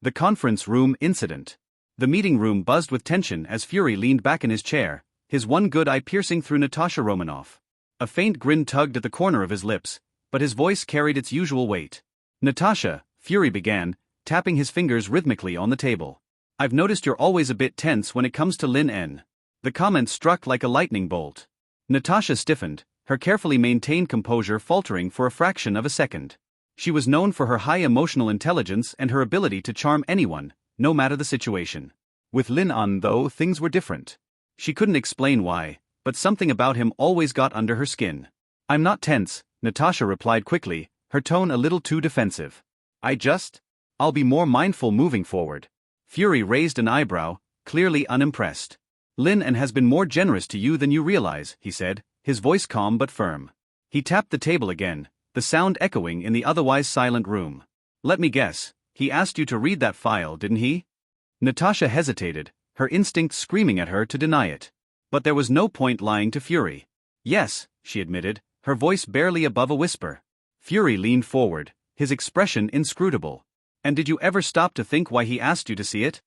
The conference room incident. The meeting room buzzed with tension as Fury leaned back in his chair, his one good eye piercing through Natasha Romanoff. A faint grin tugged at the corner of his lips, but his voice carried its usual weight. Natasha, Fury began, tapping his fingers rhythmically on the table. I've noticed you're always a bit tense when it comes to Lin En. The comment struck like a lightning bolt. Natasha stiffened, her carefully maintained composure faltering for a fraction of a second. She was known for her high emotional intelligence and her ability to charm anyone, no matter the situation. With Lin En, though, things were different. She couldn't explain why, but something about him always got under her skin. I'm not tense, Natasha replied quickly, her tone a little too defensive. I'll be more mindful moving forward. Fury raised an eyebrow, clearly unimpressed. Lin En has been more generous to you than you realize, he said, his voice calm but firm. He tapped the table again, the sound echoing in the otherwise silent room. Let me guess, he asked you to read that file, didn't he? Natasha hesitated, her instinct screaming at her to deny it. But there was no point lying to Fury. Yes, she admitted, her voice barely above a whisper. Fury leaned forward, his expression inscrutable. And did you ever stop to think why he asked you to see it?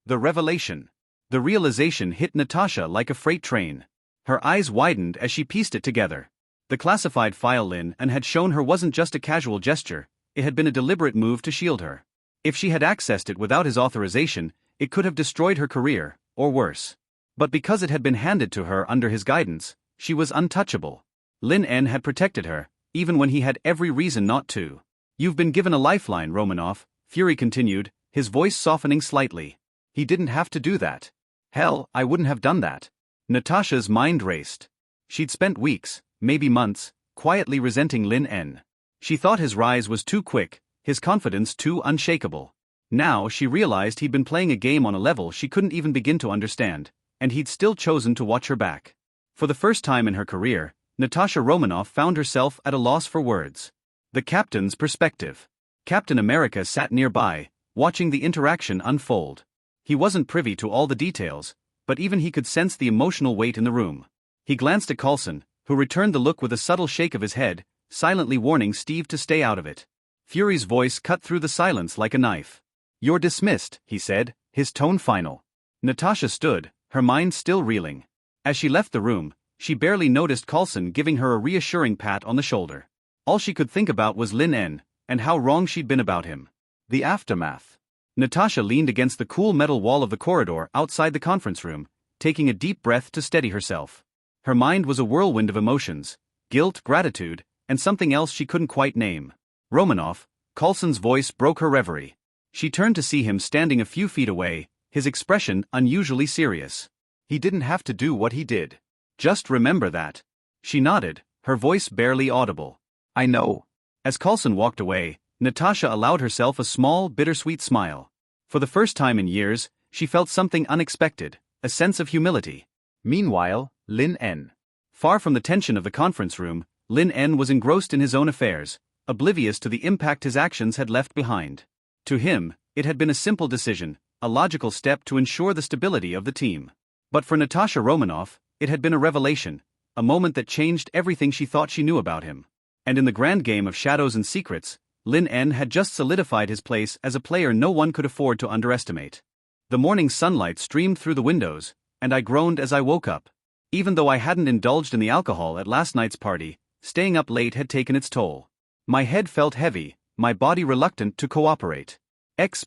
The revelation. The realization hit Natasha like a freight train. Her eyes widened as she pieced it together. The classified file Lin En had shown her wasn't just a casual gesture, it had been a deliberate move to shield her. If she had accessed it without his authorization, it could have destroyed her career, or worse. But because it had been handed to her under his guidance, she was untouchable. Lin En had protected her, even when he had every reason not to. You've been given a lifeline, Romanoff, Fury continued, his voice softening slightly. He didn't have to do that. Hell, I wouldn't have done that. Natasha's mind raced. She'd spent weeks, maybe months, quietly resenting Lin En. She thought his rise was too quick, his confidence too unshakable. Now she realized he'd been playing a game on a level she couldn't even begin to understand, and he'd still chosen to watch her back. For the first time in her career, Natasha Romanoff found herself at a loss for words. The captain's perspective. Captain America sat nearby, watching the interaction unfold. He wasn't privy to all the details, but even he could sense the emotional weight in the room. He glanced at Coulson, who returned the look with a subtle shake of his head, silently warning Steve to stay out of it. Fury's voice cut through the silence like a knife. You're dismissed, he said, his tone final. Natasha stood, her mind still reeling. As she left the room, she barely noticed Coulson giving her a reassuring pat on the shoulder. All she could think about was Lin En, and how wrong she'd been about him. The aftermath. Natasha leaned against the cool metal wall of the corridor outside the conference room, taking a deep breath to steady herself. Her mind was a whirlwind of emotions, guilt, gratitude, and something else she couldn't quite name. Romanoff, Coulson's voice broke her reverie. She turned to see him standing a few feet away, his expression unusually serious. He didn't have to do what he did. Just remember that. She nodded, her voice barely audible. I know. As Coulson walked away, Natasha allowed herself a small, bittersweet smile. For the first time in years, she felt something unexpected, a sense of humility. Meanwhile, Lin En. Far from the tension of the conference room, Lin En was engrossed in his own affairs, oblivious to the impact his actions had left behind. To him, it had been a simple decision, a logical step to ensure the stability of the team. But for Natasha Romanoff, it had been a revelation, a moment that changed everything she thought she knew about him. And in the grand game of shadows and secrets, Lin En had just solidified his place as a player no one could afford to underestimate. The morning sunlight streamed through the windows, and I groaned as I woke up. Even though I hadn't indulged in the alcohol at last night's party, staying up late had taken its toll. My head felt heavy, my body reluctant to cooperate.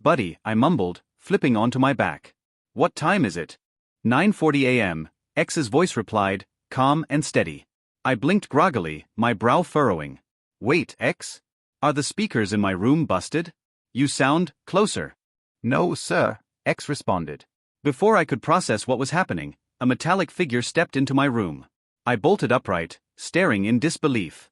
Buddy, I mumbled, flipping onto my back. What time is it? 9:40 a.m., X's voice replied, calm and steady. I blinked groggily, my brow furrowing. Wait, X? Are the speakers in my room busted? You sound closer. No, sir, X responded. Before I could process what was happening, a metallic figure stepped into my room. I bolted upright, staring in disbelief.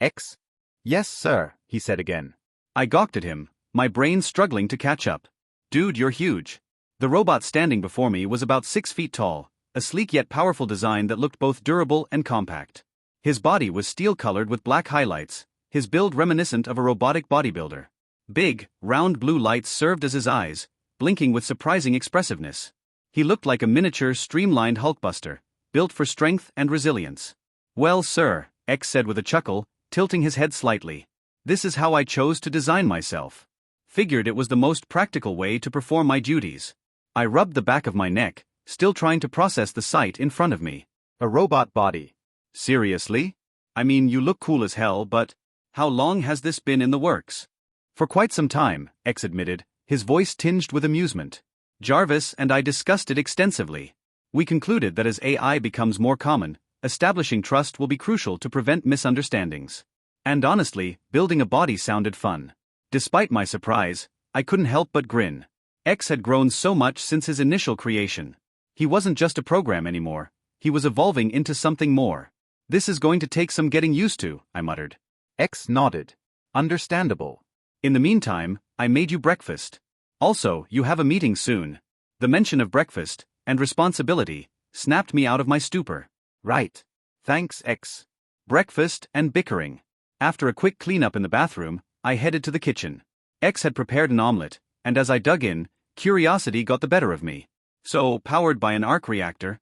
X? Yes, sir, he said again. I gawked at him, my brain struggling to catch up. Dude, you're huge. The robot standing before me was about 6 feet tall, a sleek yet powerful design that looked both durable and compact. His body was steel-colored with black highlights, his build reminiscent of a robotic bodybuilder. Big, round blue lights served as his eyes, blinking with surprising expressiveness. He looked like a miniature, streamlined Hulkbuster, built for strength and resilience. Well, sir, X said with a chuckle, tilting his head slightly. This is how I chose to design myself. Figured it was the most practical way to perform my duties. I rubbed the back of my neck, still trying to process the sight in front of me. A robot body. Seriously? I mean, you look cool as hell, but how long has this been in the works? For quite some time, X admitted, his voice tinged with amusement. Jarvis and I discussed it extensively. We concluded that as AI becomes more common, establishing trust will be crucial to prevent misunderstandings. And honestly, building a body sounded fun. Despite my surprise, I couldn't help but grin. X had grown so much since his initial creation. He wasn't just a program anymore, he was evolving into something more. This is going to take some getting used to, I muttered. X nodded. Understandable. In the meantime, I made you breakfast. Also, you have a meeting soon. The mention of breakfast, and responsibility, snapped me out of my stupor. Right. Thanks, X. Breakfast and bickering. After a quick cleanup in the bathroom, I headed to the kitchen. X had prepared an omelet, and as I dug in, curiosity got the better of me. So, powered by an arc reactor?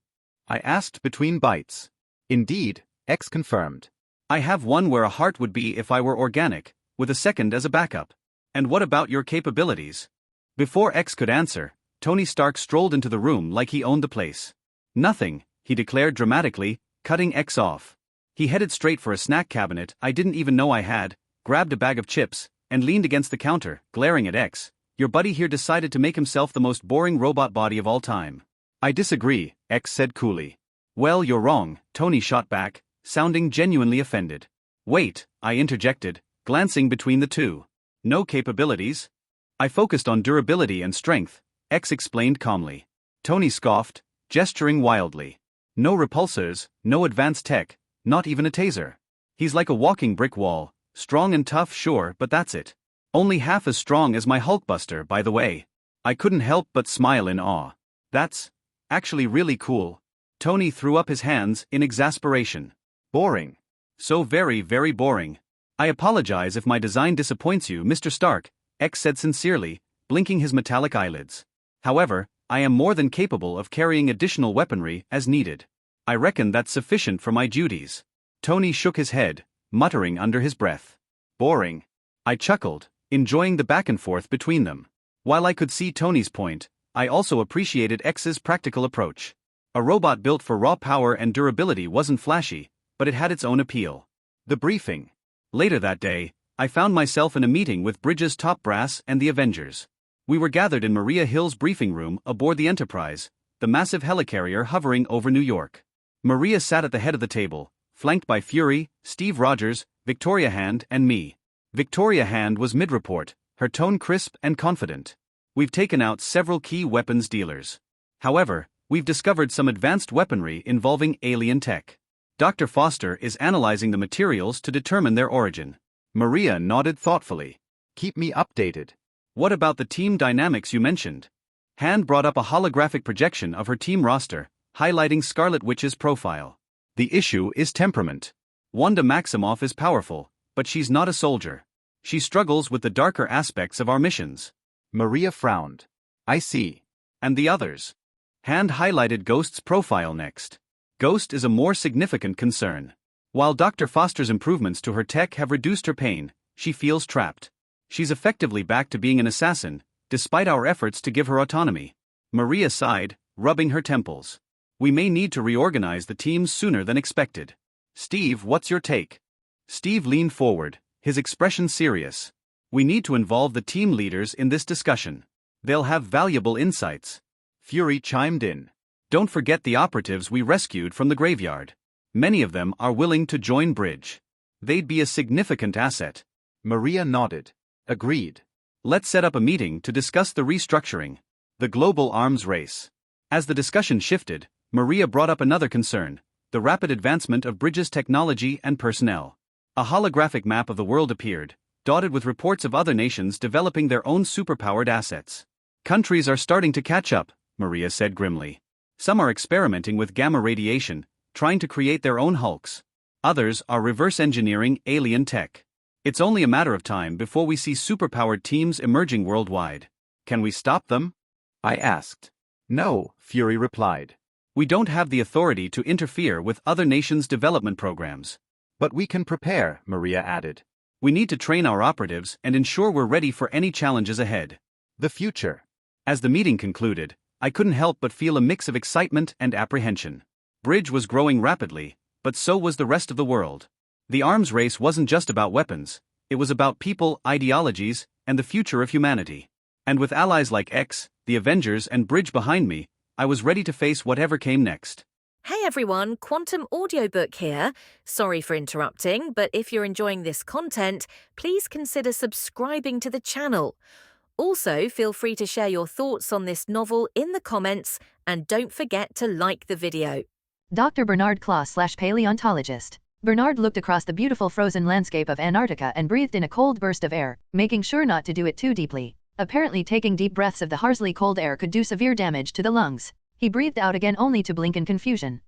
I asked between bites. Indeed, X confirmed. I have one where a heart would be if I were organic, with a second as a backup. And what about your capabilities? Before X could answer, Tony Stark strolled into the room like he owned the place. Nothing, he declared dramatically, cutting X off. He headed straight for a snack cabinet I didn't even know I had, grabbed a bag of chips, and leaned against the counter, glaring at X. Your buddy here decided to make himself the most boring robot body of all time. I disagree, X said coolly. Well, you're wrong, Tony shot back, sounding genuinely offended. Wait, I interjected, glancing between the two. No capabilities? I focused on durability and strength, X explained calmly. Tony scoffed, gesturing wildly. No repulsors, no advanced tech, not even a taser. He's like a walking brick wall, strong and tough sure, but that's it. Only half as strong as my Hulkbuster, by the way. I couldn't help but smile in awe. That's actually really cool. Tony threw up his hands in exasperation. Boring. So very, very boring. I apologize if my design disappoints you, Mr. Stark, X said sincerely, blinking his metallic eyelids. However, I am more than capable of carrying additional weaponry as needed. I reckon that's sufficient for my duties. Tony shook his head, muttering under his breath. Boring. I chuckled, enjoying the back and forth between them. While I could see Tony's point, I also appreciated X's practical approach. A robot built for raw power and durability wasn't flashy, but it had its own appeal. The briefing. Later that day, I found myself in a meeting with Bridges' top brass and the Avengers. We were gathered in Maria Hill's briefing room aboard the Enterprise, the massive helicarrier hovering over New York. Maria sat at the head of the table, flanked by Fury, Steve Rogers, Victoria Hand, and me. Victoria Hand was mid-report, her tone crisp and confident. We've taken out several key weapons dealers. However, we've discovered some advanced weaponry involving alien tech. Dr. Foster is analyzing the materials to determine their origin. Maria nodded thoughtfully. Keep me updated. What about the team dynamics you mentioned? Hand brought up a holographic projection of her team roster, highlighting Scarlet Witch's profile. The issue is temperament. Wanda Maximoff is powerful, but she's not a soldier. She struggles with the darker aspects of our missions. Maria frowned. I see. And the others? Hand highlighted Ghost's profile next. Ghost is a more significant concern. While Dr. Foster's improvements to her tech have reduced her pain, she feels trapped. She's effectively back to being an assassin, despite our efforts to give her autonomy. Maria sighed, rubbing her temples. We may need to reorganize the teams sooner than expected. Steve, what's your take? Steve leaned forward, his expression serious. We need to involve the team leaders in this discussion. They'll have valuable insights. Fury chimed in. Don't forget the operatives we rescued from the graveyard. Many of them are willing to join Bridge. They'd be a significant asset. Maria nodded. Agreed. Let's set up a meeting to discuss the restructuring. The global arms race. As the discussion shifted, Maria brought up another concern, the rapid advancement of Bridge's technology and personnel. A holographic map of the world appeared, dotted with reports of other nations developing their own superpowered assets. Countries are starting to catch up, Maria said grimly. Some are experimenting with gamma radiation, trying to create their own Hulks. Others are reverse engineering alien tech. It's only a matter of time before we see superpowered teams emerging worldwide. Can we stop them? I asked. No, Fury replied. We don't have the authority to interfere with other nations' development programs. But we can prepare, Maria added. We need to train our operatives and ensure we're ready for any challenges ahead. The future. As the meeting concluded, I couldn't help but feel a mix of excitement and apprehension. Bridge was growing rapidly, but so was the rest of the world. The arms race wasn't just about weapons, it was about people, ideologies, and the future of humanity. And with allies like X, the Avengers, and Bridge behind me, I was ready to face whatever came next. Hey everyone, Quantum Audiobook here. Sorry for interrupting, but if you're enjoying this content, please consider subscribing to the channel. Also, feel free to share your thoughts on this novel in the comments, and don't forget to like the video. Dr. Bernard Claus/paleontologist. Bernard looked across the beautiful frozen landscape of Antarctica and breathed in a cold burst of air, making sure not to do it too deeply. Apparently taking deep breaths of the harshly cold air could do severe damage to the lungs. He breathed out again only to blink in confusion.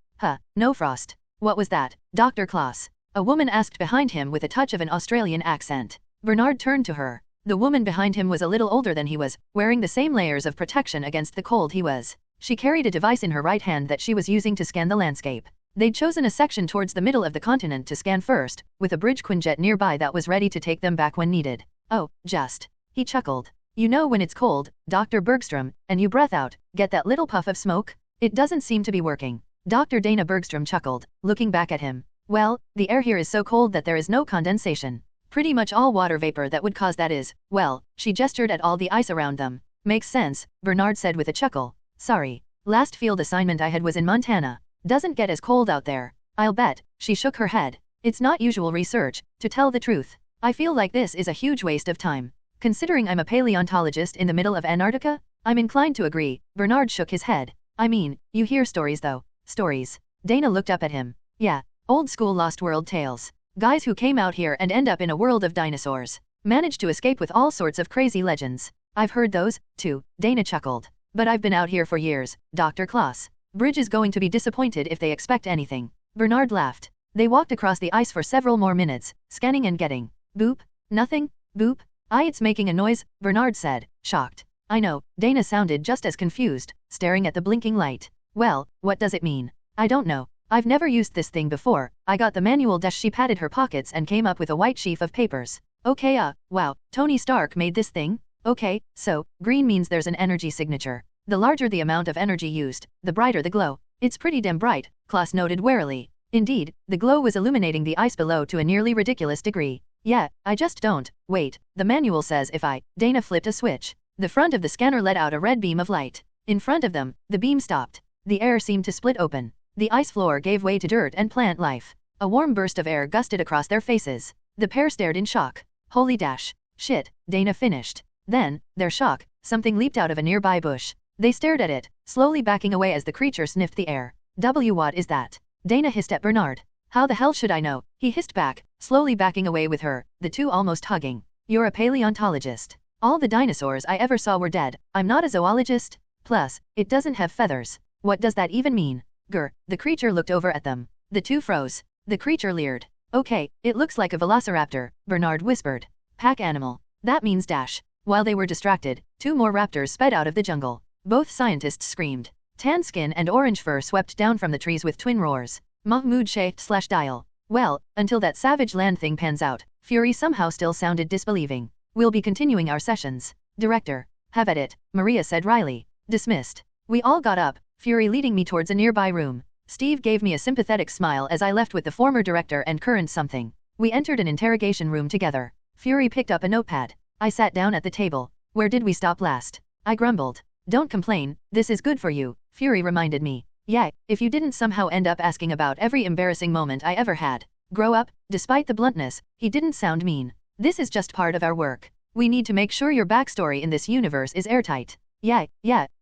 No frost. What was that, Dr. Claus? A woman asked behind him with a touch of an Australian accent. Bernard turned to her. The woman behind him was a little older than he was, wearing the same layers of protection against the cold he was. She carried a device in her right hand that she was using to scan the landscape. They'd chosen a section towards the middle of the continent to scan first, with a bridge Quinjet nearby that was ready to take them back when needed. Oh, just. He chuckled. You know when it's cold, Dr. Bergstrom, and you breath out, get that little puff of smoke? It doesn't seem to be working. Dr. Dana Bergstrom chuckled, looking back at him. Well, the air here is so cold that there is no condensation. Pretty much all water vapor that would cause that is, well, she gestured at all the ice around them. Makes sense, Bernard said with a chuckle. Sorry. Last field assignment I had was in Montana. Doesn't get as cold out there. I'll bet. She shook her head. It's not usual research, to tell the truth. I feel like this is a huge waste of time. Considering I'm a paleontologist in the middle of Antarctica, I'm inclined to agree. Bernard shook his head. I mean, you hear stories though. Stories. Dana looked up at him. Yeah, old school Lost World tales. Guys who came out here and end up in a world of dinosaurs. Managed to escape with all sorts of crazy legends. I've heard those, too, Dana chuckled. But I've been out here for years, Dr. Claus. Bridge is going to be disappointed if they expect anything. Bernard laughed. They walked across the ice for several more minutes, scanning and getting. Boop. Nothing. Boop. It's making a noise, Bernard said, shocked. I know, Dana sounded just as confused, staring at the blinking light. Well, what does it mean? I don't know. I've never used this thing before. I got the manual. She patted her pockets and came up with a white sheaf of papers. Okay, wow, Tony Stark made this thing? Okay, so, green means there's an energy signature. The larger the amount of energy used, the brighter the glow. It's pretty damn bright, Claus noted warily. Indeed, the glow was illuminating the ice below to a nearly ridiculous degree. Yeah, I just don't. Wait, the manual says if I. Dana flipped a switch. The front of the scanner let out a red beam of light. In front of them, the beam stopped. The air seemed to split open. The ice floor gave way to dirt and plant life. A warm burst of air gusted across their faces. The pair stared in shock. Holy dash. Shit, Dana finished. Then, their shock, something leaped out of a nearby bush. They stared at it, slowly backing away as the creature sniffed the air. What is that? Dana hissed at Bernard. How the hell should I know? He hissed back, slowly backing away with her, the two almost hugging. You're a paleontologist. All the dinosaurs I ever saw were dead. I'm not a zoologist. Plus, it doesn't have feathers. What does that even mean? Grr, the creature looked over at them. The two froze. The creature leered. Okay, it looks like a velociraptor, Bernard whispered. Pack animal. That means dash. While they were distracted, two more raptors sped out of the jungle. Both scientists screamed. Tan skin and orange fur swept down from the trees with twin roars. Mahmoud /dial. Well, until that savage land thing pans out, Fury somehow still sounded disbelieving. We'll be continuing our sessions. Director. Have at it, Maria said wryly. Dismissed. We all got up, Fury leading me towards a nearby room. Steve gave me a sympathetic smile as I left with the former director and current something. We entered an interrogation room together. Fury picked up a notepad. I sat down at the table. Where did we stop last? I grumbled. Don't complain, this is good for you, Fury reminded me. Yeah, if you didn't somehow end up asking about every embarrassing moment I ever had. Grow up. Despite the bluntness, he didn't sound mean. This is just part of our work. We need to make sure your backstory in this universe is airtight. Yeah,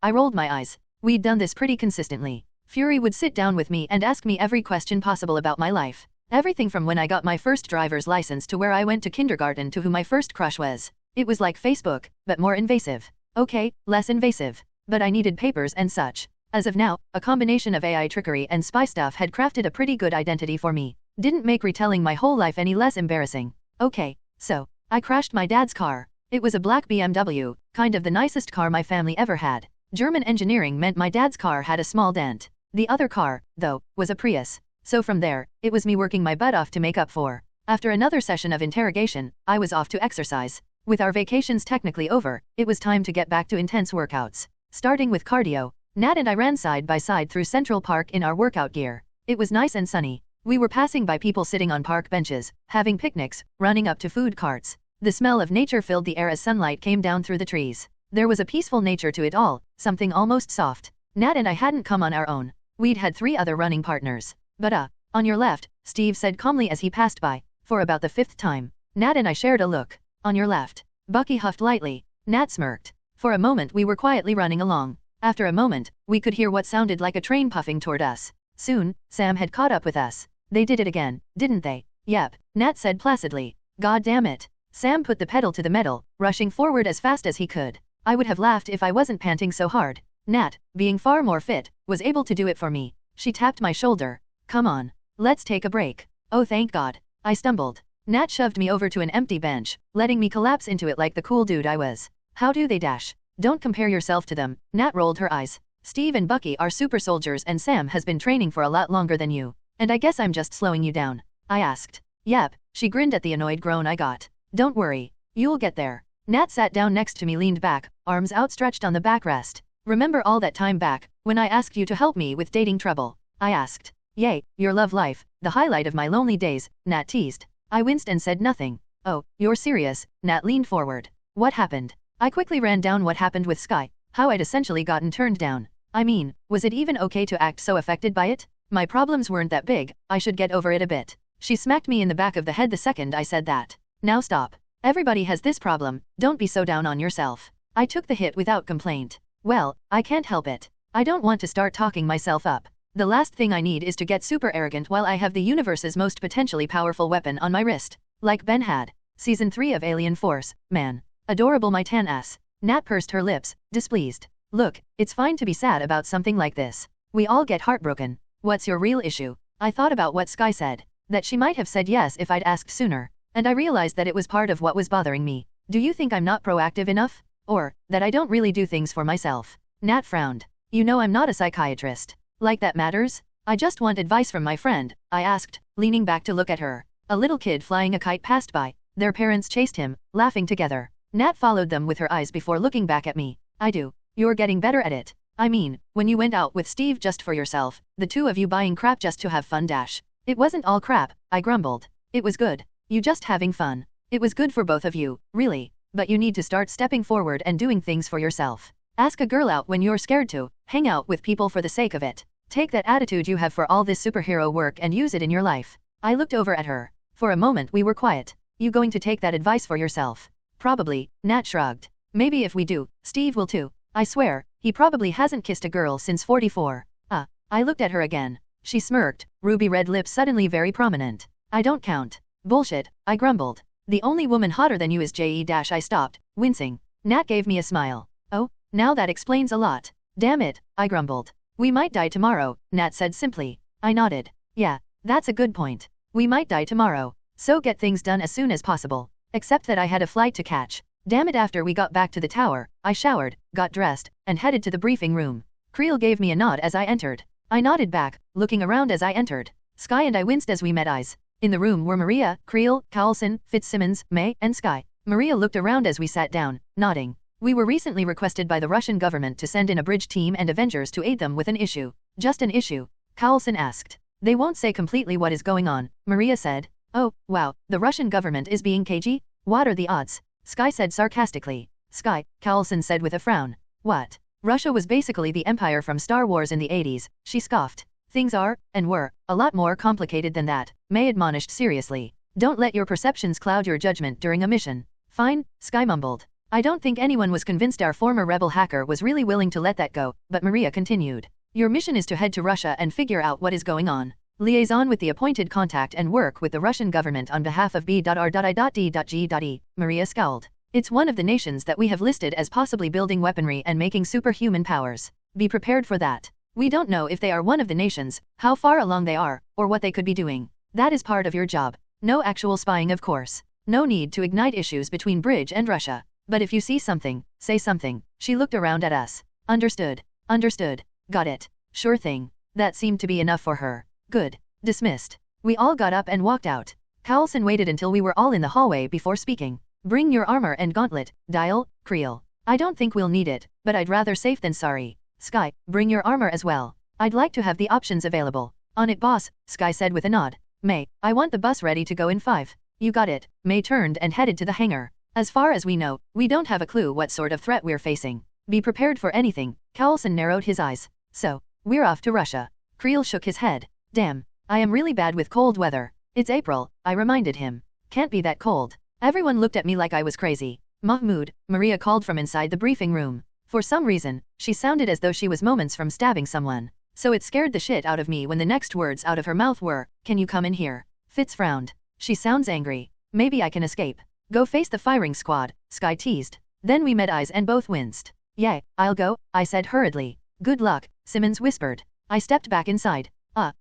I rolled my eyes. We'd done this pretty consistently. Fury would sit down with me and ask me every question possible about my life. Everything from when I got my first driver's license to where I went to kindergarten to who my first crush was. It was like Facebook, but more invasive. Okay, less invasive. But I needed papers and such. As of now, a combination of AI trickery and spy stuff had crafted a pretty good identity for me. Didn't make retelling my whole life any less embarrassing. Okay, so, I crashed my dad's car. It was a black BMW, kind of the nicest car my family ever had. German engineering meant my dad's car had a small dent. The other car, though, was a Prius. So from there, it was me working my butt off to make up for After another session of interrogation, I was off to exercise. With our vacations technically over, it was time to get back to intense workouts. Starting with cardio, Nat and I ran side by side through Central Park in our workout gear. It was nice and sunny. We were passing by people sitting on park benches, having picnics, running up to food carts. The smell of nature filled the air as sunlight came down through the trees. There was a peaceful nature to it all, something almost soft. Nat and I hadn't come on our own. We'd had 3 other running partners. But on your left, Steve said calmly as he passed by, for about the 5th time. Nat and I shared a look. On your left. Bucky huffed lightly. Nat smirked. For a moment we were quietly running along. After a moment, we could hear what sounded like a train puffing toward us. Soon, Sam had caught up with us. They did it again, didn't they? Yep, Nat said placidly. God damn it. Sam put the pedal to the metal, rushing forward as fast as he could. I would have laughed if I wasn't panting so hard. Nat, being far more fit, was able to do it for me. She tapped my shoulder. Come on. Let's take a break. Oh thank God. I stumbled. Nat shoved me over to an empty bench, letting me collapse into it like the cool dude I was. How do they dash? Don't compare yourself to them. Nat rolled her eyes. Steve and Bucky are super soldiers and Sam has been training for a lot longer than you. And I guess I'm just slowing you down. I asked. Yep, she grinned at the annoyed groan I got. Don't worry. You'll get there. Nat sat down next to me, leaned back, arms outstretched on the backrest. Remember all that time back, when I asked you to help me with dating trouble? I asked. Yay, your love life, the highlight of my lonely days, Nat teased. I winced and said nothing. Oh, you're serious? Nat leaned forward. What happened? I quickly ran down what happened with Sky, how I'd essentially gotten turned down. I mean, was it even okay to act so affected by it? My problems weren't that big, I should get over it a bit. She smacked me in the back of the head the second I said that. Now stop. Everybody has this problem, don't be so down on yourself. I took the hit without complaint. Well, I can't help it. I don't want to start talking myself up. The last thing I need is to get super arrogant while I have the universe's most potentially powerful weapon on my wrist. Like Ben had. Season 3 of Alien Force, man. Adorable my tan ass. Nat pursed her lips, displeased. Look, it's fine to be sad about something like this. We all get heartbroken. What's your real issue? I thought about what Sky said. That she might have said yes if I'd asked sooner. And I realized that it was part of what was bothering me. Do you think I'm not proactive enough? Or, that I don't really do things for myself? Nat frowned. You know I'm not a psychiatrist. Like that matters? I just want advice from my friend, I asked, leaning back to look at her. A little kid flying a kite passed by. Their parents chased him, laughing together. Nat followed them with her eyes before looking back at me. I do. You're getting better at it. I mean, when you went out with Steve just for yourself, the 2 of you buying crap just to have fun dash. It wasn't all crap, I grumbled. It was good. You just having fun. It was good for both of you, really. But you need to start stepping forward and doing things for yourself. Ask a girl out when you're scared to. Hang out with people for the sake of it. Take that attitude you have for all this superhero work and use it in your life. I looked over at her. For a moment we were quiet. You going to take that advice for yourself? Probably, Nat shrugged. Maybe if we do, Steve will too. I swear, he probably hasn't kissed a girl since 44. I looked at her again. She smirked, ruby red lips suddenly very prominent. I don't count. Bullshit, I grumbled. The only woman hotter than you is I stopped, wincing. Nat gave me a smile. Oh, now that explains a lot. Damn it, I grumbled. We might die tomorrow, Nat said simply. I nodded. Yeah, that's a good point. We might die tomorrow. So get things done as soon as possible. Except that I had a flight to catch. Damn it, after we got back to the tower, I showered, got dressed, and headed to the briefing room. Creel gave me a nod as I entered. I nodded back, looking around as I entered. Sky and I winced as we met eyes. In the room were Maria, Creel, Carlson, Fitzsimmons, May, and Sky. Maria looked around as we sat down, nodding. We were recently requested by the Russian government to send in a bridge team and Avengers to aid them with an issue. Just an issue? Carlson asked. They won't say completely what is going on, Maria said. Oh, wow, the Russian government is being cagey? What are the odds? Sky said sarcastically. Sky, Carlson said with a frown. What? Russia was basically the empire from Star Wars in the 80s, she scoffed. Things are, and were, a lot more complicated than that, May admonished seriously. Don't let your perceptions cloud your judgment during a mission. Fine, Sky mumbled. I don't think anyone was convinced our former rebel hacker was really willing to let that go, but Maria continued. Your mission is to head to Russia and figure out what is going on. Liaison with the appointed contact and work with the Russian government on behalf of B.R.I.D.G.E. Maria scowled. It's one of the nations that we have listed as possibly building weaponry and making superhuman powers. Be prepared for that. We don't know if they are one of the nations, how far along they are, or what they could be doing. That is part of your job. No actual spying, of course. No need to ignite issues between Bridge and Russia. But if you see something, say something. She looked around at us. Understood. Understood. Got it. Sure thing. That seemed to be enough for her. Good. Dismissed. We all got up and walked out. Coulson waited until we were all in the hallway before speaking. Bring your armor and gauntlet, Dial, Creel. I don't think we'll need it, but I'd rather safe than sorry. Sky, bring your armor as well. I'd like to have the options available. On it, boss, Sky said with a nod. May, I want the bus ready to go in 5. You got it. May turned and headed to the hangar. As far as we know, we don't have a clue what sort of threat we're facing. Be prepared for anything. Coulson narrowed his eyes. So, we're off to Russia. Creel shook his head. Damn, I am really bad with cold weather. It's April, I reminded him. Can't be that cold. Everyone looked at me like I was crazy. Mahmoud, Maria called from inside the briefing room. For some reason, she sounded as though she was moments from stabbing someone. So it scared the shit out of me when the next words out of her mouth were, "Can you come in here?" Fitz frowned. She sounds angry. Maybe I can escape. Go face the firing squad, Sky teased. Then we met eyes and both winced. Yeah, I'll go, I said hurriedly. Good luck, Simmons whispered. I stepped back inside.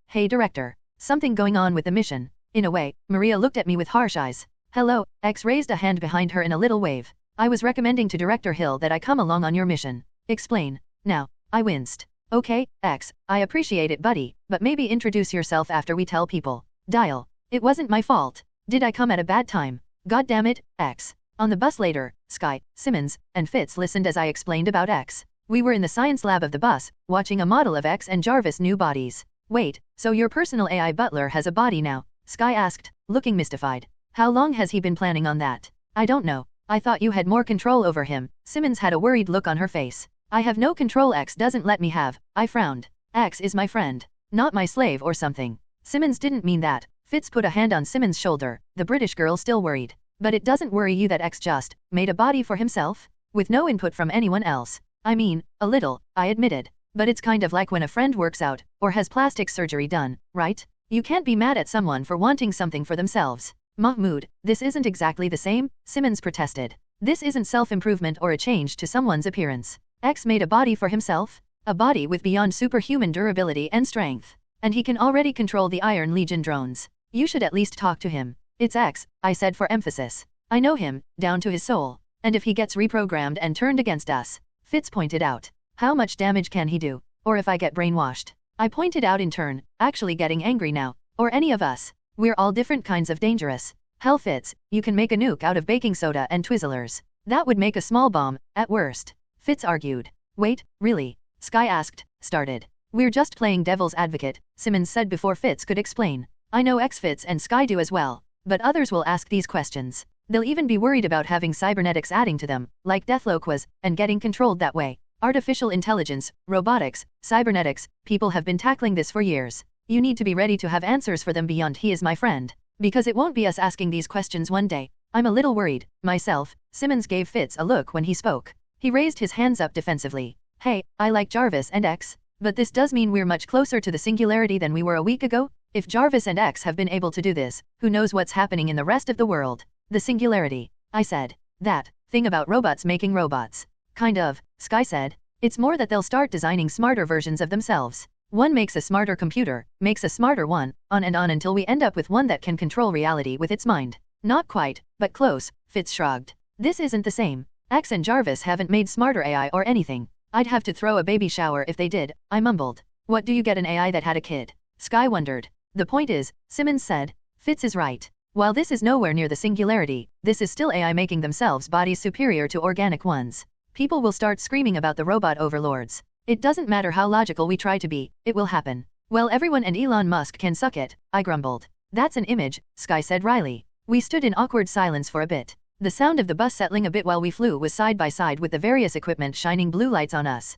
Hey director. Something going on with the mission. In a way, Maria looked at me with harsh eyes. Hello, X raised a hand behind her in a little wave. I was recommending to Director Hill that I come along on your mission. Explain. Now, I winced. Okay, X, I appreciate it buddy, but maybe introduce yourself after we tell people. Dial. It wasn't my fault. Did I come at a bad time? God damn it, X. On the bus later, Sky, Simmons, and Fitz listened as I explained about X. We were in the science lab of the bus, watching a model of X and Jarvis' new bodies. Wait, so your personal AI butler has a body now? Sky asked, looking mystified. How long has he been planning on that? I don't know. I thought you had more control over him. Simmons had a worried look on her face. I have no control X doesn't let me have. I frowned. X is my friend. Not my slave or something. Simmons didn't mean that. Fitz put a hand on Simmons' shoulder, the British girl still worried. But it doesn't worry you that X just made a body for himself? With no input from anyone else. I mean, a little, I admitted. But it's kind of like when a friend works out, or has plastic surgery done, right? You can't be mad at someone for wanting something for themselves. Mahmoud, this isn't exactly the same, Simmons protested. This isn't self-improvement or a change to someone's appearance. X made a body for himself? A body with beyond superhuman durability and strength. And he can already control the Iron Legion drones. You should at least talk to him. It's X, I said for emphasis. I know him, down to his soul. And if he gets reprogrammed and turned against us, Fitz pointed out. How much damage can he do? Or if I get brainwashed? I pointed out in turn, actually getting angry now. Or any of us. We're all different kinds of dangerous. Hell Fitz, you can make a nuke out of baking soda and Twizzlers. That would make a small bomb, at worst. Fitz argued. Wait, really? Sky asked, started. We're just playing devil's advocate, Simmons said before Fitz could explain. I know X Fitz and Sky do as well. But others will ask these questions. They'll even be worried about having cybernetics adding to them, like Deathlock was, and getting controlled that way. Artificial intelligence, robotics, cybernetics, people have been tackling this for years. You need to be ready to have answers for them beyond he is my friend. Because it won't be us asking these questions one day. I'm a little worried, myself. Simmons gave Fitz a look when he spoke. He raised his hands up defensively. Hey, I like Jarvis and X. But this does mean we're much closer to the singularity than we were a week ago? If Jarvis and X have been able to do this, who knows what's happening in the rest of the world? The singularity, I said. That thing about robots making robots. Kind of, Sky said. It's more that they'll start designing smarter versions of themselves. One makes a smarter computer, makes a smarter one, on and on until we end up with one that can control reality with its mind. Not quite, but close, Fitz shrugged. This isn't the same. X and Jarvis haven't made smarter AI or anything. I'd have to throw a baby shower if they did, I mumbled. What do you get an AI that had a kid? Sky wondered. The point is, Simmons said, Fitz is right. While this is nowhere near the singularity, this is still AI making themselves bodies superior to organic ones. People will start screaming about the robot overlords. It doesn't matter how logical we try to be, it will happen. Well, everyone and Elon Musk can suck it, I grumbled. That's an image, Sky said wryly. We stood in awkward silence for a bit. The sound of the bus settling a bit while we flew was side by side with the various equipment shining blue lights on us.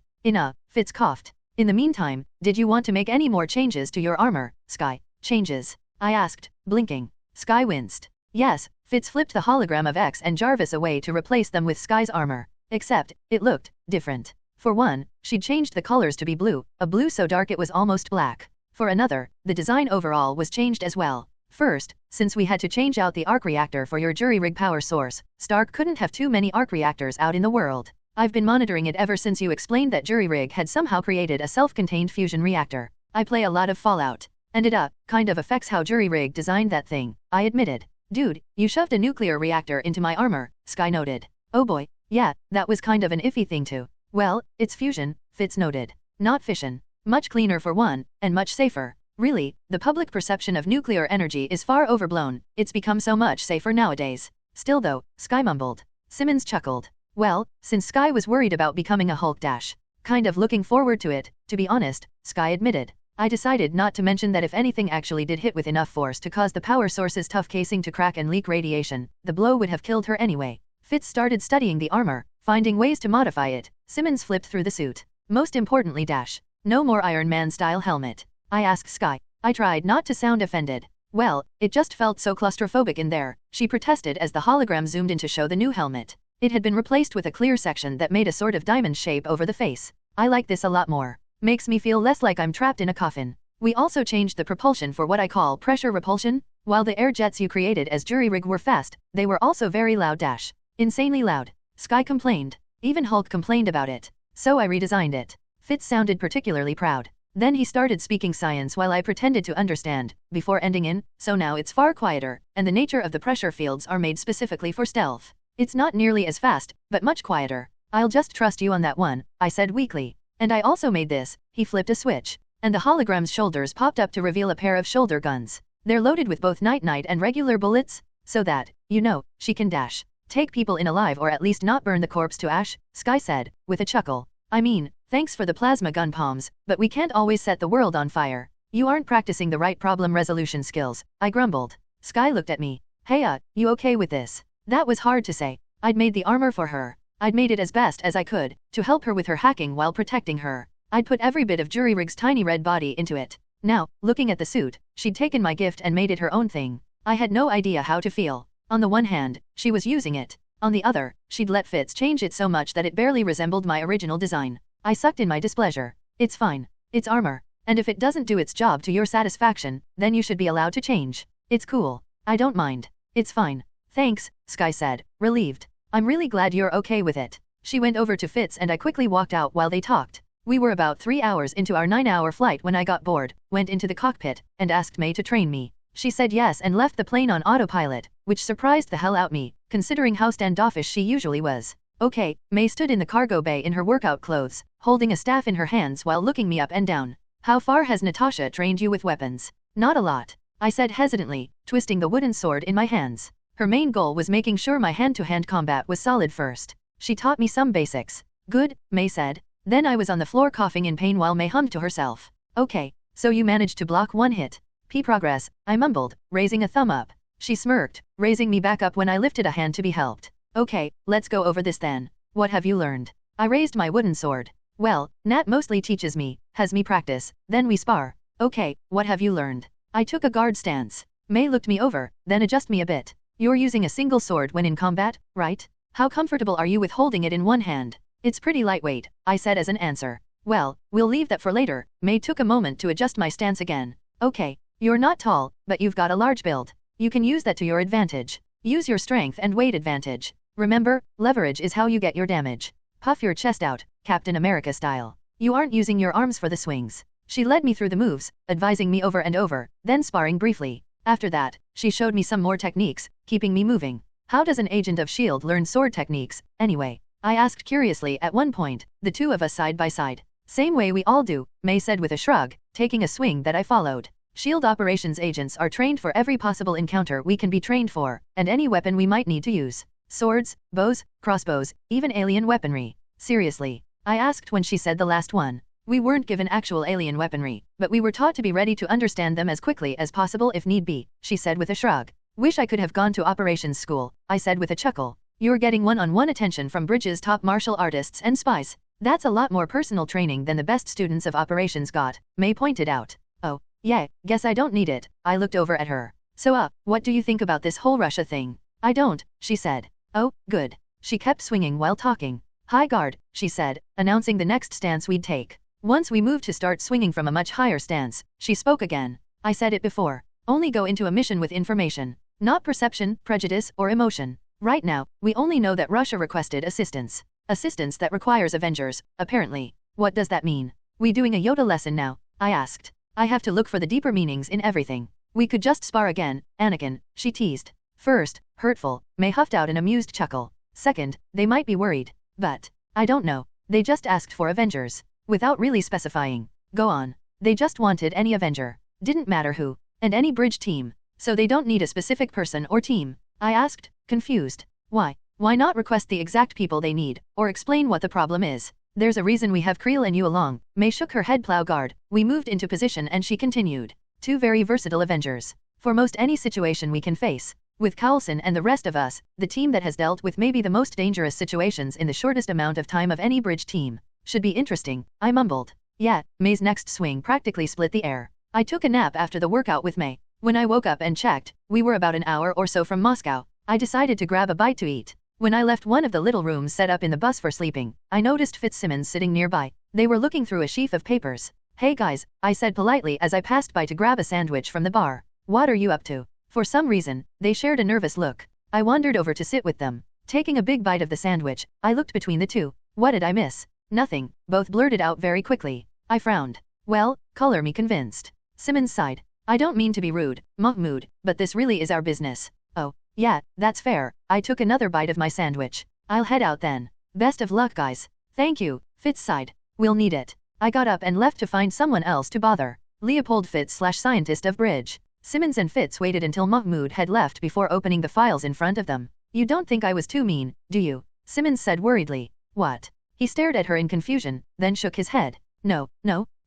Fitz coughed. In the meantime, did you want to make any more changes to your armor, Sky? Changes? I asked, blinking. Sky winced. Yes, Fitz flipped the hologram of X and Jarvis away to replace them with Sky's armor. Except, it looked different. For one, she'd changed the colors to be blue, a blue so dark it was almost black. For another, the design overall was changed as well. First, since we had to change out the arc reactor for your jury-rig power source, Stark couldn't have too many arc reactors out in the world. I've been monitoring it ever since you explained that jury-rig had somehow created a self-contained fusion reactor. I play a lot of Fallout. And it kind of affects how jury-rig designed that thing, I admitted. Dude, you shoved a nuclear reactor into my armor, Sky noted. Oh boy, yeah, that was kind of an iffy thing too. Well, it's fusion, Fitz noted. Not fission. Much cleaner for one, and much safer. Really, the public perception of nuclear energy is far overblown, it's become so much safer nowadays. Still though, Sky mumbled. Simmons chuckled. Well, since Sky was worried about becoming a Hulk dash. Kind of looking forward to it, to be honest, Sky admitted. I decided not to mention that if anything actually did hit with enough force to cause the power source's tough casing to crack and leak radiation, the blow would have killed her anyway. Fitz started studying the armor, finding ways to modify it. Simmons flipped through the suit. Most importantly dash. No more Iron Man-style helmet. I asked Sky. I tried not to sound offended. Well, it just felt so claustrophobic in there, she protested as the hologram zoomed in to show the new helmet. It had been replaced with a clear section that made a sort of diamond shape over the face. I like this a lot more. Makes me feel less like I'm trapped in a coffin. We also changed the propulsion for what I call pressure repulsion. While the air jets you created as jury rig were fast, they were also very loud dash. Insanely loud. Sky complained. Even Hulk complained about it. So I redesigned it. Fitz sounded particularly proud. Then he started speaking science while I pretended to understand, before ending in, so now it's far quieter, and the nature of the pressure fields are made specifically for stealth. It's not nearly as fast, but much quieter. I'll just trust you on that one, I said weakly. And I also made this, he flipped a switch. And the hologram's shoulders popped up to reveal a pair of shoulder guns. They're loaded with both night-night and regular bullets, so that, you know, she can dash. Take people in alive or at least not burn the corpse to ash, Sky said, with a chuckle. I mean, thanks for the plasma gun palms, but we can't always set the world on fire. You aren't practicing the right problem resolution skills, I grumbled. Sky looked at me. Hey you okay with this? That was hard to say. I'd made the armor for her. I'd made it as best as I could, to help her with her hacking while protecting her. I'd put every bit of Jury Rig's tiny red body into it. Now, looking at the suit, she'd taken my gift and made it her own thing. I had no idea how to feel. On the one hand, she was using it. On the other, she'd let Fitz change it so much that it barely resembled my original design. I sucked in my displeasure. It's fine. It's armor. And if it doesn't do its job to your satisfaction, then you should be allowed to change. It's cool. I don't mind. It's fine. Thanks, Sky said, relieved. I'm really glad you're okay with it. She went over to Fitz and I quickly walked out while they talked. We were about 3 hours into our 9-hour flight when I got bored, went into the cockpit, and asked May to train me. She said yes and left the plane on autopilot, which surprised the hell out me, considering how standoffish she usually was. Okay, May stood in the cargo bay in her workout clothes, holding a staff in her hands while looking me up and down. How far has Natasha trained you with weapons? Not a lot, I said hesitantly, twisting the wooden sword in my hands. Her main goal was making sure my hand-to-hand combat was solid first. She taught me some basics. Good, May said. Then I was on the floor coughing in pain while May hummed to herself. Okay, so you managed to block one hit. Progress, I mumbled, raising a thumb up. She smirked, raising me back up when I lifted a hand to be helped. Okay, let's go over this then. What have you learned? I raised my wooden sword. Well, Nat mostly teaches me, has me practice, then we spar. Okay, what have you learned? I took a guard stance. May looked me over, then adjust me a bit. You're using a single sword when in combat, right? How comfortable are you with holding it in one hand? It's pretty lightweight, I said as an answer. Well, we'll leave that for later. May took a moment to adjust my stance again. Okay, you're not tall, but you've got a large build. You can use that to your advantage. Use your strength and weight advantage. Remember, leverage is how you get your damage. Puff your chest out, Captain America style. You aren't using your arms for the swings. She led me through the moves, advising me over and over, then sparring briefly. After that, she showed me some more techniques, keeping me moving. How does an agent of S.H.I.E.L.D. learn sword techniques, anyway? I asked curiously at one point, the two of us side by side. Same way we all do, May said with a shrug, taking a swing that I followed. S.H.I.E.L.D. operations agents are trained for every possible encounter we can be trained for, and any weapon we might need to use. Swords, bows, crossbows, even alien weaponry. Seriously? I asked when she said the last one. We weren't given actual alien weaponry, but we were taught to be ready to understand them as quickly as possible if need be, she said with a shrug. Wish I could have gone to operations school, I said with a chuckle. You're getting one-on-one attention from Bridge's top martial artists and spies. That's a lot more personal training than the best students of operations got, May pointed out. Oh, yeah, guess I don't need it, I looked over at her. So what do you think about this whole Russia thing? I don't, she said. Oh, good. She kept swinging while talking. High guard, she said, announcing the next stance we'd take. Once we moved to start swinging from a much higher stance, she spoke again. I said it before. Only go into a mission with information. Not perception, prejudice, or emotion. Right now, we only know that Russia requested assistance. Assistance that requires Avengers, apparently. What does that mean? We doing a Yoda lesson now? I asked. I have to look for the deeper meanings in everything. We could just spar again, Anakin, she teased. First, hurtful, May huffed out an amused chuckle. Second, they might be worried. But, I don't know. They just asked for Avengers. Without really specifying. Go on. They just wanted any Avenger. Didn't matter who. And any bridge team. So they don't need a specific person or team? I asked, confused. Why? Why not request the exact people they need, or explain what the problem is? There's a reason we have Creel and you along. May shook her head. Plow guard. We moved into position and she continued. 2 very versatile Avengers. For most any situation we can face. With Coulson and the rest of us, the team that has dealt with maybe the most dangerous situations in the shortest amount of time of any bridge team. Should be interesting, I mumbled. Yeah, May's next swing practically split the air. I took a nap after the workout with May. When I woke up and checked, we were about an hour or so from Moscow. I decided to grab a bite to eat. When I left one of the little rooms set up in the bus for sleeping, I noticed Fitzsimmons sitting nearby. They were looking through a sheaf of papers. Hey guys, I said politely as I passed by to grab a sandwich from the bar. What are you up to? For some reason, they shared a nervous look. I wandered over to sit with them. Taking a big bite of the sandwich, I looked between the two. What did I miss? Nothing, both blurted out very quickly. I frowned. Well, color me convinced. Simmons sighed. I don't mean to be rude, Mahmoud, but this really is our business. Oh, yeah, that's fair. I took another bite of my sandwich. I'll head out then. Best of luck guys. Thank you, Fitz sighed. We'll need it. I got up and left to find someone else to bother. Leopold Fitz/scientist of bridge. Simmons and Fitz waited until Mahmoud had left before opening the files in front of them. You don't think I was too mean, do you? Simmons said worriedly. What? He stared at her in confusion, then shook his head. No,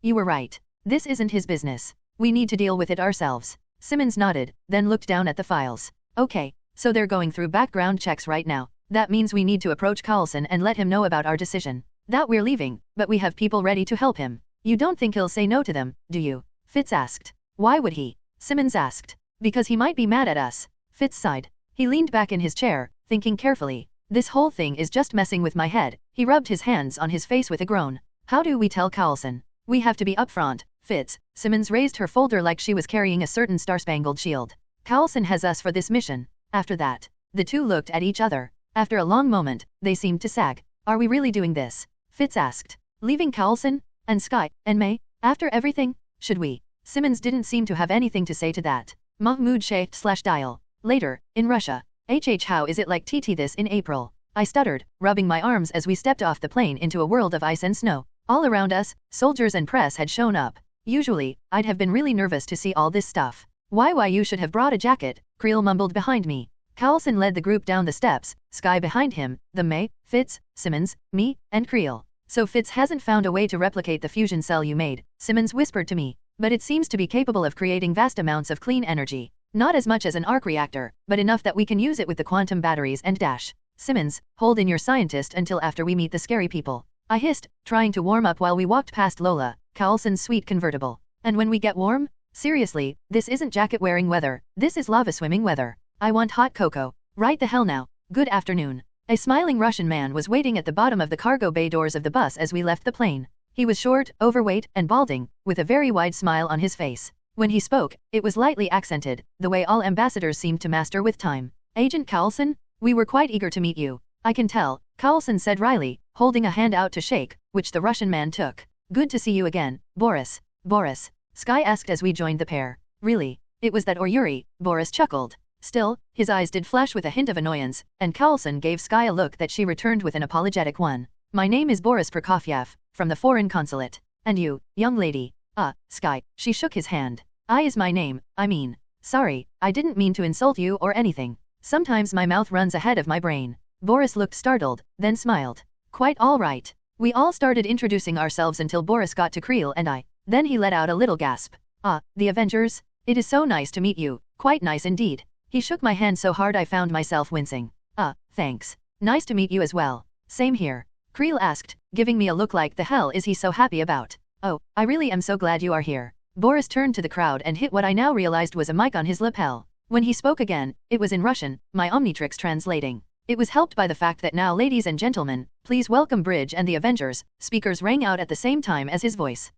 you were right. This isn't his business. We need to deal with it ourselves. Simmons nodded, then looked down at the files. Okay, so they're going through background checks right now. That means we need to approach Coulson and let him know about our decision. That we're leaving, but we have people ready to help him. You don't think he'll say no to them, do you? Fitz asked. Why would he? Simmons asked. Because he might be mad at us. Fitz sighed. He leaned back in his chair, thinking carefully. This whole thing is just messing with my head. He rubbed his hands on his face with a groan. How do we tell Coulson? We have to be upfront, Fitz. Simmons raised her folder like she was carrying a certain star-spangled shield. Coulson has us for this mission. After that, the two looked at each other. After a long moment, they seemed to sag. Are we really doing this? Fitz asked. Leaving Coulson? And Sky? And May? After everything? Should we? Simmons didn't seem to have anything to say to that. Mahmoud shaked/dial. Later, in Russia. How is it like TT this in April? I stuttered, rubbing my arms as we stepped off the plane into a world of ice and snow. All around us, soldiers and press had shown up. Usually, I'd have been really nervous to see all this stuff. Why you should have brought a jacket, Creel mumbled behind me. Coulson led the group down the steps, Sky behind him, the May, Fitz, Simmons, me, and Creel. So Fitz hasn't found a way to replicate the fusion cell you made, Simmons whispered to me. But it seems to be capable of creating vast amounts of clean energy. Not as much as an arc reactor, but enough that we can use it with the quantum batteries and dash. Simmons, hold in your scientist until after we meet the scary people. I hissed, trying to warm up while we walked past Lola, Coulson's sweet convertible. And when we get warm? Seriously, this isn't jacket-wearing weather, this is lava-swimming weather. I want hot cocoa. Right the hell now. Good afternoon. A smiling Russian man was waiting at the bottom of the cargo bay doors of the bus as we left the plane. He was short, overweight, and balding, with a very wide smile on his face. When he spoke, it was lightly accented, the way all ambassadors seemed to master with time. Agent Coulson? We were quite eager to meet you. I can tell, Coulson said wryly, holding a hand out to shake, which the Russian man took. Good to see you again, Boris. Boris? Sky asked as we joined the pair. Really? It was that or Yuri, Boris chuckled. Still, his eyes did flash with a hint of annoyance, and Coulson gave Sky a look that she returned with an apologetic one. My name is Boris Prokofiev, from the foreign consulate. And you, young lady? Sky. She shook his hand. I is my name, I mean. Sorry, I didn't mean to insult you or anything. Sometimes my mouth runs ahead of my brain. Boris looked startled, then smiled. Quite all right. We all started introducing ourselves until Boris got to Creel and I. Then he let out a little gasp. The Avengers? It is so nice to meet you, quite nice indeed. He shook my hand so hard I found myself wincing. Thanks. Nice to meet you as well. Same here. Creel asked, giving me a look like the hell is he so happy about? Oh, I really am so glad you are here. Boris turned to the crowd and hit what I now realized was a mic on his lapel. When he spoke again, it was in Russian, my Omnitrix translating. It was helped by the fact that now ladies and gentlemen, please welcome Bridge and the Avengers, speakers rang out at the same time as his voice.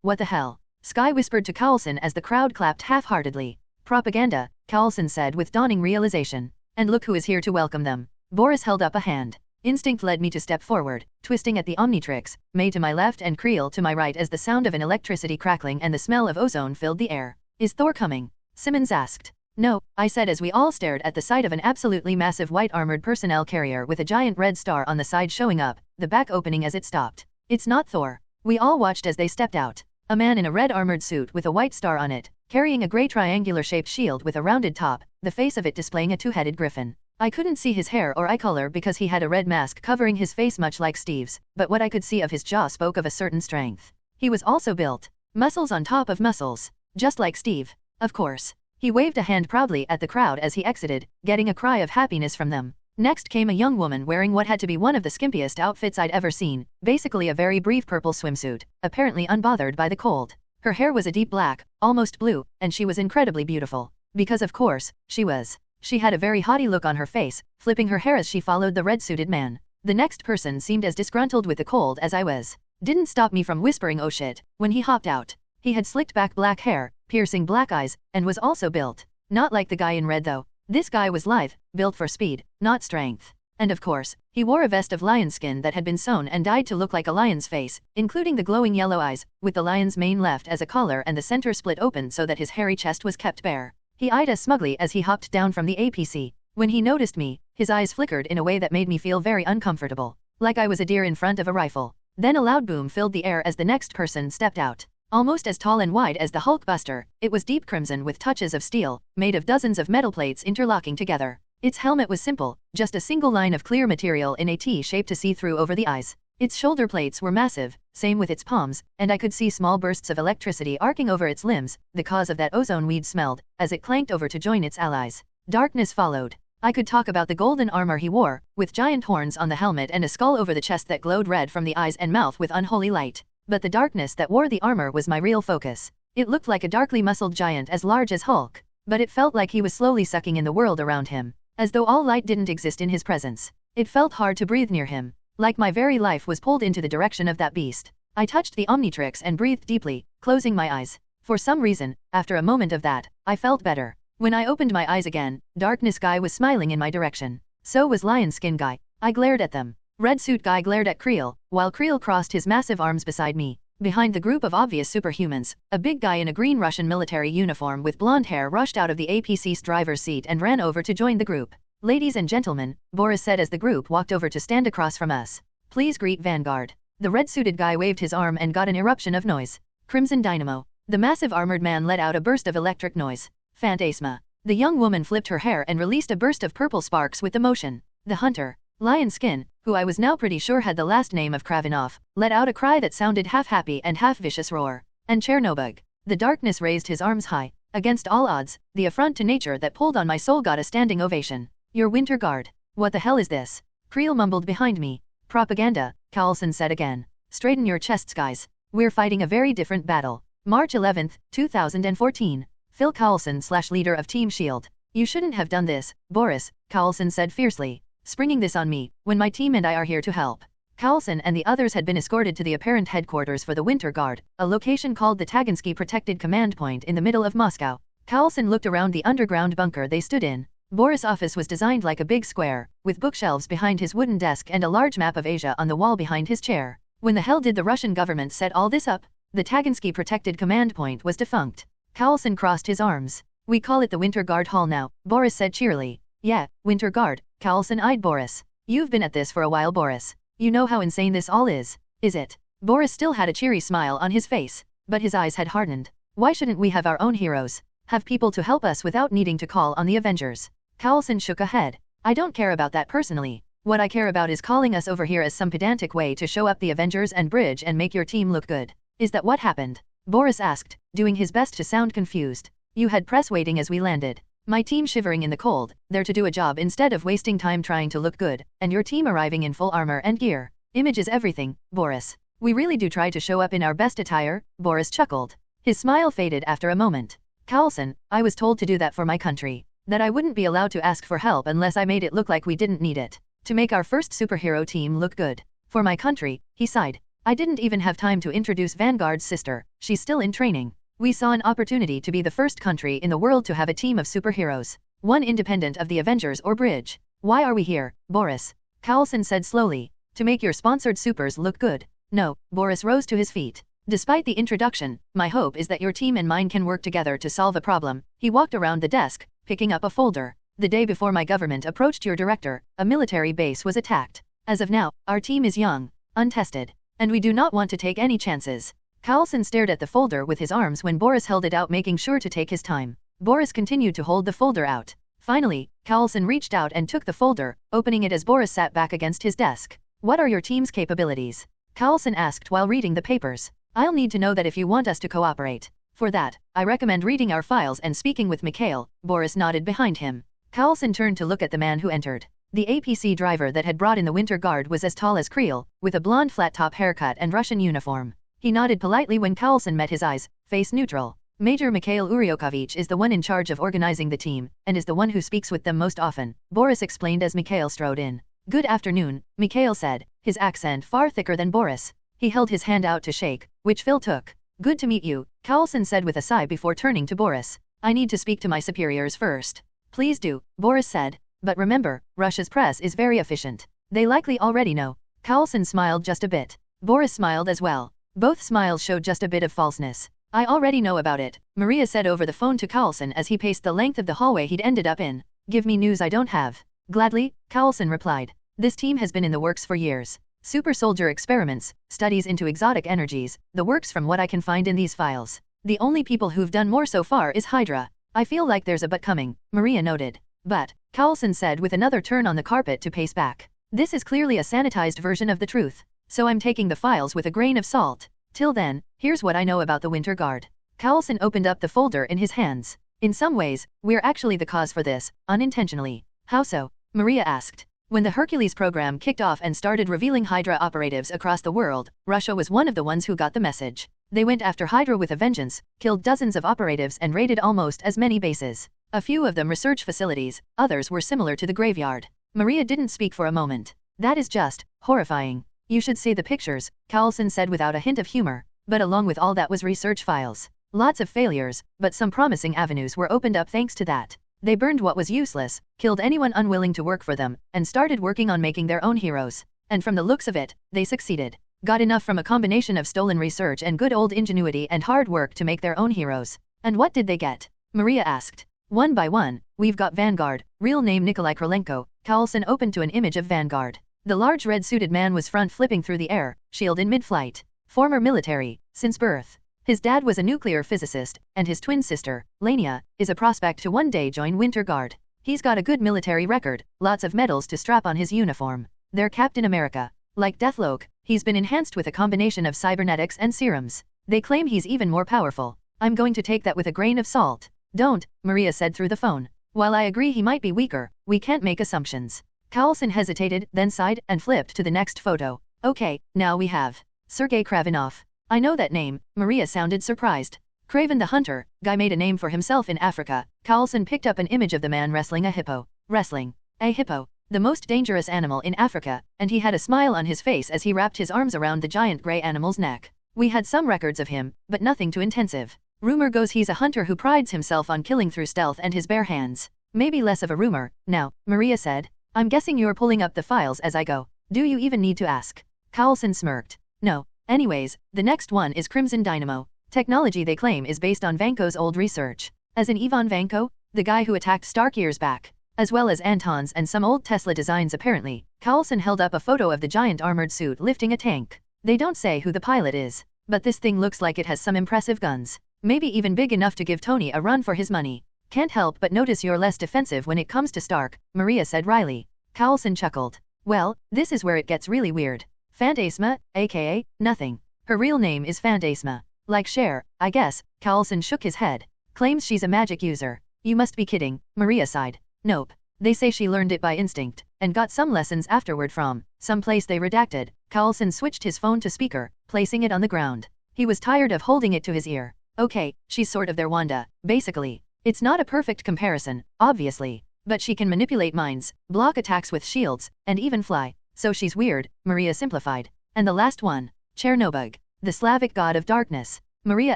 What the hell? Sky whispered to Coulson as the crowd clapped half-heartedly. Propaganda, Coulson said with dawning realization. And look who is here to welcome them. Boris held up a hand. Instinct led me to step forward, twisting at the Omnitrix, May to my left and Creel to my right as the sound of an electricity crackling and the smell of ozone filled the air. Is Thor coming? Simmons asked. No, I said as we all stared at the sight of an absolutely massive white armored personnel carrier with a giant red star on the side showing up, the back opening as it stopped. It's not Thor. We all watched as they stepped out. A man in a red armored suit with a white star on it, carrying a grey triangular-shaped shield with a rounded top, the face of it displaying a two-headed griffin. I couldn't see his hair or eye color because he had a red mask covering his face much like Steve's, but what I could see of his jaw spoke of a certain strength. He was also built. Muscles on top of muscles. Just like Steve. Of course. He waved a hand proudly at the crowd as he exited, getting a cry of happiness from them. Next came a young woman wearing what had to be one of the skimpiest outfits I'd ever seen, basically a very brief purple swimsuit, apparently unbothered by the cold. Her hair was a deep black, almost blue, and she was incredibly beautiful. Because of course, she was. She had a very haughty look on her face, flipping her hair as she followed the red-suited man. The next person seemed as disgruntled with the cold as I was. Didn't stop me from whispering "oh shit" when he hopped out. He had slicked back black hair, piercing black eyes, and was also built. Not like the guy in red though. This guy was lithe, built for speed, not strength. And of course, he wore a vest of lion skin that had been sewn and dyed to look like a lion's face, including the glowing yellow eyes, with the lion's mane left as a collar and the center split open so that his hairy chest was kept bare. He eyed us smugly as he hopped down from the APC. When he noticed me, his eyes flickered in a way that made me feel very uncomfortable, like I was a deer in front of a rifle. Then a loud boom filled the air as the next person stepped out. Almost as tall and wide as the Hulkbuster, it was deep crimson with touches of steel, made of dozens of metal plates interlocking together. Its helmet was simple, just a single line of clear material in a T-shape to see through over the eyes. Its shoulder plates were massive, same with its palms, and I could see small bursts of electricity arcing over its limbs, the cause of that ozone weed smelled, as it clanked over to join its allies. Darkness followed. I could talk about the golden armor he wore, with giant horns on the helmet and a skull over the chest that glowed red from the eyes and mouth with unholy light. But the darkness that wore the armor was my real focus. It looked like a darkly muscled giant as large as Hulk, but it felt like he was slowly sucking in the world around him, as though all light didn't exist in his presence. It felt hard to breathe near him, like my very life was pulled into the direction of that beast. I touched the Omnitrix and breathed deeply, closing my eyes. For some reason, after a moment of that, I felt better. When I opened my eyes again, Darkness Guy was smiling in my direction. So was Lion Skin Guy. I glared at them. Red Suit Guy glared at Creel, while Creel crossed his massive arms beside me. Behind the group of obvious superhumans, a big guy in a green Russian military uniform with blonde hair rushed out of the APC's driver's seat and ran over to join the group. "Ladies and gentlemen," Boris said as the group walked over to stand across from us. "Please greet Vanguard." The red-suited guy waved his arm and got an eruption of noise. Crimson Dynamo. The massive armored man let out a burst of electric noise. Phantasma. The young woman flipped her hair and released a burst of purple sparks with the motion. The hunter, Lion Skin, who I was now pretty sure had the last name of Kravinov, let out a cry that sounded half happy and half vicious roar. And Chernobog. The darkness raised his arms high. Against all odds, the affront to nature that pulled on my soul got a standing ovation. "Your Winter Guard. What the hell is this?" Creel mumbled behind me. "Propaganda," Carlson said again. "Straighten your chests, guys. We're fighting a very different battle." March 11, 2014. Phil Carlson / leader of Team S.H.I.E.L.D. "You shouldn't have done this, Boris," Carlson said fiercely. "Springing this on me, when my team and I are here to help." Carlson and the others had been escorted to the apparent headquarters for the Winter Guard, a location called the Tagansky Protected Command Point in the middle of Moscow. Carlson looked around the underground bunker they stood in. Boris' office was designed like a big square, with bookshelves behind his wooden desk and a large map of Asia on the wall behind his chair. When the hell did the Russian government set all this up? The Tagansky Protected Command Point was defunct. Carlson crossed his arms. "We call it the Winter Guard Hall now," Boris said cheerily. "Yeah, Winter Guard." Carlson eyed Boris. "You've been at this for a while, Boris. You know how insane this all is it?" Boris still had a cheery smile on his face, but his eyes had hardened. "Why shouldn't we have our own heroes? Have people to help us without needing to call on the Avengers?" Carlson shook a head. "I don't care about that personally. What I care about is calling us over here as some pedantic way to show up the Avengers and bridge and make your team look good." "Is that what happened?" Boris asked, doing his best to sound confused. "You had press waiting as we landed. My team shivering in the cold, there to do a job instead of wasting time trying to look good, and your team arriving in full armor and gear. Image is everything, Boris. We really do try to show up in our best attire." Boris chuckled. His smile faded after a moment. "Carlson, I was told to do that for my country. That I wouldn't be allowed to ask for help unless I made it look like we didn't need it. To make our first superhero team look good. For my country," he sighed. "I didn't even have time to introduce Vanguard's sister, she's still in training. We saw an opportunity to be the first country in the world to have a team of superheroes. One independent of the Avengers or Bridge. Why are we here, Boris?" Carlson said slowly. "To make your sponsored supers look good." "No," Boris rose to his feet. "Despite the introduction, my hope is that your team and mine can work together to solve a problem." He walked around the desk, picking up a folder. "The day before my government approached your director, a military base was attacked. As of now, our team is young, untested, and we do not want to take any chances." Carlson stared at the folder with his arms when Boris held it out, making sure to take his time. Boris continued to hold the folder out. Finally, Carlson reached out and took the folder, opening it as Boris sat back against his desk. What are your team's capabilities? Carlson asked while reading the papers. I'll need to know that if you want us to cooperate. For that, I recommend reading our files and speaking with Mikhail. Boris nodded behind him. Carlson turned to look at the man who entered. The APC driver that had brought in the Winter Guard was as tall as Creel, with a blonde flat-top haircut and Russian uniform. He nodded politely when Carlson met his eyes, face neutral. Major Mikhail Uryokovich is the one in charge of organizing the team, and is the one who speaks with them most often, Boris explained as Mikhail strode in. Good afternoon, Mikhail said, his accent far thicker than Boris. He held his hand out to shake, which Phil took. Good to meet you, Carlson said with a sigh before turning to Boris. I need to speak to my superiors first. Please do, Boris said. But remember, Russia's press is very efficient. They likely already know. Carlson smiled just a bit. Boris smiled as well. Both smiles showed just a bit of falseness. I already know about it, Maria said over the phone to Carlson as he paced the length of the hallway he'd ended up in. Give me news I don't have. Gladly, Carlson replied. This team has been in the works for years. Super soldier experiments, studies into exotic energies, the works from what I can find in these files. The only people who've done more so far is Hydra. I feel like there's a but coming, Maria noted. But, Carlson said with another turn on the carpet to pace back. This is clearly a sanitized version of the truth. So I'm taking the files with a grain of salt. Till then, here's what I know about the Winter Guard. Carlson opened up the folder in his hands. In some ways, we're actually the cause for this, unintentionally. How so? Maria asked. When the Hercules program kicked off and started revealing Hydra operatives across the world, Russia was one of the ones who got the message. They went after Hydra with a vengeance, killed dozens of operatives and raided almost as many bases. A few of them research facilities, others were similar to the graveyard. Maria didn't speak for a moment. That is just horrifying. You should see the pictures, Carlson said without a hint of humor. But along with all that was research files. Lots of failures, but some promising avenues were opened up thanks to that. They burned what was useless, killed anyone unwilling to work for them, and started working on making their own heroes. And from the looks of it, they succeeded. Got enough from a combination of stolen research and good old ingenuity and hard work to make their own heroes. And what did they get? Maria asked. One by one, we've got Vanguard, real name Nikolai Krylenko. Carlson opened to an image of Vanguard. The large red-suited man was front flipping through the air, shield in mid-flight. Former military, since birth. His dad was a nuclear physicist, and his twin sister, Lania, is a prospect to one day join Winter Guard. He's got a good military record, lots of medals to strap on his uniform. They're Captain America. Like Deathlock, he's been enhanced with a combination of cybernetics and serums. They claim he's even more powerful. I'm going to take that with a grain of salt. Don't, Maria said through the phone. While I agree he might be weaker, we can't make assumptions. Carlson hesitated, then sighed and flipped to the next photo. Okay, now we have Sergei Kravinov. I know that name, Maria sounded surprised. Craven the Hunter, guy made a name for himself in Africa. Carlson picked up an image of the man wrestling a hippo. Wrestling. A hippo. The most dangerous animal in Africa, and he had a smile on his face as he wrapped his arms around the giant gray animal's neck. We had some records of him, but nothing too intensive. Rumor goes he's a hunter who prides himself on killing through stealth and his bare hands. Maybe less of a rumor, now, Maria said. I'm guessing you're pulling up the files as I go. Do you even need to ask? Carlson smirked. No. Anyways, the next one is Crimson Dynamo. Technology they claim is based on Vanko's old research. As in Ivan Vanko, the guy who attacked Stark years back. As well as Anton's and some old Tesla designs apparently. Carlson held up a photo of the giant armored suit lifting a tank. They don't say who the pilot is. But this thing looks like it has some impressive guns. Maybe even big enough to give Tony a run for his money. Can't help but notice you're less defensive when it comes to Stark, Maria said wryly. Carlson chuckled. Well, this is where it gets really weird. Phantasma, aka, nothing. Her real name is Phantasma. Like Cher, I guess, Carlson shook his head. Claims she's a magic user. You must be kidding, Maria sighed. Nope. They say she learned it by instinct, and got some lessons afterward from some place they redacted. Carlson switched his phone to speaker, placing it on the ground. He was tired of holding it to his ear. Okay, she's sort of their Wanda, basically. It's not a perfect comparison, obviously. But she can manipulate minds, block attacks with shields, and even fly. So she's weird, Maria simplified. And the last one, Chernobog, the Slavic god of darkness. Maria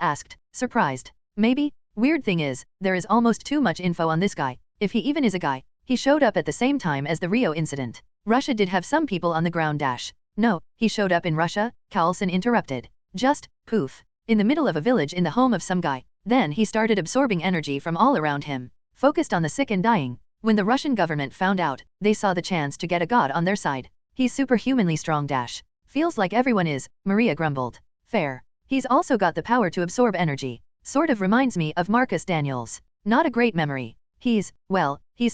asked, surprised. Maybe? Weird thing is, there is almost too much info on this guy. If he even is a guy. He showed up at the same time as the Rio incident. Russia did have some people on the ground dash. No, he showed up in Russia, Carlson interrupted. Just, poof. In the middle of a village in the home of some guy. Then he started absorbing energy from all around him. Focused on the sick and dying. When the Russian government found out, they saw the chance to get a god on their side. He's superhumanly strong dash. Feels like everyone is, Maria grumbled. Fair. He's also got the power to absorb energy. Sort of reminds me of Marcus Daniels. Not a great memory. He's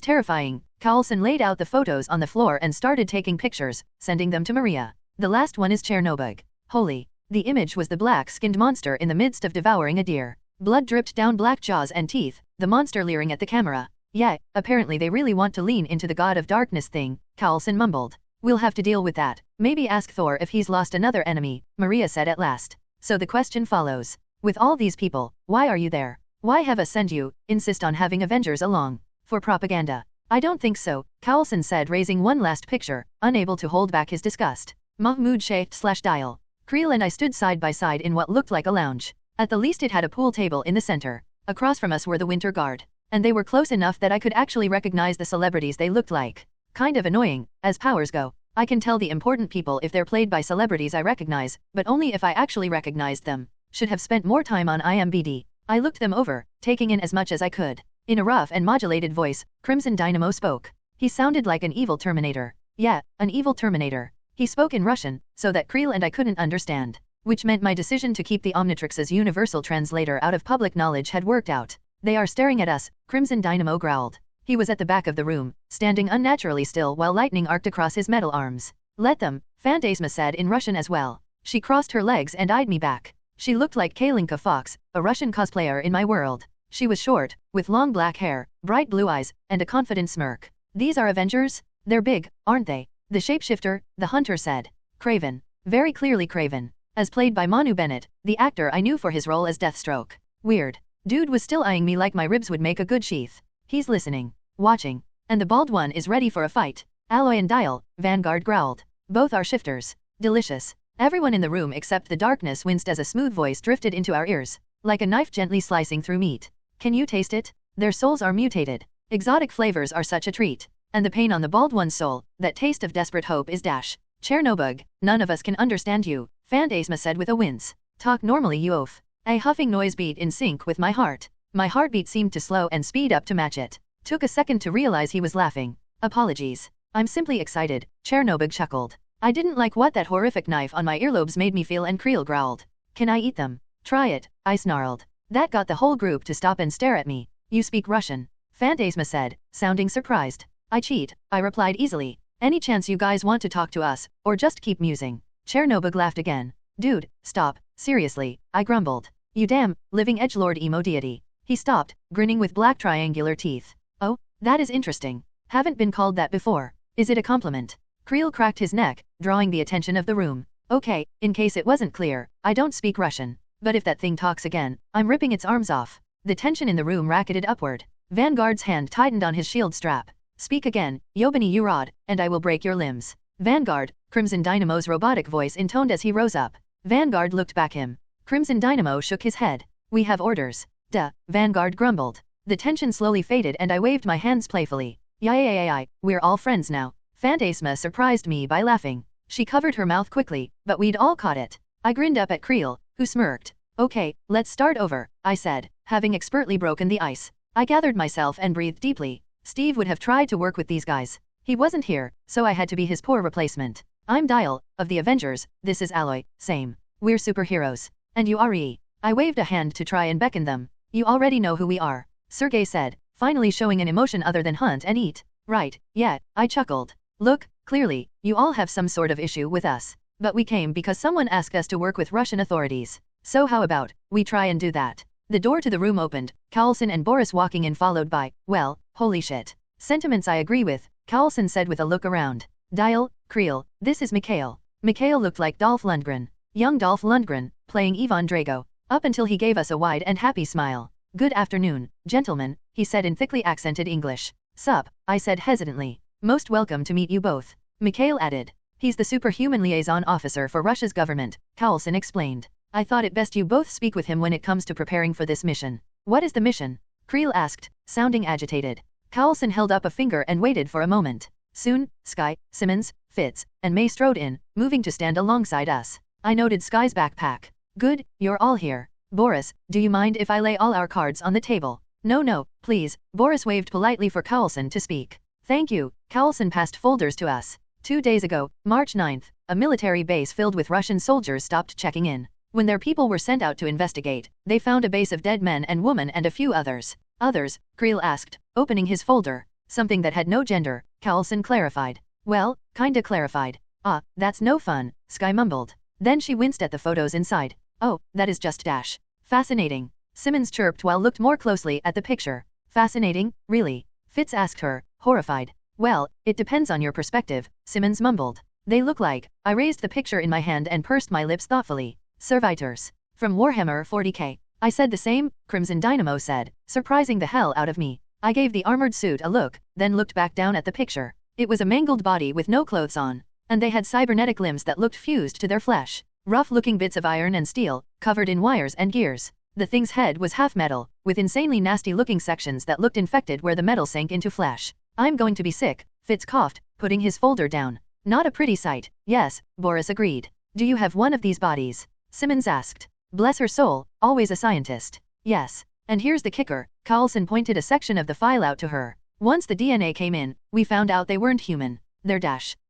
terrifying. Carlson laid out the photos on the floor and started taking pictures, sending them to Maria. The last one is Chernobyl. Holy. The image was the black-skinned monster in the midst of devouring a deer. Blood dripped down black jaws and teeth, the monster leering at the camera. Yeah, apparently they really want to lean into the God of Darkness thing, Carlson mumbled. We'll have to deal with that. Maybe ask Thor if he's lost another enemy, Maria said at last. So the question follows. With all these people, why are you there? Why have us send you? Insist on having Avengers along. For propaganda. I don't think so, Carlson said, raising one last picture, unable to hold back his disgust. Mahmoud /dial. Creel and I stood side by side in what looked like a lounge. At the least it had a pool table in the center. Across from us were the Winter Guard. And they were close enough that I could actually recognize the celebrities they looked like. Kind of annoying, as powers go. I can tell the important people if they're played by celebrities I recognize, but only if I actually recognized them. Should have spent more time on IMDb. I looked them over, taking in as much as I could. In a rough and modulated voice, Crimson Dynamo spoke. He sounded like an evil Terminator. Yeah, an evil Terminator. He spoke in Russian, so that Creel and I couldn't understand. Which meant my decision to keep the Omnitrix's universal translator out of public knowledge had worked out. They are staring at us, Crimson Dynamo growled. He was at the back of the room, standing unnaturally still while lightning arced across his metal arms. Let them, Fantasma said in Russian as well. She crossed her legs and eyed me back. She looked like Kalinka Fox, a Russian cosplayer in my world. She was short, with long black hair, bright blue eyes, and a confident smirk. These are Avengers? They're big, aren't they? The shapeshifter, the hunter said. Craven. Very clearly Craven. As played by Manu Bennett, the actor I knew for his role as Deathstroke. Weird. Dude was still eyeing me like my ribs would make a good sheath. He's listening. Watching. And the bald one is ready for a fight. Alloy and Dial, Vanguard growled. Both are shifters. Delicious. Everyone in the room except the darkness winced as a smooth voice drifted into our ears, like a knife gently slicing through meat. Can you taste it? Their souls are mutated. Exotic flavors are such a treat. And the pain on the bald one's soul, that taste of desperate hope is dash. Chernobyl, none of us can understand you, Fantasma said with a wince. Talk normally, you oaf. A huffing noise beat in sync with my heart. My heartbeat seemed to slow and speed up to match it. Took a second to realize he was laughing. Apologies. I'm simply excited, Chernobyl chuckled. I didn't like what that horrific knife on my earlobes made me feel, and Creel growled. Can I eat them? Try it, I snarled. That got the whole group to stop and stare at me. You speak Russian? Fantasma said, sounding surprised. I cheat, I replied easily. Any chance you guys want to talk to us, or just keep musing? Chernobyl laughed again. Dude, stop, seriously, I grumbled. You damn, living edgelord emo deity. He stopped, grinning with black triangular teeth. Oh, that is interesting. Haven't been called that before. Is it a compliment? Creel cracked his neck, drawing the attention of the room. Okay, in case it wasn't clear, I don't speak Russian. But if that thing talks again, I'm ripping its arms off. The tension in the room racketed upward. Vanguard's hand tightened on his shield strap. Speak again, Yobani Urod, and I will break your limbs. Vanguard, Crimson Dynamo's robotic voice intoned as he rose up. Vanguard looked back him. Crimson Dynamo shook his head. We have orders. Duh, Vanguard grumbled. The tension slowly faded and I waved my hands playfully. Yay, we're all friends now. Fantasma surprised me by laughing. She covered her mouth quickly, but we'd all caught it. I grinned up at Creel, who smirked. Okay, let's start over, I said, having expertly broken the ice. I gathered myself and breathed deeply. Steve would have tried to work with these guys. He wasn't here, so I had to be his poor replacement. I'm Dial, of the Avengers, this is Alloy, same. We're superheroes. And you are E. I waved a hand to try and beckon them. You already know who we are, Sergey said, finally showing an emotion other than hunt and eat. Right, yeah, I chuckled. Look, clearly, you all have some sort of issue with us. But we came because someone asked us to work with Russian authorities. So how about, we try and do that? The door to the room opened, Carlson and Boris walking in followed by, well, holy shit. Sentiments I agree with, Carlson said with a look around. Dial, Creel, this is Mikhail. Mikhail looked like Dolph Lundgren. Young Dolph Lundgren, playing Ivan Drago. Up until he gave us a wide and happy smile. Good afternoon, gentlemen, he said in thickly accented English. Sup, I said hesitantly. Most welcome to meet you both. Mikhail added. He's the superhuman liaison officer for Russia's government, Carlson explained. I thought it best you both speak with him when it comes to preparing for this mission. What is the mission? Creel asked, sounding agitated. Carlson held up a finger and waited for a moment. Soon, Sky, Simmons, Fitz, and May strode in, moving to stand alongside us. I noted Sky's backpack. Good, you're all here. Boris, do you mind if I lay all our cards on the table? No, please. Boris waved politely for Carlson to speak. Thank you. Carlson passed folders to us. 2 days ago, March 9th, a military base filled with Russian soldiers stopped checking in. When their people were sent out to investigate, they found a base of dead men and women and a few others. Others? Creel asked, opening his folder. Something that had no gender, Carlson clarified. Well, kinda clarified. Ah, that's no fun, Sky mumbled. Then she winced at the photos inside. Oh, that is just dash. Fascinating. Simmons chirped while looked more closely at the picture. Fascinating, really? Fitz asked her, horrified. Well, it depends on your perspective, Simmons mumbled. They look like, I raised the picture in my hand and pursed my lips thoughtfully. Servitors. From Warhammer 40k. I said the same, Crimson Dynamo said, surprising the hell out of me. I gave the armored suit a look, then looked back down at the picture. It was a mangled body with no clothes on. And they had cybernetic limbs that looked fused to their flesh. Rough-looking bits of iron and steel, covered in wires and gears. The thing's head was half metal, with insanely nasty-looking sections that looked infected where the metal sank into flesh. I'm going to be sick, Fitz coughed, putting his folder down. Not a pretty sight. Yes, Boris agreed. Do you have one of these bodies? Simmons asked. Bless her soul, always a scientist. Yes. And here's the kicker, Carlson pointed a section of the file out to her. Once the DNA came in, we found out they weren't human. They're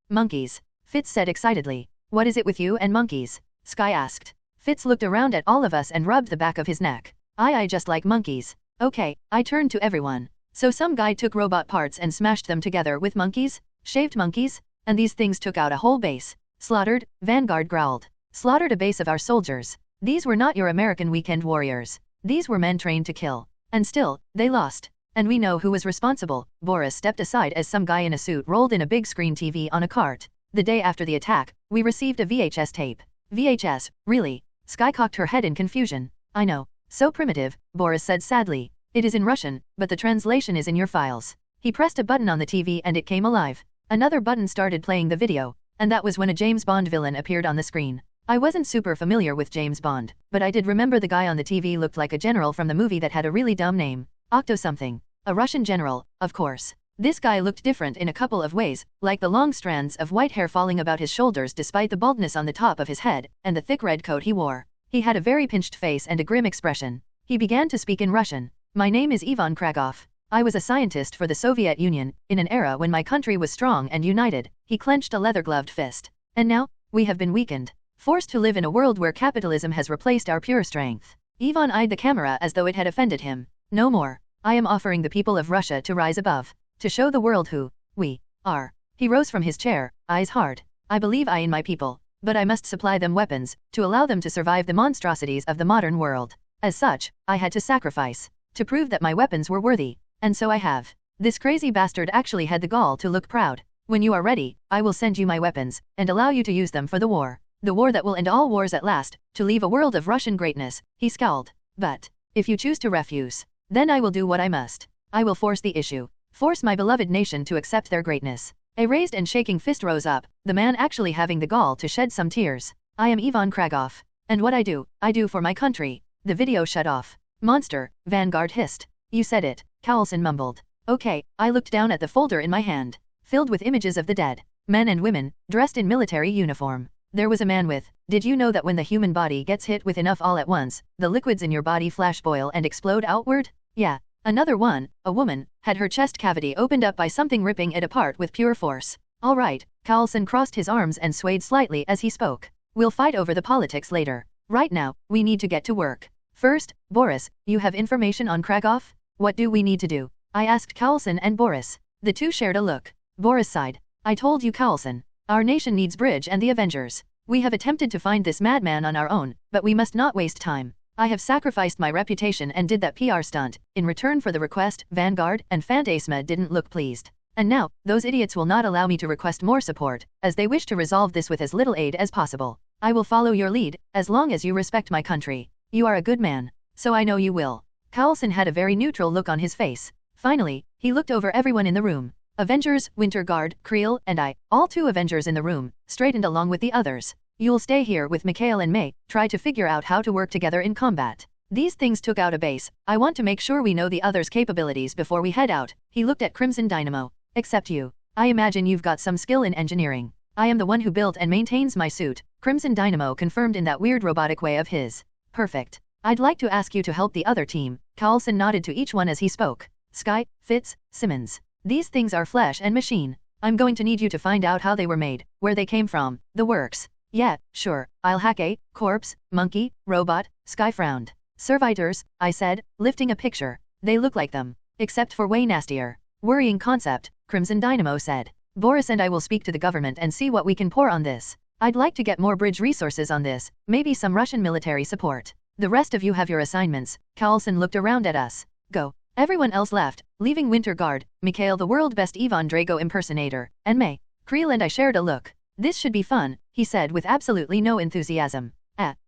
monkeys. Fitz said excitedly. What is it with you and monkeys? Sky asked. Fitz looked around at all of us and rubbed the back of his neck. I just like monkeys. Okay, I turned to everyone. So some guy took robot parts and smashed them together with monkeys? Shaved monkeys? And these things took out a whole base. Slaughtered, Vanguard growled. Slaughtered a base of our soldiers. These were not your American weekend warriors. These were men trained to kill. And still, they lost. And we know who was responsible. Boris stepped aside as some guy in a suit rolled in a big screen TV on a cart. The day after the attack, we received a VHS tape. VHS, really? Sky cocked her head in confusion. I know. So primitive, Boris said sadly. It is in Russian, but the translation is in your files. He pressed a button on the TV and it came alive. Another button started playing the video, and that was when a James Bond villain appeared on the screen. I wasn't super familiar with James Bond, but I did remember the guy on the TV looked like a general from the movie that had a really dumb name. Octo something. A Russian general, of course. This guy looked different in a couple of ways, like the long strands of white hair falling about his shoulders despite the baldness on the top of his head, and the thick red coat he wore. He had a very pinched face and a grim expression. He began to speak in Russian. My name is Ivan Kragov. I was a scientist for the Soviet Union, in an era when my country was strong and united. He clenched a leather-gloved fist. And now, we have been weakened. Forced to live in a world where capitalism has replaced our pure strength. Ivan eyed the camera as though it had offended him. No more. I am offering the people of Russia to rise above. To show the world who we are. He rose from his chair, eyes hard. I believe in my people, but I must supply them weapons, to allow them to survive the monstrosities of the modern world. As such, I had to sacrifice. To prove that my weapons were worthy. And so I have. This crazy bastard actually had the gall to look proud. When you are ready, I will send you my weapons, and allow you to use them for the war. The war that will end all wars at last, to leave a world of Russian greatness, he scowled. But, if you choose to refuse, then I will do what I must. I will force the issue. Force my beloved nation to accept their greatness. A raised and shaking fist rose up, the man actually having the gall to shed some tears. I am Ivan Kragov. And what I do for my country. The video shut off. Monster, Vanguard hissed. You said it, Carlson mumbled. Okay, I looked down at the folder in my hand. Filled with images of the dead. Men and women, dressed in military uniform. There was a man with, did you know that when the human body gets hit with enough all at once, the liquids in your body flash boil and explode outward? Yeah. Another one, a woman, had her chest cavity opened up by something ripping it apart with pure force. All right, Carlson crossed his arms and swayed slightly as he spoke. We'll fight over the politics later. Right now, we need to get to work. First, Boris, you have information on Kragov? What do we need to do? I asked Carlson and Boris. The two shared a look. Boris sighed. I told you, Carlson. Our nation needs Bridge and the Avengers. We have attempted to find this madman on our own, but we must not waste time. I have sacrificed my reputation and did that PR stunt. In return for the request, Vanguard and Fantasma didn't look pleased. And now, those idiots will not allow me to request more support, as they wish to resolve this with as little aid as possible. I will follow your lead, as long as you respect my country. You are a good man. So I know you will. Carlson had a very neutral look on his face. Finally, he looked over everyone in the room. Avengers, Winter Guard, Creel, and I, all 2 Avengers in the room, straightened along with the others. You'll stay here with Mikhail and May, try to figure out how to work together in combat. These things took out a base. I want to make sure we know the others' capabilities before we head out. He looked at Crimson Dynamo. Except you. I imagine you've got some skill in engineering. I am the one who built and maintains my suit, Crimson Dynamo confirmed in that weird robotic way of his. Perfect. I'd like to ask you to help the other team. Carlson nodded to each one as he spoke. Sky, Fitz, Simmons. These things are flesh and machine. I'm going to need you to find out how they were made, where they came from, the works. Yeah, sure, I'll hack a corpse, monkey, robot. Sky frowned. Servitors, I said, lifting a picture. They look like them. Except for way nastier. Worrying concept, Crimson Dynamo said. Boris and I will speak to the government and see what we can pour on this. I'd like to get more bridge resources on this, maybe some Russian military support. The rest of you have your assignments. Carlson looked around at us. Go. Everyone else left, leaving Winter Guard, Mikhail the world best Ivan Drago impersonator, and May. Creel and I shared a look. This should be fun, he said with absolutely no enthusiasm.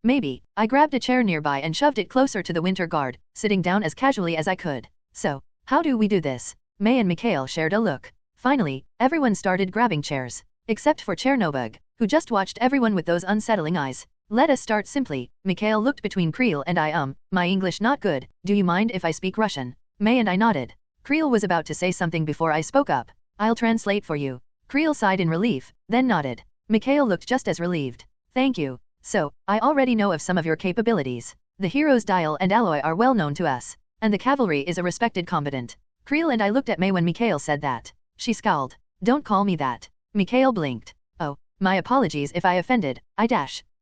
Maybe. I grabbed a chair nearby and shoved it closer to the Winter Guard, sitting down as casually as I could. So, how do we do this? May and Mikhail shared a look. Finally, everyone started grabbing chairs. Except for Chernobog, who just watched everyone with those unsettling eyes. Let us start simply. Mikhail looked between Creel and I. My English not good, do you mind if I speak Russian? May and I nodded. Creel was about to say something before I spoke up. I'll translate for you. Creel sighed in relief, then nodded. Mikhail looked just as relieved. Thank you. So, I already know of some of your capabilities. The heroes Dial and Alloy are well known to us. And the cavalry is a respected combatant. Creel and I looked at May when Mikhail said that. She scowled. Don't call me that. Mikhail blinked. Oh, my apologies if I offended.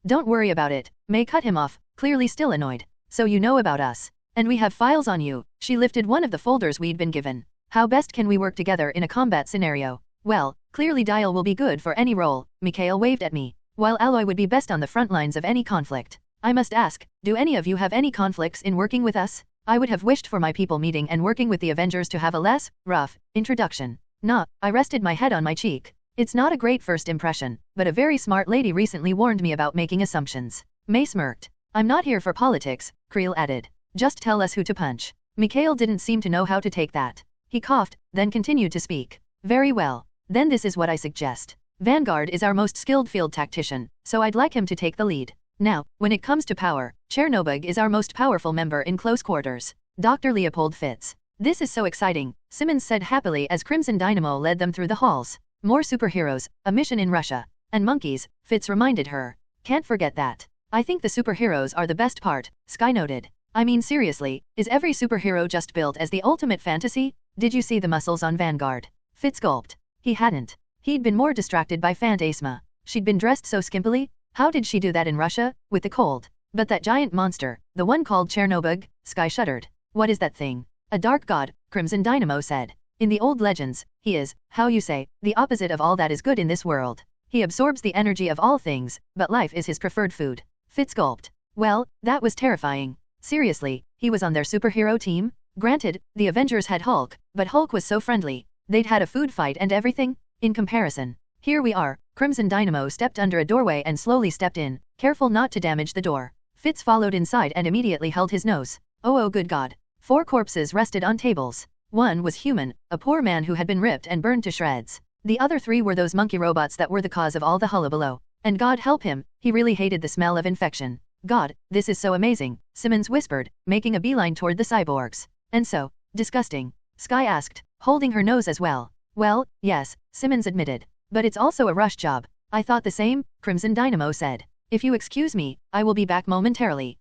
Don't worry about it. May cut him off, clearly still annoyed. So you know about us. And we have files on you. She lifted one of the folders we'd been given. How best can we work together in a combat scenario? Well, clearly Dial will be good for any role. Mikhail waved at me. While Alloy would be best on the front lines of any conflict. I must ask, do any of you have any conflicts in working with us? I would have wished for my people meeting and working with the Avengers to have a less rough introduction. Nah, I rested my head on my cheek. It's not a great first impression, but a very smart lady recently warned me about making assumptions. May smirked. I'm not here for politics, Creel added. Just tell us who to punch. Mikhail didn't seem to know how to take that. He coughed, then continued to speak. Very well. Then this is what I suggest. Vanguard is our most skilled field tactician, so I'd like him to take the lead. Now, when it comes to power, Chernobog is our most powerful member in close quarters. Dr. Leopold Fitz. This is so exciting, Simmons said happily as Crimson Dynamo led them through the halls. More superheroes, a mission in Russia, and monkeys, Fitz reminded her. Can't forget that. I think the superheroes are the best part, Sky noted. I mean seriously, is every superhero just built as the ultimate fantasy? Did you see the muscles on Vanguard? Fitz gulped. He hadn't. He'd been more distracted by Phantasma. She'd been dressed so skimpily. How did she do that in Russia, with the cold? But that giant monster, the one called Chernobog, Sky shuddered. What is that thing? A dark god, Crimson Dynamo said. In the old legends, he is, how you say, the opposite of all that is good in this world. He absorbs the energy of all things, but life is his preferred food. Fitz gulped. Well, that was terrifying. Seriously, he was on their superhero team? Granted, the Avengers had Hulk, but Hulk was so friendly. They'd had a food fight and everything? In comparison. Here we are. Crimson Dynamo stepped under a doorway and slowly stepped in, careful not to damage the door. Fitz followed inside and immediately held his nose. Oh good God. 4 corpses rested on tables. One was human, a poor man who had been ripped and burned to shreds. The other 3 were those monkey robots that were the cause of all the hullabaloo. And God help him, he really hated the smell of infection. God, this is so amazing, Simmons whispered, making a beeline toward the cyborgs. And so, disgusting? Sky asked, holding her nose as well. Well, yes, Simmons admitted. But it's also a rush job. I thought the same, Crimson Dynamo said. If you excuse me, I will be back momentarily.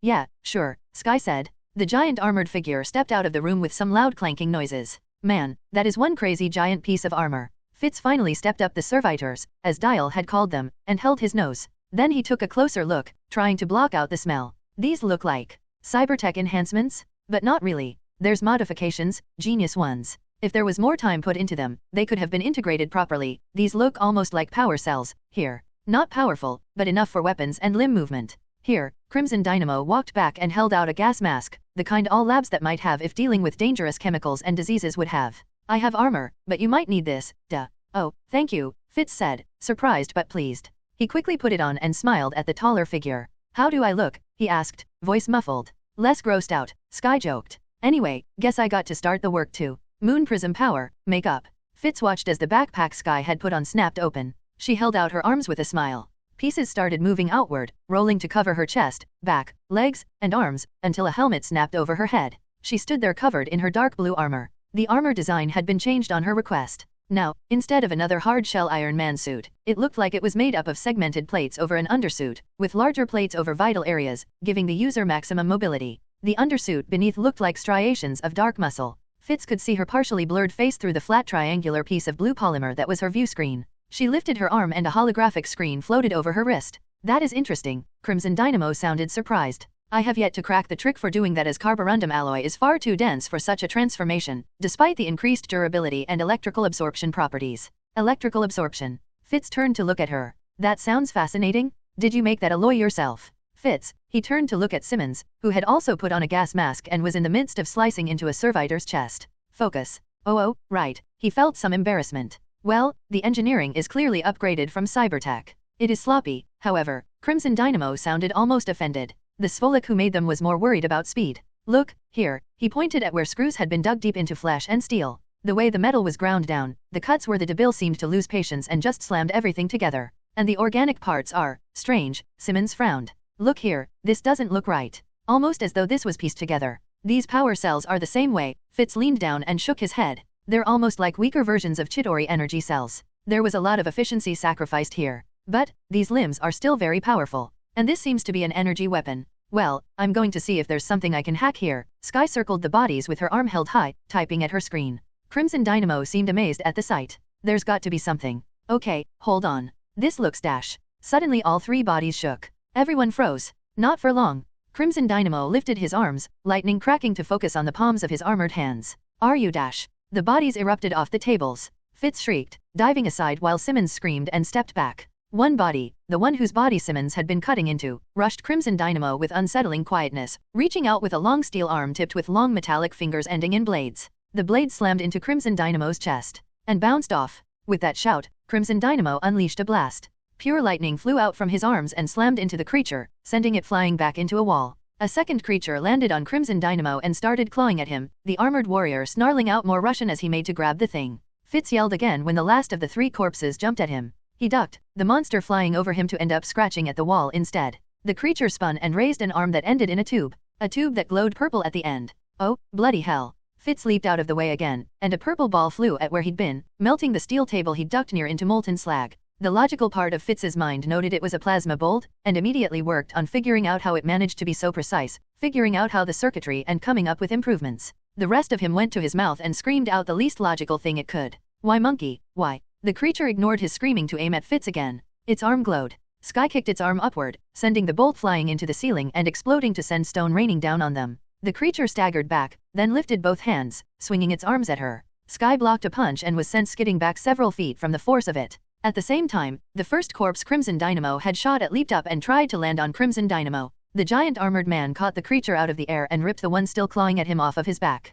Yeah, sure, Sky said. The giant armored figure stepped out of the room with some loud clanking noises. Man, that is one crazy giant piece of armor. Fitz finally stepped up the servitors, as Dial had called them, and held his nose. Then he took a closer look, trying to block out the smell. These look like cybertech enhancements? But not really. There's modifications, genius ones. If there was more time put into them, they could have been integrated properly. These look almost like power cells. Here. Not powerful, but enough for weapons and limb movement. Here, Crimson Dynamo walked back and held out a gas mask, the kind all labs that might have if dealing with dangerous chemicals and diseases would have. I have armor, but you might need this, duh. Oh, thank you, Fitz said, surprised but pleased. He quickly put it on and smiled at the taller figure. How do I look? He asked, voice muffled. Less grossed out, Sky joked. Anyway, guess I got to start the work too. Moon prism power, makeup. Fitz watched as the backpack Sky had put on snapped open. She held out her arms with a smile. Pieces started moving outward, rolling to cover her chest, back, legs, and arms, until a helmet snapped over her head. She stood there covered in her dark blue armor. The armor design had been changed on her request. Now, instead of another hard-shell Iron Man suit, it looked like it was made up of segmented plates over an undersuit, with larger plates over vital areas, giving the user maximum mobility. The undersuit beneath looked like striations of dark muscle. Fitz could see her partially blurred face through the flat triangular piece of blue polymer that was her view screen. She lifted her arm and a holographic screen floated over her wrist. That is interesting. Crimson Dynamo sounded surprised. I have yet to crack the trick for doing that, as carborundum alloy is far too dense for such a transformation, despite the increased durability and electrical absorption properties. Electrical absorption. Fitz turned to look at her. That sounds fascinating. Did you make that alloy yourself? Fitz, he turned to look at Simmons, who had also put on a gas mask and was in the midst of slicing into a servitor's chest. Focus. Oh, right. He felt some embarrassment. Well, the engineering is clearly upgraded from cybertech. It is sloppy, however. Crimson Dynamo sounded almost offended. The Svolok who made them was more worried about speed. Look, here, he pointed at where screws had been dug deep into flesh and steel. The way the metal was ground down, the cuts where the debil seemed to lose patience and just slammed everything together. And the organic parts are strange. Simmons frowned. Look here, this doesn't look right. Almost as though this was pieced together. These power cells are the same way. Fitz leaned down and shook his head. They're almost like weaker versions of Chidori energy cells. There was a lot of efficiency sacrificed here. But these limbs are still very powerful. And this seems to be an energy weapon. Well, I'm going to see if there's something I can hack here. Sky circled the bodies with her arm held high, typing at her screen. Crimson Dynamo seemed amazed at the sight. There's got to be something. Okay, hold on. This looks dash. Suddenly all three bodies shook. Everyone froze. Not for long. Crimson Dynamo lifted his arms, lightning cracking to focus on the palms of his armored hands. Are you dash? The bodies erupted off the tables. Fitz shrieked, diving aside while Simmons screamed and stepped back. One body, the one whose body Simmons had been cutting into, rushed Crimson Dynamo with unsettling quietness, reaching out with a long steel arm tipped with long metallic fingers ending in blades. The blade slammed into Crimson Dynamo's chest and bounced off. With that shout, Crimson Dynamo unleashed a blast. Pure lightning flew out from his arms and slammed into the creature, sending it flying back into a wall. A second creature landed on Crimson Dynamo and started clawing at him, the armored warrior snarling out more Russian as he made to grab the thing. Fitz yelled again when the last of the three corpses jumped at him. He ducked, the monster flying over him to end up scratching at the wall instead. The creature spun and raised an arm that ended in a tube that glowed purple at the end. Oh, bloody hell. Fitz leaped out of the way again, and a purple ball flew at where he'd been, melting the steel table he'd ducked near into molten slag. The logical part of Fitz's mind noted it was a plasma bolt, and immediately worked on figuring out how it managed to be so precise, figuring out how the circuitry and coming up with improvements. The rest of him went to his mouth and screamed out the least logical thing it could. Why monkey, why? The creature ignored his screaming to aim at Fitz again. Its arm glowed. Sky kicked its arm upward, sending the bolt flying into the ceiling and exploding to send stone raining down on them. The creature staggered back, then lifted both hands, swinging its arms at her. Sky blocked a punch and was sent skidding back several feet from the force of it. At the same time, the first corpse Crimson Dynamo had shot at leaped up and tried to land on Crimson Dynamo. The giant armored man caught the creature out of the air and ripped the one still clawing at him off of his back.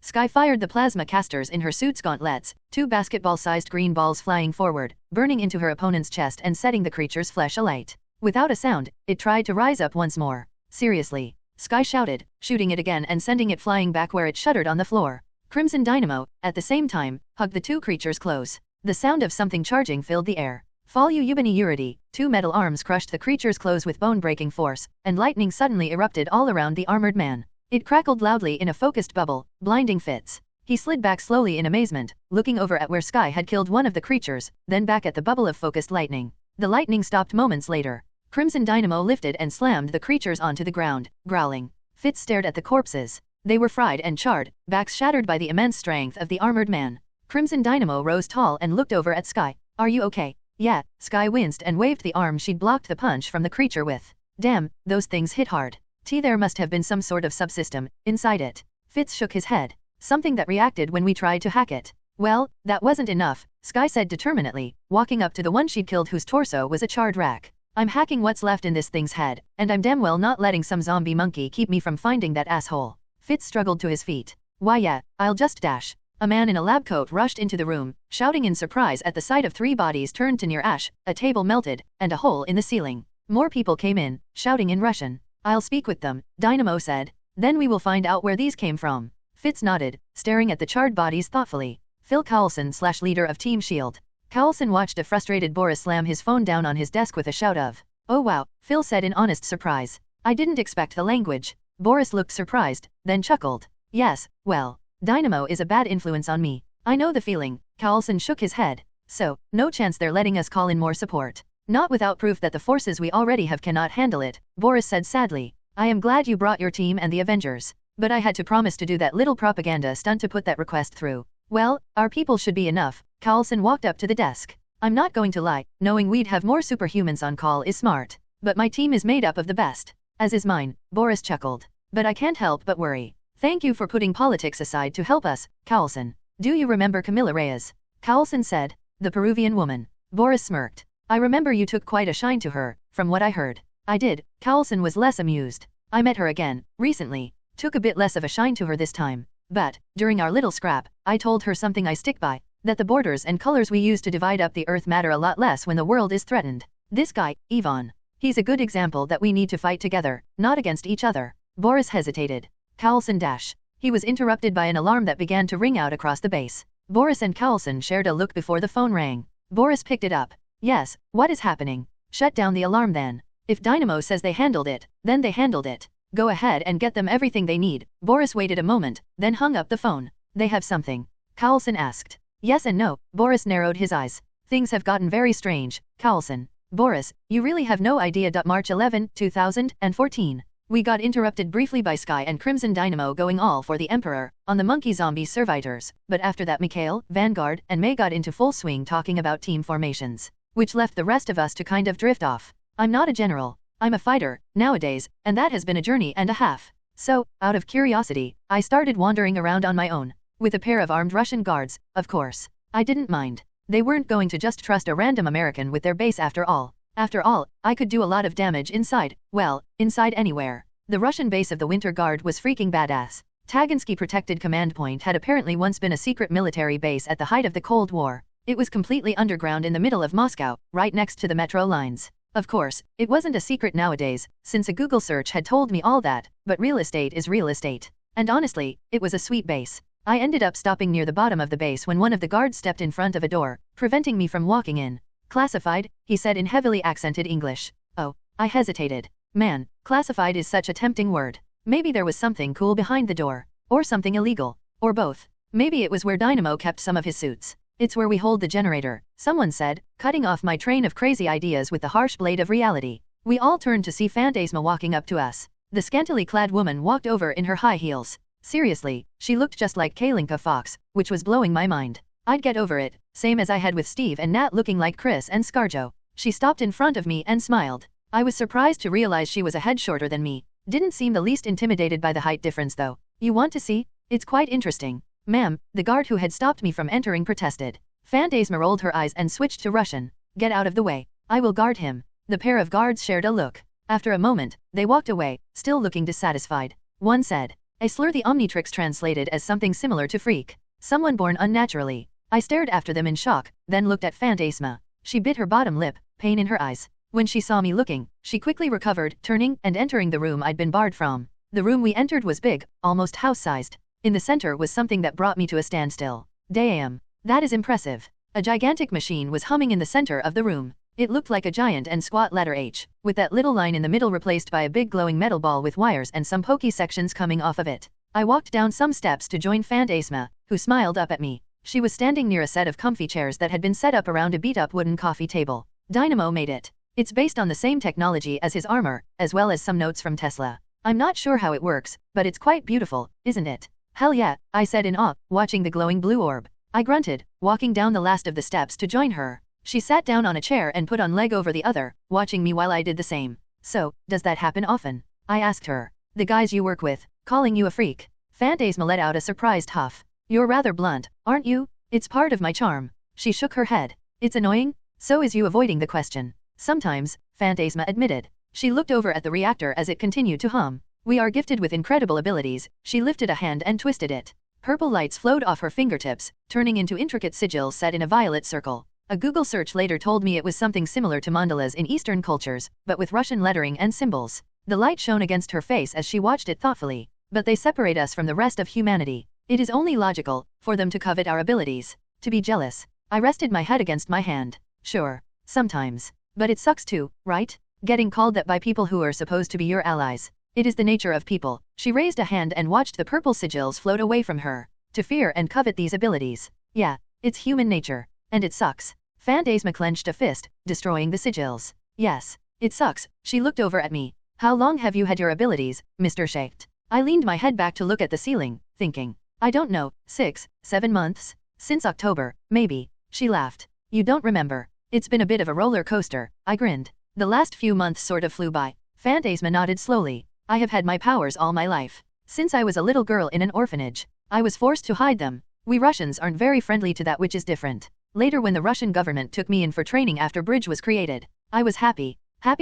Sky fired the plasma casters in her suit's gauntlets, two basketball-sized green balls flying forward, burning into her opponent's chest and setting the creature's flesh alight. Without a sound, it tried to rise up once more. Seriously, Sky shouted, shooting it again and sending it flying back where it shuddered on the floor. Crimson Dynamo, at the same time, hugged the two creatures close. The sound of something charging filled the air. Falu Yubani Uridi, two metal arms crushed the creature's clothes with bone-breaking force, and lightning suddenly erupted all around the armored man. It crackled loudly in a focused bubble, blinding Fitz. He slid back slowly in amazement, looking over at where Sky had killed one of the creatures, then back at the bubble of focused lightning. The lightning stopped moments later. Crimson Dynamo lifted and slammed the creatures onto the ground, growling. Fitz stared at the corpses. They were fried and charred, backs shattered by the immense strength of the armored man. Crimson Dynamo rose tall and looked over at Sky. Are you okay? Yeah, Sky winced and waved the arm she'd blocked the punch from the creature with. Damn, those things hit hard. There must have been some sort of subsystem inside it. Fitz shook his head. Something that reacted when we tried to hack it. Well, that wasn't enough, Sky said determinedly, walking up to the one she'd killed whose torso was a charred rack. I'm hacking what's left in this thing's head, and I'm damn well not letting some zombie monkey keep me from finding that asshole. Fitz struggled to his feet. Why yeah, I'll just dash. A man in a lab coat rushed into the room, shouting in surprise at the sight of three bodies turned to near ash, a table melted, and a hole in the ceiling. More people came in, shouting in Russian. I'll speak with them, Dynamo said. Then we will find out where these came from. Fitz nodded, staring at the charred bodies thoughtfully. Phil Cowlson / leader of Team S.H.I.E.L.D. Cowlson watched a frustrated Boris slam his phone down on his desk with a shout of, "Oh wow," Phil said in honest surprise. I didn't expect the language. Boris looked surprised, then chuckled. Yes, well, Dynamo is a bad influence on me. I know the feeling. Cowlson shook his head. So, no chance they're letting us call in more support. Not without proof that the forces we already have cannot handle it, Boris said sadly. I am glad you brought your team and the Avengers. But I had to promise to do that little propaganda stunt to put that request through. Well, our people should be enough. Cowlson walked up to the desk. I'm not going to lie, knowing we'd have more superhumans on call is smart. But my team is made up of the best. As is mine, Boris chuckled. But I can't help but worry. Thank you for putting politics aside to help us, Cowlson. Do you remember Camilla Reyes? Cowlson said. The Peruvian woman. Boris smirked. I remember you took quite a shine to her, from what I heard. I did. Cowlson was less amused. I met her again, recently. Took a bit less of a shine to her this time. But, during our little scrap, I told her something I stick by. That the borders and colors we use to divide up the earth matter a lot less when the world is threatened. This guy, Ivan. He's a good example that we need to fight together, not against each other. Boris hesitated. Cowlson dash. He was interrupted by an alarm that began to ring out across the base. Boris and Cowlson shared a look before the phone rang. Boris picked it up. Yes, what is happening? Shut down the alarm then. If Dynamo says they handled it, then they handled it. Go ahead and get them everything they need. Boris waited a moment, then hung up the phone. They have something? Cowlson asked. Yes and no. Boris narrowed his eyes. Things have gotten very strange, Cowlson. Boris, you really have no idea. March 11, 2014. We got interrupted briefly by Sky and Crimson Dynamo going all for the Emperor, on the monkey zombie servitors, but after that Mikhail, Vanguard, and May got into full swing talking about team formations, which left the rest of us to kind of drift off. I'm not a general. I'm a fighter, nowadays, and that has been a journey and a half. So, out of curiosity, I started wandering around on my own. With a pair of armed Russian guards, of course. I didn't mind. They weren't going to just trust a random American with their base after all. After all, I could do a lot of damage inside, well, inside anywhere. The Russian base of the Winter Guard was freaking badass. Taginsky Protected Command Point had apparently once been a secret military base at the height of the Cold War. It was completely underground in the middle of Moscow, right next to the metro lines. Of course, it wasn't a secret nowadays, since a Google search had told me all that, but real estate is real estate. And honestly, it was a sweet base. I ended up stopping near the bottom of the base when one of the guards stepped in front of a door, preventing me from walking in. Classified, he said in heavily accented English. Oh, I hesitated. Man, classified is such a tempting word. Maybe there was something cool behind the door. Or something illegal. Or both. Maybe it was where Dynamo kept some of his suits. It's where we hold the generator, someone said, cutting off my train of crazy ideas with the harsh blade of reality. We all turned to see Phantasma walking up to us. The scantily clad woman walked over in her high heels. Seriously, she looked just like Kalinka Fox, which was blowing my mind. I'd get over it, same as I had with Steve and Nat looking like Chris and Scarjo. She stopped in front of me and smiled. I was surprised to realize she was a head shorter than me. Didn't seem the least intimidated by the height difference though. You want to see? It's quite interesting. Ma'am, the guard who had stopped me from entering protested. Phantasma rolled her eyes and switched to Russian. Get out of the way. I will guard him. The pair of guards shared a look. After a moment, they walked away, still looking dissatisfied. One said. A slur the Omnitrix translated as something similar to freak. Someone born unnaturally. I stared after them in shock, then looked at Phantasma. She bit her bottom lip, pain in her eyes. When she saw me looking, she quickly recovered, turning and entering the room I'd been barred from. The room we entered was big, almost house-sized. In the center was something that brought me to a standstill. Damn. That is impressive. A gigantic machine was humming in the center of the room. It looked like a giant and squat letter H, with that little line in the middle replaced by a big glowing metal ball with wires and some pokey sections coming off of it. I walked down some steps to join Phantasma, who smiled up at me. She was standing near a set of comfy chairs that had been set up around a beat-up wooden coffee table. Dynamo made it. It's based on the same technology as his armor, as well as some notes from Tesla. I'm not sure how it works, but it's quite beautiful, isn't it? Hell yeah, I said in awe, watching the glowing blue orb. I grunted, walking down the last of the steps to join her. She sat down on a chair and put one leg over the other, watching me while I did the same. So, does that happen often? I asked her. The guys you work with, calling you a freak. Phantasma let out a surprised huff. You're rather blunt, aren't you? It's part of my charm. She shook her head. It's annoying? So is you avoiding the question. Sometimes, Phantasma admitted. She looked over at the reactor as it continued to hum. We are gifted with incredible abilities. She lifted a hand and twisted it. Purple lights flowed off her fingertips, turning into intricate sigils set in a violet circle. A Google search later told me it was something similar to mandalas in Eastern cultures, but with Russian lettering and symbols. The light shone against her face as she watched it thoughtfully. But they separate us from the rest of humanity. It is only logical for them to covet our abilities. To be jealous. I rested my head against my hand. Sure. Sometimes. But it sucks too, right? Getting called that by people who are supposed to be your allies. It is the nature of people. She raised a hand and watched the purple sigils float away from her. To fear and covet these abilities. Yeah, it's human nature. And it sucks. Phantasma clenched a fist, destroying the sigils. Yes, it sucks. She looked over at me. How long have you had your abilities, Mr. Sheikht? I leaned my head back to look at the ceiling, thinking. I don't know, 6, 7 months? Since October, maybe. She laughed. You don't remember. It's been a bit of a roller coaster, I grinned. The last few months sort of flew by. Phantasma nodded slowly. I have had my powers all my life. Since I was a little girl in an orphanage, I was forced to hide them. We Russians aren't very friendly to that, which is different. Later, when the Russian government took me in for training after Bridge was created, I was happy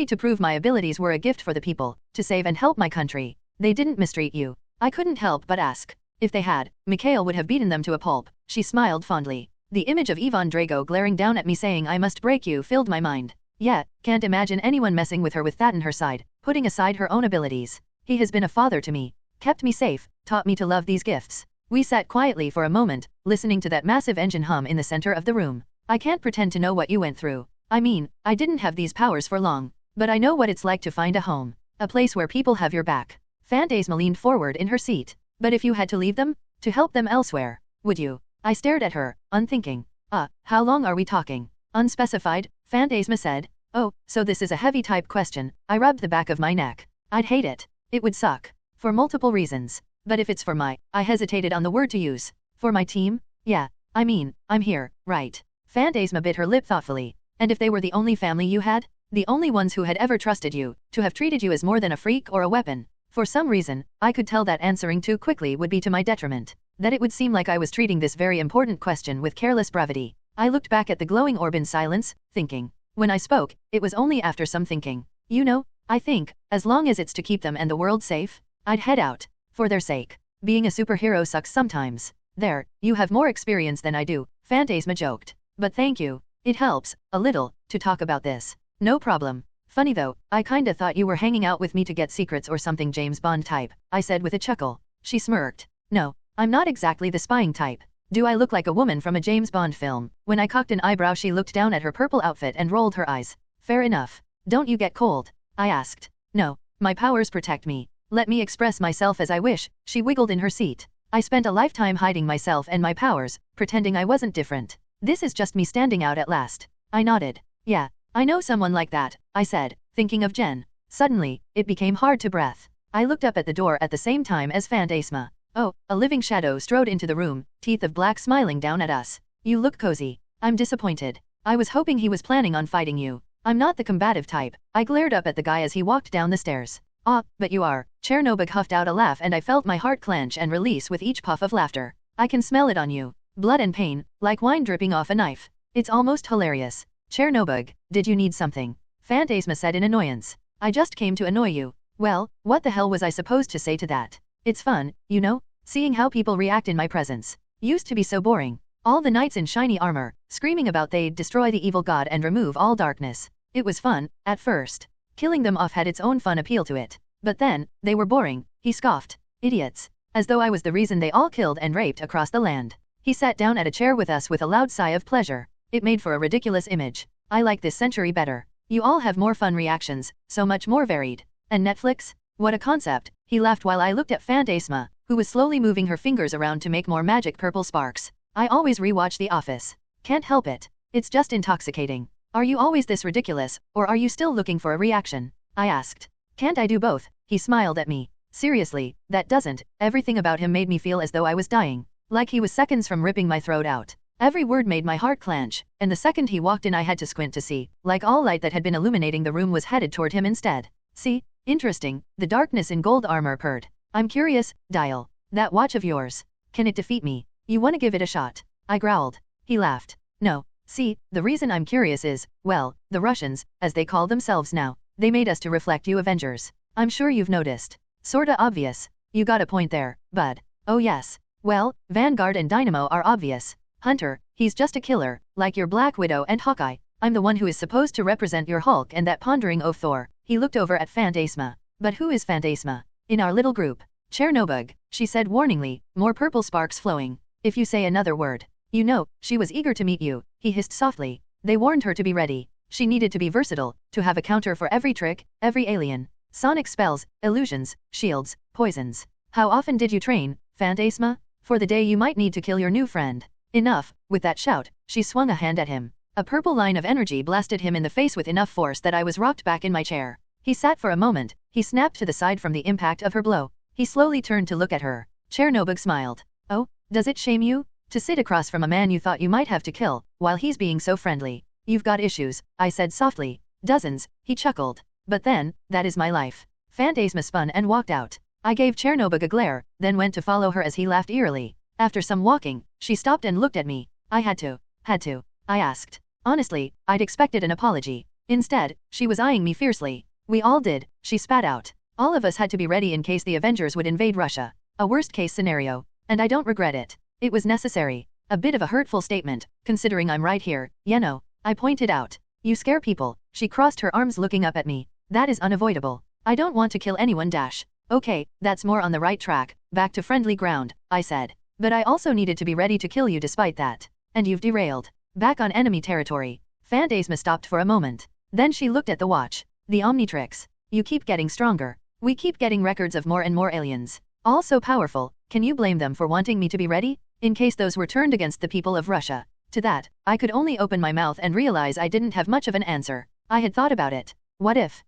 to prove my abilities were a gift for the people, to save and help my country. They didn't mistreat you. I couldn't help but ask. If they had, Mikhail would have beaten them to a pulp. She smiled fondly. The image of Ivan Drago glaring down at me saying I must break you filled my mind. Yeah, can't imagine anyone messing with her with that on her side, putting aside her own abilities. He has been a father to me, kept me safe, taught me to love these gifts. We sat quietly for a moment, listening to that massive engine hum in the center of the room. I can't pretend to know what you went through. I mean, I didn't have these powers for long, but I know what it's like to find a home, a place where people have your back. Phantasma leaned forward in her seat. But if you had to leave them, to help them elsewhere, would you? I stared at her, unthinking. How long are we talking? Unspecified, Phantasma said. Oh, so this is a heavy type question. I rubbed the back of my neck. I'd hate it. It would suck. For multiple reasons. But if it's for I hesitated on the word to use. For my team? Yeah. I mean, I'm here, right? Phantasma bit her lip thoughtfully. And if they were the only family you had? The only ones who had ever trusted you, to have treated you as more than a freak or a weapon? For some reason, I could tell that answering too quickly would be to my detriment. That it would seem like I was treating this very important question with careless brevity. I looked back at the glowing orb in silence, thinking. When I spoke, it was only after some thinking. You know, I think, as long as it's to keep them and the world safe, I'd head out. For their sake. Being a superhero sucks sometimes. There, you have more experience than I do, Phantasma joked. But thank you. It helps, a little, to talk about this. No problem. Funny though, I kinda thought you were hanging out with me to get secrets or something, James Bond type, I said with a chuckle. She smirked. No, I'm not exactly the spying type. Do I look like a woman from a James Bond film? When I cocked an eyebrow, she looked down at her purple outfit and rolled her eyes. Fair enough. Don't you get cold? I asked. No, my powers protect me. Let me express myself as I wish. She wiggled in her seat. I spent a lifetime hiding myself and my powers, pretending I wasn't different. This is just me standing out at last. I nodded. Yeah, I know someone like that, I said, thinking of Jen. Suddenly, it became hard to breathe. I looked up at the door at the same time as Phantasma. Oh, a living shadow strode into the room, teeth of black smiling down at us. You look cozy. I'm disappointed. I was hoping he was planning on fighting you. I'm not the combative type. I glared up at the guy as he walked down the stairs. But you are. Chernobyl huffed out a laugh and I felt my heart clench and release with each puff of laughter. I can smell it on you. Blood and pain, like wine dripping off a knife. It's almost hilarious. Chernobyl, did you need something? Phantasma said in annoyance. I just came to annoy you. Well, what the hell was I supposed to say to that? It's fun, you know, seeing how people react in my presence. Used to be so boring. All the knights in shiny armor, screaming about they'd destroy the evil god and remove all darkness. It was fun, at first. Killing them off had its own fun appeal to it. But then, they were boring, he scoffed. Idiots. As though I was the reason they all killed and raped across the land. He sat down at a chair with us with a loud sigh of pleasure. It made for a ridiculous image. I like this century better. You all have more fun reactions, so much more varied. And Netflix? What a concept. He laughed while I looked at Phantasma, who was slowly moving her fingers around to make more magic purple sparks. I always rewatch The Office. Can't help it. It's just intoxicating. Are you always this ridiculous, or are you still looking for a reaction? I asked. Can't I do both? He smiled at me. Seriously, that doesn't. Everything about him made me feel as though I was dying. Like he was seconds from ripping my throat out. Every word made my heart clench, and the second he walked in I had to squint to see, like all light that had been illuminating the room was headed toward him instead. See? Interesting, the darkness in gold armor purred. I'm curious, Dial. That watch of yours. Can it defeat me? You wanna give it a shot? I growled. He laughed. No. See, the reason I'm curious is, well, the Russians, as they call themselves now, they made us to reflect you Avengers. I'm sure you've noticed. Sorta obvious. You got a point there, bud. Oh yes. Well, Vanguard and Dynamo are obvious. Hunter, he's just a killer, like your Black Widow and Hawkeye. I'm the one who is supposed to represent your Hulk and that pondering oaf Thor. He looked over at Phantasma. But who is Phantasma? In our little group. Chernobyl, she said warningly, more purple sparks flowing. If you say another word. You know, she was eager to meet you, he hissed softly. They warned her to be ready. She needed to be versatile, to have a counter for every trick, every alien. Sonic spells, illusions, shields, poisons. How often did you train, Phantasma? For the day you might need to kill your new friend. Enough. With that shout, she swung a hand at him. A purple line of energy blasted him in the face with enough force that I was rocked back in my chair. He sat for a moment, he snapped to the side from the impact of her blow. He slowly turned to look at her. Chernobyl smiled. Oh, does it shame you? To sit across from a man you thought you might have to kill, while he's being so friendly. You've got issues, I said softly. Dozens, he chuckled. But then, that is my life. Fantasma spun and walked out. I gave Chernobyl a glare, then went to follow her as he laughed eerily. After some walking, she stopped and looked at me. I had to, I asked. Honestly, I'd expected an apology. Instead, she was eyeing me fiercely. We all did, she spat out. All of us had to be ready in case the Avengers would invade Russia. A worst-case scenario. And I don't regret it. It was necessary. A bit of a hurtful statement, considering I'm right here, you know, I pointed out. You scare people. She crossed her arms looking up at me. That is unavoidable. I don't want to kill anyone dash. Okay, that's more on the right track, back to friendly ground, I said. But I also needed to be ready to kill you despite that. And you've derailed. Back on enemy territory. Fantasma stopped for a moment. Then she looked at the watch. The Omnitrix. You keep getting stronger. We keep getting records of more and more aliens. All so powerful, can you blame them for wanting me to be ready? In case those were turned against the people of Russia. To that, I could only open my mouth and realize I didn't have much of an answer. I had thought about it. What if,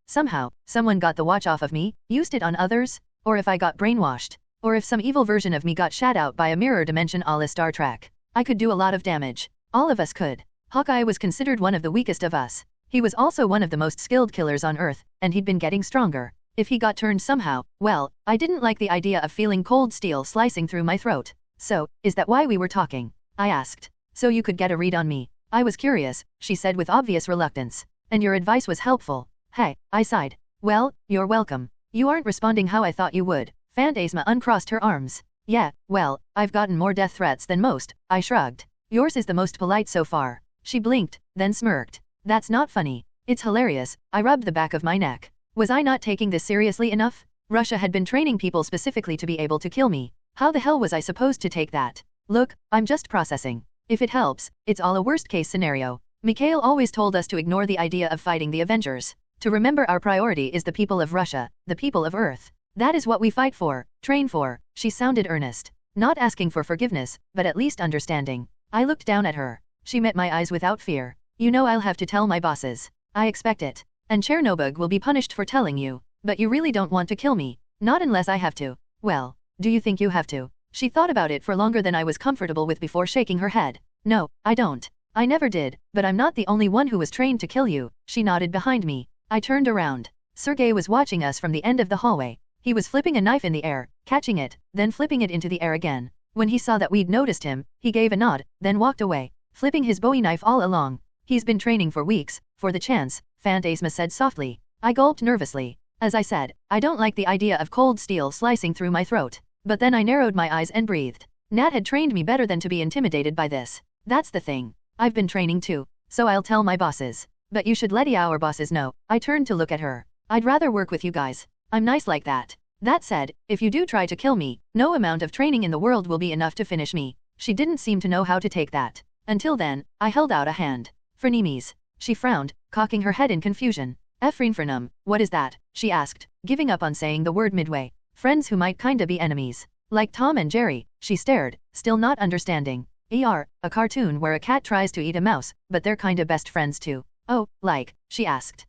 somehow, someone got the watch off of me, used it on others? Or if I got brainwashed? Or if some evil version of me got shat out by a mirror dimension a la Star Trek? I could do a lot of damage. All of us could. Hawkeye was considered one of the weakest of us. He was also one of the most skilled killers on Earth, and he'd been getting stronger. If he got turned somehow, well, I didn't like the idea of feeling cold steel slicing through my throat. So, is that why we were talking? I asked. So you could get a read on me. I was curious, she said with obvious reluctance. And your advice was helpful. Hey, I sighed. Well, you're welcome. You aren't responding how I thought you would. Fantasma uncrossed her arms. Yeah, well, I've gotten more death threats than most, I shrugged. Yours is the most polite so far. She blinked, then smirked. That's not funny. It's hilarious. I rubbed the back of my neck. Was I not taking this seriously enough? Russia had been training people specifically to be able to kill me. How the hell was I supposed to take that? Look, I'm just processing. If it helps, it's all a worst-case scenario. Mikhail always told us to ignore the idea of fighting the Avengers. To remember our priority is the people of Russia, the people of Earth. That is what we fight for, train for. She sounded earnest. Not asking for forgiveness, but at least understanding. I looked down at her. She met my eyes without fear. You know I'll have to tell my bosses. I expect it. And Chernobyl will be punished for telling you. But you really don't want to kill me. Not unless I have to. Well, do you think you have to? She thought about it for longer than I was comfortable with before shaking her head. No, I don't. I never did, but I'm not the only one who was trained to kill you. She nodded behind me. I turned around. Sergei was watching us from the end of the hallway. He was flipping a knife in the air, catching it, then flipping it into the air again. When he saw that we'd noticed him, he gave a nod, then walked away, flipping his Bowie knife all along. He's been training for weeks, for the chance, Fantasma said softly. I gulped nervously. As I said, I don't like the idea of cold steel slicing through my throat. But then I narrowed my eyes and breathed. Nat had trained me better than to be intimidated by this. That's the thing. I've been training too. So I'll tell my bosses. But you should let our bosses know. I turned to look at her. I'd rather work with you guys. I'm nice like that. That said, if you do try to kill me, no amount of training in the world will be enough to finish me. She didn't seem to know how to take that. Until then, I held out a hand. Frenemies. She frowned, cocking her head in confusion. Frenum, what is that? She asked, giving up on saying the word midway. Friends who might kinda be enemies. Like Tom and Jerry, she stared, still not understanding. A cartoon where a cat tries to eat a mouse, but they're kinda best friends too. Oh, like, she asked.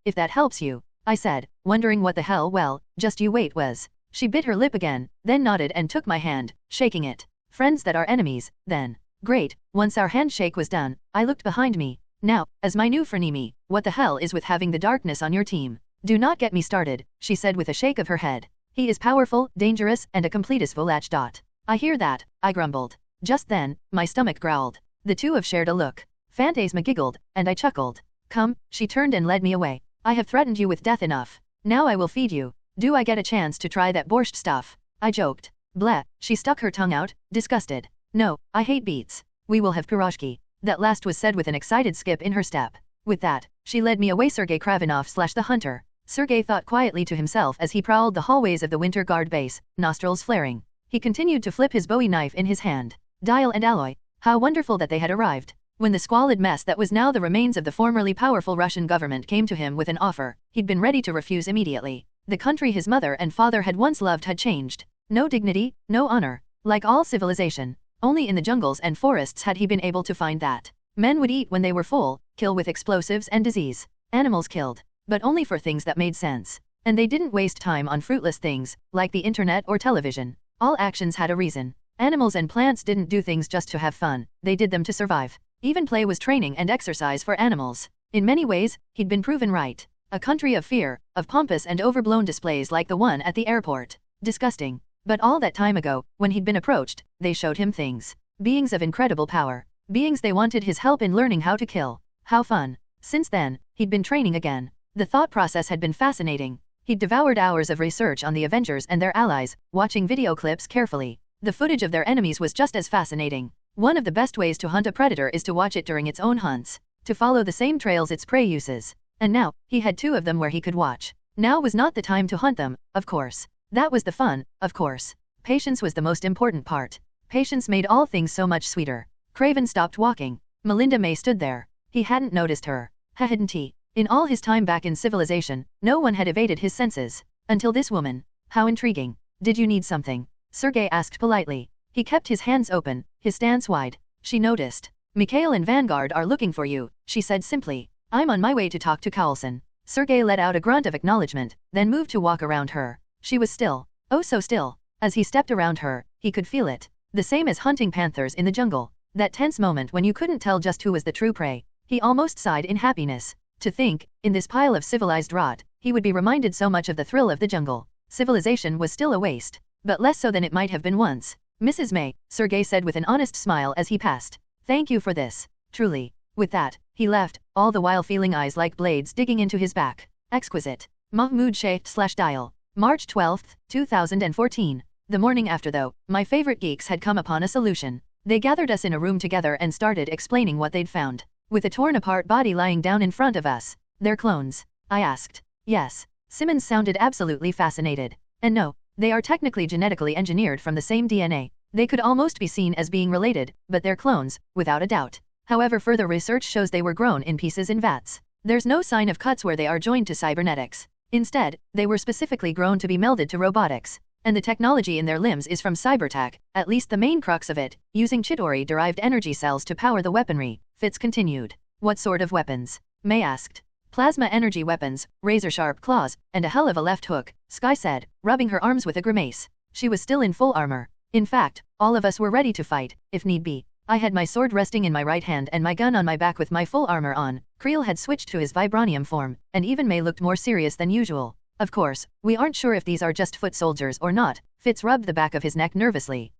If that helps you. I said, wondering what the hell well, just you wait was. She bit her lip again, then nodded and took my hand, shaking it. Friends that are enemies, then. Great, once our handshake was done, I looked behind me. Now, as my new frenemy, what the hell is with having the darkness on your team? Do not get me started, she said with a shake of her head. He is powerful, dangerous, and a completist volach. I hear that, I grumbled. Just then, my stomach growled. The two of shared a look. Fantasma giggled, and I chuckled. Come, she turned and led me away. I have threatened you with death enough. Now I will feed you. Do I get a chance to try that borscht stuff? I joked. Bleh, she stuck her tongue out, disgusted. No, I hate beets. We will have pirozhki. That last was said with an excited skip in her step. With that, she led me away. Sergei Kravinov / the hunter. Sergei thought quietly to himself as he prowled the hallways of the Winter Guard base, nostrils flaring. He continued to flip his Bowie knife in his hand. Dial and Alloy. How wonderful that they had arrived. When the squalid mess that was now the remains of the formerly powerful Russian government came to him with an offer, he'd been ready to refuse immediately. The country his mother and father had once loved had changed. No dignity, no honor. Like all civilization. Only in the jungles and forests had he been able to find that. Men would eat when they were full, kill with explosives and disease. Animals killed. But only for things that made sense. And they didn't waste time on fruitless things, like the internet or television. All actions had a reason. Animals and plants didn't do things just to have fun, they did them to survive. Even play was training and exercise for animals. In many ways, he'd been proven right. A country of fear, of pompous and overblown displays like the one at the airport. Disgusting. But all that time ago, when he'd been approached, they showed him things. Beings of incredible power. Beings they wanted his help in learning how to kill. How fun. Since then, he'd been training again. The thought process had been fascinating. He'd devoured hours of research on the Avengers and their allies, watching video clips carefully. The footage of their enemies was just as fascinating. One of the best ways to hunt a predator is to watch it during its own hunts. To follow the same trails its prey uses. And now, he had 2 of them where he could watch. Now was not the time to hunt them, of course. That was the fun, of course. Patience was the most important part. Patience made all things so much sweeter. Craven stopped walking. Melinda May stood there. He hadn't noticed her. Hadn't he? In all his time back in civilization, no one had evaded his senses. Until this woman. How intriguing. Did you need something? Sergei asked politely. He kept his hands open, his stance wide. She noticed. Mikhail and Vanguard are looking for you, she said simply. I'm on my way to talk to Carlson. Sergei let out a grunt of acknowledgement, then moved to walk around her. She was still. Oh so still. As he stepped around her, he could feel it. The same as hunting panthers in the jungle. That tense moment when you couldn't tell just who was the true prey. He almost sighed in happiness. To think, in this pile of civilized rot, he would be reminded so much of the thrill of the jungle. Civilization was still a waste. But less so than it might have been once. Mrs. May, Sergei said with an honest smile as he passed. Thank you for this. Truly. With that, he left, all the while feeling eyes like blades digging into his back. Exquisite. Mahmoud Sheikh/Dial. March 12, 2014. The morning after though, my favorite geeks had come upon a solution. They gathered us in a room together and started explaining what they'd found. With a torn apart body lying down in front of us. They're clones? I asked. Yes. Simmons sounded absolutely fascinated. And no, they are technically genetically engineered from the same DNA. They could almost be seen as being related, but they're clones, without a doubt. However, further research shows they were grown in pieces in vats. There's no sign of cuts where they are joined to cybernetics. Instead, they were specifically grown to be melded to robotics. And the technology in their limbs is from cybertech, at least the main crux of it, using Chitauri-derived energy cells to power the weaponry, Fitz continued. What sort of weapons? May asked. Plasma energy weapons, razor-sharp claws, and a hell of a left hook, Sky said, rubbing her arms with a grimace. She was still in full armor. In fact, all of us were ready to fight, if need be. I had my sword resting in my right hand and my gun on my back with my full armor on. Creel had switched to his vibranium form, and even May looked more serious than usual. Of course, we aren't sure if these are just foot soldiers or not. Fitz rubbed the back of his neck nervously.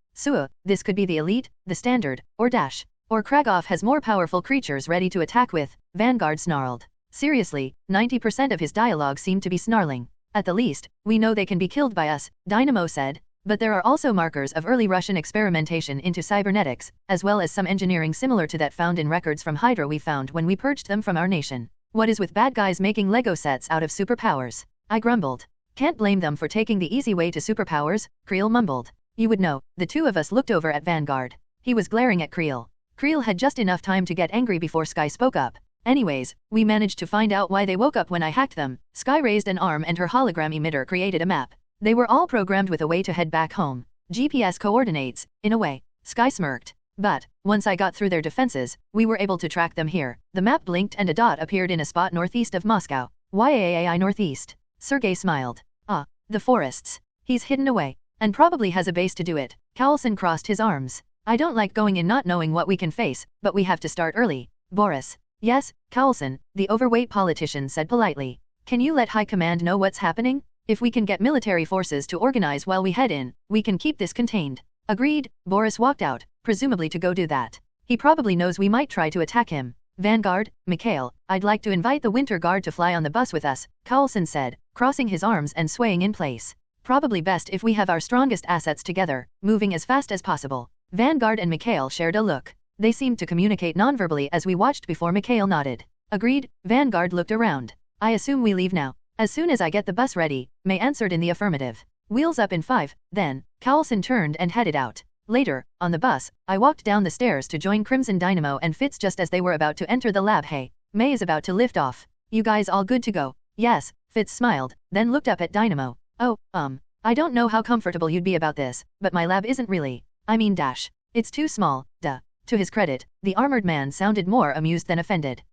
This could be the elite, the standard, or Dash. Or Kragoff has more powerful creatures ready to attack with, Vanguard snarled. Seriously, 90% of his dialogue seemed to be snarling. At the least, we know they can be killed by us, Dynamo said. But there are also markers of early Russian experimentation into cybernetics, as well as some engineering similar to that found in records from Hydra we found when we purged them from our nation. What is with bad guys making Lego sets out of superpowers? I grumbled. Can't blame them for taking the easy way to superpowers, Creel mumbled. You would know. The two of us looked over at Vanguard. He was glaring at Creel. Creel had just enough time to get angry before Sky spoke up. Anyways, we managed to find out why they woke up when I hacked them. Sky raised an arm and her hologram emitter created a map. They were all programmed with a way to head back home. GPS coordinates, in a way. Sky smirked. But, once I got through their defenses, we were able to track them here. The map blinked and a dot appeared in a spot northeast of Moscow. YAAI northeast. Sergei smiled. Ah, the forests. He's hidden away. And probably has a base to do it. Carlson crossed his arms. I don't like going in not knowing what we can face, but we have to start early. Boris. Yes, Carlson, the overweight politician said politely. Can you let High Command know what's happening? If we can get military forces to organize while we head in, we can keep this contained. Agreed. Boris walked out, presumably to go do that. He probably knows we might try to attack him. Vanguard, Mikhail, I'd like to invite the Winter Guard to fly on the bus with us, Carlson said, crossing his arms and swaying in place. Probably best if we have our strongest assets together, moving as fast as possible. Vanguard and Mikhail shared a look. They seemed to communicate nonverbally as we watched before Mikhail nodded. Agreed. Vanguard looked around. I assume we leave now. As soon as I get the bus ready, May answered in the affirmative. Wheels up in 5, then, Carlson turned and headed out. Later, on the bus, I walked down the stairs to join Crimson Dynamo and Fitz just as they were about to enter the lab. Hey, May is about to lift off. You guys all good to go? Yes, Fitz smiled, then looked up at Dynamo. Oh, I don't know how comfortable you'd be about this, but my lab isn't really. I mean Dash. It's too small, duh. To his credit, the armored man sounded more amused than offended.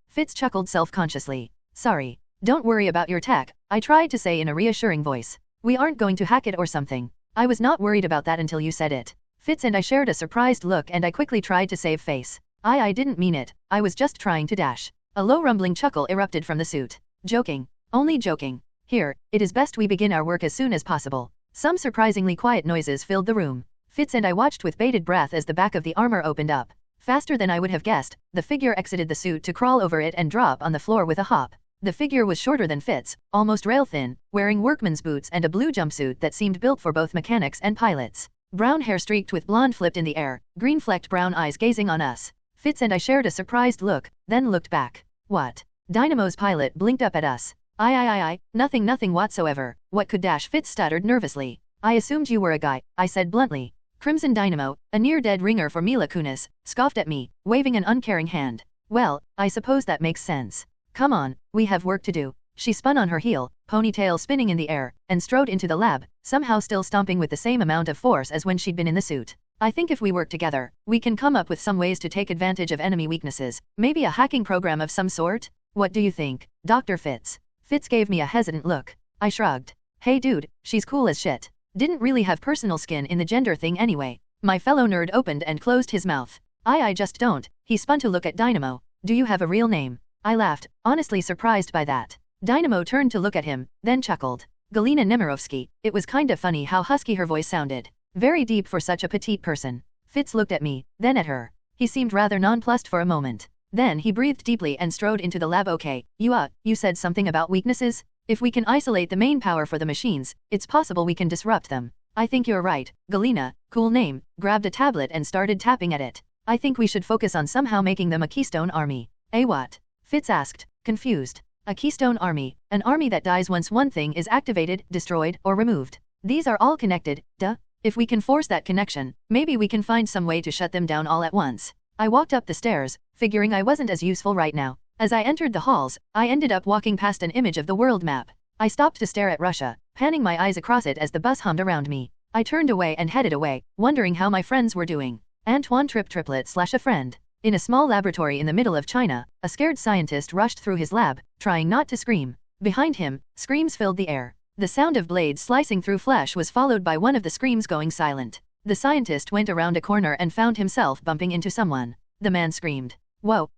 Fitz chuckled self-consciously. Sorry. Don't worry about your tech, I tried to say in a reassuring voice. We aren't going to hack it or something. I was not worried about that until you said it. Fitz and I shared a surprised look and I quickly tried to save face. I didn't mean it, I was just trying to dash. A low rumbling chuckle erupted from the suit. Joking. Only joking. Here, it is best we begin our work as soon as possible. Some surprisingly quiet noises filled the room. Fitz and I watched with bated breath as the back of the armor opened up. Faster than I would have guessed, the figure exited the suit to crawl over it and drop on the floor with a hop. The figure was shorter than Fitz, almost rail-thin, wearing workman's boots and a blue jumpsuit that seemed built for both mechanics and pilots. Brown hair streaked with blonde flipped in the air, green-flecked brown eyes gazing on us. Fitz and I shared a surprised look, then looked back. What? Dynamo's pilot blinked up at us. Nothing whatsoever. What could dash? Fitz stuttered nervously. I assumed you were a guy, I said bluntly. Crimson Dynamo, a near-dead ringer for Mila Kunis, scoffed at me, waving an uncaring hand. Well, I suppose that makes sense. Come on, we have work to do. She spun on her heel, ponytail spinning in the air, and strode into the lab, somehow still stomping with the same amount of force as when she'd been in the suit. I think if we work together, we can come up with some ways to take advantage of enemy weaknesses, maybe a hacking program of some sort? What do you think, Dr. Fitz? Fitz gave me a hesitant look. I shrugged. Hey dude, she's cool as shit. Didn't really have personal skin in the gender thing anyway. My fellow nerd opened and closed his mouth. I just don't. He spun to look at Dynamo. Do you have a real name? I laughed, honestly surprised by that. Dynamo turned to look at him, then chuckled. Galina Nemirovsky. It was kinda funny how husky her voice sounded. Very deep for such a petite person. Fitz looked at me, then at her. He seemed rather nonplussed for a moment. Then he breathed deeply and strode into the lab. Okay, you said something about weaknesses? If we can isolate the main power for the machines, it's possible we can disrupt them. I think you're right. Galina, cool name, grabbed a tablet and started tapping at it. I think we should focus on somehow making them a Keystone Army. What? Fitz asked, confused. A Keystone Army, an army that dies once one thing is activated, destroyed, or removed. These are all connected, duh. If we can force that connection, maybe we can find some way to shut them down all at once. I walked up the stairs, figuring I wasn't as useful right now. As I entered the halls, I ended up walking past an image of the world map. I stopped to stare at Russia, panning my eyes across it as the bus hummed around me. I turned away and headed away, wondering how my friends were doing. Antoine triplet/a friend. In a small laboratory in the middle of China, a scared scientist rushed through his lab, trying not to scream. Behind him, screams filled the air. The sound of blades slicing through flesh was followed by one of the screams going silent. The scientist went around a corner and found himself bumping into someone. The man screamed. Whoa.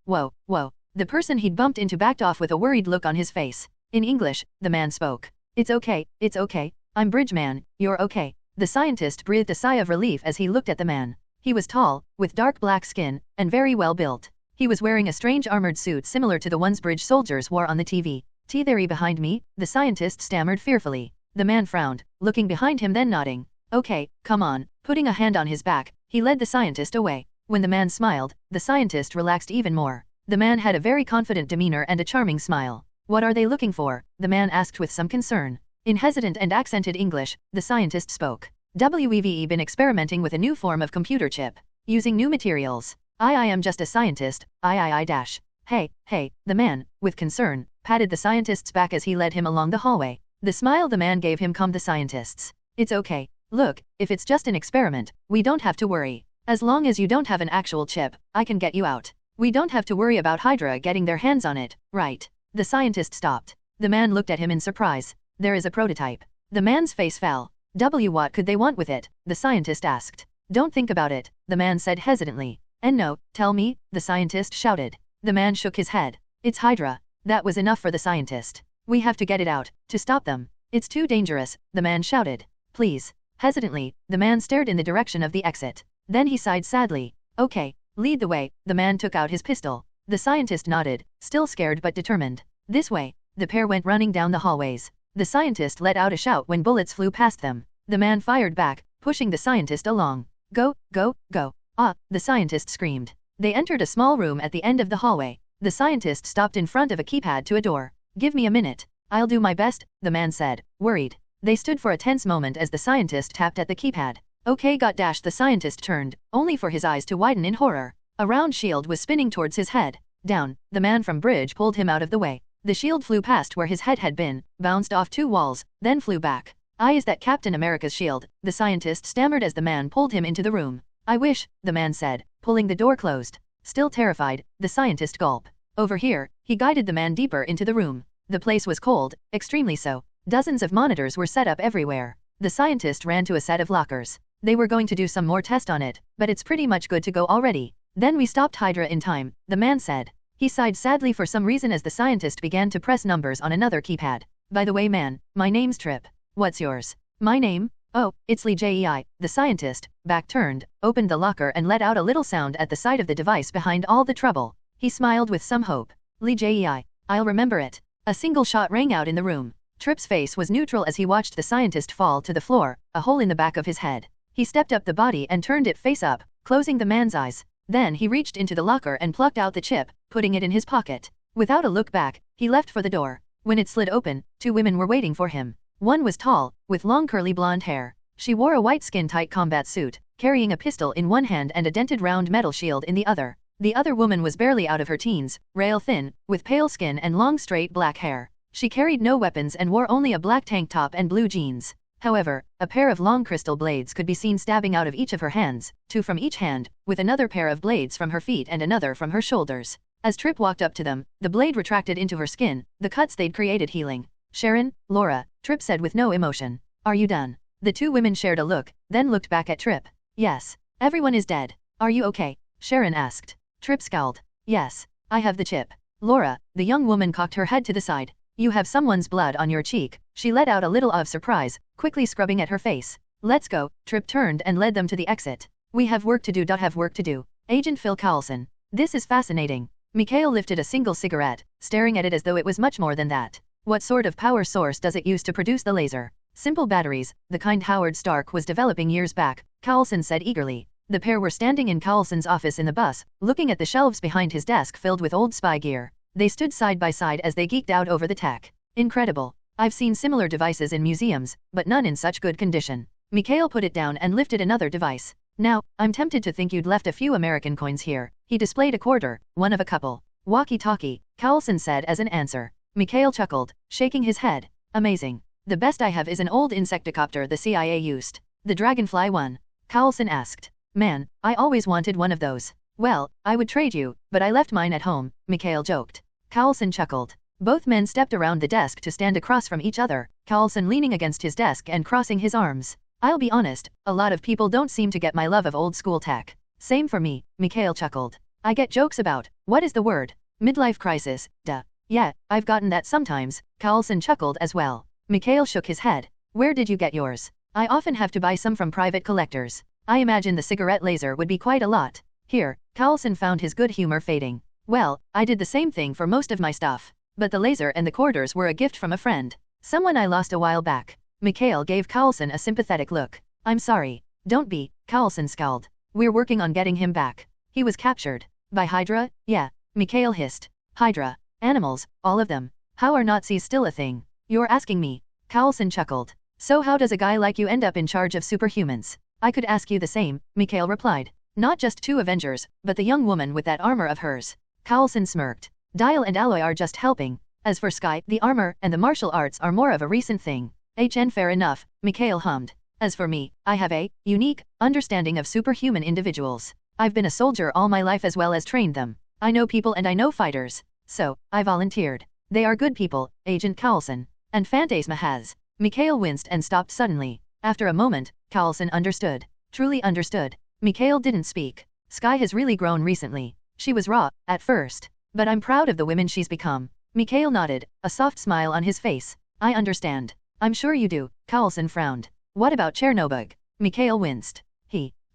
The person he'd bumped into backed off with a worried look on his face. In English, the man spoke. It's okay. I'm Bridgeman, you're okay. The scientist breathed a sigh of relief as he looked at the man. He was tall, with dark black skin, and very well built. He was wearing a strange armored suit similar to the ones bridge soldiers wore on the TV. Theory behind me, the scientist stammered fearfully. The man frowned, looking behind him then nodding. Okay, come on. Putting a hand on his back, he led the scientist away. When the man smiled, the scientist relaxed even more. The man had a very confident demeanor and a charming smile. What are they looking for? The man asked with some concern. In hesitant and accented English, the scientist spoke. We've been experimenting with a new form of computer chip, using new materials. I am just a scientist, Hey, the man, with concern, patted the scientist's back as he led him along the hallway. The smile the man gave him calmed the scientists. It's okay. Look, if it's just an experiment, we don't have to worry. As long as you don't have an actual chip, I can get you out. We don't have to worry about Hydra getting their hands on it, right? The scientist stopped. The man looked at him in surprise. There is a prototype. The man's face fell. What could they want with it? The scientist asked. Don't think about it, the man said hesitantly. And no, tell me, the scientist shouted. The man shook his head. It's Hydra. That was enough for the scientist. We have to get it out, to stop them. It's too dangerous, the man shouted. Please. Hesitantly, the man stared in the direction of the exit. Then he sighed sadly. Okay, lead the way. The man took out his pistol. The scientist nodded, still scared but determined. This way. The pair went running down the hallways. The scientist let out a shout when bullets flew past them. The man fired back, pushing the scientist along. Go. The scientist screamed. They entered a small room at the end of the hallway. The scientist stopped in front of a keypad to a door. Give me a minute. I'll do my best, the man said, worried. They stood for a tense moment as the scientist tapped at the keypad. Okay, the scientist turned, only for his eyes to widen in horror. A round shield was spinning towards his head. Down, the man from bridge pulled him out of the way. The shield flew past where his head had been, bounced off 2 walls, then flew back. Is that Captain America's shield? The scientist stammered as the man pulled him into the room. I wish, the man said, pulling the door closed. Still terrified, the scientist gulped. Over here, he guided the man deeper into the room. The place was cold, extremely so. Dozens of monitors were set up everywhere. The scientist ran to a set of lockers. They were going to do some more test on it, but it's pretty much good to go already. Then we stopped Hydra in time, the man said. He sighed sadly for some reason as the scientist began to press numbers on another keypad. By the way man, my name's Trip. What's yours? My name? Oh, it's Lee Jei. The scientist, back turned, opened the locker and let out a little sound at the sight of the device behind all the trouble. He smiled with some hope. Lee Jei. I'll remember it. A single shot rang out in the room. Trip's face was neutral as he watched the scientist fall to the floor, a hole in the back of his head. He stepped up the body and turned it face up, closing the man's eyes. Then he reached into the locker and plucked out the chip, putting it in his pocket. Without a look back, he left for the door. When it slid open, 2 women were waiting for him. One was tall, with long curly blonde hair. She wore a white skin-tight combat suit, carrying a pistol in one hand and a dented round metal shield in the other. The other woman was barely out of her teens, rail thin, with pale skin and long straight black hair. She carried no weapons and wore only a black tank top and blue jeans. However, a pair of long crystal blades could be seen stabbing out of each of her hands, 2 from each hand, with another pair of blades from her feet and another from her shoulders. As Trip walked up to them, the blade retracted into her skin, the cuts they'd created healing. Sharon, Laura, Trip said with no emotion. Are you done? The 2 women shared a look, then looked back at Trip. Yes. Everyone is dead. Are you okay? Sharon asked. Trip scowled. Yes. I have the chip. Laura, the young woman cocked her head to the side. You have someone's blood on your cheek. She let out a little of surprise, quickly scrubbing at her face. Let's go. Trip turned and led them to the exit. We have work to do. Have work to do. Agent Phil Carlson. This is fascinating. Mikhail lifted a single cigarette, staring at it as though it was much more than that. What sort of power source does it use to produce the laser? Simple batteries, the kind Howard Stark was developing years back, Carlson said eagerly. The pair were standing in Carlson's office in the bus, looking at the shelves behind his desk filled with old spy gear. They stood side by side as they geeked out over the tech. Incredible. I've seen similar devices in museums, but none in such good condition. Mikhail put it down and lifted another device. Now, I'm tempted to think you'd left a few American coins here. He displayed a quarter, one of a couple. Walkie-talkie, Carlson said as an answer. Mikhail chuckled, shaking his head. Amazing. The best I have is an old insecticopter the CIA used. The Dragonfly one? Carlson asked. Man, I always wanted one of those. Well, I would trade you, but I left mine at home, Mikhail joked. Carlson chuckled. Both men stepped around the desk to stand across from each other, Carlson leaning against his desk and crossing his arms. I'll be honest, a lot of people don't seem to get my love of old school tech. Same for me, Mikhail chuckled. I get jokes about, what is the word? Midlife crisis, duh. Yeah, I've gotten that sometimes, Carlson chuckled as well. Mikhail shook his head. Where did you get yours? I often have to buy some from private collectors. I imagine the cigarette laser would be quite a lot. Here, Carlson found his good humor fading. Well, I did the same thing for most of my stuff. But the laser and the quarters were a gift from a friend. Someone I lost a while back. Mikhail gave Carlson a sympathetic look. I'm sorry. Don't be, Carlson scowled. We're working on getting him back. He was captured. By Hydra? Yeah. Mikhail hissed. Hydra. Animals, all of them. How are Nazis still a thing? You're asking me. Carlson chuckled. So how does a guy like you end up in charge of superhumans? I could ask you the same, Mikhail replied. Not just 2 Avengers, but the young woman with that armor of hers. Carlson smirked. Dial and Alloy are just helping. As for Sky, the armor and the martial arts are more of a recent thing. Fair enough, Mikhail hummed. As for me, I have a unique understanding of superhuman individuals. I've been a soldier all my life as well as trained them. I know people and I know fighters. So, I volunteered. They are good people, Agent Carlson. And Phantasma has. Mikhail winced and stopped suddenly. After a moment, Carlson understood. Truly understood. Mikhail didn't speak. Sky has really grown recently. She was raw, at first. But I'm proud of the women she's become. Mikhail nodded, a soft smile on his face. I understand. I'm sure you do, Carlson frowned. What about Chernobog? Mikhail winced.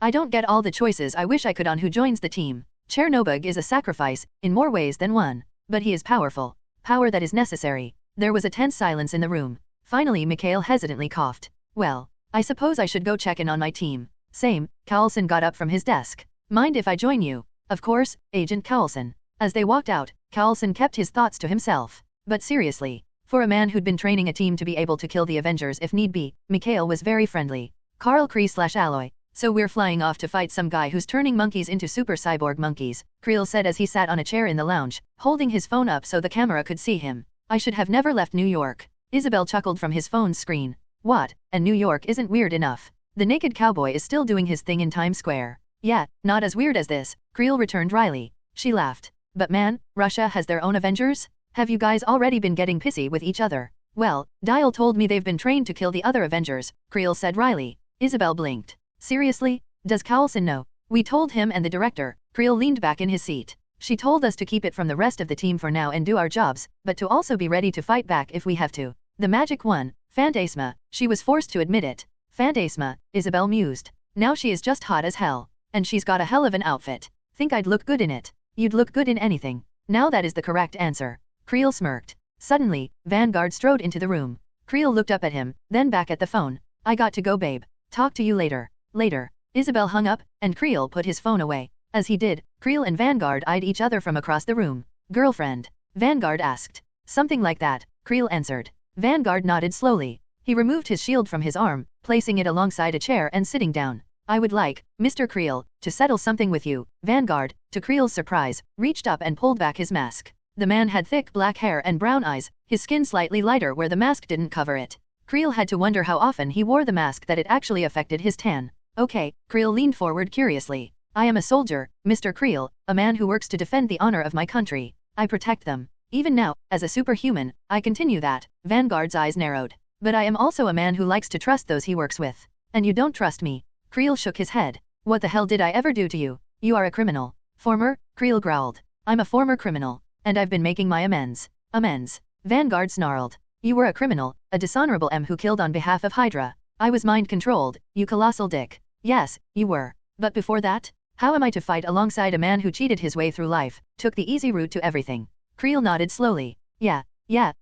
I don't get all the choices I wish I could on who joins the team. Chernobog is a sacrifice, in more ways than one. But he is powerful. Power that is necessary. There was a tense silence in the room. Finally Mikhail hesitantly coughed. Well, I suppose I should go check in on my team. Same, Carlson got up from his desk. Mind if I join you? Of course, Agent Carlson. As they walked out, Carlson kept his thoughts to himself. But seriously, for a man who'd been training a team to be able to kill the Avengers if need be, Mikhail was very friendly. Carl Kree/Alloy. So we're flying off to fight some guy who's turning monkeys into super cyborg monkeys, Creel said as he sat on a chair in the lounge, holding his phone up so the camera could see him. I should have never left New York. Isabel chuckled from his phone's screen. What, and New York isn't weird enough. The naked cowboy is still doing his thing in Times Square. Yeah, not as weird as this, Creel returned wryly. She laughed. But man, Russia has their own Avengers? Have you guys already been getting pissy with each other? Well, Dial told me they've been trained to kill the other Avengers, Creel said wryly. Isabel blinked. Seriously? Does Coulson know? We told him and the director. Creel leaned back in his seat. She told us to keep it from the rest of the team for now and do our jobs, but to also be ready to fight back if we have to. The magic one, Phantasma, she was forced to admit it. Phantasma, Isabel mused. Now she is just hot as hell. And she's got a hell of an outfit. Think I'd look good in it? You'd look good in anything. Now that is the correct answer. Creel smirked. Suddenly, Vanguard strode into the room. Creel looked up at him, then back at the phone. I got to go, babe. Talk to you later. Later. Isabel hung up, and Creel put his phone away. As he did, Creel and Vanguard eyed each other from across the room. Girlfriend? Vanguard asked. Something like that, Creel answered. Vanguard nodded slowly. He removed his shield from his arm, placing it alongside a chair and sitting down. I would like, Mr. Creel, to settle something with you. Vanguard, to Creel's surprise, reached up and pulled back his mask. The man had thick black hair and brown eyes, his skin slightly lighter where the mask didn't cover it. Creel had to wonder how often he wore the mask that it actually affected his tan. Okay, Creel leaned forward curiously. I am a soldier, Mr. Creel, a man who works to defend the honor of my country. I protect them. Even now, as a superhuman, I continue that. Vanguard's eyes narrowed. But I am also a man who likes to trust those he works with. And you don't trust me. Creel shook his head. What the hell did I ever do to you? You are a criminal. Former? Creel growled. I'm a former criminal. And I've been making my amends. Amends. Vanguard snarled. You were a criminal, a dishonorable M who killed on behalf of Hydra. I was mind-controlled, you colossal dick. Yes, you were. But before that? How am I to fight alongside a man who cheated his way through life, took the easy route to everything? Creel nodded slowly. Yeah,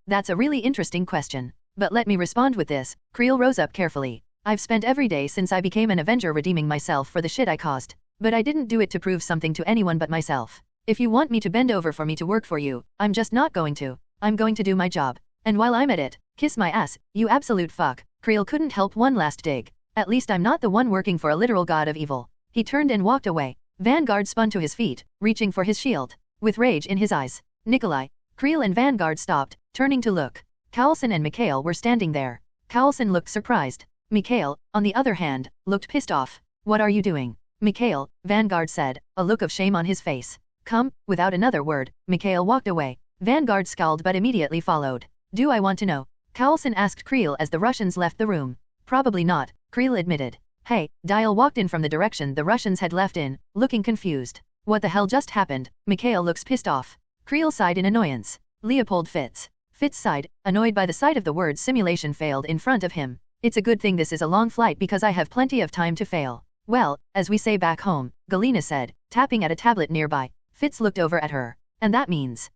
that's a really interesting question. But let me respond with this. Creel rose up carefully. I've spent every day since I became an Avenger redeeming myself for the shit I caused. But I didn't do it to prove something to anyone but myself. If you want me to bend over for me to work for you, I'm just not going to. I'm going to do my job. And while I'm at it, kiss my ass, you absolute fuck. Creel couldn't help one last dig. At least I'm not the one working for a literal god of evil. He turned and walked away. Vanguard spun to his feet, reaching for his shield. With rage in his eyes. Nikolai. Creel and Vanguard stopped, turning to look. Coulson and Mikhail were standing there. Coulson looked surprised. Mikhail, on the other hand, looked pissed off. What are you doing? Mikhail, Vanguard said, a look of shame on his face. Come, without another word, Mikhail walked away. Vanguard scowled but immediately followed. Do I want to know? Coulson asked Creel as the Russians left the room. Probably not, Creel admitted. Hey, Dial walked in from the direction the Russians had left in, looking confused. What the hell just happened? Mikhail looks pissed off. Creel sighed in annoyance. Leopold Fitz. Fitz sighed, annoyed by the sight of the word simulation failed in front of him. It's a good thing this is a long flight because I have plenty of time to fail. Well, as we say back home, Galina said, tapping at a tablet nearby. Fitz looked over at her. And that means?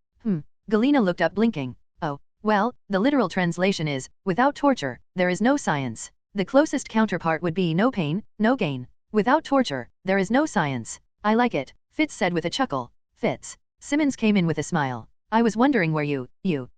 Galina looked up blinking. Oh, well, the literal translation is, without torture, there is no science. The closest counterpart would be no pain, no gain. Without torture, there is no science. I like it, Fitz said with a chuckle. Fitz. Simmons came in with a smile. I was wondering where you,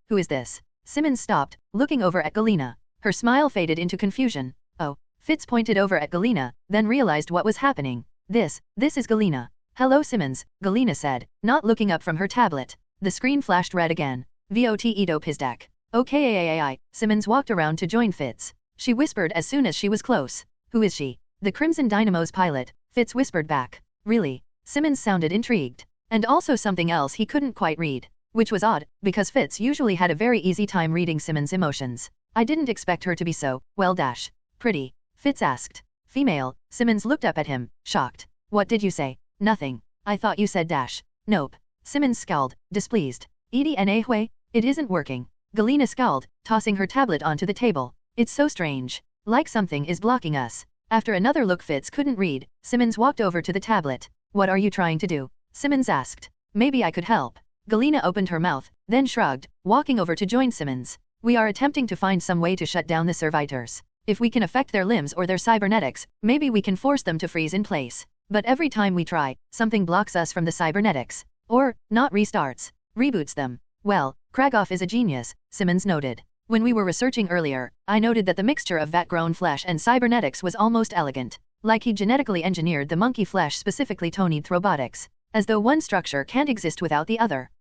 who is this? Simmons stopped, looking over at Galina. Her smile faded into confusion. Oh, Fitz pointed over at Galina, then realized what was happening. This is Galina. Hello Simmons, Galina said, not looking up from her tablet. The screen flashed red again. VOT Edo Pizdak. Okay, Simmons walked around to join Fitz. She whispered as soon as she was close. Who is she? The Crimson Dynamo's pilot, Fitz whispered back. Really? Simmons sounded intrigued. And also something else he couldn't quite read. Which was odd, because Fitz usually had a very easy time reading Simmons' emotions. I didn't expect her to be so, well dash. Pretty. Fitz asked. Female, Simmons looked up at him, shocked. What did you say? Nothing. I thought you said dash. Nope. Simmons scowled, displeased. Edna Hui? It isn't working. Galina scowled, tossing her tablet onto the table. It's so strange. Like something is blocking us. After another look Fitz couldn't read, Simmons walked over to the tablet. What are you trying to do? Simmons asked. Maybe I could help. Galina opened her mouth, then shrugged, walking over to join Simmons. We are attempting to find some way to shut down the servitors. If we can affect their limbs or their cybernetics, maybe we can force them to freeze in place. But every time we try, something blocks us from the cybernetics. Or, not restarts, reboots them. Well, Kragoff is a genius, Simmons noted. When we were researching earlier, I noted that the mixture of vat-grown flesh and cybernetics was almost elegant. Like he genetically engineered the monkey flesh specifically Tonith robotics. As though one structure can't exist without the other.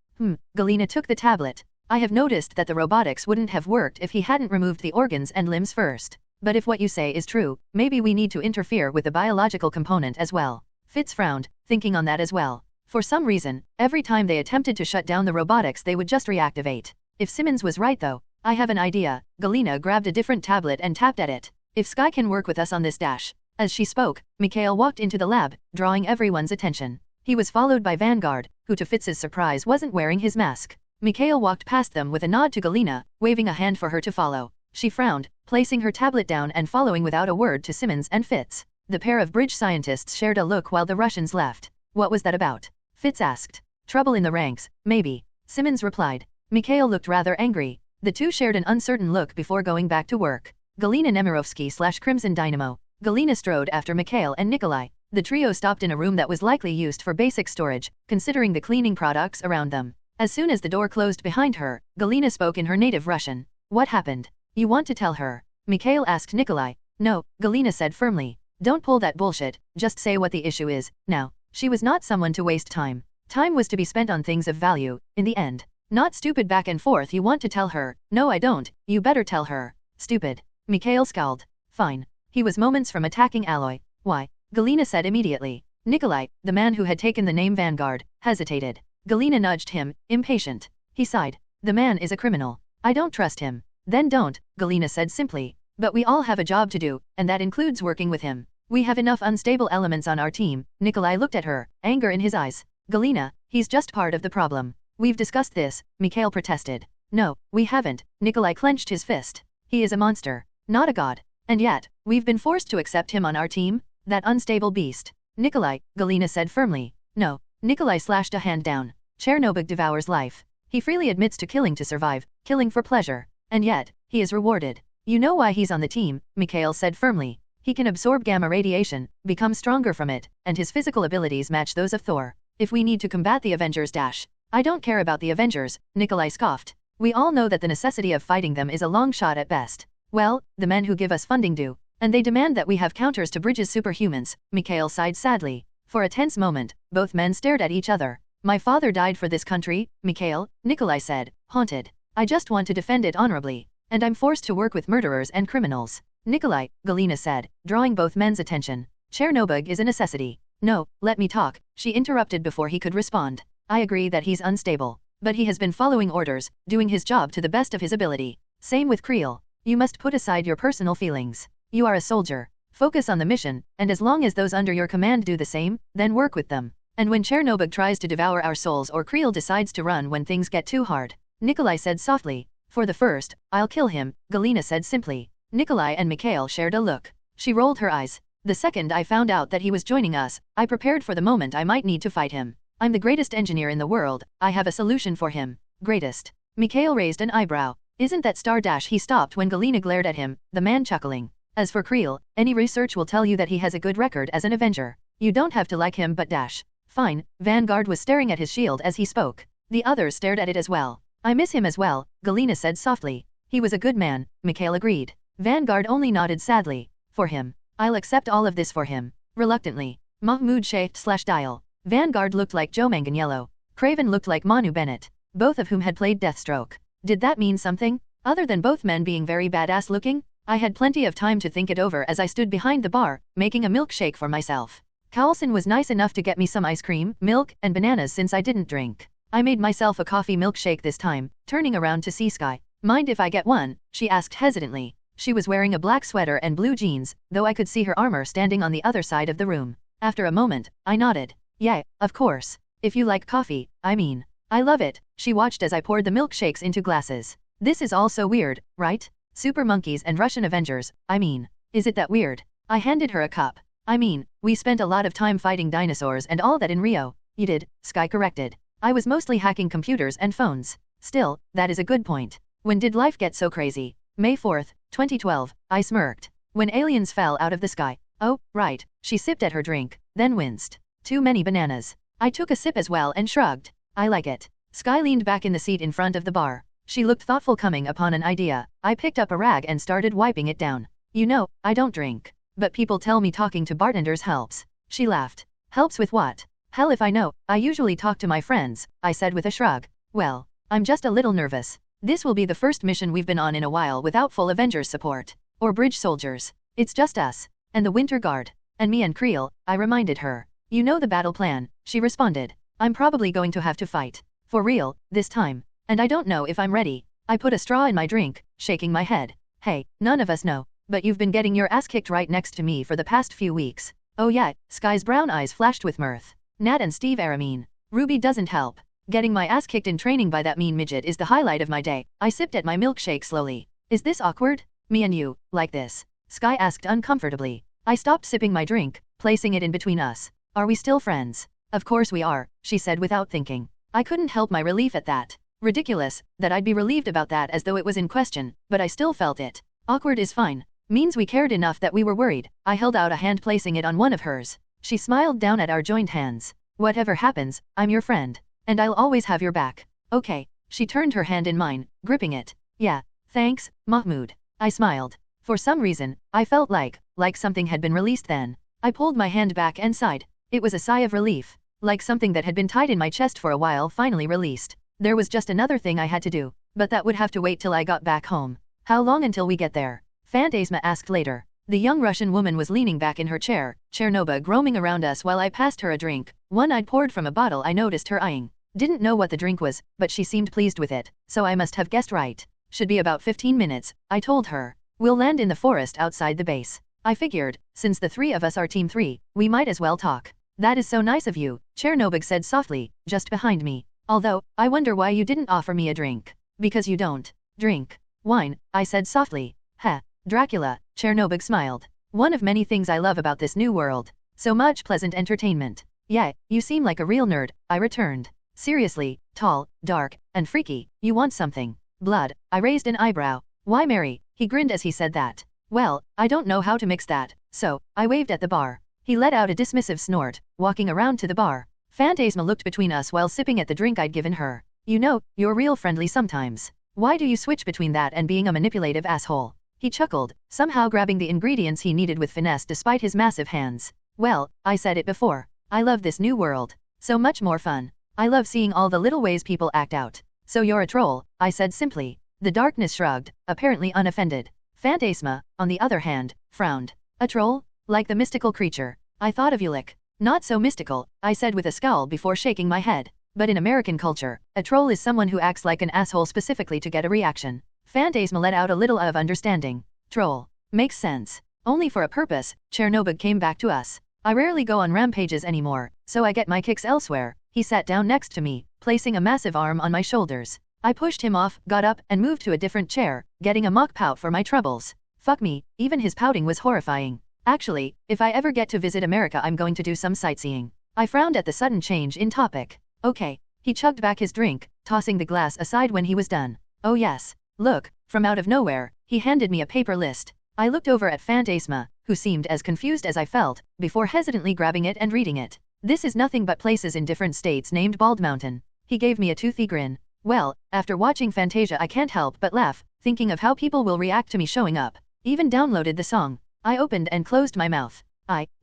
Galina took the tablet. I have noticed that the robotics wouldn't have worked if he hadn't removed the organs and limbs first. But if what you say is true, maybe we need to interfere with the biological component as well. Fitz frowned, thinking on that as well. For some reason, every time they attempted to shut down the robotics they would just reactivate. If Simmons was right though, I have an idea. Galina grabbed a different tablet and tapped at it. If Sky can work with us on this dash, As she spoke, Mikhail walked into the lab, drawing everyone's attention. He was followed by Vanguard, who to Fitz's surprise wasn't wearing his mask. Mikhail walked past them with a nod to Galina, waving a hand for her to follow. She frowned, placing her tablet down and following without a word to Simmons and Fitz. The pair of bridge scientists shared a look while the Russians left. What was that about? Fitz asked. Trouble in the ranks, maybe. Simmons replied. Mikhail looked rather angry. The two shared an uncertain look before going back to work. Galina Nemirovsky/Crimson Dynamo. Galina strode after Mikhail and Nikolai. The trio stopped in a room that was likely used for basic storage, considering the cleaning products around them. As soon as the door closed behind her, Galina spoke in her native Russian. What happened? You want to tell her? Mikhail asked Nikolai. No, Galina said firmly. Don't pull that bullshit, just say what the issue is, now. She was not someone to waste time. Time was to be spent on things of value, in the end. Not stupid back and forth. You want to tell her? No, I don't, you better tell her. Stupid. Mikhail scowled. Fine. He was moments from attacking Aloy. Why? Galina said immediately. Nikolai, the man who had taken the name Vanguard, hesitated. Galina nudged him, impatient. He sighed. The man is a criminal. I don't trust him. Then don't, Galina said simply. But we all have a job to do, and that includes working with him. We have enough unstable elements on our team. Nikolai looked at her, anger in his eyes. Galina, he's just part of the problem. We've discussed this, Mikhail protested. No, we haven't. Nikolai clenched his fist. He is a monster, not a god. And yet, we've been forced to accept him on our team? That unstable beast. Nikolai, Galina said firmly. No. Nikolai slashed a hand down. Chernobyl devours life. He freely admits to killing to survive, killing for pleasure. And yet, he is rewarded. You know why he's on the team, Mikhail said firmly. He can absorb gamma radiation, become stronger from it, and his physical abilities match those of Thor. If we need to combat the Avengers I don't care about the Avengers, Nikolai scoffed. We all know that the necessity of fighting them is a long shot at best. Well, the men who give us funding do. And they demand that we have counters to Bridge's superhumans, Mikhail sighed sadly. For a tense moment, both men stared at each other. My father died for this country, Mikhail, Nikolai said, haunted. I just want to defend it honorably. And I'm forced to work with murderers and criminals. Nikolai, Galina said, drawing both men's attention. Chernobyl is a necessity. No, let me talk, she interrupted before he could respond. I agree that he's unstable. But he has been following orders, doing his job to the best of his ability. Same with Creel. You must put aside your personal feelings. You are a soldier. Focus on the mission, and as long as those under your command do the same, then work with them. And when Chernobyl tries to devour our souls or Creel decides to run when things get too hard, Nikolai said softly. For the first, I'll kill him, Galina said simply. Nikolai and Mikhail shared a look. She rolled her eyes. The second I found out that he was joining us, I prepared for the moment I might need to fight him. I'm the greatest engineer in the world, I have a solution for him. Greatest. Mikhail raised an eyebrow. Isn't that star dash? He stopped when Galina glared at him, the man chuckling. As for Creel, any research will tell you that he has a good record as an Avenger. You don't have to like him but dash. Fine, Vanguard was staring at his shield as he spoke. The others stared at it as well. I miss him as well, Galina said softly. He was a good man, Mikhail agreed. Vanguard only nodded sadly. For him. I'll accept all of this for him. Reluctantly. Mahmoud Shaft/Dial. Vanguard looked like Joe Manganiello. Craven looked like Manu Bennett. Both of whom had played Deathstroke. Did that mean something? Other than both men being very badass looking? I had plenty of time to think it over as I stood behind the bar, making a milkshake for myself. Carlson was nice enough to get me some ice cream, milk, and bananas since I didn't drink. I made myself a coffee milkshake this time, turning around to see Sky. Mind if I get one? She asked hesitantly. She was wearing a black sweater and blue jeans, though I could see her armor standing on the other side of the room. After a moment, I nodded. Yeah, of course. If you like coffee, I mean. I love it. She watched as I poured the milkshakes into glasses. This is all so weird, right? Super monkeys and Russian Avengers, I mean. Is it that weird? I handed her a cup. I mean, we spent a lot of time fighting dinosaurs and all that in Rio. You did, Sky corrected. I was mostly hacking computers and phones. Still, that is a good point. When did life get so crazy? May 4th, 2012, I smirked. When aliens fell out of the sky. Oh, right, she sipped at her drink, then winced. Too many bananas. I took a sip as well and shrugged. I like it. Sky leaned back in the seat in front of the bar. She looked thoughtful coming upon an idea. I picked up a rag and started wiping it down. You know, I don't drink. But people tell me talking to bartenders helps. She laughed. Helps with what? Hell if I know, I usually talk to my friends, I said with a shrug. Well, I'm just a little nervous. This will be the first mission we've been on in a while without full Avengers support. Or bridge soldiers. It's just us. And the Winter Guard. And me and Creel, I reminded her. You know the battle plan, she responded. I'm probably going to have to fight. For real, this time. And I don't know if I'm ready. I put a straw in my drink, shaking my head. Hey, none of us know. but you've been getting your ass kicked right next to me for the past few weeks. Oh yeah, Sky's brown eyes flashed with mirth. Nat and Steve are mean. Ruby doesn't help. Getting my ass kicked in training by that mean midget is the highlight of my day. I sipped at my milkshake slowly. Is this awkward? Me and you, like this? Sky asked uncomfortably. I stopped sipping my drink, placing it in between us. Are we still friends? Of course we are, she said without thinking. I couldn't help my relief at that. Ridiculous, that I'd be relieved about that as though it was in question, but I still felt it. Awkward is fine. Means we cared enough that we were worried. I held out a hand placing it on one of hers. She smiled down at our joined hands. Whatever happens, I'm your friend. And I'll always have your back. Okay. She turned her hand in mine, gripping it. Yeah. Thanks, Mahmoud. I smiled. For some reason, I felt like something had been released then. I pulled my hand back and sighed. It was a sigh of relief. Like something that had been tied in my chest for a while finally released. There was just another thing I had to do. But that would have to wait till I got back home. How long until we get there? Fantasma asked later. The young Russian woman was leaning back in her chair, Chernobog roaming around us while I passed her a drink, one I'd poured from a bottle I noticed her eyeing. Didn't know what the drink was, but she seemed pleased with it, so I must have guessed right. Should be about 15 minutes, I told her. We'll land in the forest outside the base. I figured, since the three of us are team 3, we might as well talk. That is so nice of you, Chernobog said softly, just behind me. Although, I wonder why you didn't offer me a drink. Because you don't drink wine, I said softly. Heh. Dracula, Chernobog smiled. One of many things I love about this new world. So much pleasant entertainment. Yeah, you seem like a real nerd, I returned. Seriously, tall, dark, and freaky, you want something. Blood, I raised an eyebrow. Why Mary? He grinned as he said that. Well, I don't know how to mix that, so, I waved at the bar. He let out a dismissive snort, walking around to the bar. Fantasma looked between us while sipping at the drink I'd given her. You know, you're real friendly sometimes. Why do you switch between that and being a manipulative asshole? He chuckled, somehow grabbing the ingredients he needed with finesse despite his massive hands. Well, I said it before. I love this new world. So much more fun. I love seeing all the little ways people act out. So you're a troll, I said simply. The darkness shrugged, apparently unoffended. Fantasma, on the other hand, frowned. A troll? Like the mystical creature. I thought of Ulick. Not so mystical, I said with a scowl before shaking my head. But in American culture, a troll is someone who acts like an asshole specifically to get a reaction. Fantasma let out a little of understanding. Troll. Makes sense. Only for a purpose, Chernobog came back to us. I rarely go on rampages anymore, so I get my kicks elsewhere. He sat down next to me, placing a massive arm on my shoulders. I pushed him off, got up, and moved to a different chair, getting a mock pout for my troubles. Fuck me, even his pouting was horrifying. Actually, if I ever get to visit America I'm going to do some sightseeing. I frowned at the sudden change in topic. Okay. He chugged back his drink, tossing the glass aside when he was done. Oh yes. Look, from out of nowhere, he handed me a paper list. I looked over at Fantasma, who seemed as confused as I felt, before hesitantly grabbing it and reading it. This is nothing but places in different states named Bald Mountain. He gave me a toothy grin. Well, after watching Fantasia I can't help but laugh, thinking of how people will react to me showing up. Even downloaded the song. I opened and closed my mouth.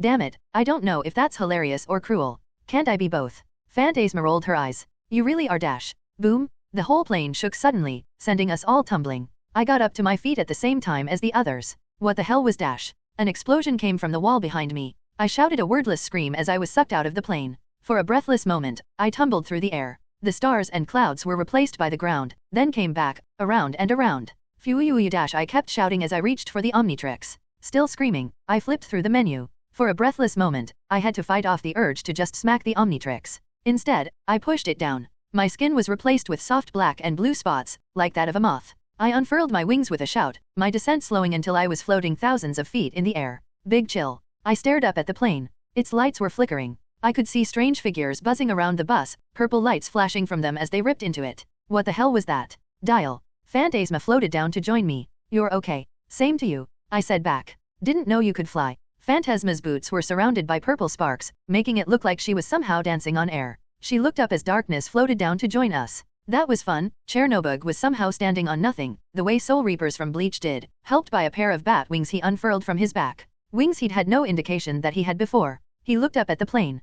Damn it, I don't know if that's hilarious or cruel. Can't I be both? Fantasma rolled her eyes. You really are dash. Boom. The whole plane shook suddenly, sending us all tumbling. I got up to my feet at the same time as the others. What the hell was dash? An explosion came from the wall behind me. I shouted a wordless scream as I was sucked out of the plane. For a breathless moment, I tumbled through the air. The stars and clouds were replaced by the ground, then came back, around and around. Phew dash I kept shouting as I reached for the Omnitrix. Still screaming, I flipped through the menu. For a breathless moment, I had to fight off the urge to just smack the Omnitrix. Instead, I pushed it down. My skin was replaced with soft black and blue spots, like that of a moth. I unfurled my wings with a shout, my descent slowing until I was floating thousands of feet in the air. Big chill. I stared up at the plane. Its lights were flickering. I could see strange figures buzzing around the bus, purple lights flashing from them as they ripped into it. What the hell was that? Dial. Fantasma floated down to join me. You're okay. Same to you, I said back. Didn't know you could fly. Fantasma's boots were surrounded by purple sparks, making it look like she was somehow dancing on air. She looked up as darkness floated down to join us. That was fun. Chernobog was somehow standing on nothing, the way Soul Reapers from Bleach did, helped by a pair of bat wings he unfurled from his back. Wings he'd had no indication that he had before. He looked up at the plane.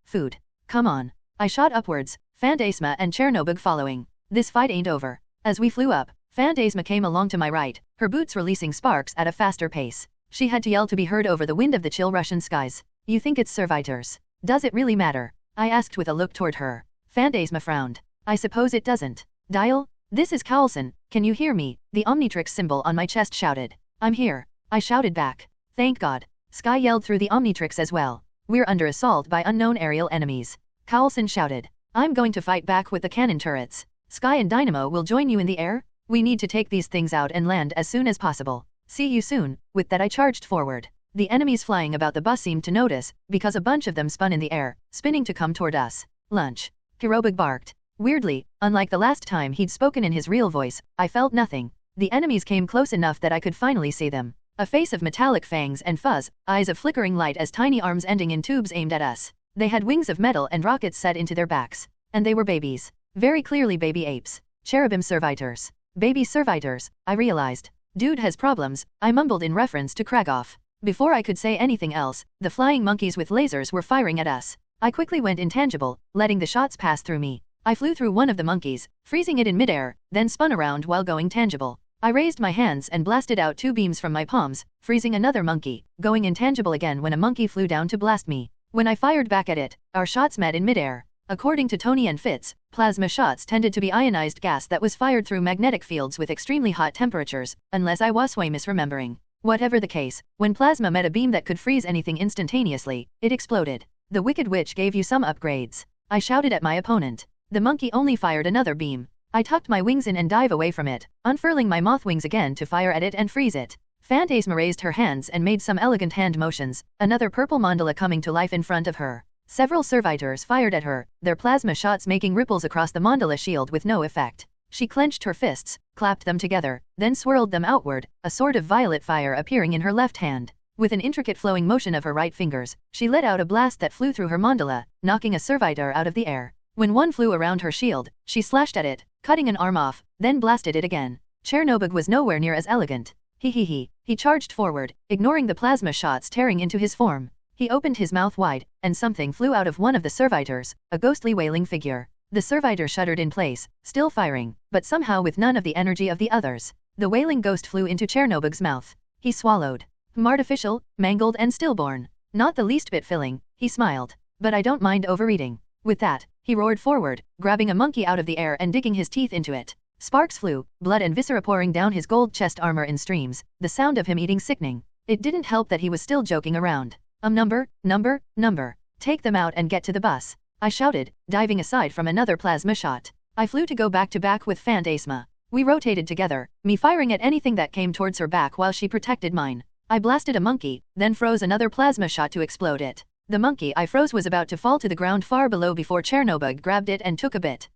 Food. Come on. I shot upwards, Fantasma and Chernobog following. This fight ain't over. As we flew up, Fantasma came along to my right, her boots releasing sparks at a faster pace. She had to yell to be heard over the wind of the chill Russian skies. You think it's servitors? Does it really matter? I asked with a look toward her. Fantasma frowned. I suppose it doesn't. Dial? This is Cowlson, can you hear me? The Omnitrix symbol on my chest shouted. I'm here. I shouted back. Thank God. Sky yelled through the Omnitrix as well. We're under assault by unknown aerial enemies. Carlson shouted. I'm going to fight back with the cannon turrets. Sky and Dynamo will join you in the air? We need to take these things out and land as soon as possible. See you soon. With that I charged forward. The enemies flying about the bus seemed to notice, because a bunch of them spun in the air, spinning to come toward us. Lunch. Kirobug barked. Weirdly, unlike the last time he'd spoken in his real voice, I felt nothing. The enemies came close enough that I could finally see them. A face of metallic fangs and fuzz, eyes of flickering light as tiny arms ending in tubes aimed at us. They had wings of metal and rockets set into their backs. And they were babies. Very clearly baby apes. Cherubim servitors. Baby servitors, I realized. Dude has problems, I mumbled in reference to Kragoff. Before I could say anything else, the flying monkeys with lasers were firing at us. I quickly went intangible, letting the shots pass through me. I flew through one of the monkeys, freezing it in midair, then spun around while going tangible. I raised my hands and blasted out 2 beams from my palms, freezing another monkey, going intangible again when a monkey flew down to blast me. When I fired back at it, our shots met in midair. According to Tony and Fitz, plasma shots tended to be ionized gas that was fired through magnetic fields with extremely hot temperatures, unless I was misremembering. Whatever the case, when plasma met a beam that could freeze anything instantaneously, it exploded. The Wicked Witch gave you some upgrades. I shouted at my opponent. The monkey only fired another beam. I tucked my wings in and dive away from it, unfurling my moth wings again to fire at it and freeze it. Phantasma raised her hands and made some elegant hand motions, another purple mandala coming to life in front of her. Several servitors fired at her, their plasma shots making ripples across the mandala shield with no effect. She clenched her fists, clapped them together, then swirled them outward, a sword of violet fire appearing in her left hand. With an intricate flowing motion of her right fingers, she let out a blast that flew through her mandala, knocking a servitor out of the air. When one flew around her shield, she slashed at it, cutting an arm off, then blasted it again. Chernobog was nowhere near as elegant. He charged forward, ignoring the plasma shots tearing into his form. He opened his mouth wide, and something flew out of one of the servitors, a ghostly wailing figure. The servitor shuddered in place, still firing, but somehow with none of the energy of the others. The wailing ghost flew into Chernobog's mouth. He swallowed. Artificial, mangled and stillborn. Not the least bit filling, he smiled. But I don't mind overeating. With that, he roared forward, grabbing a monkey out of the air and digging his teeth into it. Sparks flew, blood and viscera pouring down his gold chest armor in streams, the sound of him eating sickening. It didn't help that he was still joking around. Number. Take them out and get to the bus. I shouted, diving aside from another plasma shot. I flew to go back to back with Phantasma. We rotated together, me firing at anything that came towards her back while she protected mine. I blasted a monkey, then froze another plasma shot to explode it. The monkey I froze was about to fall to the ground far below before Chernobog grabbed it and took a bit.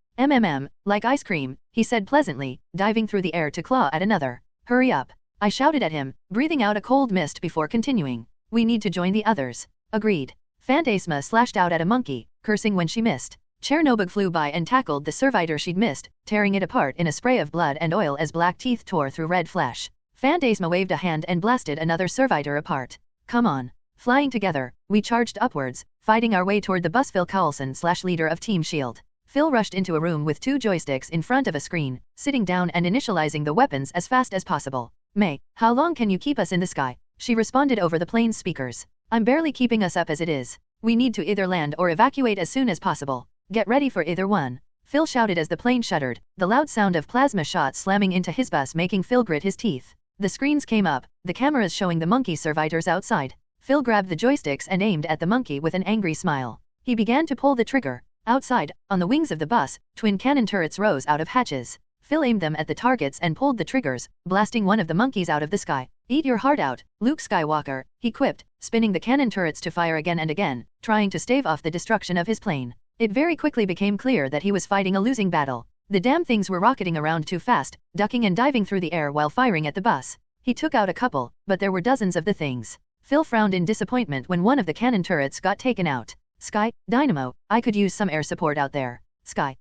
Like ice cream, he said pleasantly, diving through the air to claw at another. Hurry up. I shouted at him, breathing out a cold mist before continuing. We need to join the others. Agreed. Phantasma slashed out at a monkey, cursing when she missed. Chernobog flew by and tackled the servitor she'd missed, tearing it apart in a spray of blood and oil as black teeth tore through red flesh. Phantasma waved a hand and blasted another servitor apart. Come on. Flying together, we charged upwards, fighting our way toward the bus. Phil Carlson / leader of Team Shield. Phil rushed into a room with 2 joysticks in front of a screen, sitting down and initializing the weapons as fast as possible. May, how long can you keep us in the sky? She responded over the plane's speakers. I'm barely keeping us up as it is. We need to either land or evacuate as soon as possible. Get ready for either one. Phil shouted as the plane shuddered, the loud sound of plasma shots slamming into his bus making Phil grit his teeth. The screens came up, the cameras showing the monkey servitors outside. Phil grabbed the joysticks and aimed at the monkey with an angry smile. He began to pull the trigger. Outside, on the wings of the bus, twin cannon turrets rose out of hatches. Phil aimed them at the targets and pulled the triggers, blasting one of the monkeys out of the sky. Eat your heart out, Luke Skywalker, he quipped, spinning the cannon turrets to fire again and again, trying to stave off the destruction of his plane. It very quickly became clear that he was fighting a losing battle. The damn things were rocketing around too fast, ducking and diving through the air while firing at the bus. He took out a couple, but there were dozens of the things. Phil frowned in disappointment when one of the cannon turrets got taken out. Sky, Dynamo, I could use some air support out there. Sky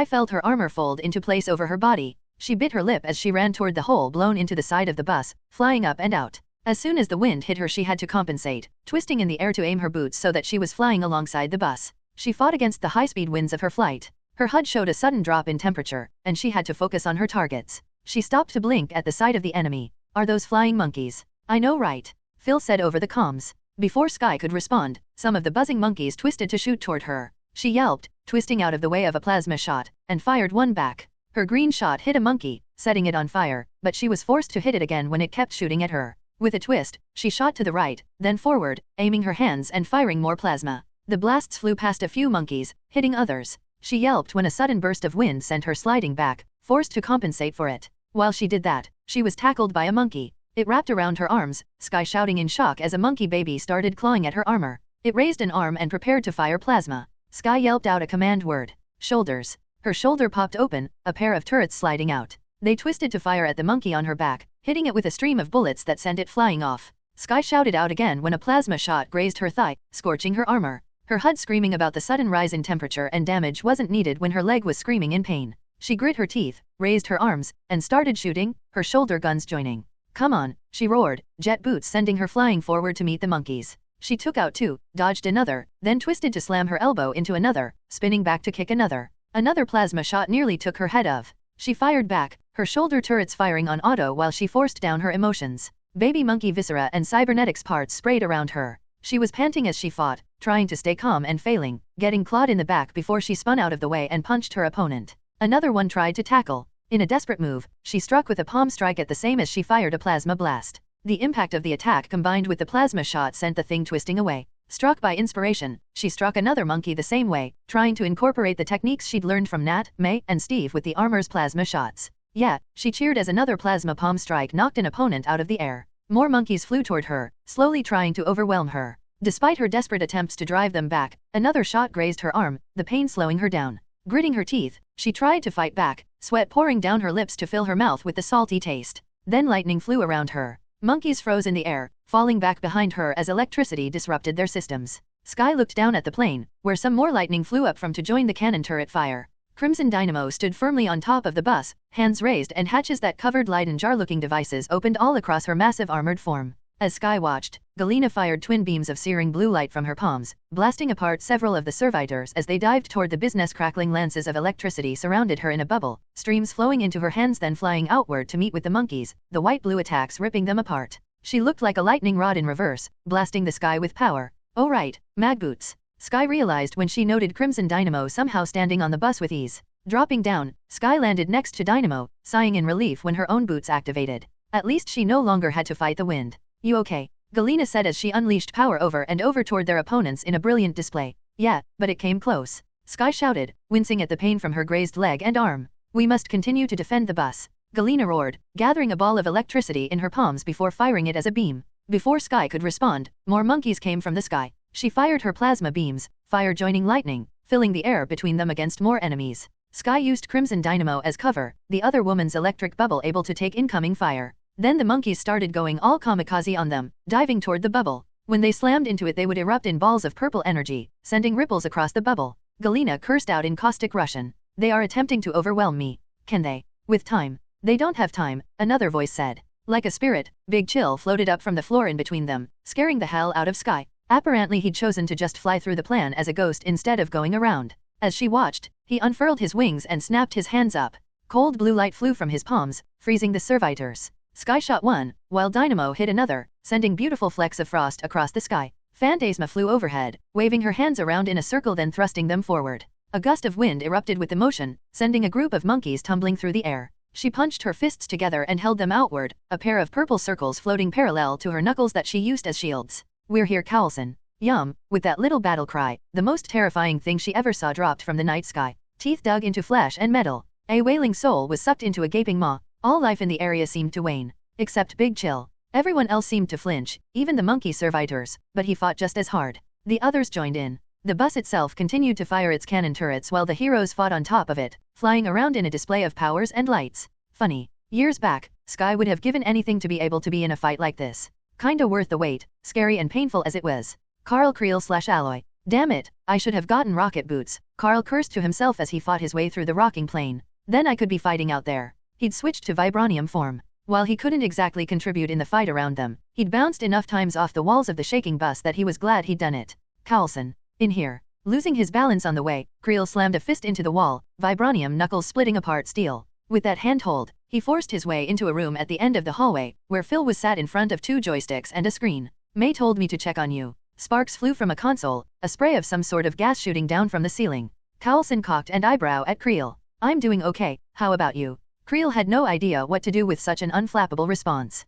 felt her armor fold into place over her body. She bit her lip as she ran toward the hole blown into the side of the bus, flying up and out. As soon as the wind hit her she had to compensate, twisting in the air to aim her boots so that she was flying alongside the bus. She fought against the high-speed winds of her flight. Her HUD showed a sudden drop in temperature, and she had to focus on her targets. She stopped to blink at the sight of the enemy. Are those flying monkeys? I know right. Phil said over the comms. Before Sky could respond, some of the buzzing monkeys twisted to shoot toward her. She yelped, twisting out of the way of a plasma shot, and fired one back. Her green shot hit a monkey, setting it on fire, but she was forced to hit it again when it kept shooting at her. With a twist, she shot to the right, then forward, aiming her hands and firing more plasma. The blasts flew past a few monkeys, hitting others. She yelped when a sudden burst of wind sent her sliding back, forced to compensate for it. While she did that, she was tackled by a monkey. It wrapped around her arms, Sky shouting in shock as a monkey baby started clawing at her armor. It raised an arm and prepared to fire plasma. Sky yelped out a command word. Shoulders. Her shoulder popped open, a pair of turrets sliding out. They twisted to fire at the monkey on her back, hitting it with a stream of bullets that sent it flying off. Sky shouted out again when a plasma shot grazed her thigh, scorching her armor. Her HUD screaming about the sudden rise in temperature and damage wasn't needed when her leg was screaming in pain. She grit her teeth, raised her arms, and started shooting, her shoulder guns joining. Come on, she roared, jet boots sending her flying forward to meet the monkeys. She took out two, dodged another, then twisted to slam her elbow into another, spinning back to kick another. Another plasma shot nearly took her head off. She fired back, her shoulder turrets firing on auto while she forced down her emotions. Baby monkey viscera and cybernetics parts sprayed around her. She was panting as she fought, trying to stay calm and failing, getting clawed in the back before she spun out of the way and punched her opponent. Another one tried to tackle. In a desperate move, she struck with a palm strike at the same as she fired a plasma blast. The impact of the attack combined with the plasma shot sent the thing twisting away. Struck by inspiration, she struck another monkey the same way, trying to incorporate the techniques she'd learned from Nat, May, and Steve with the armor's plasma shots. Yeah, she cheered as another plasma palm strike knocked an opponent out of the air. More monkeys flew toward her, slowly trying to overwhelm her. Despite her desperate attempts to drive them back, another shot grazed her arm, the pain slowing her down. Gritting her teeth, she tried to fight back, sweat pouring down her lips to fill her mouth with the salty taste. Then lightning flew around her. Monkeys froze in the air, falling back behind her as electricity disrupted their systems. Sky looked down at the plane, where some more lightning flew up from to join the cannon turret fire. Crimson Dynamo stood firmly on top of the bus, hands raised and hatches that covered Leyden jar-looking devices opened all across her massive armored form. As Sky watched, Galena fired twin beams of searing blue light from her palms, blasting apart several of the servitors as they dived toward the business. Crackling lances of electricity surrounded her in a bubble, streams flowing into her hands then flying outward to meet with the monkeys, the white-blue attacks ripping them apart. She looked like a lightning rod in reverse, blasting the sky with power. Oh right, mag boots. Sky realized when she noted Crimson Dynamo somehow standing on the bus with ease. Dropping down, Sky landed next to Dynamo, sighing in relief when her own boots activated. At least she no longer had to fight the wind. You okay? Galena said as she unleashed power over and over toward their opponents in a brilliant display. Yeah, but it came close. Sky shouted, wincing at the pain from her grazed leg and arm. We must continue to defend the bus. Galena roared, gathering a ball of electricity in her palms before firing it as a beam. Before Sky could respond, more monkeys came from the sky. She fired her plasma beams, fire joining lightning, filling the air between them against more enemies. Sky used Crimson Dynamo as cover, the other woman's electric bubble able to take incoming fire. Then the monkeys started going all kamikaze on them, diving toward the bubble. When they slammed into it they would erupt in balls of purple energy, sending ripples across the bubble. Galena cursed out in caustic Russian. They are attempting to overwhelm me. Can they? With time. They don't have time, another voice said. Like a spirit, Big Chill floated up from the floor in between them, scaring the hell out of Sky. Apparently he'd chosen to just fly through the plan as a ghost instead of going around. As she watched, he unfurled his wings and snapped his hands up. Cold blue light flew from his palms, freezing the servitors. Sky shot one, while Dynamo hit another, sending beautiful flecks of frost across the sky. Phantasma flew overhead, waving her hands around in a circle then thrusting them forward. A gust of wind erupted with emotion, sending a group of monkeys tumbling through the air. She punched her fists together and held them outward, a pair of purple circles floating parallel to her knuckles that she used as shields. We're here, Carlson. Yum, with that little battle cry, the most terrifying thing she ever saw dropped from the night sky. Teeth dug into flesh and metal. A wailing soul was sucked into a gaping maw. All life in the area seemed to wane. Except Big Chill. Everyone else seemed to flinch, even the monkey servitors, but he fought just as hard. The others joined in. The bus itself continued to fire its cannon turrets while the heroes fought on top of it, flying around in a display of powers and lights. Funny. Years back, Sky would have given anything to be able to be in a fight like this. Kinda worth the wait, scary and painful as it was. Carl Creel/Alloy. Damn it, I should have gotten rocket boots. Carl cursed to himself as he fought his way through the rocking plane. Then I could be fighting out there. He'd switched to vibranium form. While he couldn't exactly contribute in the fight around them, he'd bounced enough times off the walls of the shaking bus that he was glad he'd done it. Carlson. In here. Losing his balance on the way, Creel slammed a fist into the wall, vibranium knuckles splitting apart steel. With that handhold, he forced his way into a room at the end of the hallway, where Phil was sat in front of 2 joysticks and a screen. May told me to check on you. Sparks flew from a console, a spray of some sort of gas shooting down from the ceiling. Carlson cocked an eyebrow at Creel. I'm doing okay, how about you? Creel had no idea what to do with such an unflappable response.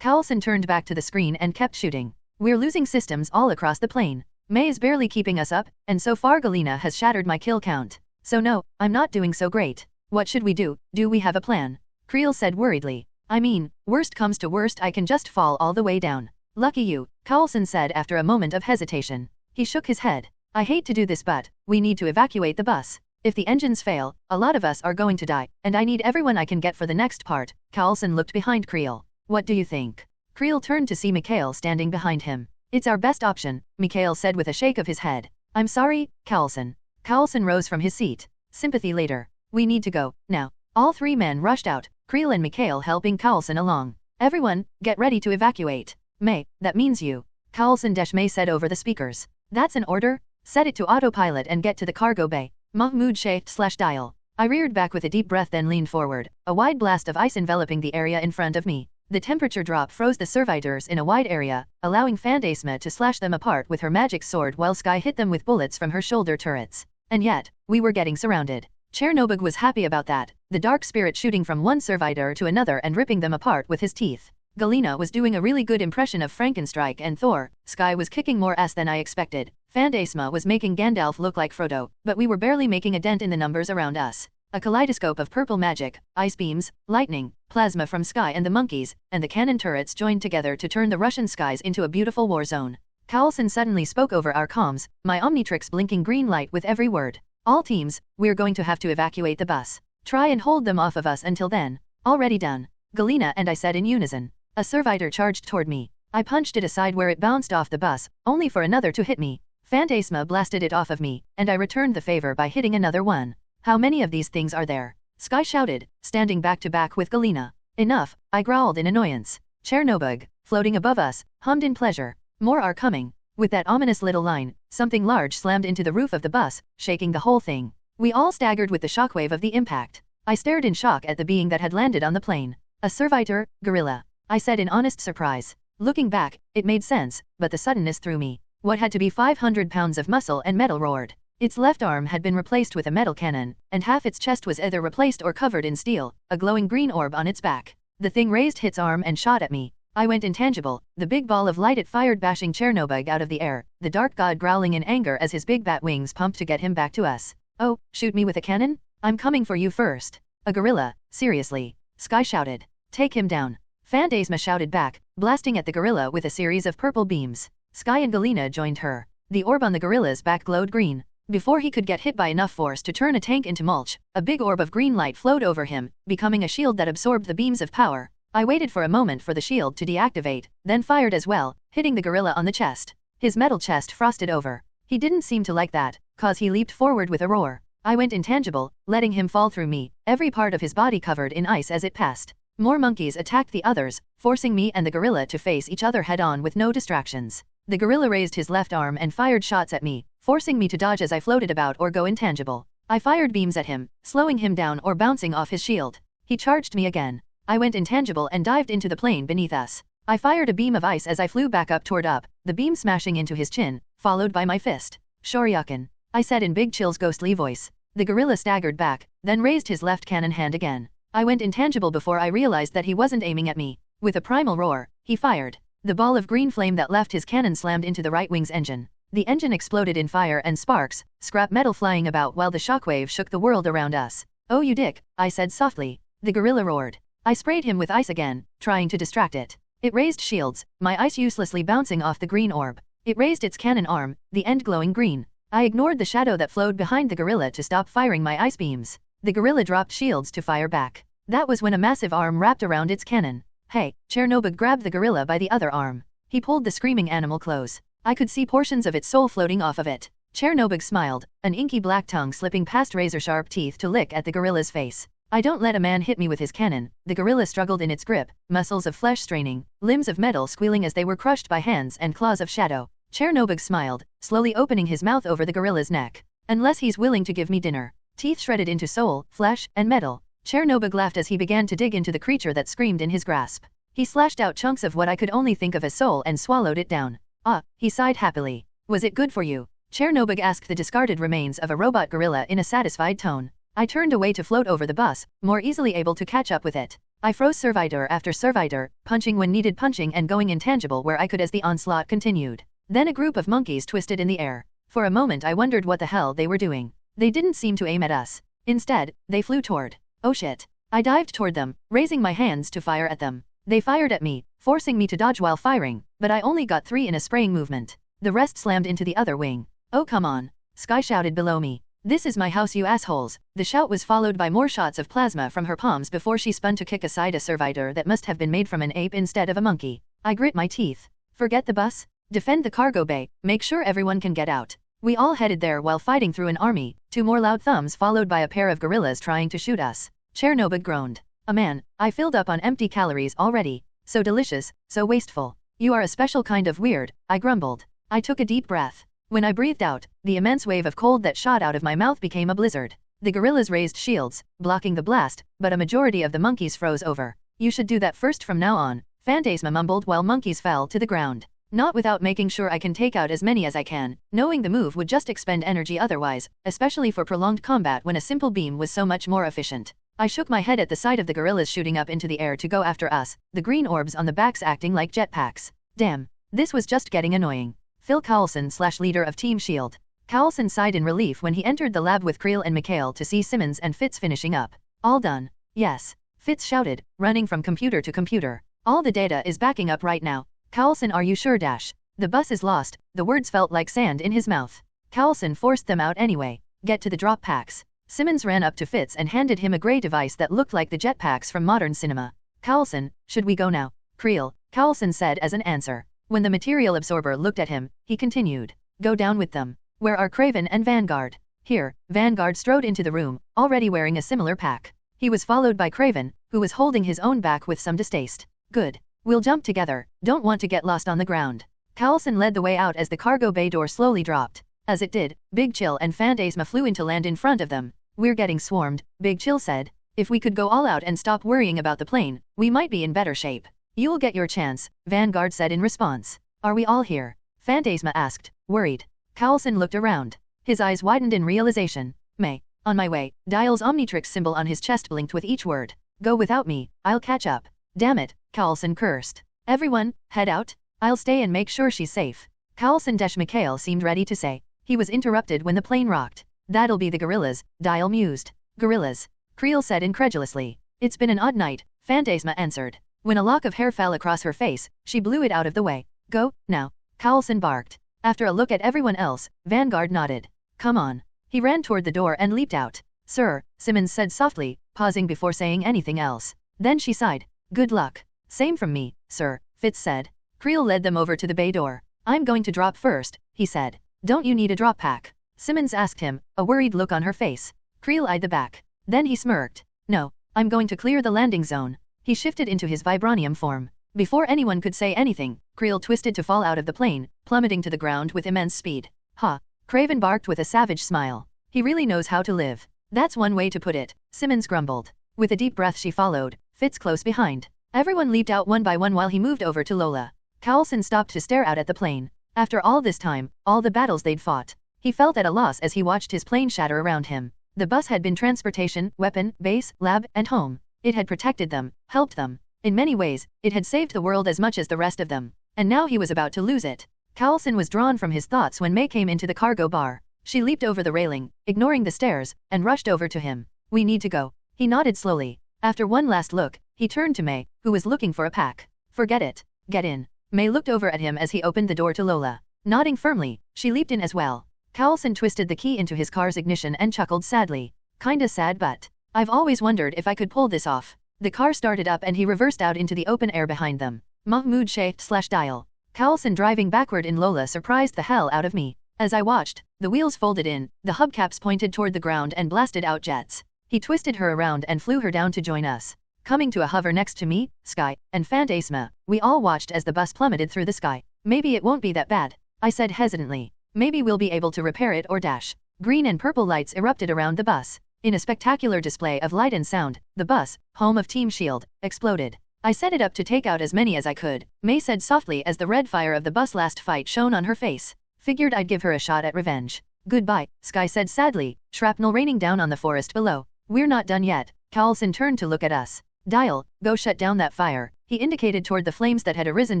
Carlson turned back to the screen and kept shooting. We're losing systems all across the plane. May is barely keeping us up, and so far Galena has shattered my kill count. So no, I'm not doing so great. What should we do? Do we have a plan? Creel said worriedly. I mean, worst comes to worst, I can just fall all the way down. Lucky you, Carlson said after a moment of hesitation. He shook his head. I hate to do this, but we need to evacuate the bus. If the engines fail, a lot of us are going to die, and I need everyone I can get for the next part. Carlson looked behind Creel. What do you think? Creel turned to see Mikhail standing behind him. It's our best option, Mikhail said with a shake of his head. I'm sorry, Carlson. Carlson rose from his seat. Sympathy later. We need to go, now. All three men rushed out, Creel and Mikhail helping Carlson along. Everyone, get ready to evacuate. May, that means you. Carlson-May said over the speakers. That's an order? Set it to autopilot and get to the cargo bay. Mahmoud /dial. I reared back with a deep breath, then leaned forward, a wide blast of ice enveloping the area in front of me. The temperature drop froze the servitors in a wide area, allowing Phantasma to slash them apart with her magic sword while Sky hit them with bullets from her shoulder turrets. And yet, we were getting surrounded. Chernobog was happy about that, the dark spirit shooting from one servitor to another and ripping them apart with his teeth. Galena was doing a really good impression of Frankenstrike and Thor. Sky was kicking more ass than I expected. Phantasma was making Gandalf look like Frodo, but we were barely making a dent in the numbers around us. A kaleidoscope of purple magic, ice beams, lightning, plasma from Sky and the monkeys, and the cannon turrets joined together to turn the Russian skies into a beautiful war zone. Carlson suddenly spoke over our comms, my Omnitrix blinking green light with every word. All teams, we're going to have to evacuate the bus. Try and hold them off of us until then. Already done. Galena and I said in unison. A servitor charged toward me. I punched it aside where it bounced off the bus, only for another to hit me. Phantasma blasted it off of me, and I returned the favor by hitting another one. How many of these things are there? Sky shouted, standing back to back with Galena. Enough, I growled in annoyance. Chernobog, floating above us, hummed in pleasure. More are coming. With that ominous little line, something large slammed into the roof of the bus, shaking the whole thing. We all staggered with the shockwave of the impact. I stared in shock at the being that had landed on the plane. A servitor, gorilla. I said in honest surprise. Looking back, it made sense, but the suddenness threw me. What had to be 500 pounds of muscle and metal roared. Its left arm had been replaced with a metal cannon, and half its chest was either replaced or covered in steel, a glowing green orb on its back. The thing raised its arm and shot at me. I went intangible, the big ball of light it fired bashing Chernobog out of the air, the dark god growling in anger as his big bat wings pumped to get him back to us. Oh, shoot me with a cannon? I'm coming for you first. A gorilla, seriously. Sky shouted. Take him down. Phantasma shouted back, blasting at the gorilla with a series of purple beams. Sky and Galena joined her. The orb on the gorilla's back glowed green. Before he could get hit by enough force to turn a tank into mulch, a big orb of green light flowed over him, becoming a shield that absorbed the beams of power. I waited for a moment for the shield to deactivate, then fired as well, hitting the gorilla on the chest. His metal chest frosted over. He didn't seem to like that, cause he leaped forward with a roar. I went intangible, letting him fall through me, every part of his body covered in ice as it passed. More monkeys attacked the others, forcing me and the gorilla to face each other head-on with no distractions. The gorilla raised his left arm and fired shots at me, forcing me to dodge as I floated about or go intangible. I fired beams at him, slowing him down or bouncing off his shield. He charged me again. I went intangible and dived into the plane beneath us. I fired a beam of ice as I flew back up toward up, the beam smashing into his chin, followed by my fist. Shoryuken, I said in Big Chill's ghostly voice. The gorilla staggered back, then raised his left cannon hand again. I went intangible before I realized that he wasn't aiming at me. With a primal roar, he fired. The ball of green flame that left his cannon slammed into the right wing's engine. The engine exploded in fire and sparks, scrap metal flying about while the shockwave shook the world around us. Oh you dick, I said softly. The gorilla roared. I sprayed him with ice again, trying to distract it. It raised shields, my ice uselessly bouncing off the green orb. It raised its cannon arm, the end glowing green. I ignored the shadow that flowed behind the gorilla to stop firing my ice beams. The gorilla dropped shields to fire back. That was when a massive arm wrapped around its cannon. Hey, Chernobog grabbed the gorilla by the other arm. He pulled the screaming animal close. I could see portions of its soul floating off of it. Chernobog smiled, an inky black tongue slipping past razor-sharp teeth to lick at the gorilla's face. I don't let a man hit me with his cannon. The gorilla struggled in its grip, muscles of flesh straining, limbs of metal squealing as they were crushed by hands and claws of shadow. Chernobog smiled, slowly opening his mouth over the gorilla's neck. Unless he's willing to give me dinner. Teeth shredded into soul, flesh, and metal. Chernobog laughed as he began to dig into the creature that screamed in his grasp. He slashed out chunks of what I could only think of as soul and swallowed it down. Ah, he sighed happily. Was it good for you? Chernobog asked the discarded remains of a robot gorilla in a satisfied tone. I turned away to float over the bus, more easily able to catch up with it. I froze servitor after servitor, punching when needed punching and going intangible where I could as the onslaught continued. Then a group of monkeys twisted in the air. For a moment I wondered what the hell they were doing. They didn't seem to aim at us. Instead, they flew toward. Oh shit. I dived toward them, raising my hands to fire at them. They fired at me, forcing me to dodge while firing, but I only got 3 in a spraying movement. The rest slammed into the other wing. Oh come on. Sky shouted below me. This is my house, you assholes. The shout was followed by more shots of plasma from her palms before she spun to kick aside a servitor that must have been made from an ape instead of a monkey. I grit my teeth. Forget the bus? Defend the cargo bay, make sure everyone can get out. We all headed there while fighting through an army, 2 more loud thumbs followed by a pair of gorillas trying to shoot us. Chernobyl groaned. A man, I filled up on empty calories already. So delicious, so wasteful. You are a special kind of weird, I grumbled. I took a deep breath. When I breathed out, the immense wave of cold that shot out of my mouth became a blizzard. The gorillas raised shields, blocking the blast, but a majority of the monkeys froze over. You should do that first from now on, Phantasma mumbled while monkeys fell to the ground. Not without making sure I can take out as many as I can, knowing the move would just expend energy otherwise, especially for prolonged combat when a simple beam was so much more efficient. I shook my head at the sight of the gorillas shooting up into the air to go after us, the green orbs on the backs acting like jetpacks. Damn, this was just getting annoying. Phil Cowlson / leader of Team S.H.I.E.L.D. Cowlson sighed in relief when he entered the lab with Creel and Mikhail to see Simmons and Fitz finishing up. All done. Yes. Fitz shouted, running from computer to computer. All the data is backing up right now. Cowlson, are you sure? The bus is lost. The words felt like sand in his mouth. Cowlson forced them out anyway. Get to the drop packs. Simmons ran up to Fitz and handed him a grey device that looked like the jetpacks from modern cinema. Cowlson, should we go now? Creel, Cowlson said as an answer. When the material absorber looked at him, he continued. Go down with them. Where are Craven and Vanguard? Here, Vanguard strode into the room, already wearing a similar pack. He was followed by Craven, who was holding his own back with some distaste. Good. We'll jump together, don't want to get lost on the ground. Cowlson led the way out as the cargo bay door slowly dropped. As it did, Big Chill and Phantasma flew into land in front of them. We're getting swarmed, Big Chill said. If we could go all out and stop worrying about the plane, we might be in better shape. You'll get your chance, Vanguard said in response. Are we all here? Phantasma asked, worried. Cowlson looked around. His eyes widened in realization. May. On my way. Dial's Omnitrix symbol on his chest blinked with each word. Go without me, I'll catch up. Damn it, Cowlson cursed. Everyone, head out. I'll stay and make sure she's safe. Cowlson / Mikhail seemed ready to say. He was interrupted when the plane rocked. That'll be the gorillas, Dial mused. Gorillas? Creel said incredulously. It's been an odd night, Phantasma answered. When a lock of hair fell across her face, she blew it out of the way. Go, now. Cowlson barked. After a look at everyone else, Vanguard nodded. Come on. He ran toward the door and leaped out. Sir, Simmons said softly, pausing before saying anything else. Then she sighed. Good luck. Same from me, sir, Fitz said. Creel led them over to the bay door. I'm going to drop first, he said. Don't you need a drop pack? Simmons asked him, a worried look on her face. Creel eyed the back. Then he smirked. No, I'm going to clear the landing zone. He shifted into his vibranium form. Before anyone could say anything, Creel twisted to fall out of the plane, plummeting to the ground with immense speed. Ha! Craven barked with a savage smile. He really knows how to live. That's one way to put it, Simmons grumbled. With a deep breath she followed, Fitz close behind. Everyone leaped out one by one while he moved over to Lola. Cowlson stopped to stare out at the plane. After all this time, all the battles they'd fought. He felt at a loss as he watched his plane shatter around him. The bus had been transportation, weapon, base, lab, and home. It had protected them, helped them. In many ways, it had saved the world as much as the rest of them. And now he was about to lose it. Cowlson was drawn from his thoughts when May came into the cargo bar. She leaped over the railing, ignoring the stairs, and rushed over to him. We need to go. He nodded slowly. After one last look, he turned to May, who was looking for a pack. Forget it. Get in. May looked over at him as he opened the door to Lola. Nodding firmly, she leaped in as well. Cowlson twisted the key into his car's ignition and chuckled sadly. Kinda sad, but I've always wondered if I could pull this off. The car started up and he reversed out into the open air behind them. Mahmoud Sheikh / Dial. Cowlson driving backward in Lola surprised the hell out of me. As I watched, the wheels folded in, the hubcaps pointed toward the ground and blasted out jets. He twisted her around and flew her down to join us. Coming to a hover next to me, Sky, and Phantasma, we all watched as the bus plummeted through the sky. Maybe it won't be that bad, I said hesitantly. Maybe we'll be able to repair it or dash. Green and purple lights erupted around the bus. In a spectacular display of light and sound, the bus, home of Team S.H.I.E.L.D., exploded. I set it up to take out as many as I could, May said softly as the red fire of the bus last fight shone on her face. Figured I'd give her a shot at revenge. Goodbye, Sky said sadly, shrapnel raining down on the forest below. We're not done yet. Cowlson turned to look at us. Dial, go shut down that fire. He indicated toward the flames that had arisen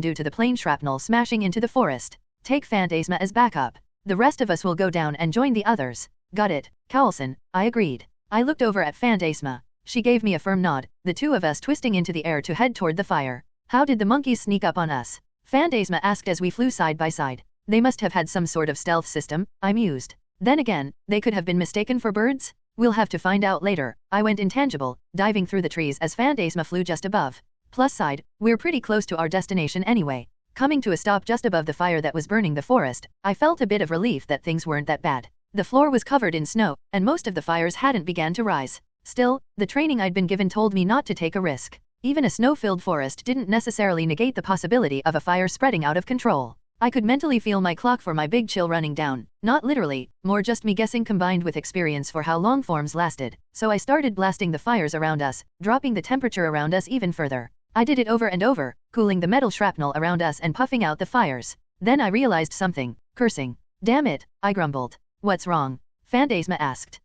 due to the plane shrapnel smashing into the forest. Take Phantasma as backup. The rest of us will go down and join the others. Got it, Cowlson, I agreed. I looked over at Phantasma. She gave me a firm nod, the two of us twisting into the air to head toward the fire. How did the monkeys sneak up on us? Phantasma asked as we flew side by side. They must have had some sort of stealth system, I mused. Then again, they could have been mistaken for birds? We'll have to find out later. I went intangible, diving through the trees as Phantasma flew just above. Plus side, we're pretty close to our destination anyway. Coming to a stop just above the fire that was burning the forest, I felt a bit of relief that things weren't that bad. The floor was covered in snow, and most of the fires hadn't begun to rise. Still, the training I'd been given told me not to take a risk. Even a snow-filled forest didn't necessarily negate the possibility of a fire spreading out of control. I could mentally feel my clock for my big chill running down, not literally, more just me guessing combined with experience for how long forms lasted, so I started blasting the fires around us, dropping the temperature around us even further. I did it over and over, cooling the metal shrapnel around us and puffing out the fires. Then I realized something, cursing. Damn it, I grumbled. What's wrong? Phantasma asked.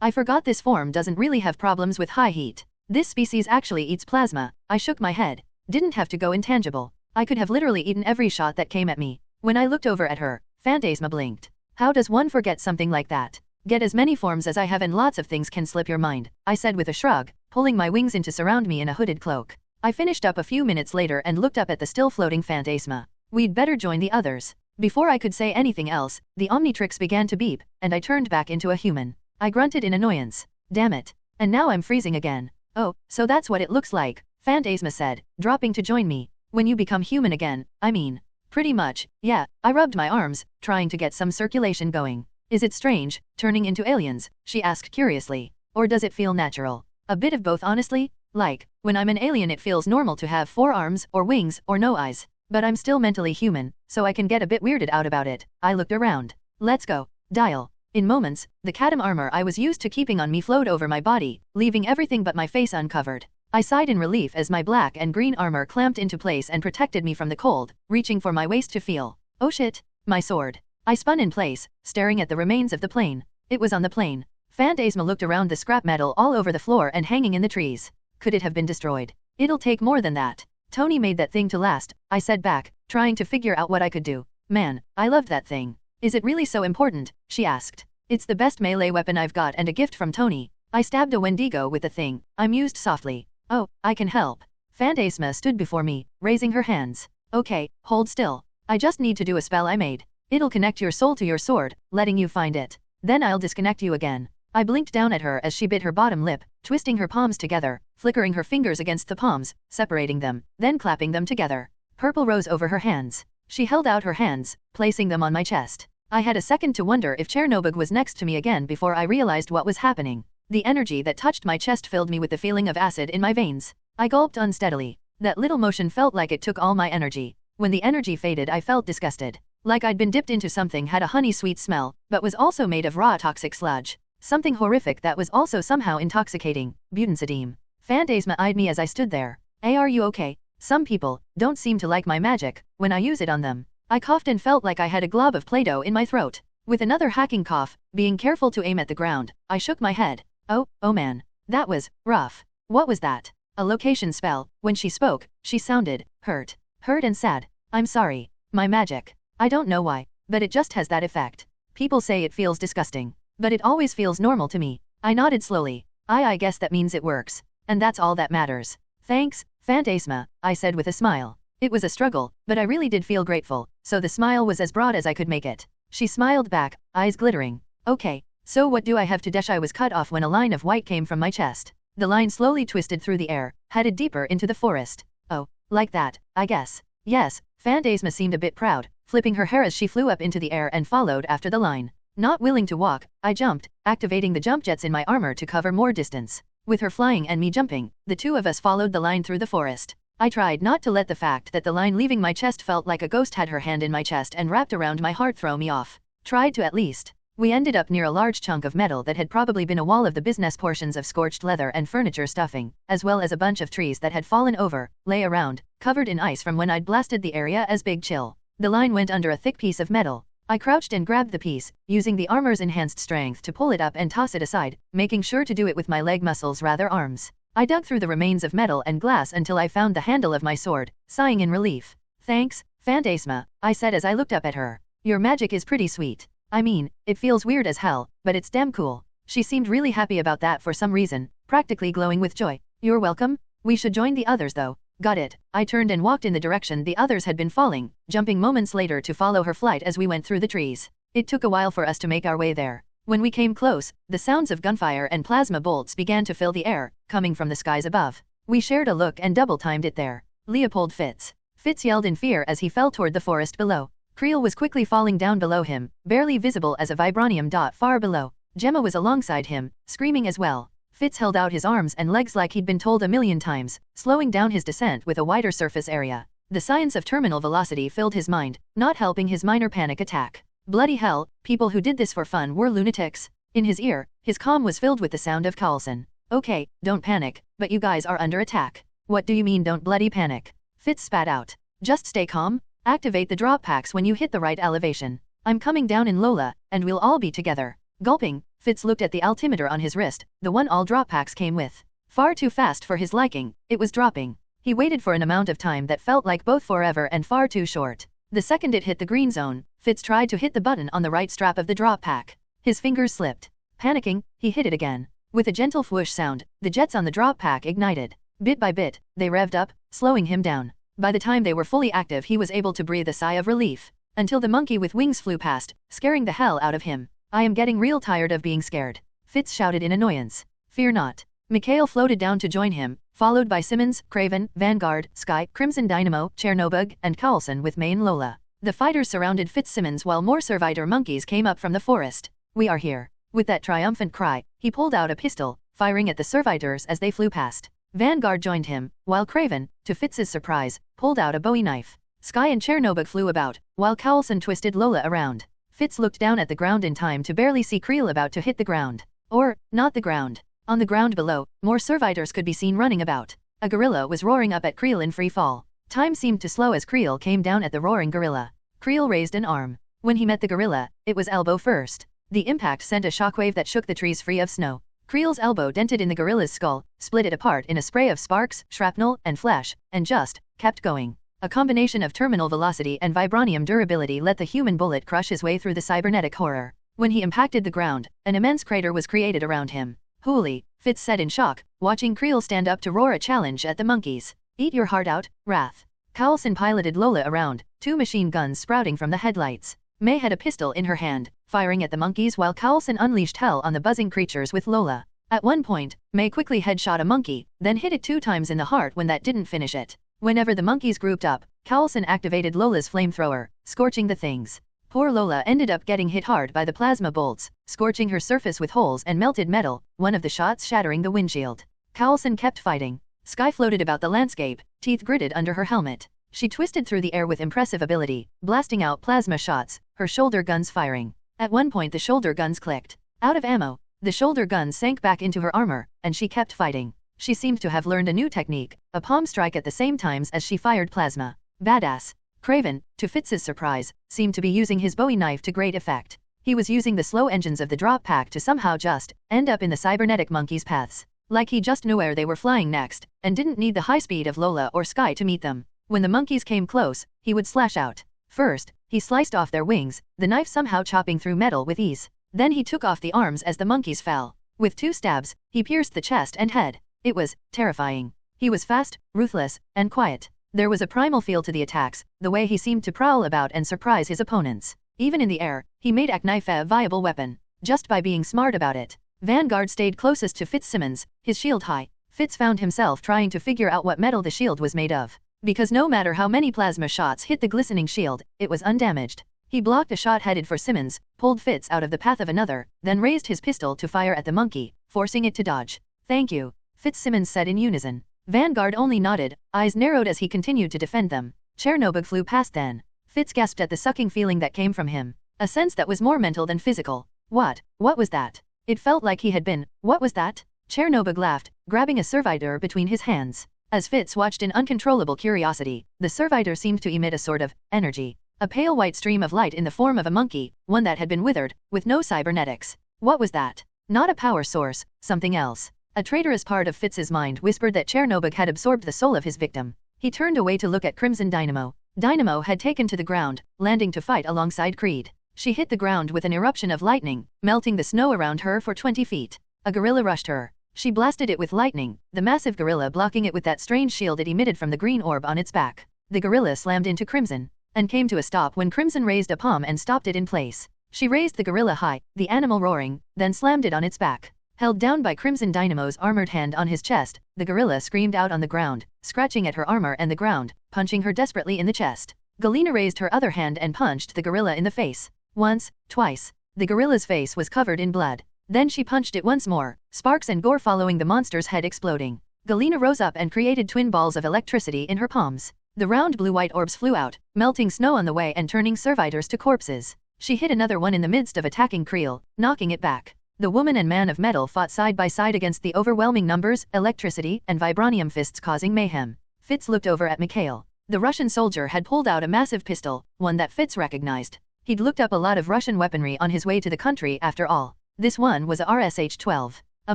I forgot this form doesn't really have problems with high heat. This species actually eats plasma. I shook my head. Didn't have to go intangible. I could have literally eaten every shot that came at me. When I looked over at her, Phantasma blinked. How does one forget something like that? Get as many forms as I have and lots of things can slip your mind, I said with a shrug, pulling my wings in to surround me in a hooded cloak. I finished up a few minutes later and looked up at the still floating Phantasma. We'd better join the others. Before I could say anything else, the Omnitrix began to beep, and I turned back into a human. I grunted in annoyance. Damn it. And now I'm freezing again. Oh, so that's what it looks like, Phantasma said, dropping to join me. When you become human again, I mean. Pretty much, yeah, I rubbed my arms, trying to get some circulation going. Is it strange, turning into aliens? She asked curiously. Or does it feel natural? A bit of both honestly. Like, when I'm an alien it feels normal to have 4 arms, or wings, or no eyes. But I'm still mentally human, so I can get a bit weirded out about it. I looked around. Let's go. Dial. In moments, the Kadam armor I was used to keeping on me flowed over my body, leaving everything but my face uncovered. I sighed in relief as my black and green armor clamped into place and protected me from the cold, reaching for my waist to feel. Oh shit, my sword. I spun in place, staring at the remains of the plane. It was on the plane. Phantasma looked around the scrap metal all over the floor and hanging in the trees. Could it have been destroyed? It'll take more than that. Tony made that thing to last, I said back, trying to figure out what I could do. Man, I loved that thing. Is it really so important? She asked. It's the best melee weapon I've got and a gift from Tony. I stabbed a Wendigo with the thing. I mused softly. Oh, I can help. Phantasma stood before me, raising her hands. Okay, hold still. I just need to do a spell I made. It'll connect your soul to your sword, letting you find it. Then I'll disconnect you again. I blinked down at her as she bit her bottom lip, twisting her palms together, flickering her fingers against the palms, separating them, then clapping them together. Purple rose over her hands. She held out her hands, placing them on my chest. I had a second to wonder if Chernobog was next to me again before I realized what was happening. The energy that touched my chest filled me with the feeling of acid in my veins. I gulped unsteadily. That little motion felt like it took all my energy. When the energy faded I felt disgusted. Like I'd been dipped into something had a honey-sweet smell, but was also made of raw toxic sludge. Something horrific that was also somehow intoxicating. Butancidine. Phantasma eyed me as I stood there. Are you okay? Some people don't seem to like my magic when I use it on them. I coughed and felt like I had a glob of Play-Doh in my throat. With another hacking cough, being careful to aim at the ground, I shook my head. Oh man. That was rough. What was that? A location spell. When she spoke, she sounded hurt. Hurt and sad. I'm sorry. My magic. I don't know why, but it just has that effect. People say it feels disgusting, but it always feels normal to me. I nodded slowly. I guess that means it works. And that's all that matters. Thanks, Phantasma, I said with a smile. It was a struggle, but I really did feel grateful, so the smile was as broad as I could make it. She smiled back, eyes glittering. Okay. So what do I have to dash? I was cut off when a line of white came from my chest. The line slowly twisted through the air, headed deeper into the forest. Oh, like that, I guess. Yes, Phantasma seemed a bit proud, flipping her hair as she flew up into the air and followed after the line. Not willing to walk, I jumped, activating the jump jets in my armor to cover more distance. With her flying and me jumping, the two of us followed the line through the forest. I tried not to let the fact that the line leaving my chest felt like a ghost had her hand in my chest and wrapped around my heart throw me off. Tried to at least. We ended up near a large chunk of metal that had probably been a wall of the business portions of scorched leather and furniture stuffing, as well as a bunch of trees that had fallen over, lay around, covered in ice from when I'd blasted the area as Big Chill. The line went under a thick piece of metal. I crouched and grabbed the piece, using the armor's enhanced strength to pull it up and toss it aside, making sure to do it with my leg muscles rather arms. I dug through the remains of metal and glass until I found the handle of my sword, sighing in relief. Thanks, Phantasma, I said as I looked up at her. Your magic is pretty sweet. I mean, it feels weird as hell, but it's damn cool. She seemed really happy about that for some reason, practically glowing with joy. You're welcome. We should join the others though. Got it. I turned and walked in the direction the others had been falling, jumping moments later to follow her flight as we went through the trees. It took a while for us to make our way there. When we came close, the sounds of gunfire and plasma bolts began to fill the air, coming from the skies above. We shared a look and double-timed it there. Leopold Fitz. Fitz yelled in fear as he fell toward the forest below. Creel was quickly falling down below him, barely visible as a vibranium dot far below. Gemma was alongside him, screaming as well. Fitz held out his arms and legs like he'd been told a million times, slowing down his descent with a wider surface area. The science of terminal velocity filled his mind, not helping his minor panic attack. Bloody hell, people who did this for fun were lunatics. In his ear, his calm was filled with the sound of Carlson. Okay, don't panic, but you guys are under attack. What do you mean don't bloody panic? Fitz spat out. Just stay calm. Activate the drop packs when you hit the right elevation. I'm coming down in Lola, and we'll all be together. Gulping, Fitz looked at the altimeter on his wrist, the one all drop packs came with. Far too fast for his liking, it was dropping. He waited for an amount of time that felt like both forever and far too short. The second it hit the green zone, Fitz tried to hit the button on the right strap of the drop pack. His fingers slipped. Panicking, he hit it again. With a gentle whoosh sound, the jets on the drop pack ignited. Bit by bit, they revved up, slowing him down. By the time they were fully active he was able to breathe a sigh of relief. Until the monkey with wings flew past, scaring the hell out of him. I am getting real tired of being scared. Fitz shouted in annoyance. Fear not. Mikhail floated down to join him, followed by Simmons, Craven, Vanguard, Sky, Crimson Dynamo, Chernobog, and Carlson with May and Lola. The fighters surrounded Fitzsimmons while more servitor monkeys came up from the forest. We are here. With that triumphant cry, he pulled out a pistol, firing at the servitors as they flew past. Vanguard joined him, while Craven, to Fitz's surprise, pulled out a Bowie knife. Sky and Chernobog flew about, while Carlson twisted Lola around. Fitz looked down at the ground in time to barely see Creel about to hit the ground. Or, not the ground. On the ground below, more servitors could be seen running about. A gorilla was roaring up at Creel in free fall. Time seemed to slow as Creel came down at the roaring gorilla. Creel raised an arm. When he met the gorilla, it was elbow first. The impact sent a shockwave that shook the trees free of snow. Creel's elbow dented in the gorilla's skull, split it apart in a spray of sparks, shrapnel, and flash, and just kept going. A combination of terminal velocity and vibranium durability let the human bullet crush his way through the cybernetic horror. When he impacted the ground, an immense crater was created around him. Holy, Fitz said in shock, watching Creel stand up to roar a challenge at the monkeys. Eat your heart out, Wrath. Carlson piloted Lola around, two machine guns sprouting from the headlights. May had a pistol in her hand, firing at the monkeys while Carlson unleashed hell on the buzzing creatures with Lola. At one point, May quickly headshot a monkey, then hit it 2 times in the heart when that didn't finish it. Whenever the monkeys grouped up, Carlson activated Lola's flamethrower, scorching the things. Poor Lola ended up getting hit hard by the plasma bolts, scorching her surface with holes and melted metal, one of the shots shattering the windshield. Carlson kept fighting. Sky floated about the landscape, teeth gritted under her helmet. She twisted through the air with impressive ability, blasting out plasma shots, her shoulder guns firing. At one point the shoulder guns clicked. Out of ammo, the shoulder guns sank back into her armor, and she kept fighting. She seemed to have learned a new technique, a palm strike at the same times as she fired plasma. Badass. Craven, to Fitz's surprise, seemed to be using his Bowie knife to great effect. He was using the slow engines of the drop pack to somehow just end up in the cybernetic monkeys' paths. Like he just knew where they were flying next, and didn't need the high speed of Lola or Sky to meet them. When the monkeys came close, he would slash out. First, he sliced off their wings, the knife somehow chopping through metal with ease. Then he took off the arms as the monkeys fell. With 2 stabs, he pierced the chest and head. It was terrifying. He was fast, ruthless, and quiet. There was a primal feel to the attacks, the way he seemed to prowl about and surprise his opponents. Even in the air, he made a knife a viable weapon, just by being smart about it. Vanguard stayed closest to Fitzsimmons, his shield high. Fitz found himself trying to figure out what metal the shield was made of. Because no matter how many plasma shots hit the glistening shield, it was undamaged. He blocked a shot headed for Simmons, pulled Fitz out of the path of another, then raised his pistol to fire at the monkey, forcing it to dodge. Thank you, Fitzsimmons said in unison. Vanguard only nodded, eyes narrowed as he continued to defend them. Chernobog flew past then. Fitz gasped at the sucking feeling that came from him. A sense that was more mental than physical. What was that? It felt like he had been, what was that? Chernobog laughed, grabbing a servitor between his hands. As Fitz watched in uncontrollable curiosity, the servitor seemed to emit a sort of energy. A pale white stream of light in the form of a monkey, one that had been withered, with no cybernetics. What was that? Not a power source, something else. A traitorous part of Fitz's mind whispered that Chernobyl had absorbed the soul of his victim. He turned away to look at Crimson Dynamo. Dynamo had taken to the ground, landing to fight alongside Creed. She hit the ground with an eruption of lightning, melting the snow around her for 20 feet. A gorilla rushed her. She blasted it with lightning, the massive gorilla blocking it with that strange shield it emitted from the green orb on its back. The gorilla slammed into Crimson, and came to a stop when Crimson raised a palm and stopped it in place. She raised the gorilla high, the animal roaring, then slammed it on its back. Held down by Crimson Dynamo's armored hand on his chest, the gorilla screamed out on the ground, scratching at her armor and the ground, punching her desperately in the chest. Galena raised her other hand and punched the gorilla in the face. Once, twice. The gorilla's face was covered in blood. Then she punched it once more, sparks and gore following the monster's head exploding. Galena rose up and created twin balls of electricity in her palms. The round blue-white orbs flew out, melting snow on the way and turning servitors to corpses. She hit another one in the midst of attacking Creel, knocking it back. The woman and man of metal fought side by side against the overwhelming numbers, electricity, and vibranium fists causing mayhem. Fitz looked over at Mikhail. The Russian soldier had pulled out a massive pistol, one that Fitz recognized. He'd looked up a lot of Russian weaponry on his way to the country after all. This one was a RSH-12, a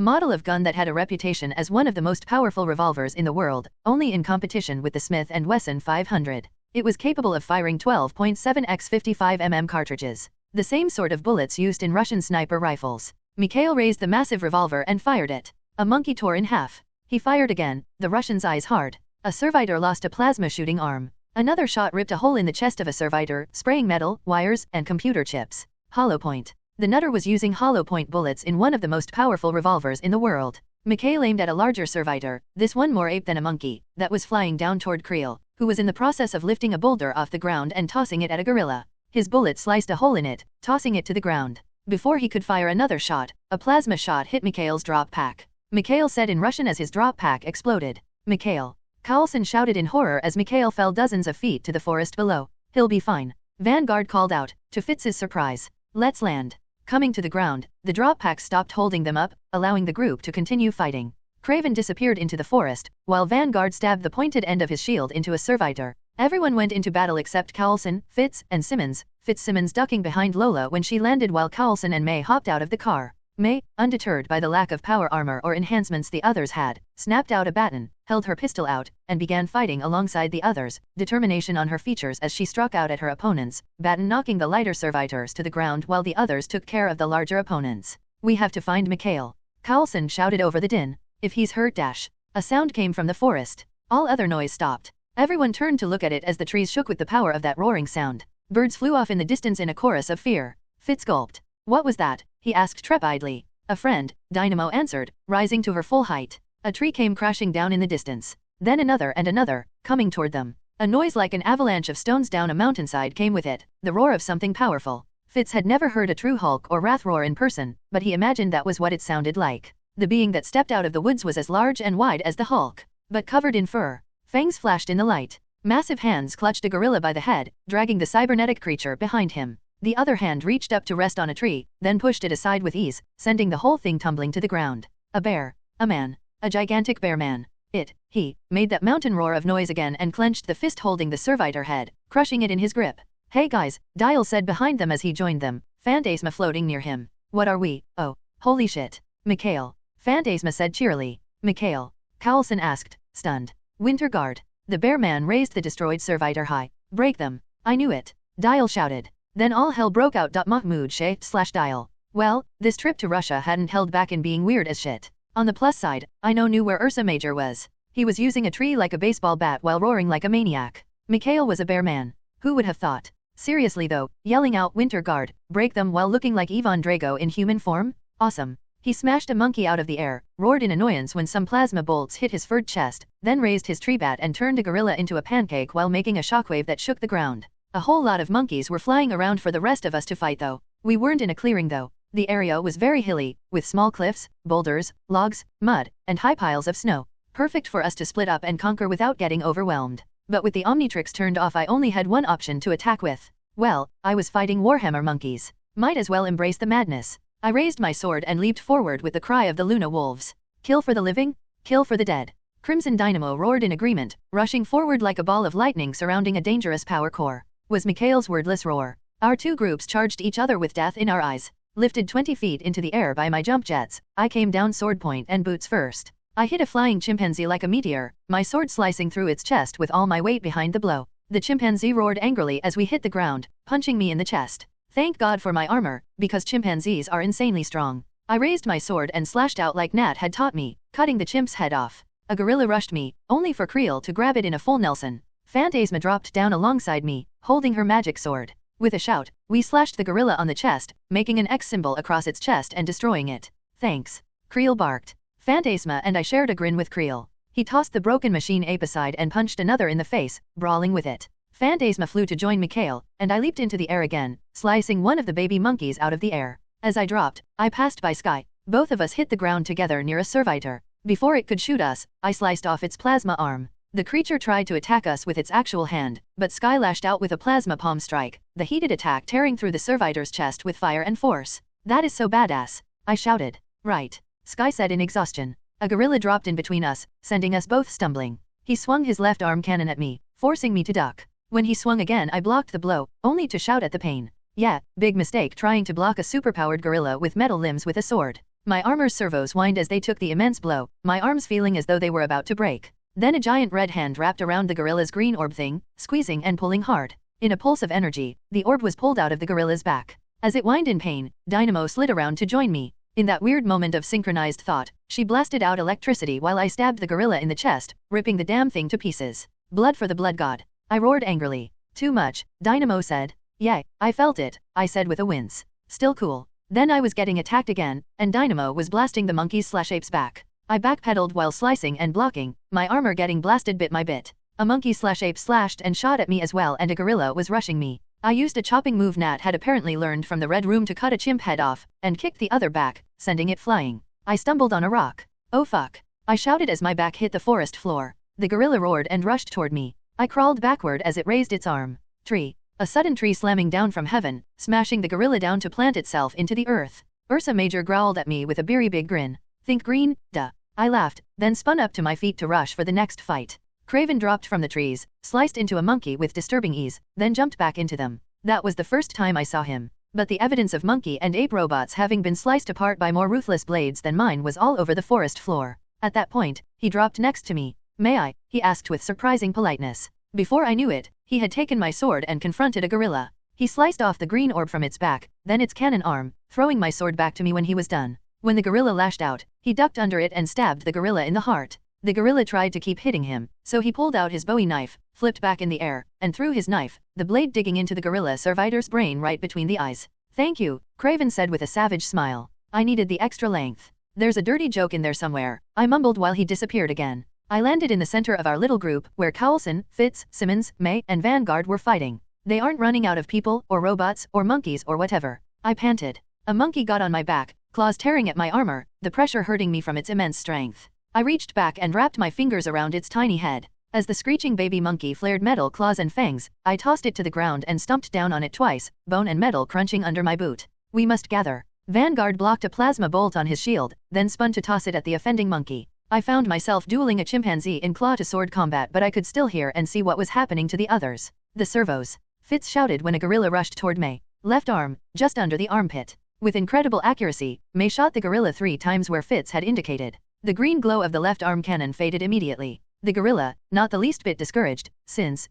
model of gun that had a reputation as one of the most powerful revolvers in the world, only in competition with the Smith & Wesson 500. It was capable of firing 12.7 x 55 mm cartridges, the same sort of bullets used in Russian sniper rifles. Mikhail raised the massive revolver and fired it. A monkey tore in half. He fired again, the Russian's eyes hard. A servitor lost a plasma shooting arm. Another shot ripped a hole in the chest of a servitor, spraying metal, wires, and computer chips. Hollow point. The nutter was using hollow point bullets in one of the most powerful revolvers in the world. Mikhail aimed at a larger servitor, this one more ape than a monkey, that was flying down toward Creel, who was in the process of lifting a boulder off the ground and tossing it at a gorilla. His bullet sliced a hole in it, tossing it to the ground. Before he could fire another shot, a plasma shot hit Mikhail's drop pack. Mikhail said in Russian as his drop pack exploded. Mikhail. Carlson shouted in horror as Mikhail fell dozens of feet to the forest below. He'll be fine. Vanguard called out, to Fitz's surprise. Let's land. Coming to the ground, the drop pack stopped holding them up, allowing the group to continue fighting. Craven disappeared into the forest, while Vanguard stabbed the pointed end of his shield into a servitor. Everyone went into battle except Carlson, Fitz, and Simmons, Fitzsimmons ducking behind Lola when she landed while Carlson and May hopped out of the car. May, undeterred by the lack of power armor or enhancements the others had, snapped out a baton, held her pistol out, and began fighting alongside the others, determination on her features as she struck out at her opponents, baton knocking the lighter servitors to the ground while the others took care of the larger opponents. We have to find Mikhail. Carlson shouted over the din. If he's hurt dash. A sound came from the forest. All other noise stopped. Everyone turned to look at it as the trees shook with the power of that roaring sound. Birds flew off in the distance in a chorus of fear. Fitz gulped. What was that? He asked trepidly. A friend, Dynamo answered, rising to her full height. A tree came crashing down in the distance. Then another and another, coming toward them. A noise like an avalanche of stones down a mountainside came with it, the roar of something powerful. Fitz had never heard a true Hulk or Wrath roar in person, but he imagined that was what it sounded like. The being that stepped out of the woods was as large and wide as the Hulk, but covered in fur. Fangs flashed in the light. Massive hands clutched a gorilla by the head, dragging the cybernetic creature behind him. The other hand reached up to rest on a tree, then pushed it aside with ease, sending the whole thing tumbling to the ground. A bear. A man. A gigantic bear man. He, made that mountain roar of noise again and clenched the fist holding the servitor head, crushing it in his grip. Hey guys, Dial said behind them as he joined them, Phantasma floating near him. What are we? Oh, holy shit. Mikhail. Phantasma said cheerily. Mikhail. Carlson asked, stunned. Winter Guard. The bear man raised the destroyed servitor high. Break them. I knew it. Dial shouted. Then all hell broke out. Mahmoud Dial. Well, this trip to Russia hadn't held back in being weird as shit. On the plus side, I knew where Ursa Major was. He was using a tree like a baseball bat while roaring like a maniac. Mikhail was a bear man. Who would have thought? Seriously though, yelling out Winter Guard, break them while looking like Ivan Drago in human form? Awesome. He smashed a monkey out of the air, roared in annoyance when some plasma bolts hit his furred chest, then raised his tree bat and turned a gorilla into a pancake while making a shockwave that shook the ground. A whole lot of monkeys were flying around for the rest of us to fight though. We weren't in a clearing though. The area was very hilly, with small cliffs, boulders, logs, mud, and high piles of snow. Perfect for us to split up and conquer without getting overwhelmed. But with the Omnitrix turned off I only had one option to attack with. Well, I was fighting Warhammer monkeys. Might as well embrace the madness. I raised my sword and leaped forward with the cry of the Luna wolves. Kill for the living, kill for the dead. Crimson Dynamo roared in agreement, rushing forward like a ball of lightning surrounding a dangerous power core. Was Mikhail's wordless roar. Our two groups charged each other with death in our eyes. Lifted 20 feet into the air by my jump jets, I came down sword point and boots first. I hit a flying chimpanzee like a meteor, my sword slicing through its chest with all my weight behind the blow. The chimpanzee roared angrily as we hit the ground, punching me in the chest. Thank God for my armor, because chimpanzees are insanely strong. I raised my sword and slashed out like Nat had taught me, cutting the chimp's head off. A gorilla rushed me, only for Creel to grab it in a full Nelson. Phantasma dropped down alongside me, holding her magic sword. With a shout, we slashed the gorilla on the chest, making an X symbol across its chest and destroying it. Thanks. Creel barked. Phantasma and I shared a grin with Creel. He tossed the broken machine ape aside and punched another in the face, brawling with it. Phantasma flew to join Mikhail, and I leaped into the air again, slicing one of the baby monkeys out of the air. As I dropped, I passed by Sky. Both of us hit the ground together near a servitor. Before it could shoot us, I sliced off its plasma arm. The creature tried to attack us with its actual hand, but Sky lashed out with a plasma palm strike, the heated attack tearing through the servitor's chest with fire and force. That is so badass, I shouted. Right, Sky said in exhaustion. A gorilla dropped in between us, sending us both stumbling. He swung his left arm cannon at me, forcing me to duck. When he swung again, I blocked the blow, only to shout at the pain. Yeah, big mistake trying to block a superpowered gorilla with metal limbs with a sword. My armor's servos whined as they took the immense blow, my arms feeling as though they were about to break. Then a giant red hand wrapped around the gorilla's green orb thing, squeezing and pulling hard. In a pulse of energy, the orb was pulled out of the gorilla's back. As it whined in pain, Dynamo slid around to join me. In that weird moment of synchronized thought, she blasted out electricity while I stabbed the gorilla in the chest, ripping the damn thing to pieces. Blood for the blood god. I roared angrily. Too much, Dynamo said. Yeah, I felt it, I said with a wince. Still cool. Then I was getting attacked again, and Dynamo was blasting the monkey's/ape's back. I backpedaled while slicing and blocking, my armor getting blasted bit by bit. A monkey/ape slashed and shot at me as well, and a gorilla was rushing me. I used a chopping move Nat had apparently learned from the Red Room to cut a chimp head off, and kicked the other back, sending it flying. I stumbled on a rock. Oh fuck. I shouted as my back hit the forest floor. The gorilla roared and rushed toward me. I crawled backward as it raised its arm. Tree. A sudden tree slamming down from heaven, smashing the gorilla down to plant itself into the earth. Ursa Major growled at me with a beery big grin. Think green, duh. I laughed, then spun up to my feet to rush for the next fight. Craven dropped from the trees, sliced into a monkey with disturbing ease, then jumped back into them. That was the first time I saw him. But the evidence of monkey and ape robots having been sliced apart by more ruthless blades than mine was all over the forest floor. At that point, he dropped next to me. May I? He asked with surprising politeness. Before I knew it, he had taken my sword and confronted a gorilla. He sliced off the green orb from its back, then its cannon arm, throwing my sword back to me when he was done. When the gorilla lashed out, he ducked under it and stabbed the gorilla in the heart. The gorilla tried to keep hitting him, so he pulled out his Bowie knife, flipped back in the air, and threw his knife, the blade digging into the gorilla servitor's brain right between the eyes. Thank you, Craven said with a savage smile. I needed the extra length. There's a dirty joke in there somewhere, I mumbled while he disappeared again. I landed in the center of our little group, where Cowlson, Fitz, Simmons, May, and Vanguard were fighting. They aren't running out of people, or robots, or monkeys or whatever. I panted. A monkey got on my back, claws tearing at my armor, the pressure hurting me from its immense strength. I reached back and wrapped my fingers around its tiny head. As the screeching baby monkey flared metal claws and fangs, I tossed it to the ground and stomped down on it twice, bone and metal crunching under my boot. We must gather. Vanguard blocked a plasma bolt on his shield, then spun to toss it at the offending monkey. I found myself dueling a chimpanzee in claw-to-sword combat, but I could still hear and see what was happening to the others. The servos. Fitz shouted when a gorilla rushed toward May. Left arm, just under the armpit. With incredible accuracy, May shot the gorilla 3 times where Fitz had indicated. The green glow of the left arm cannon faded immediately. The gorilla, not the least bit discouraged, since,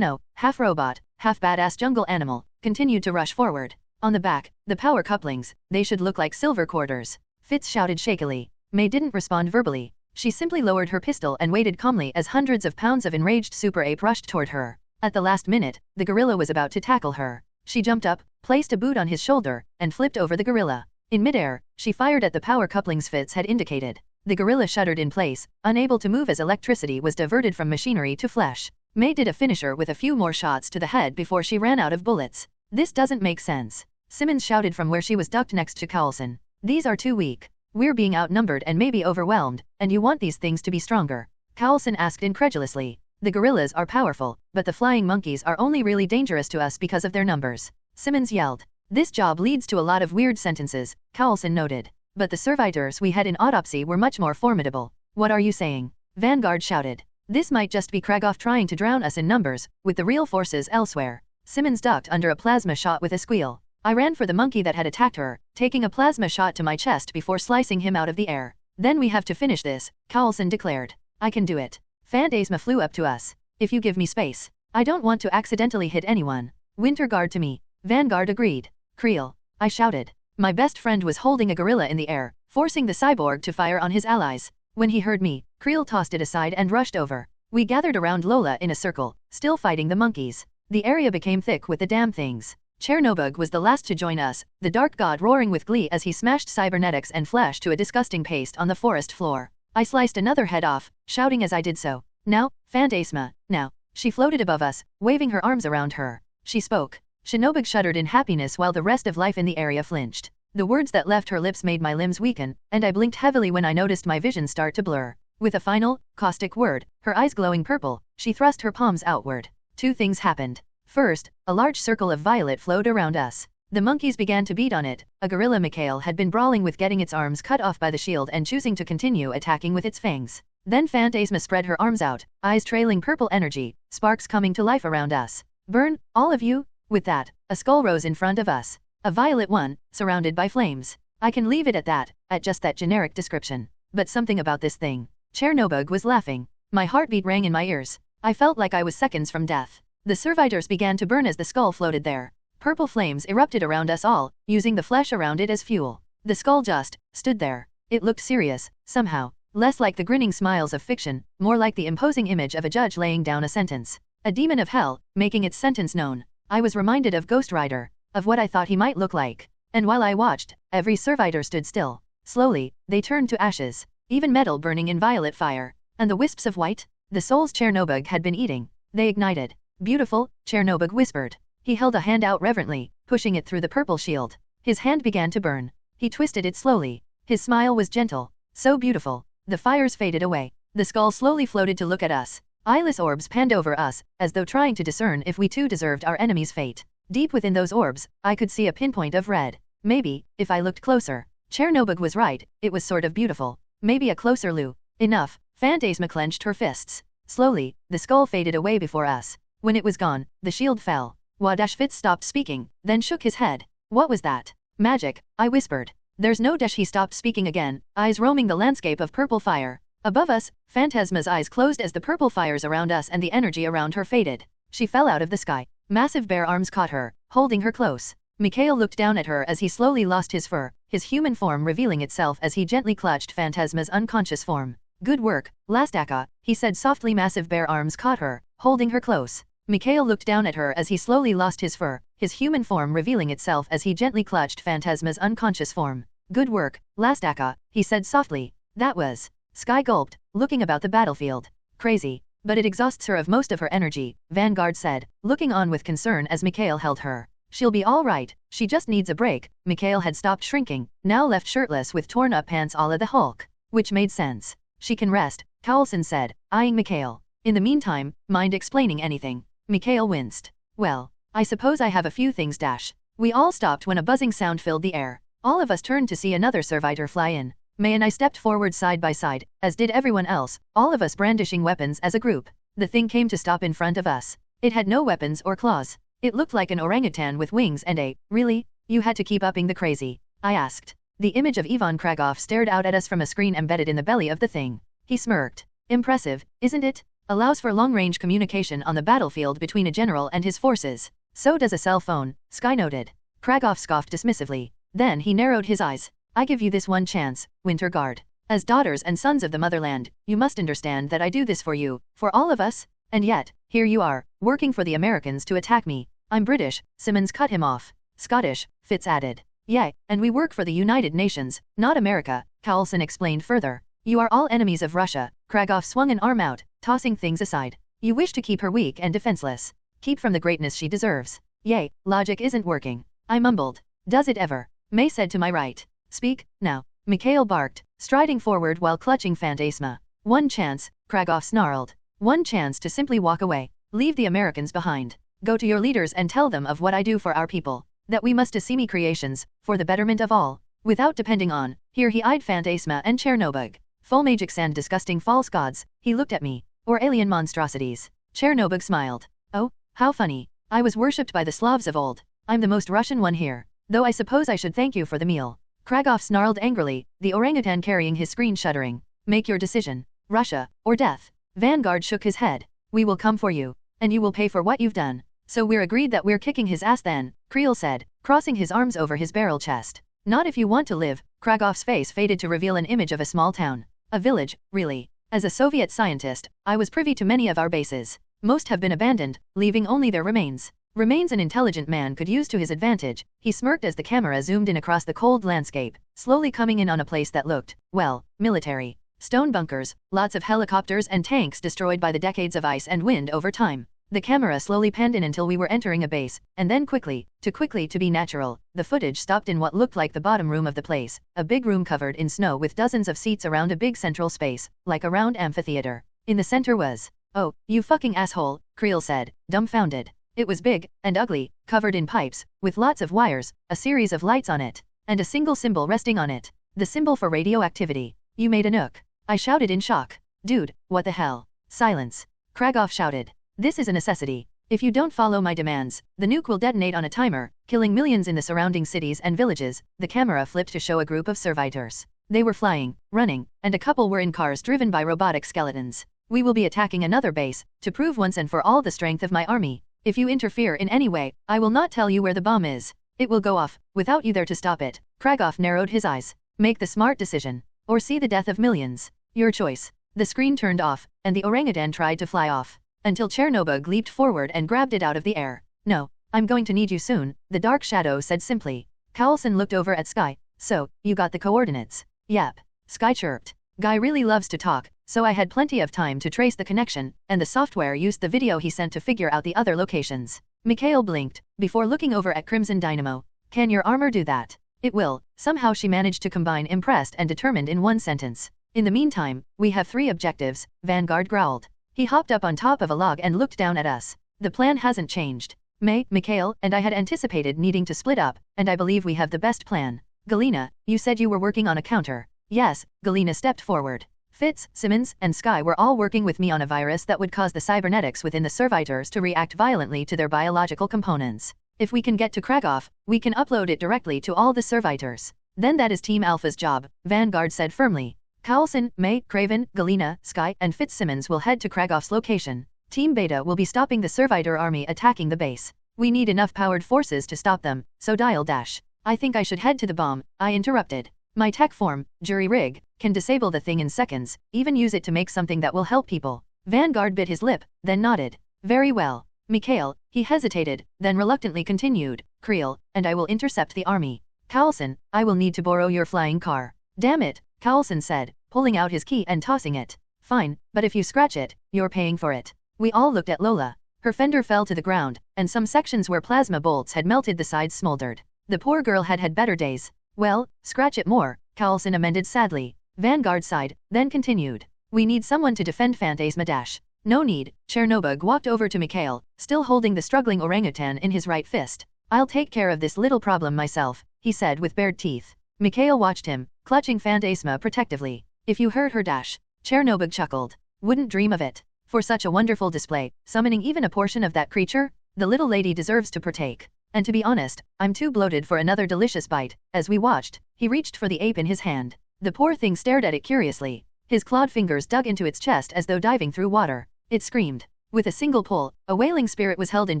half robot, half badass jungle animal, continued to rush forward. On the back, the power couplings, they should look like silver quarters. Fitz shouted shakily. May didn't respond verbally. She simply lowered her pistol and waited calmly as hundreds of pounds of enraged super ape rushed toward her. At the last minute, the gorilla was about to tackle her. She jumped up, placed a boot on his shoulder, and flipped over the gorilla. In midair, she fired at the power couplings Fitz had indicated. The gorilla shuddered in place, unable to move as electricity was diverted from machinery to flesh. May did a finisher with a few more shots to the head before she ran out of bullets. This doesn't make sense. Simmons shouted from where she was ducked next to Cowlson. These are too weak. We're being outnumbered and maybe overwhelmed, and you want these things to be stronger. Cowlson asked incredulously. The gorillas are powerful, but the flying monkeys are only really dangerous to us because of their numbers. Simmons yelled. This job leads to a lot of weird sentences, Cowlson noted. But the servitors we had in autopsy were much more formidable. What are you saying? Vanguard shouted. This might just be Kragoff trying to drown us in numbers, with the real forces elsewhere. Simmons ducked under a plasma shot with a squeal. I ran for the monkey that had attacked her, taking a plasma shot to my chest before slicing him out of the air. Then we have to finish this, Carlson declared. I can do it. Phantasma flew up to us. If you give me space. I don't want to accidentally hit anyone. Winterguard to me. Vanguard agreed. Creel. I shouted. My best friend was holding a gorilla in the air, forcing the cyborg to fire on his allies. When he heard me, Creel tossed it aside and rushed over. We gathered around Lola in a circle, still fighting the monkeys. The area became thick with the damn things. Chernobog was the last to join us, the dark god roaring with glee as he smashed cybernetics and flesh to a disgusting paste on the forest floor. I sliced another head off, shouting as I did so. Now, Phantasma, now. She floated above us, waving her arms around her. She spoke. Shinobog shuddered in happiness while the rest of life in the area flinched. The words that left her lips made my limbs weaken, and I blinked heavily when I noticed my vision start to blur. With a final, caustic word, her eyes glowing purple, she thrust her palms outward. Two things happened. First, a large circle of violet flowed around us. The monkeys began to beat on it. A gorilla Mikhail had been brawling with getting its arms cut off by the shield and choosing to continue attacking with its fangs. Then Phantasma spread her arms out, eyes trailing purple energy, sparks coming to life around us. Burn, all of you? With that, a skull rose in front of us. A violet one, surrounded by flames. I can leave it at that, at just that generic description. But something about this thing. Chernobog was laughing. My heartbeat rang in my ears. I felt like I was seconds from death. The servitors began to burn as the skull floated there. Purple flames erupted around us all, using the flesh around it as fuel. The skull just stood there. It looked serious, somehow. Less like the grinning smiles of fiction, more like the imposing image of a judge laying down a sentence. A demon of hell, making its sentence known. I was reminded of Ghost Rider, of what I thought he might look like. And while I watched, every servitor stood still. Slowly, they turned to ashes, even metal burning in violet fire. And the wisps of white? The souls Chernobog had been eating. They ignited. Beautiful, Chernobog whispered. He held a hand out reverently, pushing it through the purple shield. His hand began to burn. He twisted it slowly. His smile was gentle. So beautiful. The fires faded away. The skull slowly floated to look at us. Eyeless orbs panned over us, as though trying to discern if we too deserved our enemy's fate. Deep within those orbs, I could see a pinpoint of red. Maybe, if I looked closer. Chernobog was right, it was sort of beautiful. Maybe a closer loo. Enough. Phantasma clenched her fists. Slowly, the skull faded away before us. When it was gone, the shield fell. Wadashvitz stopped speaking, then shook his head. What was that? Magic, I whispered. There's no dash. He stopped speaking again, eyes roaming the landscape of purple fire. Above us, Phantasma's eyes closed as the purple fires around us and the energy around her faded. She fell out of the sky. Massive bare arms caught her, holding her close. Mikhail looked down at her as he slowly lost his fur, his human form revealing itself as he gently clutched Phantasma's unconscious form. Good work, Lastaka, he said softly. Massive bare arms caught her, holding her close. Mikhail looked down at her as he slowly lost his fur, his human form revealing itself as he gently clutched Phantasma's unconscious form. Good work, Lastaka, he said softly. That was. Sky gulped, looking about the battlefield. Crazy. But it exhausts her of most of her energy, Vanguard said, looking on with concern as Mikhail held her. She'll be all right, she just needs a break. Mikhail had stopped shrinking, now left shirtless with torn up pants a la the Hulk. Which made sense. She can rest, Carlson said, eyeing Mikhail. In the meantime, mind explaining anything? Mikhail winced. Well, I suppose I have a few things dash. We all stopped when a buzzing sound filled the air. All of us turned to see another servitor fly in. May and I stepped forward side by side, as did everyone else, all of us brandishing weapons as a group. The thing came to stop in front of us. It had no weapons or claws. It looked like an orangutan with wings and a, really? You had to keep upping the crazy? I asked. The image of Ivan Kragov stared out at us from a screen embedded in the belly of the thing. He smirked. Impressive, isn't it? Allows for long-range communication on the battlefield between a general and his forces. So does a cell phone, Sky noted. Kragov scoffed dismissively. Then he narrowed his eyes. I give you this one chance, Winter Guard. As daughters and sons of the motherland, you must understand that I do this for you, for all of us. And yet, here you are, working for the Americans to attack me. I'm British, Simmons cut him off. Scottish, Fitz added. Yeah, and we work for the United Nations, not America, Carlson explained further. You are all enemies of Russia. Kragov swung an arm out, tossing things aside. You wish to keep her weak and defenseless. Keep from the greatness she deserves. Yay, logic isn't working. I mumbled. Does it ever? May said to my right. Speak, now. Mikhail barked, striding forward while clutching Phantasma. One chance, Kragov snarled. One chance to simply walk away. Leave the Americans behind. Go to your leaders and tell them of what I do for our people. That we must see me creations, for the betterment of all. Without depending on, here he eyed Phantasma and Chernobog. Full magics and disgusting false gods, he looked at me. Or alien monstrosities. Chernobog smiled. Oh, how funny. I was worshipped by the Slavs of old. I'm the most Russian one here. Though I suppose I should thank you for the meal. Kragoff snarled angrily, the orangutan carrying his screen shuddering. Make your decision. Russia, or death. Vanguard shook his head. We will come for you. And you will pay for what you've done. So we're agreed that we're kicking his ass then, Creel said, crossing his arms over his barrel chest. Not if you want to live. Kragoff's face faded to reveal an image of a small town. A village, really. As a Soviet scientist, I was privy to many of our bases. Most have been abandoned, leaving only their remains. Remains an intelligent man could use to his advantage. He smirked as the camera zoomed in across the cold landscape, slowly coming in on a place that looked, well, military. Stone bunkers, lots of helicopters and tanks destroyed by the decades of ice and wind over time. The camera slowly panned in until we were entering a base, and then quickly to be natural, the footage stopped in what looked like the bottom room of the place, a big room covered in snow with dozens of seats around a big central space, like a round amphitheater. In the center was, oh, you fucking asshole, Creel said, dumbfounded. It was big, and ugly, covered in pipes, with lots of wires, a series of lights on it, and a single symbol resting on it. The symbol for radioactivity. You made a nuke. I shouted in shock. Dude, what the hell? Silence. Kragoff shouted. This is a necessity. If you don't follow my demands, the nuke will detonate on a timer, killing millions in the surrounding cities and villages. The camera flipped to show a group of servitors. They were flying, running, and a couple were in cars driven by robotic skeletons. We will be attacking another base, to prove once and for all the strength of my army. If you interfere in any way, I will not tell you where the bomb is. It will go off, without you there to stop it. Kragoff narrowed his eyes. Make the smart decision. Or see the death of millions. Your choice. The screen turned off, and the orangutan tried to fly off. Until Chernobog leaped forward and grabbed it out of the air. No, I'm going to need you soon, the dark shadow said simply. Carlson looked over at Sky. So, you got the coordinates? Yep. Sky chirped. Guy really loves to talk, so I had plenty of time to trace the connection, and the software used the video he sent to figure out the other locations. Mikhail blinked, before looking over at Crimson Dynamo. Can your armor do that? It will. Somehow she managed to combine impressed and determined in one sentence. In the meantime, we have 3 objectives, Vanguard growled. He hopped up on top of a log and looked down at us. The plan hasn't changed. Mikhail, and I had anticipated needing to split up, and I believe we have the best plan. Galina, you said you were working on a counter. Yes, Galina stepped forward. Fitz, Simmons, and Sky were all working with me on a virus that would cause the cybernetics within the servitors to react violently to their biological components. If we can get to Kragoff, we can upload it directly to all the servitors. Then that is Team Alpha's job, Vanguard said firmly. Carlson, May, Craven, Galina, Sky, and Fitzsimmons will head to Kragoff's location. Team Beta will be stopping the servitor army attacking the base. We need enough powered forces to stop them, so dial dash. I think I should head to the bomb, I interrupted. My tech form, jury rig, can disable the thing in seconds, even use it to make something that will help people. Vanguard bit his lip, then nodded. Very well. Mikhail, he hesitated, then reluctantly continued. Creel, and I will intercept the army. Carlson, I will need to borrow your flying car. Damn it, Carlson said, pulling out his key and tossing it. Fine, but if you scratch it, you're paying for it. We all looked at Lola. Her fender fell to the ground, and some sections where plasma bolts had melted the sides smoldered. The poor girl had had better days. Well, scratch it more, Carlson amended sadly. Vanguard sighed, then continued. We need someone to defend Phantasma Dash. No need, Chernobog walked over to Mikhail, still holding the struggling orangutan in his right fist. I'll take care of this little problem myself, he said with bared teeth. Mikhail watched him, clutching Phantasma protectively. If you heard her dash, Chernobog chuckled. Wouldn't dream of it. For such a wonderful display, summoning even a portion of that creature, the little lady deserves to partake. And to be honest, I'm too bloated for another delicious bite. As we watched, he reached for the ape in his hand. The poor thing stared at it curiously. His clawed fingers dug into its chest as though diving through water. It screamed. With a single pull, a wailing spirit was held in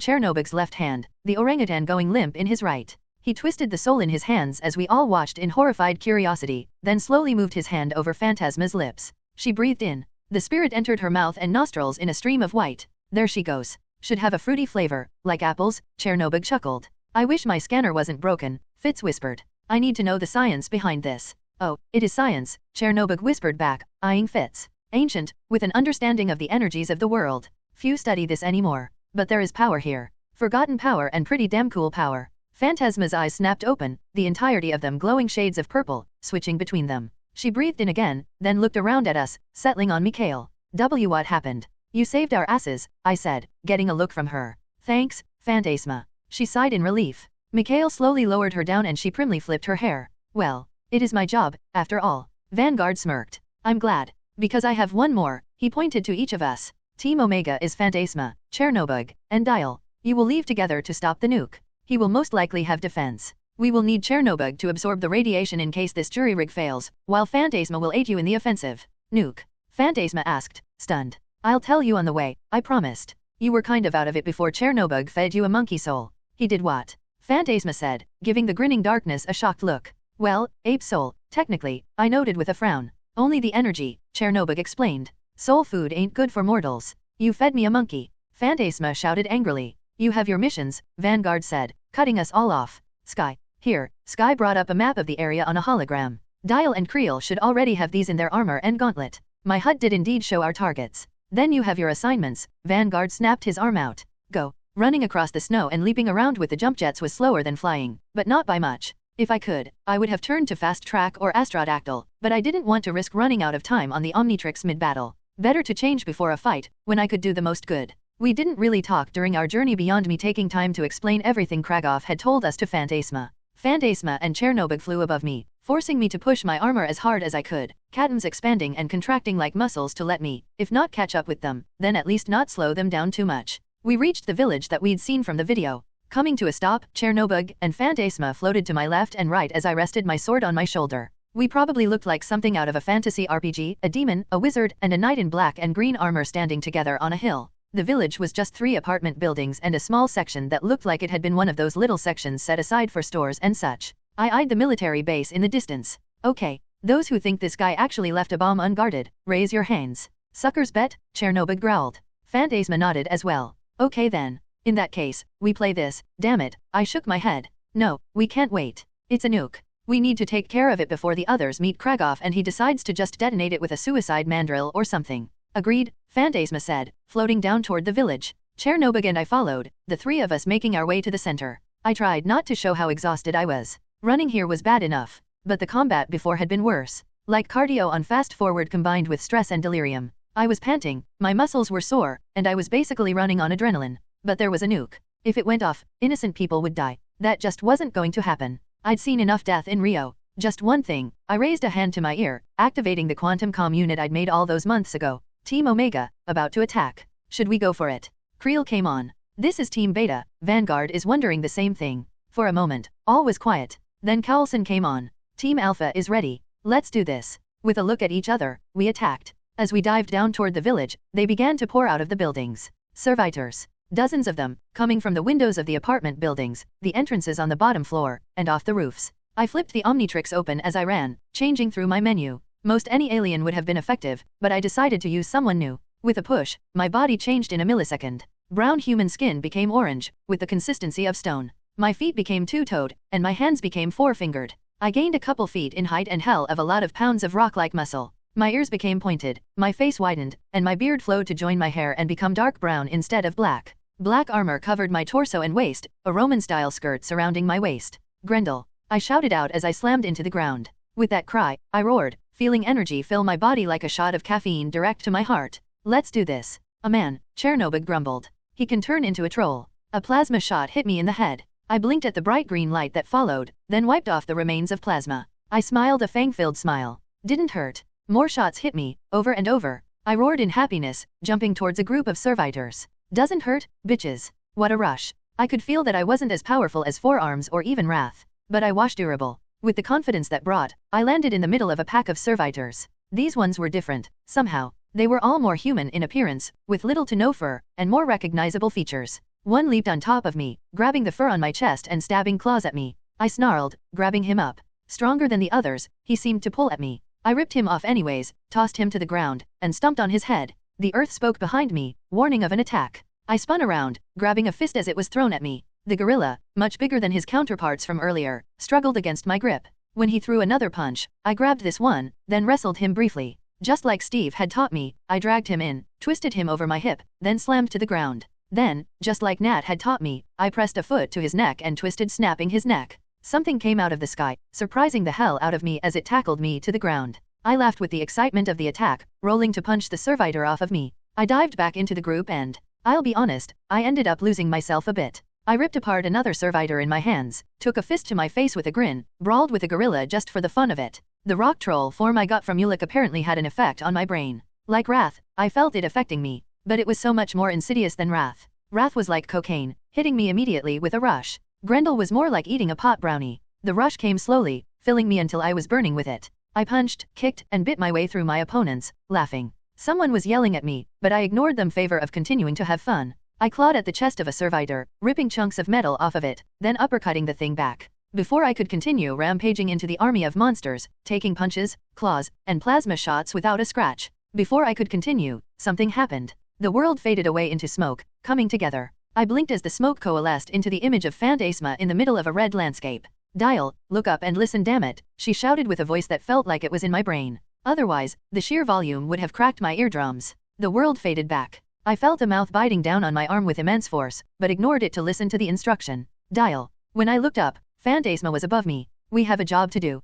Chernobog's left hand, the orangutan going limp in his right. He twisted the soul in his hands as we all watched in horrified curiosity, then slowly moved his hand over Phantasma's lips. She breathed in. The spirit entered her mouth and nostrils in a stream of white. There she goes. Should have a fruity flavor, like apples, Chernobog chuckled. I wish my scanner wasn't broken, Fitz whispered. I need to know the science behind this. Oh, it is science, Chernobog whispered back, eyeing Fitz. Ancient, with an understanding of the energies of the world. Few study this anymore. But there is power here. Forgotten power and pretty damn cool power. Phantasma's eyes snapped open, the entirety of them glowing shades of purple, switching between them. She breathed in again, then looked around at us, settling on Mikhail. What happened? You saved our asses, I said, getting a look from her. Thanks, Phantasma. She sighed in relief. Mikhail slowly lowered her down and she primly flipped her hair. Well, it is my job, after all. Vanguard smirked. I'm glad. Because I have one more, he pointed to each of us. Team Omega is Phantasma, Chernobog, and Dial. You will leave together to stop the nuke. He will most likely have defense. We will need Chernobog to absorb the radiation in case this jury rig fails, while Phantasma will aid you in the offensive. Nuke. Phantasma asked, stunned. I'll tell you on the way, I promised. You were kind of out of it before Chernobog fed you a monkey soul. He did what? Phantasma said, giving the grinning darkness a shocked look. Well, ape soul, technically, I noted with a frown. Only the energy, Chernobog explained. Soul food ain't good for mortals. You fed me a monkey. Phantasma shouted angrily. You have your missions, Vanguard said, cutting us all off. Sky. Here, Sky brought up a map of the area on a hologram. Dial and Creel should already have these in their armor and gauntlet. My HUD did indeed show our targets. Then you have your assignments, Vanguard snapped his arm out. Go. Running across the snow and leaping around with the jump jets was slower than flying, but not by much. If I could, I would have turned to Fast Track or Astrodactyl, but I didn't want to risk running out of time on the Omnitrix mid-battle. Better to change before a fight, when I could do the most good. We didn't really talk during our journey beyond me taking time to explain everything Kragoff had told us to Phantasma. Phantasma and Chernobog flew above me, forcing me to push my armor as hard as I could, Cadms expanding and contracting like muscles to let me, if not catch up with them, then at least not slow them down too much. We reached the village that we'd seen from the video. Coming to a stop, Chernobog and Phantasma floated to my left and right as I rested my sword on my shoulder. We probably looked like something out of a fantasy RPG, a demon, a wizard, and a knight in black and green armor standing together on a hill. The village was just 3 apartment buildings and a small section that looked like it had been one of those little sections set aside for stores and such. I eyed the military base in the distance. Okay, those who think this guy actually left a bomb unguarded, raise your hands. Suckers bet, Chernobog growled. Phantasma nodded as well. Okay then. In that case, we play this, damn it, I shook my head. No, we can't wait. It's a nuke. We need to take care of it before the others meet Kragoff and he decides to just detonate it with a suicide mandrill or something. Agreed, Phantasma said, floating down toward the village. Chernobog and I followed, the 3 of us making our way to the center. I tried not to show how exhausted I was. Running here was bad enough, but the combat before had been worse. Like cardio on fast forward combined with stress and delirium. I was panting, my muscles were sore, and I was basically running on adrenaline. But there was a nuke. If it went off, innocent people would die. That just wasn't going to happen. I'd seen enough death in Rio. Just one thing, I raised a hand to my ear, activating the quantum comm unit I'd made all those months ago. Team Omega, about to attack. Should we go for it? Creel came on. This is Team Beta, Vanguard is wondering the same thing. For a moment, all was quiet. Then Carlson came on. Team Alpha is ready. Let's do this. With a look at each other, we attacked. As we dived down toward the village, they began to pour out of the buildings. Servitors. Dozens of them, coming from the windows of the apartment buildings, the entrances on the bottom floor, and off the roofs. I flipped the Omnitrix open as I ran, changing through my menu. Most any alien would have been effective, but I decided to use someone new. With a push, my body changed in a millisecond. Brown human skin became orange, with the consistency of stone. My feet became 2-toed, and my hands became 4-fingered. I gained a couple feet in height and hell of a lot of pounds of rock-like muscle. My ears became pointed, my face widened, and my beard flowed to join my hair and become dark brown instead of black. Black armor covered my torso and waist, a Roman-style skirt surrounding my waist. Grendel. I shouted out as I slammed into the ground. With that cry, I roared, feeling energy fill my body like a shot of caffeine direct to my heart. Let's do this. A man, Chernobog grumbled. He can turn into a troll. A plasma shot hit me in the head. I blinked at the bright green light that followed, then wiped off the remains of plasma. I smiled a fang-filled smile. Didn't hurt. More shots hit me, over and over. I roared in happiness, jumping towards a group of servitors. Doesn't hurt, bitches. What a rush. I could feel that I wasn't as powerful as Forearms or even Wrath. But I was durable. With the confidence that brought, I landed in the middle of a pack of servitors. These ones were different, somehow. They were all more human in appearance, with little to no fur, and more recognizable features. One leaped on top of me, grabbing the fur on my chest and stabbing claws at me. I snarled, grabbing him up. Stronger than the others, he seemed to pull at me. I ripped him off anyways, tossed him to the ground, and stomped on his head. The earth spoke behind me, warning of an attack. I spun around, grabbing a fist as it was thrown at me. The gorilla, much bigger than his counterparts from earlier, struggled against my grip. When he threw another punch, I grabbed this one, then wrestled him briefly. Just like Steve had taught me, I dragged him in, twisted him over my hip, then slammed to the ground. Then, just like Nat had taught me, I pressed a foot to his neck and twisted, snapping his neck. Something came out of the sky, surprising the hell out of me as it tackled me to the ground. I laughed with the excitement of the attack, rolling to punch the servitor off of me. I dived back into the group and, I'll be honest, I ended up losing myself a bit. I ripped apart another servitor in my hands, took a fist to my face with a grin, brawled with a gorilla just for the fun of it. The rock troll form I got from Ulik apparently had an effect on my brain. Like Wrath, I felt it affecting me, but it was so much more insidious than Wrath. Wrath was like cocaine, hitting me immediately with a rush. Grendel was more like eating a pot brownie. The rush came slowly, filling me until I was burning with it. I punched, kicked, and bit my way through my opponents, laughing. Someone was yelling at me, but I ignored them in favor of continuing to have fun. I clawed at the chest of a servitor, ripping chunks of metal off of it, then uppercutting the thing back. Before I could continue rampaging into the army of monsters, taking punches, claws, and plasma shots without a scratch. Before I could continue, something happened. The world faded away into smoke, coming together. I blinked as the smoke coalesced into the image of Phantasma in the middle of a red landscape. Dial, look up and listen, damn it, she shouted with a voice that felt like it was in my brain. Otherwise, the sheer volume would have cracked my eardrums. The world faded back. I felt a mouth biting down on my arm with immense force, but ignored it to listen to the instruction. Dial. When I looked up, Phantasma was above me. We have a job to do.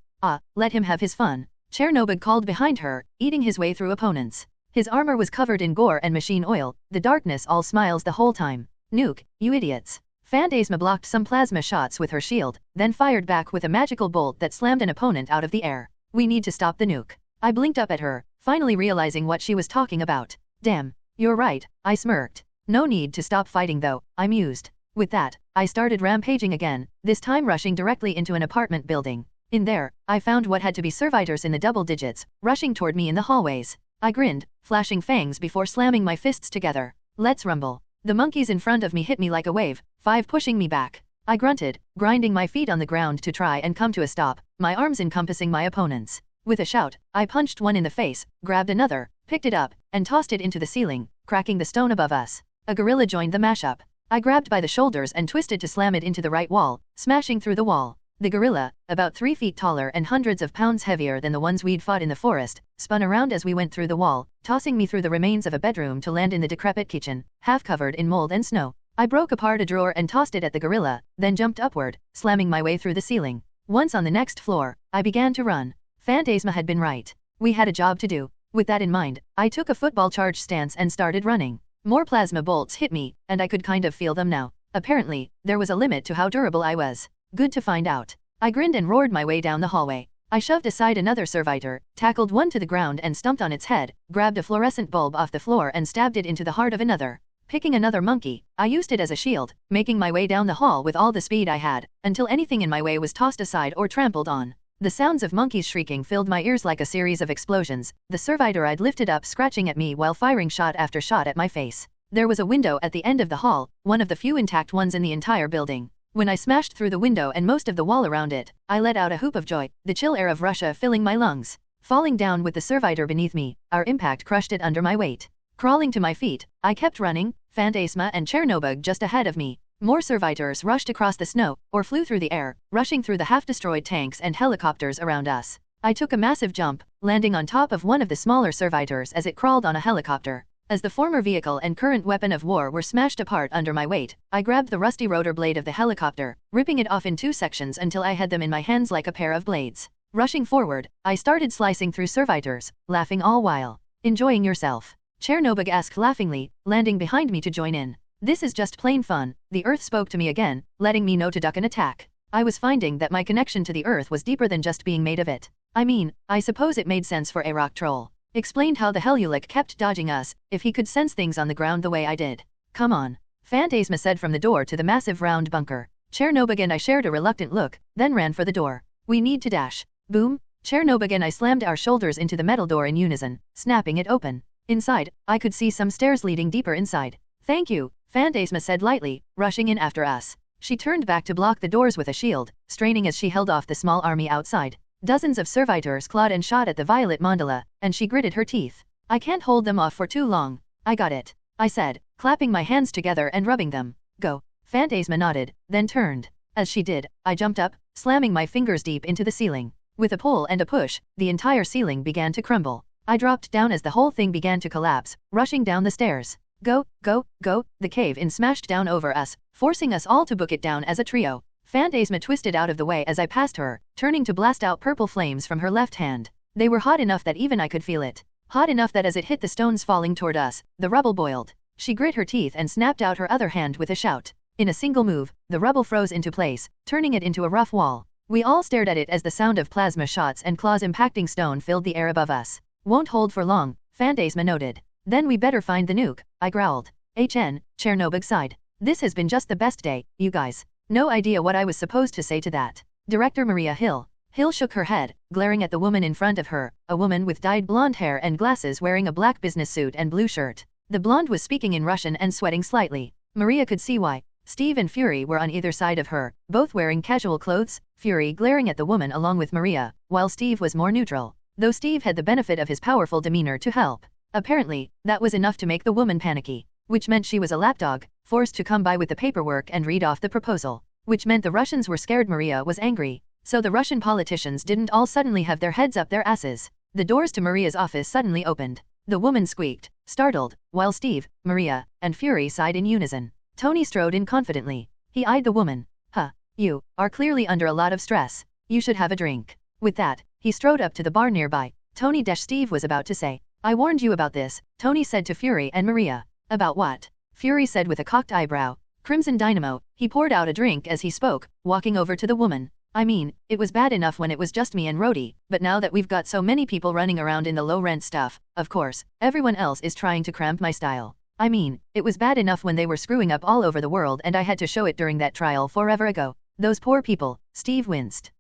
Let him have his fun. Chernobog called behind her, eating his way through opponents. His armor was covered in gore and machine oil, the darkness all smiles the whole time. Nuke, you idiots. Phantasma blocked some plasma shots with her shield, then fired back with a magical bolt that slammed an opponent out of the air. We need to stop the nuke. I blinked up at her, finally realizing what she was talking about. Damn, you're right, I smirked. No need to stop fighting though, I mused. With that, I started rampaging again, this time rushing directly into an apartment building. In there, I found what had to be servitors in the double digits, rushing toward me in the hallways. I grinned, flashing fangs before slamming my fists together. Let's rumble. The monkeys in front of me hit me like a wave, 5 pushing me back. I grunted, grinding my feet on the ground to try and come to a stop, my arms encompassing my opponents. With a shout, I punched one in the face, grabbed another, picked it up, and tossed it into the ceiling, cracking the stone above us. A gorilla joined the mashup. I grabbed by the shoulders and twisted to slam it into the right wall, smashing through the wall. The gorilla, about 3 feet taller and hundreds of pounds heavier than the ones we'd fought in the forest, spun around as we went through the wall, tossing me through the remains of a bedroom to land in the decrepit kitchen, half covered in mold and snow. I broke apart a drawer and tossed it at the gorilla, then jumped upward, slamming my way through the ceiling. Once on the next floor, I began to run. Phantasma had been right. We had a job to do. With that in mind, I took a football charge stance and started running. More plasma bolts hit me, and I could kind of feel them now. Apparently, there was a limit to how durable I was. Good to find out. I grinned and roared my way down the hallway. I shoved aside another servitor, tackled one to the ground and stumped on its head, grabbed a fluorescent bulb off the floor and stabbed it into the heart of another. Picking another monkey, I used it as a shield, making my way down the hall with all the speed I had, until anything in my way was tossed aside or trampled on. The sounds of monkeys shrieking filled my ears like a series of explosions, the servitor I'd lifted up scratching at me while firing shot after shot at my face. There was a window at the end of the hall, one of the few intact ones in the entire building. When I smashed through the window and most of the wall around it, I let out a whoop of joy, the chill air of Russia filling my lungs. Falling down with the servitor beneath me, our impact crushed it under my weight. Crawling to my feet, I kept running, Phantasma and Chernobog just ahead of me. More servitors rushed across the snow, or flew through the air, rushing through the half-destroyed tanks and helicopters around us. I took a massive jump, landing on top of one of the smaller servitors as it crawled on a helicopter. As the former vehicle and current weapon of war were smashed apart under my weight, I grabbed the rusty rotor blade of the helicopter, ripping it off in 2 sections until I had them in my hands like a pair of blades. Rushing forward, I started slicing through servitors, laughing all while. Enjoying yourself? Chernobog asked laughingly, landing behind me to join in. This is just plain fun, the Earth spoke to me again, letting me know to duck an attack. I was finding that my connection to the Earth was deeper than just being made of it. I mean, I suppose it made sense for a rock troll. Explained how the Hellulic kept dodging us, if he could sense things on the ground the way I did. Come on. Phantasma said from the door to the massive round bunker. Chernobog and I shared a reluctant look, then ran for the door. We need to dash. Boom. Chernobog and I slammed our shoulders into the metal door in unison, snapping it open. Inside, I could see some stairs leading deeper inside. Thank you, Phantasma said lightly, rushing in after us. She turned back to block the doors with a shield, straining as she held off the small army outside. Dozens of servitors clawed and shot at the violet mandala, and she gritted her teeth. I can't hold them off for too long. I got it, I said, clapping my hands together and rubbing them. Go. Phantasma nodded, then turned. As she did, I jumped up, slamming my fingers deep into the ceiling. With a pull and a push, the entire ceiling began to crumble. I dropped down as the whole thing began to collapse, rushing down the stairs. Go, go, go, the cave-in smashed down over us, forcing us all to book it down as a trio. Phantasma twisted out of the way as I passed her, turning to blast out purple flames from her left hand. They were hot enough that even I could feel it. Hot enough that as it hit the stones falling toward us, the rubble boiled. She grit her teeth and snapped out her other hand with a shout. In a single move, the rubble froze into place, turning it into a rough wall. We all stared at it as the sound of plasma shots and claws impacting stone filled the air above us. Won't hold for long, Phantasma noted. Then we better find the nuke, I growled. Chernobog sighed. This has been just the best day, you guys. No idea what I was supposed to say to that. Director Maria Hill. Hill shook her head, glaring at the woman in front of her, a woman with dyed blonde hair and glasses wearing a black business suit and blue shirt. The blonde was speaking in Russian and sweating slightly. Maria could see why. Steve and Fury were on either side of her, both wearing casual clothes, Fury glaring at the woman along with Maria, while Steve was more neutral, though Steve had the benefit of his powerful demeanor to help. Apparently, that was enough to make the woman panicky, which meant she was a lapdog, forced to come by with the paperwork and read off the proposal, which meant the Russians were scared. Maria was angry, so the Russian politicians didn't all suddenly have their heads up their asses. The doors to Maria's office suddenly opened. The woman squeaked, startled, while Steve, Maria, and Fury sighed in unison. Tony strode in confidently. He eyed the woman. Huh, you are clearly under a lot of stress. You should have a drink. With that, he strode up to the bar nearby. Steve was about to say, I warned you about this, Tony said to Fury and Maria. About what? Fury said with a cocked eyebrow. Crimson Dynamo. He poured out a drink as he spoke, walking over to the woman. I mean, it was bad enough when it was just me and Rhodey, but now that we've got so many people running around in the low-rent stuff, of course, everyone else is trying to cramp my style. I mean, it was bad enough when they were screwing up all over the world and I had to show it during that trial forever ago. Those poor people, Steve winced.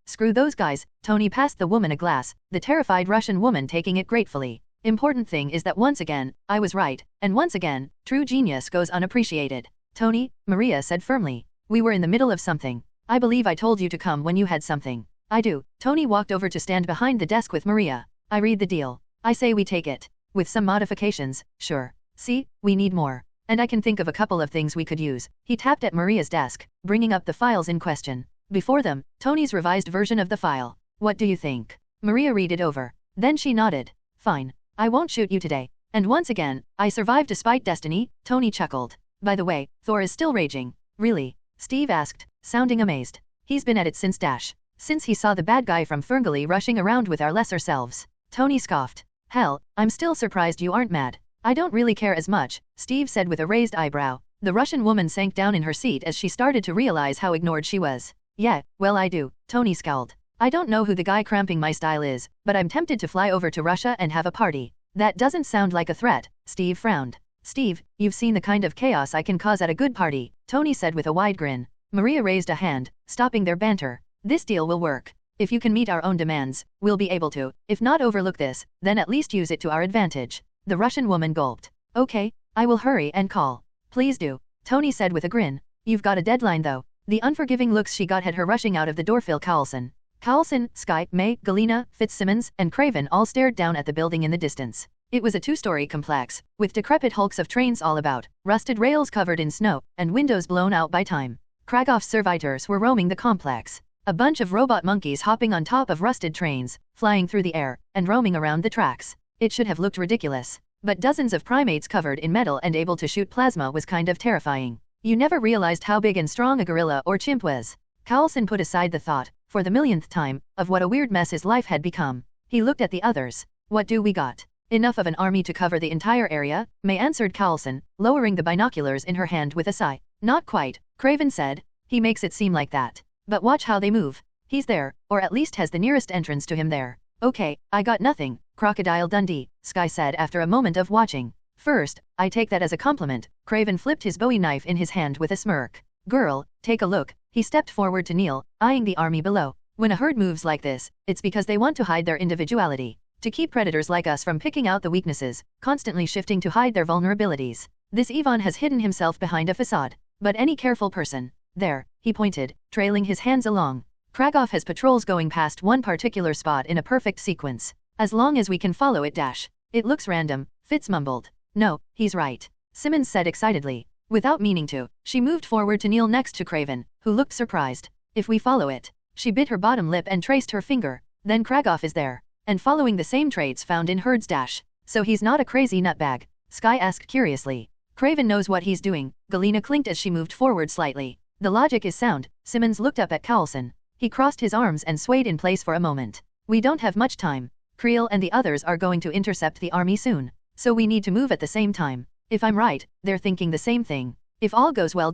Screw those guys. Tony passed the woman a glass, the terrified Russian woman taking it gratefully. Important thing is that once again, I was right, and once again, true genius goes unappreciated. Tony, Maria said firmly. We were in the middle of something. I believe I told you to come when you had something. I do. Tony walked over to stand behind the desk with Maria. I read the deal. I say we take it. With some modifications, sure. See, we need more. And I can think of a couple of things we could use. He tapped at Maria's desk, bringing up the files in question. Before them, Tony's revised version of the file. What do you think? Maria read it over. Then she nodded. Fine. I won't shoot you today. And once again, I survived despite destiny, Tony chuckled. By the way, Thor is still raging. Really? Steve asked, sounding amazed. He's been at it since he saw the bad guy from Ferngully rushing around with our lesser selves. Tony scoffed. Hell, I'm still surprised you aren't mad. I don't really care as much, Steve said with a raised eyebrow. The Russian woman sank down in her seat as she started to realize how ignored she was. Yeah, well I do, Tony scowled. I don't know who the guy cramping my style is, but I'm tempted to fly over to Russia and have a party. That doesn't sound like a threat, Steve frowned. Steve, you've seen the kind of chaos I can cause at a good party, Tony said with a wide grin. Maria raised a hand, stopping their banter. This deal will work. If you can meet our own demands, we'll be able to, if not overlook this, then at least use it to our advantage. The Russian woman gulped. Okay, I will hurry and call. Please do, Tony said with a grin. You've got a deadline though. The unforgiving looks she got had her rushing out of the door. Phil Carlson, Sky, May, Galena, Fitzsimmons, and Craven all stared down at the building in the distance. It was a two-story complex, with decrepit hulks of trains all about, rusted rails covered in snow, and windows blown out by time. Kragoff's servitors were roaming the complex. A bunch of robot monkeys hopping on top of rusted trains, flying through the air, and roaming around the tracks. It should have looked ridiculous, but dozens of primates covered in metal and able to shoot plasma was kind of terrifying. You never realized how big and strong a gorilla or chimp was. Carlson put aside the thought, for the millionth time, of what a weird mess his life had become. He looked at the others. What do we got? Enough of an army to cover the entire area? May answered Carlson, lowering the binoculars in her hand with a sigh. Not quite, Craven said. He makes it seem like that. But watch how they move. He's there, or at least has the nearest entrance to him there. Okay, I got nothing, Crocodile Dundee, Sky said after a moment of watching. First, I take that as a compliment. Craven flipped his Bowie knife in his hand with a smirk. Girl, take a look. He stepped forward to Neil, eyeing the army below. When a herd moves like this, it's because they want to hide their individuality. To keep predators like us from picking out the weaknesses, constantly shifting to hide their vulnerabilities. This Ivan has hidden himself behind a facade. But any careful person, there, he pointed, trailing his hands along. Kragoff has patrols going past one particular spot in a perfect sequence. As long as we can follow it. It looks random, Fitz mumbled. No, he's right, Simmons said excitedly. Without meaning to, she moved forward to kneel next to Craven, who looked surprised. If we follow it. She bit her bottom lip and traced her finger. Then Kragoff is there. And following the same traits found in herds. So he's not a crazy nutbag? Sky asked curiously. Craven knows what he's doing, Galena clinked as she moved forward slightly. The logic is sound. Simmons looked up at Carlson. He crossed his arms and swayed in place for a moment. We don't have much time. Creel and the others are going to intercept the army soon. So we need to move at the same time. If I'm right, they're thinking the same thing. If all goes well.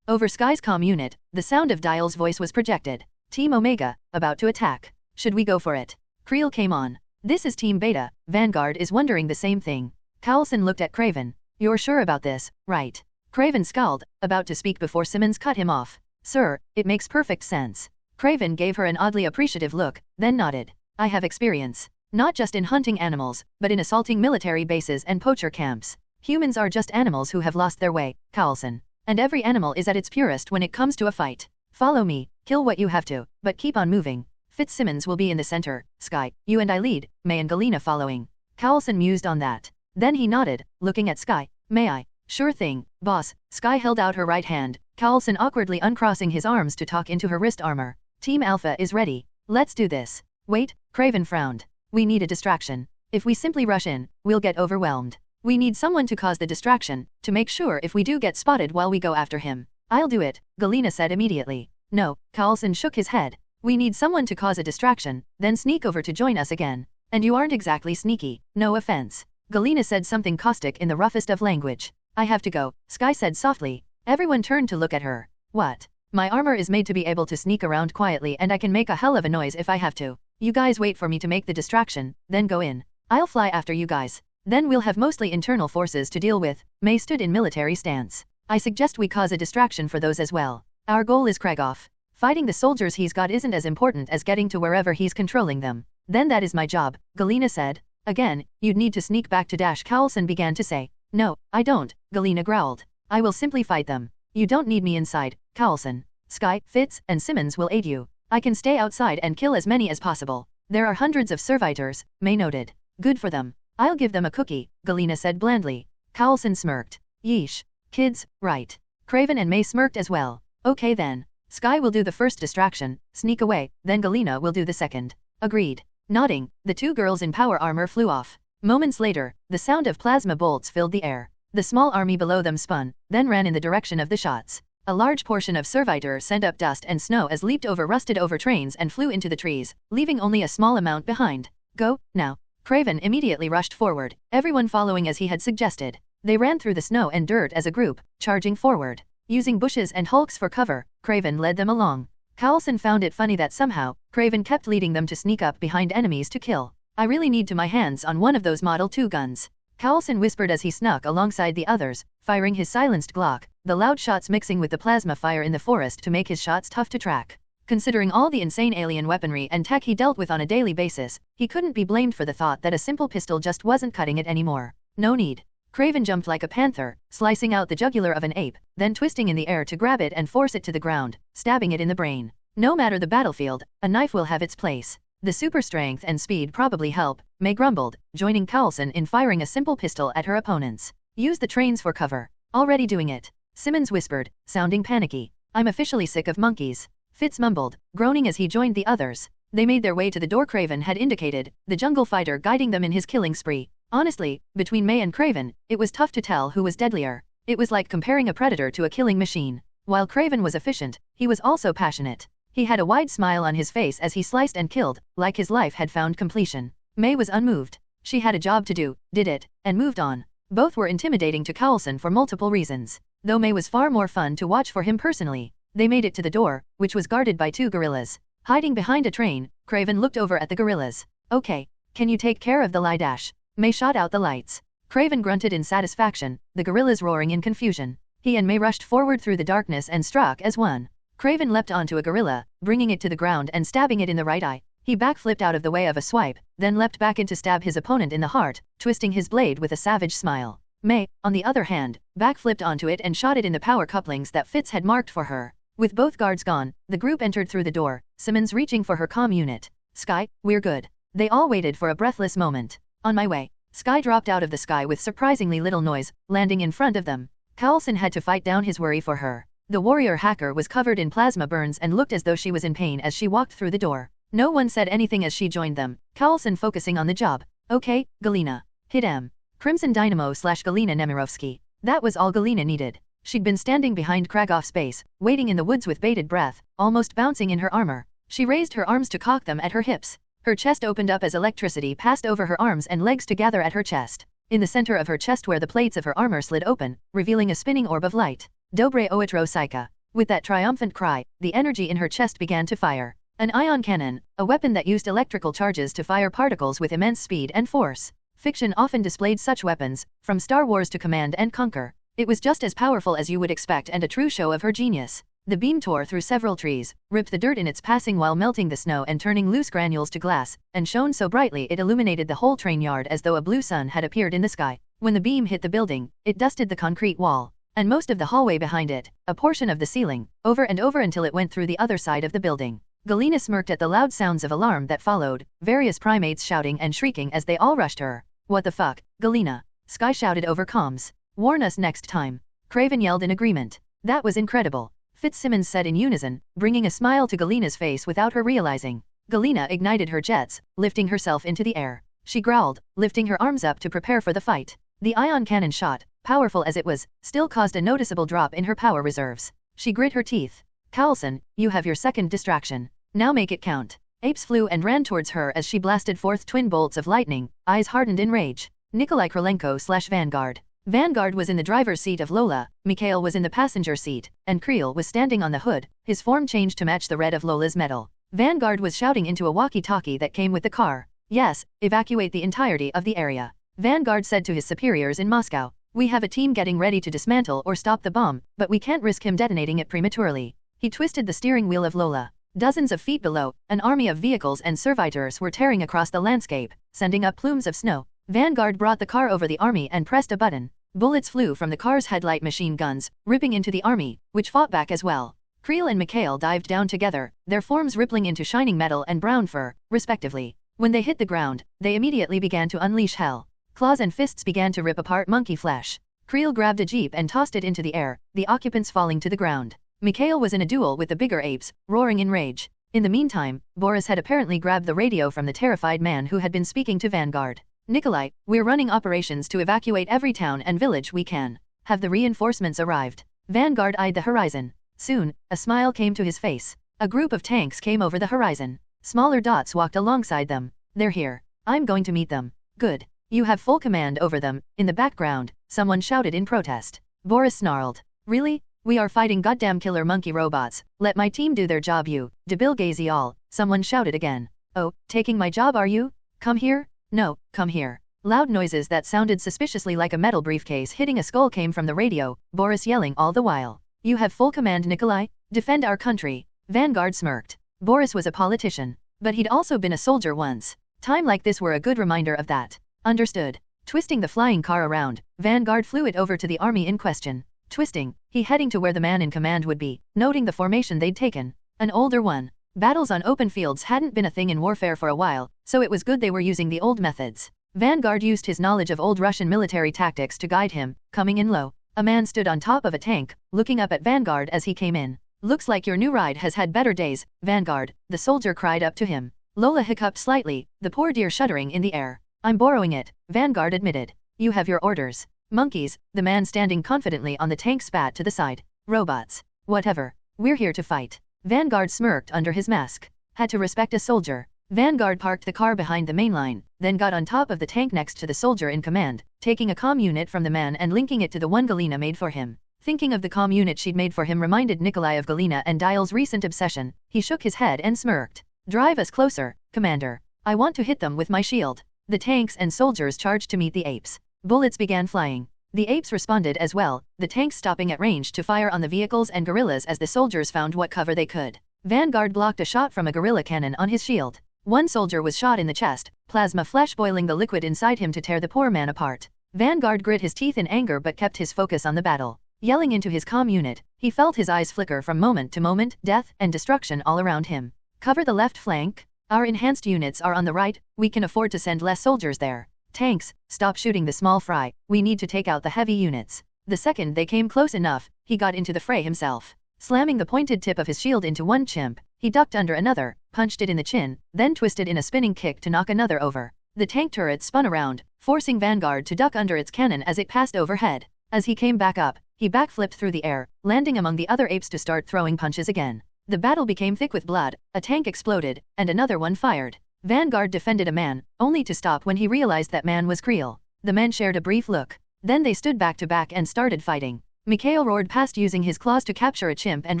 Over Sky's comm unit, the sound of Dial's voice was projected. Team Omega, about to attack. Should we go for it? Creel came on. This is Team Beta. Vanguard is wondering the same thing. Carlson looked at Craven. You're sure about this, right? Craven scowled, about to speak before Simmons cut him off. Sir, it makes perfect sense. Craven gave her an oddly appreciative look, then nodded. I have experience. Not just in hunting animals, but in assaulting military bases and poacher camps. Humans are just animals who have lost their way, Carlson. And every animal is at its purest when it comes to a fight. Follow me, kill what you have to, but keep on moving. Fitzsimmons will be in the center, Sky, you and I lead, May and Galena following. Carlson mused on that. Then he nodded, looking at Sky. May I? Sure thing, boss. Sky held out her right hand, Carlson awkwardly uncrossing his arms to talk into her wrist armor. Team Alpha is ready. Let's do this. Wait, Craven frowned. We need a distraction. If we simply rush in, we'll get overwhelmed. We need someone to cause the distraction, to make sure if we do get spotted while we go after him. I'll do it, Galena said immediately. No, Carlson shook his head. We need someone to cause a distraction, then sneak over to join us again. And you aren't exactly sneaky, no offense. Galena said something caustic in the roughest of language. I have to go, Sky said softly. Everyone turned to look at her. What? My armor is made to be able to sneak around quietly and I can make a hell of a noise if I have to. You guys wait for me to make the distraction, then go in. I'll fly after you guys. Then we'll have mostly internal forces to deal with. May stood in military stance. I suggest we cause a distraction for those as well. Our goal is Krieghoff. Fighting the soldiers he's got isn't as important as getting to wherever he's controlling them. Then that is my job, Galena said. Again, you'd need to sneak back to Dash, Carlson began to say. No, I don't, Galena growled. I will simply fight them. You don't need me inside, Carlson. Sky, Fitz, and Simmons will aid you. I can stay outside and kill as many as possible. There are hundreds of servitors, May noted. Good for them. I'll give them a cookie, Galena said blandly. Carlson smirked. Yeesh. Kids, right. Craven and May smirked as well. Okay then. Sky will do the first distraction, sneak away, then Galena will do the second. Agreed. Nodding, the two girls in power armor flew off. Moments later, the sound of plasma bolts filled the air. The small army below them spun, then ran in the direction of the shots. A large portion of servitors sent up dust and snow as leaped over rusted over trains and flew into the trees, leaving only a small amount behind. Go, now. Craven immediately rushed forward, everyone following as he had suggested. They ran through the snow and dirt as a group, charging forward. Using bushes and hulks for cover, Craven led them along. Carlson found it funny that somehow, Craven kept leading them to sneak up behind enemies to kill. I really need to my hands on one of those Model 2 guns. Carlson whispered as he snuck alongside the others, firing his silenced Glock, the loud shots mixing with the plasma fire in the forest to make his shots tough to track. Considering all the insane alien weaponry and tech he dealt with on a daily basis, he couldn't be blamed for the thought that a simple pistol just wasn't cutting it anymore. No need. Craven jumped like a panther, slicing out the jugular of an ape, then twisting in the air to grab it and force it to the ground, stabbing it in the brain. No matter the battlefield, a knife will have its place. The super strength and speed probably help, May grumbled, joining Carlson in firing a simple pistol at her opponents. Use the trains for cover. Already doing it. Simmons whispered, sounding panicky. I'm officially sick of monkeys. Fitz mumbled, groaning as he joined the others. They made their way to the door Craven had indicated, the jungle fighter guiding them in his killing spree. Honestly, between May and Craven, it was tough to tell who was deadlier. It was like comparing a predator to a killing machine. While Craven was efficient, he was also passionate. He had a wide smile on his face as he sliced and killed, like his life had found completion. May was unmoved. She had a job to do, did it, and moved on. Both were intimidating to Carlson for multiple reasons. Though May was far more fun to watch for him personally. They made it to the door, which was guarded by two gorillas. Hiding behind a train, Craven looked over at the gorillas. Okay, can you take care of the lie dash? May shot out the lights. Craven grunted in satisfaction, the gorillas roaring in confusion. He and May rushed forward through the darkness and struck as one. Craven leapt onto a gorilla, bringing it to the ground and stabbing it in the right eye. He backflipped out of the way of a swipe, then leapt back in to stab his opponent in the heart, twisting his blade with a savage smile. May, on the other hand, backflipped onto it and shot it in the power couplings that Fitz had marked for her. With both guards gone, the group entered through the door, Simmons reaching for her comm unit. Sky, we're good. They all waited for a breathless moment. On my way. Sky dropped out of the sky with surprisingly little noise, landing in front of them. Carlson had to fight down his worry for her. The warrior hacker was covered in plasma burns and looked as though she was in pain as she walked through the door. No one said anything as she joined them, Carlson focusing on the job. Okay, Galena. Hit M. Crimson Dynamo / Galena Nemirovsky. That was all Galena needed. She'd been standing behind Krieghoff's base, waiting in the woods with bated breath, almost bouncing in her armor. She raised her arms to cock them at her hips. Her chest opened up as electricity passed over her arms and legs to gather at her chest. In the center of her chest where the plates of her armor slid open, revealing a spinning orb of light. Dobre Oetro Psycha. With that triumphant cry, the energy in her chest began to fire. An ion cannon, a weapon that used electrical charges to fire particles with immense speed and force. Fiction often displayed such weapons, from Star Wars to Command and Conquer. It was just as powerful as you would expect and a true show of her genius. The beam tore through several trees, ripped the dirt in its passing while melting the snow and turning loose granules to glass, and shone so brightly it illuminated the whole train yard as though a blue sun had appeared in the sky. When the beam hit the building, it dusted the concrete wall, and most of the hallway behind it, a portion of the ceiling, over and over until it went through the other side of the building. Galena smirked at the loud sounds of alarm that followed, various primates shouting and shrieking as they all rushed her. What the fuck, Galena? Sky shouted over comms. Warn us next time. Craven yelled in agreement. That was incredible, Fitzsimmons said in unison, bringing a smile to Galena's face without her realizing. Galena ignited her jets, lifting herself into the air. She growled, lifting her arms up to prepare for the fight. The ion cannon shot, powerful as it was, still caused a noticeable drop in her power reserves. She grit her teeth. Carlson, you have your second distraction. Now make it count. Apes flew and ran towards her as she blasted forth twin bolts of lightning, eyes hardened in rage. Nikolai Krylenko/Vanguard. Vanguard was in the driver's seat of Lola, Mikhail was in the passenger seat, and Creel was standing on the hood, his form changed to match the red of Lola's metal. Vanguard was shouting into a walkie-talkie that came with the car. Yes, evacuate the entirety of the area. Vanguard said to his superiors in Moscow. We have a team getting ready to dismantle or stop the bomb, but we can't risk him detonating it prematurely. He twisted the steering wheel of Lola. Dozens of feet below, an army of vehicles and servitors were tearing across the landscape, sending up plumes of snow. Vanguard brought the car over the army and pressed a button. Bullets flew from the car's headlight machine guns, ripping into the army, which fought back as well. Creel and Mikhail dived down together, their forms rippling into shining metal and brown fur, respectively. When they hit the ground, they immediately began to unleash hell. Claws and fists began to rip apart monkey flesh. Creel grabbed a jeep and tossed it into the air, the occupants falling to the ground. Mikhail was in a duel with the bigger apes, roaring in rage. In the meantime, Boris had apparently grabbed the radio from the terrified man who had been speaking to Vanguard. Nikolai, we're running operations to evacuate every town and village we can. Have the reinforcements arrived? Vanguard eyed the horizon. Soon, a smile came to his face. A group of tanks came over the horizon. Smaller dots walked alongside them. They're here. I'm going to meet them. Good. You have full command over them. In the background, someone shouted in protest. Boris snarled. Really? We are fighting goddamn killer monkey robots. Let my team do their job you. Debilgazy all. Someone shouted again. Oh, taking my job are you? Come here? No, come here. Loud noises that sounded suspiciously like a metal briefcase hitting a skull came from the radio, Boris yelling all the while. You have full command, Nikolai. Defend our country. Vanguard smirked. Boris was a politician, but he'd also been a soldier once. Time like this were a good reminder of that. Understood. Twisting the flying car around, Vanguard flew it over to the army in question. Twisting, he heading to where the man in command would be, noting the formation they'd taken. An older one. Battles on open fields hadn't been a thing in warfare for a while, so it was good they were using the old methods. Vanguard used his knowledge of old Russian military tactics to guide him, coming in low. A man stood on top of a tank, looking up at Vanguard as he came in. Looks like your new ride has had better days, Vanguard, the soldier cried up to him. Lola hiccuped slightly, the poor dear shuddering in the air. I'm borrowing it, Vanguard admitted. You have your orders. Monkeys, the man standing confidently on the tank spat to the side. Robots. Whatever. We're here to fight. Vanguard smirked under his mask. Had to respect a soldier. Vanguard parked the car behind the main line, then got on top of the tank next to the soldier in command, taking a comm unit from the man and linking it to the one Galena made for him. Thinking of the comm unit she'd made for him reminded Nikolai of Galena and Dial's recent obsession. He shook his head and smirked. Drive us closer, Commander. I want to hit them with my shield. The tanks and soldiers charged to meet the apes. Bullets began flying. The apes responded as well, the tanks stopping at range to fire on the vehicles and guerrillas as the soldiers found what cover they could. Vanguard blocked a shot from a guerrilla cannon on his shield. One soldier was shot in the chest, plasma flash boiling the liquid inside him to tear the poor man apart. Vanguard grit his teeth in anger but kept his focus on the battle. Yelling into his comm unit, he felt his eyes flicker from moment to moment, death and destruction all around him. Cover the left flank. Our enhanced units are on the right, we can afford to send less soldiers there. Tanks, stop shooting the small fry, we need to take out the heavy units. The second they came close enough, he got into the fray himself. Slamming the pointed tip of his shield into one chimp, he ducked under another, punched it in the chin, then twisted in a spinning kick to knock another over. The tank turret spun around, forcing Vanguard to duck under its cannon as it passed overhead. As he came back up, he backflipped through the air, landing among the other apes to start throwing punches again. The battle became thick with blood, a tank exploded, and another one fired. Vanguard defended a man, only to stop when he realized that man was Creel. The men shared a brief look. Then they stood back to back and started fighting. Mikhail roared past using his claws to capture a chimp and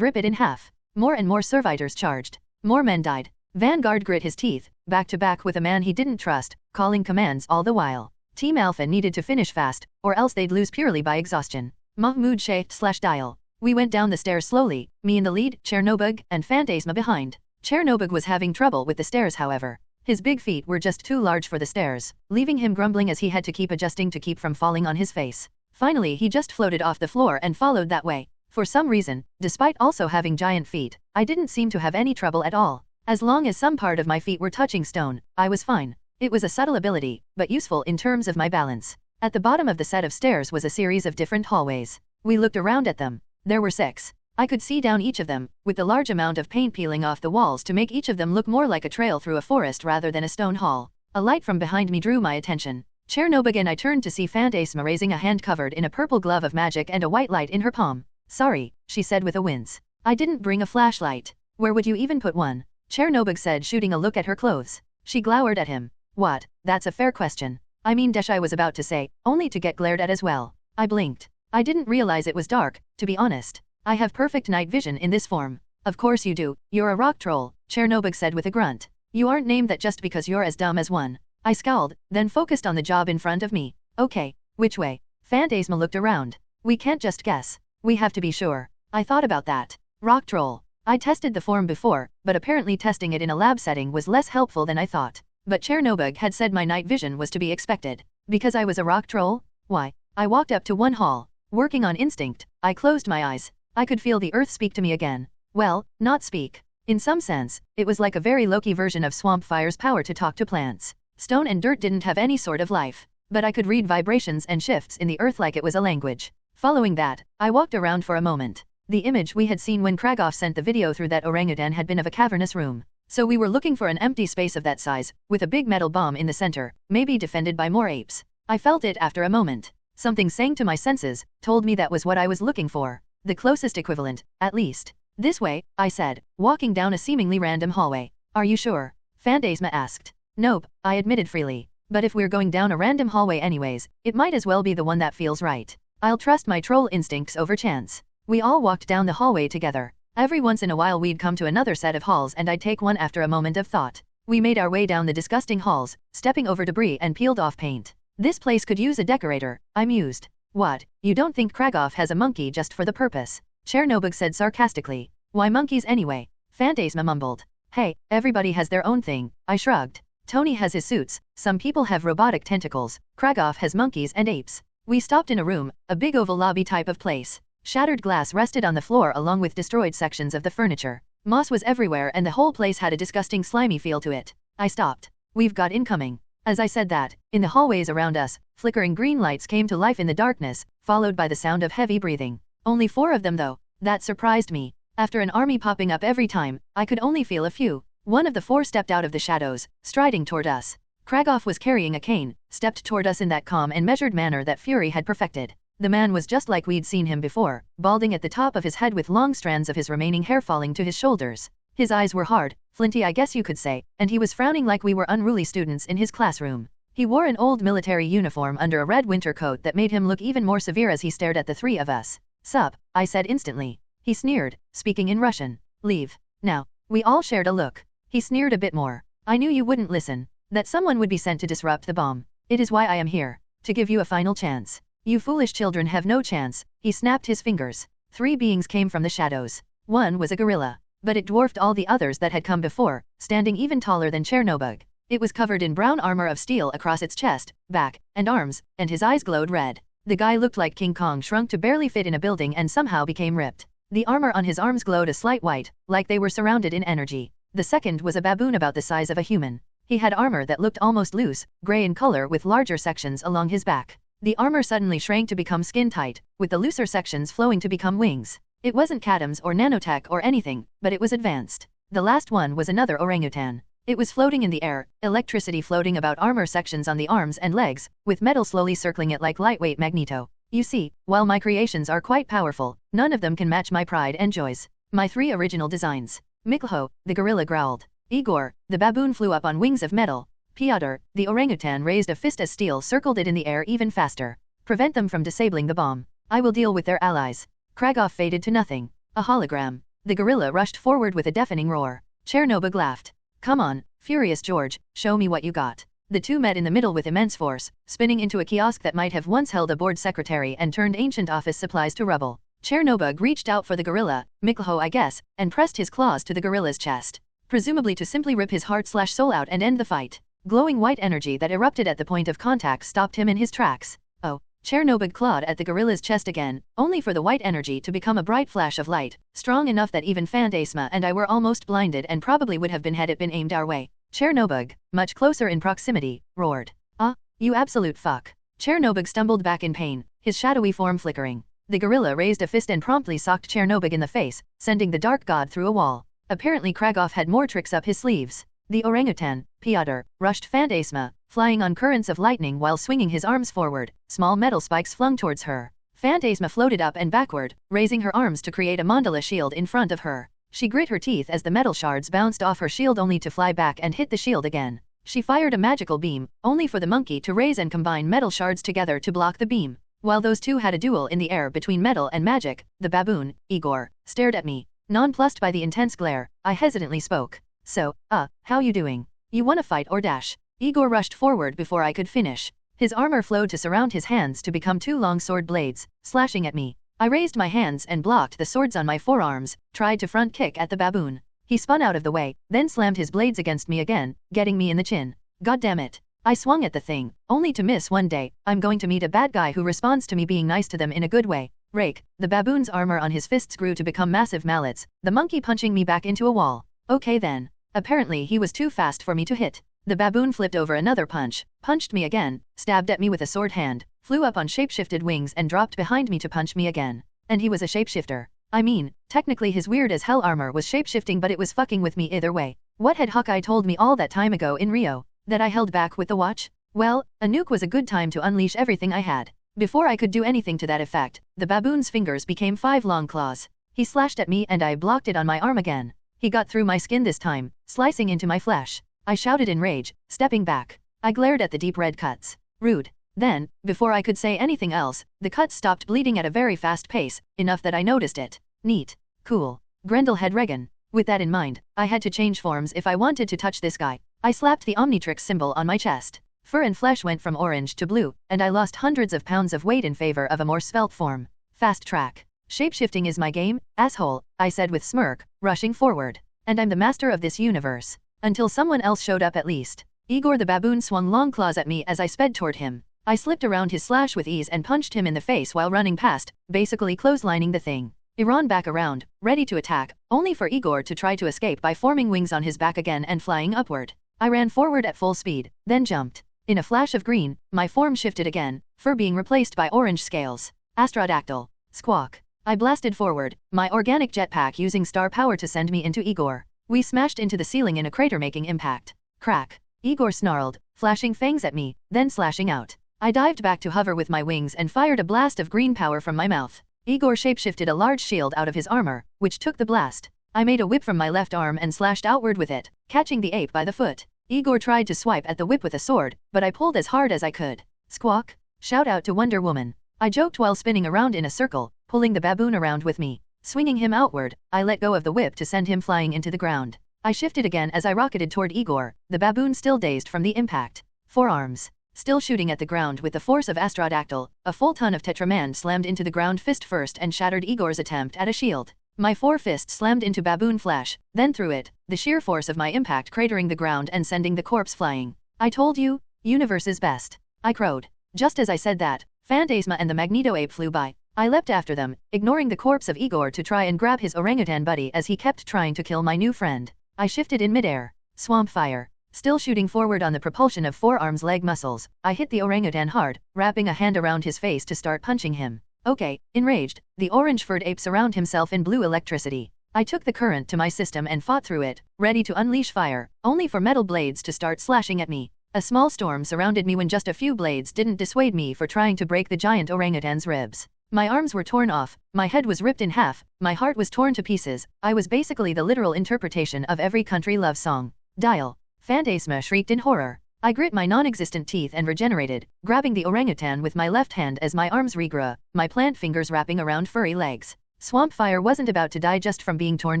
rip it in half. More and more servitors charged. More men died. Vanguard grit his teeth, back to back with a man he didn't trust, calling commands all the while. Team Alpha needed to finish fast, or else they'd lose purely by exhaustion. Mahmoud Sheikh/Dial. We went down the stairs slowly, me in the lead, Chernobog, and Phantasma behind. Chernobog was having trouble with the stairs however. His big feet were just too large for the stairs, leaving him grumbling as he had to keep adjusting to keep from falling on his face. Finally he just floated off the floor and followed that way. For some reason, despite also having giant feet, I didn't seem to have any trouble at all. As long as some part of my feet were touching stone, I was fine. It was a subtle ability, but useful in terms of my balance. At the bottom of the set of stairs was a series of different hallways. We looked around at them. There were 6. I could see down each of them, with the large amount of paint peeling off the walls to make each of them look more like a trail through a forest rather than a stone hall. A light from behind me drew my attention. Chernobog and I turned to see Phantasma raising a hand covered in a purple glove of magic and a white light in her palm. Sorry, she said with a wince. I didn't bring a flashlight. Where would you even put one? Chernobog said, shooting a look at her clothes. She glowered at him. What? That's a fair question. I mean, I was about to say, only to get glared at as well. I blinked. I didn't realize it was dark, to be honest. I have perfect night vision in this form. Of course you do, you're a rock troll, Chernobog said with a grunt. You aren't named that just because you're as dumb as one. I scowled, then focused on the job in front of me. Okay, which way? Phantasma looked around. We can't just guess. We have to be sure. I thought about that. Rock troll. I tested the form before, but apparently testing it in a lab setting was less helpful than I thought. But Chernobog had said my night vision was to be expected. Because I was a rock troll? Why? I walked up to one hall. Working on instinct, I closed my eyes. I could feel the earth speak to me again. Well, not speak. In some sense, it was like a very low-key version of swamp fire's power to talk to plants. Stone and dirt didn't have any sort of life. But I could read vibrations and shifts in the earth like it was a language. Following that, I walked around for a moment. The image we had seen when Kragoff sent the video through that orangutan had been of a cavernous room. So we were looking for an empty space of that size, with a big metal bomb in the center, maybe defended by more apes. I felt it after a moment. Something sang to my senses, told me that was what I was looking for. The closest equivalent, at least. This way, I said, walking down a seemingly random hallway. Are you sure? Phantasma asked. Nope, I admitted freely. But if we're going down a random hallway anyways, it might as well be the one that feels right. I'll trust my troll instincts over chance. We all walked down the hallway together. Every once in a while we'd come to another set of halls and I'd take one after a moment of thought. We made our way down the disgusting halls, stepping over debris and peeled off paint. This place could use a decorator, I mused. What, you don't think Kragoff has a monkey just for the purpose? Chernobog said sarcastically. Why monkeys anyway? Phantasma mumbled. Hey, everybody has their own thing, I shrugged. Tony has his suits, some people have robotic tentacles, Kragoff has monkeys and apes. We stopped in a room, a big oval lobby type of place. Shattered glass rested on the floor along with destroyed sections of the furniture. Moss was everywhere and the whole place had a disgusting slimy feel to it. I stopped. We've got incoming. As I said that, in the hallways around us, flickering green lights came to life in the darkness, followed by the sound of heavy breathing. Only 4 of them though. That surprised me. After an army popping up every time, I could only feel a few. One of the 4 stepped out of the shadows, striding toward us. Kragoff was carrying a cane, stepped toward us in that calm and measured manner that Fury had perfected. The man was just like we'd seen him before, balding at the top of his head with long strands of his remaining hair falling to his shoulders. His eyes were hard, flinty I guess you could say, and he was frowning like we were unruly students in his classroom. He wore an old military uniform under a red winter coat that made him look even more severe as he stared at the 3 of us. Sup, I said instantly. He sneered, speaking in Russian. Leave. Now. We all shared a look. He sneered a bit more. I knew you wouldn't listen. That someone would be sent to disrupt the bomb. It is why I am here. To give you a final chance. You foolish children have no chance. He snapped his fingers. 3 beings came from the shadows. One was a gorilla. But it dwarfed all the others that had come before, standing even taller than Chernobog. It was covered in brown armor of steel across its chest, back, and arms, and his eyes glowed red. The guy looked like King Kong shrunk to barely fit in a building and somehow became ripped. The armor on his arms glowed a slight white, like they were surrounded in energy. The second was a baboon about the size of a human. He had armor that looked almost loose, gray in color with larger sections along his back. The armor suddenly shrank to become skin-tight, with the looser sections flowing to become wings. It wasn't Cadams or nanotech or anything, but it was advanced. The last one was another orangutan. It was floating in the air, electricity floating about armor sections on the arms and legs, with metal slowly circling it like lightweight magneto. You see, while my creations are quite powerful, none of them can match my pride and joys. My 3 original designs. Miklo, the gorilla growled. Igor, the baboon flew up on wings of metal. Pyotr, the orangutan raised a fist as steel circled it in the air even faster. Prevent them from disabling the bomb. I will deal with their allies. Kragoff faded to nothing. A hologram. The gorilla rushed forward with a deafening roar. Chernobog laughed. Come on, Furious George, show me what you got. The 2 met in the middle with immense force, spinning into a kiosk that might have once held a board secretary and turned ancient office supplies to rubble. Chernobog reached out for the gorilla, Miklho I guess, and pressed his claws to the gorilla's chest, presumably to simply rip his heart/soul out and end the fight. Glowing white energy that erupted at the point of contact stopped him in his tracks. Oh. Chernobog clawed at the gorilla's chest again, only for the white energy to become a bright flash of light, strong enough that even Phantasma and I were almost blinded and probably would have been had it been aimed our way. Chernobog, much closer in proximity, roared. Ah, you absolute fuck. Chernobog stumbled back in pain, his shadowy form flickering. The gorilla raised a fist and promptly socked Chernobog in the face, sending the dark god through a wall. Apparently Kragoff had more tricks up his sleeves. The orangutan, Piotr, rushed Phantasma, flying on currents of lightning while swinging his arms forward, small metal spikes flung towards her. Phantasma floated up and backward, raising her arms to create a mandala shield in front of her. She grit her teeth as the metal shards bounced off her shield only to fly back and hit the shield again. She fired a magical beam, only for the monkey to raise and combine metal shards together to block the beam. While those two had a duel in the air between metal and magic, the baboon, Igor, stared at me. Nonplussed by the intense glare, I hesitantly spoke. So, how you doing? You wanna fight or dash? Igor rushed forward before I could finish. His armor flowed to surround his hands to become two long sword blades, slashing at me. I raised my hands and blocked the swords on my forearms, tried to front kick at the baboon. He spun out of the way, then slammed his blades against me again, getting me in the chin. God damn it. I swung at the thing, only to miss. One day, I'm going to meet a bad guy who responds to me being nice to them in a good way. Rake. The baboon's armor on his fists grew to become massive mallets, the monkey punching me back into a wall. Okay then. Apparently he was too fast for me to hit. The baboon flipped over another punch, punched me again, stabbed at me with a sword hand, flew up on shapeshifted wings and dropped behind me to punch me again. And he was a shapeshifter. I mean, technically his weird as hell armor was shapeshifting, but it was fucking with me either way. What had Hawkeye told me all that time ago in Rio? That I held back with the watch? Well, a nuke was a good time to unleash everything I had. Before I could do anything to that effect, the baboon's fingers became 5 long claws. He slashed at me and I blocked it on my arm again. He got through my skin this time, slicing into my flesh. I shouted in rage, stepping back. I glared at the deep red cuts. Rude. Then, before I could say anything else, the cuts stopped bleeding at a very fast pace, enough that I noticed it. Neat. Cool. Grendel had Regan. With that in mind, I had to change forms if I wanted to touch this guy. I slapped the Omnitrix symbol on my chest. Fur and flesh went from orange to blue, and I lost hundreds of pounds of weight in favor of a more svelte form. Fast track. Shapeshifting is my game, asshole, I said with smirk, rushing forward. And I'm the master of this universe. Until someone else showed up at least. Igor the baboon swung long claws at me as I sped toward him. I slipped around his slash with ease and punched him in the face while running past, basically clotheslining the thing. He ran back around, ready to attack, only for Igor to try to escape by forming wings on his back again and flying upward. I ran forward at full speed, then jumped. In a flash of green, my form shifted again, fur being replaced by orange scales. Astrodactyl. Squawk. I blasted forward, my organic jetpack using star power to send me into Igor. We smashed into the ceiling in a crater-making impact. Crack. Igor snarled, flashing fangs at me, then slashing out. I dived back to hover with my wings and fired a blast of green power from my mouth. Igor shapeshifted a large shield out of his armor, which took the blast. I made a whip from my left arm and slashed outward with it, catching the ape by the foot. Igor tried to swipe at the whip with a sword, but I pulled as hard as I could. Squawk. Shout out to Wonder Woman. I joked while spinning around in a circle, pulling the baboon around with me. Swinging him outward, I let go of the whip to send him flying into the ground. I shifted again as I rocketed toward Igor, the baboon still dazed from the impact. Forearms. Still shooting at the ground with the force of Astrodactyl, a full ton of Tetraman slammed into the ground fist first and shattered Igor's attempt at a shield. My 4 fists slammed into baboon flesh, then through it, the sheer force of my impact cratering the ground and sending the corpse flying. I told you, universe is best. I crowed. Just as I said that, Phantasma and the Magneto ape flew by. I leapt after them, ignoring the corpse of Igor to try and grab his orangutan buddy as he kept trying to kill my new friend. I shifted in midair. Swamp fire. Still shooting forward on the propulsion of forearms leg muscles, I hit the orangutan hard, wrapping a hand around his face to start punching him. Okay, enraged, the orange-furred ape surrounded himself in blue electricity. I took the current to my system and fought through it, ready to unleash fire, only for metal blades to start slashing at me. A small storm surrounded me when just a few blades didn't dissuade me for trying to break the giant orangutan's ribs. My arms were torn off, my head was ripped in half, my heart was torn to pieces. I was basically the literal interpretation of every country love song. Dial. Phantasma shrieked in horror. I grit my non-existent teeth and regenerated, grabbing the orangutan with my left hand as my arms regrew, my plant fingers wrapping around furry legs. Swamp fire wasn't about to die just from being torn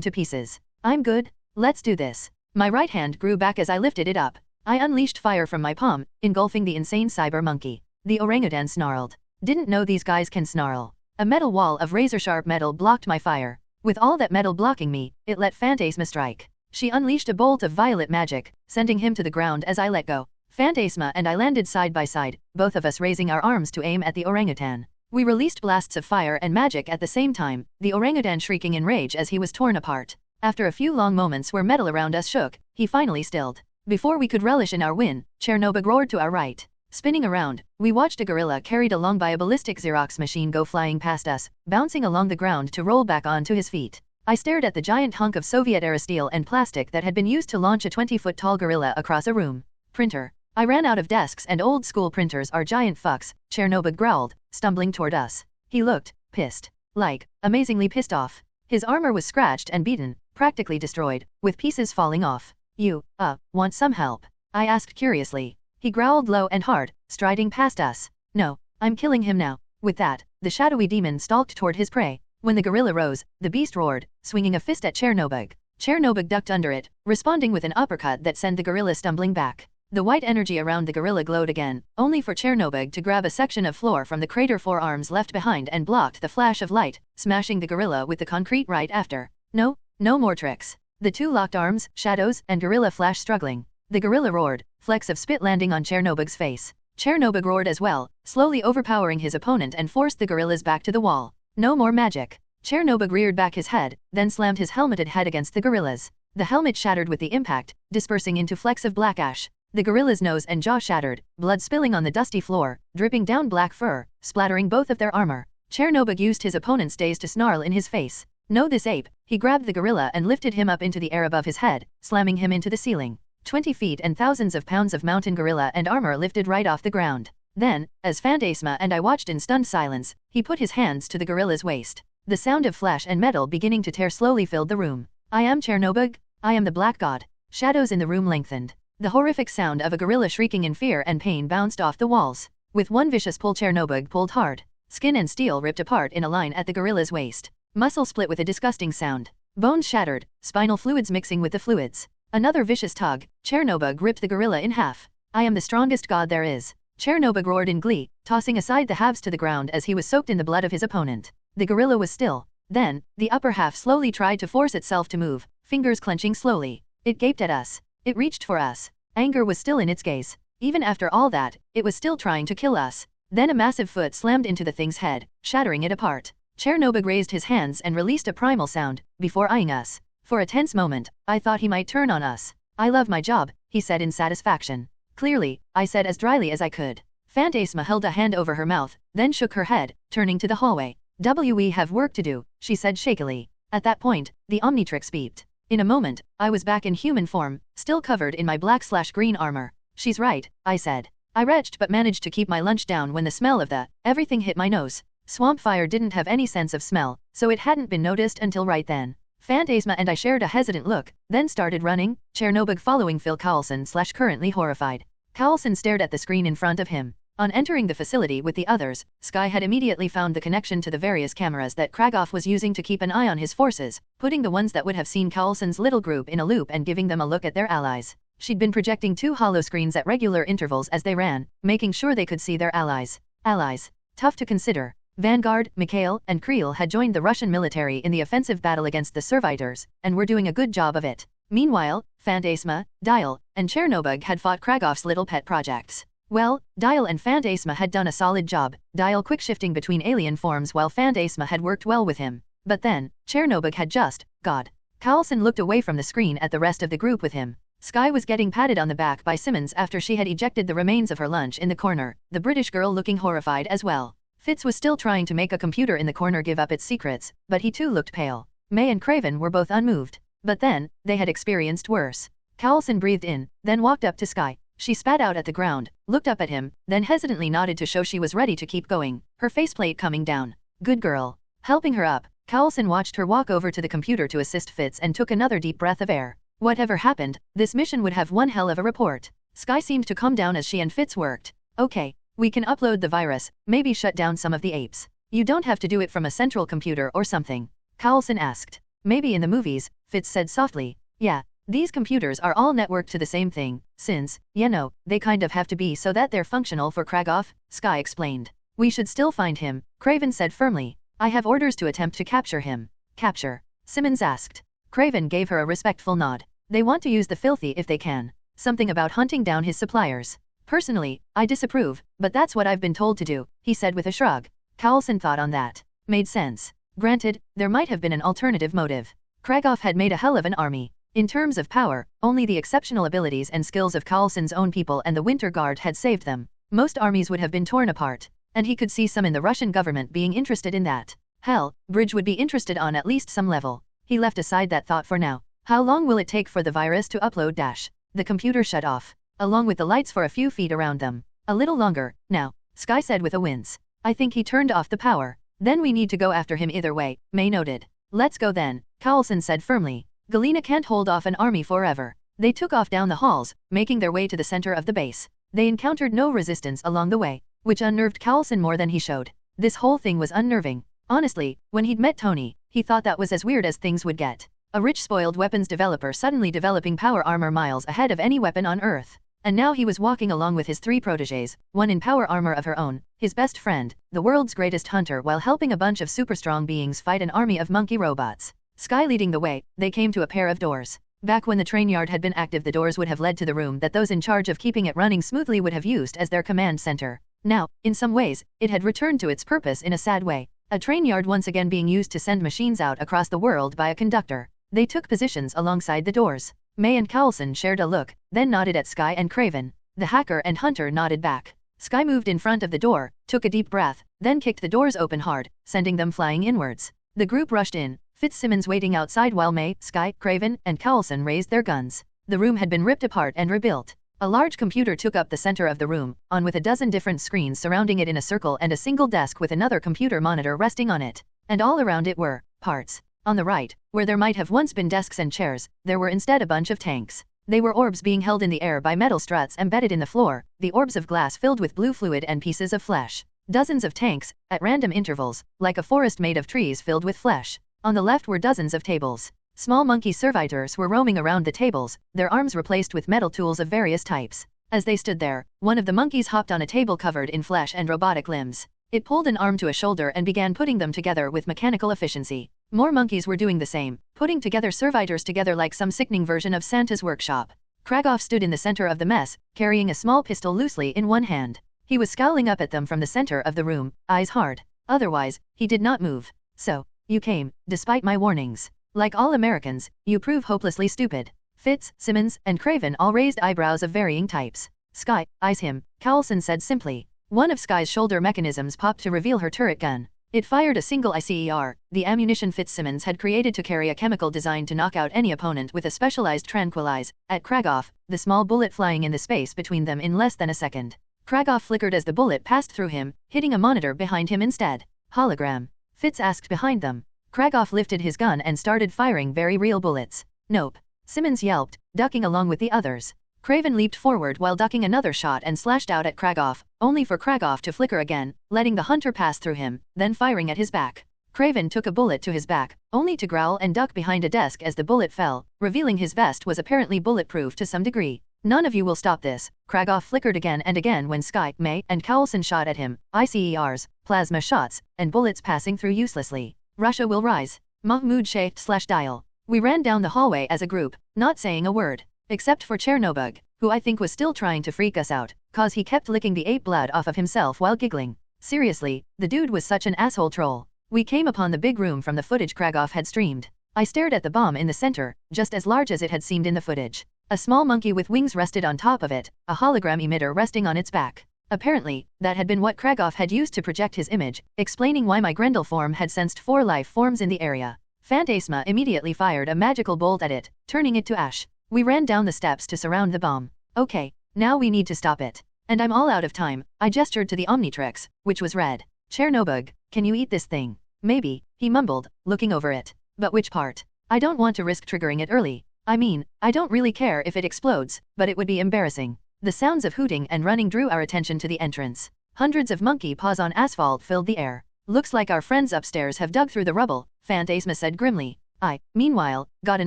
to pieces. I'm good. Let's do this. My right hand grew back as I lifted it up. I unleashed fire from my palm, engulfing the insane cyber monkey. The orangutan snarled. Didn't know these guys can snarl. A metal wall of razor-sharp metal blocked my fire. With all that metal blocking me, it let Phantasma strike. She unleashed a bolt of violet magic, sending him to the ground as I let go. Phantasma and I landed side by side, both of us raising our arms to aim at the orangutan. We released blasts of fire and magic at the same time, the orangutan shrieking in rage as he was torn apart. After a few long moments where metal around us shook, he finally stilled. Before we could relish in our win, Chernobyl roared to our right. Spinning around, we watched a gorilla carried along by a ballistic Xerox machine go flying past us, bouncing along the ground to roll back onto his feet. I stared at the giant hunk of Soviet-era steel and plastic that had been used to launch a 20-foot-tall gorilla across a room. Printer. I ran out of desks and old-school printers are giant fucks, Chernobyl growled, stumbling toward us. He looked pissed. Like, amazingly pissed off. His armor was scratched and beaten, practically destroyed, with pieces falling off. You, want some help? I asked curiously. He growled low and hard, striding past us. No, I'm killing him now. With that, the shadowy demon stalked toward his prey. When the gorilla rose, the beast roared, swinging a fist at Chernobyl. Chernobyl ducked under it, responding with an uppercut that sent the gorilla stumbling back. The white energy around the gorilla glowed again, only for Chernobyl to grab a section of floor from the crater forearms left behind and blocked the flash of light, smashing the gorilla with the concrete right after. No more tricks. The two locked arms, shadows, and gorilla flash struggling. The gorilla roared, flecks of spit landing on Chernobyl's face. Chernobyl roared as well, slowly overpowering his opponent and forced the gorillas back to the wall. No more magic. Chernobyl reared back his head, then slammed his helmeted head against the gorillas. The helmet shattered with the impact, dispersing into flecks of black ash. The gorilla's nose and jaw shattered, blood spilling on the dusty floor, dripping down black fur, splattering both of their armor. Chernobyl used his opponent's daze to snarl in his face. Know this ape. He grabbed the gorilla and lifted him up into the air above his head, slamming him into the ceiling. 20 feet and thousands of pounds of mountain gorilla and armor lifted right off the ground. Then, as Phantasma and I watched in stunned silence, he put his hands to the gorilla's waist. The sound of flash and metal beginning to tear slowly filled the room. I am Chernobyl. I am the Black God. Shadows in the room lengthened. The horrific sound of a gorilla shrieking in fear and pain bounced off the walls. With one vicious pull, Chernobyl pulled hard. Skin and steel ripped apart in a line at the gorilla's waist. Muscle split with a disgusting sound. Bones shattered, spinal fluids mixing with the fluids. Another vicious tug, Chernobyl ripped the gorilla in half. I am the strongest god there is. Chernobyl roared in glee, tossing aside the halves to the ground as he was soaked in the blood of his opponent. The gorilla was still. Then, the upper half slowly tried to force itself to move, fingers clenching slowly. It gaped at us. It reached for us. Anger was still in its gaze. Even after all that, it was still trying to kill us. Then a massive foot slammed into the thing's head, shattering it apart. Chernobyl raised his hands and released a primal sound, before eyeing us. For a tense moment, I thought he might turn on us. I love my job, he said in satisfaction. Clearly, I said as dryly as I could. Phantasma held a hand over her mouth, then shook her head, turning to the hallway. We have work to do, she said shakily. At that point, the Omnitrix beeped. In a moment, I was back in human form, still covered in my black/green armor. She's right, I said. I retched but managed to keep my lunch down when the smell of the everything hit my nose. Swamp fire didn't have any sense of smell, so it hadn't been noticed until right then. Phantasma and I shared a hesitant look, then started running, Chernobyl following Phil Carlson/ currently horrified. Carlson stared at the screen in front of him. On entering the facility with the others, Sky had immediately found the connection to the various cameras that Kragoff was using to keep an eye on his forces, putting the ones that would have seen Carlson's little group in a loop and giving them a look at their allies. She'd been projecting 2 hollow screens at regular intervals as they ran, making sure they could see their allies. Allies. Tough to consider. Vanguard, Mikhail, and Creel had joined the Russian military in the offensive battle against the Servitors, and were doing a good job of it. Meanwhile, Phantasma, Dial, and Chernobyl had fought Kragoff's little pet projects. Well, Dial and Phantasma had done a solid job, Dial quick-shifting between alien forms while Phantasma had worked well with him. But then, Chernobyl had just, God. Carlson looked away from the screen at the rest of the group with him. Sky was getting patted on the back by Simmons after she had ejected the remains of her lunch in the corner, the British girl looking horrified as well. Fitz was still trying to make a computer in the corner give up its secrets, but he too looked pale. May and Craven were both unmoved. But then, they had experienced worse. Carlson breathed in, then walked up to Sky. She spat out at the ground, looked up at him, then hesitantly nodded to show she was ready to keep going, her faceplate coming down. Good girl. Helping her up, Carlson watched her walk over to the computer to assist Fitz and took another deep breath of air. Whatever happened, this mission would have one hell of a report. Sky seemed to calm down as she and Fitz worked. Okay, we can upload the virus, maybe shut down some of the apes. You don't have to do it from a central computer or something. Carlson asked. Maybe in the movies, Fitz said softly. Yeah. These computers are all networked to the same thing, since, they kind of have to be so that they're functional for Kragoff, Sky explained. We should still find him, Craven said firmly. I have orders to attempt to capture him. Capture? Simmons asked. Craven gave her a respectful nod. They want to use the filthy if they can. Something about hunting down his suppliers. Personally, I disapprove, but that's what I've been told to do, he said with a shrug. Carlson thought on that. Made sense. Granted, there might have been an alternative motive. Kragoff had made a hell of an army. In terms of power, only the exceptional abilities and skills of Carlson's own people and the Winter Guard had saved them. Most armies would have been torn apart, and he could see some in the Russian government being interested in that. Hell, Bridge would be interested on at least some level. He left aside that thought for now. How long will it take for the virus to upload? The computer shut off, along with the lights for a few feet around them. A little longer, now, Sky said with a wince. I think he turned off the power. Then we need to go after him either way, May noted. Let's go then, Carlson said firmly. Galena can't hold off an army forever. They took off down the halls, making their way to the center of the base. They encountered no resistance along the way, which unnerved Carlson more than he showed. This whole thing was unnerving. Honestly, when he'd met Tony, he thought that was as weird as things would get. A rich spoiled weapons developer suddenly developing power armor miles ahead of any weapon on Earth. And now he was walking along with his 3 protégés, one in power armor of her own, his best friend, the world's greatest hunter, while helping a bunch of super strong beings fight an army of monkey robots. Sky leading the way, they came to a pair of doors. Back when the train yard had been active, the doors would have led to the room that those in charge of keeping it running smoothly would have used as their command center. Now, in some ways, it had returned to its purpose in a sad way. A train yard once again being used to send machines out across the world by a conductor. They took positions alongside the doors. May and Carlson shared a look, then nodded at Sky and Craven. The hacker and Hunter nodded back. Sky moved in front of the door, took a deep breath, then kicked the doors open hard, sending them flying inwards. The group rushed in, Fitzsimmons waiting outside while May, Sky, Craven, and Carlson raised their guns. The room had been ripped apart and rebuilt. A large computer took up the center of the room, on with a dozen different screens surrounding it in a circle and a single desk with another computer monitor resting on it. And all around it were parts. On the right, where there might have once been desks and chairs, there were instead a bunch of tanks. They were orbs being held in the air by metal struts embedded in the floor, the orbs of glass filled with blue fluid and pieces of flesh. Dozens of tanks, at random intervals, like a forest made of trees filled with flesh. On the left were dozens of tables. Small monkey servitors were roaming around the tables, their arms replaced with metal tools of various types. As they stood there, one of the monkeys hopped on a table covered in flesh and robotic limbs. It pulled an arm to a shoulder and began putting them together with mechanical efficiency. More monkeys were doing the same, putting together servitors together like some sickening version of Santa's workshop. Kragoff stood in the center of the mess, carrying a small pistol loosely in one hand. He was scowling up at them from the center of the room, eyes hard. Otherwise, he did not move. So, you came, despite my warnings. Like all Americans, you prove hopelessly stupid. Fitz, Simmons, and Craven all raised eyebrows of varying types. Sky, eyes him, Carlson said simply. One of Sky's shoulder mechanisms popped to reveal her turret gun. It fired a single ICER, the ammunition Fitzsimmons had created to carry a chemical designed to knock out any opponent with a specialized tranquilize, at Kragoff, the small bullet flying in the space between them in less than a second. Kragoff flickered as the bullet passed through him, hitting a monitor behind him instead. Hologram? Fitz asked behind them. Kragoff lifted his gun and started firing very real bullets. Nope. Simmons yelped, ducking along with the others. Craven leaped forward while ducking another shot and slashed out at Kragoff, only for Kragoff to flicker again, letting the hunter pass through him, then firing at his back. Craven took a bullet to his back, only to growl and duck behind a desk as the bullet fell, revealing his vest was apparently bulletproof to some degree. None of you will stop this. Kragoff flickered again and again when Sky, May, and Carlson shot at him, ICERs, plasma shots, and bullets passing through uselessly. Russia will rise. Mahmoud /dial. We ran down the hallway as a group, not saying a word. Except for Chernobog, who I think was still trying to freak us out, cause he kept licking the ape blood off of himself while giggling. Seriously, the dude was such an asshole troll. We came upon the big room from the footage Kragoff had streamed. I stared at the bomb in the center, just as large as it had seemed in the footage. A small monkey with wings rested on top of it, a hologram emitter resting on its back. Apparently, that had been what Kragoff had used to project his image, explaining why my Grendel form had sensed 4 life forms in the area. Phantasma immediately fired a magical bolt at it, turning it to ash. We ran down the steps to surround the bomb. Okay, now we need to stop it. And I'm all out of time. I gestured to the Omnitrix, which was red. Chernobog, can you eat this thing? Maybe, he mumbled, looking over it. But which part? I don't want to risk triggering it early. I mean, I don't really care if it explodes, but it would be embarrassing. The sounds of hooting and running drew our attention to the entrance. Hundreds of monkey paws on asphalt filled the air. Looks like our friends upstairs have dug through the rubble, Phantasma said grimly. I, meanwhile, got an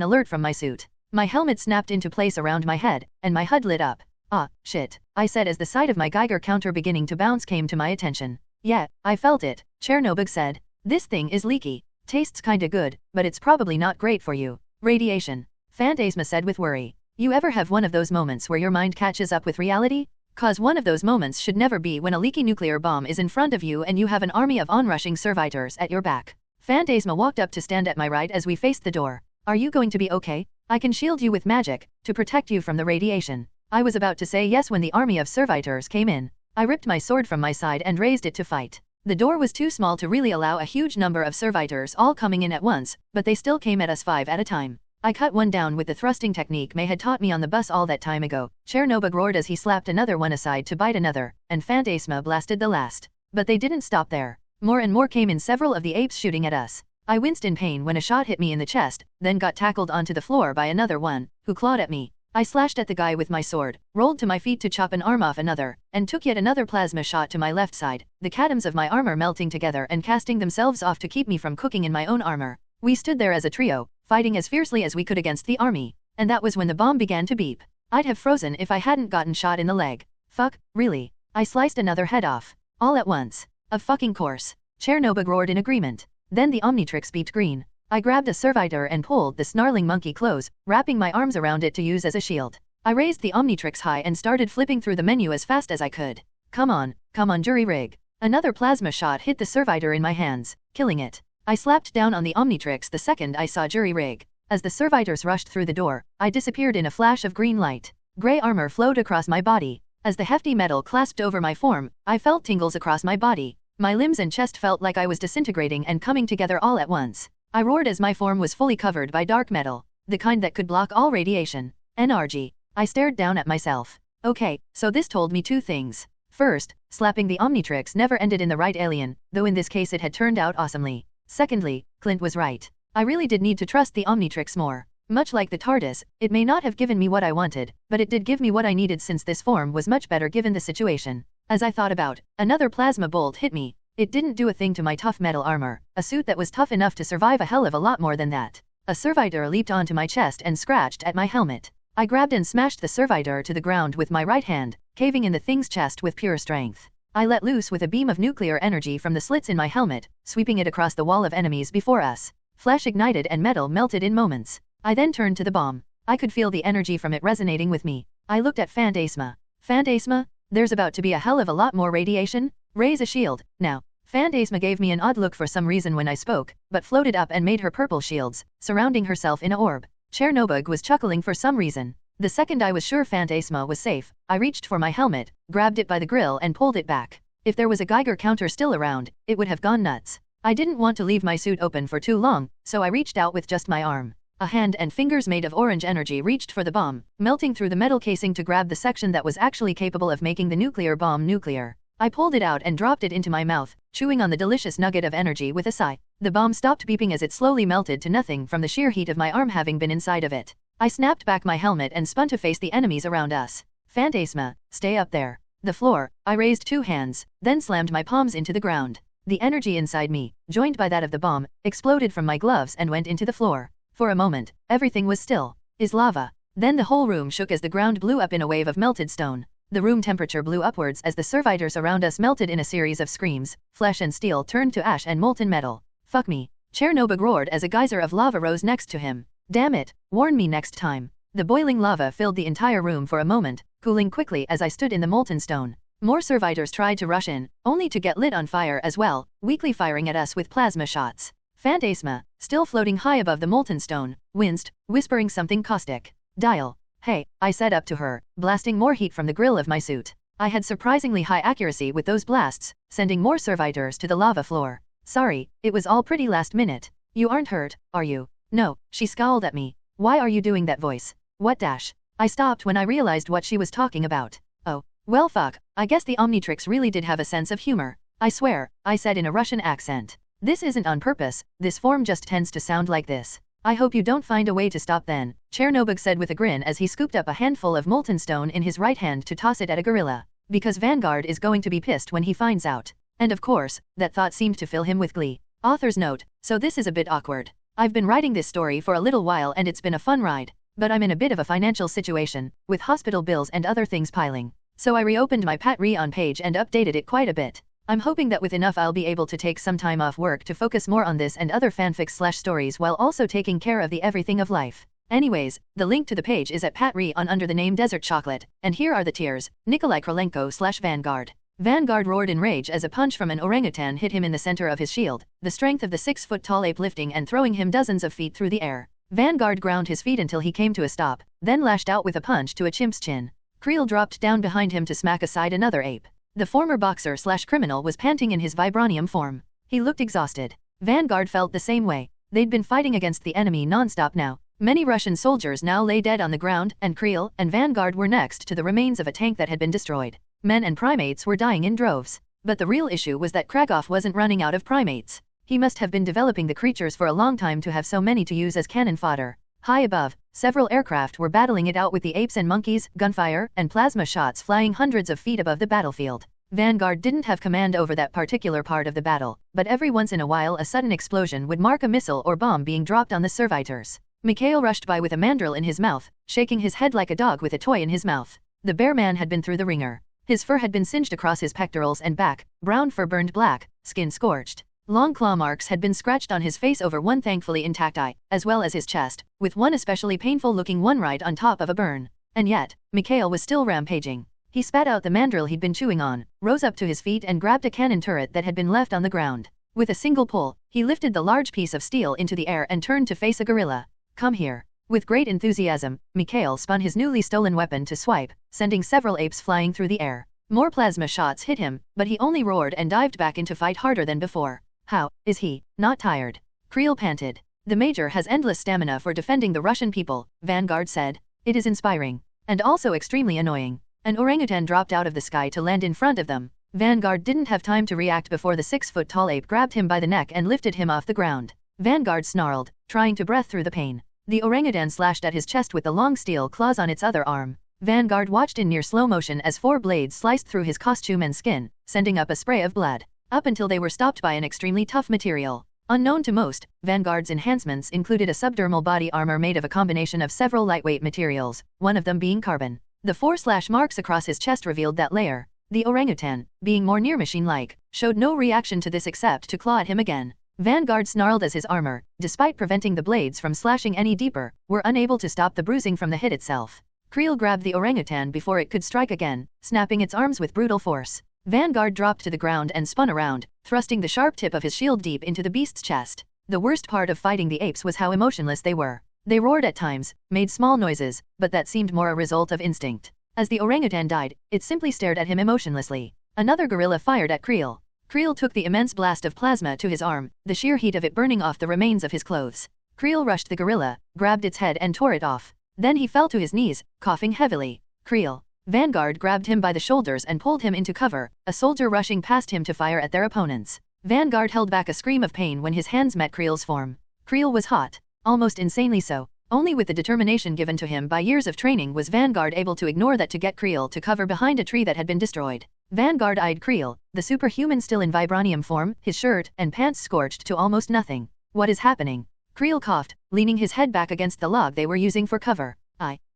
alert from my suit. My helmet snapped into place around my head, and my HUD lit up. Ah, shit, I said as the sight of my Geiger counter beginning to bounce came to my attention. Yeah, I felt it, Chernobog said. This thing is leaky. Tastes kinda good, but it's probably not great for you. Radiation. Phantasma said with worry. You ever have one of those moments where your mind catches up with reality? Cause one of those moments should never be when a leaky nuclear bomb is in front of you and you have an army of onrushing servitors at your back. Phantasma walked up to stand at my right as we faced the door. Are you going to be okay? I can shield you with magic, to protect you from the radiation. I was about to say yes when the army of servitors came in. I ripped my sword from my side and raised it to fight. The door was too small to really allow a huge number of servitors all coming in at once, but they still came at us 5 at a time. I cut one down with the thrusting technique May had taught me on the bus all that time ago. Chernobyl roared as he slapped another one aside to bite another, and Phantasma blasted the last. But they didn't stop there. More and more came in, several of the apes shooting at us. I winced in pain when a shot hit me in the chest, then got tackled onto the floor by another one, who clawed at me. I slashed at the guy with my sword, rolled to my feet to chop an arm off another, and took yet another plasma shot to my left side, the atoms of my armor melting together and casting themselves off to keep me from cooking in my own armor. We stood there as a trio, fighting as fiercely as we could against the army, and that was when the bomb began to beep. I'd have frozen if I hadn't gotten shot in the leg. Fuck, really? I sliced another head off. All at once. Of fucking course. Chernobyl roared in agreement. Then the Omnitrix beeped green. I grabbed a servitor and pulled the snarling monkey close, wrapping my arms around it to use as a shield. I raised the Omnitrix high and started flipping through the menu as fast as I could. Come on, jury rig. Another plasma shot hit the servitor in my hands, killing it. I slapped down on the Omnitrix the second I saw jury rig. As the servitors rushed through the door, I disappeared in a flash of green light. Gray armor flowed across my body. As the hefty metal clasped over my form, I felt tingles across my body. My limbs and chest felt like I was disintegrating and coming together all at once. I roared as my form was fully covered by dark metal, the kind that could block all radiation. NRG. I stared down at myself. Okay, so this told me 2 things. First, slapping the Omnitrix never ended in the right alien, though in this case it had turned out awesomely. Secondly, Clint was right. I really did need to trust the Omnitrix more. Much like the TARDIS, it may not have given me what I wanted, but it did give me what I needed since this form was much better given the situation. As I thought about, another plasma bolt hit me. It didn't do a thing to my tough metal armor, a suit that was tough enough to survive a hell of a lot more than that. A servitor leaped onto my chest and scratched at my helmet. I grabbed and smashed the servitor to the ground with my right hand, caving in the thing's chest with pure strength. I let loose with a beam of nuclear energy from the slits in my helmet, sweeping it across the wall of enemies before us. Flesh ignited and metal melted in moments. I then turned to the bomb. I could feel the energy from it resonating with me. I looked at Phantasma. Phantasma? There's about to be a hell of a lot more radiation? Raise a shield, now. Phantasma gave me an odd look for some reason when I spoke, but floated up and made her purple shields, surrounding herself in a orb. Chernobyl was chuckling for some reason. The second I was sure Phantasma was safe, I reached for my helmet, grabbed it by the grill and pulled it back. If there was a Geiger counter still around, it would have gone nuts. I didn't want to leave my suit open for too long, so I reached out with just my arm. A hand and fingers made of orange energy reached for the bomb, melting through the metal casing to grab the section that was actually capable of making the nuclear bomb nuclear. I pulled it out and dropped it into my mouth, chewing on the delicious nugget of energy with a sigh. The bomb stopped beeping as it slowly melted to nothing from the sheer heat of my arm having been inside of it. I snapped back my helmet and spun to face the enemies around us. Phantasma, stay up there. The floor. I raised 2 hands, then slammed my palms into the ground. The energy inside me, joined by that of the bomb, exploded from my gloves and went into the floor. For a moment, everything was still. Is lava. Then the whole room shook as the ground blew up in a wave of melted stone. The room temperature blew upwards as the servitors around us melted in a series of screams. Flesh and steel turned to ash and molten metal. Fuck me. Chernobyl roared as a geyser of lava rose next to him. Damn it, warn me next time. The boiling lava filled the entire room for a moment, cooling quickly as I stood in the molten stone. More servitors tried to rush in, only to get lit on fire as well, weakly firing at us with plasma shots. Phantasma, still floating high above the molten stone, winced, whispering something caustic. Dial. Hey, I said up to her, blasting more heat from the grill of my suit. I had surprisingly high accuracy with those blasts, sending more servitors to the lava floor. Sorry, it was all pretty last minute. You aren't hurt, are you? No, she scowled at me. Why are you doing that voice? What dash? I stopped when I realized what she was talking about. Oh, well fuck, I guess the Omnitrix really did have a sense of humor. I swear, I said in a Russian accent. This isn't on purpose, this form just tends to sound like this. I hope you don't find a way to stop then, Chernobyl said with a grin as he scooped up a handful of molten stone in his right hand to toss it at a gorilla. Because Vanguard is going to be pissed when he finds out. And of course, that thought seemed to fill him with glee. Author's note, so this is a bit awkward. I've been writing this story for a little while and it's been a fun ride. But I'm in a bit of a financial situation, with hospital bills and other things piling. So I reopened my Patreon page and updated it quite a bit. I'm hoping that with enough I'll be able to take some time off work to focus more on this and other fanfics/stories while also taking care of the everything of life. Anyways, the link to the page is at Patreon under the name Desert Chocolate, and here are the tiers. Nikolai Krolenko/Vanguard. Vanguard roared in rage as a punch from an orangutan hit him in the center of his shield, the strength of the 6-foot-tall ape lifting and throwing him dozens of feet through the air. Vanguard ground his feet until he came to a stop, then lashed out with a punch to a chimp's chin. Creel dropped down behind him to smack aside another ape. The former boxer/criminal was panting in his vibranium form. He looked exhausted. Vanguard felt the same way. They'd been fighting against the enemy non-stop now. Many Russian soldiers now lay dead on the ground, and Creel and Vanguard were next to the remains of a tank that had been destroyed. Men and primates were dying in droves. But the real issue was that Krakow wasn't running out of primates. He must have been developing the creatures for a long time to have so many to use as cannon fodder. High above, several aircraft were battling it out with the apes and monkeys, gunfire, and plasma shots flying hundreds of feet above the battlefield. Vanguard didn't have command over that particular part of the battle, but every once in a while a sudden explosion would mark a missile or bomb being dropped on the servitors. Mikhail rushed by with a mandrel in his mouth, shaking his head like a dog with a toy in his mouth. The bear man had been through the ringer. His fur had been singed across his pectorals and back, brown fur burned black, skin scorched. Long claw marks had been scratched on his face over one thankfully intact eye, as well as his chest, with one especially painful-looking one right on top of a burn. And yet, Mikhail was still rampaging. He spat out the mandrel he'd been chewing on, rose up to his feet and grabbed a cannon turret that had been left on the ground. With a single pull, he lifted the large piece of steel into the air and turned to face a gorilla. Come here. With great enthusiasm, Mikhail spun his newly stolen weapon to swipe, sending several apes flying through the air. More plasma shots hit him, but he only roared and dived back into fight harder than before. How is he not tired? Creel panted. The Major has endless stamina for defending the Russian people, Vanguard said. It is inspiring. And also extremely annoying. An orangutan dropped out of the sky to land in front of them. Vanguard didn't have time to react before the 6-foot-tall ape grabbed him by the neck and lifted him off the ground. Vanguard snarled, trying to breathe through the pain. The orangutan slashed at his chest with the long steel claws on its other arm. Vanguard watched in near slow motion as 4 blades sliced through his costume and skin, sending up a spray of blood. Up until they were stopped by an extremely tough material. Unknown to most, Vanguard's enhancements included a subdermal body armor made of a combination of several lightweight materials, one of them being carbon. The 4 slash marks across his chest revealed that layer. The orangutan, being more near machine-like, showed no reaction to this except to claw at him again. Vanguard snarled as his armor, despite preventing the blades from slashing any deeper, were unable to stop the bruising from the hit itself. Creel grabbed the orangutan before it could strike again, snapping its arms with brutal force. Vanguard dropped to the ground and spun around, thrusting the sharp tip of his shield deep into the beast's chest. The worst part of fighting the apes was how emotionless they were. They roared at times, made small noises, but that seemed more a result of instinct. As the orangutan died, it simply stared at him emotionlessly. Another gorilla fired at Creel. Creel took the immense blast of plasma to his arm, the sheer heat of it burning off the remains of his clothes. Creel rushed the gorilla, grabbed its head and tore it off. Then he fell to his knees, coughing heavily. Creel. Vanguard grabbed him by the shoulders and pulled him into cover, a soldier rushing past him to fire at their opponents. Vanguard held back a scream of pain when his hands met Creel's form. Creel was hot. Almost insanely so. Only with the determination given to him by years of training was Vanguard able to ignore that to get Creel to cover behind a tree that had been destroyed. Vanguard eyed Creel, the superhuman still in vibranium form, his shirt and pants scorched to almost nothing. What is happening? Creel coughed, leaning his head back against the log they were using for cover.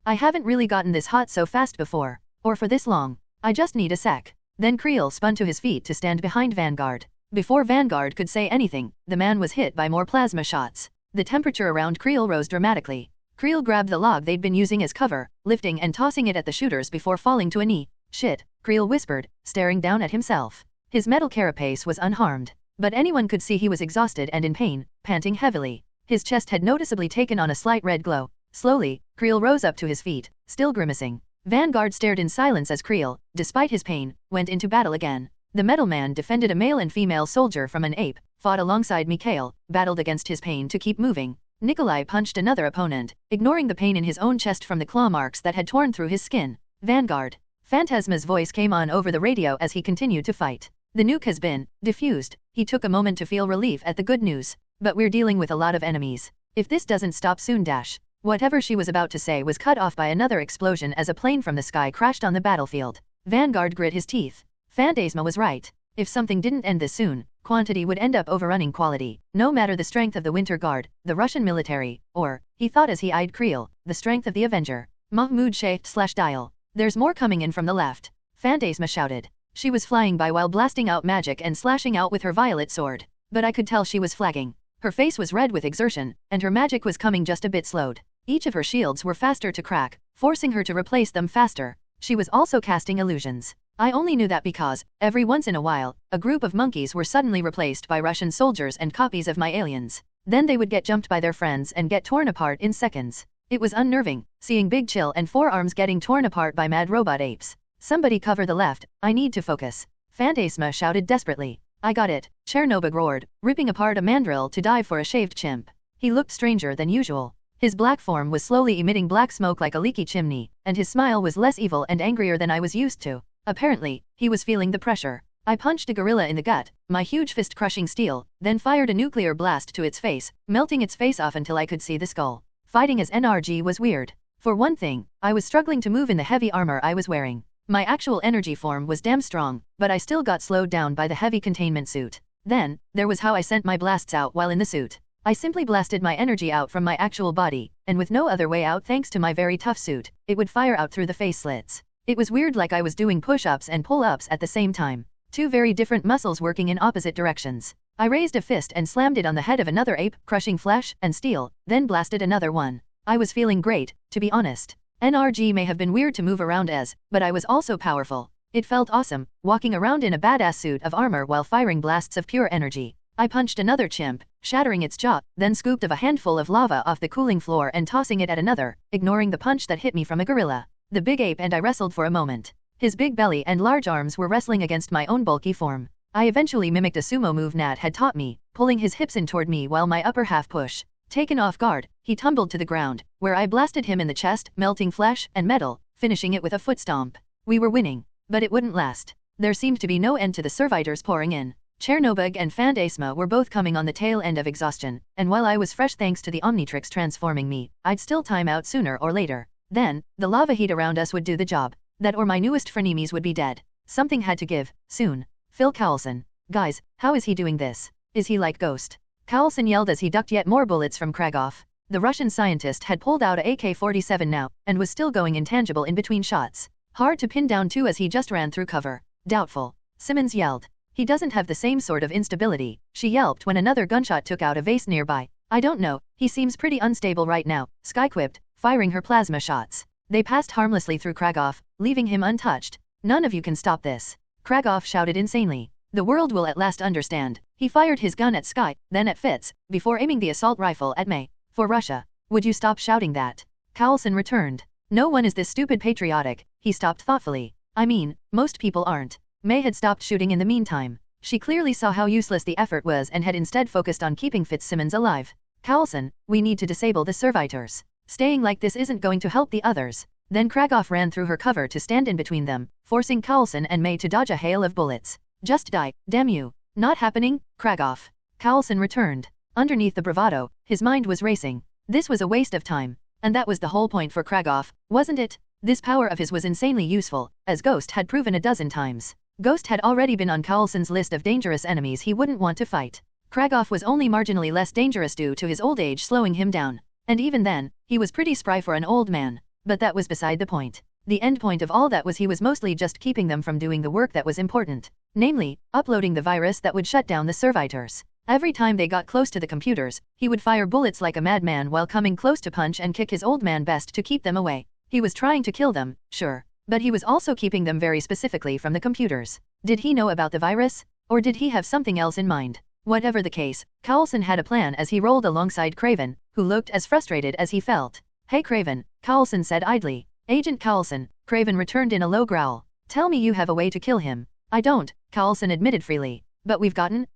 I haven't really gotten this hot so fast before. Or for this long. I just need a sec. Then Creel spun to his feet to stand behind Vanguard. Before Vanguard could say anything, the man was hit by more plasma shots. The temperature around Creel rose dramatically. Creel grabbed the log they'd been using as cover, lifting and tossing it at the shooters before falling to a knee. Shit, Creel whispered, staring down at himself. His metal carapace was unharmed. But anyone could see he was exhausted and in pain, panting heavily. His chest had noticeably taken on a slight red glow. Slowly, Creel rose up to his feet, still grimacing. Vanguard stared in silence as Creel, despite his pain, went into battle again. The metal man defended a male and female soldier from an ape, fought alongside Mikhail, battled against his pain to keep moving. Nikolai punched another opponent, ignoring the pain in his own chest from the claw marks that had torn through his skin. Vanguard. Phantasma's voice came on over the radio as he continued to fight. The nuke has been defused. He took a moment to feel relief at the good news. But we're dealing with a lot of enemies. If this doesn't stop soon dash. Whatever she was about to say was cut off by another explosion as a plane from the sky crashed on the battlefield. Vanguard grit his teeth. Phantasma was right. If something didn't end this soon, quantity would end up overrunning quality, no matter the strength of the Winter Guard, the Russian military, or, he thought as he eyed Creel, the strength of the Avenger. Mahmoud shaped/dial. There's more coming in from the left. Phantasma shouted. She was flying by while blasting out magic and slashing out with her violet sword. But I could tell she was flagging. Her face was red with exertion, and her magic was coming just a bit slowed. Each of her shields were faster to crack, forcing her to replace them faster. She was also casting illusions. I only knew that because, every once in a while, a group of monkeys were suddenly replaced by Russian soldiers and copies of my aliens. Then they would get jumped by their friends and get torn apart in seconds. It was unnerving, seeing Big Chill and Four Arms getting torn apart by mad robot apes. Somebody cover the left, I need to focus. Phantasma shouted desperately. I got it, Chernobog roared, ripping apart a mandrill to dive for a shaved chimp. He looked stranger than usual. His black form was slowly emitting black smoke like a leaky chimney, and his smile was less evil and angrier than I was used to. Apparently, he was feeling the pressure. I punched a gorilla in the gut, my huge fist crushing steel, then fired a nuclear blast to its face, melting its face off until I could see the skull. Fighting as NRG was weird. For one thing, I was struggling to move in the heavy armor I was wearing. My actual energy form was damn strong, but I still got slowed down by the heavy containment suit. Then, there was how I sent my blasts out while in the suit. I simply blasted my energy out from my actual body, and with no other way out thanks to my very tough suit, it would fire out through the face slits. It was weird, like I was doing push-ups and pull-ups at the same time. Two very different muscles working in opposite directions. I raised a fist and slammed it on the head of another ape, crushing flesh and steel, then blasted another one. I was feeling great, to be honest. NRG may have been weird to move around as, but I was also powerful. It felt awesome, walking around in a badass suit of armor while firing blasts of pure energy. I punched another chimp, shattering its jaw, then scooped of a handful of lava off the cooling floor and tossing it at another, ignoring the punch that hit me from a gorilla. The big ape and I wrestled for a moment. His big belly and large arms were wrestling against my own bulky form. I eventually mimicked a sumo move Nat had taught me, pulling his hips in toward me while my upper half push. Taken off guard, he tumbled to the ground, where I blasted him in the chest, melting flesh and metal, finishing it with a foot stomp. We were winning. But it wouldn't last. There seemed to be no end to the servitors pouring in. Chernobog and Phantasma were both coming on the tail end of exhaustion, and while I was fresh thanks to the Omnitrix transforming me, I'd still time out sooner or later. Then, the lava heat around us would do the job. That or my newest frenemies would be dead. Something had to give, soon. Phil Cowlson. Guys, how is he doing this? Is he like Ghost? Cowlson yelled as he ducked yet more bullets from Kragoff. The Russian scientist had pulled out a AK-47 now, and was still going intangible in between shots. Hard to pin down too as he just ran through cover. Doubtful. Simmons yelled. He doesn't have the same sort of instability, she yelped when another gunshot took out a vase nearby. I don't know, he seems pretty unstable right now, Sky quipped, firing her plasma shots. They passed harmlessly through Kragoff, leaving him untouched. None of you can stop this. Kragoff shouted insanely. The world will at last understand. He fired his gun at Sky, then at Fitz, before aiming the assault rifle at May. For Russia. Would you stop shouting that? Cowlson returned. No one is this stupid patriotic. He stopped thoughtfully. I mean, most people aren't. May had stopped shooting in the meantime. She clearly saw how useless the effort was and had instead focused on keeping Fitzsimmons alive. Cowlson, we need to disable the servitors. Staying like this isn't going to help the others. Then Kragoff ran through her cover to stand in between them, forcing Cowlson and May to dodge a hail of bullets. Just die, damn you. Not happening, Kragoff. Cowlson returned. Underneath the bravado, his mind was racing. This was a waste of time. And that was the whole point for Kragoff, wasn't it? This power of his was insanely useful, as Ghost had proven a dozen times. Ghost had already been on Cowlson's list of dangerous enemies he wouldn't want to fight. Kragoff was only marginally less dangerous due to his old age slowing him down. And even then, he was pretty spry for an old man. But that was beside the point. The end point of all that was he was mostly just keeping them from doing the work that was important. Namely, uploading the virus that would shut down the servitors. Every time they got close to the computers, he would fire bullets like a madman while coming close to punch and kick his old man best to keep them away. He was trying to kill them, sure. But he was also keeping them very specifically from the computers. Did he know about the virus? Or did he have something else in mind? Whatever the case, Cowlson had a plan as he rolled alongside Craven, who looked as frustrated as he felt. Hey Craven, Cowlson said idly. Agent Cowlson, Craven returned in a low growl. Tell me you have a way to kill him. I don't, Cowlson admitted freely. But we've gotten,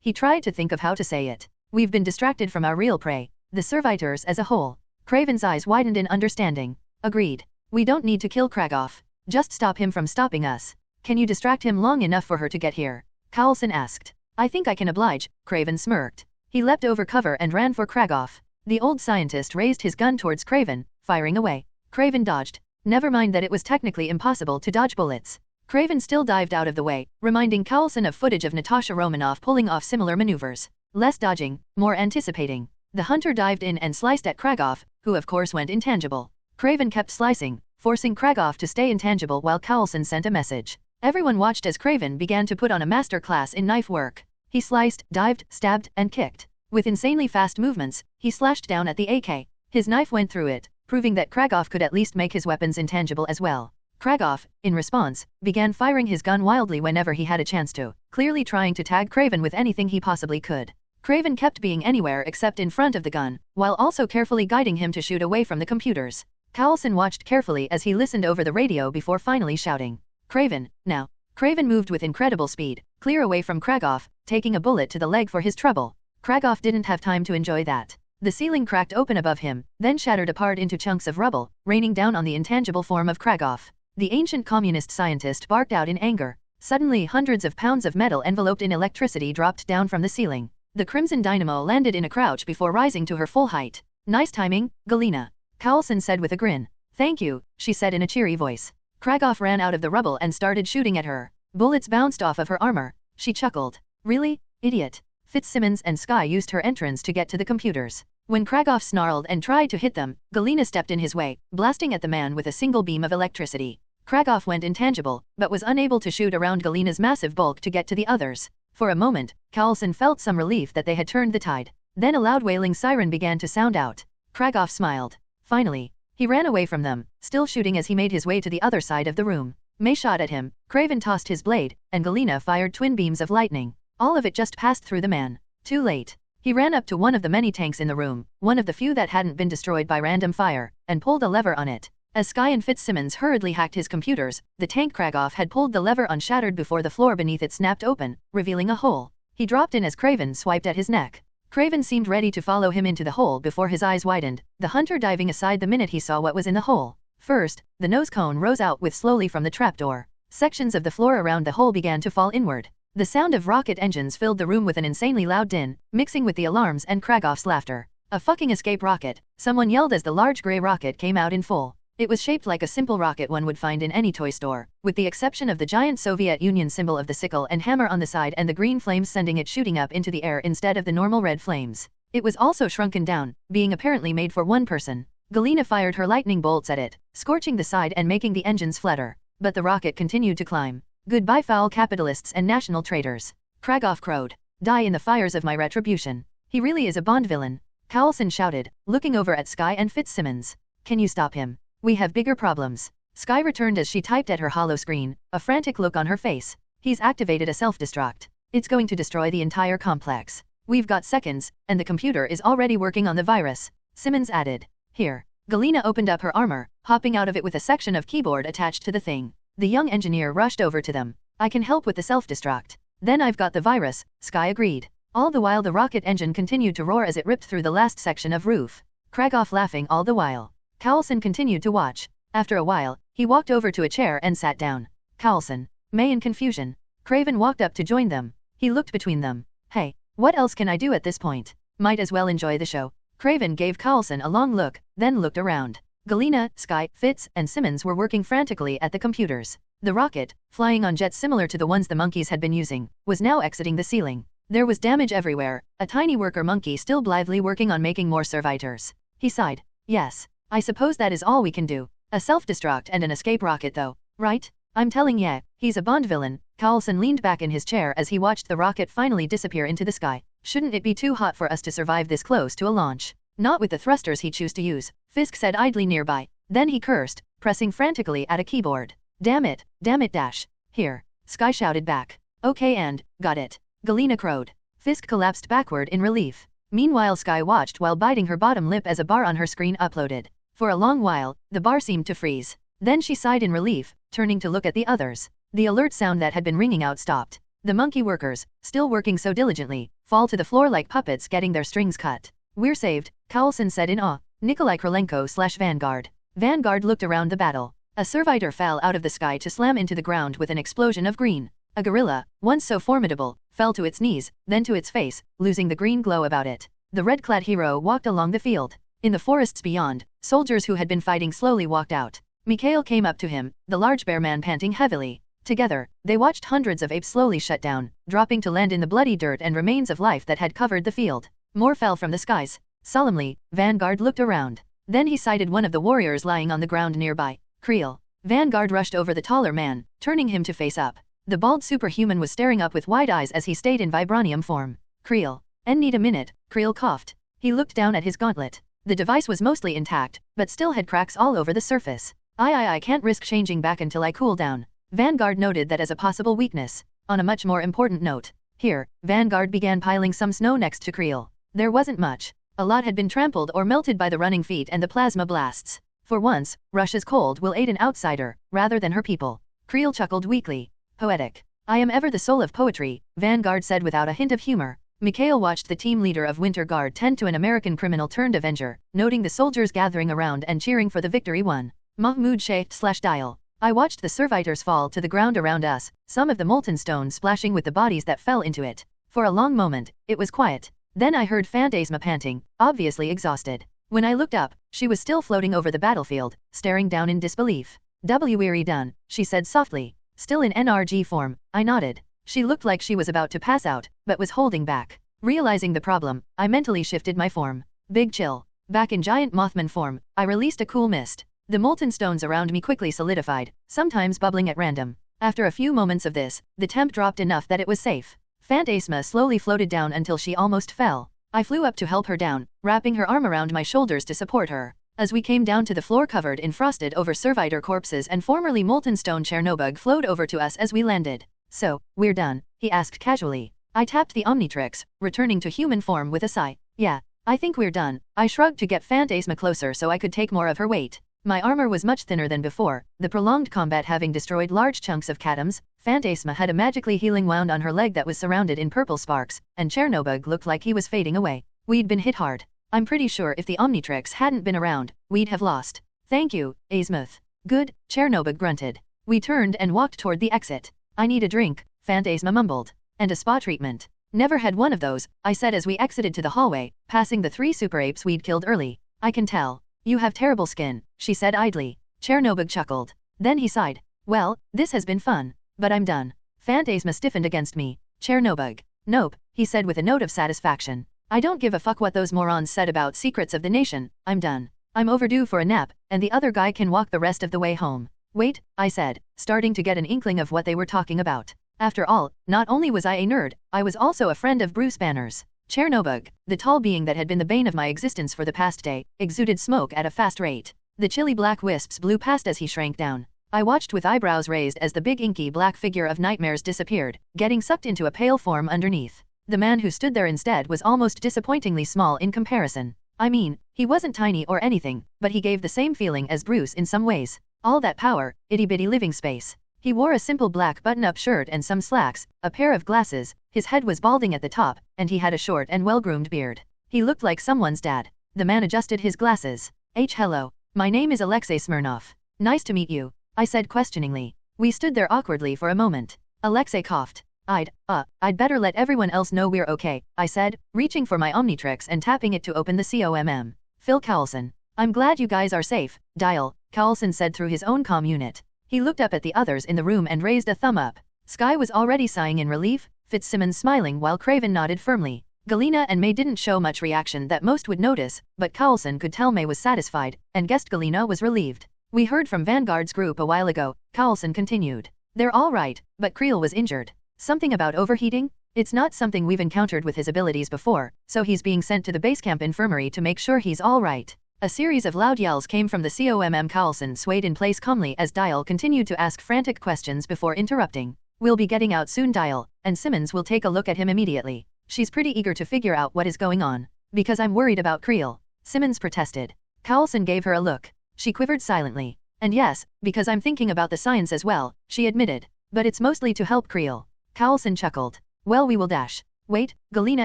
he tried to think of how to say it. We've been distracted from our real prey, the servitors as a whole. Craven's eyes widened in understanding. Agreed. We don't need to kill Kragoff. Just stop him from stopping us. Can you distract him long enough for her to get here? Cowlson asked. I think I can oblige, Craven smirked. He leapt over cover and ran for Kragoff. The old scientist raised his gun towards Craven, firing away. Craven dodged. Never mind that it was technically impossible to dodge bullets. Craven still dived out of the way, reminding Cowlson of footage of Natasha Romanoff pulling off similar maneuvers. Less dodging, more anticipating. The hunter dived in and sliced at Kragoff, who of course went intangible. Craven kept slicing, forcing Kragoff to stay intangible while Cowlson sent a message. Everyone watched as Craven began to put on a master class in knife work. He sliced, dived, stabbed, and kicked. With insanely fast movements, he slashed down at the AK. His knife went through it, proving that Kragoff could at least make his weapons intangible as well. Kragoff, in response, began firing his gun wildly whenever he had a chance to, clearly trying to tag Craven with anything he possibly could. Craven kept being anywhere except in front of the gun, while also carefully guiding him to shoot away from the computers. Carlson watched carefully as he listened over the radio before finally shouting, "Craven, now." Craven moved with incredible speed, clear away from Kragoff, taking a bullet to the leg for his trouble. Kragoff didn't have time to enjoy that. The ceiling cracked open above him, then shattered apart into chunks of rubble, raining down on the intangible form of Kragoff. The ancient communist scientist barked out in anger. Suddenly hundreds of pounds of metal enveloped in electricity dropped down from the ceiling. The crimson dynamo landed in a crouch before rising to her full height. "Nice timing, Galina," Carlson said with a grin. "Thank you," she said in a cheery voice. Kragoff ran out of the rubble and started shooting at her. Bullets bounced off of her armor. She chuckled. "Really, idiot?" Fitzsimmons and Sky used her entrance to get to the computers. When Kragoff snarled and tried to hit them, Galina stepped in his way, blasting at the man with a single beam of electricity. Kragoff went intangible, but was unable to shoot around Galina's massive bulk to get to the others. For a moment, Carlson felt some relief that they had turned the tide. Then a loud wailing siren began to sound out. Kragoff smiled. Finally, he ran away from them, still shooting as he made his way to the other side of the room. May shot at him, Craven tossed his blade, and Galina fired twin beams of lightning. All of it just passed through the man. Too late. He ran up to one of the many tanks in the room, one of the few that hadn't been destroyed by random fire, and pulled a lever on it. As Sky and Fitzsimmons hurriedly hacked his computers, the tank Kragoff had pulled the lever on shattered before the floor beneath it snapped open, revealing a hole. He dropped in as Craven swiped at his neck. Craven seemed ready to follow him into the hole before his eyes widened, the hunter diving aside the minute he saw what was in the hole. First, the nose cone rose out with slowly from the trapdoor. Sections of the floor around the hole began to fall inward. The sound of rocket engines filled the room with an insanely loud din, mixing with the alarms and Kragoff's laughter. "A fucking escape rocket," someone yelled as the large gray rocket came out in full. It was shaped like a simple rocket one would find in any toy store, with the exception of the giant Soviet Union symbol of the sickle and hammer on the side and the green flames sending it shooting up into the air instead of the normal red flames. It was also shrunken down, being apparently made for one person. Galina fired her lightning bolts at it, scorching the side and making the engines flutter. But the rocket continued to climb. "Goodbye foul capitalists and national traitors," Kragoff crowed. "Die in the fires of my retribution." "He really is a Bond villain," Carlson shouted, looking over at Sky and Fitzsimmons. "Can you stop him? We have bigger problems." Sky returned as she typed at her hollow screen, a frantic look on her face. "He's activated a self-destruct. It's going to destroy the entire complex. We've got seconds, and the computer is already working on the virus," Simmons added. "Here." Galina opened up her armor, hopping out of it with a section of keyboard attached to the thing. The young engineer rushed over to them. "I can help with the self-destruct." "Then I've got the virus," Sky agreed. All the while the rocket engine continued to roar as it ripped through the last section of roof. Kragoff laughing all the while. Carlson continued to watch. After a while, he walked over to a chair and sat down. Carlson, May in confusion. Craven walked up to join them. He looked between them. "Hey, what else can I do at this point? Might as well enjoy the show." Craven gave Carlson a long look, then looked around. Galina, Sky, Fitz, and Simmons were working frantically at the computers. The rocket, flying on jets similar to the ones the monkeys had been using, was now exiting the ceiling. There was damage everywhere, a tiny worker monkey still blithely working on making more servitors. He sighed. "Yes, I suppose that is all we can do. A self-destruct and an escape rocket though, right? I'm telling ya, he's a Bond villain." Carlson leaned back in his chair as he watched the rocket finally disappear into the sky. "Shouldn't it be too hot for us to survive this close to a launch?" "Not with the thrusters he'd choose to use," Fisk said idly nearby. Then he cursed, pressing frantically at a keyboard. Damn it, dash. "Here," Sky shouted back. "Okay and, got it," Galina crowed. Fisk collapsed backward in relief. Meanwhile Sky watched while biting her bottom lip as a bar on her screen uploaded. For a long while, the bar seemed to freeze. Then she sighed in relief, turning to look at the others. The alert sound that had been ringing out stopped. The monkey workers, still working so diligently, fall to the floor like puppets getting their strings cut. "We're saved," Carlson said in awe. Nikolai Krylenko/Vanguard. Vanguard looked around the battle. A servitor fell out of the sky to slam into the ground with an explosion of green. A gorilla, once so formidable, fell to its knees, then to its face, losing the green glow about it. The red-clad hero walked along the field. In the forests beyond, soldiers who had been fighting slowly walked out. Mikhail came up to him, the large bear man panting heavily. Together, they watched hundreds of apes slowly shut down, dropping to land in the bloody dirt and remains of life that had covered the field. More fell from the skies. Solemnly, Vanguard looked around. Then he sighted one of the warriors lying on the ground nearby. "Creel." Vanguard rushed over the taller man, turning him to face up. The bald superhuman was staring up with wide eyes as he stayed in vibranium form. Creel. Need a minute, Creel coughed. He looked down at his gauntlet. The device was mostly intact, but still had cracks all over the surface. I can't risk changing back until I cool down. Vanguard noted that as a possible weakness. On a much more important note. Here, Vanguard began piling some snow next to Creel. There wasn't much. A lot had been trampled or melted by the running feet and the plasma blasts. For once, Russia's cold will aid an outsider, rather than her people. Creel chuckled weakly. Poetic. I am ever the soul of poetry, Vanguard said without a hint of humor. Mikhail watched the team leader of Winter Guard tend to an American criminal turned Avenger, noting the soldiers gathering around and cheering for the victory won. Mahmoud /dial. I watched the servitors fall to the ground around us, some of the molten stone splashing with the bodies that fell into it. For a long moment, it was quiet. Then I heard Phantasma panting, obviously exhausted. When I looked up, she was still floating over the battlefield, staring down in disbelief. Weary done, she said softly. Still in NRG form, I nodded. She looked like she was about to pass out, but was holding back. Realizing the problem, I mentally shifted my form. Big chill. Back in giant Mothman form, I released a cool mist. The molten stones around me quickly solidified, sometimes bubbling at random. After a few moments of this, the temp dropped enough that it was safe. Phantasma slowly floated down until she almost fell. I flew up to help her down, wrapping her arm around my shoulders to support her. As we came down to the floor covered in frosted over servitor corpses and formerly molten stone, Chernobog flowed over to us as we landed. So, we're done? He asked casually. I tapped the Omnitrix, returning to human form with a sigh. Yeah, I think we're done. I shrugged to get Phantasma closer so I could take more of her weight. My armor was much thinner than before, the prolonged combat having destroyed large chunks of Catoms. Phantasma had a magically healing wound on her leg that was surrounded in purple sparks, and Chernobog looked like he was fading away. We'd been hit hard. I'm pretty sure if the Omnitrix hadn't been around, we'd have lost. Thank you, Azimuth. Good, Chernobog grunted. We turned and walked toward the exit. I need a drink, Phantasma mumbled. And a spa treatment. Never had one of those, I said as we exited to the hallway, passing the 3 super apes we'd killed early. I can tell. You have terrible skin, she said idly. Chernobog chuckled. Then he sighed. Well, this has been fun. But I'm done. Phantasma stiffened against me. Chernobog. Nope, he said with a note of satisfaction. I don't give a fuck what those morons said about secrets of the nation. I'm done. I'm overdue for a nap, and the other guy can walk the rest of the way home. Wait, I said, starting to get an inkling of what they were talking about. After all, not only was I a nerd, I was also a friend of Bruce Banner's. Chernobog, the tall being that had been the bane of my existence for the past day, exuded smoke at a fast rate. The chilly black wisps blew past as he shrank down. I watched with eyebrows raised as the big inky black figure of Nightmares disappeared, getting sucked into a pale form underneath. The man who stood there instead was almost disappointingly small in comparison. I mean, he wasn't tiny or anything, but he gave the same feeling as Bruce in some ways. All that power, itty-bitty living space. He wore a simple black button-up shirt and some slacks, a pair of glasses, his head was balding at the top, and he had a short and well-groomed beard. He looked like someone's dad. The man adjusted his glasses. Hello. My name is Alexei Smirnov. Nice to meet you, I said questioningly. We stood there awkwardly for a moment. Alexei coughed. I'd better let everyone else know we're okay, I said, reaching for my Omnitrix and tapping it to open the COMM. Phil Cowlson. I'm glad you guys are safe, Dial, Cowlson said through his own comm unit. He looked up at the others in the room and raised a thumb up. Sky was already sighing in relief, Fitzsimmons smiling while Craven nodded firmly. Galena and May didn't show much reaction that most would notice, but Cowlson could tell May was satisfied, and guessed Galena was relieved. We heard from Vanguard's group a while ago, Cowlson continued. They're all right, but Creel was injured. Something about overheating? It's not something we've encountered with his abilities before, so he's being sent to the basecamp infirmary to make sure he's all right. A series of loud yells came from the COMM. Cowlson swayed in place calmly as Dial continued to ask frantic questions before interrupting. We'll be getting out soon, Dial, and Simmons will take a look at him immediately. She's pretty eager to figure out what is going on. Because I'm worried about Creel. Simmons protested. Cowlson gave her a look. She quivered silently. And yes, because I'm thinking about the science as well, she admitted. But it's mostly to help Creel. Cowlson chuckled. Well, we will dash. Wait, Galena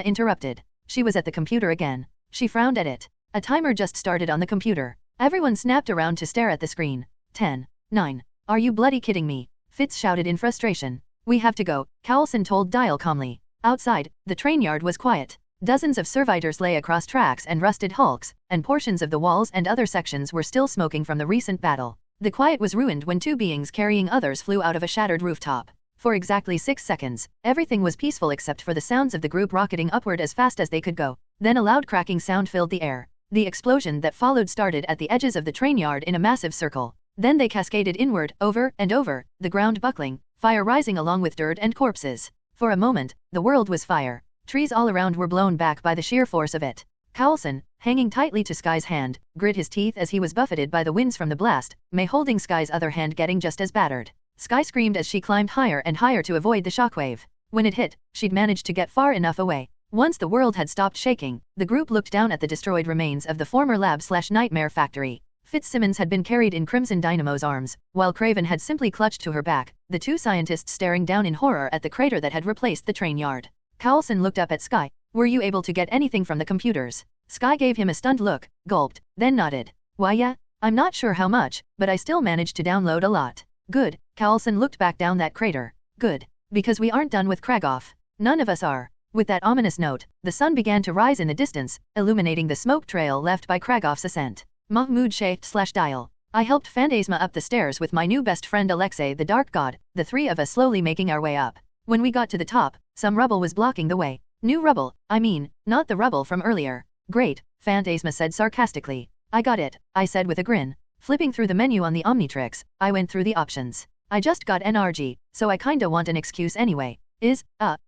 interrupted. She was at the computer again. She frowned at it. A timer just started on the computer. Everyone snapped around to stare at the screen. 10, 9. Are you bloody kidding me? Fitz shouted in frustration. We have to go, Cowlson told Dial calmly. Outside, the train yard was quiet. Dozens of servitors lay across tracks and rusted hulks, and portions of the walls and other sections were still smoking from the recent battle. The quiet was ruined when 2 beings carrying others flew out of a shattered rooftop. For exactly 6 seconds, everything was peaceful except for the sounds of the group rocketing upward as fast as they could go. Then a loud cracking sound filled the air. The explosion that followed started at the edges of the train yard in a massive circle. Then they cascaded inward, over and over, the ground buckling, fire rising along with dirt and corpses. For a moment, the world was fire. Trees all around were blown back by the sheer force of it. Carlson, hanging tightly to Sky's hand, grit his teeth as he was buffeted by the winds from the blast, May holding Sky's other hand getting just as battered. Sky screamed as she climbed higher and higher to avoid the shockwave. When it hit, she'd managed to get far enough away. Once the world had stopped shaking, the group looked down at the destroyed remains of the former lab/nightmare factory. Fitzsimmons had been carried in Crimson Dynamo's arms, while Craven had simply clutched to her back, the two scientists staring down in horror at the crater that had replaced the train yard. Carlson looked up at Sky. Were you able to get anything from the computers? Sky gave him a stunned look, gulped, then nodded. Why yeah, I'm not sure how much, but I still managed to download a lot. Good, Carlson looked back down that crater. Good. Because we aren't done with Kragoff. None of us are. With that ominous note, the sun began to rise in the distance, illuminating the smoke trail left by Kragoff's ascent. Mahmoud Shaykh/Dial. I helped Phantasma up the stairs with my new best friend Alexei the Dark God, the three of us slowly making our way up. When we got to the top, some rubble was blocking the way. New rubble, I mean, not the rubble from earlier. Great, Phantasma said sarcastically. I got it, I said with a grin. Flipping through the menu on the Omnitrix, I went through the options. I just got NRG, so I kinda want an excuse anyway.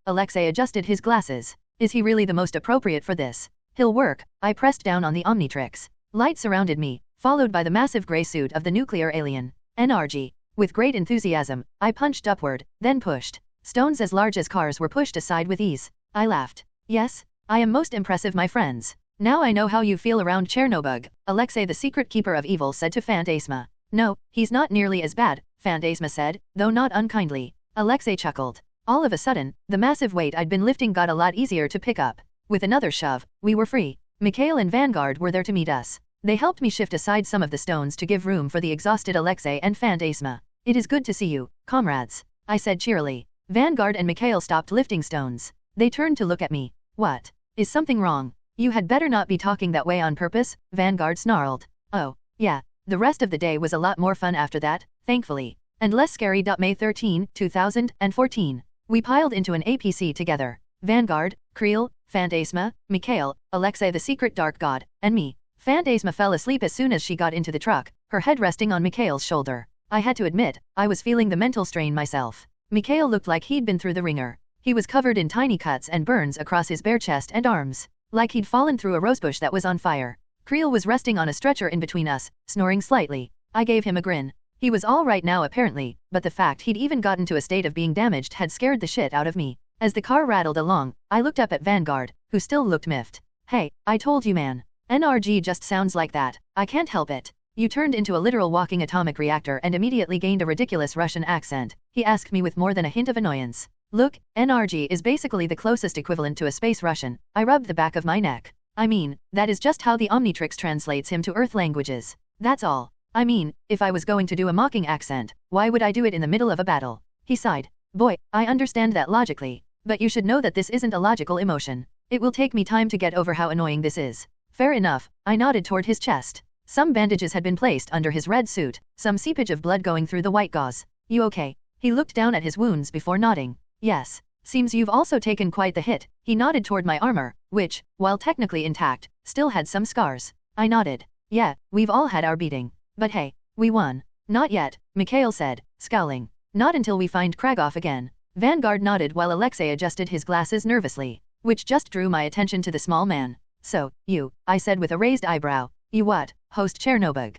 Alexei adjusted his glasses. Is he really the most appropriate for this? He'll work. I pressed down on the Omnitrix. Light surrounded me, followed by the massive gray suit of the nuclear alien. NRG. With great enthusiasm, I punched upward, then pushed. Stones as large as cars were pushed aside with ease. I laughed. Yes, I am most impressive, my friends. Now I know how you feel around Chernobog, Alexei the secret keeper of evil said to Phantasma. No, he's not nearly as bad, Phantasma said, though not unkindly. Alexei chuckled. All of a sudden, the massive weight I'd been lifting got a lot easier to pick up. With another shove, we were free. Mikhail and Vanguard were there to meet us. They helped me shift aside some of the stones to give room for the exhausted Alexei and Phantasma. It is good to see you, comrades, I said cheerily. Vanguard and Mikhail stopped lifting stones. They turned to look at me. What? Is something wrong? You had better not be talking that way on purpose, Vanguard snarled. Oh, yeah. The rest of the day was a lot more fun after that, thankfully. And less scary. May 13, 2014. We piled into an APC together. Vanguard, Creel, Phantasma, Mikhail, Alexei the secret dark god, and me. Phantasma fell asleep as soon as she got into the truck, her head resting on Mikhail's shoulder. I had to admit, I was feeling the mental strain myself. Mikhail looked like he'd been through the ringer. He was covered in tiny cuts and burns across his bare chest and arms, like he'd fallen through a rosebush that was on fire. Creel was resting on a stretcher in between us, snoring slightly. I gave him a grin. He was all right now apparently, but the fact he'd even gotten to a state of being damaged had scared the shit out of me. As the car rattled along, I looked up at Vanguard, who still looked miffed. Hey, I told you man. NRG just sounds like that. I can't help it. You turned into a literal walking atomic reactor and immediately gained a ridiculous Russian accent, he asked me with more than a hint of annoyance. Look, NRG is basically the closest equivalent to a space Russian. I rubbed the back of my neck. I mean, that is just how the Omnitrix translates him to Earth languages. That's all. I mean, if I was going to do a mocking accent, why would I do it in the middle of a battle? He sighed. Boy, I understand that logically. But you should know that this isn't a logical emotion. It will take me time to get over how annoying this is. Fair enough, I nodded toward his chest. Some bandages had been placed under his red suit, some seepage of blood going through the white gauze. You okay? He looked down at his wounds before nodding. Yes. Seems you've also taken quite the hit. He nodded toward my armor, which, while technically intact, still had some scars. I nodded. Yeah, we've all had our beating. But hey, we won. Not yet, Mikhail said, scowling. Not until we find Kragoff again. Vanguard nodded while Alexei adjusted his glasses nervously, which just drew my attention to the small man. So, you, I said with a raised eyebrow. You what, host Chernobog?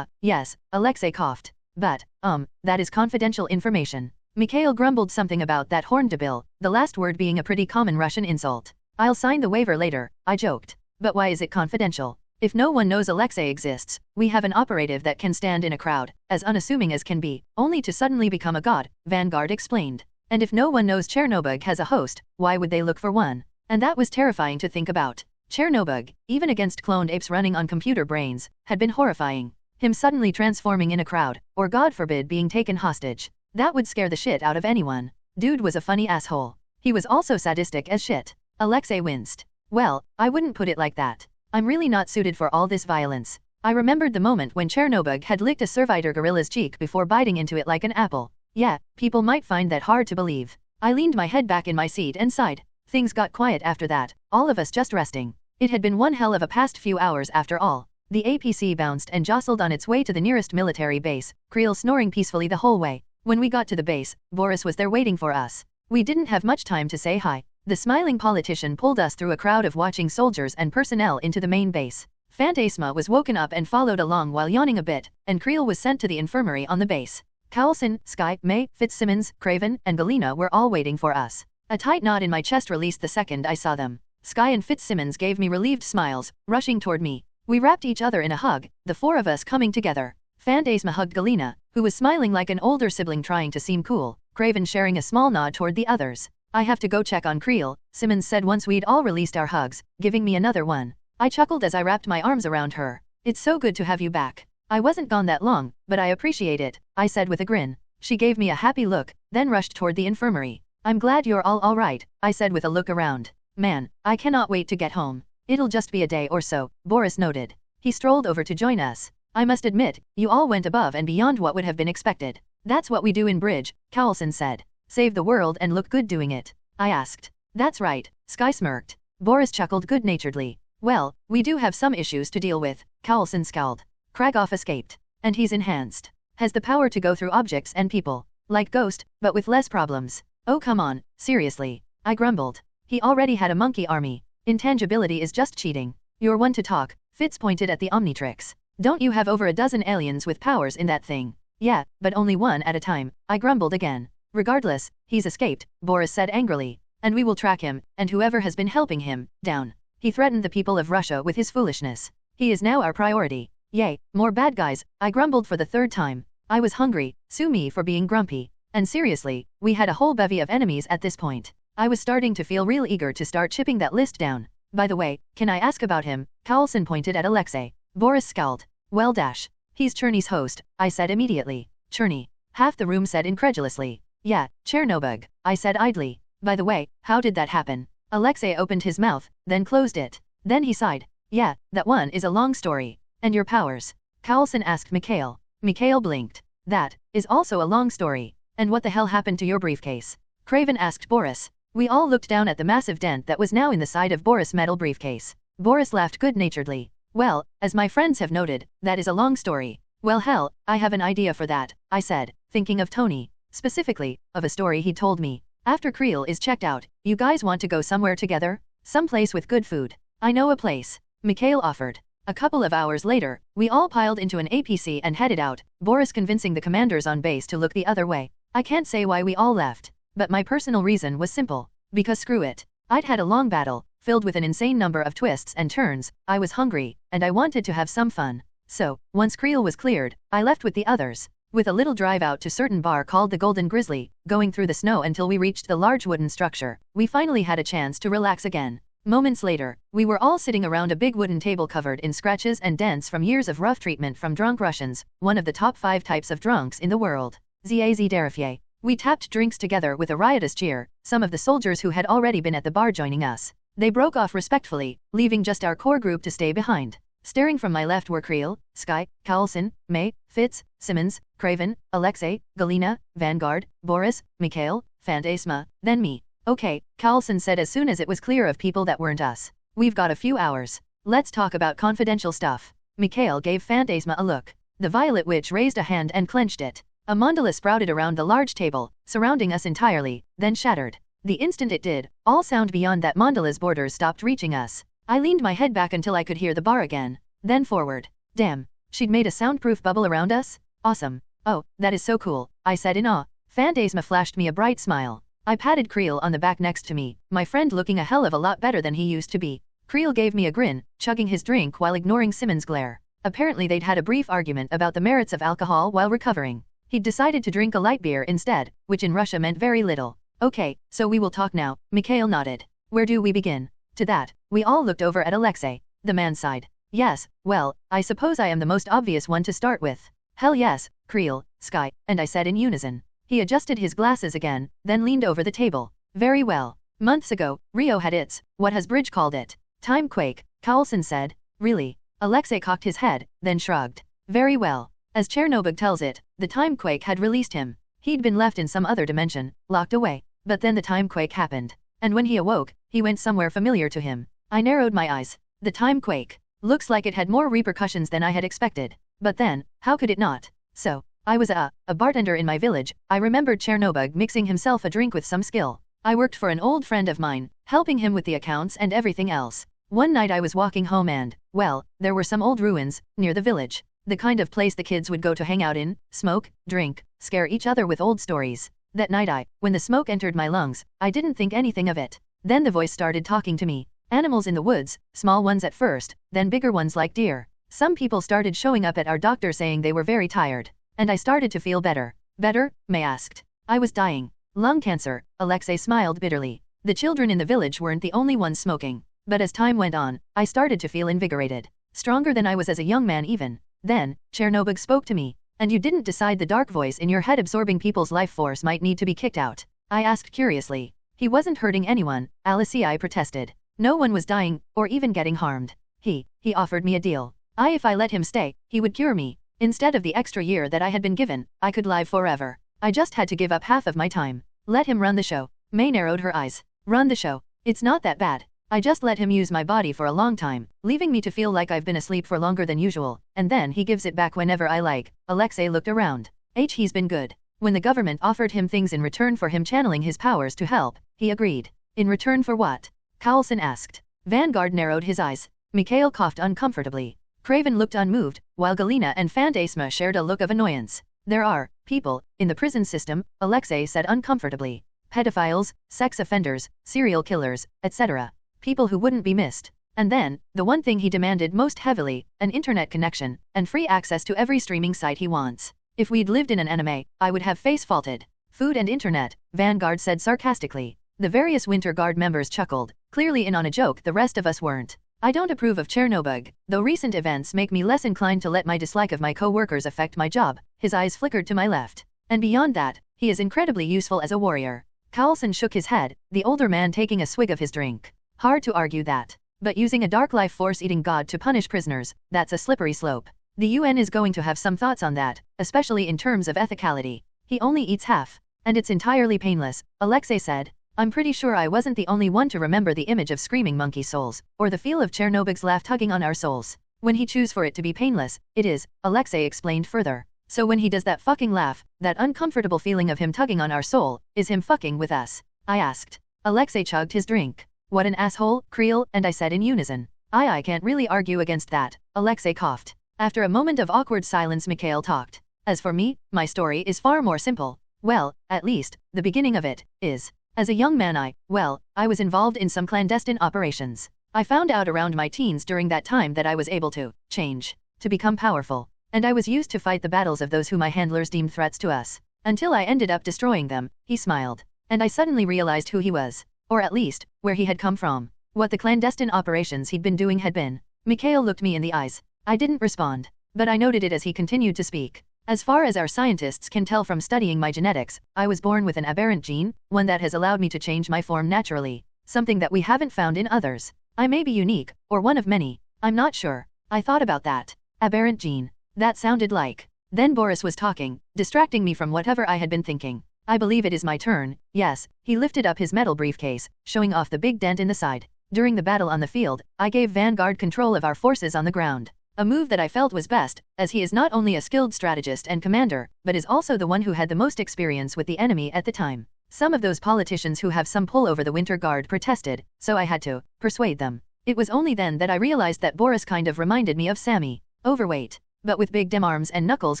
Yes, Alexei coughed. But, that is confidential information. Mikhail grumbled something about that horndebil, the last word being a pretty common Russian insult. I'll sign the waiver later, I joked. But why is it confidential? If no one knows Alexei exists, we have an operative that can stand in a crowd, as unassuming as can be, only to suddenly become a god, Vanguard explained. And if no one knows Chernobog has a host, why would they look for one? And that was terrifying to think about. Chernobog, even against cloned apes running on computer brains, had been horrifying. Him suddenly transforming in a crowd, or God forbid being taken hostage. That would scare the shit out of anyone. Dude was a funny asshole. He was also sadistic as shit. Alexei winced. Well, I wouldn't put it like that. I'm really not suited for all this violence. I remembered the moment when Chernobog had licked a servitor gorilla's cheek before biting into it like an apple. Yeah, people might find that hard to believe. I leaned my head back in my seat and sighed. Things got quiet after that, all of us just resting. It had been one hell of a past few hours after all. The APC bounced and jostled on its way to the nearest military base, Creel snoring peacefully the whole way. When we got to the base, Boris was there waiting for us. We didn't have much time to say hi. The smiling politician pulled us through a crowd of watching soldiers and personnel into the main base. Phantasma was woken up and followed along while yawning a bit, and Creel was sent to the infirmary on the base. Cowlson, Sky, May, Fitzsimmons, Craven, and Galena were all waiting for us. A tight knot in my chest released the second I saw them. Sky and Fitzsimmons gave me relieved smiles, rushing toward me. We wrapped each other in a hug, the four of us coming together. Phantasma hugged Galena, who was smiling like an older sibling trying to seem cool, Craven sharing a small nod toward the others. I have to go check on Creel, Simmons said once we'd all released our hugs, giving me another one. I chuckled as I wrapped my arms around her. It's so good to have you back. I wasn't gone that long, but I appreciate it, I said with a grin. She gave me a happy look, then rushed toward the infirmary. I'm glad you're all right, I said with a look around. Man, I cannot wait to get home. It'll just be a day or so, Boris noted. He strolled over to join us. I must admit, you all went above and beyond what would have been expected. That's what we do in Bridge, Cowlson said. Save the world and look good doing it. I asked. That's right, Sky smirked. Boris chuckled good-naturedly. Well, we do have some issues to deal with, Cowlson scowled. Kragoff escaped. And he's enhanced. Has the power to go through objects and people. Like Ghost, but with less problems. Oh come on, seriously. I grumbled. He already had a monkey army. Intangibility is just cheating. You're one to talk, Fitz pointed at the Omnitrix. Don't you have over a dozen aliens with powers in that thing? Yeah, but only one at a time, I grumbled again. Regardless, he's escaped, Boris said angrily. And we will track him, and whoever has been helping him, down. He threatened the people of Russia with his foolishness. He is now our priority. Yay, more bad guys, I grumbled for the third time. I was hungry, sue me for being grumpy. And seriously, we had a whole bevy of enemies at this point. I was starting to feel real eager to start chipping that list down. By the way, can I ask about him? Cowlson pointed at Alexei. Boris scowled. Well dash. He's Cherney's host, I said immediately. Cherney. Half the room said incredulously. Yeah, Chernobog, I said idly. By the way, how did that happen? Alexei opened his mouth, then closed it. Then he sighed. Yeah, that one is a long story. And your powers? Cowlson asked Mikhail. Mikhail blinked. That is also a long story. And what the hell happened to your briefcase? Craven asked Boris. We all looked down at the massive dent that was now in the side of Boris' metal briefcase. Boris laughed good-naturedly. Well, as my friends have noted, that is a long story. Well hell, I have an idea for that, I said, thinking of Tony. Specifically, of a story he told me. After Creel is checked out, you guys want to go somewhere together? Someplace with good food. I know a place. Mikhail offered. A couple of hours later, we all piled into an APC and headed out, Boris convincing the commanders on base to look the other way. I can't say why we all left. But my personal reason was simple. Because screw it. I'd had a long battle, filled with an insane number of twists and turns, I was hungry, and I wanted to have some fun. So, once Creel was cleared, I left with the others. With a little drive out to certain bar called the Golden Grizzly, going through the snow until we reached the large wooden structure, we finally had a chance to relax again. Moments later, we were all sitting around a big wooden table covered in scratches and dents from years of rough treatment from drunk Russians, one of the top 5 types of drunks in the world. Zaz Derifier. We tapped drinks together with a riotous cheer, some of the soldiers who had already been at the bar joining us. They broke off respectfully, leaving just our core group to stay behind. Staring from my left were Creel, Sky, Cowlson, May, Fitz, Simmons, Craven, Alexei, Galena, Vanguard, Boris, Mikhail, Phantasma, then me. Okay, Cowlson said as soon as it was clear of people that weren't us. We've got a few hours. Let's talk about confidential stuff. Mikhail gave Phantasma a look. The Violet Witch raised a hand and clenched it. A mandala sprouted around the large table, surrounding us entirely, then shattered. The instant it did, all sound beyond that mandala's borders stopped reaching us. I leaned my head back until I could hear the bar again, then forward. Damn, she'd made a soundproof bubble around us? Awesome. Oh, that is so cool, I said in awe. Phantasma flashed me a bright smile. I patted Creel on the back next to me, my friend looking a hell of a lot better than he used to be. Creel gave me a grin, chugging his drink while ignoring Simmons' glare. Apparently they'd had a brief argument about the merits of alcohol while recovering. He'd decided to drink a light beer instead, which in Russia meant very little. Okay, so we will talk now, Mikhail nodded. Where do we begin? To that, we all looked over at Alexei. The man sighed. Yes, well, I suppose I am the most obvious one to start with. Hell yes, Creel, Sky, and I said in unison. He adjusted his glasses again, then leaned over the table. Very well. Months ago, Rio had its, what has Bridge called it? Timequake, Cowlson said. Really? Alexei cocked his head, then shrugged. Very well. As Chernobog tells it, the Timequake had released him. He'd been left in some other dimension, locked away. But then the Timequake happened. And when he awoke, he went somewhere familiar to him. I narrowed my eyes. The Timequake. Looks like it had more repercussions than I had expected. But then, how could it not? So, I was a bartender in my village. I remembered Chernobog mixing himself a drink with some skill. I worked for an old friend of mine, helping him with the accounts and everything else. One night I was walking home and, well, there were some old ruins, near the village. The kind of place the kids would go to hang out in, smoke, drink, scare each other with old stories. That night when the smoke entered my lungs, I didn't think anything of it. Then the voice started talking to me. Animals in the woods, small ones at first, then bigger ones like deer. Some people started showing up at our doctor saying they were very tired. And I started to feel better. Better? May asked. I was dying. Lung cancer, Alexei smiled bitterly. The children in the village weren't the only ones smoking. But as time went on, I started to feel invigorated. Stronger than I was as a young man even. Then, Chernobog spoke to me. And you didn't decide the dark voice in your head absorbing people's life force might need to be kicked out? I asked curiously. He wasn't hurting anyone, Alexei protested. No one was dying, or even getting harmed. He offered me a deal. If I let him stay, he would cure me. Instead of the extra year that I had been given, I could live forever. I just had to give up half of my time. Let him run the show. May narrowed her eyes. Run the show. It's not that bad. I just let him use my body for a long time, leaving me to feel like I've been asleep for longer than usual, and then he gives it back whenever I like. Alexei looked around. He's been good. When the government offered him things in return for him channeling his powers to help, he agreed. In return for what? Carlson asked. Vanguard narrowed his eyes. Mikhail coughed uncomfortably. Craven looked unmoved, while Galina and Fantasma shared a look of annoyance. There are people in the prison system, Alexei said uncomfortably. Pedophiles, sex offenders, serial killers, etc. People who wouldn't be missed. And then, the one thing he demanded most heavily, an internet connection, and free access to every streaming site he wants. If we'd lived in an anime, I would have face-faulted. Food and internet, Vanguard said sarcastically. The various Winter Guard members chuckled, clearly in on a joke the rest of us weren't. I don't approve of Chernobog, though recent events make me less inclined to let my dislike of my co-workers affect my job. His eyes flickered to my left. And beyond that, he is incredibly useful as a warrior. Carlson shook his head, the older man taking a swig of his drink. Hard to argue that. But using a dark life force-eating god to punish prisoners, that's a slippery slope. The UN is going to have some thoughts on that, especially in terms of ethicality. He only eats half. And it's entirely painless, Alexei said. I'm pretty sure I wasn't the only one to remember the image of screaming monkey souls, or the feel of Chernobog's laugh tugging on our souls. When he chooses for it to be painless, it is, Alexei explained further. So when he does that fucking laugh, that uncomfortable feeling of him tugging on our soul, is him fucking with us? I asked. Alexei chugged his drink. What an asshole, Creel, and I said in unison. I can't really argue against that, Alexei coughed. After a moment of awkward silence Mikhail talked. As for me, my story is far more simple. Well, at least, the beginning of it is. As a young man I was involved in some clandestine operations. I found out around my teens during that time that I was able to change, to become powerful. And I was used to fight the battles of those who my handlers deemed threats to us. Until I ended up destroying them, he smiled. And I suddenly realized who he was. Or at least, where he had come from. What the clandestine operations he'd been doing had been. Mikhail looked me in the eyes. I didn't respond. But I noted it as he continued to speak. As far as our scientists can tell from studying my genetics, I was born with an aberrant gene, one that has allowed me to change my form naturally. Something that we haven't found in others. I may be unique, or one of many. I'm not sure. I thought about that. Aberrant gene. That sounded like. Then Boris was talking, distracting me from whatever I had been thinking. I believe it is my turn. Yes, he lifted up his metal briefcase, showing off the big dent in the side. During the battle on the field, I gave Vanguard control of our forces on the ground. A move that I felt was best, as he is not only a skilled strategist and commander, but is also the one who had the most experience with the enemy at the time. Some of those politicians who have some pull over the Winter Guard protested, so I had to persuade them. It was only then that I realized that Boris kind of reminded me of Sammy. Overweight, but with big dim arms and knuckles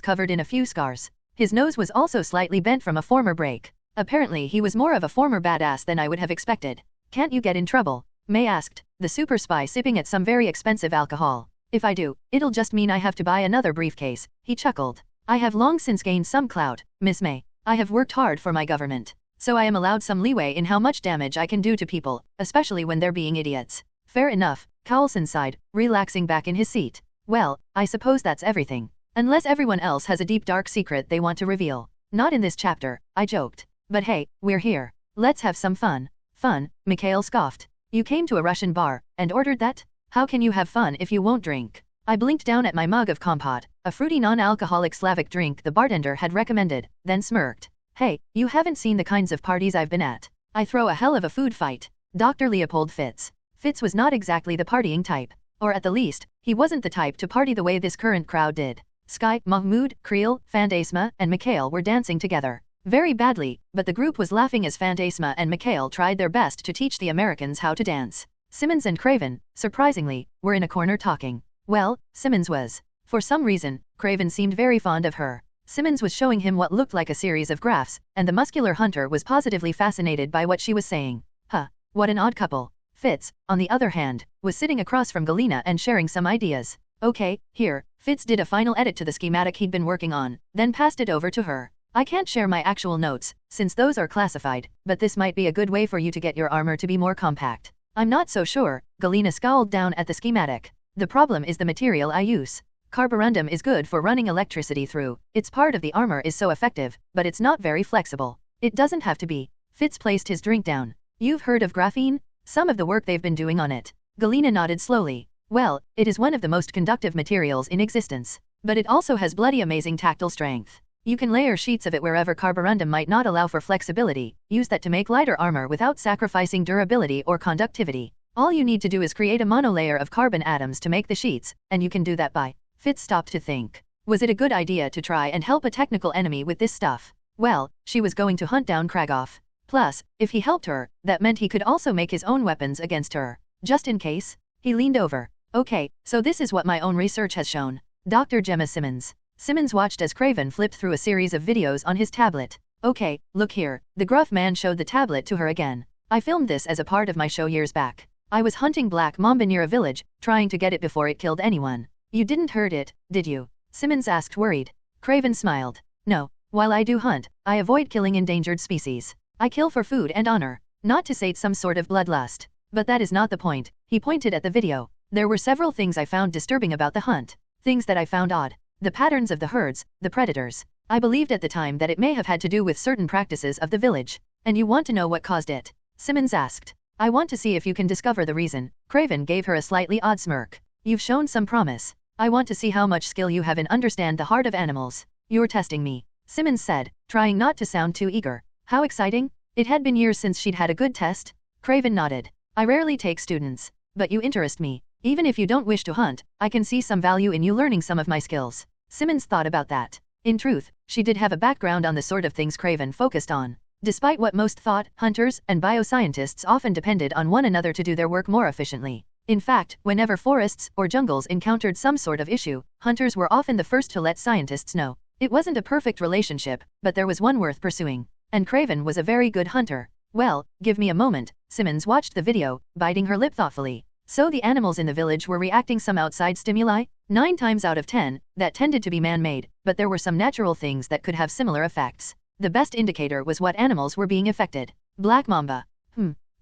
covered in a few scars. His nose was also slightly bent from a former break. Apparently he was more of a former badass than I would have expected. Can't you get in trouble? May asked, the super spy sipping at some very expensive alcohol. If I do, it'll just mean I have to buy another briefcase, he chuckled. I have long since gained some clout, Miss May. I have worked hard for my government. So I am allowed some leeway in how much damage I can do to people, especially when they're being idiots. Fair enough, Carlson sighed, relaxing back in his seat. Well, I suppose that's everything. Unless everyone else has a deep dark secret they want to reveal. Not in this chapter, I joked. But hey, we're here. Let's have some fun. Fun, Mikhail scoffed. You came to a Russian bar, and ordered that? How can you have fun if you won't drink? I blinked down at my mug of compote, a fruity non-alcoholic Slavic drink the bartender had recommended, then smirked. Hey, you haven't seen the kinds of parties I've been at. I throw a hell of a food fight. Dr. Leopold Fitz. Fitz was not exactly the partying type. Or at the least, he wasn't the type to party the way this current crowd did. Sky, Mahmoud, Creel, Fantasma, and Mikhail were dancing together. Very badly, but the group was laughing as Fantasma and Mikhail tried their best to teach the Americans how to dance. Simmons and Craven, surprisingly, were in a corner talking. Well, Simmons was. For some reason, Craven seemed very fond of her. Simmons was showing him what looked like a series of graphs, and the muscular hunter was positively fascinated by what she was saying. Huh, what an odd couple. Fitz, on the other hand, was sitting across from Galina and sharing some ideas. Okay, here, Fitz did a final edit to the schematic he'd been working on, then passed it over to her. I can't share my actual notes, since those are classified, but this might be a good way for you to get your armor to be more compact. I'm not so sure, Galina scowled down at the schematic. The problem is the material I use. Carborundum is good for running electricity through. Its part of the armor is so effective, but it's not very flexible. It doesn't have to be. Fitz placed his drink down. You've heard of graphene? Some of the work they've been doing on it. Galina nodded slowly. Well, it is one of the most conductive materials in existence. But it also has bloody amazing tactile strength. You can layer sheets of it wherever carborundum might not allow for flexibility, use that to make lighter armor without sacrificing durability or conductivity. All you need to do is create a monolayer of carbon atoms to make the sheets, and you can do that by. Fitz stopped to think. Was it a good idea to try and help a technical enemy with this stuff? Well, she was going to hunt down Kragoff. Plus, if he helped her, that meant he could also make his own weapons against her. Just in case. He leaned over. Okay, so this is what my own research has shown. Dr. Gemma Simmons. Simmons watched as Craven flipped through a series of videos on his tablet. Okay, look here. The gruff man showed the tablet to her again. I filmed this as a part of my show years back. I was hunting black mamba near a village, trying to get it before it killed anyone. You didn't hurt it, did you? Simmons asked worried. Craven smiled. No, while I do hunt, I avoid killing endangered species. I kill for food and honor, not to sate some sort of bloodlust. But that is not the point. He pointed at the video. There were several things I found disturbing about the hunt. Things that I found odd. The patterns of the herds, the predators. I believed at the time that it may have had to do with certain practices of the village. And you want to know what caused it? Simmons asked. I want to see if you can discover the reason. Craven gave her a slightly odd smirk. You've shown some promise. I want to see how much skill you have in understand the heart of animals. You're testing me, Simmons said, trying not to sound too eager. How exciting? It had been years since she'd had a good test. Craven nodded. I rarely take students. But you interest me. Even if you don't wish to hunt, I can see some value in you learning some of my skills. Simmons thought about that. In truth, she did have a background on the sort of things Craven focused on. Despite what most thought, hunters and bioscientists often depended on one another to do their work more efficiently. In fact, whenever forests or jungles encountered some sort of issue, hunters were often the first to let scientists know. It wasn't a perfect relationship, but there was one worth pursuing. And Craven was a very good hunter. Well, give me a moment. Simmons watched the video, biting her lip thoughtfully. So the animals in the village were reacting some outside stimuli? 9 times out of 10, that tended to be man-made, but there were some natural things that could have similar effects. The best indicator was what animals were being affected. Black mamba.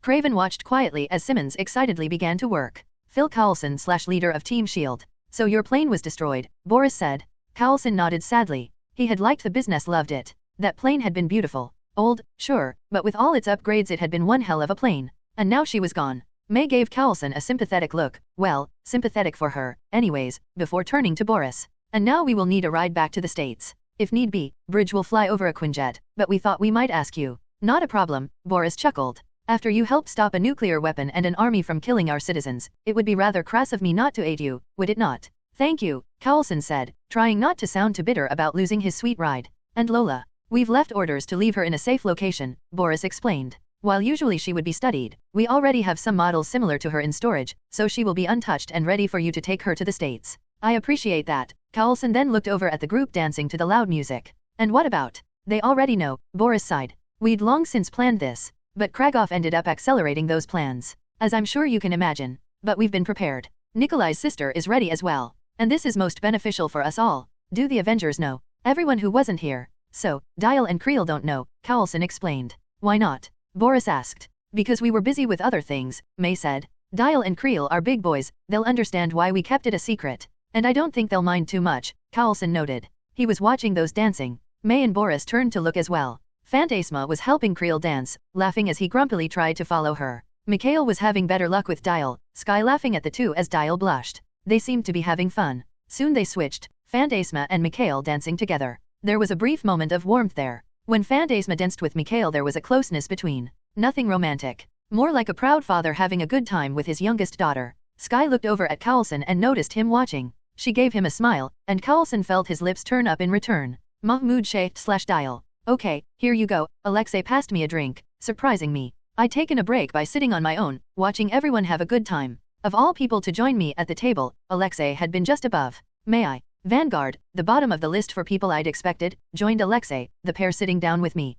Craven watched quietly as Simmons excitedly began to work. Phil Carlson / leader of Team S.H.I.E.L.D. So your plane was destroyed, Boris said. Carlson nodded sadly. He had liked the business, loved it. That plane had been beautiful. Old, sure, but with all its upgrades it had been one hell of a plane. And now she was gone. May gave Carlson a sympathetic look. Well, sympathetic for her, anyways, before turning to Boris. And now we will need a ride back to the States. If need be, Bridge will fly over a Quinjet, but we thought we might ask you. Not a problem, Boris chuckled. After you helped stop a nuclear weapon and an army from killing our citizens, it would be rather crass of me not to aid you, would it not? Thank you, Carlson said, trying not to sound too bitter about losing his sweet ride. And Lola. We've left orders to leave her in a safe location, Boris explained. While usually she would be studied, we already have some models similar to her in storage, so she will be untouched and ready for you to take her to the States. I appreciate that. Carlson then looked over at the group dancing to the loud music. And what about? They already know, Boris sighed. We'd long since planned this. But Kragoff ended up accelerating those plans. As I'm sure you can imagine. But we've been prepared. Nikolai's sister is ready as well. And this is most beneficial for us all. Do the Avengers know? Everyone who wasn't here. So, Dial and Creel don't know, Carlson explained. Why not? Boris asked. Because we were busy with other things, May said. Dial and Creel are big boys, they'll understand why we kept it a secret. And I don't think they'll mind too much, Carlson noted. He was watching those dancing. May and Boris turned to look as well. Fantasma was helping Creel dance, laughing as he grumpily tried to follow her. Mikhail was having better luck with Dial, Sky laughing at the two as Dial blushed. They seemed to be having fun. Soon they switched, Fantasma and Mikhail dancing together. There was a brief moment of warmth there. When Fantasma danced with Mikhail there was a closeness between. Nothing romantic. More like a proud father having a good time with his youngest daughter. Sky looked over at Cowlson and noticed him watching. She gave him a smile, and Cowlson felt his lips turn up in return. Mahmoud /dial. Okay, here you go. Alexei passed me a drink, surprising me. I'd taken a break by sitting on my own, watching everyone have a good time. Of all people to join me at the table, Alexei had been just above. May I? Vanguard, the bottom of the list for people I'd expected, joined Alexei, the pair sitting down with me.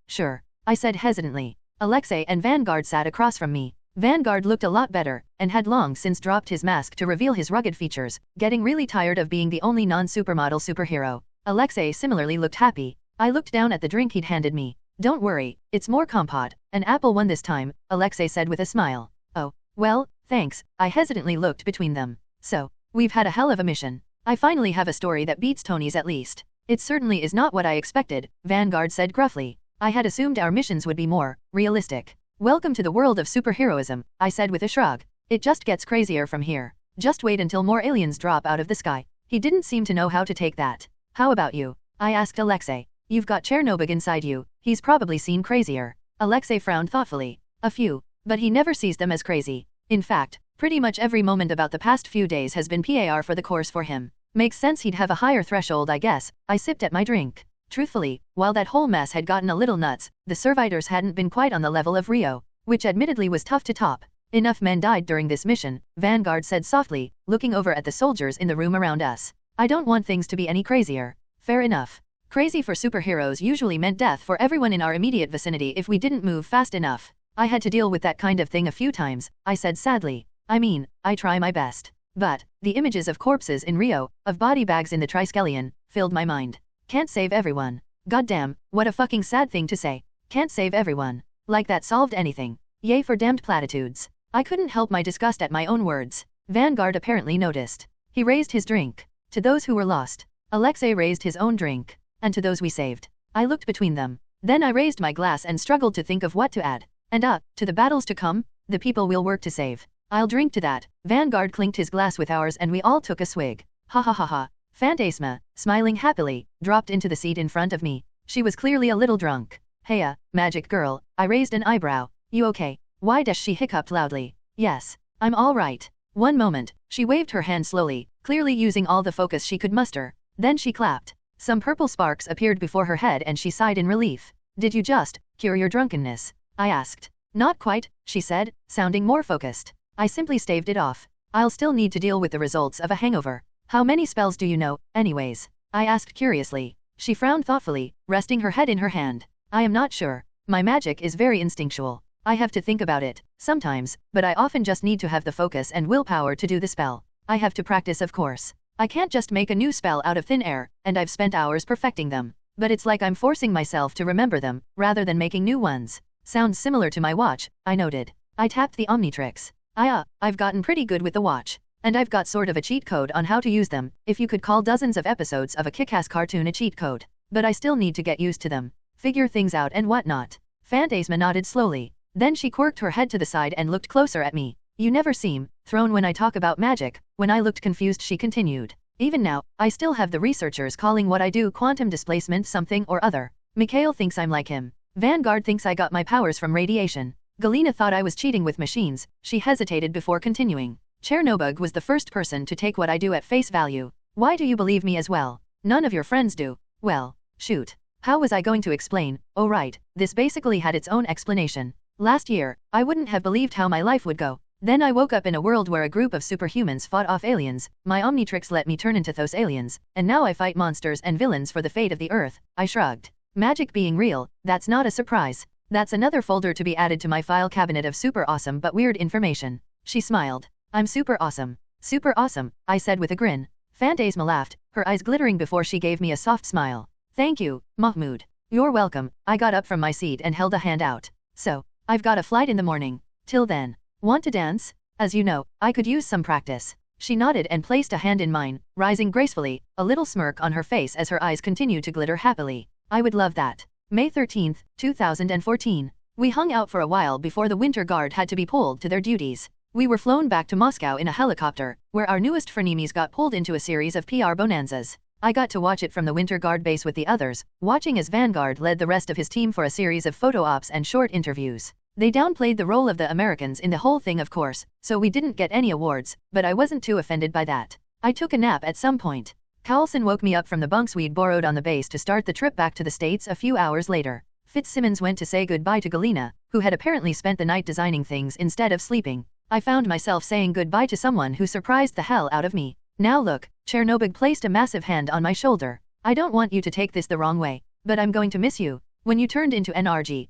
Sure. I said hesitantly. Alexei and Vanguard sat across from me. Vanguard looked a lot better, and had long since dropped his mask to reveal his rugged features, getting really tired of being the only non-supermodel superhero. Alexei similarly looked happy. I looked down at the drink he'd handed me. Don't worry, it's more compote. An apple one this time, Alexei said with a smile. Oh, well, thanks. I hesitantly looked between them. So, we've had a hell of a mission. I finally have a story that beats Tony's at least. It certainly is not what I expected, Vanguard said gruffly. I had assumed our missions would be more realistic. Welcome to the world of superheroism, I said with a shrug. It just gets crazier from here. Just wait until more aliens drop out of the sky. He didn't seem to know how to take that. How about you? I asked Alexei. You've got Chernobyl inside you. He's probably seen crazier. Alexei frowned thoughtfully. A few. But he never sees them as crazy. In fact, pretty much every moment about the past few days has been par for the course for him. Makes sense he'd have a higher threshold, I guess. I sipped at my drink. Truthfully, while that whole mess had gotten a little nuts, the survivors hadn't been quite on the level of Rio, which admittedly was tough to top. Enough men died during this mission, Vanguard said softly, looking over at the soldiers in the room around us. I don't want things to be any crazier. Fair enough. Crazy for superheroes usually meant death for everyone in our immediate vicinity if we didn't move fast enough. I had to deal with that kind of thing a few times, I said sadly. I mean, I try my best. But, the images of corpses in Rio, of body bags in the Triskelion, filled my mind. Can't save everyone. Goddamn, what a fucking sad thing to say. Can't save everyone. Like that solved anything. Yay for damned platitudes. I couldn't help my disgust at my own words. Vanguard apparently noticed. He raised his drink. To those who were lost. Alexei raised his own drink. And to those we saved. I looked between them. Then I raised my glass and struggled to think of what to add. And to the battles to come, the people we'll work to save. I'll drink to that. Vanguard clinked his glass with ours and we all took a swig. Ha ha ha ha. Phantasma, smiling happily, dropped into the seat in front of me. She was clearly a little drunk. Heya, magic girl, I raised an eyebrow. You okay? Why does she hiccuped loudly? Yes, I'm all right. One moment, she waved her hand slowly, clearly using all the focus she could muster. Then she clapped. Some purple sparks appeared before her head and she sighed in relief. Did you just cure your drunkenness? I asked. Not quite, she said, sounding more focused. I simply staved it off. I'll still need to deal with the results of a hangover. How many spells do you know, anyways? I asked curiously. She frowned thoughtfully, resting her head in her hand. I am not sure. My magic is very instinctual. I have to think about it, sometimes, but I often just need to have the focus and willpower to do the spell. I have to practice, of course. I can't just make a new spell out of thin air, and I've spent hours perfecting them. But it's like I'm forcing myself to remember them, rather than making new ones. Sounds similar to my watch, I noted. I tapped the Omnitrix. I've gotten pretty good with the watch. And I've got sort of a cheat code on how to use them, if you could call dozens of episodes of a kick-ass cartoon a cheat code. But I still need to get used to them. Figure things out and whatnot. Phantasma nodded slowly. Then she quirked her head to the side and looked closer at me. You never seem thrown when I talk about magic. When I looked confused, she continued. Even now, I still have the researchers calling what I do quantum displacement something or other. Mikhail thinks I'm like him. Vanguard thinks I got my powers from radiation. Galina thought I was cheating with machines. She hesitated before continuing. Chernobyl was the first person to take what I do at face value. Why do you believe me as well? None of your friends do. Well, shoot. How was I going to explain? Oh right, this basically had its own explanation. Last year, I wouldn't have believed how my life would go. Then I woke up in a world where a group of superhumans fought off aliens, my Omnitrix let me turn into those aliens, and now I fight monsters and villains for the fate of the Earth. I shrugged. Magic being real, that's not a surprise. That's another folder to be added to my file cabinet of super awesome but weird information. She smiled. I'm super awesome. Super awesome, I said with a grin. Phantasma laughed, her eyes glittering before she gave me a soft smile. Thank you, Mahmoud. You're welcome. I got up from my seat and held a hand out. So, I've got a flight in the morning. Till then. Want to dance? As you know, I could use some practice. She nodded and placed a hand in mine, rising gracefully, a little smirk on her face as her eyes continued to glitter happily. I would love that. May 13, 2014. We hung out for a while before the Winter Guard had to be pulled to their duties. We were flown back to Moscow in a helicopter, where our newest frenemies got pulled into a series of PR bonanzas. I got to watch it from the Winter Guard base with the others, watching as Vanguard led the rest of his team for a series of photo ops and short interviews. They downplayed the role of the Americans in the whole thing of course, so we didn't get any awards, but I wasn't too offended by that. I took a nap at some point. Carlson woke me up from the bunks we'd borrowed on the base to start the trip back to the States a few hours later. Fitzsimmons went to say goodbye to Galena, who had apparently spent the night designing things instead of sleeping. I found myself saying goodbye to someone who surprised the hell out of me. Now look, Chernobyl placed a massive hand on my shoulder. I don't want you to take this the wrong way, but I'm going to miss you. When you turned into NRG,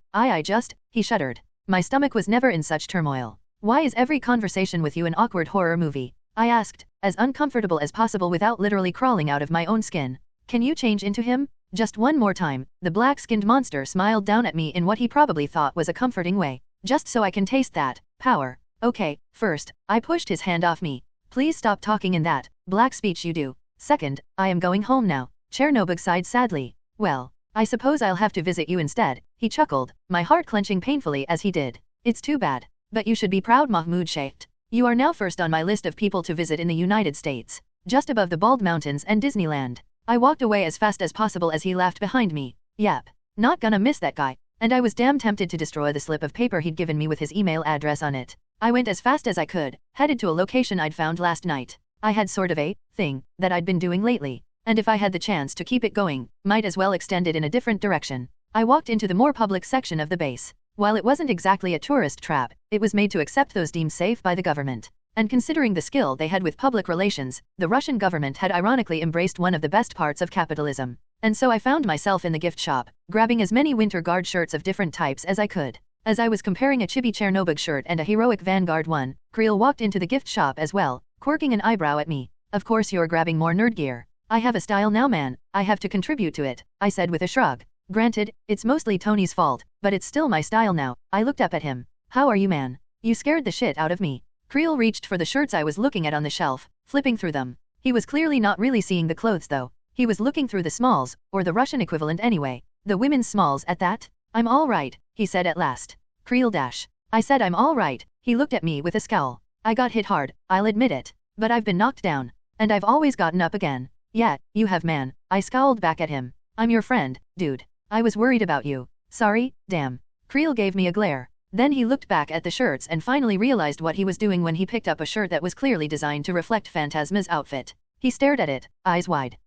he shuddered. My stomach was never in such turmoil. Why is every conversation with you an awkward horror movie? I asked, as uncomfortable as possible without literally crawling out of my own skin. Can you change into him? Just one more time. The black-skinned monster smiled down at me in what he probably thought was a comforting way. Just so I can taste that power. Okay, first, I pushed his hand off me. Please stop talking in that black speech you do. Second, I am going home now. Chernobyl sighed sadly. Well, I suppose I'll have to visit you instead, he chuckled, my heart clenching painfully as he did. It's too bad. But you should be proud, Mahmoud Sheikh. You are now first on my list of people to visit in the United States, just above the Bald Mountains and Disneyland. I walked away as fast as possible as he laughed behind me. Yep. Not gonna miss that guy. And I was damn tempted to destroy the slip of paper he'd given me with his email address on it. I went as fast as I could, headed to a location I'd found last night. I had sort of a thing that I'd been doing lately, and if I had the chance to keep it going, might as well extend it in a different direction. I walked into the more public section of the base. While it wasn't exactly a tourist trap, it was made to accept those deemed safe by the government. And considering the skill they had with public relations, the Russian government had ironically embraced one of the best parts of capitalism. And so I found myself in the gift shop, grabbing as many Winter Guard shirts of different types as I could. As I was comparing a chibi Chernobyl shirt and a heroic Vanguard one, Creel walked into the gift shop as well, quirking an eyebrow at me. Of course you're grabbing more nerd gear. I have a style now, man. I have to contribute to it, I said with a shrug. Granted, it's mostly Tony's fault, but it's still my style now. I looked up at him. How are you, man? You scared the shit out of me. Creel reached for the shirts I was looking at on the shelf, flipping through them. He was clearly not really seeing the clothes though. He was looking through the smalls, or the Russian equivalent anyway. The women's smalls at that. I'm all right, he said at last. Creel dash. I said I'm all right. He looked at me with a scowl. I got hit hard, I'll admit it. But I've been knocked down. And I've always gotten up again. Yeah, you have, man. I scowled back at him. I'm your friend, dude. I was worried about you. Sorry, damn. Creel gave me a glare. Then he looked back at the shirts and finally realized what he was doing when he picked up a shirt that was clearly designed to reflect Phantasma's outfit. He stared at it, eyes wide.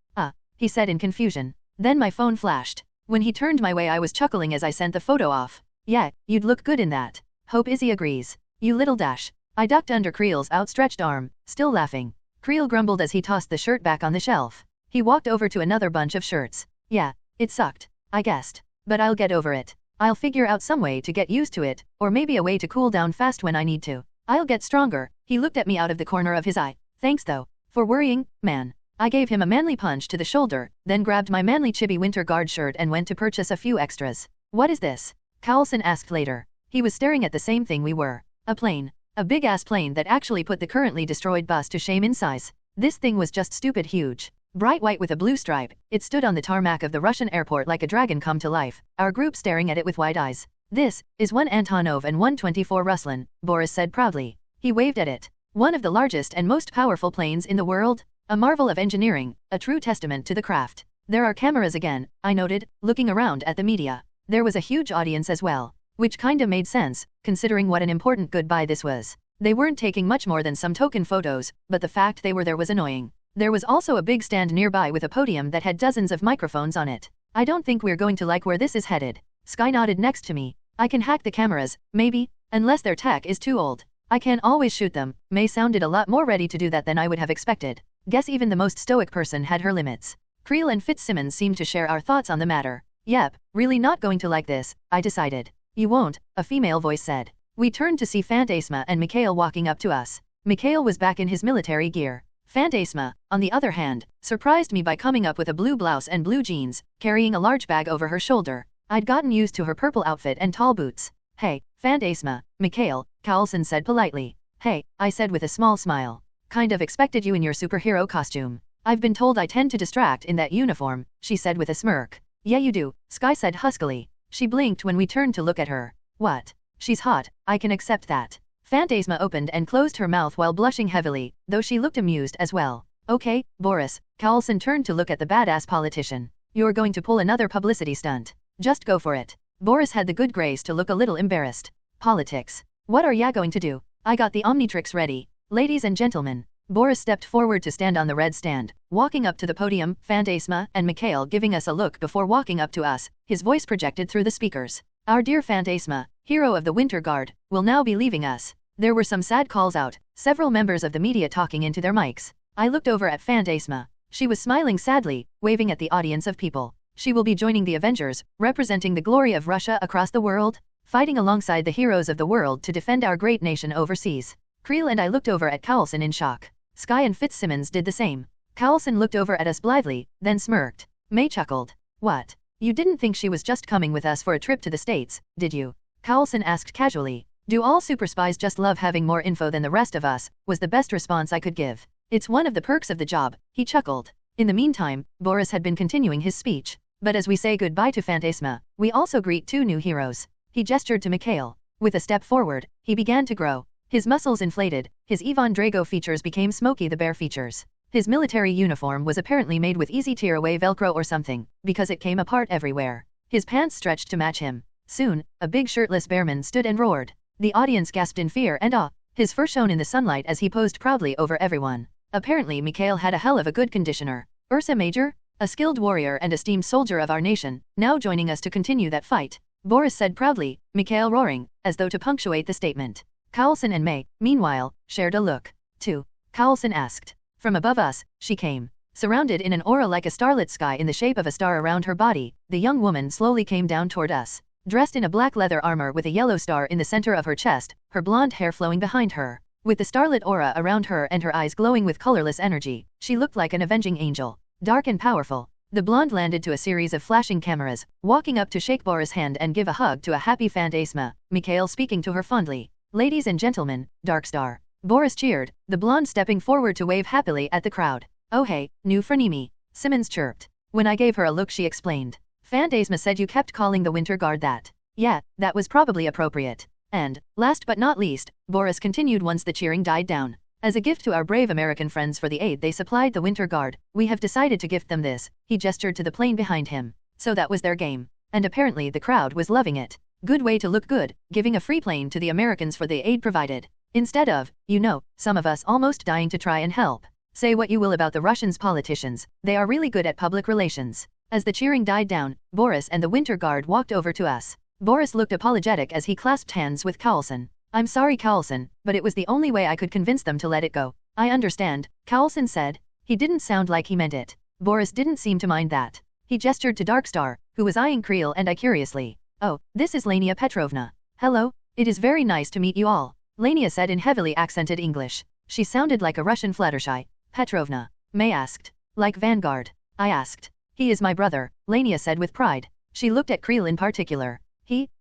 He said in confusion. Then my phone flashed. When he turned my way I was chuckling as I sent the photo off. Yeah, you'd look good in that. Hope Izzy agrees. You little dash. I ducked under Creel's outstretched arm, still laughing. Creel grumbled as he tossed the shirt back on the shelf. He walked over to another bunch of shirts. Yeah, it sucked. I guessed. But I'll get over it. I'll figure out some way to get used to it, or maybe a way to cool down fast when I need to. I'll get stronger. He looked at me out of the corner of his eye. Thanks though. For worrying, man. I gave him a manly punch to the shoulder, then grabbed my manly chibi Winter Guard shirt and went to purchase a few extras. What is this? Carlson asked later. He was staring at the same thing we were. A plane. A big-ass plane that actually put the currently destroyed bus to shame in size. This thing was just stupid huge. Bright white with a blue stripe, it stood on the tarmac of the Russian airport like a dragon come to life, our group staring at it with wide eyes. This is one Antonov and 124 Ruslan, Boris said proudly. He waved at it. One of the largest and most powerful planes in the world? A marvel of engineering, a true testament to the craft. There are cameras again, I noted, looking around at the media. There was a huge audience as well, which kinda made sense, considering what an important goodbye this was. They weren't taking much more than some token photos, but the fact they were there was annoying. There was also a big stand nearby with a podium that had dozens of microphones on it. I don't think we're going to like where this is headed. Sky nodded next to me. I can hack the cameras, maybe, unless their tech is too old. I can always shoot them. May sounded a lot more ready to do that than I would have expected. Guess even the most stoic person had her limits. Creel and Fitzsimmons seemed to share our thoughts on the matter. Yep, really not going to like this, I decided. You won't, a female voice said. We turned to see Phantasma and Mikhail walking up to us. Mikhail was back in his military gear. Phantasma, on the other hand, surprised me by coming up with a blue blouse and blue jeans, carrying a large bag over her shoulder. I'd gotten used to her purple outfit and tall boots. Hey, Phantasma, Mikhail, Carlson said politely. Hey, I said with a small smile. Kind of expected you in your superhero costume. I've been told I tend to distract in that uniform, she said with a smirk. Yeah you do, Sky said huskily. She blinked when we turned to look at her. What? She's hot, I can accept that. Phantasma opened and closed her mouth while blushing heavily, though she looked amused as well. Okay, Boris, Carlson turned to look at the badass politician. You're going to pull another publicity stunt. Just go for it. Boris had the good grace to look a little embarrassed. Politics. What are ya going to do? I got the Omnitrix ready. Ladies and gentlemen. Boris stepped forward to stand on the red stand, walking up to the podium, Fantasma and Mikhail giving us a look before walking up to us, his voice projected through the speakers. Our dear Fantasma, hero of the Winter Guard, will now be leaving us. There were some sad calls out, several members of the media talking into their mics. I looked over at Fantasma. She was smiling sadly, waving at the audience of people. She will be joining the Avengers, representing the glory of Russia across the world, fighting alongside the heroes of the world to defend our great nation overseas. Creel and I looked over at Carlson in shock. Sky and Fitzsimmons did the same. Carlson looked over at us blithely, then smirked. May chuckled. What? You didn't think she was just coming with us for a trip to the States, did you? Carlson asked casually. Do all super spies just love having more info than the rest of us, was the best response I could give. It's one of the perks of the job, he chuckled. In the meantime, Boris had been continuing his speech. But as we say goodbye to Fantasma, we also greet two new heroes. He gestured to Mikhail. With a step forward, he began to grow. His muscles inflated, his Ivan Drago features became Smokey the Bear features. His military uniform was apparently made with easy tear-away Velcro or something, because it came apart everywhere. His pants stretched to match him. Soon, a big shirtless bearman stood and roared. The audience gasped in fear and awe. His fur shone in the sunlight as he posed proudly over everyone. Apparently Mikhail had a hell of a good conditioner. Ursa Major? A skilled warrior and esteemed soldier of our nation, now joining us to continue that fight. Boris said proudly, Mikhail roaring, as though to punctuate the statement. Carlson and May, meanwhile, shared a look. Too. Carlson asked. From above us, she came. Surrounded in an aura like a starlit sky in the shape of a star around her body, the young woman slowly came down toward us. Dressed in a black leather armor with a yellow star in the center of her chest, her blonde hair flowing behind her. With the starlit aura around her and her eyes glowing with colorless energy, she looked like an avenging angel. Dark and powerful. The blonde landed to a series of flashing cameras, walking up to shake Boris' hand and give a hug to a happy Fantasma, Mikhail speaking to her fondly. Ladies and gentlemen, Dark Star. Boris cheered, the blonde stepping forward to wave happily at the crowd. Oh hey, new frenemy. Simmons chirped. When I gave her a look she explained. Fantasma said you kept calling the Winter Guard that. Yeah, that was probably appropriate. And, last but not least, Boris continued once the cheering died down. As a gift to our brave American friends for the aid they supplied the Winter Guard, we have decided to gift them this. He gestured to the plane behind him. So that was their game. And apparently the crowd was loving it. Good way to look good, giving a free plane to the Americans for the aid provided. Instead of, some of us almost dying to try and help. Say what you will about the Russians politicians, they are really good at public relations. As the cheering died down, Boris and the Winter Guard walked over to us. Boris looked apologetic as he clasped hands with Carlson. I'm sorry Carlson, but it was the only way I could convince them to let it go. I understand, Carlson said. He didn't sound like he meant it. Boris didn't seem to mind that. He gestured to Darkstar, who was eyeing Creel and I curiously. Oh, this is Lania Petrovna. Hello, it is very nice to meet you all. Lania said in heavily accented English. She sounded like a Russian Fluttershy. Petrovna. May asked. Like Vanguard. I asked. He is my brother, Lania said with pride. She looked at Creel in particular.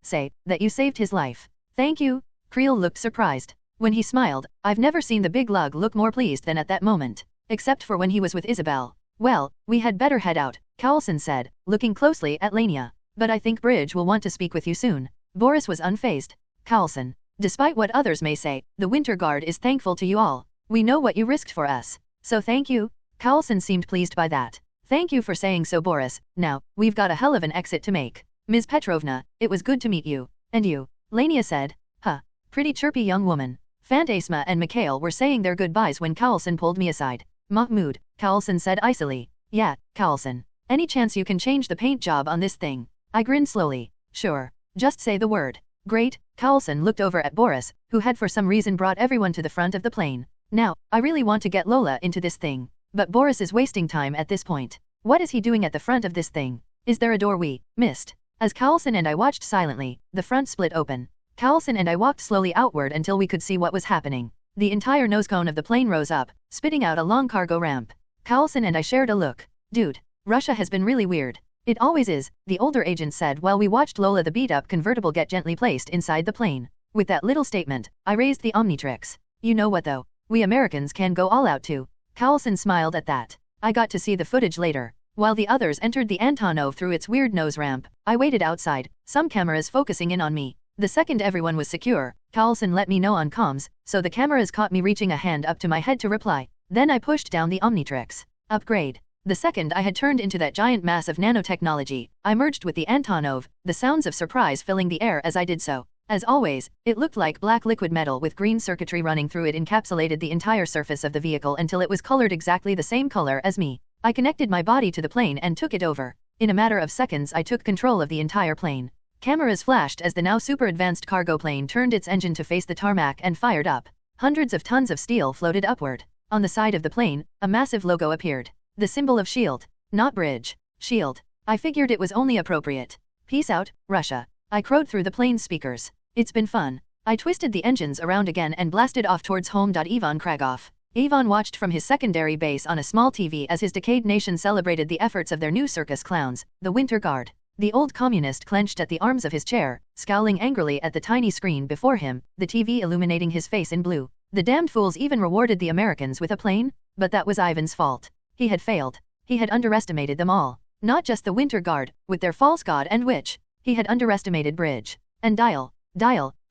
Say, that you saved his life. Thank you. Creel looked surprised. When he smiled, I've never seen the big lug look more pleased than at that moment. Except for when he was with Isabel. Well, we had better head out, Carlson said, looking closely at Lania. But I think Bridge will want to speak with you soon. Boris was unfazed. Carlson. Despite what others may say, the Winter Guard is thankful to you all. We know what you risked for us. So thank you. Carlson seemed pleased by that. Thank you for saying so Boris. Now, we've got a hell of an exit to make. Ms. Petrovna, it was good to meet you. And you? Lania said. Huh. Pretty chirpy young woman. Fantasma and Mikhail were saying their goodbyes when Carlson pulled me aside. Mahmoud, Carlson said icily. Yeah, Carlson. Any chance you can change the paint job on this thing? I grinned slowly. Sure. Just say the word. Great. Carlson looked over at Boris, who had for some reason brought everyone to the front of the plane. Now, I really want to get Lola into this thing. But Boris is wasting time at this point. What is he doing at the front of this thing? Is there a door we missed? As Carlson and I watched silently, the front split open. Carlson and I walked slowly outward until we could see what was happening. The entire nose cone of the plane rose up, spitting out a long cargo ramp. Carlson and I shared a look. Dude, Russia has been really weird. It always is, the older agent said while we watched Lola the beat-up convertible get gently placed inside the plane. With that little statement, I raised the Omnitrix. You know what though? We Americans can go all out too. Carlson smiled at that. I got to see the footage later. While the others entered the Antonov through its weird nose ramp, I waited outside, some cameras focusing in on me. The second everyone was secure, Carlson let me know on comms, so the cameras caught me reaching a hand up to my head to reply. Then I pushed down the Omnitrix. Upgrade. The second I had turned into that giant mass of nanotechnology, I merged with the Antonov, the sounds of surprise filling the air as I did so. As always, it looked like black liquid metal with green circuitry running through it encapsulated the entire surface of the vehicle until it was colored exactly the same color as me. I connected my body to the plane and took it over. In a matter of seconds I took control of the entire plane. Cameras flashed as the now super advanced cargo plane turned its engine to face the tarmac and fired up. Hundreds of tons of steel floated upward. On the side of the plane, a massive logo appeared. The symbol of shield. Not bridge. Shield. I figured it was only appropriate. Peace out, Russia. I crowed through the plane's speakers. It's been fun. I twisted the engines around again and blasted off towards home. Ivan Kragoff. Ivan watched from his secondary base on a small TV as his decayed nation celebrated the efforts of their new circus clowns, the Winter Guard. The old communist clenched at the arms of his chair, scowling angrily at the tiny screen before him, the TV illuminating his face in blue. The damned fools even rewarded the Americans with a plane? But that was Ivan's fault. He had failed. He had underestimated them all. Not just the Winter Guard, with their false god and witch. He had underestimated Bridge. And Dial,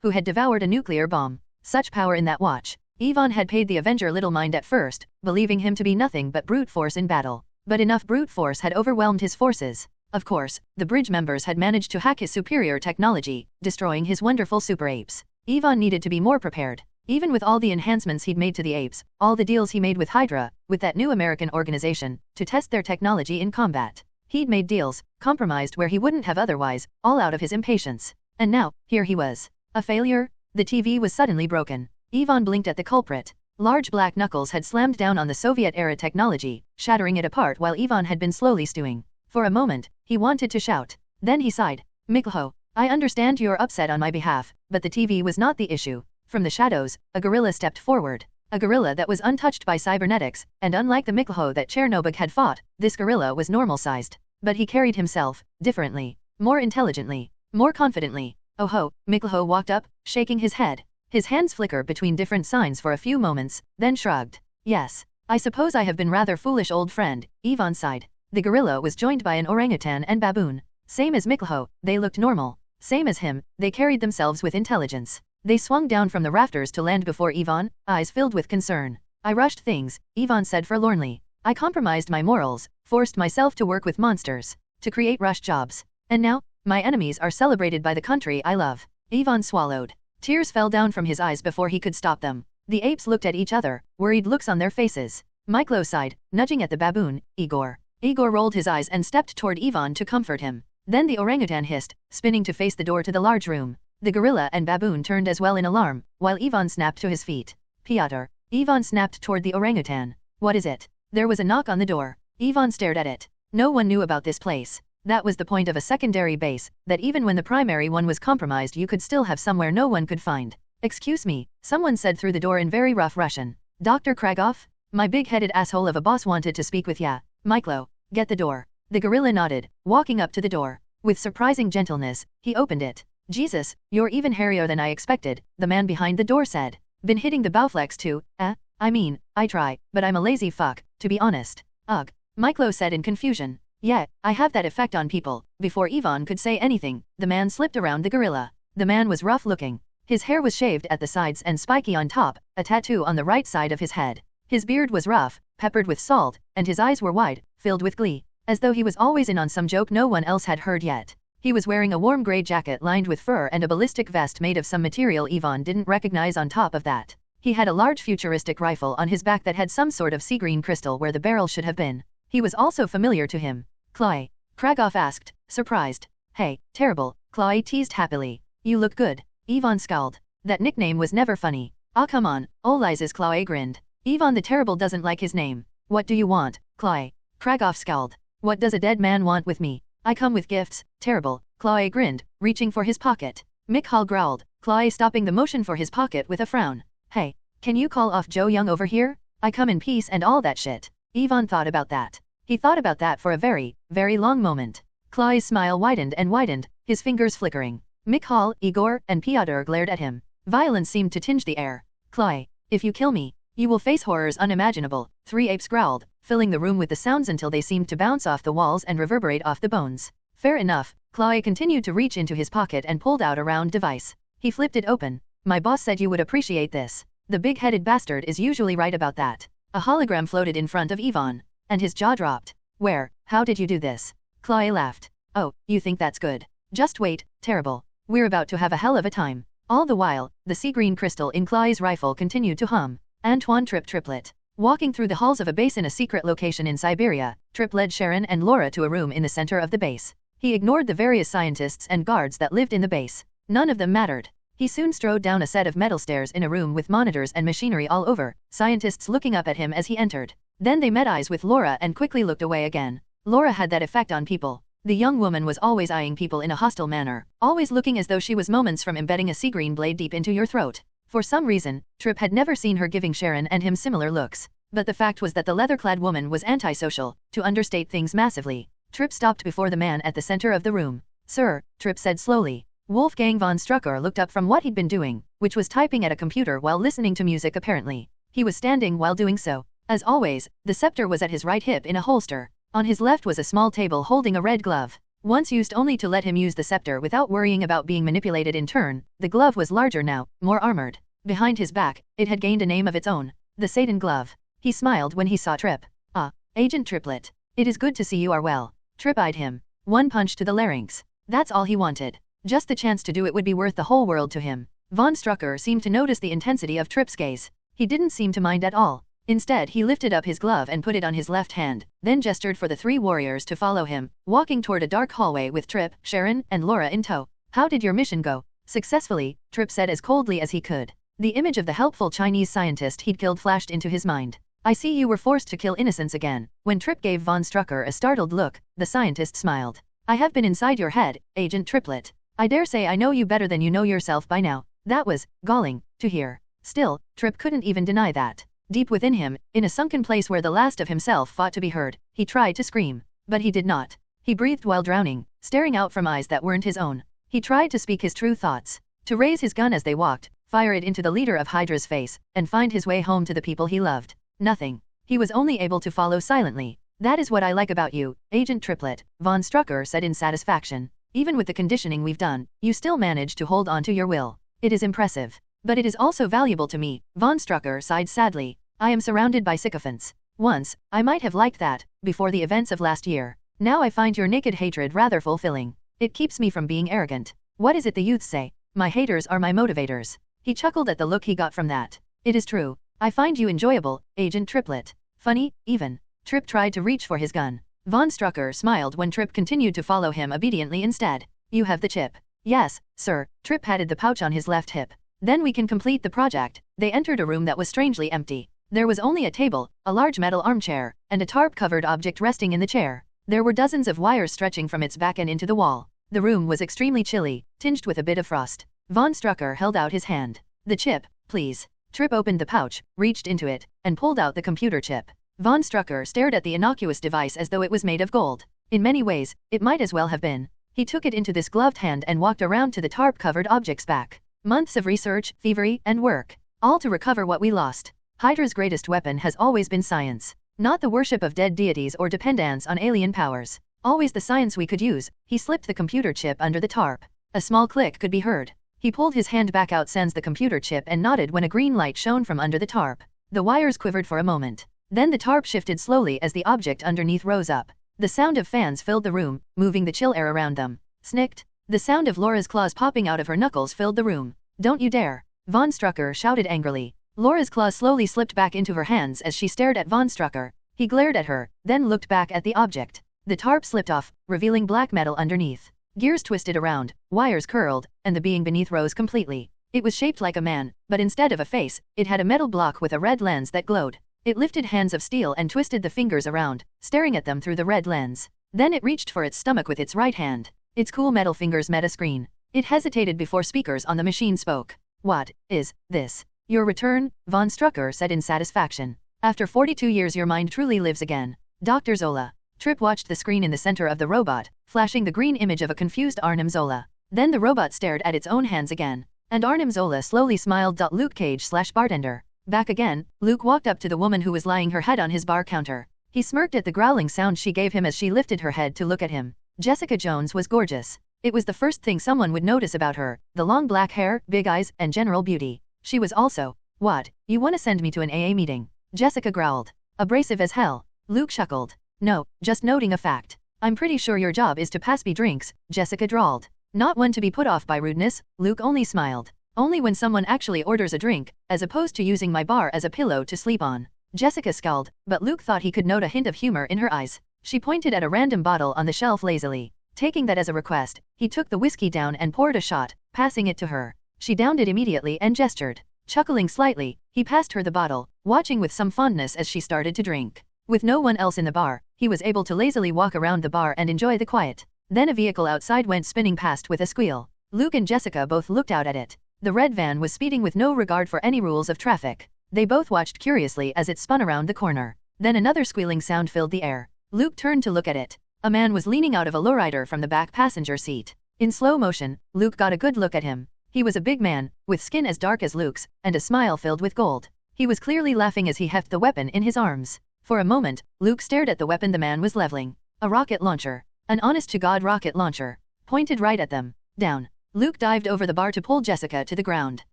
who had devoured a nuclear bomb. Such power in that watch. Ivan had paid the Avenger little mind at first, believing him to be nothing but brute force in battle. But enough brute force had overwhelmed his forces. Of course, the Bridge members had managed to hack his superior technology, destroying his wonderful super apes. Ivan needed to be more prepared. Even with all the enhancements he'd made to the apes, all the deals he made with Hydra, with that new American organization, to test their technology in combat. He'd made deals, compromised where he wouldn't have otherwise, all out of his impatience. And now, here he was. A failure? The TV was suddenly broken. Ivan blinked at the culprit. Large black knuckles had slammed down on the Soviet-era technology, shattering it apart while Ivan had been slowly stewing. For a moment, he wanted to shout. Then he sighed. Miklo, I understand you're upset on my behalf, but the TV was not the issue. From the shadows, a gorilla stepped forward. A gorilla that was untouched by cybernetics, and unlike the Miklo that Chernobyl had fought, this gorilla was normal-sized. But he carried himself differently, more intelligently, more confidently. Oh ho, Miklo walked up, shaking his head. His hands flickered between different signs for a few moments, then shrugged. Yes, I suppose I have been rather foolish, old friend, Ivan sighed. The gorilla was joined by an orangutan and baboon. Same as Miklo, they looked normal. Same as him, they carried themselves with intelligence. They swung down from the rafters to land before Ivan, eyes filled with concern. I rushed things, Ivan said forlornly. I compromised my morals, forced myself to work with monsters, to create rush jobs. And now, my enemies are celebrated by the country I love. Ivan swallowed. Tears fell down from his eyes before he could stop them. The apes looked at each other, worried looks on their faces. Miklo sighed, nudging at the baboon, Igor. Igor rolled his eyes and stepped toward Ivan to comfort him. Then the orangutan hissed, spinning to face the door to the large room. The gorilla and baboon turned as well in alarm, while Ivan snapped to his feet. Piotr. Ivan snapped toward the orangutan. What is it? There was a knock on the door. Ivan stared at it. No one knew about this place. That was the point of a secondary base, that even when the primary one was compromised you could still have somewhere no one could find. Excuse me, someone said through the door in very rough Russian. Dr. Kragoff? My big-headed asshole of a boss wanted to speak with ya. Miklo, get the door. The gorilla nodded, walking up to the door. With surprising gentleness, he opened it. Jesus, you're even hairier than I expected, the man behind the door said. Been hitting the Bowflex too, eh? I mean, I try, but I'm a lazy fuck, to be honest. Ugh. Miklo said in confusion. Yeah, I have that effect on people. Before Ivan could say anything, the man slipped around the gorilla. The man was rough looking. His hair was shaved at the sides and spiky on top, a tattoo on the right side of his head. His beard was rough, peppered with salt, and his eyes were wide, filled with glee, as though he was always in on some joke no one else had heard yet. He was wearing a warm gray jacket lined with fur and a ballistic vest made of some material Ivan didn't recognize. On top of that, he had a large futuristic rifle on his back that had some sort of sea green crystal where the barrel should have been. He was also familiar to him. Chloe. Kragoff asked, surprised. Hey, terrible, Chloe teased happily. You look good. Ivan scowled. That nickname was never funny. Ah come on, Olizes. Chloe grinned. Ivan the Terrible doesn't like his name. What do you want, Chloe? Kragoff scowled. What does a dead man want with me? I come with gifts, Terrible. Chloe grinned, reaching for his pocket. Mikhail growled, Chloe stopping the motion for his pocket with a frown. Hey, can you call off Joe Young over here? I come in peace and all that shit. Ivan thought about that. He thought about that for a very, very long moment. Chloe's smile widened and widened, his fingers flickering. Mikhail, Igor, and Piotr glared at him. Violence seemed to tinge the air. Chloe, if you kill me, you will face horrors unimaginable, 3 apes growled, filling the room with the sounds until they seemed to bounce off the walls and reverberate off the bones. Fair enough, Chloe continued to reach into his pocket and pulled out a round device. He flipped it open. My boss said you would appreciate this. The big-headed bastard is usually right about that. A hologram floated in front of Ivan, and his jaw dropped. Where, how did you do this? Chloe laughed. Oh, you think that's good? Just wait, Terrible. We're about to have a hell of a time. All the while, the sea green crystal in Clay's rifle continued to hum. Antoine Triplet. Walking through the halls of a base in a secret location in Siberia, Trip led Sharon and Laura to a room in the center of the base. He ignored the various scientists and guards that lived in the base. None of them mattered. He soon strode down a set of metal stairs in a room with monitors and machinery all over, scientists looking up at him as he entered. Then they met eyes with Laura and quickly looked away again. Laura had that effect on people. The young woman was always eyeing people in a hostile manner, always looking as though she was moments from embedding a sea green blade deep into your throat. For some reason, Trip had never seen her giving Sharon and him similar looks. But the fact was that the leather-clad woman was antisocial, to understate things massively. Trip stopped before the man at the center of the room. "Sir," Trip said slowly. Wolfgang von Strucker looked up from what he'd been doing, which was typing at a computer while listening to music apparently. He was standing while doing so. As always, the scepter was at his right hip in a holster. On his left was a small table holding a red glove. Once used only to let him use the scepter without worrying about being manipulated in turn, the glove was larger now, more armored. Behind his back, it had gained a name of its own. The Satan glove. He smiled when he saw Trip. "Ah, Agent Triplet. It is good to see you are well." Trip eyed him. One punch to the larynx. That's all he wanted. Just the chance to do it would be worth the whole world to him. Von Strucker seemed to notice the intensity of Trip's gaze. He didn't seem to mind at all. Instead, he lifted up his glove and put it on his left hand, then gestured for the three warriors to follow him, walking toward a dark hallway with Trip, Sharon, and Laura in tow. "How did your mission go?" "Successfully," Trip said as coldly as he could. The image of the helpful Chinese scientist he'd killed flashed into his mind. "I see you were forced to kill innocents again." When Trip gave von Strucker a startled look, the scientist smiled. "I have been inside your head, Agent Triplet. I dare say I know you better than you know yourself by now." That was galling to hear. Still, Trip couldn't even deny that. Deep within him, in a sunken place where the last of himself fought to be heard, he tried to scream. But he did not. He breathed while drowning, staring out from eyes that weren't his own. He tried to speak his true thoughts. To raise his gun as they walked, fire it into the leader of Hydra's face, and find his way home to the people he loved. Nothing. He was only able to follow silently. "That is what I like about you, Agent Triplet," von Strucker said in satisfaction. "Even with the conditioning we've done, you still managed to hold on to your will. It is impressive. But it is also valuable to me." Von Strucker sighed sadly. "I am surrounded by sycophants. Once, I might have liked that, before the events of last year. Now I find your naked hatred rather fulfilling. It keeps me from being arrogant. What is it the youths say? My haters are my motivators." He chuckled at the look he got from that. "It is true. I find you enjoyable, Agent Triplet. Funny, even." Trip tried to reach for his gun. Von Strucker smiled when Trip continued to follow him obediently instead. "You have the chip." "Yes, sir." Trip patted the pouch on his left hip. "Then we can complete the project." They entered a room that was strangely empty. There was only a table, a large metal armchair, and a tarp-covered object resting in the chair. There were dozens of wires stretching from its back and into the wall. The room was extremely chilly, tinged with a bit of frost. Von Strucker held out his hand. "The chip, please." Trip opened the pouch, reached into it, and pulled out the computer chip. Von Strucker stared at the innocuous device as though it was made of gold. In many ways, it might as well have been. He took it into this gloved hand and walked around to the tarp-covered object's back. "Months of research, thievery, and work. All to recover what we lost. Hydra's greatest weapon has always been science. Not the worship of dead deities or dependence on alien powers. Always the science we could use." He slipped the computer chip under the tarp. A small click could be heard. He pulled his hand back out sans the computer chip and nodded when a green light shone from under the tarp. The wires quivered for a moment. Then the tarp shifted slowly as the object underneath rose up. The sound of fans filled the room, moving the chill air around them. Snicked. The sound of Laura's claws popping out of her knuckles filled the room. "Don't you dare!" Von Strucker shouted angrily. Laura's claws slowly slipped back into her hands as she stared at Von Strucker. He glared at her, then looked back at the object. The tarp slipped off, revealing black metal underneath. Gears twisted around, wires curled, and the being beneath rose completely. It was shaped like a man, but instead of a face, it had a metal block with a red lens that glowed. It lifted hands of steel and twisted the fingers around, staring at them through the red lens. Then it reached for its stomach with its right hand. Its cool metal fingers met a screen. It hesitated before speakers on the machine spoke. "What is this?" "Your return," Von Strucker said in satisfaction. "After 42 years your mind truly lives again. Dr. Zola." Trip watched the screen in the center of the robot, flashing the green image of a confused Arnim Zola. Then the robot stared at its own hands again. And Arnim Zola slowly smiled. Luke Cage/bartender. Back again, Luke walked up to the woman who was lying her head on his bar counter. He smirked at the growling sound she gave him as she lifted her head to look at him. Jessica Jones was gorgeous. It was the first thing someone would notice about her, the long black hair, big eyes, and general beauty. She was also, "What, you wanna send me to an AA meeting?" Jessica growled. "Abrasive as hell." Luke chuckled. "No, just noting a fact. I'm pretty sure your job is to pass me drinks," Jessica drawled. Not one to be put off by rudeness, Luke only smiled. Only when someone actually orders a drink, as opposed to using my bar as a pillow to sleep on. Jessica scowled, but Luke thought he could note a hint of humor in her eyes. She pointed at a random bottle on the shelf lazily. Taking that as a request, he took the whiskey down and poured a shot, passing it to her. She downed it immediately and gestured. Chuckling slightly, he passed her the bottle, watching with some fondness as she started to drink. With no one else in the bar, he was able to lazily walk around the bar and enjoy the quiet. Then a vehicle outside went spinning past with a squeal. Luke and Jessica both looked out at it. The red van was speeding with no regard for any rules of traffic. They both watched curiously as it spun around the corner. Then another squealing sound filled the air. Luke turned to look at it. A man was leaning out of a lowrider from the back passenger seat. In slow motion, Luke got a good look at him. He was a big man, with skin as dark as Luke's, and a smile filled with gold. He was clearly laughing as he heft the weapon in his arms. For a moment, Luke stared at the weapon the man was leveling. A rocket launcher. An honest-to-God rocket launcher. Pointed right at them. Down. Luke dived over the bar to pull Jessica to the ground.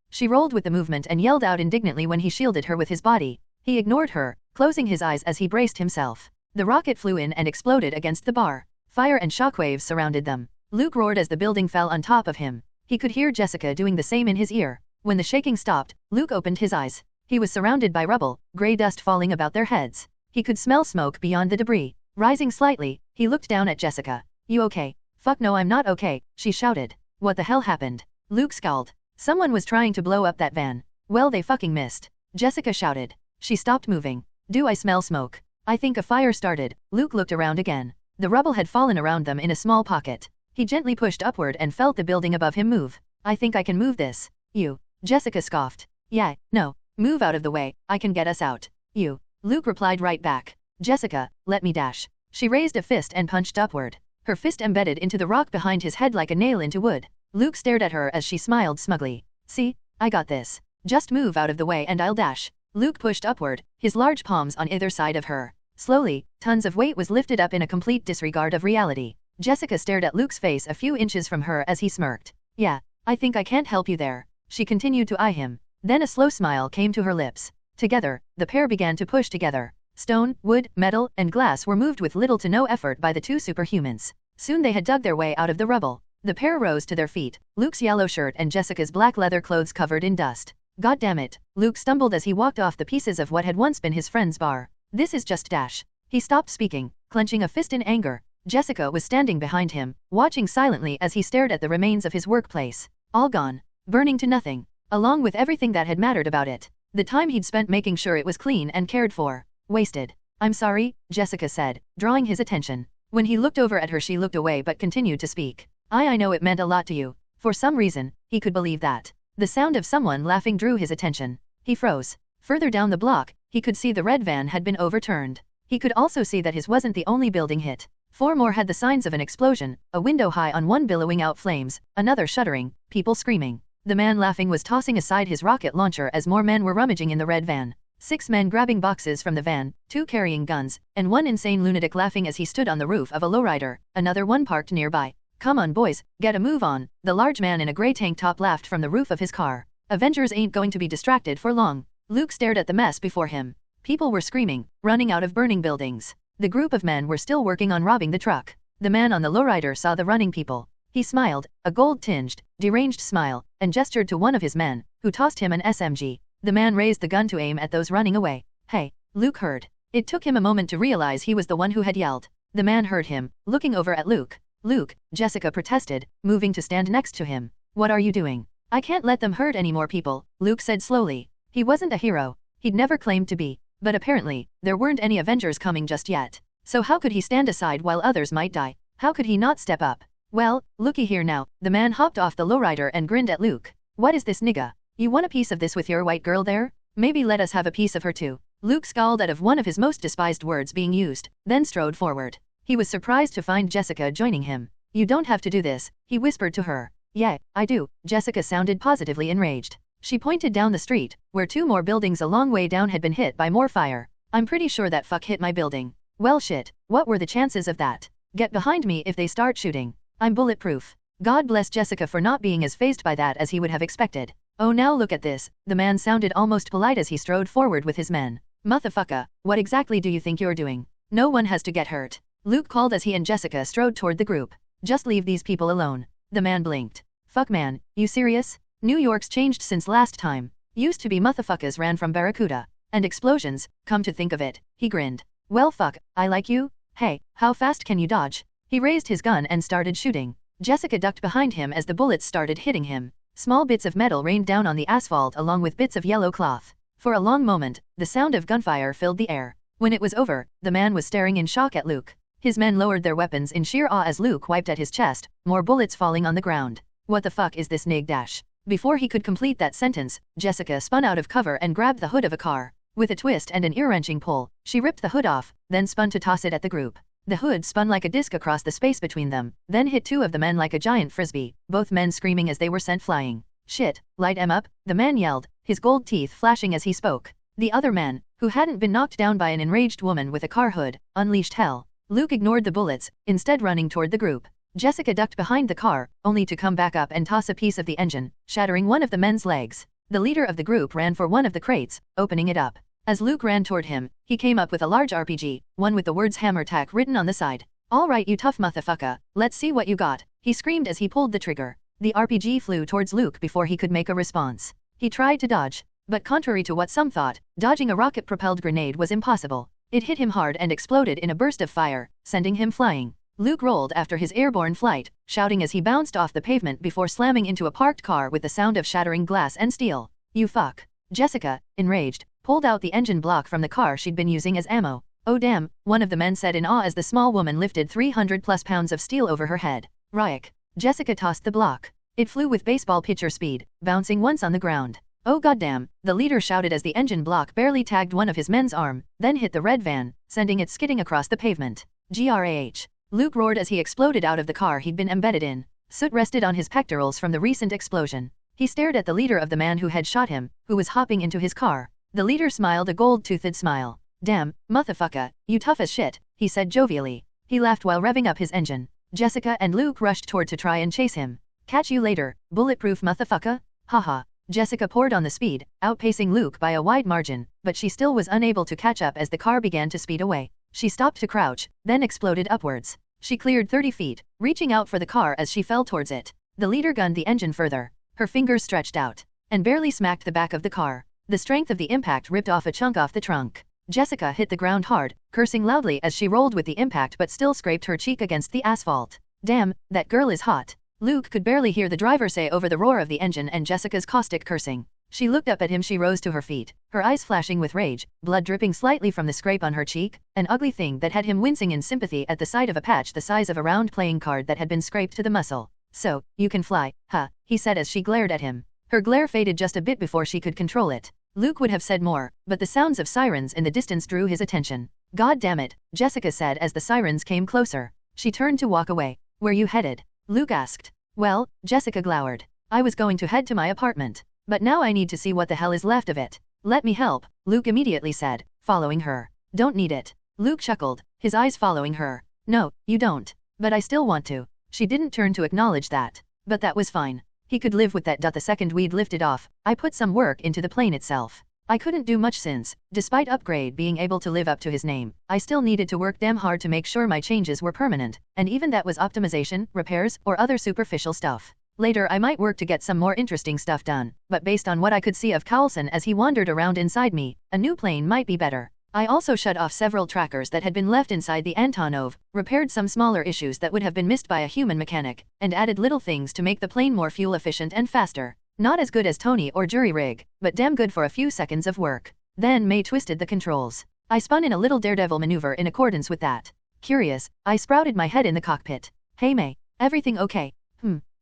She rolled with the movement and yelled out indignantly when he shielded her with his body. He ignored her, closing his eyes as he braced himself. The rocket flew in and exploded against the bar. Fire and shockwaves surrounded them. Luke roared as the building fell on top of him. He could hear Jessica doing the same in his ear. When the shaking stopped, Luke opened his eyes. He was surrounded by rubble, gray dust falling about their heads. He could smell smoke beyond the debris. Rising slightly, he looked down at Jessica. You okay? Fuck no, I'm not okay, she shouted. What the hell happened? Luke scowled. Someone was trying to blow up that van. Well, they fucking missed. Jessica shouted. She stopped moving. Do I smell smoke? I think a fire started. Luke looked around again. The rubble had fallen around them in a small pocket. He gently pushed upward and felt the building above him move. I think I can move this. You. Jessica scoffed. Yeah, no. Move out of the way, I can get us out. You. Luke replied right back. Jessica, let me dash. She raised a fist and punched upward. Her fist embedded into the rock behind his head like a nail into wood. Luke stared at her as she smiled smugly. See? I got this. Just move out of the way and I'll dash. Luke pushed upward, his large palms on either side of her. Slowly, tons of weight was lifted up in a complete disregard of reality. Jessica stared at Luke's face a few inches from her as he smirked. Yeah, I think I can't help you there. She continued to eye him. Then a slow smile came to her lips. Together, the pair began to push together. Stone, wood, metal, and glass were moved with little to no effort by the two superhumans. Soon they had dug their way out of the rubble. The pair rose to their feet, Luke's yellow shirt and Jessica's black leather clothes covered in dust. God damn it, Luke stumbled as he walked off the pieces of what had once been his friend's bar. This is just dash. He stopped speaking, clenching a fist in anger. Jessica was standing behind him, watching silently as he stared at the remains of his workplace. All gone. Burning to nothing. Along with everything that had mattered about it. The time he'd spent making sure it was clean and cared for. Wasted. I'm sorry, Jessica said, drawing his attention. When he looked over at her she looked away but continued to speak. I know it meant a lot to you. For some reason, he could believe that. The sound of someone laughing drew his attention. He froze. Further down the block, he could see the red van had been overturned. He could also see that his wasn't the only building hit. 4 more had the signs of an explosion, a window high on one billowing out flames, another shuddering, people screaming. The man laughing was tossing aside his rocket launcher as more men were rummaging in the red van. 6 men grabbing boxes from the van, 2 carrying guns, and 1 insane lunatic laughing as he stood on the roof of a lowrider, another one parked nearby. Come on boys, get a move on, the large man in a gray tank top laughed from the roof of his car. Avengers ain't going to be distracted for long. Luke stared at the mess before him. People were screaming, running out of burning buildings. The group of men were still working on robbing the truck. The man on the lowrider saw the running people. He smiled, a gold-tinged, deranged smile, and gestured to one of his men, who tossed him an SMG. The man raised the gun to aim at those running away. Hey, Luke heard. It took him a moment to realize he was the one who had yelled. The man heard him, looking over at Luke. Luke, Jessica protested, moving to stand next to him. What are you doing? I can't let them hurt any more people, Luke said slowly. He wasn't a hero. He'd never claimed to be. But apparently, there weren't any Avengers coming just yet. So how could he stand aside while others might die? How could he not step up? Well, looky here now. The man hopped off the lowrider and grinned at Luke. What is this nigga? You want a piece of this with your white girl there? Maybe let us have a piece of her too. Luke scowled at one of his most despised words being used, then strode forward. He was surprised to find Jessica joining him. You don't have to do this, he whispered to her. Yeah, I do. Jessica sounded positively enraged. She pointed down the street, where 2 more buildings a long way down had been hit by more fire. I'm pretty sure that fuck hit my building. Well shit, what were the chances of that? Get behind me if they start shooting. I'm bulletproof. God bless Jessica for not being as fazed by that as he would have expected. Oh now look at this, the man sounded almost polite as he strode forward with his men. Motherfucker, what exactly do you think you're doing? No one has to get hurt. Luke called as he and Jessica strode toward the group. Just leave these people alone. The man blinked. Fuck man, you serious? New York's changed since last time. Used to be motherfuckers ran from Barracuda. And explosions, come to think of it, he grinned. Well fuck, I like you? Hey, how fast can you dodge? He raised his gun and started shooting. Jessica ducked behind him as the bullets started hitting him. Small bits of metal rained down on the asphalt along with bits of yellow cloth. For a long moment, the sound of gunfire filled the air. When it was over, the man was staring in shock at Luke. His men lowered their weapons in sheer awe as Luke wiped at his chest, more bullets falling on the ground. What the fuck is this nig dash? Before he could complete that sentence, Jessica spun out of cover and grabbed the hood of a car. With a twist and an ear-wrenching pull, she ripped the hood off, then spun to toss it at the group. The hood spun like a disc across the space between them, then hit two of the men like a giant frisbee, both men screaming as they were sent flying. Shit, light 'em up, the man yelled, his gold teeth flashing as he spoke. The other man, who hadn't been knocked down by an enraged woman with a car hood, unleashed hell. Luke ignored the bullets, instead running toward the group. Jessica ducked behind the car, only to come back up and toss a piece of the engine, shattering one of the men's legs. The leader of the group ran for one of the crates, opening it up. As Luke ran toward him, he came up with a large RPG, one with the words hammer tack written on the side. All right you tough motherfucker, let's see what you got, he screamed as he pulled the trigger. The RPG flew towards Luke before he could make a response. He tried to dodge, but contrary to what some thought, dodging a rocket-propelled grenade was impossible. It hit him hard and exploded in a burst of fire, sending him flying. Luke rolled after his airborne flight, shouting as he bounced off the pavement before slamming into a parked car with the sound of shattering glass and steel. You fuck. Jessica, enraged, pulled out the engine block from the car she'd been using as ammo. Oh damn, one of the men said in awe as the small woman lifted 300+ pounds of steel over her head. Ryek. Jessica tossed the block. It flew with baseball pitcher speed, bouncing once on the ground. Oh goddamn, the leader shouted as the engine block barely tagged one of his men's arm, then hit the red van, sending it skidding across the pavement. Grah. Luke roared as he exploded out of the car he'd been embedded in. Soot rested on his pectorals from the recent explosion. He stared at the leader of the man who had shot him, who was hopping into his car. The leader smiled a gold-toothed smile. Damn, motherfucker, you tough as shit, he said jovially. He laughed while revving up his engine. Jessica and Luke rushed toward to try and chase him. Catch you later, bulletproof motherfucker? Haha. Jessica poured on the speed, outpacing Luke by a wide margin, but she still was unable to catch up as the car began to speed away. She stopped to crouch, then exploded upwards. She cleared 30 feet, reaching out for the car as she fell towards it. The leader gunned the engine further. Her fingers stretched out, and barely smacked the back of the car. The strength of the impact ripped off a chunk off the trunk. Jessica hit the ground hard, cursing loudly as she rolled with the impact but still scraped her cheek against the asphalt. Damn, that girl is hot. Luke could barely hear the driver say over the roar of the engine and Jessica's caustic cursing. She looked up at him. She rose to her feet, her eyes flashing with rage, blood dripping slightly from the scrape on her cheek, an ugly thing that had him wincing in sympathy at the sight of a patch the size of a round playing card that had been scraped to the muscle. So, you can fly, huh, he said as she glared at him. Her glare faded just a bit before she could control it. Luke would have said more, but the sounds of sirens in the distance drew his attention. God damn it, Jessica said as the sirens came closer. She turned to walk away. Where you headed? Luke asked. Well, Jessica glowered. I was going to head to my apartment. But now I need to see what the hell is left of it. Let me help, Luke immediately said, following her. Don't need it. Luke chuckled, his eyes following her. No, you don't. But I still want to. She didn't turn to acknowledge that. But that was fine. He could live with that. The second we'd lifted off, I put some work into the plane itself. I couldn't do much since, despite Upgrade being able to live up to his name, I still needed to work damn hard to make sure my changes were permanent, and even that was optimization, repairs, or other superficial stuff. Later I might work to get some more interesting stuff done, but based on what I could see of Carlson as he wandered around inside me, a new plane might be better. I also shut off several trackers that had been left inside the Antonov, repaired some smaller issues that would have been missed by a human mechanic, and added little things to make the plane more fuel efficient and faster. Not as good as Tony or Jury Rig, but damn good for a few seconds of work. Then May twisted the controls. I spun in a little daredevil maneuver in accordance with that. Curious, I sprouted my head in the cockpit. Hey May, everything okay?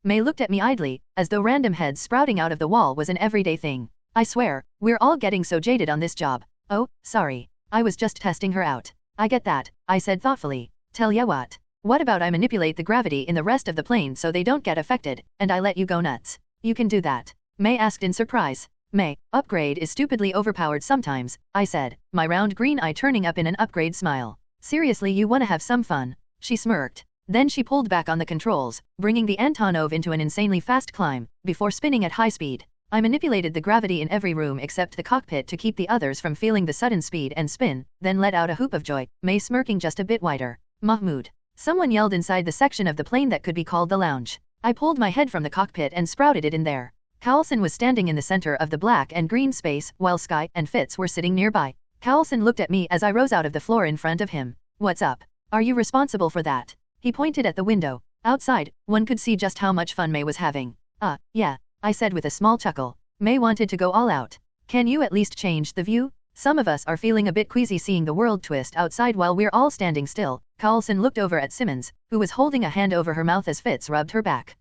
May looked at me idly, as though random heads sprouting out of the wall was an everyday thing. I swear, we're all getting so jaded on this job. Oh, sorry. I was just testing her out. I get that, I said thoughtfully. Tell ya what about I manipulate the gravity in the rest of the plane so they don't get affected, and I let you go nuts? You can do that? May asked in surprise. May, Upgrade is stupidly overpowered sometimes, I said, my round green eye turning up in an Upgrade smile. Seriously, you wanna have some fun? She smirked. Then she pulled back on the controls, bringing the Antonov into an insanely fast climb, before spinning at high speed. I manipulated the gravity in every room except the cockpit to keep the others from feeling the sudden speed and spin, then let out a whoop of joy, May smirking just a bit wider. Mahmoud. Someone yelled inside the section of the plane that could be called the lounge. I pulled my head from the cockpit and sprouted it in there. Carlson was standing in the center of the black and green space while Sky and Fitz were sitting nearby. Carlson looked at me as I rose out of the floor in front of him. What's up? Are you responsible for that? He pointed at the window. Outside, one could see just how much fun May was having. Yeah, I said with a small chuckle. May wanted to go all out. Can you at least change the view? Some of us are feeling a bit queasy seeing the world twist outside while we're all standing still. Carlson looked over at Simmons, who was holding a hand over her mouth as Fitz rubbed her back.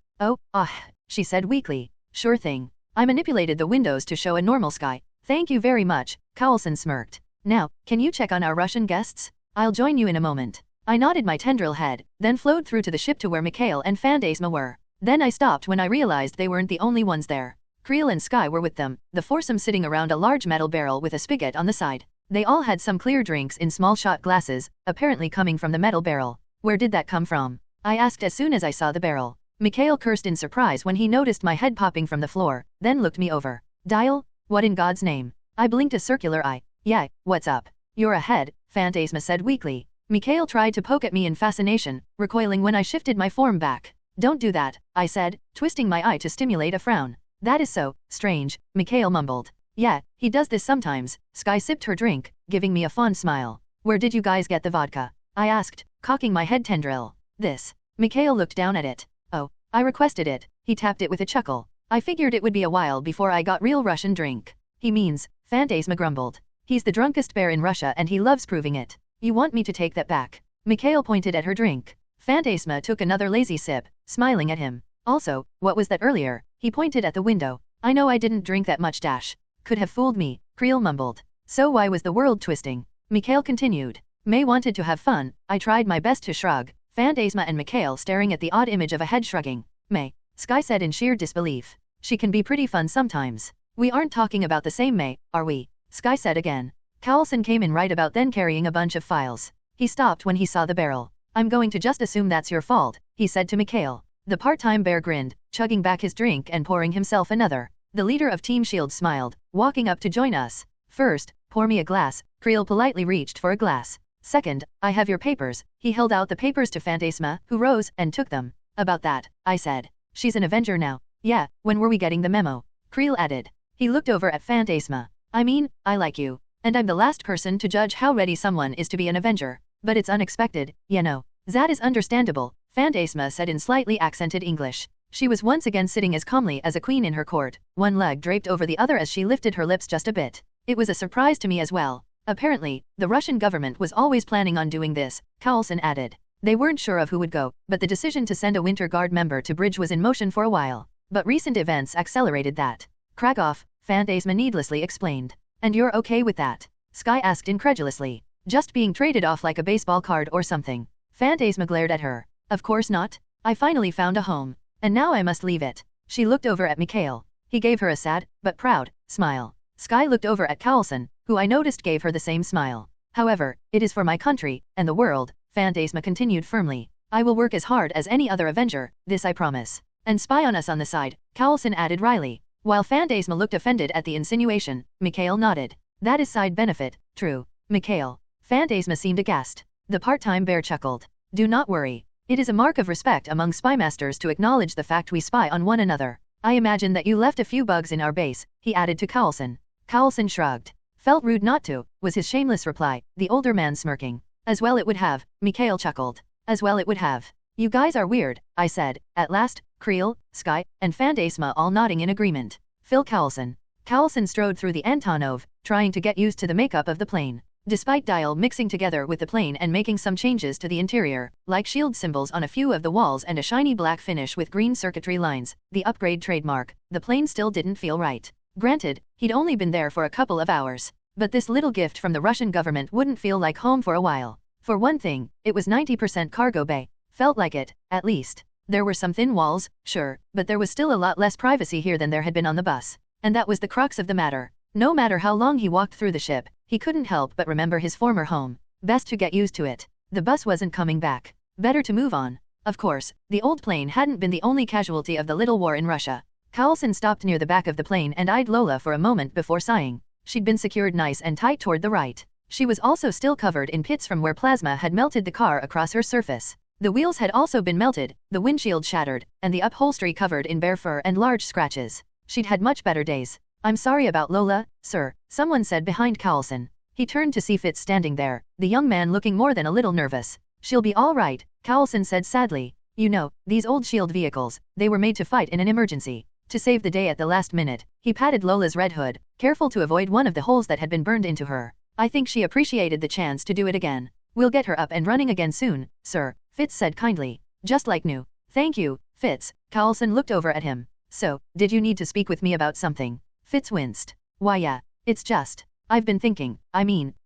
She said weakly. Sure thing. I manipulated the windows to show a normal sky. Thank you very much, Carlson smirked. Now, can you check on our Russian guests? I'll join you in a moment. I nodded my tendril head, then flowed through to the ship to where Mikhail and Fantasma were. Then I stopped when I realized they weren't the only ones there. Creel and Sky were with them, the foursome sitting around a large metal barrel with a spigot on the side. They all had some clear drinks in small shot glasses, apparently coming from the metal barrel. Where did that come from? I asked as soon as I saw the barrel. Mikhail cursed in surprise when he noticed my head popping from the floor, then looked me over. Dial? What in God's name? I blinked a circular eye. Yeah, what's up? You're ahead, Fantasma said weakly. Mikhail tried to poke at me in fascination, recoiling when I shifted my form back. Don't do that, I said, twisting my eye to stimulate a frown. That is so strange, Mikhail mumbled. Yeah, he does this sometimes. Sky sipped her drink, giving me a fond smile. Where did you guys get the vodka? I asked, cocking my head tendril. This. Mikhail looked down at it. Oh, I requested it. He tapped it with a chuckle. I figured it would be a while before I got real Russian drink. He means, Fantasma grumbled. He's the drunkest bear in Russia and he loves proving it. You want me to take that back? Mikhail pointed at her drink. Fantasma took another lazy sip, smiling at him. Also, what was that earlier? He pointed at the window. I know I didn't drink that much dash. Could have fooled me, Creel mumbled. So why was the world twisting? Mikhail continued. May wanted to have fun. I tried my best to shrug. Fantasma and Mikhail staring at the odd image of a head shrugging. May. Sky said in sheer disbelief. She can be pretty fun sometimes. We aren't talking about the same May, are we? Sky said again. Carlson came in right about then carrying a bunch of files. He stopped when he saw the barrel. I'm going to just assume that's your fault, he said to Mikhail. The part-time bear grinned, chugging back his drink and pouring himself another. The leader of Team Shield smiled, walking up to join us. First, pour me a glass. Creel politely reached for a glass. Second, I have your papers. He held out the papers to Fantasma, who rose and took them. About that, I said. She's an Avenger now. Yeah, when were we getting the memo? Creel added. He looked over at Fantasma. I mean, I like you. And I'm the last person to judge how ready someone is to be an Avenger. But it's unexpected, you know. That is understandable, Fantasma said in slightly accented English. She was once again sitting as calmly as a queen in her court, one leg draped over the other as she lifted her lips just a bit. It was a surprise to me as well. Apparently, the Russian government was always planning on doing this, Carlson added. They weren't sure of who would go, but the decision to send a Winter Guard member to Bridge was in motion for a while. But recent events accelerated that. Krakow, Fantasma needlessly explained. And you're okay with that? Sky asked incredulously. Just being traded off like a baseball card or something. Fantasma glared at her. Of course not. I finally found a home. And now I must leave it. She looked over at Mikhail. He gave her a sad, but proud, smile. Sky looked over at Carlson, who I noticed gave her the same smile. However, it is for my country, and the world, Fantasma continued firmly. I will work as hard as any other Avenger, this I promise. And spy on us on the side, Carlson added wryly. While Fantasma looked offended at the insinuation, Mikhail nodded. That is side benefit, true. Mikhail. Fantasma seemed aghast. The part-time bear chuckled. Do not worry. It is a mark of respect among spymasters to acknowledge the fact we spy on one another. I imagine that you left a few bugs in our base, he added to Carlson. Carlson shrugged. Felt rude not to, was his shameless reply, the older man smirking. As well it would have, Mikhail chuckled. As well it would have. You guys are weird, I said, at last, Creel, Sky, and Fantasma all nodding in agreement. Phil Carlson. Carlson strode through the Antonov, trying to get used to the makeup of the plane. Despite Dial mixing together with the plane and making some changes to the interior, like shield symbols on a few of the walls and a shiny black finish with green circuitry lines, the upgrade trademark, the plane still didn't feel right. Granted, he'd only been there for a couple of hours. But this little gift from the Russian government wouldn't feel like home for a while. For one thing, it was 90% cargo bay. Felt like it, at least. There were some thin walls, sure, but there was still a lot less privacy here than there had been on the bus. And that was the crux of the matter. No matter how long he walked through the ship, he couldn't help but remember his former home. Best to get used to it. The bus wasn't coming back. Better to move on. Of course, the old plane hadn't been the only casualty of the little war in Russia. Carlson stopped near the back of the plane and eyed Lola for a moment before sighing. She'd been secured nice and tight toward the right. She was also still covered in pits from where plasma had melted the car across her surface. The wheels had also been melted, the windshield shattered, and the upholstery covered in bear fur and large scratches. She'd had much better days. I'm sorry about Lola, sir, someone said behind Carlson. He turned to see Fitz standing there, the young man looking more than a little nervous. She'll be all right, Carlson said sadly. You know, these old shield vehicles, they were made to fight in an emergency. To save the day at the last minute, he patted Lola's red hood, careful to avoid one of the holes that had been burned into her. I think she appreciated the chance to do it again. We'll get her up and running again soon, sir, Fitz said kindly. Just like new. Thank you, Fitz. Carlson looked over at him. So, did you need to speak with me about something? Fitz winced. Why yeah, it's just. I've been thinking,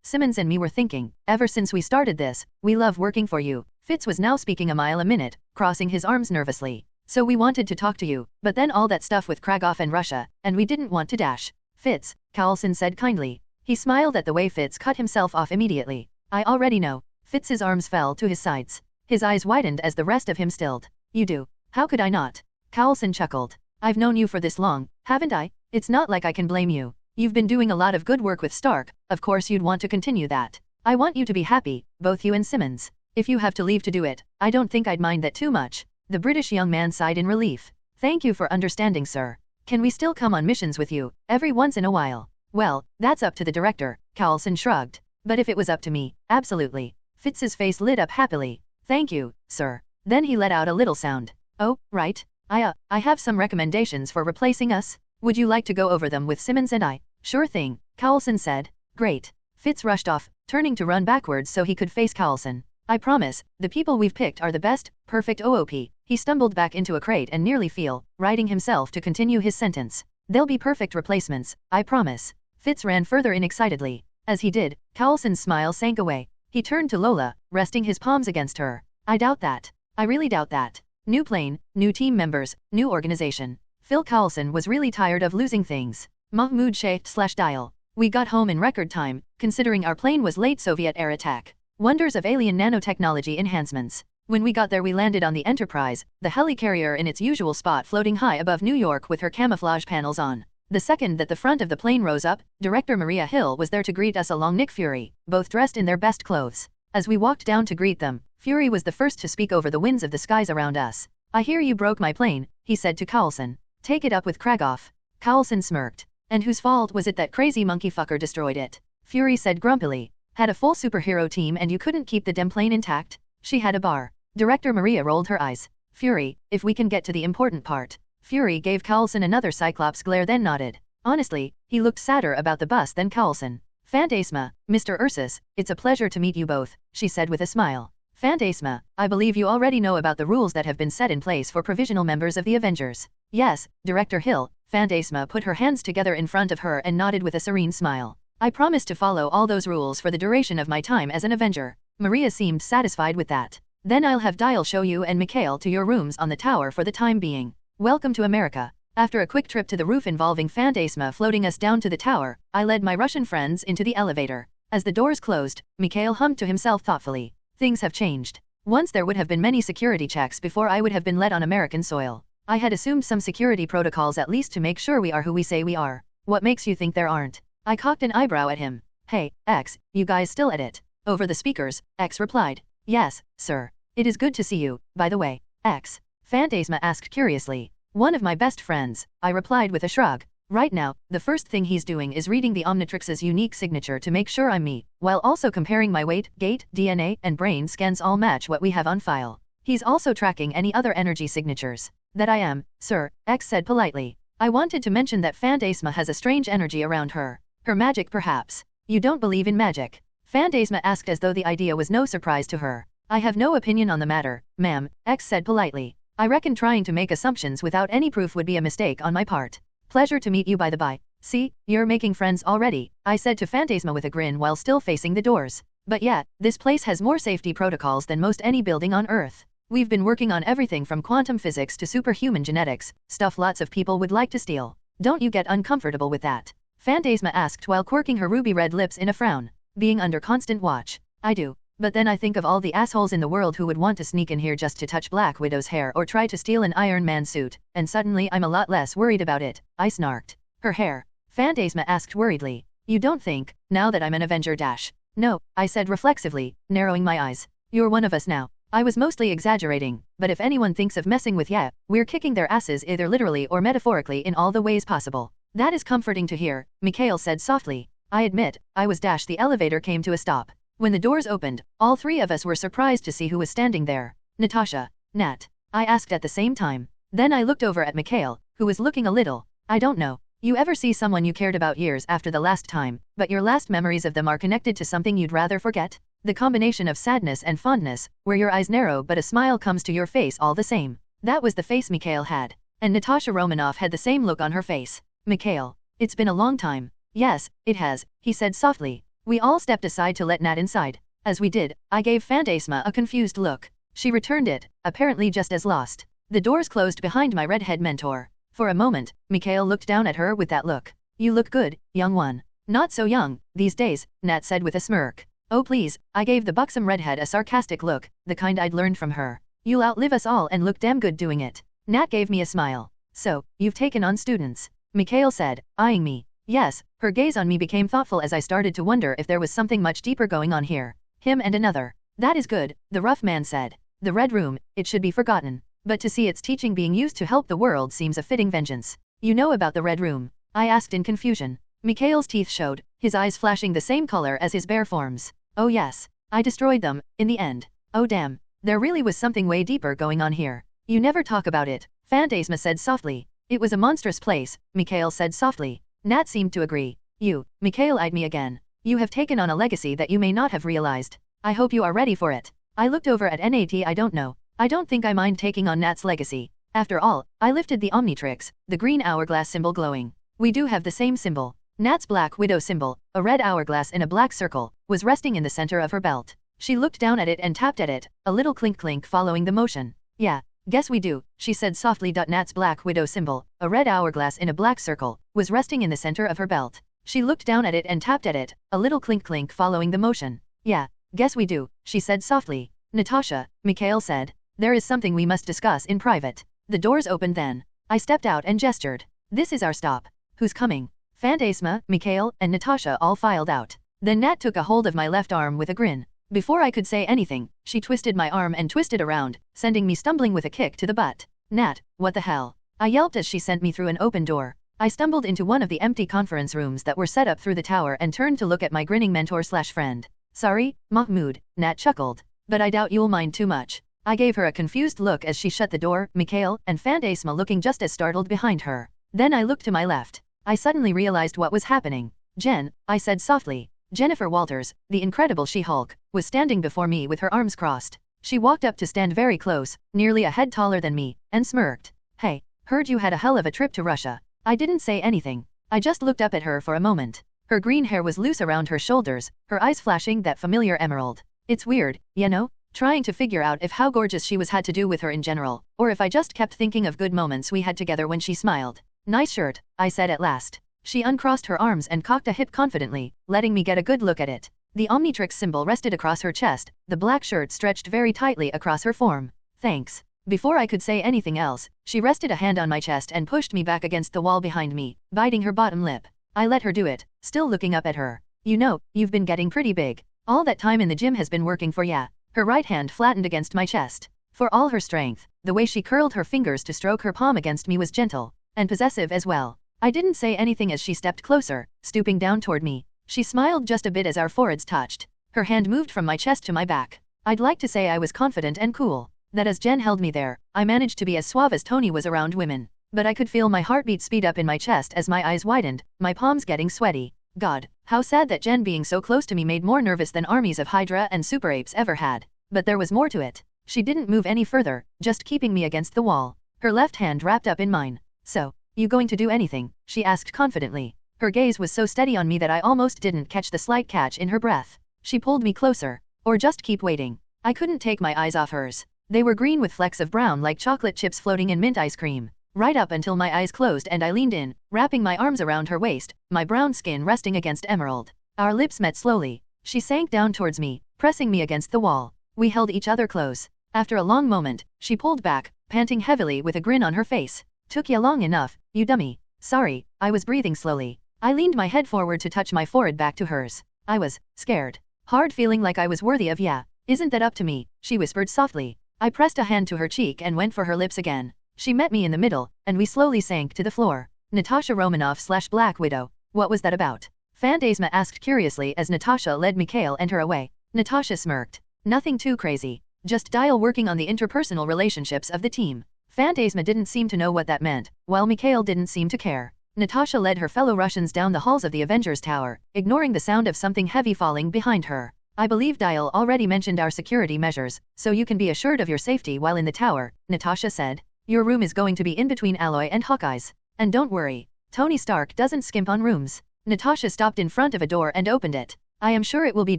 Simmons and me were thinking, ever since we started this, we love working for you. Fitz was now speaking a mile a minute, crossing his arms nervously. So we wanted to talk to you, but then all that stuff with Kragoff and Russia, and we didn't want to dash. Fitz, Carlson said kindly. He smiled at the way Fitz cut himself off immediately. I already know. Fitz's arms fell to his sides. His eyes widened as the rest of him stilled. You do. How could I not? Carlson chuckled. I've known you for this long, haven't I? It's not like I can blame you. You've been doing a lot of good work with Stark, of course you'd want to continue that. I want you to be happy, both you and Simmons. If you have to leave to do it, I don't think I'd mind that too much. The British young man sighed in relief. Thank you for understanding, sir. Can we still come on missions with you, every once in a while? Well, that's up to the director, Carlson shrugged. But if it was up to me, absolutely. Fitz's face lit up happily. Thank you, sir. Then he let out a little sound. Oh, right. I have some recommendations for replacing us. Would you like to go over them with Simmons and I? Sure thing, Carlson said. Great. Fitz rushed off, turning to run backwards so he could face Carlson. I promise, the people we've picked are the best, perfect OOP. He stumbled back into a crate and nearly fell, righting himself to continue his sentence. They'll be perfect replacements, I promise. Fitz ran further in excitedly. As he did, Carlson's smile sank away. He turned to Lola, resting his palms against her. I doubt that. I really doubt that. New plane, new team members, new organization. Phil Carlson was really tired of losing things. Mahmoud Sheikh/Dial. We got home in record time, considering our plane was late Soviet air attack. Wonders of alien nanotechnology enhancements. When we got there we landed on the Enterprise, the helicarrier in its usual spot floating high above New York with her camouflage panels on. The second that the front of the plane rose up, Director Maria Hill was there to greet us along Nick Fury, both dressed in their best clothes. As we walked down to greet them, Fury was the first to speak over the winds of the skies around us. I hear you broke my plane, he said to Carlson. Take it up with Kragoff. Carlson smirked. And whose fault was it that crazy monkey fucker destroyed it? Fury said grumpily. Had a full superhero team and you couldn't keep the damn plane intact? She had a bar. Director Maria rolled her eyes. Fury, if we can get to the important part. Fury gave Carlson another Cyclops glare then nodded. Honestly, he looked sadder about the bus than Carlson. Phantasma, Mr. Ursus, it's a pleasure to meet you both, she said with a smile. Phantasma, I believe you already know about the rules that have been set in place for provisional members of the Avengers. Yes, Director Hill. Phantasma put her hands together in front of her and nodded with a serene smile. I promise to follow all those rules for the duration of my time as an Avenger. Maria seemed satisfied with that. Then I'll have Dial show you and Mikhail to your rooms on the tower for the time being. Welcome to America. After a quick trip to the roof involving Phantasma floating us down to the tower, I led my Russian friends into the elevator. As the doors closed, Mikhail hummed to himself thoughtfully. Things have changed. Once there would have been many security checks before I would have been let on American soil. I had assumed some security protocols at least to make sure we are who we say we are. What makes you think there aren't? I cocked an eyebrow at him. Hey, X, you guys still at it? Over the speakers, X replied. Yes, sir. It is good to see you, by the way. X. Phantasma asked curiously. One of my best friends, I replied with a shrug. Right now, the first thing he's doing is reading the Omnitrix's unique signature to make sure I'm me, while also comparing my weight, gait, DNA, and brain scans all match what we have on file. He's also tracking any other energy signatures. That I am, sir, X said politely. I wanted to mention that Phantasma has a strange energy around her. Her magic perhaps. You don't believe in magic? Phantasma asked as though the idea was no surprise to her. I have no opinion on the matter, ma'am, X said politely. I reckon trying to make assumptions without any proof would be a mistake on my part. Pleasure to meet you by the by. See, you're making friends already, I said to Phantasma with a grin while still facing the doors. But yeah, this place has more safety protocols than most any building on Earth. We've been working on everything from quantum physics to superhuman genetics, stuff lots of people would like to steal. Don't you get uncomfortable with that? Phantasma asked while quirking her ruby red lips in a frown. Being under constant watch. I do. But then I think of all the assholes in the world who would want to sneak in here just to touch Black Widow's hair or try to steal an Iron Man suit, and suddenly I'm a lot less worried about it, I snarked. Her hair? Phantasma asked worriedly. You don't think, now that I'm an Avenger dash? No, I said reflexively, narrowing my eyes. You're one of us now. I was mostly exaggerating, but if anyone thinks of messing with ya, we're kicking their asses either literally or metaphorically in all the ways possible. That is comforting to hear, Mikhail said softly. I admit, I was dashed. The elevator came to a stop. When the doors opened, all three of us were surprised to see who was standing there. Natasha. Nat. I asked at the same time. Then I looked over at Mikhail, who was looking a little, I don't know. You ever see someone you cared about years after the last time, but your last memories of them are connected to something you'd rather forget? The combination of sadness and fondness, where your eyes narrow but a smile comes to your face all the same. That was the face Mikhail had. And Natasha Romanoff had the same look on her face. Mikhail. It's been a long time. Yes, it has, he said softly. We all stepped aside to let Nat inside. As we did, I gave Fantasma a confused look. She returned it, apparently just as lost. The doors closed behind my redhead mentor. For a moment, Mikhail looked down at her with that look. You look good, young one. Not so young, these days, Nat said with a smirk. Oh please, I gave the buxom redhead a sarcastic look, the kind I'd learned from her. You'll outlive us all and look damn good doing it. Nat gave me a smile. So, you've taken on students? Mikhail said, eyeing me. Yes, her gaze on me became thoughtful as I started to wonder if there was something much deeper going on here. Him and another. That is good, the rough man said. The Red Room, it should be forgotten. But to see its teaching being used to help the world seems a fitting vengeance. You know about the Red Room? I asked in confusion. Mikhail's teeth showed, his eyes flashing the same color as his bare forms. Oh yes. I destroyed them, in the end. Oh damn. There really was something way deeper going on here. You never talk about it, Fantasma said softly. It was a monstrous place, Mikhail said softly. Nat seemed to agree. You, Mikhail eyed me again. You have taken on a legacy that you may not have realized. I hope you are ready for it. I looked over at Nat. I don't know. I don't think I mind taking on Nat's legacy. After all, I lifted the Omnitrix, the green hourglass symbol glowing. We do have the same symbol. Nat's black widow symbol, a red hourglass in a black circle, was resting in the center of her belt. She looked down at it and tapped at it, a little clink-clink following the motion. Yeah, guess we do, she said softly. Nat's black widow symbol, a red hourglass in a black circle, was resting in the center of her belt. She looked down at it and tapped at it, a little clink-clink following the motion. Yeah, guess we do, she said softly. Natasha, Mikhail said. There is something we must discuss in private. The doors opened then. I stepped out and gestured. This is our stop. Who's coming? Fantasma, Mikhail, and Natasha all filed out. Then Nat took a hold of my left arm with a grin. Before I could say anything, she twisted my arm and twisted around, sending me stumbling with a kick to the butt. Nat, what the hell? I yelped as she sent me through an open door. I stumbled into one of the empty conference rooms that were set up through the tower and turned to look at my grinning mentor/friend. Sorry, Mahmoud, Nat chuckled. But I doubt you'll mind too much. I gave her a confused look as she shut the door, Mikhail and Fantasma looking just as startled behind her. Then I looked to my left. I suddenly realized what was happening. Jen, I said softly. Jennifer Walters, the incredible She-Hulk, was standing before me with her arms crossed. She walked up to stand very close, nearly a head taller than me, and smirked. Hey, heard you had a hell of a trip to Russia. I didn't say anything. I just looked up at her for a moment. Her green hair was loose around her shoulders, her eyes flashing that familiar emerald. It's weird, you know? Trying to figure out if how gorgeous she was had to do with her in general, or if I just kept thinking of good moments we had together when she smiled. Nice shirt, I said at last. She uncrossed her arms and cocked a hip confidently, letting me get a good look at it. The Omnitrix symbol rested across her chest, the black shirt stretched very tightly across her form. Thanks. Before I could say anything else, she rested a hand on my chest and pushed me back against the wall behind me, biting her bottom lip. I let her do it, still looking up at her. You know, you've been getting pretty big. All that time in the gym has been working for ya. Her right hand flattened against my chest. For all her strength, the way she curled her fingers to stroke her palm against me was gentle, and possessive as well. I didn't say anything as she stepped closer, stooping down toward me. She smiled just a bit as our foreheads touched. Her hand moved from my chest to my back. I'd like to say I was confident and cool. That as Jen held me there, I managed to be as suave as Tony was around women. But I could feel my heartbeat speed up in my chest as my eyes widened, my palms getting sweaty. God, how sad that Jen being so close to me made more nervous than armies of Hydra and Super Apes ever had. But there was more to it. She didn't move any further, just keeping me against the wall. Her left hand wrapped up in mine. So, you going to do anything? She asked confidently. Her gaze was so steady on me that I almost didn't catch the slight catch in her breath. She pulled me closer. Or just keep waiting. I couldn't take my eyes off hers. They were green with flecks of brown like chocolate chips floating in mint ice cream. Right up until my eyes closed and I leaned in, wrapping my arms around her waist, my brown skin resting against emerald. Our lips met slowly. She sank down towards me, pressing me against the wall. We held each other close. After a long moment, she pulled back, panting heavily with a grin on her face. Took ya long enough, you dummy. Sorry, I was breathing slowly. I leaned my head forward to touch my forehead back to hers. I was scared. Hard feeling like I was worthy of ya. Isn't that up to me? She whispered softly. I pressed a hand to her cheek and went for her lips again. She met me in the middle, and we slowly sank to the floor. Natasha Romanoff/Black Widow. What was that about? Fantasma asked curiously as Natasha led Mikhail and her away. Natasha smirked. Nothing too crazy. Just Dial working on the interpersonal relationships of the team. Fantasma didn't seem to know what that meant, while Mikhail didn't seem to care. Natasha led her fellow Russians down the halls of the Avengers Tower, ignoring the sound of something heavy falling behind her. I believe Dial already mentioned our security measures, so you can be assured of your safety while in the tower, Natasha said. Your room is going to be in between Alloy and Hawkeye's. And don't worry, Tony Stark doesn't skimp on rooms. Natasha stopped in front of a door and opened it. I am sure it will be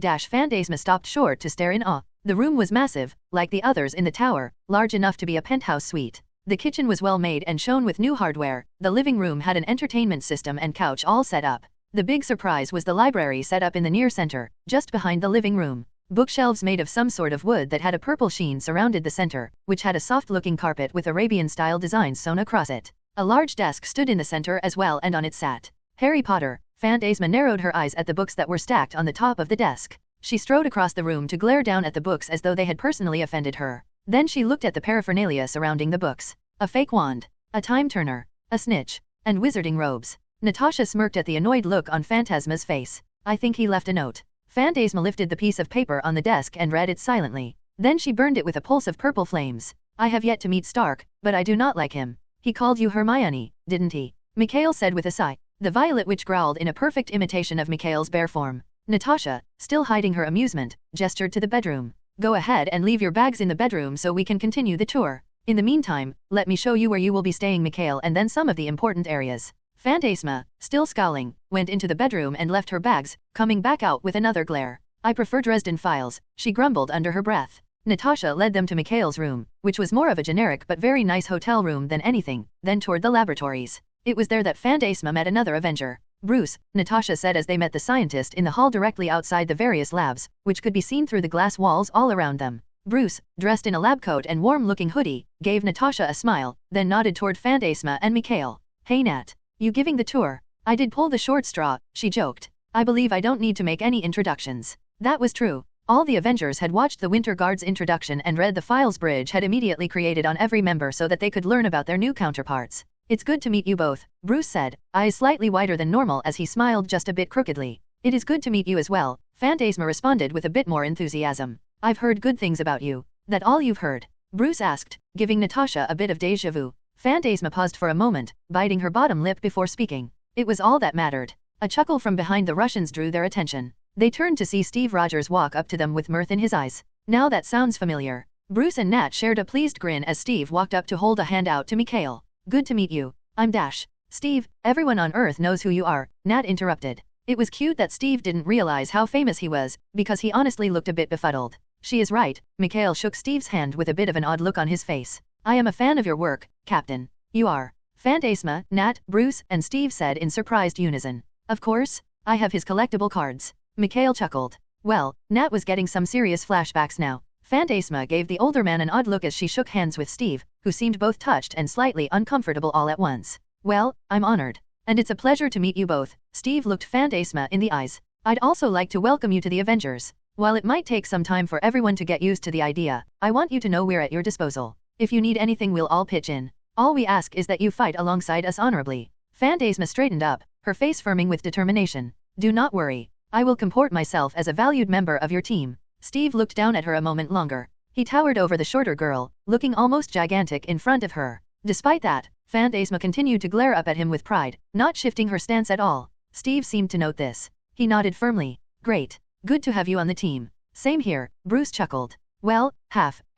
Fantasma stopped short to stare in awe. The room was massive, like the others in the tower, large enough to be a penthouse suite. The kitchen was well made and shown with new hardware. The living room had an entertainment system and couch all set up. The big surprise was the library set up in the near center, just behind the living room. Bookshelves made of some sort of wood that had a purple sheen surrounded the center, which had a soft-looking carpet with Arabian-style designs sewn across it. A large desk stood in the center as well, and on it sat Harry Potter. Fantasma narrowed her eyes at the books that were stacked on the top of the desk. She strode across the room to glare down at the books as though they had personally offended her. Then she looked at the paraphernalia surrounding the books. A fake wand, a time turner, a snitch, and wizarding robes. Natasha smirked at the annoyed look on Fantasma's face. I think he left a note. Fantasma lifted the piece of paper on the desk and read it silently. Then she burned it with a pulse of purple flames. I have yet to meet Stark, but I do not like him. He called you Hermione, didn't he? Mikhail said with a sigh. The Violet Witch growled in a perfect imitation of Mikhail's bare form. Natasha, still hiding her amusement, gestured to the bedroom. Go ahead and leave your bags in the bedroom so we can continue the tour. In the meantime, let me show you where you will be staying, Mikhail, and then some of the important areas. Fantasma, still scowling, went into the bedroom and left her bags, coming back out with another glare. I prefer Dresden Files, she grumbled under her breath. Natasha led them to Mikhail's room, which was more of a generic but very nice hotel room than anything, then toward the laboratories. It was there that Fantasma met another Avenger. Bruce, Natasha said as they met the scientist in the hall directly outside the various labs, which could be seen through the glass walls all around them. Bruce, dressed in a lab coat and warm-looking hoodie, gave Natasha a smile, then nodded toward Fantasma and Mikhail. Hey Nat, you giving the tour? I did pull the short straw, she joked. I believe I don't need to make any introductions. That was true. All the Avengers had watched the Winter Guard's introduction and read the files Bridge had immediately created on every member so that they could learn about their new counterparts. It's good to meet you both, Bruce said, eyes slightly wider than normal as he smiled just a bit crookedly. It is good to meet you as well, Fantasma responded with a bit more enthusiasm. I've heard good things about you. That all you've heard? Bruce asked, giving Natasha a bit of déjà vu. Fantasma paused for a moment, biting her bottom lip before speaking. It was all that mattered. A chuckle from behind the Russians drew their attention. They turned to see Steve Rogers walk up to them with mirth in his eyes. Now that sounds familiar. Bruce and Nat shared a pleased grin as Steve walked up to hold a hand out to Mikhail. Good to meet you. I'm Dash. Steve, everyone on Earth knows who you are, Nat interrupted. It was cute that Steve didn't realize how famous he was, because he honestly looked a bit befuddled. She is right, Mikhail shook Steve's hand with a bit of an odd look on his face. I am a fan of your work, Captain. You are. Fantasma, Nat, Bruce, and Steve said in surprised unison. Of course, I have his collectible cards. Mikhail chuckled. Well, Nat was getting some serious flashbacks now. Fantasma gave the older man an odd look as she shook hands with Steve, who seemed both touched and slightly uncomfortable all at once. Well, I'm honored. And it's a pleasure to meet you both. Steve looked Fantasma in the eyes. I'd also like to welcome you to the Avengers. While it might take some time for everyone to get used to the idea, I want you to know we're at your disposal. If you need anything, we'll all pitch in. All we ask is that you fight alongside us honorably. Fantasma straightened up, her face firming with determination. Do not worry. I will comport myself as a valued member of your team. Steve looked down at her a moment longer. He towered over the shorter girl, looking almost gigantic in front of her. Despite that, Fantasma continued to glare up at him with pride, not shifting her stance at all. Steve seemed to note this. He nodded firmly. Great. Good to have you on the team. Same here, Bruce chuckled. Well,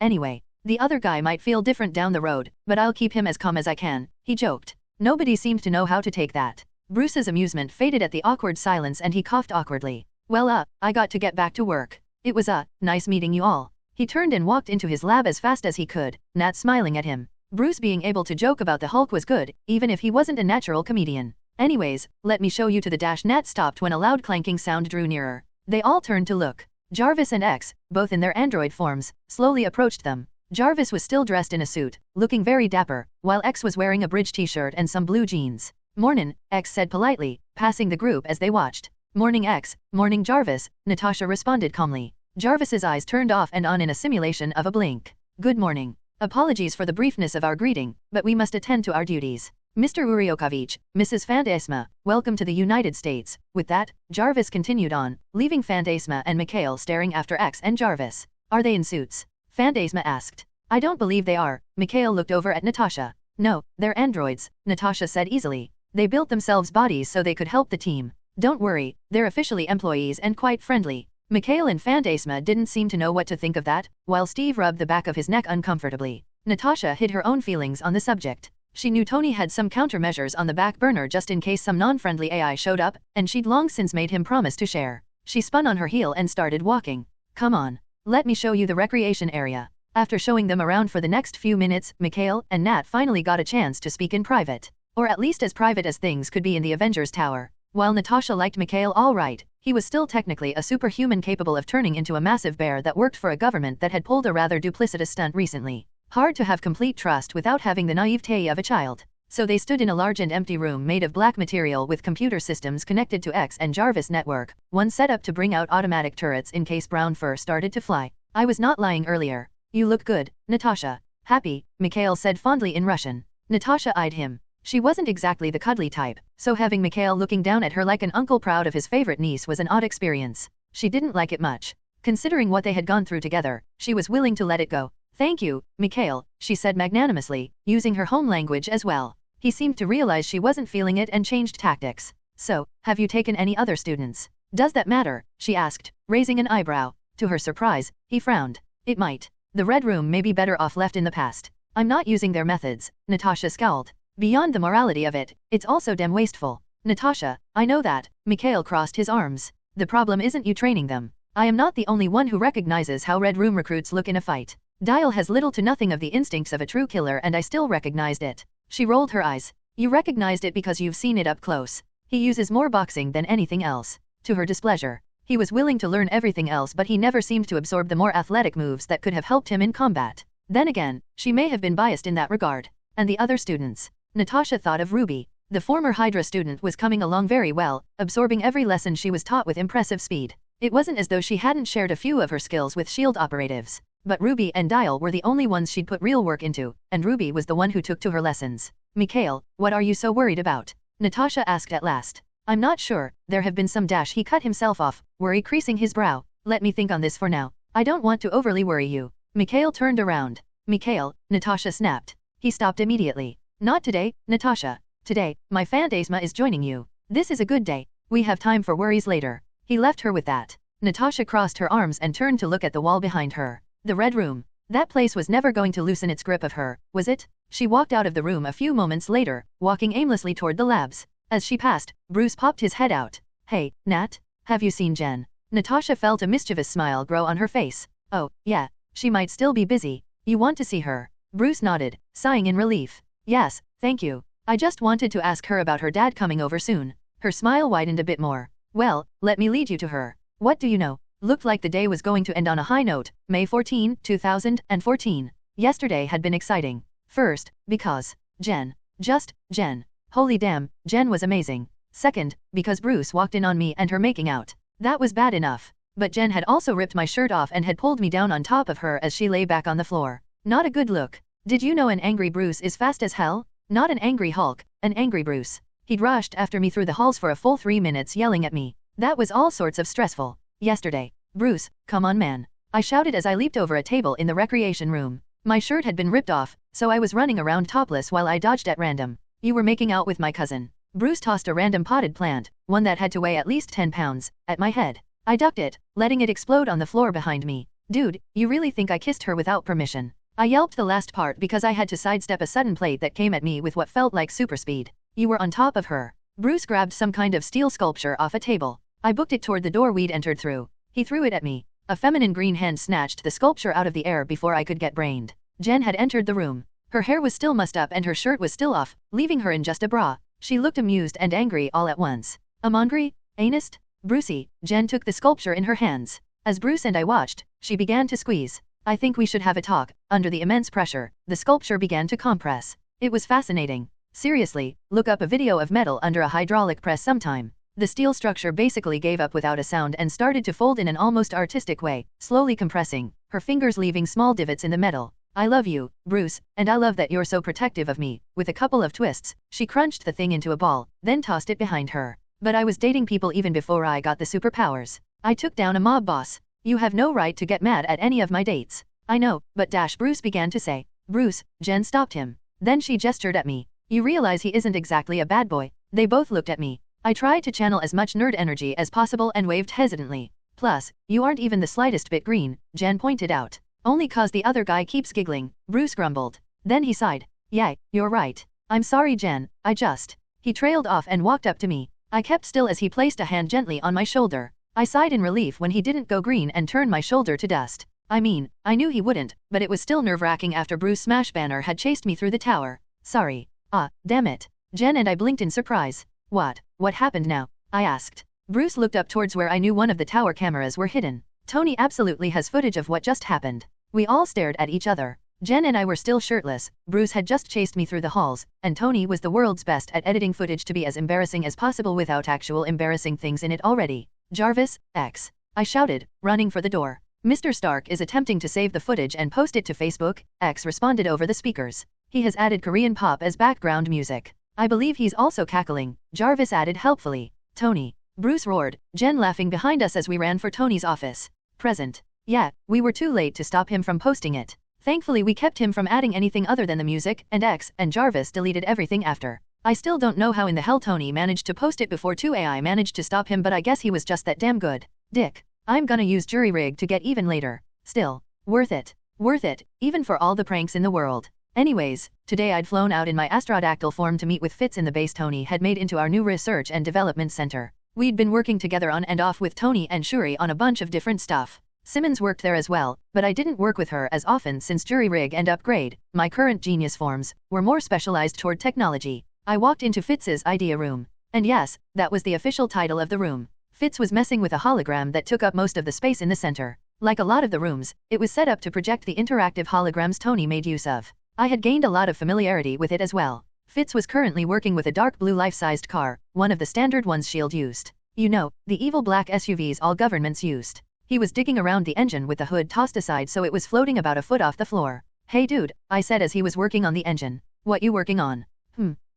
anyway. The other guy might feel different down the road, but I'll keep him as calm as I can, he joked. Nobody seemed to know how to take that. Bruce's amusement faded at the awkward silence and he coughed awkwardly. Well, I got to get back to work. It was nice meeting you all. He turned and walked into his lab as fast as he could, Nat smiling at him. Bruce being able to joke about the Hulk was good, even if he wasn't a natural comedian. Anyways, let me show you to the dash. Nat stopped when a loud clanking sound drew nearer. They all turned to look. Jarvis and X, both in their android forms, slowly approached them. Jarvis was still dressed in a suit, looking very dapper, while X was wearing a bridge t-shirt and some blue jeans. Mornin', X said politely, passing the group as they watched. Morning X, morning Jarvis, Natasha responded calmly. Jarvis's eyes turned off and on in a simulation of a blink. Good morning. Apologies for the briefness of our greeting, but we must attend to our duties. Mr. Uriokovich, Mrs. Fantasma, welcome to the United States. With that, Jarvis continued on, leaving Fantasma and Mikhail staring after X and Jarvis. Are they in suits? Fantasma asked. I don't believe they are. Mikhail looked over at Natasha. No, they're androids, Natasha said easily. They built themselves bodies so they could help the team. Don't worry, they're officially employees and quite friendly. Mikhail and Fantasma didn't seem to know what to think of that, while Steve rubbed the back of his neck uncomfortably. Natasha hid her own feelings on the subject. She knew Tony had some countermeasures on the back burner just in case some non-friendly AI showed up, and she'd long since made him promise to share. She spun on her heel and started walking. Come on. Let me show you the recreation area. After showing them around for the next few minutes, Mikhail and Nat finally got a chance to speak in private. Or at least as private as things could be in the Avengers Tower. While Natasha liked Mikhail all right, he was still technically a superhuman capable of turning into a massive bear that worked for a government that had pulled a rather duplicitous stunt recently. Hard to have complete trust without having the naivete of a child. So they stood in a large and empty room made of black material with computer systems connected to X and Jarvis network, one set up to bring out automatic turrets in case brown fur started to fly. I was not lying earlier. You look good, Natasha. Happy, Mikhail said fondly in Russian. Natasha eyed him. She wasn't exactly the cuddly type, so having Mikhail looking down at her like an uncle proud of his favorite niece was an odd experience. She didn't like it much. Considering what they had gone through together, she was willing to let it go. Thank you, Mikhail, she said magnanimously, using her home language as well. He seemed to realize she wasn't feeling it and changed tactics. So, have you taken any other students? Does that matter? She asked, raising an eyebrow. To her surprise, he frowned. It might. The Red Room may be better off left in the past. I'm not using their methods, Natasha scowled. Beyond the morality of it, it's also damn wasteful. Natasha, I know that, Mikhail crossed his arms. The problem isn't you training them. I am not the only one who recognizes how Red Room recruits look in a fight. Dial has little to nothing of the instincts of a true killer and I still recognized it. She rolled her eyes. You recognized it because you've seen it up close. He uses more boxing than anything else. To her displeasure. He was willing to learn everything else but he never seemed to absorb the more athletic moves that could have helped him in combat. Then again, she may have been biased in that regard. And the other students. Natasha thought of Ruby. The former Hydra student was coming along very well, absorbing every lesson she was taught with impressive speed. It wasn't as though she hadn't shared a few of her skills with SHIELD operatives. But Ruby and Dial were the only ones she'd put real work into, and Ruby was the one who took to her lessons. Mikhail, what are you so worried about? Natasha asked at last. I'm not sure, there have been some dash he cut himself off, worry creasing his brow. Let me think on this for now. I don't want to overly worry you. Mikhail turned around. Mikhail, Natasha snapped. He stopped immediately. Not today, Natasha. Today, my Fantasma is joining you. This is a good day. We have time for worries later. He left her with that. Natasha crossed her arms and turned to look at the wall behind her. The Red Room. That place was never going to loosen its grip of her, was it? She walked out of the room a few moments later, walking aimlessly toward the labs. As she passed, Bruce popped his head out. Hey, Nat? Have you seen Jen? Natasha felt a mischievous smile grow on her face. Oh, yeah. She might still be busy. You want to see her? Bruce nodded, sighing in relief. Yes, thank you. I just wanted to ask her about her dad coming over soon. Her smile widened a bit more. Well, let me lead you to her. What do you know? Looked like the day was going to end on a high note. May 14, 2014. Yesterday had been exciting. First, because Jen. Just Jen. Holy damn, Jen was amazing. Second, because Bruce walked in on me and her making out. That was bad enough. But Jen had also ripped my shirt off and had pulled me down on top of her as she lay back on the floor. Not a good look. Did you know an angry Bruce is fast as hell? Not an angry Hulk, an angry Bruce. He'd rushed after me through the halls for a full 3 minutes yelling at me. That was all sorts of stressful. Yesterday. Bruce, come on man. I shouted as I leaped over a table in the recreation room. My shirt had been ripped off, so I was running around topless while I dodged at random. You were making out with my cousin. Bruce tossed a random potted plant, one that had to weigh at least 10 pounds, at my head. I ducked it, letting it explode on the floor behind me. Dude, you really think I kissed her without permission? I yelped the last part because I had to sidestep a sudden plate that came at me with what felt like super speed. You were on top of her. Bruce grabbed some kind of steel sculpture off a table. I booked it toward the door we'd entered through. He threw it at me. A feminine green hand snatched the sculpture out of the air before I could get brained. Jen had entered the room. Her hair was still mussed up and her shirt was still off, leaving her in just a bra. She looked amused and angry all at once. Amangry? Anist? Brucey, Jen took the sculpture in her hands. As Bruce and I watched, she began to squeeze. I think we should have a talk. Under the immense pressure, the sculpture began to compress. It was fascinating. Seriously, look up a video of metal under a hydraulic press sometime. The steel structure basically gave up without a sound and started to fold in an almost artistic way, slowly compressing, her fingers leaving small divots in the metal. I love you, Bruce, and I love that you're so protective of me. With a couple of twists, she crunched the thing into a ball, then tossed it behind her. But I was dating people even before I got the superpowers. I took down a mob boss. You have no right to get mad at any of my dates. I know, but Bruce began to say. Bruce, Jen stopped him. Then she gestured at me. You realize he isn't exactly a bad boy. They both looked at me. I tried to channel as much nerd energy as possible and waved hesitantly. Plus, you aren't even the slightest bit green, Jen pointed out. Only cause the other guy keeps giggling, Bruce grumbled. Then he sighed. Yeah, you're right. I'm sorry Jen, I just. He trailed off and walked up to me. I kept still as he placed a hand gently on my shoulder. I sighed in relief when he didn't go green and turn my shoulder to dust. I mean, I knew he wouldn't, but it was still nerve-wracking after Bruce Smash Banner had chased me through the tower. Sorry. Ah, damn it. Jen and I blinked in surprise. What happened now? I asked. Bruce looked up towards where I knew one of the tower cameras were hidden. Tony absolutely has footage of what just happened. We all stared at each other. Jen and I were still shirtless, Bruce had just chased me through the halls, and Tony was the world's best at editing footage to be as embarrassing as possible without actual embarrassing things in it already. Jarvis, X. I shouted, running for the door. Mr. Stark is attempting to save the footage and post it to Facebook, X responded over the speakers. He has added Korean pop as background music. I believe he's also cackling, Jarvis added helpfully. Tony. Bruce roared, Jen laughing behind us as we ran for Tony's office. Present. Yeah, we were too late to stop him from posting it. Thankfully we kept him from adding anything other than the music, and X and Jarvis deleted everything after. I still don't know how in the hell Tony managed to post it before 2AI managed to stop him, but I guess he was just that damn good. Dick. I'm gonna use jury rig to get even later. Still. Worth it. Worth it, even for all the pranks in the world. Anyways, today I'd flown out in my astrodactyl form to meet with Fitz in the base Tony had made into our new research and development center. We'd been working together on and off with Tony and Shuri on a bunch of different stuff. Simmons worked there as well, but I didn't work with her as often since jury rig and upgrade, my current genius forms, were more specialized toward technology. I walked into Fitz's idea room. And yes, that was the official title of the room. Fitz was messing with a hologram that took up most of the space in the center. Like a lot of the rooms, it was set up to project the interactive holograms Tony made use of. I had gained a lot of familiarity with it as well. Fitz was currently working with a dark blue life-sized car, one of the standard ones S.H.I.E.L.D. used. You know, the evil black SUVs all governments used. He was digging around the engine with the hood tossed aside so it was floating about a foot off the floor. Hey dude, I said as he was working on the engine. What you working on?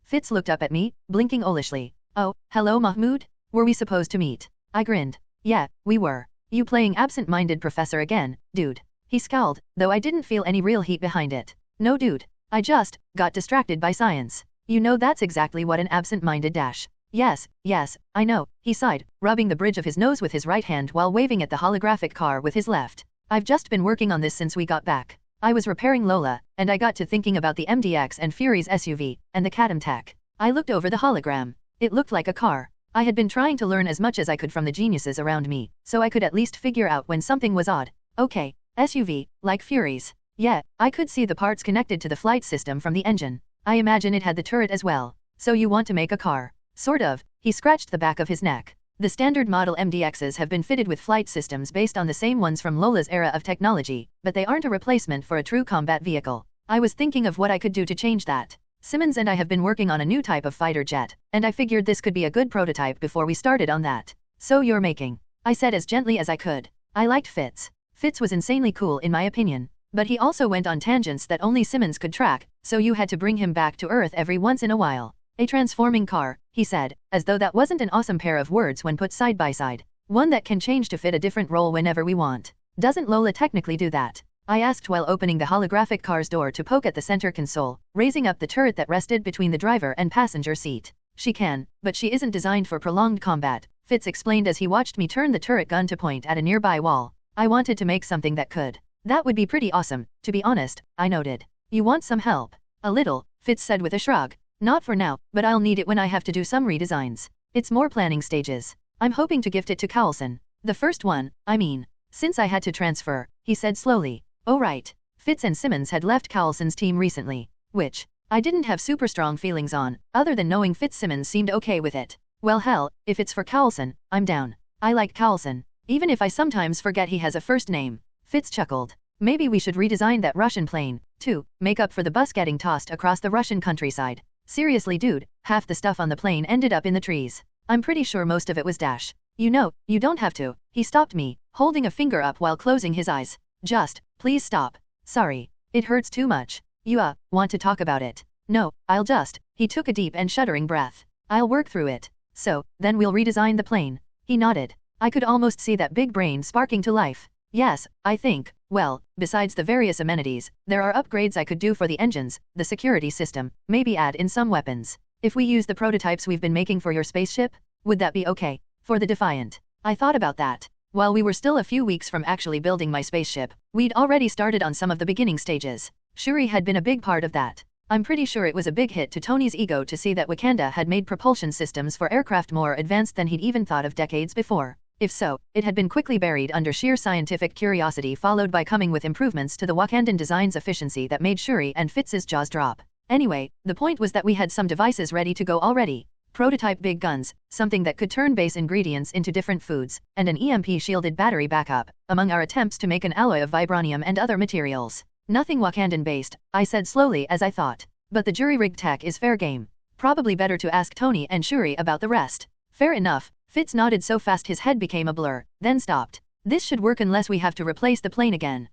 Fitz looked up at me, blinking owlishly. Oh, hello Mahmoud? Were we supposed to meet? I grinned. Yeah, we were. You playing absent-minded professor again, dude. He scowled, though I didn't feel any real heat behind it. No dude. I just got distracted by science. You know that's exactly what an absent-minded dash. Yes, I know, he sighed, rubbing the bridge of his nose with his right hand while waving at the holographic car with his left. I've just been working on this since we got back. I was repairing Lola, and I got to thinking about the MDX and Fury's SUV, and the Catum Tech. I looked over the hologram. It looked like a car. I had been trying to learn as much as I could from the geniuses around me, so I could at least figure out when something was odd. Okay, SUV, like Fury's. Yeah, I could see the parts connected to the flight system from the engine. I imagine it had the turret as well. So you want to make a car? Sort of. He scratched the back of his neck. The standard model MDXs have been fitted with flight systems based on the same ones from Lola's era of technology, but they aren't a replacement for a true combat vehicle. I was thinking of what I could do to change that. Simmons and I have been working on a new type of fighter jet, and I figured this could be a good prototype before we started on that. So you're making? I said as gently as I could. I liked Fitz. Fitz was insanely cool in my opinion. But he also went on tangents that only Simmons could track, so you had to bring him back to Earth every once in a while. A transforming car, he said, as though that wasn't an awesome pair of words when put side by side. One that can change to fit a different role whenever we want. Doesn't Lola technically do that? I asked while opening the holographic car's door to poke at the center console, raising up the turret that rested between the driver and passenger seat. She can, but she isn't designed for prolonged combat, Fitz explained as he watched me turn the turret gun to point at a nearby wall. I wanted to make something that could. That would be pretty awesome, to be honest, I noted. You want some help? A little, Fitz said with a shrug. Not for now, but I'll need it when I have to do some redesigns. It's more planning stages. I'm hoping to gift it to Carlson. The first one, I mean. Since I had to transfer, he said slowly. Oh right. Fitz and Simmons had left Carlson's team recently, which I didn't have super strong feelings on, other than knowing Fitzsimmons seemed okay with it. Well hell, if it's for Carlson, I'm down. I like Carlson, even if I sometimes forget he has a first name. Fitz chuckled. Maybe we should redesign that Russian plane, too, make up for the bus getting tossed across the Russian countryside. Seriously dude, half the stuff on the plane ended up in the trees. I'm pretty sure most of it was dash. You know, you don't have to. He stopped me, holding a finger up while closing his eyes. Just, please stop. Sorry. It hurts too much. You, want to talk about it? No, I'll just. He took a deep and shuddering breath. I'll work through it. So, then we'll redesign the plane. He nodded. I could almost see that big brain sparking to life. Yes, I think, well, besides the various amenities, there are upgrades I could do for the engines, the security system, maybe add in some weapons. If we use the prototypes we've been making for your spaceship, would that be okay? For the Defiant. I thought about that. While we were still a few weeks from actually building my spaceship, we'd already started on some of the beginning stages. Shuri had been a big part of that. I'm pretty sure it was a big hit to Tony's ego to see that Wakanda had made propulsion systems for aircraft more advanced than he'd even thought of decades before. If so, it had been quickly buried under sheer scientific curiosity, followed by coming with improvements to the Wakandan design's efficiency that made Shuri and Fitz's jaws drop. Anyway, the point was that we had some devices ready to go already. Prototype big guns, something that could turn base ingredients into different foods, and an EMP-shielded battery backup, among our attempts to make an alloy of vibranium and other materials. Nothing Wakandan-based, I said slowly as I thought. But the jury-rigged tech is fair game. Probably better to ask Tony and Shuri about the rest. Fair enough. Fitz nodded so fast his head became a blur, then stopped. This should work unless we have to replace the plane again.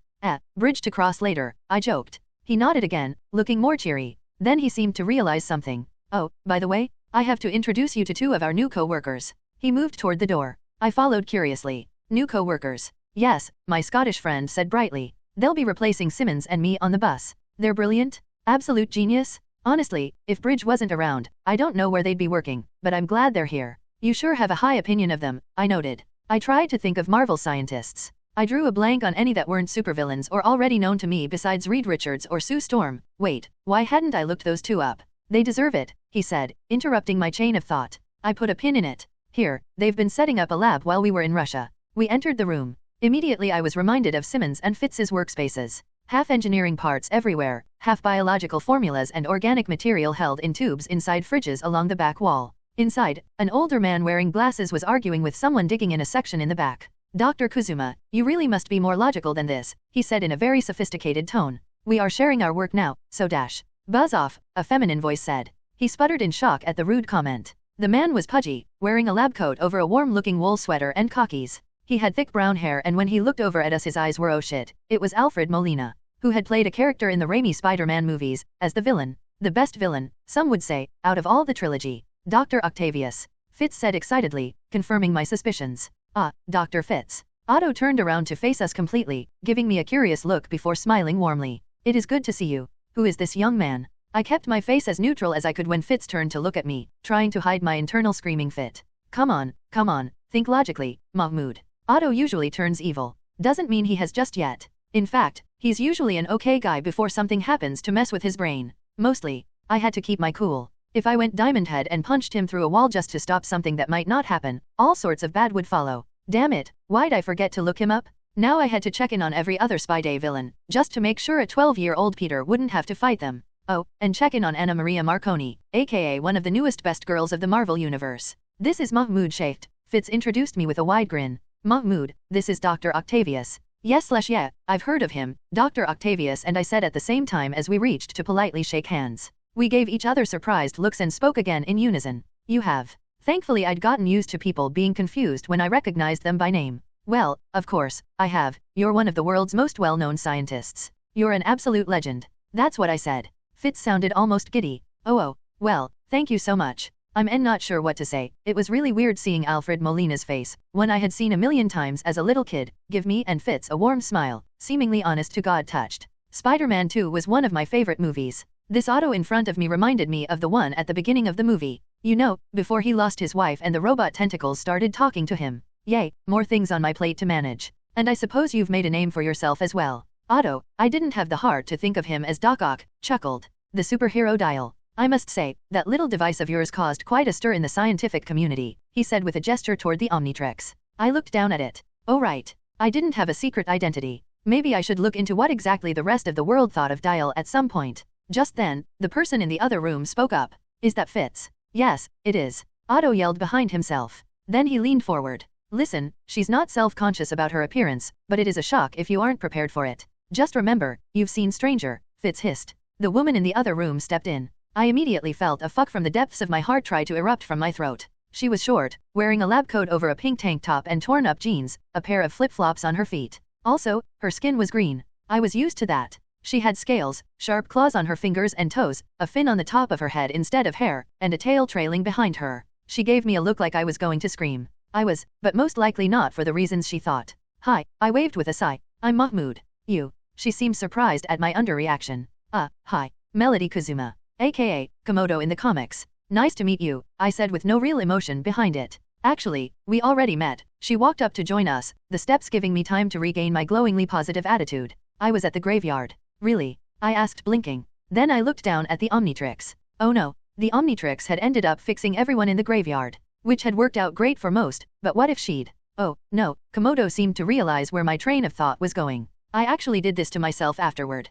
Bridge to cross later, I joked. He nodded again, looking more cheery. Then he seemed to realize something. Oh, by the way, I have to introduce you to two of our new co-workers. He moved toward the door. I followed curiously. New co-workers. Yes, my Scottish friend said brightly. They'll be replacing Simmons and me on the bus. They're brilliant? Absolute genius? Honestly, if Bridge wasn't around, I don't know where they'd be working, but I'm glad they're here. You sure have a high opinion of them, I noted. I tried to think of Marvel scientists. I drew a blank on any that weren't supervillains or already known to me besides Reed Richards or Sue Storm. Wait, why hadn't I looked those two up? They deserve it, he said, interrupting my chain of thought. I put a pin in it. Here, they've been setting up a lab while we were in Russia. We entered the room. Immediately I was reminded of Simmons and Fitz's workspaces. Half engineering parts everywhere, half biological formulas and organic material held in tubes inside fridges along the back wall. Inside, an older man wearing glasses was arguing with someone digging in a section in the back. Dr. Kuzuma, you really must be more logical than this, he said in a very sophisticated tone. We are sharing our work now, so dash. Buzz off, a feminine voice said. He sputtered in shock at the rude comment. The man was pudgy, wearing a lab coat over a warm-looking wool sweater and khakis. He had thick brown hair and when he looked over at us his eyes were oh shit. It was Alfred Molina, who had played a character in the Raimi Spider-Man movies, as the villain. The best villain, some would say, out of all the trilogy. Dr. Octavius. Fitz said excitedly, confirming my suspicions. Ah, Dr. Fitz. Otto turned around to face us completely, giving me a curious look before smiling warmly. It is good to see you. Who is this young man? I kept my face as neutral as I could when Fitz turned to look at me, trying to hide my internal screaming fit. Come on, think logically, Mahmoud. Otto usually turns evil. Doesn't mean he has just yet. In fact, he's usually an okay guy before something happens to mess with his brain. Mostly, I had to keep my cool. If I went Diamond Head and punched him through a wall just to stop something that might not happen, all sorts of bad would follow. Damn it, why'd I forget to look him up? Now I had to check in on every other Spy Day villain, just to make sure a 12-year-old Peter wouldn't have to fight them. Oh, and check in on Anna Maria Marconi, aka one of the newest best girls of the Marvel Universe. This is Mahmoud Shaift, Fitz introduced me with a wide grin. Mahmoud, this is Dr. Octavius. Yeah, I've heard of him, Dr. Octavius and I said at the same time as we reached to politely shake hands. We gave each other surprised looks and spoke again in unison. You have. Thankfully I'd gotten used to people being confused when I recognized them by name. Well, of course, I have. You're one of the world's most well-known scientists. You're an absolute legend. That's what I said. Fitz sounded almost giddy. Oh, well, thank you so much. I'm not sure what to say. It was really weird seeing Alfred Molina's face, one I had seen a million times as a little kid, give me and Fitz a warm smile, seemingly honest to God touched. Spider-Man 2 was one of my favorite movies. This Otto in front of me reminded me of the one at the beginning of the movie. You know, before he lost his wife and the robot tentacles started talking to him. Yay, more things on my plate to manage. And I suppose you've made a name for yourself as well. Otto, I didn't have the heart to think of him as Doc Ock, chuckled. The superhero dial. I must say, that little device of yours caused quite a stir in the scientific community, he said with a gesture toward the Omnitrix. I looked down at it. Oh right. I didn't have a secret identity. Maybe I should look into what exactly the rest of the world thought of Dial at some point. Just then, the person in the other room spoke up. Is that Fitz? Yes, it is. Otto yelled behind himself. Then he leaned forward. Listen, she's not self-conscious about her appearance, but it is a shock if you aren't prepared for it. Just remember, you've seen Stranger, Fitz hissed. The woman in the other room stepped in. I immediately felt a fuck from the depths of my heart try to erupt from my throat. She was short, wearing a lab coat over a pink tank top and torn-up jeans, a pair of flip-flops on her feet. Also, her skin was green. I was used to that. She had scales, sharp claws on her fingers and toes, a fin on the top of her head instead of hair, and a tail trailing behind her. She gave me a look like I was going to scream. I was, but most likely not for the reasons she thought. Hi, I waved with a sigh. I'm Mahmoud. You. She seemed surprised at my underreaction. Hi. Melody Kazuma. AKA, Komodo in the comics. Nice to meet you, I said with no real emotion behind it. Actually, we already met. She walked up to join us, the steps giving me time to regain my glowingly positive attitude. I was at the graveyard. Really? I asked, blinking. Then I looked down at the Omnitrix. Oh no, the Omnitrix had ended up fixing everyone in the graveyard, which had worked out great for most, but what if she'd? Oh, no, Komodo seemed to realize where my train of thought was going. I actually did this to myself afterward.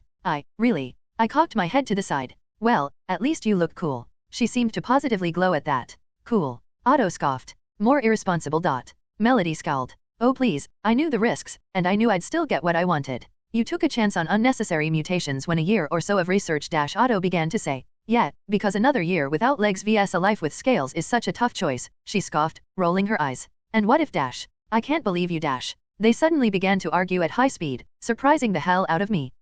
Really? I cocked my head to the side. Well, at least you look cool. She seemed to positively glow at that. Cool. Otto scoffed. More irresponsible. Melody scowled. Oh please, I knew the risks, and I knew I'd still get what I wanted. You took a chance on unnecessary mutations when a year or so of research. Otto began to say. Yeah, because another year without legs vs a life with scales is such a tough choice, she scoffed, rolling her eyes. And what if I can't believe you. They suddenly began to argue at high speed, surprising the hell out of me.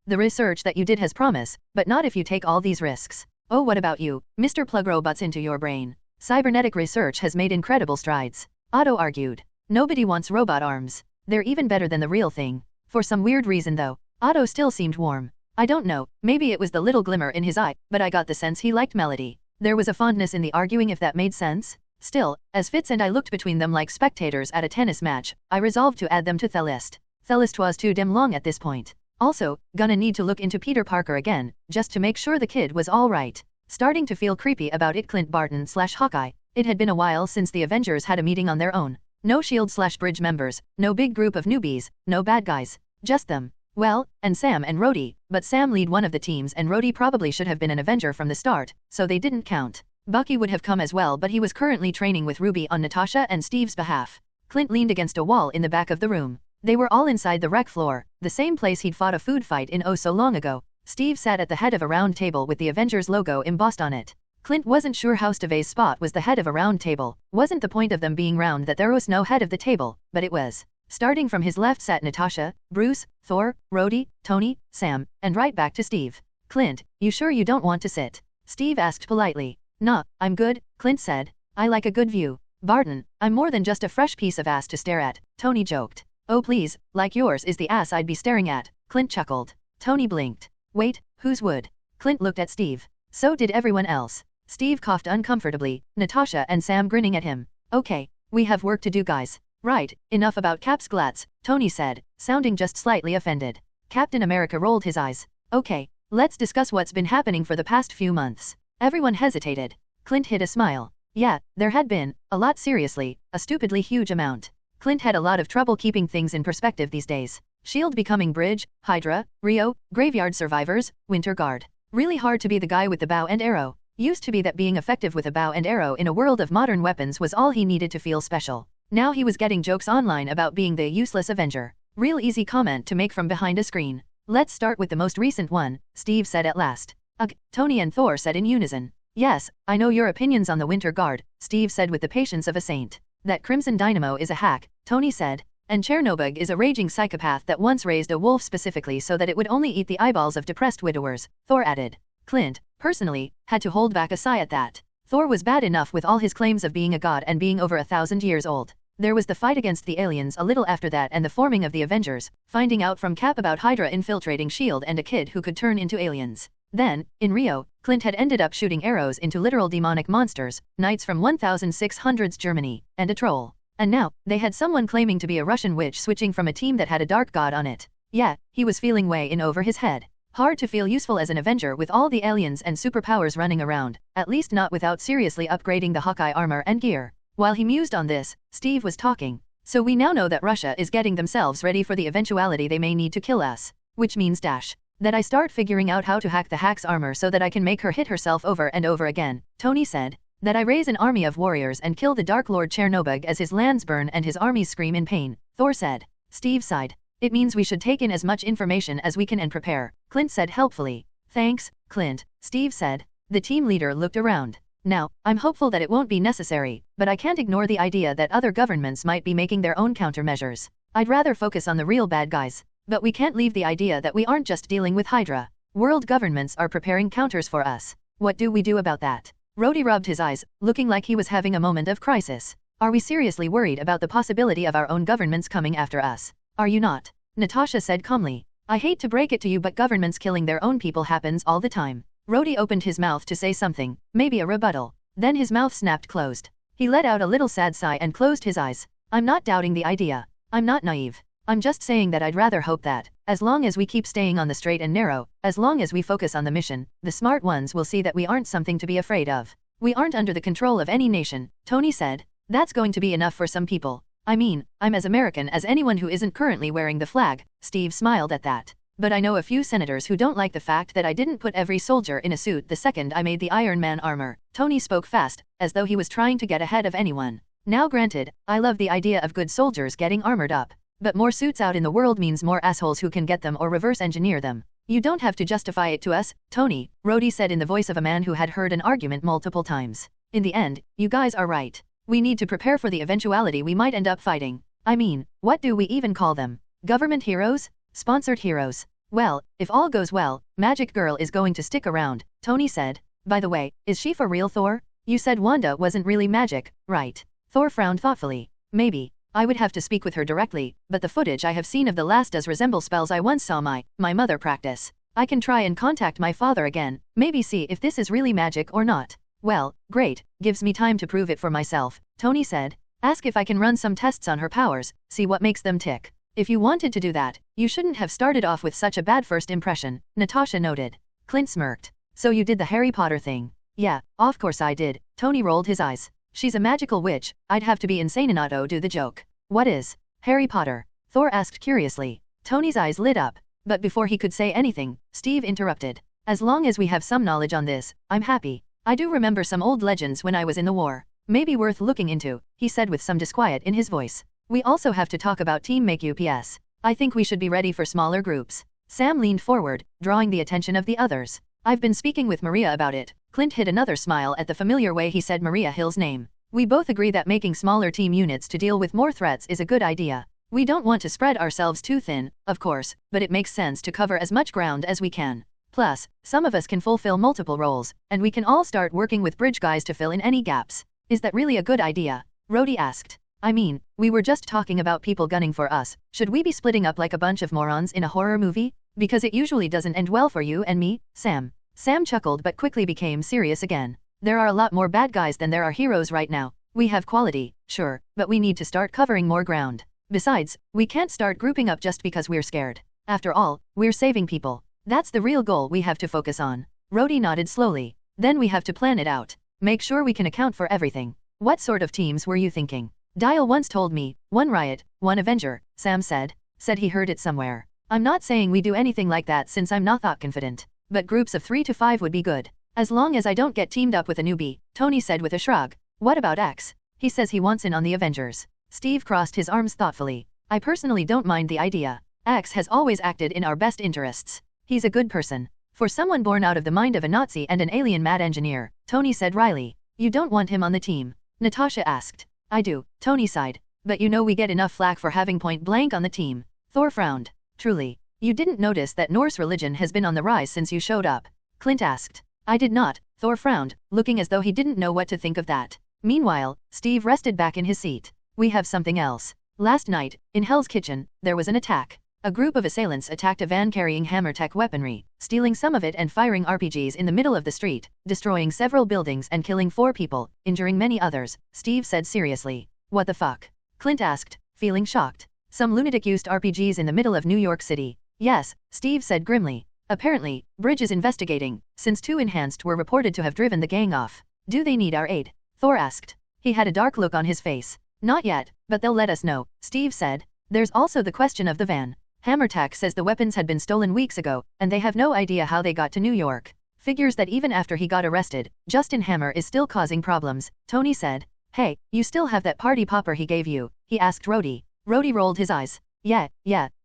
The research that you did has promise, but not if you take all these risks. Oh, what about you, Mr. Plug robots into your brain? Cybernetic research has made incredible strides. Otto argued. Nobody wants robot arms. They're even better than the real thing. For some weird reason though, Otto still seemed warm. I don't know, maybe it was the little glimmer in his eye, but I got the sense he liked Melody. There was a fondness in the arguing, if that made sense. Still, as Fitz and I looked between them like spectators at a tennis match, I resolved to add them to the list. The list was too damn long at this point. Also, gonna need to look into Peter Parker again, just to make sure the kid was alright. Starting to feel creepy about it. Clint Barton/Hawkeye. It had been a while since the Avengers had a meeting on their own. No SHIELD/Bridge members, no big group of newbies, no bad guys. Just them. Well, and Sam and Rhodey, but Sam lead one of the teams and Rhodey probably should have been an Avenger from the start, so they didn't count. Bucky would have come as well, but he was currently training with Ruby on Natasha and Steve's behalf. Clint leaned against a wall in the back of the room. They were all inside the rec floor, the same place he'd fought a food fight in oh so long ago. Steve sat at the head of a round table with the Avengers logo embossed on it. Clint wasn't sure how Steve's spot was the head of a round table. Wasn't the point of them being round that there was no head of the table, but it was. Starting from his left sat Natasha, Bruce, Thor, Rhodey, Tony, Sam, and right back to Steve. Clint, you sure you don't want to sit? Steve asked politely. Nah, I'm good, Clint said. I like a good view. Barton, I'm more than just a fresh piece of ass to stare at, Tony joked. Oh please, like yours is the ass I'd be staring at, Clint chuckled. Tony blinked. Wait, whose would? Clint looked at Steve. So did everyone else. Steve coughed uncomfortably, Natasha and Sam grinning at him. Okay, we have work to do, guys. Right, enough about Cap's glats, Tony said, sounding just slightly offended. Captain America rolled his eyes. Okay, let's discuss what's been happening for the past few months. Everyone hesitated. Clint hid a smile. Yeah, there had been, a lot, seriously, a stupidly huge amount. Clint had a lot of trouble keeping things in perspective these days. SHIELD becoming Bridge, Hydra, Rio, Graveyard Survivors, Winter Guard. Really hard to be the guy with the bow and arrow. Used to be that being effective with a bow and arrow in a world of modern weapons was all he needed to feel special. Now he was getting jokes online about being the useless Avenger. Real easy comment to make from behind a screen. Let's start with the most recent one, Steve said at last. Ugh, Tony and Thor said in unison. Yes, I know your opinions on the Winter Guard, Steve said with the patience of a saint. That Crimson Dynamo is a hack, Tony said. And Chernobog is a raging psychopath that once raised a wolf specifically so that it would only eat the eyeballs of depressed widowers, Thor added. Clint, personally, had to hold back a sigh at that. Thor was bad enough with all his claims of being a god and being over 1,000 years old. There was the fight against the aliens a little after that and the forming of the Avengers, finding out from Cap about Hydra infiltrating SHIELD and a kid who could turn into aliens. Then, in Rio, Clint had ended up shooting arrows into literal demonic monsters, knights from 1600s Germany, and a troll. And now, they had someone claiming to be a Russian witch switching from a team that had a dark god on it. Yeah, he was feeling way in over his head. Hard to feel useful as an Avenger with all the aliens and superpowers running around, at least not without seriously upgrading the Hawkeye armor and gear. While he mused on this, Steve was talking. So we now know that Russia is getting themselves ready for the eventuality they may need to kill us. Which means that I start figuring out how to hack the hack's armor so that I can make her hit herself over and over again, Tony said. That I raise an army of warriors and kill the Dark Lord Chernobog as his lands burn and his armies scream in pain, Thor said. Steve sighed. It means we should take in as much information as we can and prepare, Clint said helpfully. Thanks, Clint, Steve said. The team leader looked around. Now, I'm hopeful that it won't be necessary, but I can't ignore the idea that other governments might be making their own countermeasures. I'd rather focus on the real bad guys. But we can't leave the idea that we aren't just dealing with Hydra. World governments are preparing counters for us. What do we do about that? Rhodey rubbed his eyes, looking like he was having a moment of crisis. Are we seriously worried about the possibility of our own governments coming after us? Are you not? Natasha said calmly. I hate to break it to you, but governments killing their own people happens all the time. Rhodey opened his mouth to say something, maybe a rebuttal. Then his mouth snapped closed. He let out a little sad sigh and closed his eyes. I'm not doubting the idea. I'm not naive. I'm just saying that I'd rather hope that, as long as we keep staying on the straight and narrow, as long as we focus on the mission, the smart ones will see that we aren't something to be afraid of. We aren't under the control of any nation, Tony said. That's going to be enough for some people. I mean, I'm as American as anyone who isn't currently wearing the flag. Steve smiled at that. But I know a few senators who don't like the fact that I didn't put every soldier in a suit the second I made the Iron Man armor. Tony spoke fast, as though he was trying to get ahead of anyone. Now granted, I love the idea of good soldiers getting armored up. But more suits out in the world means more assholes who can get them or reverse engineer them. You don't have to justify it to us, Tony, Rhodey said in the voice of a man who had heard an argument multiple times. In the end, you guys are right. We need to prepare for the eventuality we might end up fighting. I mean, what do we even call them? Government heroes? Sponsored heroes? Well, if all goes well, Magic Girl is going to stick around, Tony said. By the way, is she for real, Thor? You said Wanda wasn't really magic, right? Thor frowned thoughtfully. Maybe. I would have to speak with her directly, but the footage I have seen of the last does resemble spells I once saw my mother practice. I can try and contact my father again, maybe see if this is really magic or not. Well, great, gives me time to prove it for myself, Tony said. Ask if I can run some tests on her powers, see what makes them tick. If you wanted to do that, you shouldn't have started off with such a bad first impression, Natasha noted. Clint smirked. So you did the Harry Potter thing? Yeah, of course I did, Tony rolled his eyes. She's a magical witch, I'd have to be insane not to do the joke. What is Harry Potter? Thor asked curiously. Tony's eyes lit up, but before he could say anything, Steve interrupted. As long as we have some knowledge on this, I'm happy. I do remember some old legends when I was in the war. Maybe worth looking into, he said with some disquiet in his voice. We also have to talk about Team Make UPS. I think we should be ready for smaller groups. Sam leaned forward, drawing the attention of the others. I've been speaking with Maria about it. Clint hid another smile at the familiar way he said Maria Hill's name. We both agree that making smaller team units to deal with more threats is a good idea. We don't want to spread ourselves too thin, of course, but it makes sense to cover as much ground as we can. Plus, some of us can fulfill multiple roles, and we can all start working with bridge guys to fill in any gaps. Is that really a good idea? Rhodey asked. I mean, we were just talking about people gunning for us. Should we be splitting up like a bunch of morons in a horror movie? Because it usually doesn't end well for you and me, Sam. Sam chuckled but quickly became serious again. There are a lot more bad guys than there are heroes right now. We have quality, sure, but we need to start covering more ground. Besides, we can't start grouping up just because we're scared. After all, we're saving people. That's the real goal we have to focus on. Rhodey nodded slowly. Then we have to plan it out. Make sure we can account for everything. What sort of teams were you thinking? Dial once told me, one Riot, one Avenger, Sam said. Said he heard it somewhere. I'm not saying we do anything like that since I'm not that confident. But groups of 3 to 5 would be good. As long as I don't get teamed up with a newbie, Tony said with a shrug. What about X? He says he wants in on the Avengers. Steve crossed his arms thoughtfully. I personally don't mind the idea. X has always acted in our best interests. He's a good person. For someone born out of the mind of a Nazi and an alien mad engineer, Tony said wryly. You don't want him on the team? Natasha asked. I do, Tony sighed. But you know we get enough flack for having point blank on the team. Thor frowned. Truly. You didn't notice that Norse religion has been on the rise since you showed up? Clint asked. I did not, Thor frowned, looking as though he didn't know what to think of that. Meanwhile, Steve rested back in his seat. We have something else. Last night, in Hell's Kitchen, there was an attack. A group of assailants attacked a van carrying hammer tech weaponry, stealing some of it and firing RPGs in the middle of the street, destroying several buildings and killing 4 people, injuring many others, Steve said seriously. What the fuck? Clint asked, feeling shocked. Some lunatic used RPGs in the middle of New York City. Yes, Steve said grimly. Apparently, Bridge is investigating, since 2 enhanced were reported to have driven the gang off. Do they need our aid? Thor asked. He had a dark look on his face. Not yet, but they'll let us know, Steve said. There's also the question of the van. Hammertech says the weapons had been stolen weeks ago, and they have no idea how they got to New York. Figures that even after he got arrested, Justin Hammer is still causing problems, Tony said. Hey, you still have that party popper he gave you? He asked Rhodey. Rhodey rolled his eyes. Yeah,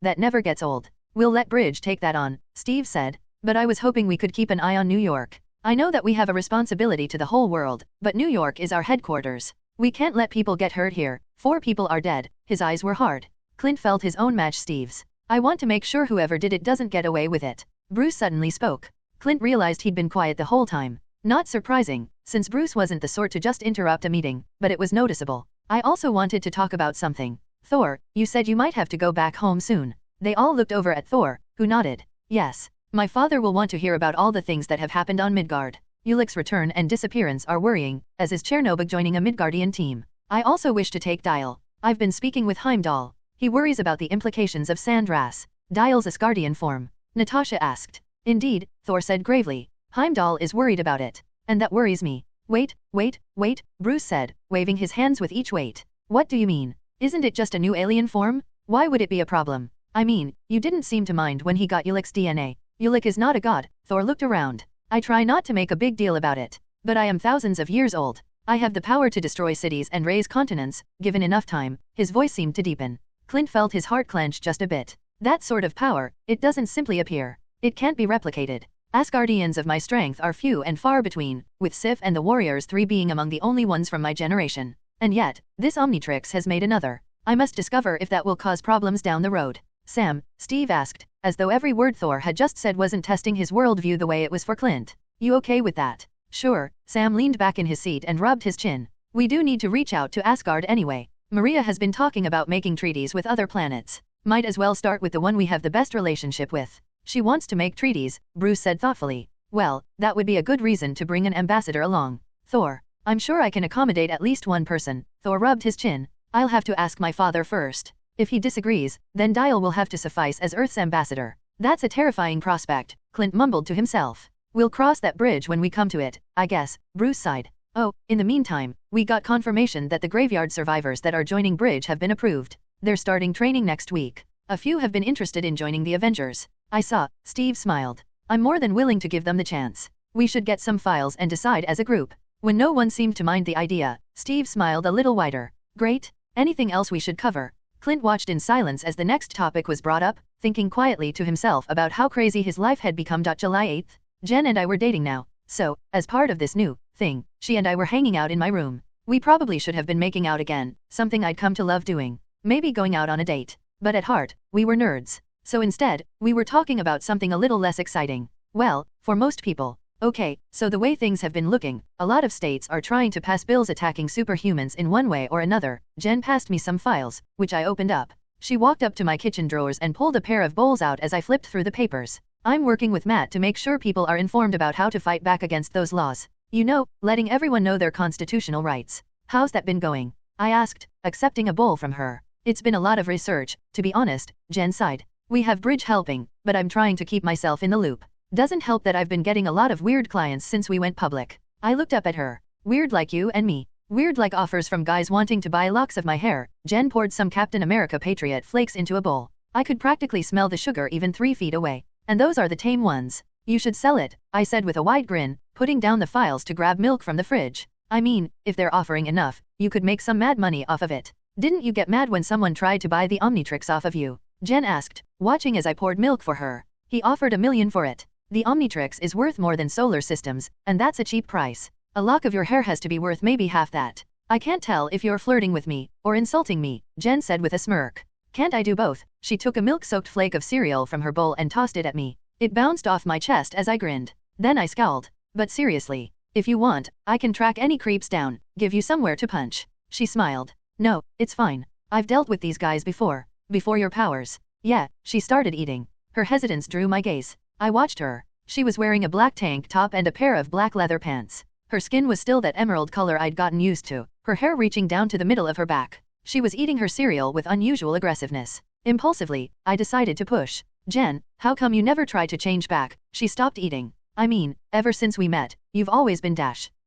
that never gets old. We'll let Bridge take that on, Steve said. But I was hoping we could keep an eye on New York. I know that we have a responsibility to the whole world, but New York is our headquarters. We can't let people get hurt here. 4 people are dead. His eyes were hard. Clint felt his own match Steve's. I want to make sure whoever did it doesn't get away with it. Bruce suddenly spoke. Clint realized he'd been quiet the whole time. Not surprising, since Bruce wasn't the sort to just interrupt a meeting, but it was noticeable. I also wanted to talk about something. Thor, you said you might have to go back home soon. They all looked over at Thor, who nodded. Yes. My father will want to hear about all the things that have happened on Midgard. Ulick's return and disappearance are worrying, as is Chernobyl joining a Midgardian team. I also wish to take Dial. I've been speaking with Heimdall. He worries about the implications of Sandras. Dial's Asgardian form. Natasha asked. Indeed, Thor said gravely. Heimdall is worried about it. And that worries me. Wait, Bruce said, waving his hands with each weight. What do you mean? Isn't it just a new alien form? Why would it be a problem? I mean, you didn't seem to mind when he got Ulick's DNA. Ulick is not a god. Thor looked around. I try not to make a big deal about it. But I am thousands of years old. I have the power to destroy cities and raise continents, given enough time. His voice seemed to deepen. Clint felt his heart clench just a bit. That sort of power, it doesn't simply appear. It can't be replicated. Asgardians of my strength are few and far between, with Sif and the Warriors 3 being among the only ones from my generation. And yet, this Omnitrix has made another. I must discover if that will cause problems down the road. Sam, Steve asked, as though every word Thor had just said wasn't testing his worldview the way it was for Clint. You okay with that? Sure. Sam leaned back in his seat and rubbed his chin. We do need to reach out to Asgard anyway. Maria has been talking about making treaties with other planets. Might as well start with the one we have the best relationship with. She wants to make treaties, Bruce said thoughtfully. Well, that would be a good reason to bring an ambassador along. Thor, I'm sure I can accommodate at least one person. Thor rubbed his chin. I'll have to ask my father first. If he disagrees, then Dial will have to suffice as Earth's ambassador. That's a terrifying prospect, Clint mumbled to himself. We'll cross that bridge when we come to it, I guess, Bruce sighed. Oh, in the meantime, we got confirmation that the graveyard survivors that are joining Bridge have been approved. They're starting training next week. A few have been interested in joining the Avengers. I saw, Steve smiled. I'm more than willing to give them the chance. We should get some files and decide as a group. When no one seemed to mind the idea, Steve smiled a little wider. Great. Anything else we should cover? Clint watched in silence as the next topic was brought up, thinking quietly to himself about how crazy his life had become. July 8th. Jen and I were dating now, so, as part of this new thing, she and I were hanging out in my room. We probably should have been making out again, something I'd come to love doing. Maybe going out on a date. But at heart, we were nerds. So instead, we were talking about something a little less exciting. Well, for most people. Okay, so the way things have been looking, a lot of states are trying to pass bills attacking superhumans in one way or another. Jen passed me some files, which I opened up. She walked up to my kitchen drawers and pulled a pair of bowls out as I flipped through the papers. I'm working with Matt to make sure people are informed about how to fight back against those laws. You know, letting everyone know their constitutional rights. How's that been going? I asked, accepting a bowl from her. It's been a lot of research, to be honest, Jen sighed. We have Bridge helping, but I'm trying to keep myself in the loop. Doesn't help that I've been getting a lot of weird clients since we went public. I looked up at her. Weird like you and me. Weird like offers from guys wanting to buy locks of my hair. Jen poured some Captain America Patriot flakes into a bowl. I could practically smell the sugar even 3 feet away. And those are the tame ones. You should sell it, I said with a wide grin, putting down the files to grab milk from the fridge. I mean, if they're offering enough, you could make some mad money off of it. Didn't you get mad when someone tried to buy the Omnitrix off of you? Jen asked, watching as I poured milk for her. He offered $1 million for it. The Omnitrix is worth more than solar systems, and that's a cheap price. A lock of your hair has to be worth maybe half that. I can't tell if you're flirting with me, or insulting me, Jen said with a smirk. Can't I do both? She took a milk-soaked flake of cereal from her bowl and tossed it at me. It bounced off my chest as I grinned. Then I scowled. But seriously, if you want, I can track any creeps down, give you somewhere to punch. She smiled. No, it's fine. I've dealt with these guys before. Before your powers. Yeah, she started eating. Her hesitance drew my gaze. I watched her. She was wearing a black tank top and a pair of black leather pants. Her skin was still that emerald color I'd gotten used to, her hair reaching down to the middle of her back. She was eating her cereal with unusual aggressiveness. Impulsively, I decided to push. Jen, how come you never tried to change back? She stopped eating. I mean, ever since we met, you've always been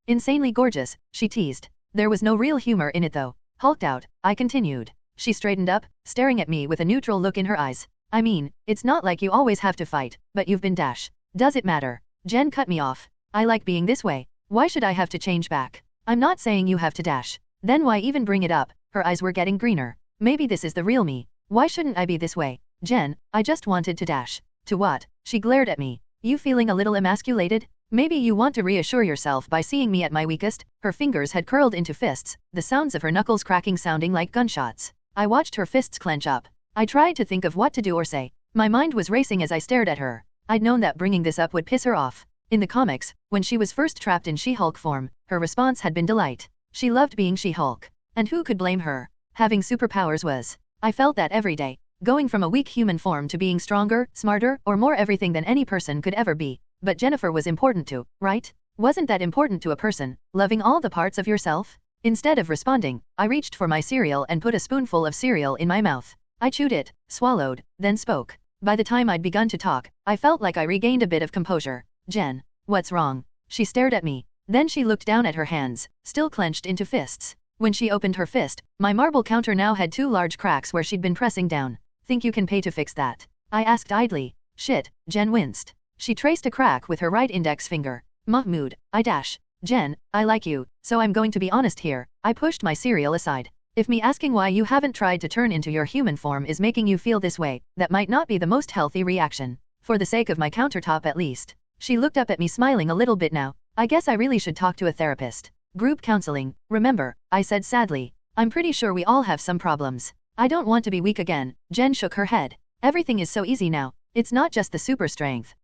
insanely gorgeous, she teased. There was no real humor in it though. Hulked out, I continued. She straightened up, staring at me with a neutral look in her eyes. I mean, it's not like you always have to fight, but you've been Does it matter? Jen cut me off. I like being this way. Why should I have to change back? I'm not saying you have to dash. Then why even bring it up? Her eyes were getting greener. Maybe this is the real me. Why shouldn't I be this way? Jen, I just wanted to dash. To what? She glared at me. You feeling a little emasculated? Maybe you want to reassure yourself by seeing me at my weakest. Her fingers had curled into fists, the sounds of her knuckles cracking sounding like gunshots. I watched her fists clench up. I tried to think of what to do or say. My mind was racing as I stared at her. I'd known that bringing this up would piss her off. In the comics, when she was first trapped in She-Hulk form, her response had been delight. She loved being She-Hulk. And who could blame her? Having superpowers was. I felt that every day. Going from a weak human form to being stronger, smarter, or more everything than any person could ever be. But Jennifer was important too, right? Wasn't that important to a person, loving all the parts of yourself? Instead of responding, I reached for my cereal and put a spoonful of cereal in my mouth. I chewed it, swallowed, then spoke. By the time I'd begun to talk, I felt like I regained a bit of composure. Jen, what's wrong? She stared at me. Then she looked down at her hands, still clenched into fists. When she opened her fist, my marble counter now had 2 large cracks where she'd been pressing down. Think you can pay to fix that? I asked idly. Shit, Jen winced. She traced a crack with her right index finger. Mahmoud, Jen, I like you, so I'm going to be honest here. I pushed my cereal aside. If me asking why you haven't tried to turn into your human form is making you feel this way, that might not be the most healthy reaction. For the sake of my countertop at least. She looked up at me smiling a little bit now. I guess I really should talk to a therapist. Group counseling, remember, I said sadly. I'm pretty sure we all have some problems. I don't want to be weak again. Jen shook her head. Everything is so easy now. It's not just the super strength.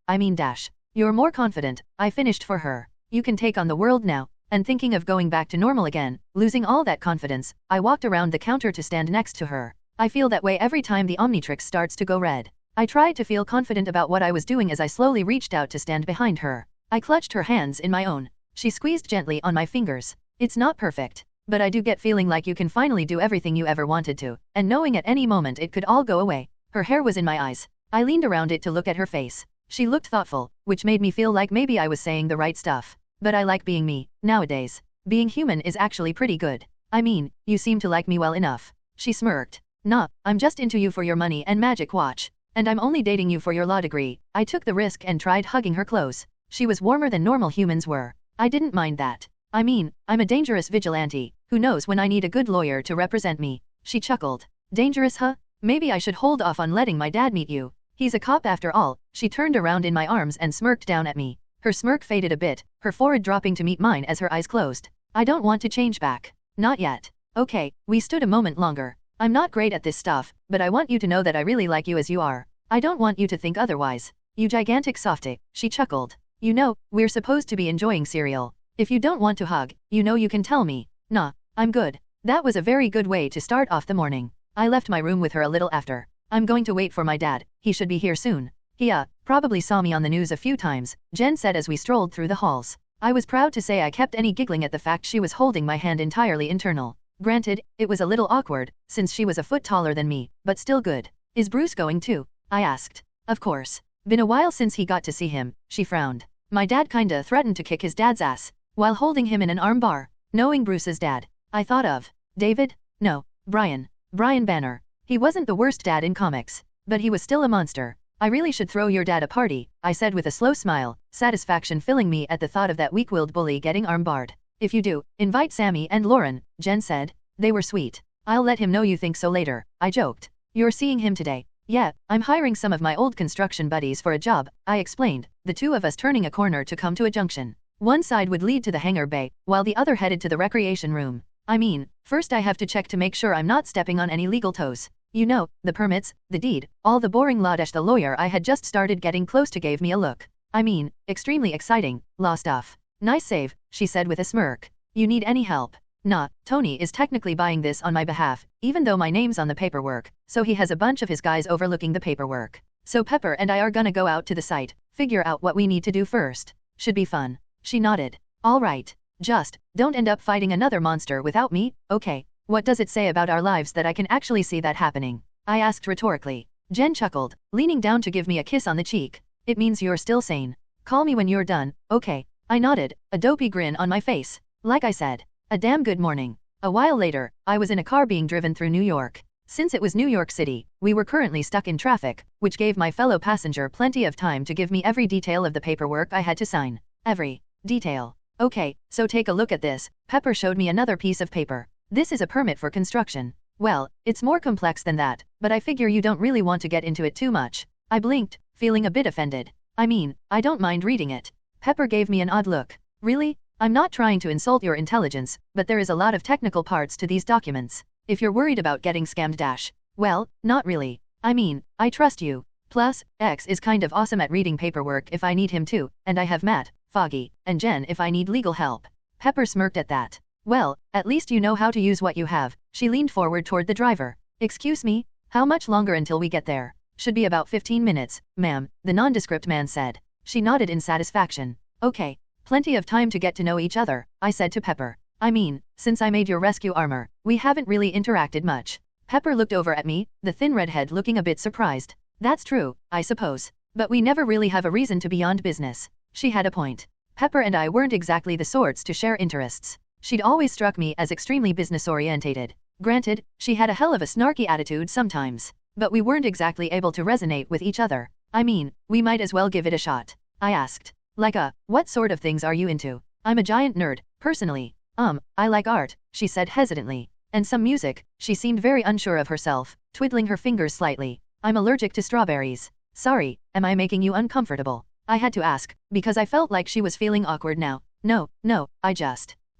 You're more confident. I finished for her. You can take on the world now. And thinking of going back to normal again, losing all that confidence, I walked around the counter to stand next to her. I feel that way every time the Omnitrix starts to go red. I tried to feel confident about what I was doing as I slowly reached out to stand behind her. I clutched her hands in my own. She squeezed gently on my fingers. It's not perfect, but I do get feeling like you can finally do everything you ever wanted to, and knowing at any moment it could all go away. Her hair was in my eyes. I leaned around it to look at her face. She looked thoughtful, which made me feel like maybe I was saying the right stuff. But I like being me, nowadays. Being human is actually pretty good. I mean, you seem to like me well enough. She smirked. Nah, I'm just into you for your money and magic watch. And I'm only dating you for your law degree. I took the risk and tried hugging her close. She was warmer than normal humans were. I didn't mind that. I mean, I'm a dangerous vigilante, who knows when I need a good lawyer to represent me. She chuckled. Dangerous, huh? Maybe I should hold off on letting my dad meet you. He's a cop after all. She turned around in my arms and smirked down at me. Her smirk faded a bit, her forehead dropping to meet mine as her eyes closed. I don't want to change back. Not yet. Okay, we stood a moment longer. I'm not great at this stuff, but I want you to know that I really like you as you are. I don't want you to think otherwise. You gigantic softie, she chuckled. You know, we're supposed to be enjoying cereal. If you don't want to hug, you know you can tell me. Nah, I'm good. That was a very good way to start off the morning. I left my room with her a little after. I'm going to wait for my dad, he should be here soon. He probably saw me on the news a few times, Jen said as we strolled through the halls. I was proud to say I kept any giggling at the fact she was holding my hand entirely internal. Granted, it was a little awkward, since she was a foot taller than me, but still good. Is Bruce going too? I asked. Of course. Been a while since he got to see him, she frowned. My dad kinda threatened to kick his dad's ass, while holding him in an armbar. Knowing Bruce's dad, I thought of David? No, Brian Banner. He wasn't the worst dad in comics, but he was still a monster. I really should throw your dad a party, I said with a slow smile, satisfaction filling me at the thought of that weak-willed bully getting armbarred. If you do, invite Sammy and Lauren, Jen said. They were sweet. I'll let him know you think so later, I joked. You're seeing him today? Yeah, I'm hiring some of my old construction buddies for a job, I explained, the two of us turning a corner to come to a junction. One side would lead to the hangar bay, while the other headed to the recreation room. I mean, first I have to check to make sure I'm not stepping on any legal toes. You know, the permits, the deed, all the boring law. The lawyer I had just started getting close to gave me a look. I mean, extremely exciting, law stuff. Nice save, she said with a smirk. You need any help? Nah, Tony is technically buying this on my behalf, even though my name's on the paperwork, so he has a bunch of his guys overlooking the paperwork. So Pepper and I are gonna go out to the site, figure out what we need to do first. Should be fun. She nodded. All right. Just, don't end up fighting another monster without me, okay? What does it say about our lives that I can actually see that happening? I asked rhetorically. Jen chuckled, leaning down to give me a kiss on the cheek. It means you're still sane. Call me when you're done, okay? I nodded, a dopey grin on my face. Like I said, a damn good morning. A while later, I was in a car being driven through New York. Since it was New York City, we were currently stuck in traffic, which gave my fellow passenger plenty of time to give me every detail of the paperwork I had to sign. Every detail. Okay, so take a look at this. Pepper showed me another piece of paper. This is a permit for construction. Well, it's more complex than that, but I figure you don't really want to get into it too much. I blinked, feeling a bit offended. I mean, I don't mind reading it. Pepper gave me an odd look. Really? I'm not trying to insult your intelligence, but there is a lot of technical parts to these documents. If you're worried about getting scammed dash. Well, not really. I mean, I trust you. Plus, X is kind of awesome at reading paperwork if I need him to, and I have Matt, Foggy, and Jen if I need legal help. Pepper smirked at that. Well, at least you know how to use what you have. She leaned forward toward the driver. Excuse me? How much longer until we get there? Should be about 15 minutes, ma'am, the nondescript man said. She nodded in satisfaction. Okay. Plenty of time to get to know each other, I said to Pepper. I mean, since I made your rescue armor, we haven't really interacted much. Pepper looked over at me, the thin redhead looking a bit surprised. That's true, I suppose. But we never really have a reason to beyond business. She had a point. Pepper and I weren't exactly the sorts to share interests. She'd always struck me as extremely business-orientated. Granted, she had a hell of a snarky attitude sometimes. But we weren't exactly able to resonate with each other. I mean, we might as well give it a shot. I asked. What sort of things are you into? I'm a giant nerd, personally. I like art, she said hesitantly. And some music. She seemed very unsure of herself, twiddling her fingers slightly. I'm allergic to strawberries. Sorry, am I making you uncomfortable? I had to ask, because I felt like she was feeling awkward now. No,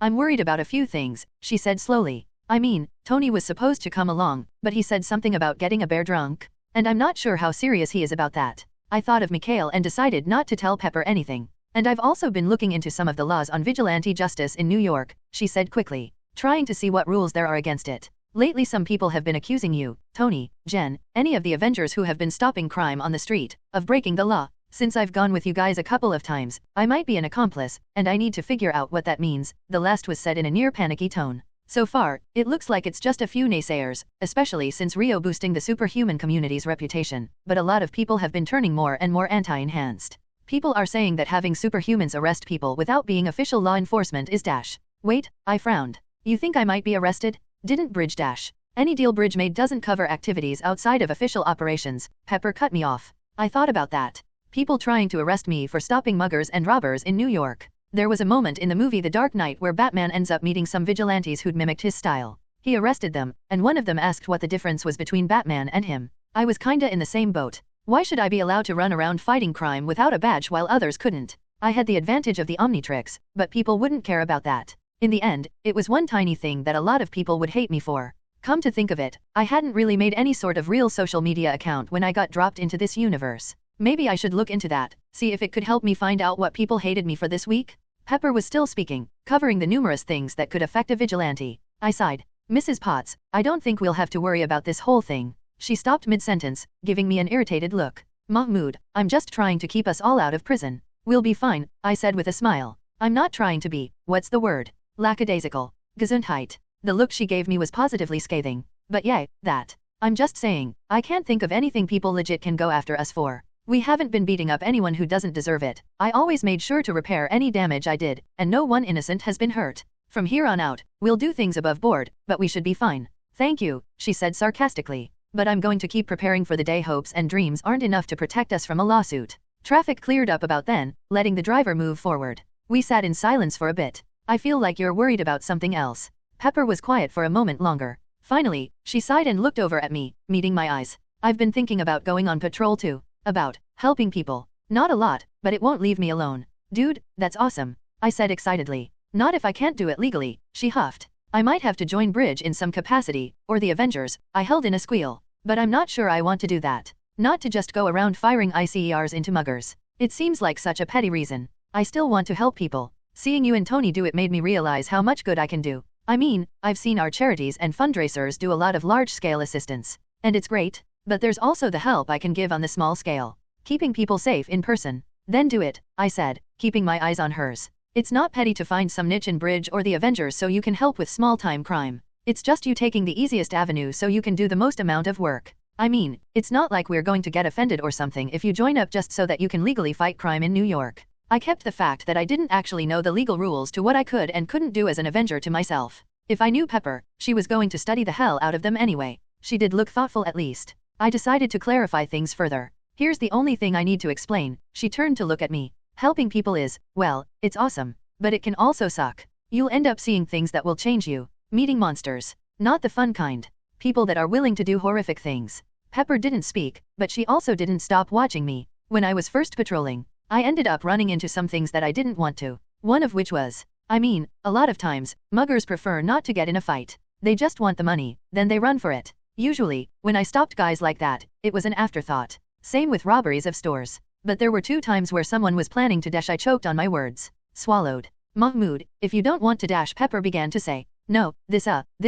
I'm worried about a few things, she said slowly. I mean, Tony was supposed to come along, but he said something about getting a bear drunk. And I'm not sure how serious he is about that. I thought of Mikhail and decided not to tell Pepper anything. And I've also been looking into some of the laws on vigilante justice in New York, she said quickly, trying to see what rules there are against it. Lately some people have been accusing you, Tony, Jen, any of the Avengers who have been stopping crime on the street, of breaking the law. Since I've gone with you guys a couple of times, I might be an accomplice, and I need to figure out what that means, the last was said in a near panicky tone. So far, it looks like it's just a few naysayers, especially since Rio boosting the superhuman community's reputation, but a lot of people have been turning more and more anti-enhanced. People are saying that having superhumans arrest people without being official law enforcement is dash. Wait, I frowned. You think I might be arrested? Didn't Bridge dash. Any deal Bridge made doesn't cover activities outside of official operations, Pepper cut me off. I thought about that. People trying to arrest me for stopping muggers and robbers in New York. There was a moment in the movie The Dark Knight where Batman ends up meeting some vigilantes who'd mimicked his style. He arrested them, and one of them asked what the difference was between Batman and him. I was kinda in the same boat. Why should I be allowed to run around fighting crime without a badge while others couldn't? I had the advantage of the Omnitrix, but people wouldn't care about that. In the end, it was one tiny thing that a lot of people would hate me for. Come to think of it, I hadn't really made any sort of real social media account when I got dropped into this universe. Maybe I should look into that, see if it could help me find out what people hated me for this week? Pepper was still speaking, covering the numerous things that could affect a vigilante. I sighed. Mrs. Potts, I don't think we'll have to worry about this whole thing. She stopped mid-sentence, giving me an irritated look. Mahmoud, I'm just trying to keep us all out of prison. We'll be fine, I said with a smile. I'm not trying to be, what's the word? Lackadaisical. Gesundheit. The look she gave me was positively scathing. But yeah, that. I'm just saying, I can't think of anything people legit can go after us for. We haven't been beating up anyone who doesn't deserve it. I always made sure to repair any damage I did, and no one innocent has been hurt. From here on out, we'll do things above board, but we should be fine. Thank you, she said sarcastically. But I'm going to keep preparing for the day hopes and dreams aren't enough to protect us from a lawsuit. Traffic cleared up about then, letting the driver move forward. We sat in silence for a bit. I feel like you're worried about something else. Pepper was quiet for a moment longer. Finally, she sighed and looked over at me, meeting my eyes. I've been thinking about going on patrol too. About helping people. Not a lot, but it won't leave me alone. Dude, that's awesome, I said excitedly. Not if I can't do it legally, she huffed. I might have to join Bridge in some capacity, or the Avengers, I held in a squeal. But I'm not sure I want to do that. Not to just go around firing ICERs into muggers. It seems like such a petty reason. I still want to help people. Seeing you and Tony do it made me realize how much good I can do. I mean, I've seen our charities and fundraisers do a lot of large-scale assistance. And it's great. But there's also the help I can give on the small scale. Keeping people safe in person. Then do it, I said, keeping my eyes on hers. It's not petty to find some niche in Bridge or the Avengers so you can help with small-time crime. It's just you taking the easiest avenue so you can do the most amount of work. I mean, it's not like we're going to get offended or something if you join up just so that you can legally fight crime in New York. I kept the fact that I didn't actually know the legal rules to what I could and couldn't do as an Avenger to myself. If I knew Pepper, she was going to study the hell out of them anyway. She did look thoughtful at least. I decided to clarify things further. Here's the only thing I need to explain. She turned to look at me. Helping people is, well, it's awesome. But it can also suck. You'll end up seeing things that will change you. Meeting monsters. Not the fun kind. People that are willing to do horrific things. Pepper didn't speak, but she also didn't stop watching me. When I was first patrolling, I ended up running into some things that I didn't want to. One of which was, a lot of times, muggers prefer not to get in a fight. They just want the money, then they run for it. Usually, when I stopped guys like that, it was an afterthought. Same with robberies of stores. But there were 2 times where someone was planning to dash. I choked on my words. Swallowed. Mahmoud, if you don't want to dash, Pepper began to say. No, this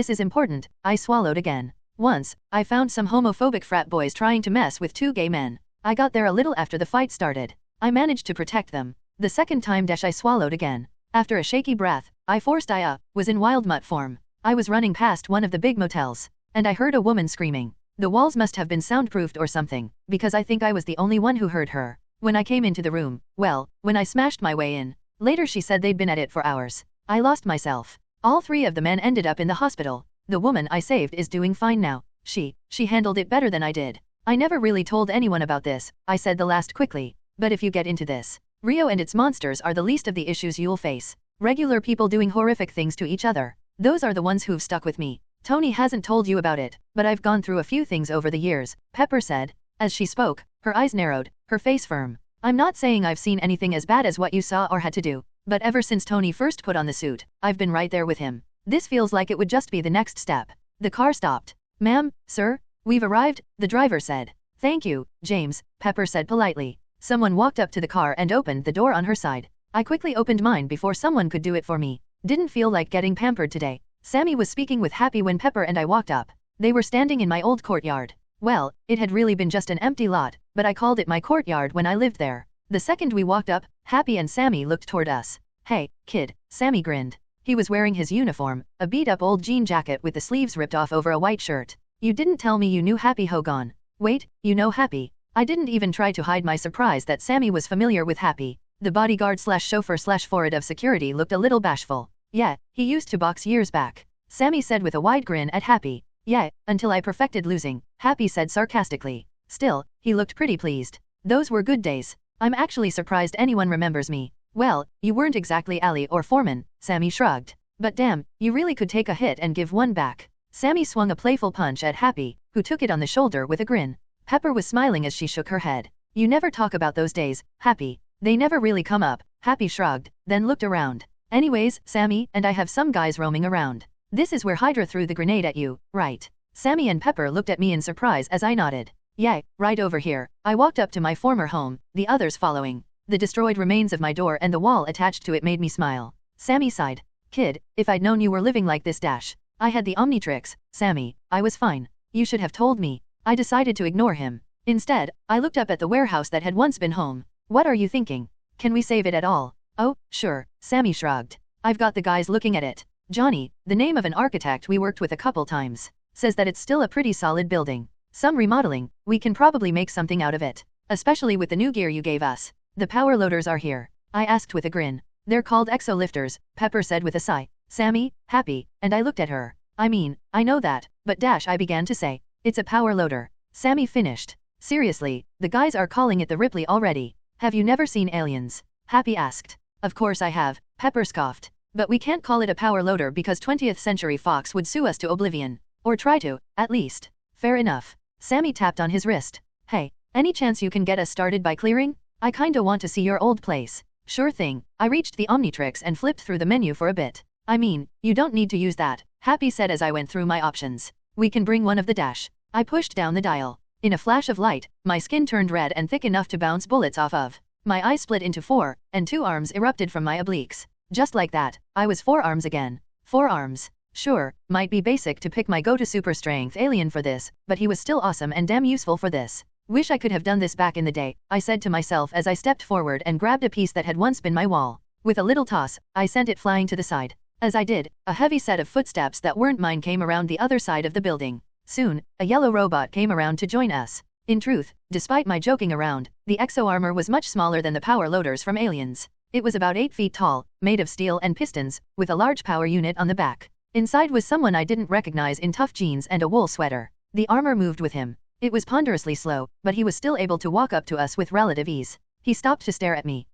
is important. I swallowed again. Once, I found some homophobic frat boys trying to mess with 2 gay men. I got there a little after the fight started. I managed to protect them. The second time dash I swallowed again. After a shaky breath, I forced was in wild mutt form. I was running past one of the big motels, and I heard a woman screaming. The walls must have been soundproofed or something, because I think I was the only one who heard her. When I came into the room, when I smashed my way in, later she said they'd been at it for hours. I lost myself. All 3 of the men ended up in the hospital. The woman I saved is doing fine now. She handled it better than I did. I never really told anyone about this, I said the last quickly. But if you get into this, Rio and its monsters are the least of the issues you'll face. Regular people doing horrific things to each other. Those are the ones who've stuck with me. Tony hasn't told you about it, but I've gone through a few things over the years, Pepper said. As she spoke, her eyes narrowed, her face firm. I'm not saying I've seen anything as bad as what you saw or had to do, but ever since Tony first put on the suit, I've been right there with him. This feels like it would just be the next step. The car stopped. Ma'am, sir, we've arrived, the driver said. Thank you, James, Pepper said politely. Someone walked up to the car and opened the door on her side. I quickly opened mine before someone could do it for me. Didn't feel like getting pampered today. Sammy was speaking with Happy when Pepper and I walked up. They were standing in my old courtyard. Well, it had really been just an empty lot, but I called it my courtyard when I lived there. The second we walked up, Happy and Sammy looked toward us. Hey, kid, Sammy grinned. He was wearing his uniform, a beat-up old jean jacket with the sleeves ripped off over a white shirt. You didn't tell me you knew Happy Hogan. Wait, you know Happy? I didn't even try to hide my surprise that Sammy was familiar with Happy. The bodyguard/chauffeur/forward of security looked a little bashful. Yeah, he used to box years back. Sammy said with a wide grin at Happy. Yeah, until I perfected losing, Happy said sarcastically. Still, he looked pretty pleased. Those were good days. I'm actually surprised anyone remembers me. Well, you weren't exactly Ali or Foreman, Sammy shrugged. But damn, you really could take a hit and give one back. Sammy swung a playful punch at Happy, who took it on the shoulder with a grin. Pepper was smiling as she shook her head. You never talk about those days, Happy. They never really come up. Happy shrugged, then looked around. Anyways, Sammy and I have some guys roaming around. This is where Hydra threw the grenade at you, right? Sammy and Pepper looked at me in surprise as I nodded. Yeah, right over here. I walked up to my former home, the others following. The destroyed remains of my door and the wall attached to it made me smile. Sammy sighed. Kid, if I'd known you were living like this dash. I had the Omnitrix, Sammy. I was fine. You should have told me. I decided to ignore him. Instead, I looked up at the warehouse that had once been home. What are you thinking? Can we save it at all? Oh, sure, Sammy shrugged. I've got the guys looking at it. Johnny, the name of an architect we worked with a couple times, says that it's still a pretty solid building. Some remodeling, we can probably make something out of it. Especially with the new gear you gave us. The power loaders are here. I asked with a grin. They're called exo-lifters, Pepper said with a sigh. Sammy, Happy, and I looked at her. I know that, but dash I began to say. It's a power loader. Sammy finished. Seriously, the guys are calling it the Ripley already. Have you never seen Aliens? Happy asked. Of course I have, Pepper scoffed. But we can't call it a power loader because 20th Century Fox would sue us to oblivion. Or try to, at least. Fair enough. Sammy tapped on his wrist. Hey, any chance you can get us started by clearing? I kinda want to see your old place. Sure thing. I reached the Omnitrix and flipped through the menu for a bit. You don't need to use that, Happy said as I went through my options. We can bring one of the dash. I pushed down the dial. In a flash of light, my skin turned red and thick enough to bounce bullets off of. My eyes split into 4, and 2 arms erupted from my obliques. Just like that, I was 4 arms again. 4 arms. Sure, might be basic to pick my go-to super strength alien for this, but he was still awesome and damn useful for this. Wish I could have done this back in the day, I said to myself as I stepped forward and grabbed a piece that had once been my wall. With a little toss, I sent it flying to the side. As I did, a heavy set of footsteps that weren't mine came around the other side of the building. Soon, a yellow robot came around to join us. In truth, despite my joking around, the exo-armor was much smaller than the power loaders from Aliens. It was about 8 feet tall, made of steel and pistons, with a large power unit on the back. Inside was someone I didn't recognize in tough jeans and a wool sweater. The armor moved with him. It was ponderously slow, but he was still able to walk up to us with relative ease. He stopped to stare at me.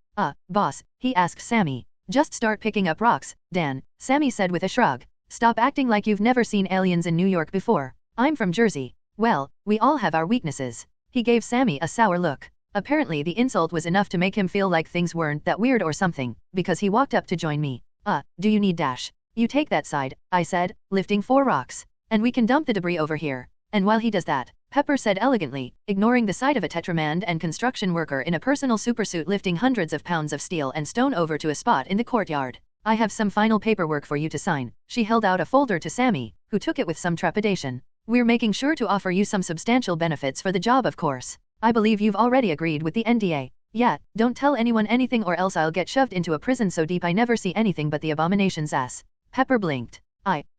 Boss, he asked Sammy. Just start picking up rocks, Dan, Sammy said with a shrug. Stop acting like you've never seen Aliens in New York before. I'm from Jersey. Well, we all have our weaknesses. He gave Sammy a sour look. Apparently the insult was enough to make him feel like things weren't that weird or something, because he walked up to join me. Do you need dash? You take that side, I said, lifting 4 rocks. And we can dump the debris over here. And while he does that, Pepper said elegantly, ignoring the sight of a Tetramand and construction worker in a personal supersuit lifting hundreds of pounds of steel and stone over to a spot in the courtyard. I have some final paperwork for you to sign. She held out a folder to Sammy, who took it with some trepidation. We're making sure to offer you some substantial benefits for the job, of course. I believe you've already agreed with the NDA. Yeah, don't tell anyone anything or else I'll get shoved into a prison so deep I never see anything but the abomination's ass. Pepper blinked.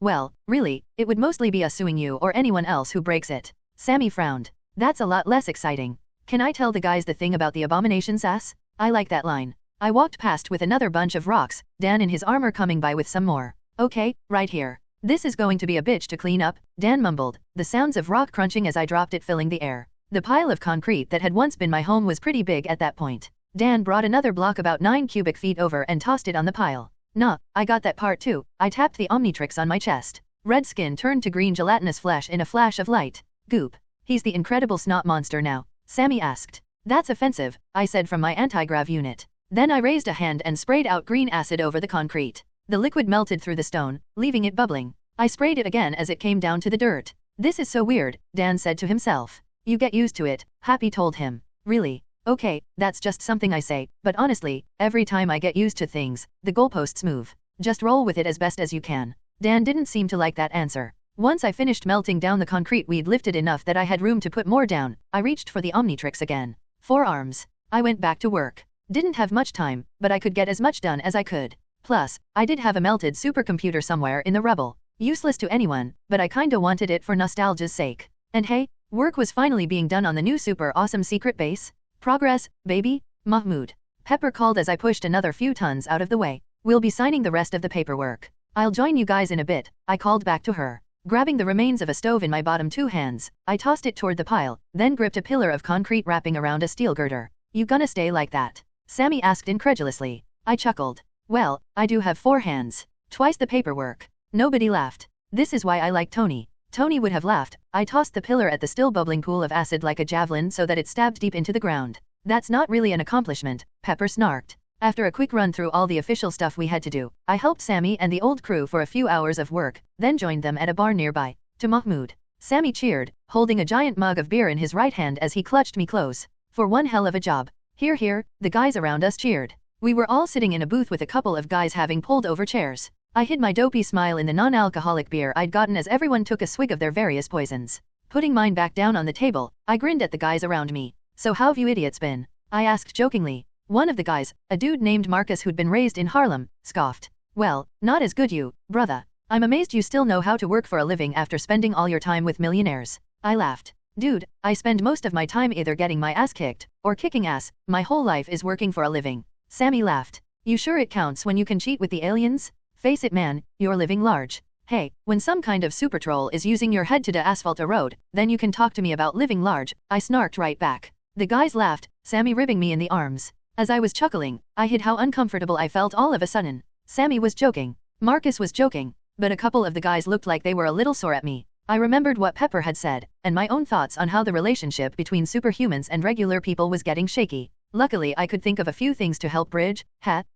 Well, really, it would mostly be us suing you or anyone else who breaks it. Sammy frowned. That's a lot less exciting. Can I tell the guys the thing about the abomination's ass? I like that line. I walked past with another bunch of rocks, Dan in his armor coming by with some more. Okay, right here. This is going to be a bitch to clean up, Dan mumbled, the sounds of rock crunching as I dropped it filling the air. The pile of concrete that had once been my home was pretty big at that point. Dan brought another block about 9 cubic feet over and tossed it on the pile. Nah, I got that part too. I tapped the Omnitrix on my chest. Red skin turned to green gelatinous flesh in a flash of light. Goop. He's the incredible snot monster now, Sammy asked. That's offensive, I said from my anti-grav unit. Then I raised a hand and sprayed out green acid over the concrete. The liquid melted through the stone, leaving it bubbling. I sprayed it again as it came down to the dirt. This is so weird, Dan said to himself. You get used to it, Happy told him. Really? Okay, that's just something I say, but honestly, every time I get used to things, the goalposts move. Just roll with it as best as you can. Dan didn't seem to like that answer. Once I finished melting down the concrete, we'd lifted enough that I had room to put more down. I reached for the Omnitrix again. 4 arms. I went back to work. Didn't have much time, but I could get as much done as I could. Plus, I did have a melted supercomputer somewhere in the rubble. Useless to anyone, but I kinda wanted it for nostalgia's sake. And hey, work was finally being done on the new super awesome secret base. Progress, baby, Mahmoud. Pepper called as I pushed another few tons out of the way. We'll be signing the rest of the paperwork. I'll join you guys in a bit, I called back to her. Grabbing the remains of a stove in my bottom 2 hands, I tossed it toward the pile, then gripped a pillar of concrete wrapping around a steel girder. You gonna stay like that? Sammy asked incredulously. I chuckled. Well, I do have 4 hands. Twice the paperwork. Nobody laughed. This is why I like Tony. Tony would have laughed. I tossed the pillar at the still bubbling pool of acid like a javelin so that it stabbed deep into the ground. That's not really an accomplishment, Pepper snarked. After a quick run through all the official stuff we had to do, I helped Sammy and the old crew for a few hours of work, then joined them at a bar nearby. To Mahmoud. Sammy cheered, holding a giant mug of beer in his right hand as he clutched me close. For one hell of a job. Hear, hear, the guys around us cheered. We were all sitting in a booth with a couple of guys having pulled over chairs. I hid my dopey smile in the non-alcoholic beer I'd gotten as everyone took a swig of their various poisons. Putting mine back down on the table, I grinned at the guys around me. So how've you idiots been? I asked jokingly. One of the guys, a dude named Marcus who'd been raised in Harlem, scoffed. Well, not as good you, brother. I'm amazed you still know how to work for a living after spending all your time with millionaires. I laughed. Dude, I spend most of my time either getting my ass kicked, or kicking ass. My whole life is working for a living. Sammy laughed. You sure it counts when you can cheat with the aliens? Face it man, you're living large. Hey, when some kind of super troll is using your head to asphalt a road, then you can talk to me about living large, I snarked right back. The guys laughed, Sammy ribbing me in the arms. As I was chuckling, I hid how uncomfortable I felt all of a sudden. Sammy was joking. Marcus was joking. But a couple of the guys looked like they were a little sore at me. I remembered what Pepper had said, and my own thoughts on how the relationship between superhumans and regular people was getting shaky. Luckily I could think of a few things to help bridge,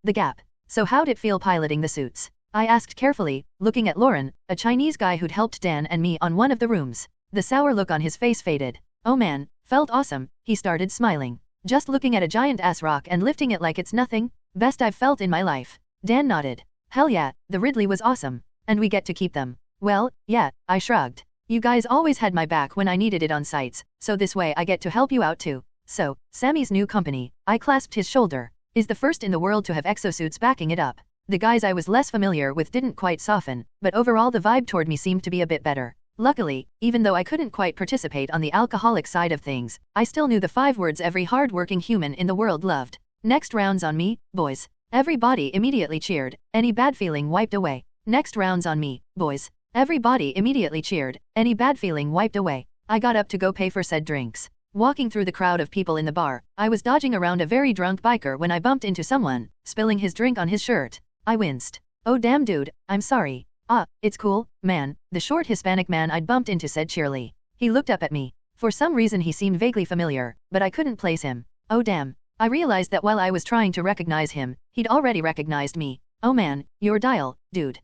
the gap. So how'd it feel piloting the suits? I asked carefully, looking at Lauren, a Chinese guy who'd helped Dan and me on one of the rooms. The sour look on his face faded. Oh man, felt awesome, he started smiling. Just looking at a giant ass rock and lifting it like it's nothing? Best I've felt in my life. Dan nodded. Hell yeah, the Ridley was awesome. And we get to keep them. Well, yeah, I shrugged. You guys always had my back when I needed it on sites, so this way I get to help you out too. So, Sammy's new company, I clasped his shoulder, is the first in the world to have exosuits backing it up. The guys I was less familiar with didn't quite soften, but overall the vibe toward me seemed to be a bit better. Luckily, even though I couldn't quite participate on the alcoholic side of things, I still knew the 5 words every hard-working human in the world loved. Next round's on me, boys. Everybody immediately cheered, any bad feeling wiped away. Next round's on me, boys. Everybody immediately cheered, any bad feeling wiped away. I got up to go pay for said drinks. Walking through the crowd of people in the bar, I was dodging around a very drunk biker when I bumped into someone, spilling his drink on his shirt. I winced. Oh damn dude, I'm sorry. It's cool, man, the short Hispanic man I'd bumped into said cheerily. He looked up at me. For some reason he seemed vaguely familiar, but I couldn't place him. Oh damn. I realized that while I was trying to recognize him, he'd already recognized me. Oh man, you're Dial, dude.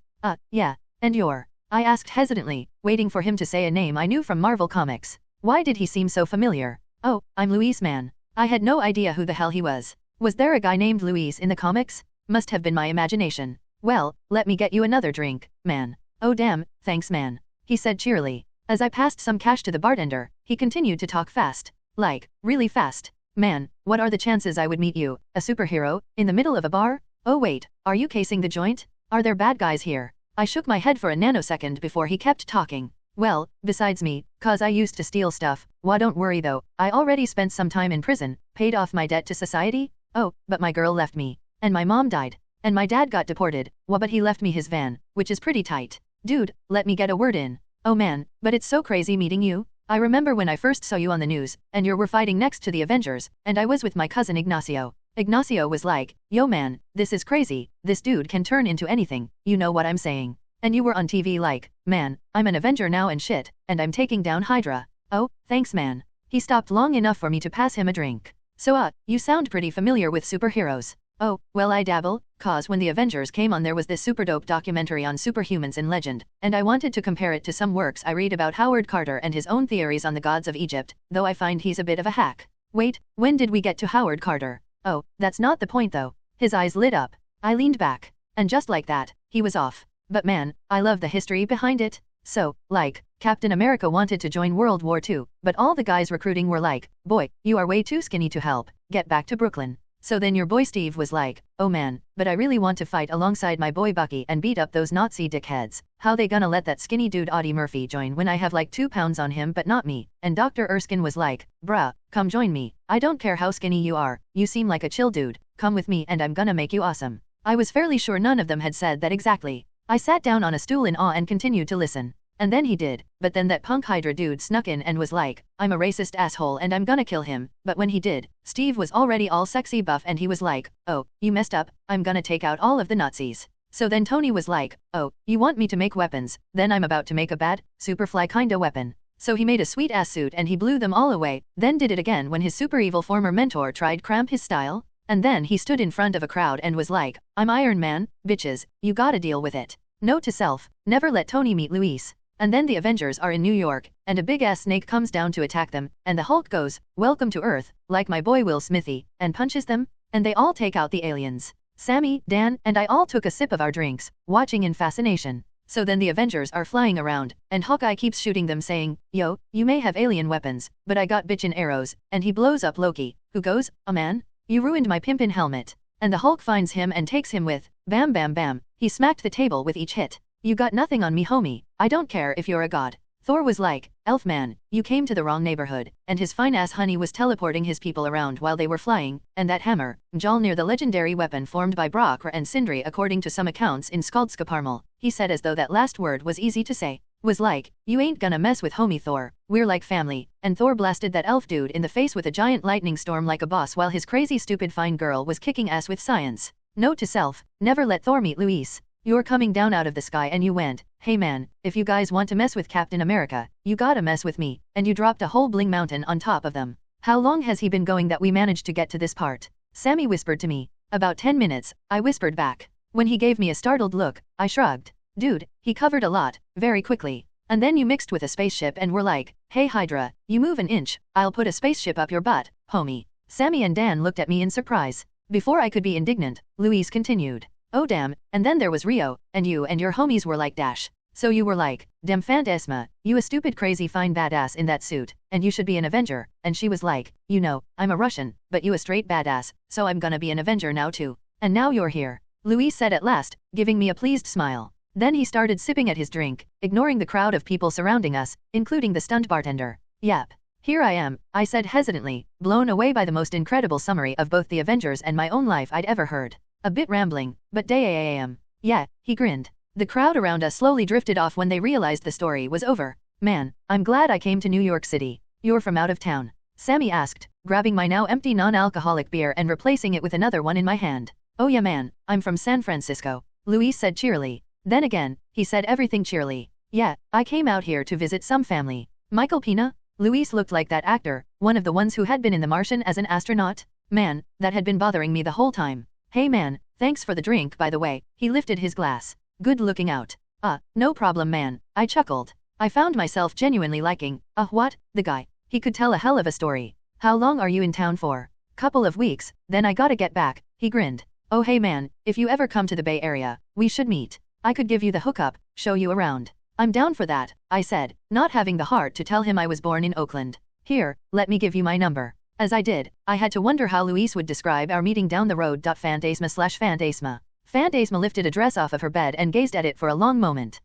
Yeah. And you're? I asked hesitantly, waiting for him to say a name I knew from Marvel Comics. Why did he seem so familiar? Oh, I'm Luis, man. I had no idea who the hell he was. Was there a guy named Luis in the comics? Must have been my imagination. Well, let me get you another drink, man. Oh damn, thanks man. He said cheerily. As I passed some cash to the bartender, he continued to talk fast. Like, really fast. Man, what are the chances I would meet you, a superhero, in the middle of a bar? Oh wait, are you casing the joint? Are there bad guys here? I shook my head for a nanosecond before he kept talking. Well, besides me, cause I used to steal stuff. Why don't worry though, I already spent some time in prison, paid off my debt to society. Oh, but my girl left me. And my mom died. And my dad got deported. But he left me his van, which is pretty tight. Dude, let me get a word in. Oh man, but it's so crazy meeting you. I remember when I first saw you on the news, and you were fighting next to the Avengers, and I was with my cousin Ignacio. Ignacio was like, yo man, this is crazy, this dude can turn into anything, you know what I'm saying. And you were on TV like, man, I'm an Avenger now and shit, and I'm taking down Hydra. Oh, thanks man. He stopped long enough for me to pass him a drink. So you sound pretty familiar with superheroes. Oh, well I dabble, cause when the Avengers came on there was this super dope documentary on superhumans in legend, and I wanted to compare it to some works I read about Howard Carter and his own theories on the gods of Egypt, though I find he's a bit of a hack. Wait, when did we get to Howard Carter? Oh, that's not the point though. His eyes lit up. I leaned back. And just like that, he was off. But man, I love the history behind it. So, like, Captain America wanted to join World War II, but all the guys recruiting were like, boy, you are way too skinny to help, get back to Brooklyn. So then your boy Steve was like, oh man, but I really want to fight alongside my boy Bucky and beat up those Nazi dickheads. How they gonna let that skinny dude Audie Murphy join when I have like 2 pounds on him but not me? And Dr. Erskine was like, bruh, come join me. I don't care how skinny you are, you seem like a chill dude, come with me and I'm gonna make you awesome. I was fairly sure none of them had said that exactly. I sat down on a stool in awe and continued to listen. And then he did, but then that punk Hydra dude snuck in and was like, I'm a racist asshole and I'm gonna kill him, but when he did, Steve was already all sexy buff and he was like, oh, you messed up, I'm gonna take out all of the Nazis. So then Tony was like, oh, you want me to make weapons, then I'm about to make a bad, superfly kinda weapon. So he made a sweet ass suit and he blew them all away, then did it again when his super evil former mentor tried cramp his style, and then he stood in front of a crowd and was like, I'm Iron Man, bitches, you gotta deal with it. Note to self, never let Tony meet Luis. And then the Avengers are in New York, and a big-ass snake comes down to attack them, and the Hulk goes, welcome to Earth, like my boy Will Smithy, and punches them, and they all take out the aliens. Sammy, Dan, and I all took a sip of our drinks, watching in fascination. So then the Avengers are flying around, and Hawkeye keeps shooting them saying, yo, you may have alien weapons, but I got bitchin' arrows, and he blows up Loki, who goes, oh man, you ruined my pimpin' helmet. And the Hulk finds him and takes him with, bam bam bam, he smacked the table with each hit. You got nothing on me homie, I don't care if you're a god. Thor was like, Elfman, you came to the wrong neighborhood, and his fine-ass honey was teleporting his people around while they were flying, and that hammer, Mjolnir the legendary weapon formed by Brock and Sindri according to some accounts in Skaldskaparmal, he said as though that last word was easy to say, was like, you ain't gonna mess with homie Thor, we're like family, and Thor blasted that elf dude in the face with a giant lightning storm like a boss while his crazy stupid fine girl was kicking ass with science. Note to self, never let Thor meet Luis. You're coming down out of the sky and you went, hey man, if you guys want to mess with Captain America, you gotta mess with me, and you dropped a whole bling mountain on top of them. How long has he been going that we managed to get to this part? Sammy whispered to me. About 10 minutes, I whispered back. When he gave me a startled look, I shrugged. Dude, he covered a lot, very quickly. And then you mixed with a spaceship and were like, hey Hydra, you move an inch, I'll put a spaceship up your butt, homie. Sammy and Dan looked at me in surprise. Before I could be indignant, Luis continued. Oh damn, and then there was Rio, and you and your homies were like dash. So you were like, damn Fantasma, you a stupid crazy fine badass in that suit, and you should be an Avenger, and she was like, you know, I'm a Russian, but you a straight badass, so I'm gonna be an Avenger now too. And now you're here. Luis said at last, giving me a pleased smile. Then he started sipping at his drink, ignoring the crowd of people surrounding us, including the stunned bartender. Yep. Here I am, I said hesitantly, blown away by the most incredible summary of both the Avengers and my own life I'd ever heard. A bit rambling, but damn. Yeah, he grinned. The crowd around us slowly drifted off when they realized the story was over. Man, I'm glad I came to New York City. You're from out of town? Sammy asked, grabbing my now empty non-alcoholic beer and replacing it with another one in my hand. Oh yeah man, I'm from San Francisco, Luis said cheerily. Then again, he said everything cheerily. Yeah, I came out here to visit some family. Michael Pena? Luis looked like that actor, one of the ones who had been in The Martian as an astronaut. Man, that had been bothering me the whole time. Hey man, thanks for the drink by the way. He lifted his glass. Good looking out. No problem man, I chuckled. I found myself genuinely liking, what, the guy. He could tell a hell of a story. How long are you in town for? Couple of weeks, then I gotta get back, he grinned. Oh hey man, if you ever come to the Bay Area, we should meet. I could give you the hookup, show you around. I'm down for that, I said, not having the heart to tell him I was born in Oakland. Here, let me give you my number. As I did, I had to wonder how Louise would describe our meeting down the road. Fantasma. Fantasma lifted a dress off of her bed and gazed at it for a long moment.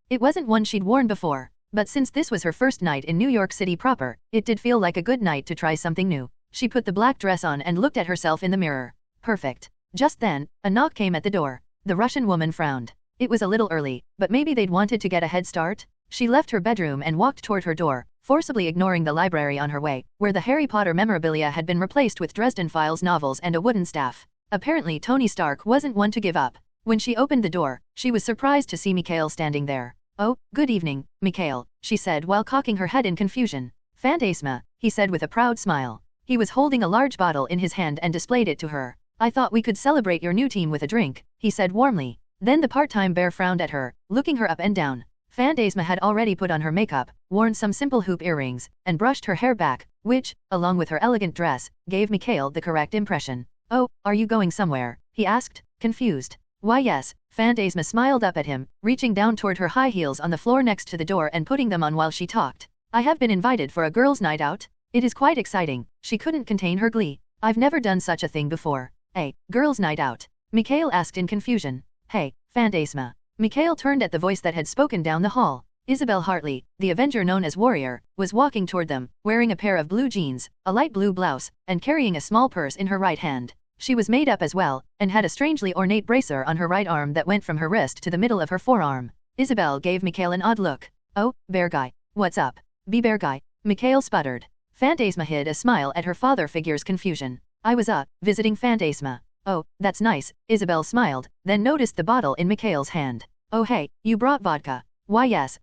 It wasn't one she'd worn before, but since this was her first night in New York City proper, it did feel like a good night to try something new. She put the black dress on and looked at herself in the mirror. Perfect. Just then, a knock came at the door. The Russian woman frowned. It was a little early, but maybe they'd wanted to get a head start? She left her bedroom and walked toward her door, forcibly ignoring the library on her way, where the Harry Potter memorabilia had been replaced with Dresden Files novels and a wooden staff. Apparently Tony Stark wasn't one to give up. When she opened the door, she was surprised to see Mikhail standing there. Oh, good evening, Mikhail, she said while cocking her head in confusion. Fantasma, he said with a proud smile. He was holding a large bottle in his hand and displayed it to her. I thought we could celebrate your new team with a drink, he said warmly. Then the part-time bear frowned at her, looking her up and down. Fantasma had already put on her makeup, worn some simple hoop earrings, and brushed her hair back, which, along with her elegant dress, gave Mikhail the correct impression. Oh, are you going somewhere? He asked, confused. Why yes, Fantasma smiled up at him, reaching down toward her high heels on the floor next to the door and putting them on while she talked. I have been invited for a girls' night out. It is quite exciting. She couldn't contain her glee. I've never done such a thing before. Hey, girls' night out? Mikhail asked in confusion. Hey, Fantasma. Mikhail turned at the voice that had spoken down the hall. Isabel Hartley, the Avenger known as Warrior, was walking toward them, wearing a pair of blue jeans, a light blue blouse, and carrying a small purse in her right hand. She was made up as well, and had a strangely ornate bracer on her right arm that went from her wrist to the middle of her forearm. Isabel gave Mikhail an odd look. Oh, bear guy. What's up? Be bear guy. Mikhail sputtered. Fantasma hid a smile at her father figure's confusion. I was visiting Fantasma. Oh, that's nice, Isabel smiled, then noticed the bottle in Mikhail's hand. Oh hey, you brought vodka. Why yes,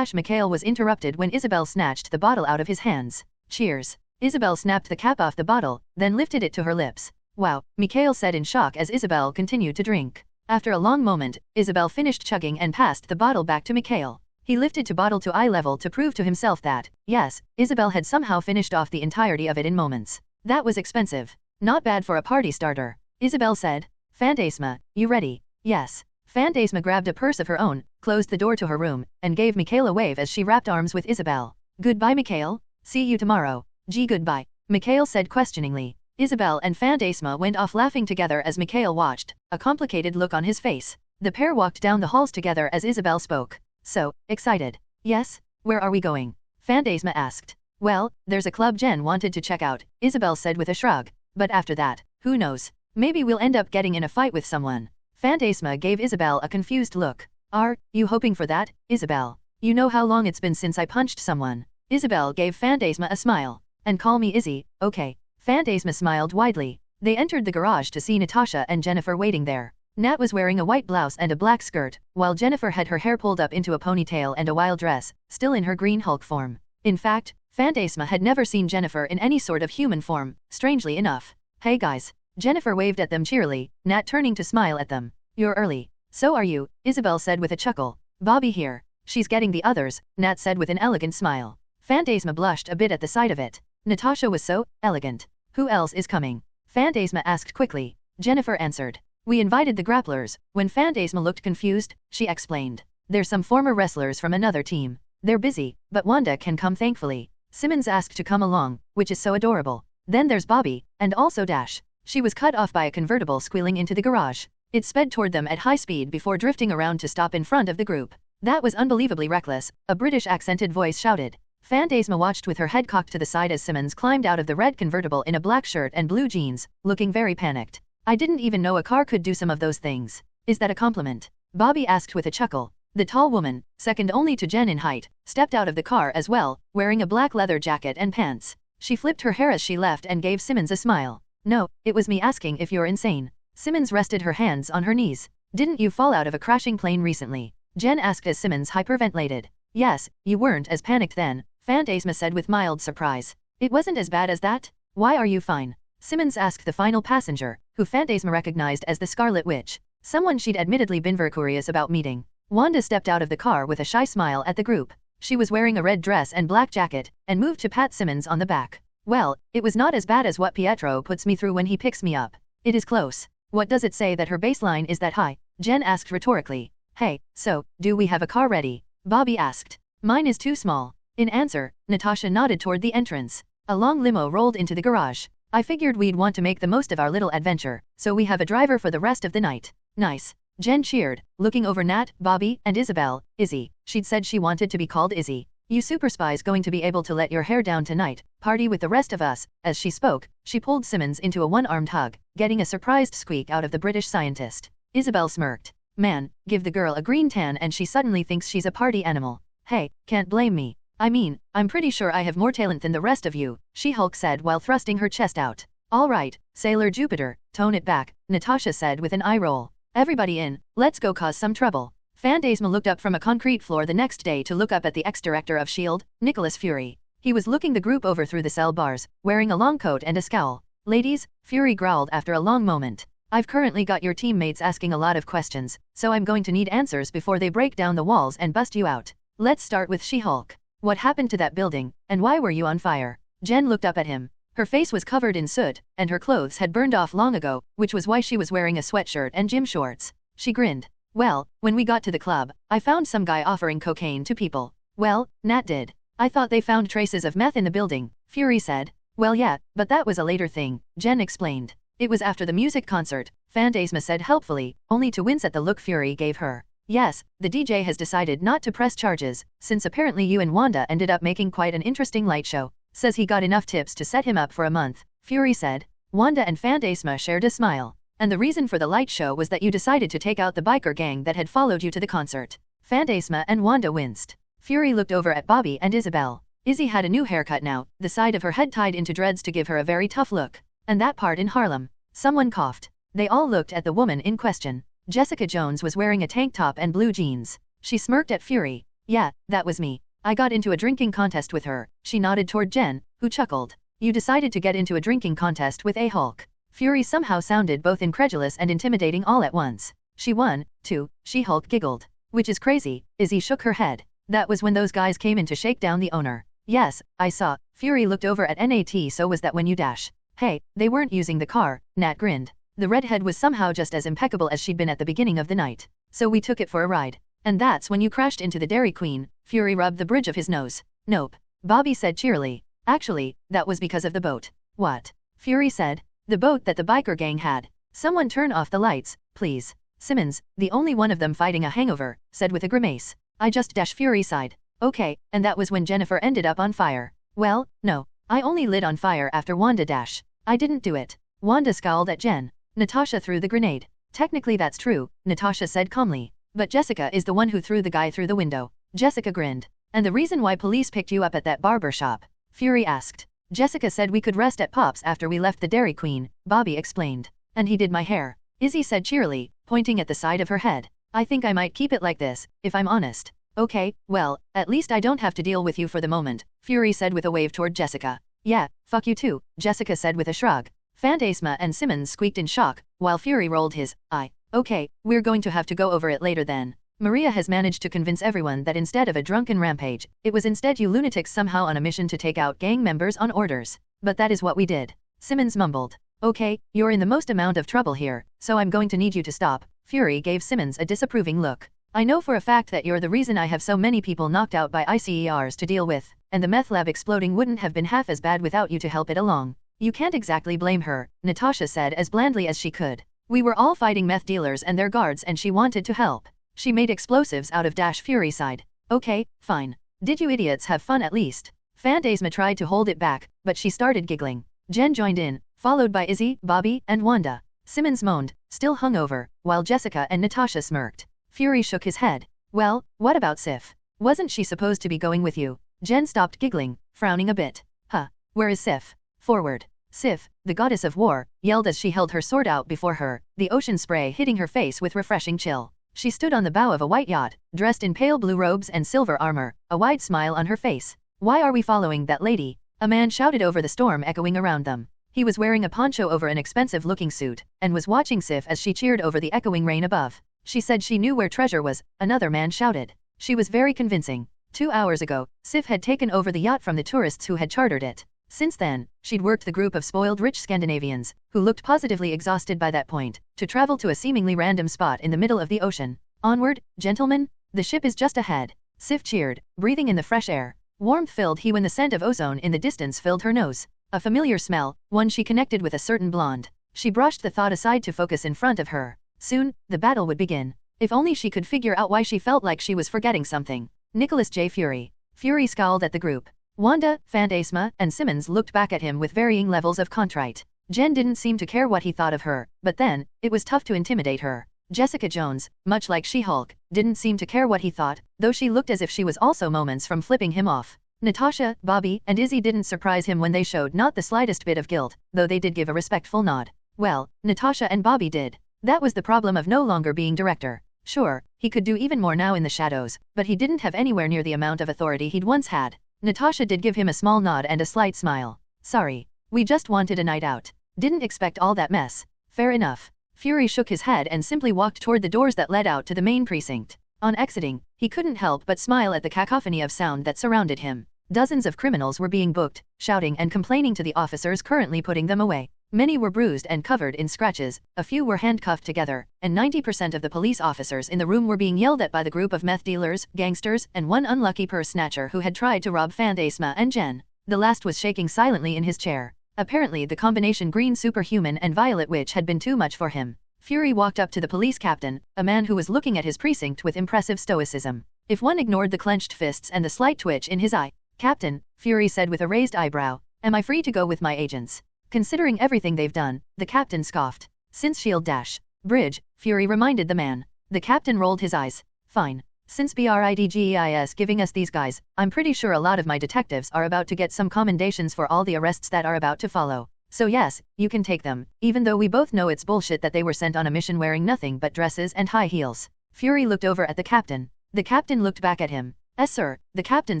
Mikhail was interrupted when Isabel snatched the bottle out of his hands. Cheers. Isabel snapped the cap off the bottle, then lifted it to her lips. Wow, Mikhail said in shock as Isabel continued to drink. After a long moment, Isabel finished chugging and passed the bottle back to Mikhail. He lifted to bottle to eye level to prove to himself that, yes, Isabel had somehow finished off the entirety of it in moments. That was expensive. Not bad for a party starter, Isabel said. Fantasma, you ready? Yes. Fantasma grabbed a purse of her own, closed the door to her room, and gave Mikhail a wave as she wrapped arms with Isabel. Goodbye Mikhail. See you tomorrow. Gee goodbye. Mikhail said questioningly. Isabel and Fantasma went off laughing together as Mikhail watched, a complicated look on his face. The pair walked down the halls together as Isabel spoke. So, excited. Yes? Where are we going? Fantasma asked. Well, there's a club Jen wanted to check out, Isabel said with a shrug. But after that, who knows? Maybe we'll end up getting in a fight with someone. Fantasma gave Isabel a confused look. Are you hoping for that, Isabel? You know how long it's been since I punched someone. Isabel gave Fantasma a smile. And call me Izzy, okay. Fantasma smiled widely. They entered the garage to see Natasha and Jennifer waiting there. Nat was wearing a white blouse and a black skirt, while Jennifer had her hair pulled up into a ponytail and a wild dress, still in her green Hulk form. In fact, Fantasma had never seen Jennifer in any sort of human form, strangely enough. Hey guys. Jennifer waved at them cheerily, Nat turning to smile at them. You're early. So are you, Isabel said with a chuckle. Bobby here. She's getting the others, Nat said with an elegant smile. Fantasma blushed a bit at the sight of it. Natasha was so elegant. Who else is coming? Fantasma asked quickly. Jennifer answered. We invited the grapplers. When Fantasma looked confused, she explained. There's some former wrestlers from another team. They're busy, but Wanda can come thankfully. Simmons asked to come along, which is so adorable. Then there's Bobby, and also Dash. She was cut off by a convertible squealing into the garage. It sped toward them at high speed before drifting around to stop in front of the group. That was unbelievably reckless, a British accented voice shouted. Fantasma watched with her head cocked to the side as Simmons climbed out of the red convertible in a black shirt and blue jeans, looking very panicked. I didn't even know a car could do some of those things. Is that a compliment? Bobby asked with a chuckle. The tall woman, second only to Jen in height, stepped out of the car as well, wearing a black leather jacket and pants. She flipped her hair as she left and gave Simmons a smile. No, it was me asking if you're insane. Simmons rested her hands on her knees. Didn't you fall out of a crashing plane recently? Jen asked as Simmons hyperventilated. Yes, you weren't as panicked then, Fantasma said with mild surprise. It wasn't as bad as that? Why are you fine? Simmons asked the final passenger, who Phantasma recognized as the Scarlet Witch, someone she'd admittedly been very curious about meeting. Wanda stepped out of the car with a shy smile at the group. She was wearing a red dress and black jacket, and moved to pat Simmons on the back. Well, it was not as bad as what Pietro puts me through when he picks me up. It is close. What does it say that her baseline is that high? Jen asked rhetorically. Hey, so, do we have a car ready? Bobby asked. Mine is too small. In answer, Natasha nodded toward the entrance. A long limo rolled into the garage. I figured we'd want to make the most of our little adventure, so we have a driver for the rest of the night. Nice. Jen cheered, looking over Nat, Bobby, and Isabel. Izzy. She'd said she wanted to be called Izzy. You super spies going to be able to let your hair down tonight, party with the rest of us. As she spoke, she pulled Simmons into a one-armed hug, getting a surprised squeak out of the British scientist. Isabel smirked. Man, give the girl a green tan and she suddenly thinks she's a party animal. Hey, can't blame me. I mean, I'm pretty sure I have more talent than the rest of you, She-Hulk said while thrusting her chest out. All right, Sailor Jupiter, tone it back, Natasha said with an eye roll. Everybody in, let's go cause some trouble. Phantasma looked up from a concrete floor the next day to look up at the ex-director of S.H.I.E.L.D., Nicholas Fury. He was looking the group over through the cell bars, wearing a long coat and a scowl. Ladies, Fury growled after a long moment. I've currently got your teammates asking a lot of questions, so I'm going to need answers before they break down the walls and bust you out. Let's start with She-Hulk. What happened to that building, and why were you on fire? Jen looked up at him. Her face was covered in soot, and her clothes had burned off long ago, which was why she was wearing a sweatshirt and gym shorts. She grinned. Well, when we got to the club, I found some guy offering cocaine to people. Well, Nat did. I thought they found traces of meth in the building, Fury said. Well yeah, but that was a later thing, Jen explained. It was after the music concert, Phantasma said helpfully, only to wince at the look Fury gave her. Yes, the DJ has decided not to press charges, since apparently you and Wanda ended up making quite an interesting light show. Says he got enough tips to set him up for a month, Fury said. Wanda and Phantasma shared a smile. And the reason for the light show was that you decided to take out the biker gang that had followed you to the concert. Phantasma and Wanda winced. Fury looked over at Bobby and Isabel. Izzy had a new haircut now, the side of her head tied into dreads to give her a very tough look. And that part in Harlem. Someone coughed. They all looked at the woman in question. Jessica Jones was wearing a tank top and blue jeans. She smirked at Fury. Yeah, that was me. I got into a drinking contest with her. She nodded toward Jen, who chuckled. You decided to get into a drinking contest with a Hulk. Fury somehow sounded both incredulous and intimidating all at once. She won, too, She-Hulk giggled. Which is crazy, Izzy shook her head. That was when those guys came in to shake down the owner. Yes, I saw. Fury looked over at Nat. So was that when you dash? Hey, they weren't using the car, Nat grinned. The redhead was somehow just as impeccable as she'd been at the beginning of the night. So we took it for a ride. And that's when you crashed into the Dairy Queen, Fury rubbed the bridge of his nose. Nope. Bobby said cheerily. Actually, that was because of the boat. What? Fury said. The boat that the biker gang had. Someone turn off the lights, please. Simmons, the only one of them fighting a hangover, said with a grimace. I just dash Fury sighed. Okay, and that was when Jennifer ended up on fire. Well, no. I only lit on fire after Wanda dash. I didn't do it. Wanda scowled at Jen. Natasha threw the grenade. Technically that's true, Natasha said calmly. But Jessica is the one who threw the guy through the window. Jessica grinned. And the reason why police picked you up at that barber shop? Fury asked. Jessica said we could rest at Pop's after we left the Dairy Queen, Bobby explained. And he did my hair. Izzy said cheerily, pointing at the side of her head. I think I might keep it like this, if I'm honest. Okay, well, at least I don't have to deal with you for the moment, Fury said with a wave toward Jessica. Yeah, fuck you too, Jessica said with a shrug. Phantasma and Simmons squeaked in shock, while Fury rolled his eye. Okay, we're going to have to go over it later then. Maria has managed to convince everyone that instead of a drunken rampage, it was instead you lunatics somehow on a mission to take out gang members on orders. But that is what we did. Simmons mumbled. Okay, you're in the most amount of trouble here, so I'm going to need you to stop. Fury gave Simmons a disapproving look. I know for a fact that you're the reason I have so many people knocked out by ICERs to deal with, and the meth lab exploding wouldn't have been half as bad without you to help it along. You can't exactly blame her, Natasha said as blandly as she could. We were all fighting meth dealers and their guards and she wanted to help. She made explosives out of Dash Fury side. Okay, fine. Did you idiots have fun at least? Phantasma tried to hold it back, but she started giggling. Jen joined in, followed by Izzy, Bobby, and Wanda. Simmons moaned, still hungover, while Jessica and Natasha smirked. Fury shook his head. Well, what about Sif? Wasn't she supposed to be going with you? Jen stopped giggling, frowning a bit. Huh. Where is Sif? Forward. Sif, the goddess of war, yelled as she held her sword out before her, the ocean spray hitting her face with refreshing chill. She stood on the bow of a white yacht, dressed in pale blue robes and silver armor, a wide smile on her face. Why are we following that lady? A man shouted over the storm echoing around them. He was wearing a poncho over an expensive-looking suit, and was watching Sif as she cheered over the echoing rain above. She said she knew where treasure was, another man shouted. She was very convincing. 2 hours ago, Sif had taken over the yacht from the tourists who had chartered it. Since then, she'd worked the group of spoiled rich Scandinavians, who looked positively exhausted by that point, to travel to a seemingly random spot in the middle of the ocean. Onward, gentlemen, the ship is just ahead. Sif cheered, breathing in the fresh air. Warmth filled he when the scent of ozone in the distance filled her nose. A familiar smell, one she connected with a certain blonde. She brushed the thought aside to focus in front of her. Soon, the battle would begin. If only she could figure out why she felt like she was forgetting something. Nicholas J. Fury. Fury scowled at the group. Wanda, Fantasma, and Simmons looked back at him with varying levels of contrite. Jen didn't seem to care what he thought of her, but then, it was tough to intimidate her. Jessica Jones, much like She-Hulk, didn't seem to care what he thought, though she looked as if she was also moments from flipping him off. Natasha, Bobby, and Izzy didn't surprise him when they showed not the slightest bit of guilt, though they did give a respectful nod. Well, Natasha and Bobby did. That was the problem of no longer being director. Sure, he could do even more now in the shadows, but he didn't have anywhere near the amount of authority he'd once had. Natasha did give him a small nod and a slight smile. Sorry. We just wanted a night out. Didn't expect all that mess. Fair enough. Fury shook his head and simply walked toward the doors that led out to the main precinct. On exiting, he couldn't help but smile at the cacophony of sound that surrounded him. Dozens of criminals were being booked, shouting and complaining to the officers currently putting them away. Many were bruised and covered in scratches, a few were handcuffed together, and 90% of the police officers in the room were being yelled at by the group of meth dealers, gangsters, and one unlucky purse snatcher who had tried to rob Fantasma and Jen. The last was shaking silently in his chair. Apparently the combination green superhuman and violet witch had been too much for him. Fury walked up to the police captain, a man who was looking at his precinct with impressive stoicism. If one ignored the clenched fists and the slight twitch in his eye, "Captain," Fury said with a raised eyebrow, "am I free to go with my agents?" Considering everything they've done, the captain scoffed. Since Shield Dash Bridge, Fury reminded the man. The captain rolled his eyes. Fine. Since BRIDGEIS giving us these guys, I'm pretty sure a lot of my detectives are about to get some commendations for all the arrests that are about to follow. So yes, you can take them, even though we both know it's bullshit that they were sent on a mission wearing nothing but dresses and high heels. Fury looked over at the captain. The captain looked back at him. Sir," the captain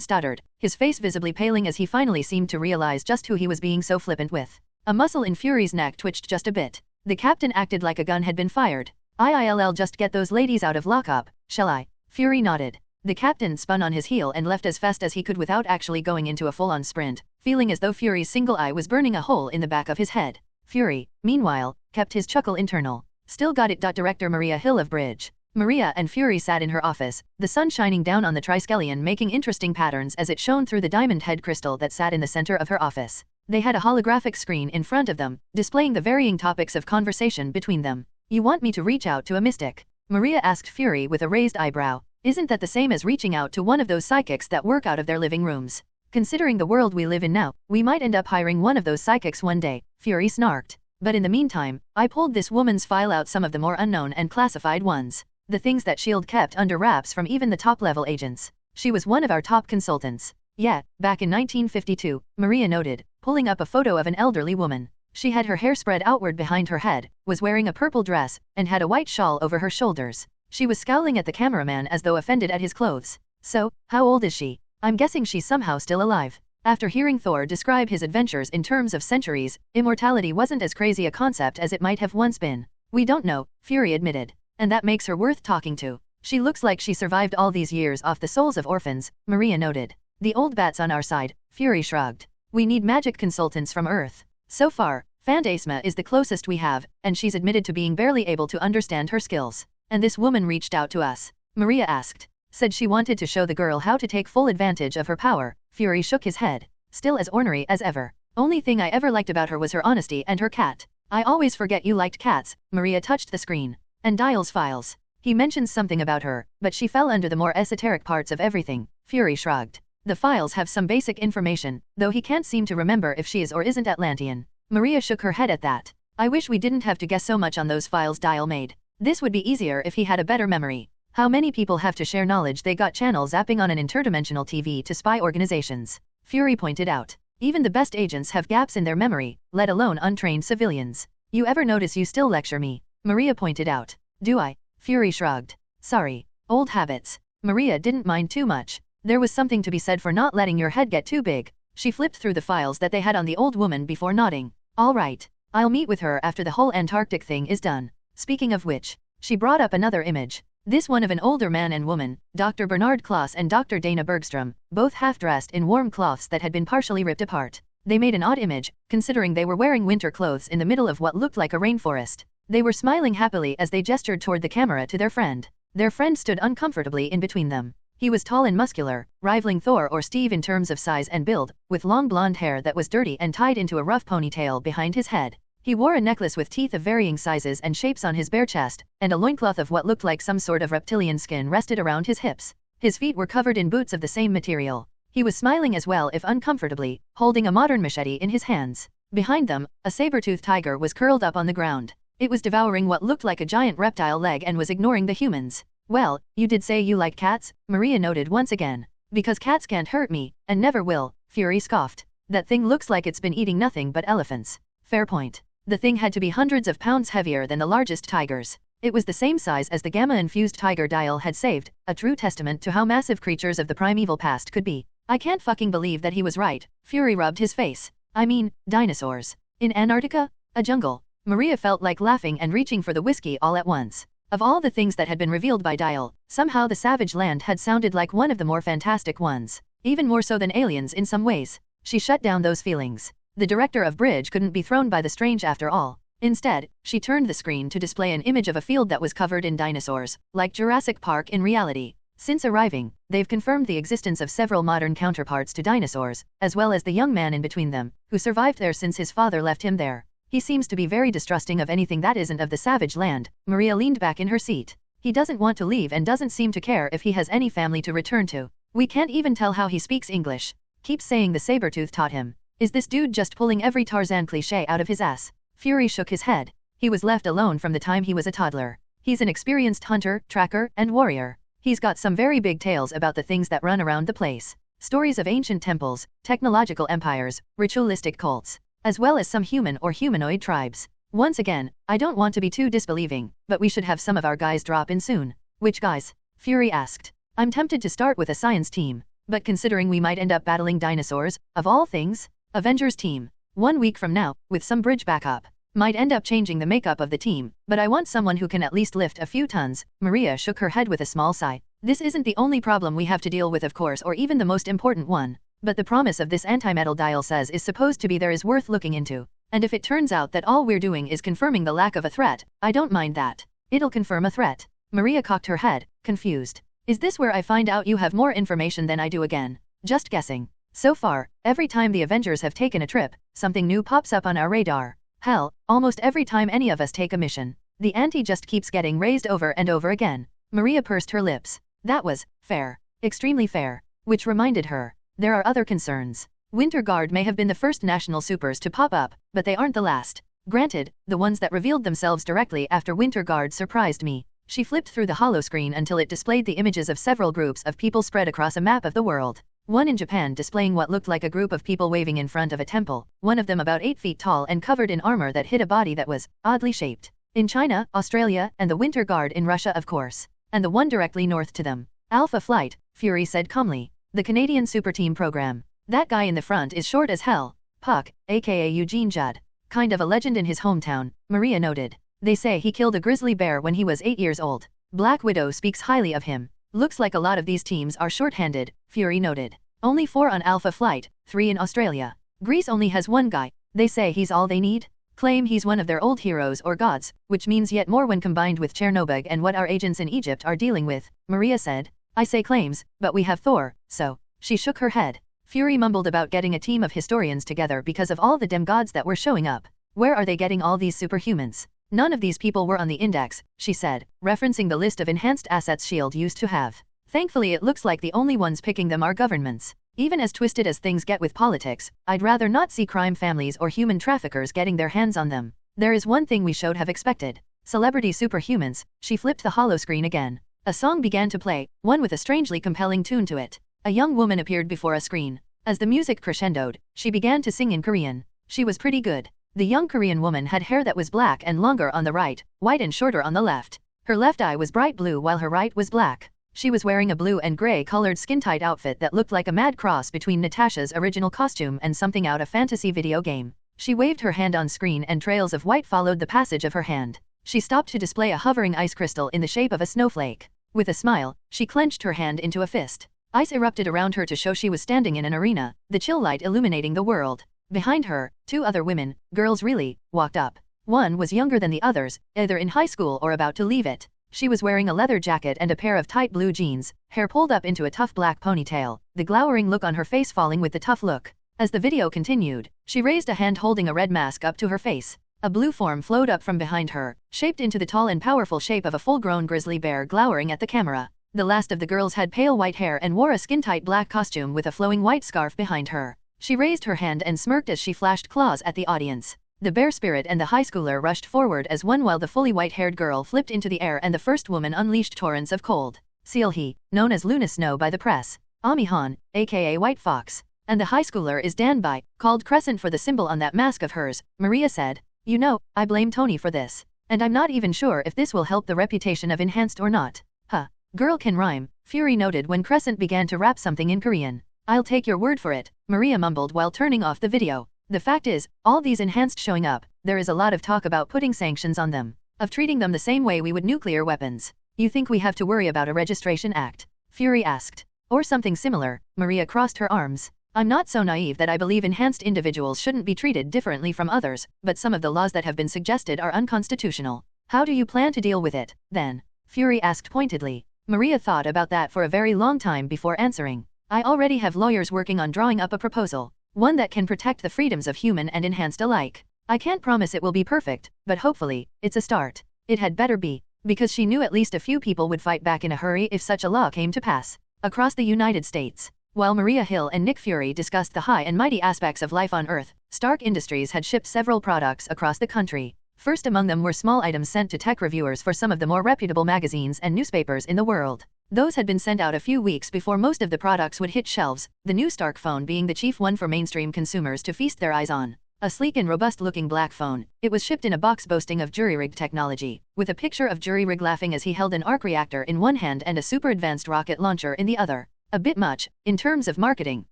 stuttered, his face visibly paling as he finally seemed to realize just who he was being so flippant with. A muscle in Fury's neck twitched just a bit. The captain acted like a gun had been fired. "I'll just get those ladies out of lockup, shall I?" Fury nodded. The captain spun on his heel and left as fast as he could without actually going into a full-on sprint, feeling as though Fury's single eye was burning a hole in the back of his head. Fury, meanwhile, kept his chuckle internal. Still got it. Director Maria Hill of Bridge. Maria and Fury sat in her office, the sun shining down on the Triskelion making interesting patterns as it shone through the diamond head crystal that sat in the center of her office. They had a holographic screen in front of them, displaying the varying topics of conversation between them. "You want me to reach out to a mystic?" Maria asked Fury with a raised eyebrow. "Isn't that the same as reaching out to one of those psychics that work out of their living rooms?" "Considering the world we live in now, we might end up hiring one of those psychics one day," Fury snarked. "But in the meantime, I pulled this woman's file out, some of the more unknown and classified ones. The things that S.H.I.E.L.D. kept under wraps from even the top-level agents. She was one of our top consultants." "Yeah, back in 1952, Maria noted, pulling up a photo of an elderly woman. She had her hair spread outward behind her head, was wearing a purple dress, and had a white shawl over her shoulders. She was scowling at the cameraman as though offended at his clothes. So, how old is she? I'm guessing she's somehow still alive." After hearing Thor describe his adventures in terms of centuries, immortality wasn't as crazy a concept as it might have once been. "We don't know," Fury admitted. "And that makes her worth talking to. She looks like she survived all these years off the souls of orphans," Maria noted. "The old bat's on our side," Fury shrugged. "We need magic consultants from Earth. So far, Fantasma is the closest we have, and she's admitted to being barely able to understand her skills." "And this woman reached out to us?" Maria asked. "Said she wanted to show the girl how to take full advantage of her power." Fury shook his head. Still as ornery as ever. "Only thing I ever liked about her was her honesty and her cat." "I always forget you liked cats." Maria touched the screen. "And Dial's files. He mentions something about her, but she fell under the more esoteric parts of everything." Fury shrugged. "The files have some basic information, though he can't seem to remember if she is or isn't Atlantean." Maria shook her head at that. "I wish we didn't have to guess so much on those files Dial made. This would be easier if he had a better memory. How many people have to share knowledge they got channel zapping on an interdimensional TV to spy organizations?" Fury pointed out. "Even the best agents have gaps in their memory, let alone untrained civilians. You ever notice you still lecture me?" Maria pointed out. "Do I?" Fury shrugged. "Sorry. Old habits." Maria didn't mind too much. There was something to be said for not letting your head get too big. She flipped through the files that they had on the old woman before nodding. All right. I'll meet with her after the whole Antarctic thing is done. Speaking of which, she brought up another image. This one of an older man and woman, Dr. Bernard Klaus and Dr. Dana Bergstrom, both half-dressed in warm cloths that had been partially ripped apart. They made an odd image, considering they were wearing winter clothes in the middle of what looked like a rainforest. They were smiling happily as they gestured toward the camera to their friend. Their friend stood uncomfortably in between them. He was tall and muscular, rivaling Thor or Steve in terms of size and build, with long blonde hair that was dirty and tied into a rough ponytail behind his head. He wore a necklace with teeth of varying sizes and shapes on his bare chest, and a loincloth of what looked like some sort of reptilian skin rested around his hips. His feet were covered in boots of the same material. He was smiling as well, if uncomfortably, holding a modern machete in his hands. Behind them, a saber-toothed tiger was curled up on the ground. It was devouring what looked like a giant reptile leg and was ignoring the humans. Well, you did say you like cats, Maria noted once again. Because cats can't hurt me, and never will, Fury scoffed. That thing looks like it's been eating nothing but elephants. Fair point. The thing had to be hundreds of pounds heavier than the largest tigers. It was the same size as the gamma-infused tiger Dial had saved, a true testament to how massive creatures of the primeval past could be. I can't fucking believe that he was right. Fury rubbed his face. I mean, dinosaurs. In Antarctica? A jungle. Maria felt like laughing and reaching for the whiskey all at once. Of all the things that had been revealed by Dial, somehow the savage land had sounded like one of the more fantastic ones. Even more so than aliens in some ways. She shut down those feelings. The director of Bridge couldn't be thrown by the strange after all. Instead, she turned the screen to display an image of a field that was covered in dinosaurs, like Jurassic Park in reality. Since arriving, they've confirmed the existence of several modern counterparts to dinosaurs, as well as the young man in between them, who survived there since his father left him there. He seems to be very distrusting of anything that isn't of the savage land. Maria leaned back in her seat. He doesn't want to leave and doesn't seem to care if he has any family to return to. We can't even tell how he speaks English. Keep saying the saber-tooth taught him. Is this dude just pulling every Tarzan cliché out of his ass? Fury shook his head. He was left alone from the time he was a toddler. He's an experienced hunter, tracker, and warrior. He's got some very big tales about the things that run around the place. Stories of ancient temples, technological empires, ritualistic cults, as well as some human or humanoid tribes. Once again, I don't want to be too disbelieving, but we should have some of our guys drop in soon. Which guys? Fury asked. I'm tempted to start with a science team, but considering we might end up battling dinosaurs, of all things, Avengers team. 1 week from now, with some bridge backup. Might end up changing the makeup of the team, but I want someone who can at least lift a few tons. Maria shook her head with a small sigh. This isn't the only problem we have to deal with, of course, or even the most important one. But the promise of this antimetal Dial says is supposed to be there is worth looking into. And if it turns out that all we're doing is confirming the lack of a threat, I don't mind that. It'll confirm a threat. Maria cocked her head, confused. Is this where I find out you have more information than I do again? Just guessing. So far, every time the Avengers have taken a trip, something new pops up on our radar. Hell, almost every time any of us take a mission, the ante just keeps getting raised over and over again. Maria pursed her lips. That was fair. Extremely fair. Which reminded her, there are other concerns. Winter Guard may have been the first national supers to pop up, but they aren't the last. Granted, the ones that revealed themselves directly after Winter Guard surprised me. She flipped through the holoscreen until it displayed the images of several groups of people spread across a map of the world. One in Japan displaying what looked like a group of people waving in front of a temple, one of them about 8 feet tall and covered in armor that hid a body that was oddly shaped. In China, Australia, and the Winter Guard in Russia, of course. And the one directly north to them. Alpha Flight, Fury said calmly. The Canadian Super Team program. That guy in the front is short as hell. Puck, aka Eugene Judd. Kind of a legend in his hometown, Maria noted. They say he killed a grizzly bear when he was 8 years old. Black Widow speaks highly of him. Looks like a lot of these teams are short-handed, Fury noted. Only 4 on Alpha Flight, 3 in Australia. Greece only has 1 guy. They say he's all they need. Claim he's one of their old heroes or gods, which means yet more when combined with Chernobyl and what our agents in Egypt are dealing with, Maria said. I say claims, but we have Thor, so. She shook her head. Fury mumbled about getting a team of historians together because of all the demigods that were showing up. Where are they getting all these superhumans? None of these people were on the index, she said, referencing the list of enhanced assets S.H.I.E.L.D. used to have. Thankfully it looks like the only ones picking them are governments. Even as twisted as things get with politics, I'd rather not see crime families or human traffickers getting their hands on them. There is one thing we should have expected. Celebrity superhumans. She flipped the holoscreen again. A song began to play, one with a strangely compelling tune to it. A young woman appeared before a screen. As the music crescendoed, she began to sing in Korean. She was pretty good. The young Korean woman had hair that was black and longer on the right, white and shorter on the left. Her left eye was bright blue while her right was black. She was wearing a blue and gray colored skin-tight outfit that looked like a mad cross between Natasha's original costume and something out of fantasy video game. She waved her hand on screen and trails of white followed the passage of her hand. She stopped to display a hovering ice crystal in the shape of a snowflake. With a smile, she clenched her hand into a fist. Ice erupted around her to show she was standing in an arena, the chill light illuminating the world. Behind her, 2 other women, girls really, walked up. One was younger than the others, either in high school or about to leave it. She was wearing a leather jacket and a pair of tight blue jeans, hair pulled up into a tough black ponytail, the glowering look on her face falling with the tough look. As the video continued, she raised a hand holding a red mask up to her face. A blue form flowed up from behind her, shaped into the tall and powerful shape of a full-grown grizzly bear glowering at the camera. The last of the girls had pale white hair and wore a skin-tight black costume with a flowing white scarf behind her. She raised her hand and smirked as she flashed claws at the audience. The bear spirit and the high schooler rushed forward as one while the fully white-haired girl flipped into the air and the first woman unleashed torrents of cold. Seal-he, known as Luna Snow by the press. Ami-han, aka White Fox. And the high schooler is Danbai, called Crescent for the symbol on that mask of hers, Maria said. You know, I blame Tony for this. And I'm not even sure if this will help the reputation of Enhanced or not. Huh. Girl can rhyme, Fury noted when Crescent began to rap something in Korean. I'll take your word for it, Maria mumbled while turning off the video. The fact is, all these Enhanced showing up, there is a lot of talk about putting sanctions on them. Of treating them the same way we would nuclear weapons. You think we have to worry about a registration act? Fury asked. Or something similar, Maria crossed her arms. I'm not so naive that I believe Enhanced individuals shouldn't be treated differently from others, but some of the laws that have been suggested are unconstitutional. How do you plan to deal with it, then? Fury asked pointedly. Maria thought about that for a very long time before answering. I already have lawyers working on drawing up a proposal. One that can protect the freedoms of human and Enhanced alike. I can't promise it will be perfect, but hopefully, it's a start. It had better be, because she knew at least a few people would fight back in a hurry if such a law came to pass. Across the United States. While Maria Hill and Nick Fury discussed the high and mighty aspects of life on Earth, Stark Industries had shipped several products across the country. First among them were small items sent to tech reviewers for some of the more reputable magazines and newspapers in the world. Those had been sent out a few weeks before most of the products would hit shelves, the new Stark phone being the chief one for mainstream consumers to feast their eyes on. A sleek and robust-looking black phone, it was shipped in a box boasting of jury-rig technology, with a picture of jury-rig laughing as he held an arc reactor in one hand and a super-advanced rocket launcher in the other. A bit much, in terms of marketing,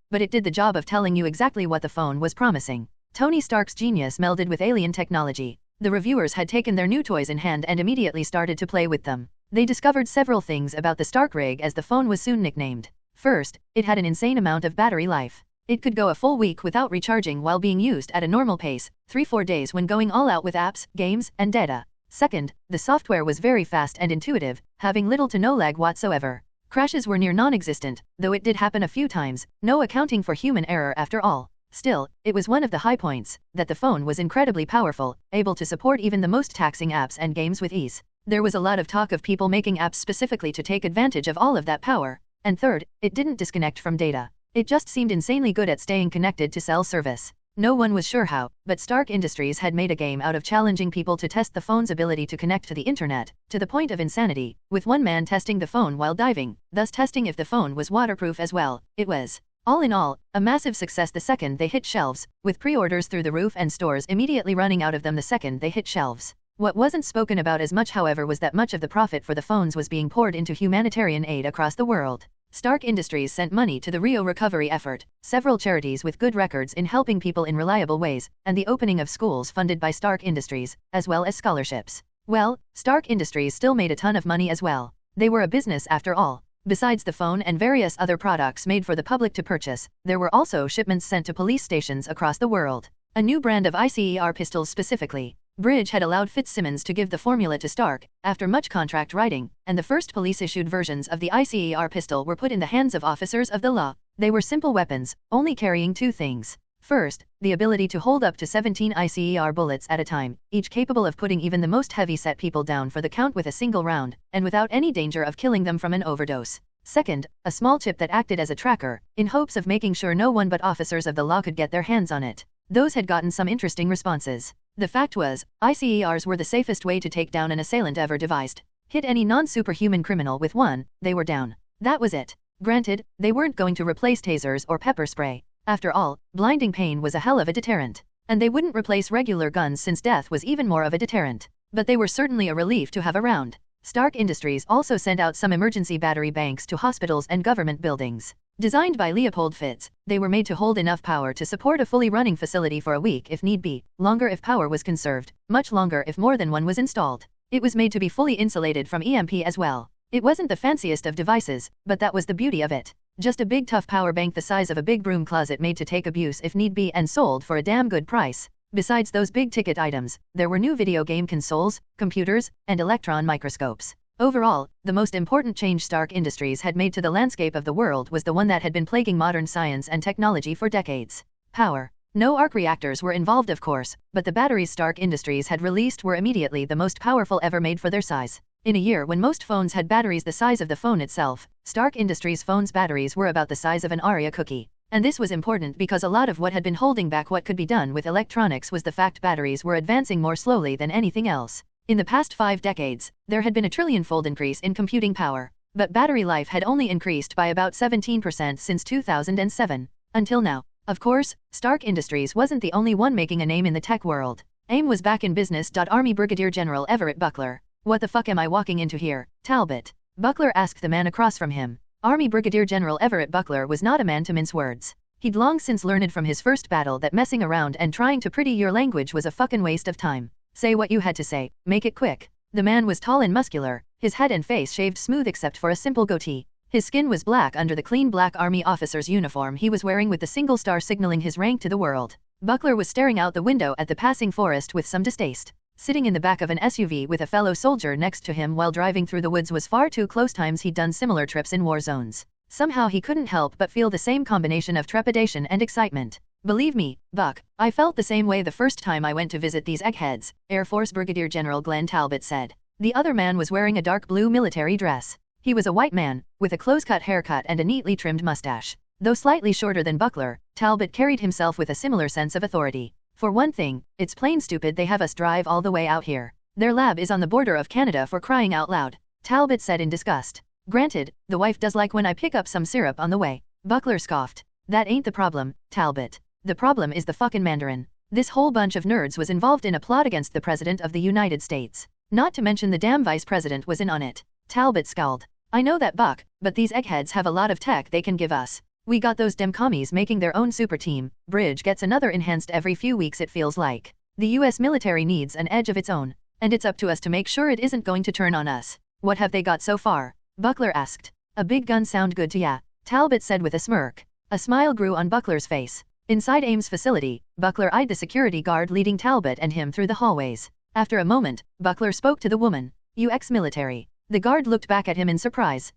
but it did the job of telling you exactly what the phone was promising. Tony Stark's genius melded with alien technology. The reviewers had taken their new toys in hand and immediately started to play with them. They discovered several things about the Stark rig as the phone was soon nicknamed. First, it had an insane amount of battery life. It could go a full week without recharging while being used at a normal pace, 3-4 days when going all out with apps, games, and data. Second, the software was very fast and intuitive, having little to no lag whatsoever. Crashes were near non-existent, though it did happen a few times, no accounting for human error after all. Still, it was one of the high points, that the phone was incredibly powerful, able to support even the most taxing apps and games with ease. There was a lot of talk of people making apps specifically to take advantage of all of that power. And third, it didn't disconnect from data. It just seemed insanely good at staying connected to cell service. No one was sure how, but Stark Industries had made a game out of challenging people to test the phone's ability to connect to the internet, to the point of insanity, with one man testing the phone while diving, thus testing if the phone was waterproof as well. It was, all in all, a massive success the second they hit shelves, with pre-orders through the roof and stores immediately running out of them the second they hit shelves. What wasn't spoken about as much however was that much of the profit for the phones was being poured into humanitarian aid across the world. Stark Industries sent money to the Rio recovery effort, several charities with good records in helping people in reliable ways, and the opening of schools funded by Stark Industries, as well as scholarships. Well, Stark Industries still made a ton of money as well. They were a business after all. Besides the phone and various other products made for the public to purchase, there were also shipments sent to police stations across the world. A new brand of ICER pistols specifically. Bridge had allowed Fitzsimmons to give the formula to Stark, after much contract writing, and the first police-issued versions of the ICER pistol were put in the hands of officers of the law. They were simple weapons, only carrying two things. First, the ability to hold up to 17 ICER bullets at a time, each capable of putting even the most heavy-set people down for the count with a single round, and without any danger of killing them from an overdose. Second, a small chip that acted as a tracker, in hopes of making sure no one but officers of the law could get their hands on it. Those had gotten some interesting responses. The fact was, ICERs were the safest way to take down an assailant ever devised. Hit any non-superhuman criminal with one, they were down. That was it. Granted, they weren't going to replace tasers or pepper spray. After all, blinding pain was a hell of a deterrent. And they wouldn't replace regular guns since death was even more of a deterrent. But they were certainly a relief to have around. Stark Industries also sent out some emergency battery banks to hospitals and government buildings. Designed by Leopold Fitz, they were made to hold enough power to support a fully running facility for a week if need be, longer if power was conserved, much longer if more than one was installed. It was made to be fully insulated from EMP as well. It wasn't the fanciest of devices, but that was the beauty of it. Just a big tough power bank the size of a big broom closet made to take abuse if need be and sold for a damn good price. Besides those big ticket items, there were new video game consoles, computers, and electron microscopes. Overall, the most important change Stark Industries had made to the landscape of the world was the one that had been plaguing modern science and technology for decades. Power. No arc reactors were involved of course, but the batteries Stark Industries had released were immediately the most powerful ever made for their size. In a year when most phones had batteries the size of the phone itself, Stark Industries' phones' batteries were about the size of an Oreo cookie. And this was important because a lot of what had been holding back what could be done with electronics was the fact batteries were advancing more slowly than anything else. In the past 5 decades, there had been a trillion-fold increase in computing power, but battery life had only increased by about 17% since 2007. Until now. Of course, Stark Industries wasn't the only one making a name in the tech world. AIM was back in business. Army Brigadier General Everett Buckler. What the fuck am I walking into here, Talbot? Buckler asked the man across from him. Army Brigadier General Everett Buckler was not a man to mince words. He'd long since learned from his first battle that messing around and trying to pretty your language was a fucking waste of time. Say what you had to say, make it quick. The man was tall and muscular, his head and face shaved smooth except for a simple goatee. His skin was black under the clean black army officer's uniform he was wearing with the single star signaling his rank to the world. Buckler was staring out the window at the passing forest with some distaste. Sitting in the back of an SUV with a fellow soldier next to him while driving through the woods was far too close. Times he'd done similar trips in war zones. Somehow he couldn't help but feel the same combination of trepidation and excitement. Believe me, Buck, I felt the same way the first time I went to visit these eggheads, Air Force Brigadier General Glenn Talbot said. The other man was wearing a dark blue military dress. He was a white man, with a close-cut haircut and a neatly trimmed mustache. Though slightly shorter than Buckler, Talbot carried himself with a similar sense of authority. For one thing, it's plain stupid they have us drive all the way out here. Their lab is on the border of Canada for crying out loud, Talbot said in disgust. Granted, the wife does like when I pick up some syrup on the way. Buckler scoffed. That ain't the problem, Talbot. The problem is the fucking Mandarin. This whole bunch of nerds was involved in a plot against the President of the United States. Not to mention the damn Vice President was in on it. Talbot scowled. I know that, Buck, but these eggheads have a lot of tech they can give us. We got those dem commies making their own super team. Bridge gets another enhanced every few weeks it feels like. The US military needs an edge of its own. And it's up to us to make sure it isn't going to turn on us. What have they got so far? Buckler asked. A big gun sound good to ya? Talbot said with a smirk. A smile grew on Buckler's face. Inside AIM's facility, Buckler eyed the security guard leading Talbot and him through the hallways. After a moment, Buckler spoke to the woman. You ex-military. The guard looked back at him in surprise.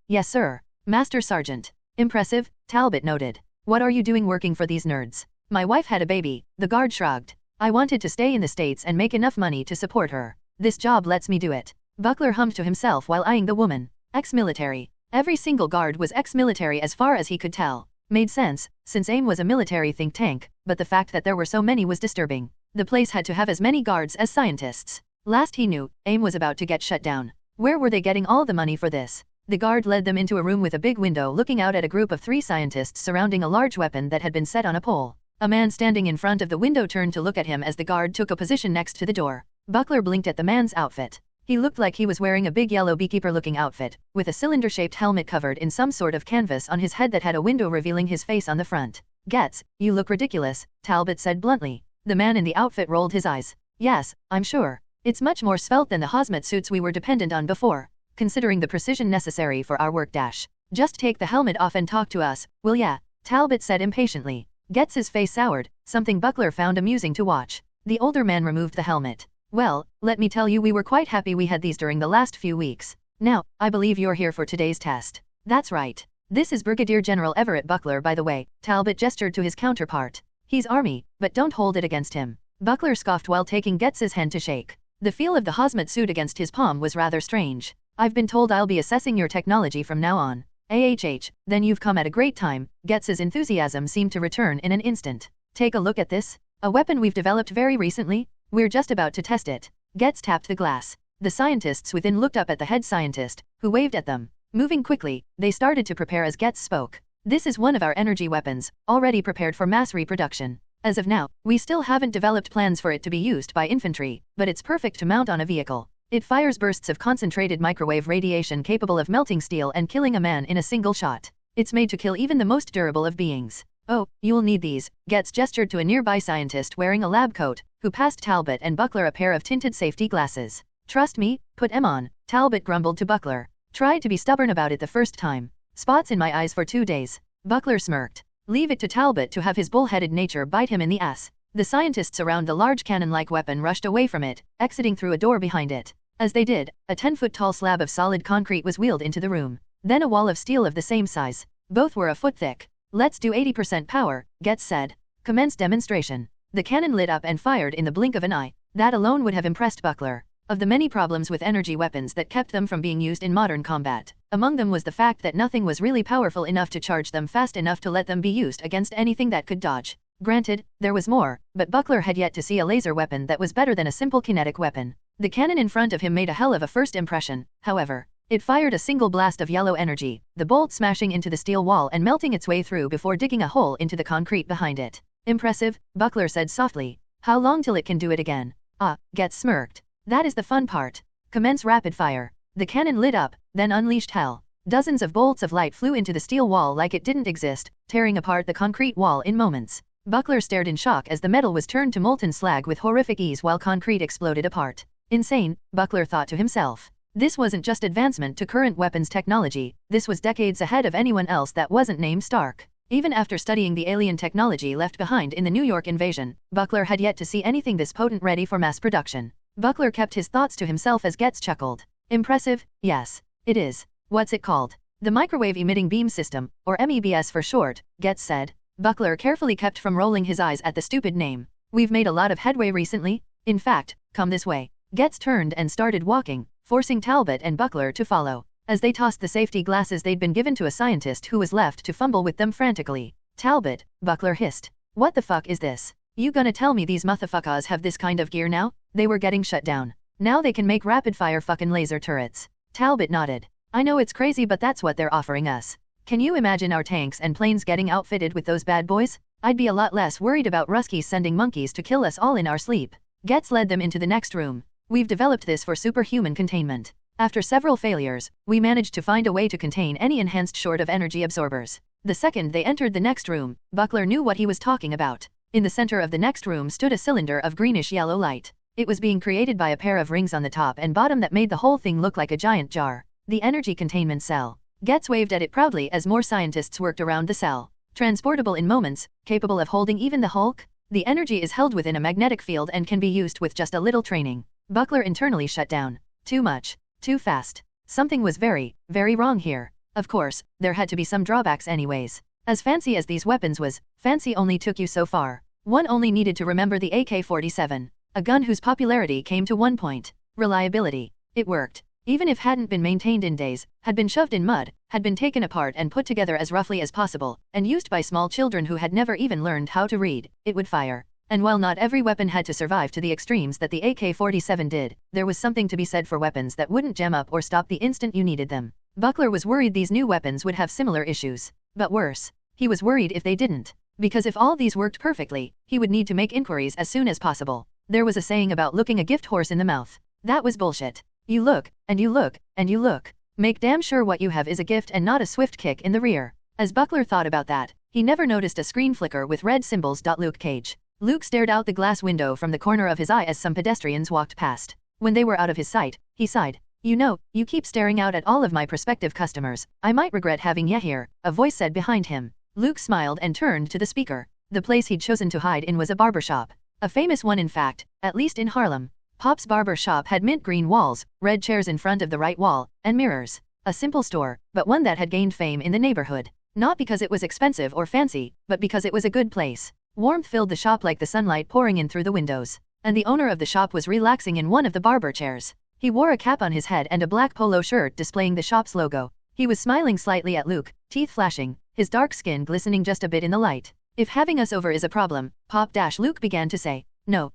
Yes sir. Master Sergeant. Impressive, Talbot noted. What are you doing working for these nerds? My wife had a baby, the guard shrugged. I wanted to stay in the States and make enough money to support her. This job lets me do it. Buckler hummed to himself while eyeing the woman. Ex-military. Every single guard was ex-military as far as he could tell. Made sense, since AIM was a military think tank, but the fact that there were so many was disturbing. The place had to have as many guards as scientists. Last he knew, AIM was about to get shut down. Where were they getting all the money for this? The guard led them into a room with a big window looking out at a group of 3 scientists surrounding a large weapon that had been set on a pole. A man standing in front of the window turned to look at him as the guard took a position next to the door. Buckler blinked at the man's outfit. He looked like he was wearing a big yellow beekeeper-looking outfit, with a cylinder-shaped helmet covered in some sort of canvas on his head that had a window revealing his face on the front. Getz, you look ridiculous, Talbot said bluntly. The man in the outfit rolled his eyes. Yes, I'm sure. It's much more svelte than the hazmat suits we were dependent on before. Considering the precision necessary for our work dash. Just take the helmet off and talk to us, will ya? Talbot said impatiently. Getz's face soured, something Buckler found amusing to watch. The older man removed the helmet. Well, let me tell you we were quite happy we had these during the last few weeks. Now, I believe you're here for today's test. That's right. This is Brigadier General Everett Buckler by the way, Talbot gestured to his counterpart. He's Army, but don't hold it against him. Buckler scoffed while taking Getz's hand to shake. The feel of the hazmat suit against his palm was rather strange. I've been told I'll be assessing your technology from now on. Then you've come at a great time. Getz's enthusiasm seemed to return in an instant. Take a look at this. A weapon we've developed very recently. We're just about to test it. Getz tapped the glass. The scientists within looked up at the head scientist, who waved at them. Moving quickly, they started to prepare as Getz spoke. This is one of our energy weapons, already prepared for mass reproduction. As of now, we still haven't developed plans for it to be used by infantry, but it's perfect to mount on a vehicle. It fires bursts of concentrated microwave radiation capable of melting steel and killing a man in a single shot. It's made to kill even the most durable of beings. Oh, you'll need these. Getz gestured to a nearby scientist wearing a lab coat, who passed Talbot and Buckler a pair of tinted safety glasses. Trust me, put 'em on, Talbot grumbled to Buckler. Tried to be stubborn about it the first time. Spots in my eyes for 2 days. Buckler smirked. Leave it to Talbot to have his bull-headed nature bite him in the ass. The scientists around the large cannon-like weapon rushed away from it, exiting through a door behind it. As they did, a 10-foot-tall slab of solid concrete was wheeled into the room. Then a wall of steel of the same size. Both were a foot thick. Let's do 80% power, Getz said. Commence demonstration. The cannon lit up and fired in the blink of an eye. That alone would have impressed Buckler. Of the many problems with energy weapons that kept them from being used in modern combat, among them was the fact that nothing was really powerful enough to charge them fast enough to let them be used against anything that could dodge. Granted, there was more, but Buckler had yet to see a laser weapon that was better than a simple kinetic weapon. The cannon in front of him made a hell of a first impression, however. It fired a single blast of yellow energy, the bolt smashing into the steel wall and melting its way through before digging a hole into the concrete behind it. Impressive, Buckler said softly. How long till it can do it again? Getz smirked. That is the fun part. Commence rapid fire. The cannon lit up, then unleashed hell. Dozens of bolts of light flew into the steel wall like it didn't exist, tearing apart the concrete wall in moments. Buckler stared in shock as the metal was turned to molten slag with horrific ease while concrete exploded apart. Insane, Buckler thought to himself. This wasn't just advancement to current weapons technology, this was decades ahead of anyone else that wasn't named Stark. Even after studying the alien technology left behind in the New York invasion, Buckler had yet to see anything this potent ready for mass production. Buckler kept his thoughts to himself as Getz chuckled. Impressive, yes, it is. What's it called? The Microwave Emitting Beam System, or MEBS for short, Getz said. Buckler carefully kept from rolling his eyes at the stupid name. We've made a lot of headway recently. In fact, come this way. Getz turned and started walking, forcing Talbot and Buckler to follow. As they tossed the safety glasses they'd been given to a scientist who was left to fumble with them frantically. Talbot, Buckler hissed. What the fuck is this? You gonna tell me these motherfuckers have this kind of gear now? They were getting shut down. Now they can make rapid-fire fucking laser turrets. Talbot nodded. I know it's crazy but that's what they're offering us. Can you imagine our tanks and planes getting outfitted with those bad boys? I'd be a lot less worried about Ruskies sending monkeys to kill us all in our sleep. Getz led them into the next room. We've developed this for superhuman containment. After several failures, we managed to find a way to contain any enhanced short of energy absorbers. The second they entered the next room, Buckler knew what he was talking about. In the center of the next room stood a cylinder of greenish-yellow light. It was being created by a pair of rings on the top and bottom that made the whole thing look like a giant jar. The energy containment cell. Getz waved at it proudly as more scientists worked around the cell. Transportable in moments, capable of holding even the Hulk, the energy is held within a magnetic field and can be used with just a little training. Buckler internally shut down. Too much. Too fast. Something was very, very wrong here. Of course, there had to be some drawbacks anyways. As fancy as these weapons was, fancy only took you so far. One only needed to remember the AK-47, a gun whose popularity came to one point. Reliability. It worked. Even if hadn't been maintained in days, had been shoved in mud, had been taken apart and put together as roughly as possible, and used by small children who had never even learned how to read, it would fire. And while not every weapon had to survive to the extremes that the AK-47 did, there was something to be said for weapons that wouldn't jam up or stop the instant you needed them. Buckler was worried these new weapons would have similar issues. But worse, he was worried if they didn't. Because if all these worked perfectly, he would need to make inquiries as soon as possible. There was a saying about looking a gift horse in the mouth. That was bullshit. You look, and you look, and you look. Make damn sure what you have is a gift and not a swift kick in the rear. As Buckler thought about that, he never noticed a screen flicker with red symbols. Luke Cage. Luke stared out the glass window from the corner of his eye as some pedestrians walked past. When they were out of his sight, he sighed. You know, you keep staring out at all of my prospective customers. I might regret having you here, a voice said behind him. Luke smiled and turned to the speaker. The place he'd chosen to hide in was a barber shop. A famous one in fact, at least in Harlem. Pop's barber shop had mint green walls, red chairs in front of the right wall, and mirrors. A simple store, but one that had gained fame in the neighborhood. Not because it was expensive or fancy, but because it was a good place. Warmth filled the shop like the sunlight pouring in through the windows. And the owner of the shop was relaxing in one of the barber chairs. He wore a cap on his head and a black polo shirt displaying the shop's logo. He was smiling slightly at Luke, teeth flashing, his dark skin glistening just a bit in the light. If having us over is a problem, Luke began to say. No,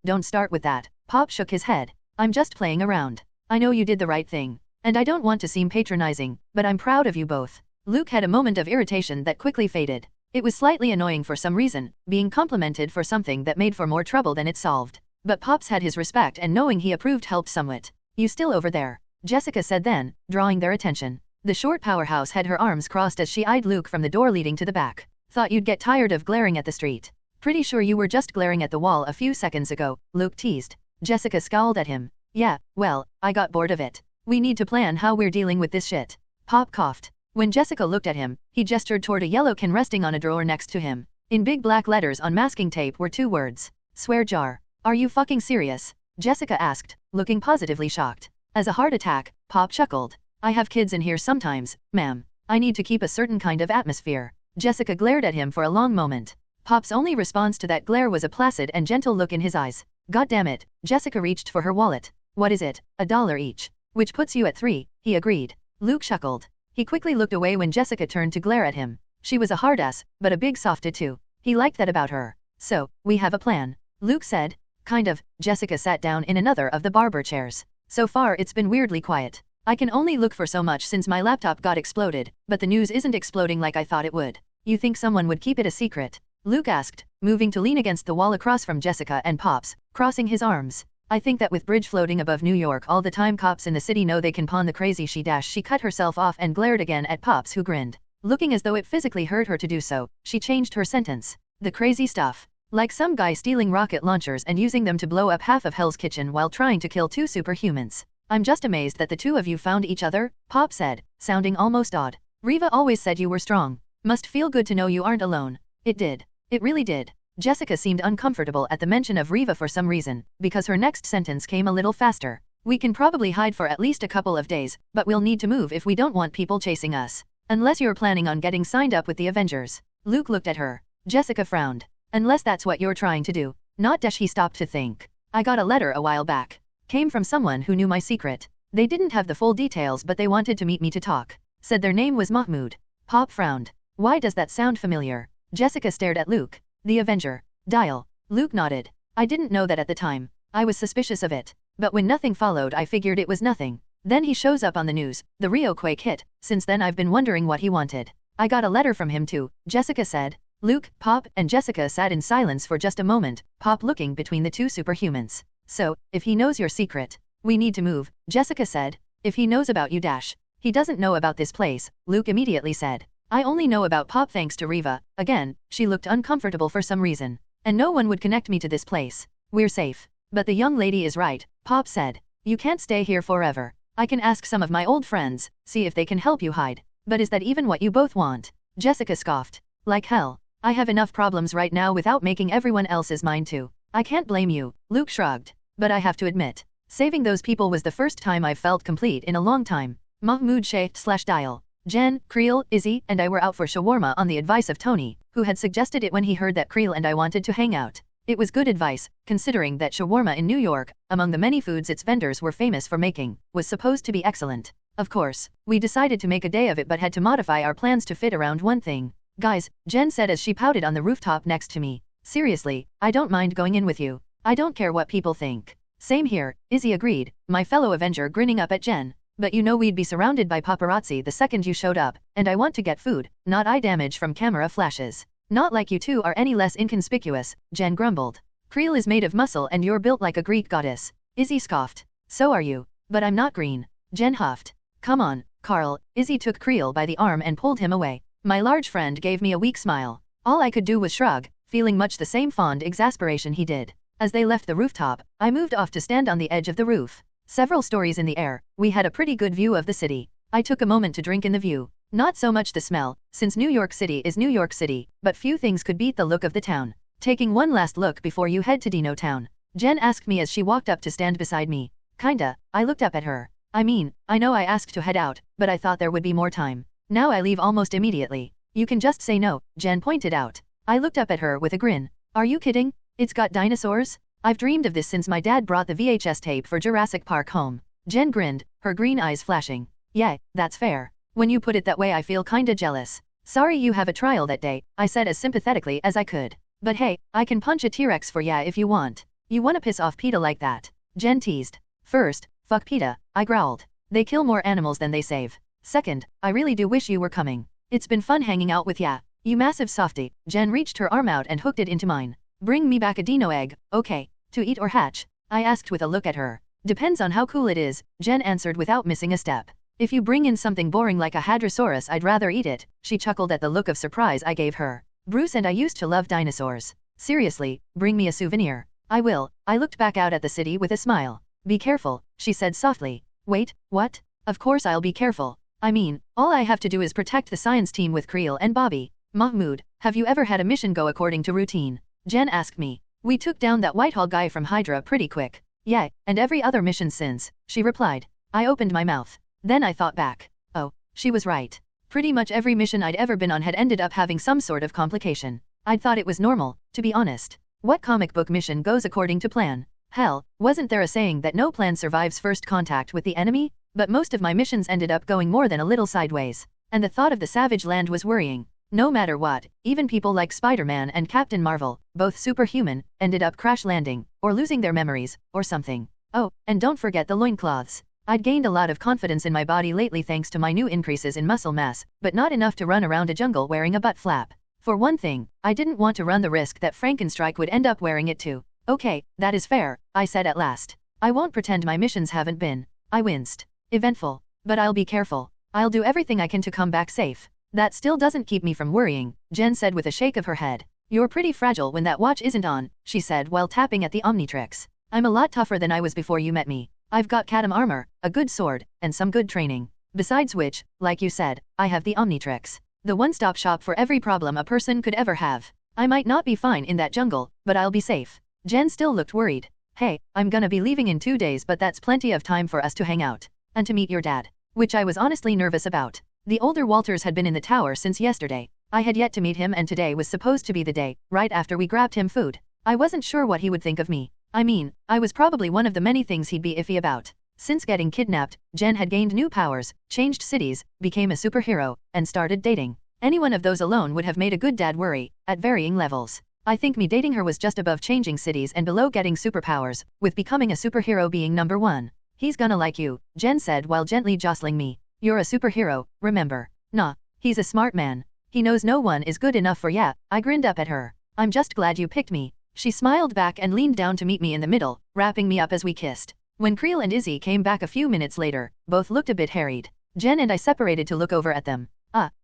don't start with that. Pop shook his head. I'm just playing around. I know you did the right thing. And I don't want to seem patronizing, but I'm proud of you both. Luke had a moment of irritation that quickly faded. It was slightly annoying for some reason, being complimented for something that made for more trouble than it solved. But Pops had his respect and knowing he approved helped somewhat. You still over there? Jessica said then, drawing their attention. The short powerhouse had her arms crossed as she eyed Luke from the door leading to the back. Thought you'd get tired of glaring at the street. Pretty sure you were just glaring at the wall a few seconds ago, Luke teased. Jessica scowled at him. Yeah, well, I got bored of it. We need to plan how we're dealing with this shit. Pop coughed. When Jessica looked at him, he gestured toward a yellow can resting on a drawer next to him. In big black letters on masking tape were 2 words. Swear jar. Are you fucking serious? Jessica asked, looking positively shocked. As a heart attack, Pop chuckled. I have kids in here sometimes, ma'am. I need to keep a certain kind of atmosphere. Jessica glared at him for a long moment. Pop's only response to that glare was a placid and gentle look in his eyes. God damn it, Jessica reached for her wallet. What is it? $1 each. Which puts you at 3, he agreed. Luke chuckled. He quickly looked away when Jessica turned to glare at him. She was a hard ass, but a big softy too. He liked that about her. So, we have a plan. Luke said. Kind of. Jessica sat down in another of the barber chairs. So far it's been weirdly quiet. I can only look for so much since my laptop got exploded, but the news isn't exploding like I thought it would. You think someone would keep it a secret? Luke asked, moving to lean against the wall across from Jessica and Pops, crossing his arms. I think that with bridge floating above New York all the time cops in the city know they can pawn the crazy she cut herself off and glared again at Pops who grinned. Looking as though it physically hurt her to do so, she changed her sentence. The crazy stuff. Like some guy stealing rocket launchers and using them to blow up half of Hell's Kitchen while trying to kill 2 superhumans. I'm just amazed that the 2 of you found each other, Pop said, sounding almost odd. Riva always said you were strong. Must feel good to know you aren't alone. It did. It really did. Jessica seemed uncomfortable at the mention of Riva for some reason, because her next sentence came a little faster. We can probably hide for at least a couple of days, but we'll need to move if we don't want people chasing us. Unless you're planning on getting signed up with the Avengers. Luke looked at her. Jessica frowned. Unless that's what you're trying to do. Not dash he stopped to think. I got a letter a while back. Came from someone who knew my secret. They didn't have the full details but they wanted to meet me to talk. Said their name was Mahmoud. Pop frowned. Why does that sound familiar? Jessica stared at Luke. The Avenger. Dial. Luke nodded. I didn't know that at the time. I was suspicious of it. But when nothing followed I figured it was nothing. Then he shows up on the news. The Rio quake hit. Since then I've been wondering what he wanted. I got a letter from him too, Jessica said. Luke, Pop, and Jessica sat in silence for just a moment, Pop looking between the 2 superhumans. So, if he knows your secret, we need to move, Jessica said. If he knows about you dash. He doesn't know about this place, Luke immediately said. I only know about Pop thanks to Riva. Again, she looked uncomfortable for some reason. And no one would connect me to this place. We're safe. But the young lady is right, Pop said. You can't stay here forever. I can ask some of my old friends, see if they can help you hide. But is that even what you both want? Jessica scoffed. Like hell. I have enough problems right now without making everyone else's mine too. I can't blame you, Luke shrugged. But I have to admit, saving those people was the first time I've felt complete in a long time. Mahmoud /dial. Jen, Creel, Izzy, and I were out for shawarma on the advice of Tony, who had suggested it when he heard that Creel and I wanted to hang out. It was good advice, considering that shawarma in New York, among the many foods its vendors were famous for making, was supposed to be excellent. Of course, we decided to make a day of it but had to modify our plans to fit around one thing. Guys, Jen said as she pouted on the rooftop next to me. Seriously, I don't mind going in with you. I don't care what people think. Same here, Izzy agreed, my fellow Avenger grinning up at Jen. But you know we'd be surrounded by paparazzi the second you showed up, and I want to get food, not eye damage from camera flashes. Not like you two are any less inconspicuous, Jen grumbled. Creel is made of muscle and you're built like a Greek goddess. Izzy scoffed. So are you. But I'm not green. Jen huffed. Come on, Carl. Izzy took Creel by the arm and pulled him away. My large friend gave me a weak smile. All I could do was shrug, feeling much the same fond exasperation he did. As they left the rooftop, I moved off to stand on the edge of the roof. Several stories in the air, we had a pretty good view of the city. I took a moment to drink in the view. Not so much the smell, since New York City is New York City, but few things could beat the look of the town. Taking one last look before you head to Dino Town. Jen asked me as she walked up to stand beside me. Kinda, I looked up at her. I mean, I know I asked to head out, but I thought there would be more time. Now I leave almost immediately. You can just say no, Jen pointed out. I looked up at her with a grin. Are you kidding? It's got dinosaurs? I've dreamed of this since my dad brought the VHS tape for Jurassic Park home. Jen grinned, her green eyes flashing. Yeah, that's fair. When you put it that way I feel kinda jealous. Sorry you have a trial that day, I said as sympathetically as I could. But hey, I can punch a T-Rex for ya if you want. You wanna piss off PETA like that? Jen teased. First, fuck PETA, I growled. They kill more animals than they save. Second, I really do wish you were coming. It's been fun hanging out with ya. You massive softy. Jen reached her arm out and hooked it into mine. Bring me back a dino egg, okay. To eat or hatch? I asked with a look at her. Depends on how cool it is, Jen answered without missing a step. If you bring in something boring like a hadrosaurus, I'd rather eat it. She chuckled at the look of surprise I gave her. Bruce and I used to love dinosaurs. Seriously, bring me a souvenir. I will. I looked back out at the city with a smile. Be careful, she said softly. Wait, what? Of course I'll be careful. I mean, all I have to do is protect the science team with Creel and Bobby. Mahmoud, have you ever had a mission go according to routine? Jen asked me. We took down that Whitehall guy from Hydra pretty quick. Yeah, and every other mission since, she replied. I opened my mouth. Then I thought back. Oh, she was right. Pretty much every mission I'd ever been on had ended up having some sort of complication. I'd thought it was normal, to be honest. What comic book mission goes according to plan? Hell, wasn't there a saying that no plan survives first contact with the enemy? But most of my missions ended up going more than a little sideways. And the thought of the Savage Land was worrying. No matter what, even people like Spider-Man and Captain Marvel, both superhuman, ended up crash landing, or losing their memories, or something. Oh, and don't forget the loincloths. I'd gained a lot of confidence in my body lately thanks to my new increases in muscle mass, but not enough to run around a jungle wearing a butt flap. For one thing, I didn't want to run the risk that Frankenstrike would end up wearing it too. Okay, that is fair, I said at last. I won't pretend my missions haven't been. I winced. Eventful. But I'll be careful. I'll do everything I can to come back safe. That still doesn't keep me from worrying, Jen said with a shake of her head. You're pretty fragile when that watch isn't on, she said while tapping at the Omnitrix. I'm a lot tougher than I was before you met me. I've got Katam armor, a good sword, and some good training. Besides which, like you said, I have the Omnitrix. The one-stop shop for every problem a person could ever have. I might not be fine in that jungle, but I'll be safe. Jen still looked worried. Hey, I'm gonna be leaving in 2 days, but that's plenty of time for us to hang out. And to meet your dad. Which I was honestly nervous about. The older Walters had been in the tower since yesterday. I had yet to meet him and today was supposed to be the day, right after we grabbed him food. I wasn't sure what he would think of me. I mean, I was probably one of the many things he'd be iffy about. Since getting kidnapped, Jen had gained new powers, changed cities, became a superhero, and started dating. Any one of those alone would have made a good dad worry, at varying levels. I think me dating her was just above changing cities and below getting superpowers, with becoming a superhero being number one. He's gonna like you, Jen said while gently jostling me. You're a superhero, remember? Nah, he's a smart man. He knows no one is good enough for ya. I grinned up at her. I'm just glad you picked me. She smiled back and leaned down to meet me in the middle, wrapping me up as we kissed. When Creel and Izzy came back a few minutes later, both looked a bit harried. Jen and I separated to look over at them.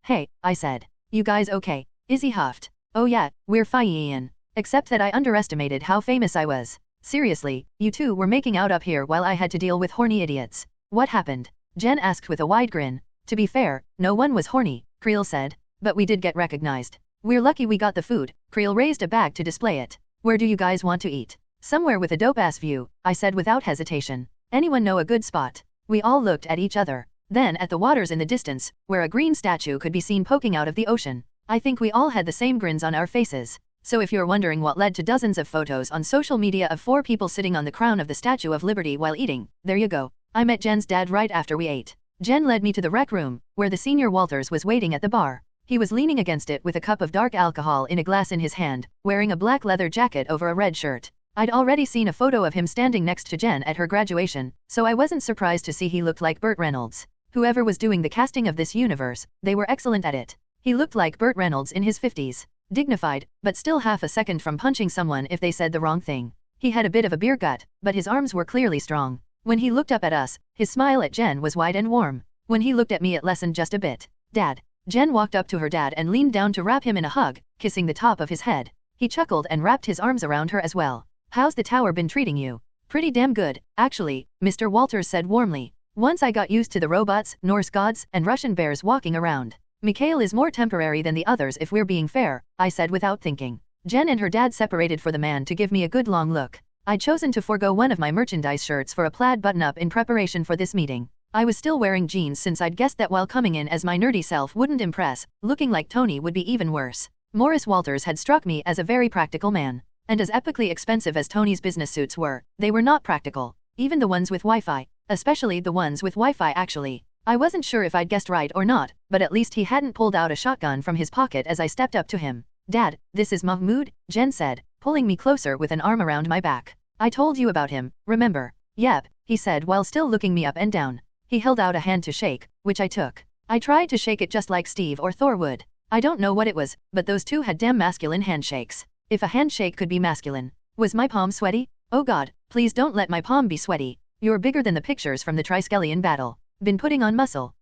Hey, I said. You guys okay? Izzy huffed. Oh yeah, we're fine. Except that I underestimated how famous I was. Seriously, you two were making out up here while I had to deal with horny idiots. What happened? Jen asked with a wide grin. To be fair, no one was horny, Creel said. But we did get recognized. We're lucky we got the food. Creel raised a bag to display it. Where do you guys want to eat? Somewhere with a dope-ass view, I said without hesitation. Anyone know a good spot? We all looked at each other. Then at the waters in the distance, where a green statue could be seen poking out of the ocean. I think we all had the same grins on our faces. So if you're wondering what led to dozens of photos on social media of 4 people sitting on the crown of the Statue of Liberty while eating, there you go. I met Jen's dad right after we ate. Jen led me to the rec room, where the senior Walters was waiting at the bar. He was leaning against it with a cup of dark alcohol in a glass in his hand, wearing a black leather jacket over a red shirt. I'd already seen a photo of him standing next to Jen at her graduation, so I wasn't surprised to see he looked like Burt Reynolds. Whoever was doing the casting of this universe, they were excellent at it. He looked like Burt Reynolds in his 50s. Dignified, but still half a second from punching someone if they said the wrong thing. He had a bit of a beer gut, but his arms were clearly strong. When he looked up at us, his smile at Jen was wide and warm. When he looked at me it lessened just a bit. Dad. Jen walked up to her dad and leaned down to wrap him in a hug, kissing the top of his head. He chuckled and wrapped his arms around her as well. How's the tower been treating you? Pretty damn good, actually, Mr. Walters said warmly. Once I got used to the robots, Norse gods, and Russian bears walking around. Mikhail is more temporary than the others if we're being fair, I said without thinking. Jen and her dad separated for the man to give me a good long look. I'd chosen to forego one of my merchandise shirts for a plaid button-up in preparation for this meeting. I was still wearing jeans since I'd guessed that while coming in as my nerdy self wouldn't impress, looking like Tony would be even worse. Morris Walters had struck me as a very practical man. And as epically expensive as Tony's business suits were, they were not practical. Even the ones with Wi-Fi. Especially the ones with Wi-Fi actually. I wasn't sure if I'd guessed right or not, but at least he hadn't pulled out a shotgun from his pocket as I stepped up to him. Dad, this is Mahmoud, Jen said, pulling me closer with an arm around my back. I told you about him, remember? Yep, he said while still looking me up and down. He held out a hand to shake, which I took. I tried to shake it just like Steve or Thor would. I don't know what it was, but those two had damn masculine handshakes. If a handshake could be masculine. Was my palm sweaty? Oh god, please don't let my palm be sweaty. You're bigger than the pictures from the Triskelion battle. Been putting on muscle.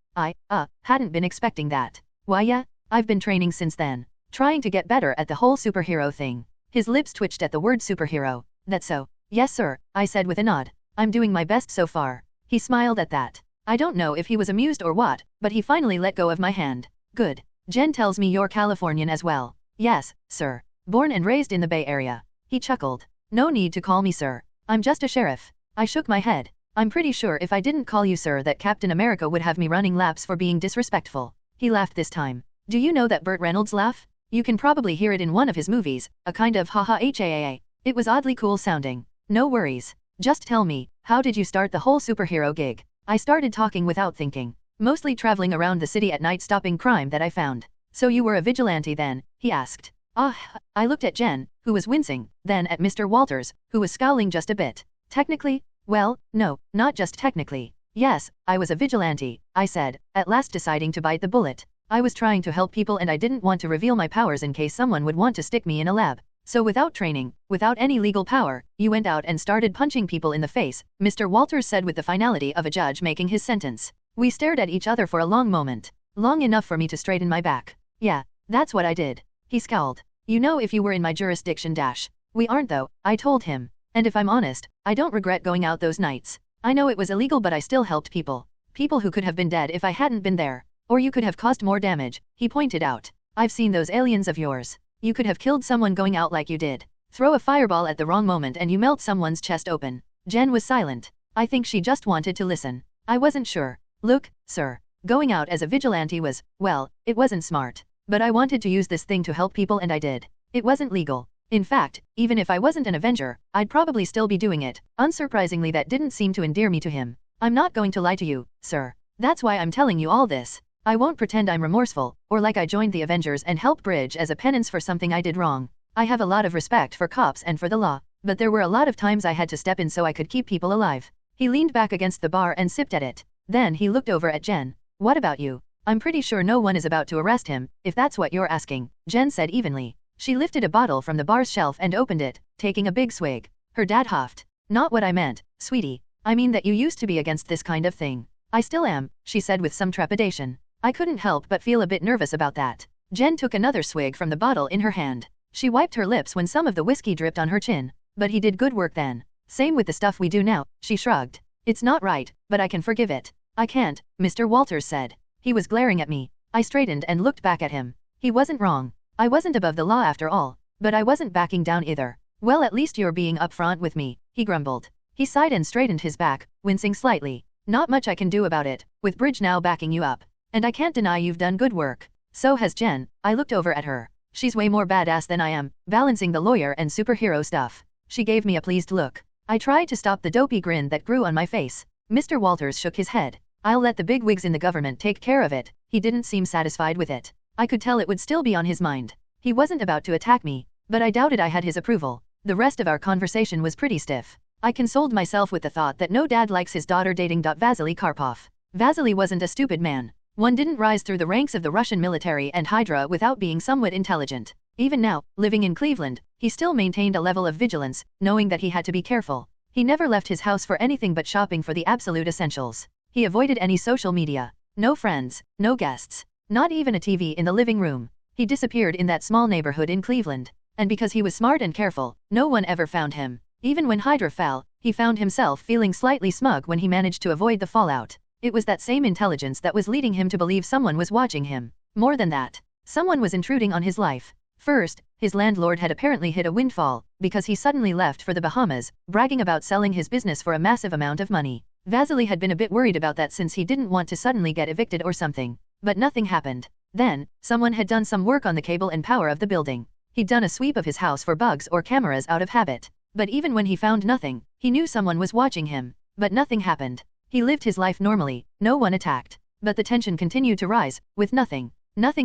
Hadn't been expecting that. Why yeah, I've been training since then. Trying to get better at the whole superhero thing. His lips twitched at the word superhero. That's so. Yes sir, I said with a nod. I'm doing my best so far. He smiled at that. I don't know if he was amused or what, but he finally let go of my hand. Good. Jen tells me you're Californian as well. Yes, sir. Born and raised in the Bay Area. He chuckled. No need to call me sir. I'm just a sheriff. I shook my head. I'm pretty sure if I didn't call you sir that Captain America would have me running laps for being disrespectful. He laughed this time. Do you know that Burt Reynolds laugh? You can probably hear it in one of his movies, a kind of ha-ha-ha-ha. It was oddly cool sounding. No worries. Just tell me, how did you start the whole superhero gig? I started talking without thinking. Mostly traveling around the city at night stopping crime that I found. So you were a vigilante then? He asked. I looked at Jen, who was wincing, then at Mr. Walters, who was scowling just a bit. Technically? Well, no, not just technically. Yes, I was a vigilante, I said, at last deciding to bite the bullet. I was trying to help people and I didn't want to reveal my powers in case someone would want to stick me in a lab. So without training, without any legal power, you went out and started punching people in the face, Mr. Walters said with the finality of a judge making his sentence. We stared at each other for a long moment. Long enough for me to straighten my back. Yeah, that's what I did. He scowled. You know if you were in my jurisdiction dash. We aren't though, I told him. And if I'm honest, I don't regret going out those nights. I know it was illegal but I still helped people. People who could have been dead if I hadn't been there. Or you could have caused more damage, he pointed out. I've seen those aliens of yours. You could have killed someone going out like you did. Throw a fireball at the wrong moment and you melt someone's chest open. Jen was silent. I think she just wanted to listen. I wasn't sure. Look, sir. Going out as a vigilante was, well, it wasn't smart. But I wanted to use this thing to help people and I did. It wasn't legal. In fact, even if I wasn't an Avenger, I'd probably still be doing it. Unsurprisingly that didn't seem to endear me to him. I'm not going to lie to you, sir. That's why I'm telling you all this. I won't pretend I'm remorseful, or like I joined the Avengers and helped Bridge as a penance for something I did wrong. I have a lot of respect for cops and for the law, but there were a lot of times I had to step in so I could keep people alive. He leaned back against the bar and sipped at it. Then he looked over at Jen. What about you? I'm pretty sure no one is about to arrest him, if that's what you're asking, Jen said evenly. She lifted a bottle from the bar's shelf and opened it, taking a big swig. Her dad huffed. Not what I meant, sweetie. I mean that you used to be against this kind of thing. I still am, she said with some trepidation. I couldn't help but feel a bit nervous about that. Jen took another swig from the bottle in her hand. She wiped her lips when some of the whiskey dripped on her chin. But he did good work then. Same with the stuff we do now, she shrugged. It's not right, but I can forgive it. I can't, Mr. Walters said. He was glaring at me. I straightened and looked back at him. He wasn't wrong. I wasn't above the law after all. But I wasn't backing down either. Well, at least you're being upfront with me, he grumbled. He sighed and straightened his back, wincing slightly. Not much I can do about it, with Bridge now backing you up. And I can't deny you've done good work. So has Jen. I looked over at her. She's way more badass than I am, balancing the lawyer and superhero stuff. She gave me a pleased look. I tried to stop the dopey grin that grew on my face. Mr. Walters shook his head. I'll let the big wigs in the government take care of it. He didn't seem satisfied with it. I could tell it would still be on his mind. He wasn't about to attack me, but I doubted I had his approval. The rest of our conversation was pretty stiff. I consoled myself with the thought that no dad likes his daughter dating Vasily Karpov. Vasily wasn't a stupid man. One didn't rise through the ranks of the Russian military and Hydra without being somewhat intelligent. Even now, living in Cleveland, he still maintained a level of vigilance, knowing that he had to be careful. He never left his house for anything but shopping for the absolute essentials. He avoided any social media. No friends, no guests, not even a TV in the living room. He disappeared in that small neighborhood in Cleveland. And because he was smart and careful, no one ever found him. Even when Hydra fell, he found himself feeling slightly smug when he managed to avoid the fallout. It was that same intelligence that was leading him to believe someone was watching him. More than that, someone was intruding on his life. First, his landlord had apparently hit a windfall, because he suddenly left for the Bahamas, bragging about selling his business for a massive amount of money. Vasily had been a bit worried about that since he didn't want to suddenly get evicted or something. But nothing happened. Then, someone had done some work on the cable and power of the building. He'd done a sweep of his house for bugs or cameras out of habit. But even when he found nothing, he knew someone was watching him. But nothing happened. He lived his life normally, no one attacked. But the tension continued to rise, with nothing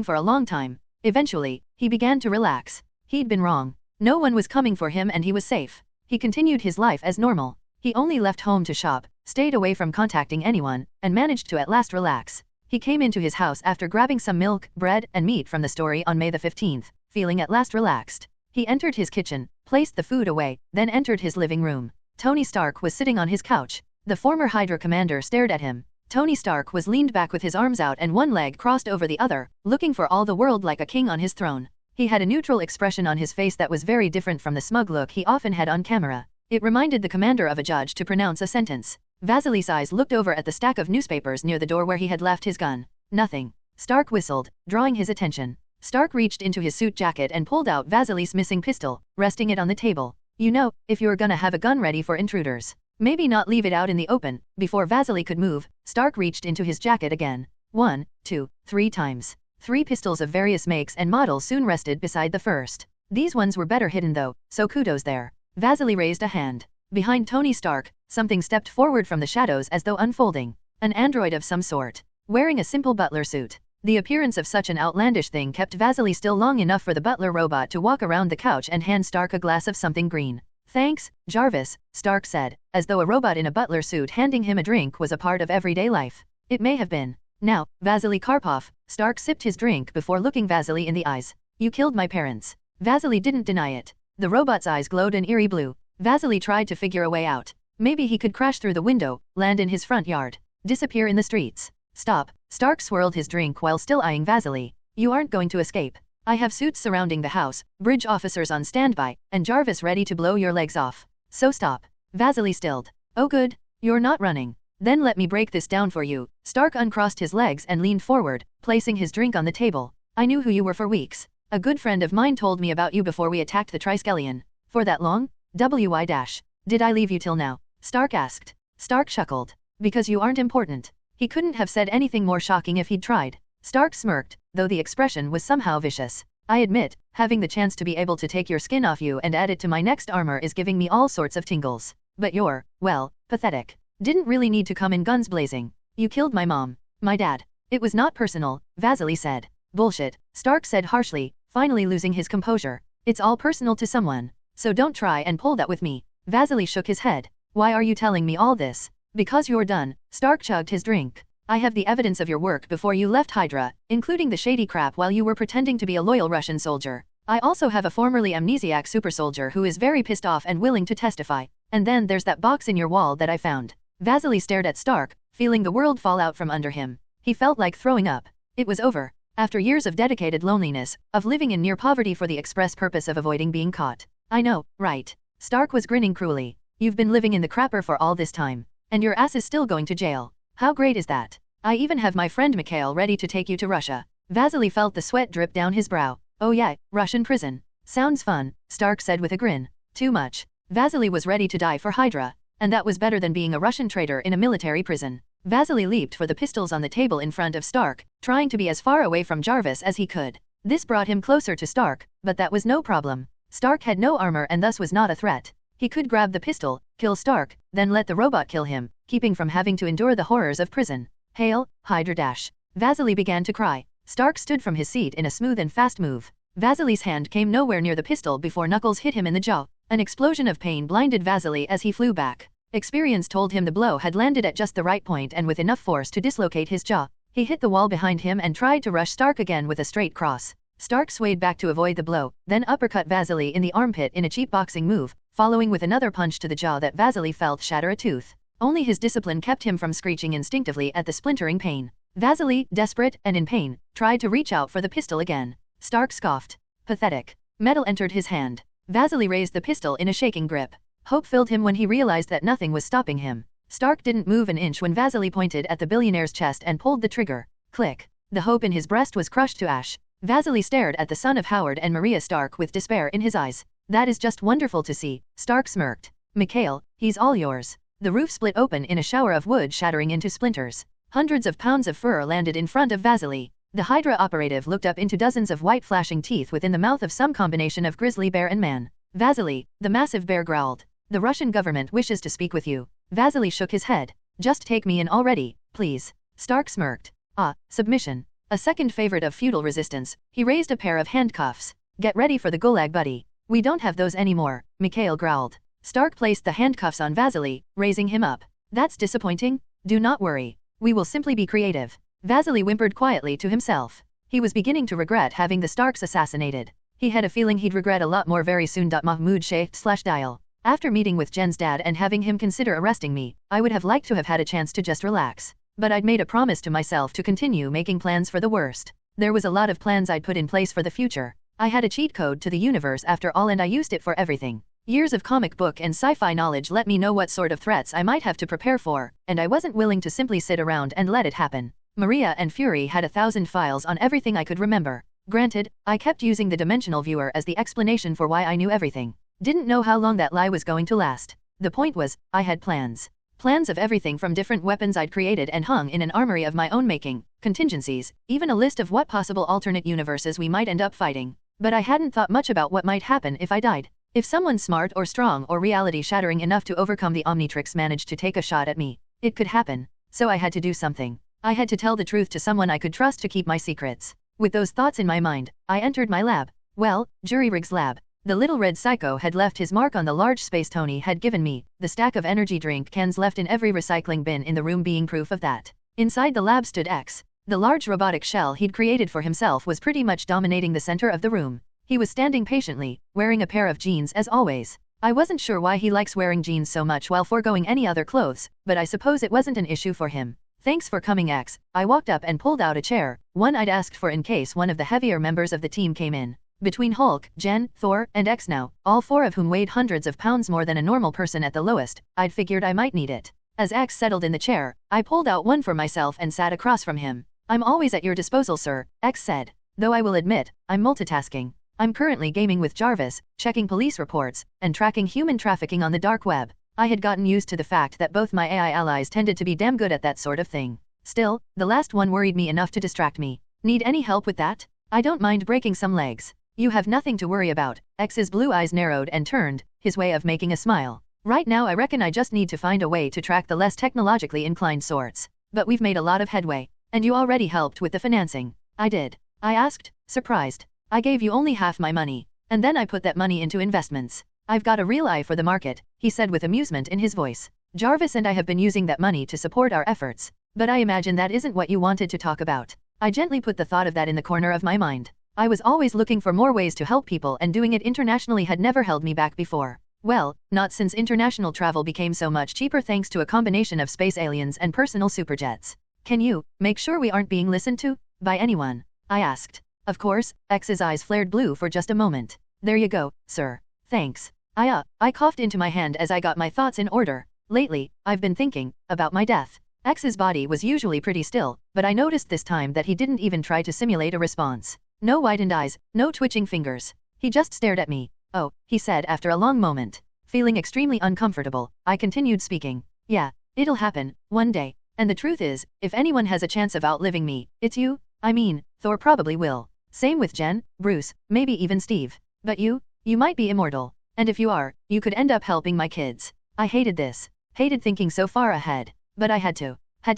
for a long time. Eventually, he began to relax. He'd been wrong. No one was coming for him and he was safe. He continued his life as normal. He only left home to shop, stayed away from contacting anyone, and managed to at last relax. He came into his house after grabbing some milk, bread, and meat from the store on May the 15th, feeling at last relaxed. He entered his kitchen, placed the food away, then entered his living room. Tony Stark was sitting on his couch. The former Hydra commander stared at him. Tony Stark was leaned back with his arms out and one leg crossed over the other, looking for all the world like a king on his throne. He had a neutral expression on his face that was very different from the smug look he often had on camera. It reminded the commander of a judge to pronounce a sentence. Vasily's eyes looked over at the stack of newspapers near the door where he had left his gun. Nothing. Stark whistled, drawing his attention. Stark reached into his suit jacket and pulled out Vasily's missing pistol, resting it on the table. You know, if you're gonna have a gun ready for intruders, maybe not leave it out in the open. Before Vasily could move, Stark reached into his jacket again. 1, 2, 3 times. 3 pistols of various makes and models soon rested beside the first. These ones were better hidden though, so kudos there. Vasily raised a hand. Behind Tony Stark, something stepped forward from the shadows as though unfolding. An android of some sort. Wearing a simple butler suit. The appearance of such an outlandish thing kept Vasily still long enough for the butler robot to walk around the couch and hand Stark a glass of something green. Thanks, Jarvis, Stark said, as though a robot in a butler suit handing him a drink was a part of everyday life. It may have been. Now, Vasily Karpov, Stark sipped his drink before looking Vasily in the eyes. You killed my parents. Vasily didn't deny it. The robot's eyes glowed an eerie blue. Vasily tried to figure a way out. Maybe he could crash through the window, land in his front yard, disappear in the streets. Stop. Stark swirled his drink while still eyeing Vasily. You aren't going to escape. I have suits surrounding the house, bridge officers on standby, and Jarvis ready to blow your legs off. So stop. Vasily stilled. Oh good. You're not running. Then let me break this down for you. Stark uncrossed his legs and leaned forward, placing his drink on the table. I knew who you were for weeks. A good friend of mine told me about you before we attacked the Triskelion. For that long? Did I leave you till now? Stark asked. Stark chuckled. Because you aren't important. He couldn't have said anything more shocking if he'd tried. Stark smirked, though the expression was somehow vicious. I admit, having the chance to be able to take your skin off you and add it to my next armor is giving me all sorts of tingles. But you're, well, pathetic. Didn't really need to come in guns blazing. You killed my mom. My dad. It was not personal, Vasily said. Bullshit, Stark said harshly, finally losing his composure. It's all personal to someone. So don't try and pull that with me. Vasily shook his head. Why are you telling me all this? Because you're done. Stark chugged his drink. I have the evidence of your work before you left Hydra, including the shady crap while you were pretending to be a loyal Russian soldier. I also have a formerly amnesiac super soldier who is very pissed off and willing to testify. And then there's that box in your wall that I found. Vasily stared at Stark, feeling the world fall out from under him. He felt like throwing up. It was over. After years of dedicated loneliness, of living in near poverty for the express purpose of avoiding being caught. I know, right? Stark was grinning cruelly. You've been living in the crapper for all this time. And your ass is still going to jail. How great is that? I even have my friend Mikhail ready to take you to Russia. Vasily felt the sweat drip down his brow. Oh yeah, Russian prison. Sounds fun, Stark said with a grin. Too much. Vasily was ready to die for Hydra. And that was better than being a Russian traitor in a military prison. Vasily leaped for the pistols on the table in front of Stark, trying to be as far away from Jarvis as he could. This brought him closer to Stark, but that was no problem. Stark had no armor and thus was not a threat. He could grab the pistol, kill Stark, then let the robot kill him, keeping from having to endure the horrors of prison. Hail, Hydra dash. Vasily began to cry. Stark stood from his seat in a smooth and fast move. Vasily's hand came nowhere near the pistol before knuckles hit him in the jaw. An explosion of pain blinded Vasily as he flew back. Experience told him the blow had landed at just the right point and with enough force to dislocate his jaw. He hit the wall behind him and tried to rush Stark again with a straight cross. Stark swayed back to avoid the blow, then uppercut Vasily in the armpit in a cheap boxing move, following with another punch to the jaw that Vasily felt shatter a tooth. Only his discipline kept him from screeching instinctively at the splintering pain. Vasily, desperate and in pain, tried to reach out for the pistol again. Stark scoffed. Pathetic. Metal entered his hand. Vasily raised the pistol in a shaking grip. Hope filled him when he realized that nothing was stopping him. Stark didn't move an inch when Vasily pointed at the billionaire's chest and pulled the trigger. Click. The hope in his breast was crushed to ash. Vasily stared at the son of Howard and Maria Stark with despair in his eyes. That is just wonderful to see, Stark smirked. Mikhail, he's all yours. The roof split open in a shower of wood shattering into splinters. Hundreds of pounds of fur landed in front of Vasily. The Hydra operative looked up into dozens of white flashing teeth within the mouth of some combination of grizzly bear and man. Vasily, the massive bear growled. The Russian government wishes to speak with you. Vasily shook his head. Just take me in already, please. Stark smirked. Ah, submission. A second favorite of feudal resistance, he raised a pair of handcuffs. Get ready for the gulag, buddy. We don't have those anymore, Mikhail growled. Stark placed the handcuffs on Vasily, raising him up. That's disappointing? Do not worry. We will simply be creative. Vasily whimpered quietly to himself. He was beginning to regret having the Starks assassinated. He had a feeling he'd regret a lot more very soon. Mahmoud Sheikh/dial. After meeting with Jen's dad and having him consider arresting me, I would have liked to have had a chance to just relax. but I'd made a promise to myself to continue making plans for the worst. There was a lot of plans I'd put in place for the future. I had a cheat code to the universe after all, and I used it for everything. Years of comic book and sci-fi knowledge let me know what sort of threats I might have to prepare for, and I wasn't willing to simply sit around and let it happen. Maria and Fury had 1,000 files on everything I could remember. Granted, I kept using the dimensional viewer as the explanation for why I knew everything. Didn't know how long that lie was going to last. The point was, I had plans. Plans of everything from different weapons I'd created and hung in an armory of my own making, contingencies, even a list of what possible alternate universes we might end up fighting. But I hadn't thought much about what might happen if I died. If someone smart or strong or reality-shattering enough to overcome the Omnitrix managed to take a shot at me, it could happen. So I had to do something. I had to tell the truth to someone I could trust to keep my secrets. With those thoughts in my mind, I entered my lab. Well, Jury Rig's lab. The little red psycho had left his mark on the large space Tony had given me, the stack of energy drink cans left in every recycling bin in the room being proof of that. Inside the lab stood X. The large robotic shell he'd created for himself was pretty much dominating the center of the room. He was standing patiently, wearing a pair of jeans as always. I wasn't sure why he likes wearing jeans so much while foregoing any other clothes, but I suppose it wasn't an issue for him. Thanks for coming, X. I walked up and pulled out a chair, one I'd asked for in case one of the heavier members of the team came in. Between Hulk, Jen, Thor, and X now, all four of whom weighed hundreds of pounds more than a normal person at the lowest, I'd figured I might need it. As X settled in the chair, I pulled out one for myself and sat across from him. I'm always at your disposal, sir, X said. Though I will admit, I'm multitasking. I'm currently gaming with Jarvis, checking police reports, and tracking human trafficking on the dark web. I had gotten used to the fact that both my AI allies tended to be damn good at that sort of thing. Still, the last one worried me enough to distract me. Need any help with that? I don't mind breaking some legs. You have nothing to worry about. X's blue eyes narrowed and turned, his way of making a smile. Right now I reckon I just need to find a way to track the less technologically inclined sorts. But we've made a lot of headway. And you already helped with the financing. I did. I asked, surprised. I gave you only half my money. And then I put that money into investments. I've got a real eye for the market, he said with amusement in his voice. Jarvis and I have been using that money to support our efforts. But I imagine that isn't what you wanted to talk about. I gently put the thought of that in the corner of my mind. I was always looking for more ways to help people, and doing it internationally had never held me back before. Well, not since international travel became so much cheaper thanks to a combination of space aliens and personal superjets. Can you make sure we aren't being listened to by anyone? I asked. Of course, X's eyes flared blue for just a moment. There you go, sir. Thanks. I coughed into my hand as I got my thoughts in order. Lately, I've been thinking about my death. X's body was usually pretty still, but I noticed this time that he didn't even try to simulate a response. No widened eyes, no twitching fingers. He just stared at me. Oh, he said after a long moment. Feeling extremely uncomfortable, I continued speaking. Yeah, it'll happen, one day. And the truth is, if anyone has a chance of outliving me, it's you. I mean, Thor probably will. Same with Jen, Bruce, maybe even Steve. But you might be immortal. And if you are, you could end up helping my kids. I hated this. Hated thinking so far ahead. But I had to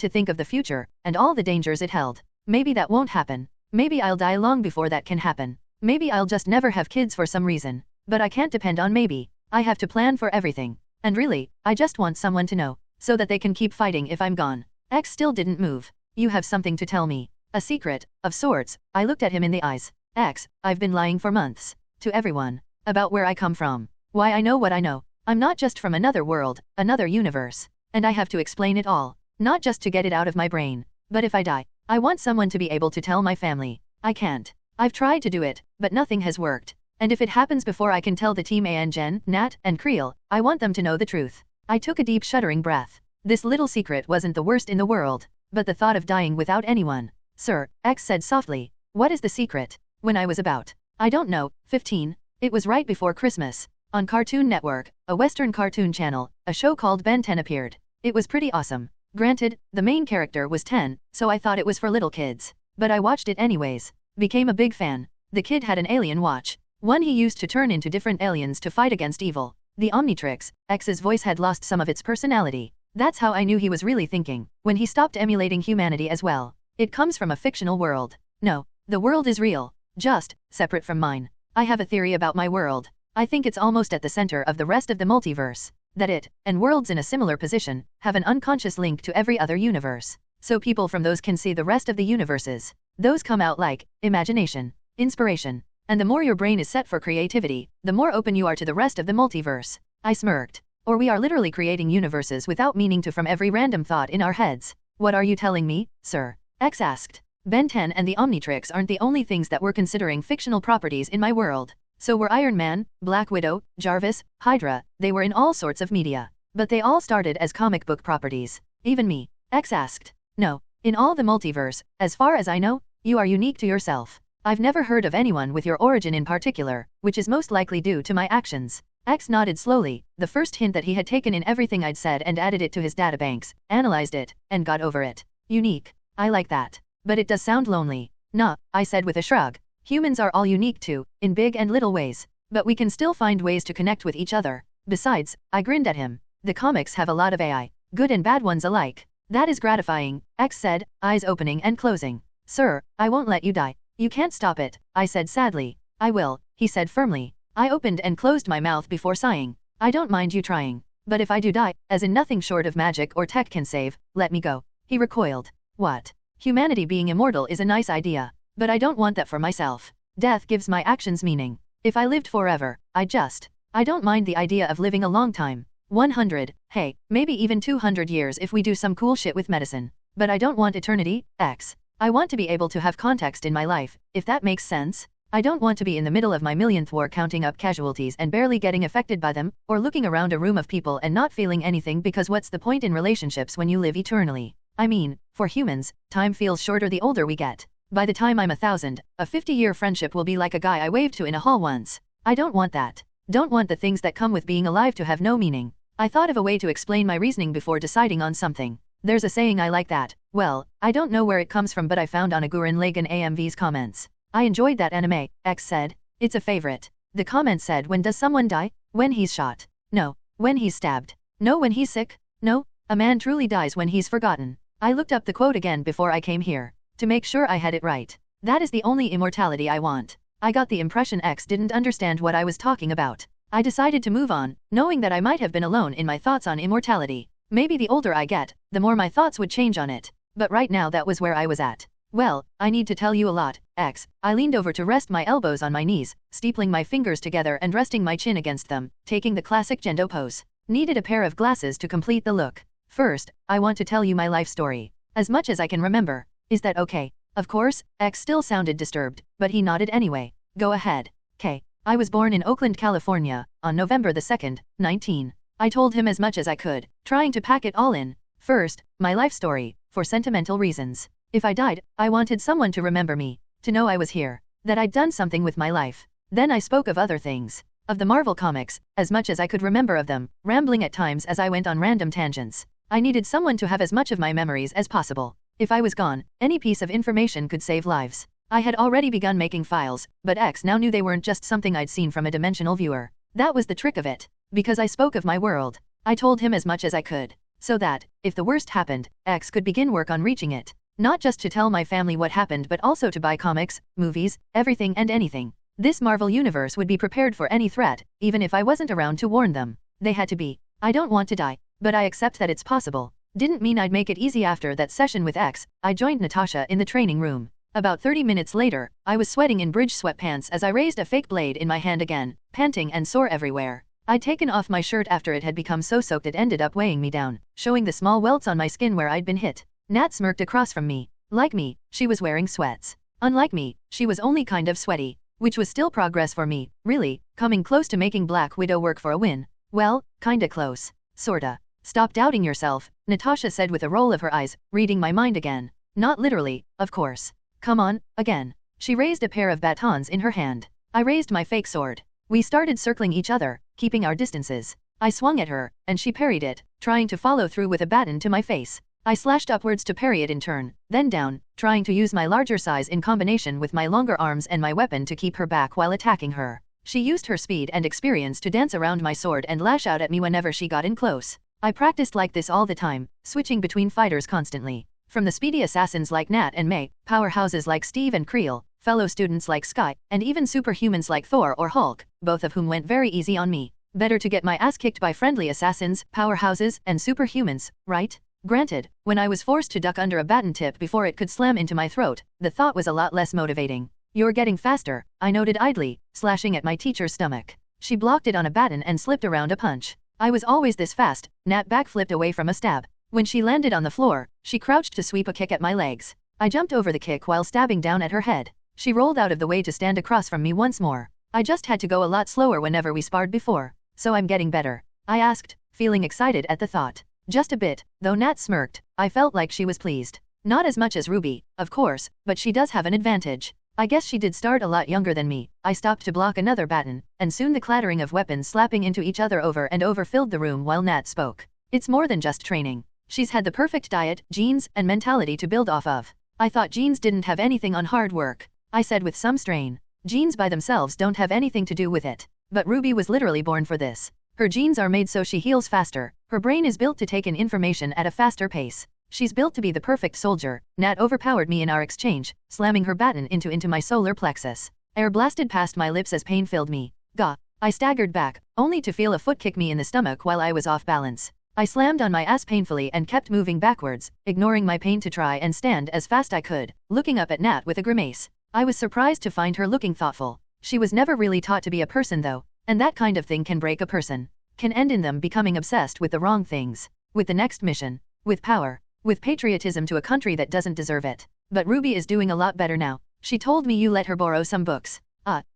think of the future, and all the dangers it held. Maybe that won't happen. Maybe I'll die long before that can happen. Maybe I'll just never have kids for some reason. But I can't depend on maybe. I have to plan for everything. And really, I just want someone to know, so that they can keep fighting if I'm gone. X still didn't move. You have something to tell me. A secret, of sorts. I looked at him in the eyes. X, I've been lying for months. To everyone. About where I come from. Why I know what I know. I'm not just from another world, another universe. And I have to explain it all. Not just to get it out of my brain. But if I die, I want someone to be able to tell my family. I can't. I've tried to do it, but nothing has worked. And if it happens before I can tell the team and Jen, Nat, and Creel, I want them to know the truth. I took a deep shuddering breath. This little secret wasn't the worst in the world, but the thought of dying without anyone. Sir, X said softly. What is the secret? When I was about, I don't know, 15. It was right before Christmas. On Cartoon Network, a Western cartoon channel, a show called Ben 10 appeared. It was pretty awesome. Granted, the main character was 10, so I thought it was for little kids. But I watched it anyways. Became a big fan. The kid had an alien watch. One he used to turn into different aliens to fight against evil. The Omnitrix. X's voice had lost some of its personality. That's how I knew he was really thinking, when he stopped emulating humanity as well. It comes from a fictional world. No, the world is real. Just, separate from mine. I have a theory about my world. I think it's almost at the center of the rest of the multiverse. That it, and worlds in a similar position, have an unconscious link to every other universe. So people from those can see the rest of the universes. Those come out like imagination, inspiration. And the more your brain is set for creativity, the more open you are to the rest of the multiverse. I smirked. Or we are literally creating universes without meaning to from every random thought in our heads. What are you telling me, sir? X asked. Ben 10 and the Omnitrix aren't the only things that we're considering fictional properties in my world. So were Iron Man, Black Widow, Jarvis, Hydra, they were in all sorts of media. But they all started as comic book properties. Even me? X asked. No. In all the multiverse, as far as I know, you are unique to yourself. I've never heard of anyone with your origin in particular, which is most likely due to my actions. X nodded slowly, the first hint that he had taken in everything I'd said and added it to his databanks, analyzed it, and got over it. Unique. I like that. But it does sound lonely. Nah, I said with a shrug. Humans are all unique too, in big and little ways. But we can still find ways to connect with each other. Besides, I grinned at him. The comics have a lot of AI, good and bad ones alike. That is gratifying, X said, eyes opening and closing. Sir, I won't let you die. You can't stop it, I said sadly. I will, he said firmly. I opened and closed my mouth before sighing. I don't mind you trying. But if I do die, as in nothing short of magic or tech can save, let me go. He recoiled. What? Humanity being immortal is a nice idea. But I don't want that for myself. Death gives my actions meaning. If I lived forever, I don't mind the idea of living a long time. 100, hey, maybe even 200 years if we do some cool shit with medicine. But I don't want eternity, X. I want to be able to have context in my life, if that makes sense. I don't want to be in the middle of my millionth war counting up casualties and barely getting affected by them, or looking around a room of people and not feeling anything because what's the point in relationships when you live eternally? I mean, for humans, time feels shorter the older we get. By the time I'm 1,000, a 50-year friendship will be like a guy I waved to in a hall once. I don't want that. Don't want the things that come with being alive to have no meaning. I thought of a way to explain my reasoning before deciding on something. There's a saying I like that. Well, I don't know where it comes from but I found on a Gurren Lagann AMV's comments. I enjoyed that anime, X said. It's a favorite. The comment said when does someone die? When he's shot. No. When he's stabbed. No when he's sick. No. A man truly dies when he's forgotten. I looked up the quote again before I came here. To make sure I had it right. That is the only immortality I want. I got the impression X didn't understand what I was talking about. I decided to move on, knowing that I might have been alone in my thoughts on immortality. Maybe the older I get, the more my thoughts would change on it. But right now that was where I was at. Well, I need to tell you a lot, X. I leaned over to rest my elbows on my knees, steepling my fingers together and resting my chin against them, taking the classic Gendo pose. Needed a pair of glasses to complete the look. First, I want to tell you my life story. As much as I can remember. Is that okay? Of course, X still sounded disturbed, but he nodded anyway. Go ahead. K. I was born in Oakland, California, on November the 2nd, 19. I told him as much as I could, trying to pack it all in. First, my life story, for sentimental reasons. If I died, I wanted someone to remember me, to know I was here, that I'd done something with my life. Then I spoke of other things. Of the Marvel comics, as much as I could remember of them, rambling at times as I went on random tangents. I needed someone to have as much of my memories as possible. If I was gone, any piece of information could save lives. I had already begun making files, but X now knew they weren't just something I'd seen from a dimensional viewer. That was the trick of it. Because I spoke of my world. I told him as much as I could. So that, if the worst happened, X could begin work on reaching it. Not just to tell my family what happened but also to buy comics, movies, everything and anything. This Marvel universe would be prepared for any threat, even if I wasn't around to warn them. They had to be. I don't want to die, but I accept that it's possible. Didn't mean I'd make it easy after that session with X. I joined Natasha in the training room. About 30 minutes later, I was sweating in bridge sweatpants as I raised a fake blade in my hand again, panting and sore everywhere. I'd taken off my shirt after it had become so soaked it ended up weighing me down, showing the small welts on my skin where I'd been hit. Nat smirked across from me. Like me, she was wearing sweats. Unlike me, she was only kind of sweaty, which was still progress for me, really, coming close to making Black Widow work for a win. Well, kinda close. Sorta. Stop doubting yourself, Natasha said with a roll of her eyes, reading my mind again. Not literally, of course. Come on, again. She raised a pair of batons in her hand. I raised my fake sword. We started circling each other, keeping our distances. I swung at her, and she parried it, trying to follow through with a baton to my face. I slashed upwards to parry it in turn, then down, trying to use my larger size in combination with my longer arms and my weapon to keep her back while attacking her. She used her speed and experience to dance around my sword and lash out at me whenever she got in close. I practiced like this all the time, switching between fighters constantly. From the speedy assassins like Nat and May, powerhouses like Steve and Creel, fellow students like Sky, and even superhumans like Thor or Hulk, both of whom went very easy on me. Better to get my ass kicked by friendly assassins, powerhouses, and superhumans, right? Granted, when I was forced to duck under a baton tip before it could slam into my throat, the thought was a lot less motivating. You're getting faster, I noted idly, slashing at my teacher's stomach. She blocked it on a baton and slipped around a punch. I was always this fast. Nat backflipped away from a stab. When she landed on the floor, she crouched to sweep a kick at my legs. I jumped over the kick while stabbing down at her head. She rolled out of the way to stand across from me once more. I just had to go a lot slower whenever we sparred before. So I'm getting better? I asked, feeling excited at the thought. Just a bit, though Nat smirked. I felt like she was pleased. Not as much as Ruby, of course, but she does have an advantage. I guess she did start a lot younger than me. I stopped to block another baton, and soon the clattering of weapons slapping into each other over and over filled the room while Nat spoke. It's more than just training. She's had the perfect diet, genes, and mentality to build off of. I thought genes didn't have anything on hard work, I said with some strain. Genes by themselves don't have anything to do with it. But Ruby was literally born for this. Her genes are made so she heals faster. Her brain is built to take in information at a faster pace. She's built to be the perfect soldier. Nat overpowered me in our exchange, slamming her baton into my solar plexus. Air blasted past my lips as pain filled me. Gah! I staggered back, only to feel a foot kick me in the stomach while I was off balance. I slammed on my ass painfully and kept moving backwards, ignoring my pain to try and stand as fast I could, looking up at Nat with a grimace. I was surprised to find her looking thoughtful. She was never really taught to be a person though, and that kind of thing can break a person. Can end in them becoming obsessed with the wrong things. With the next mission. With power. With patriotism to a country that doesn't deserve it. But Ruby is doing a lot better now. She told me you let her borrow some books.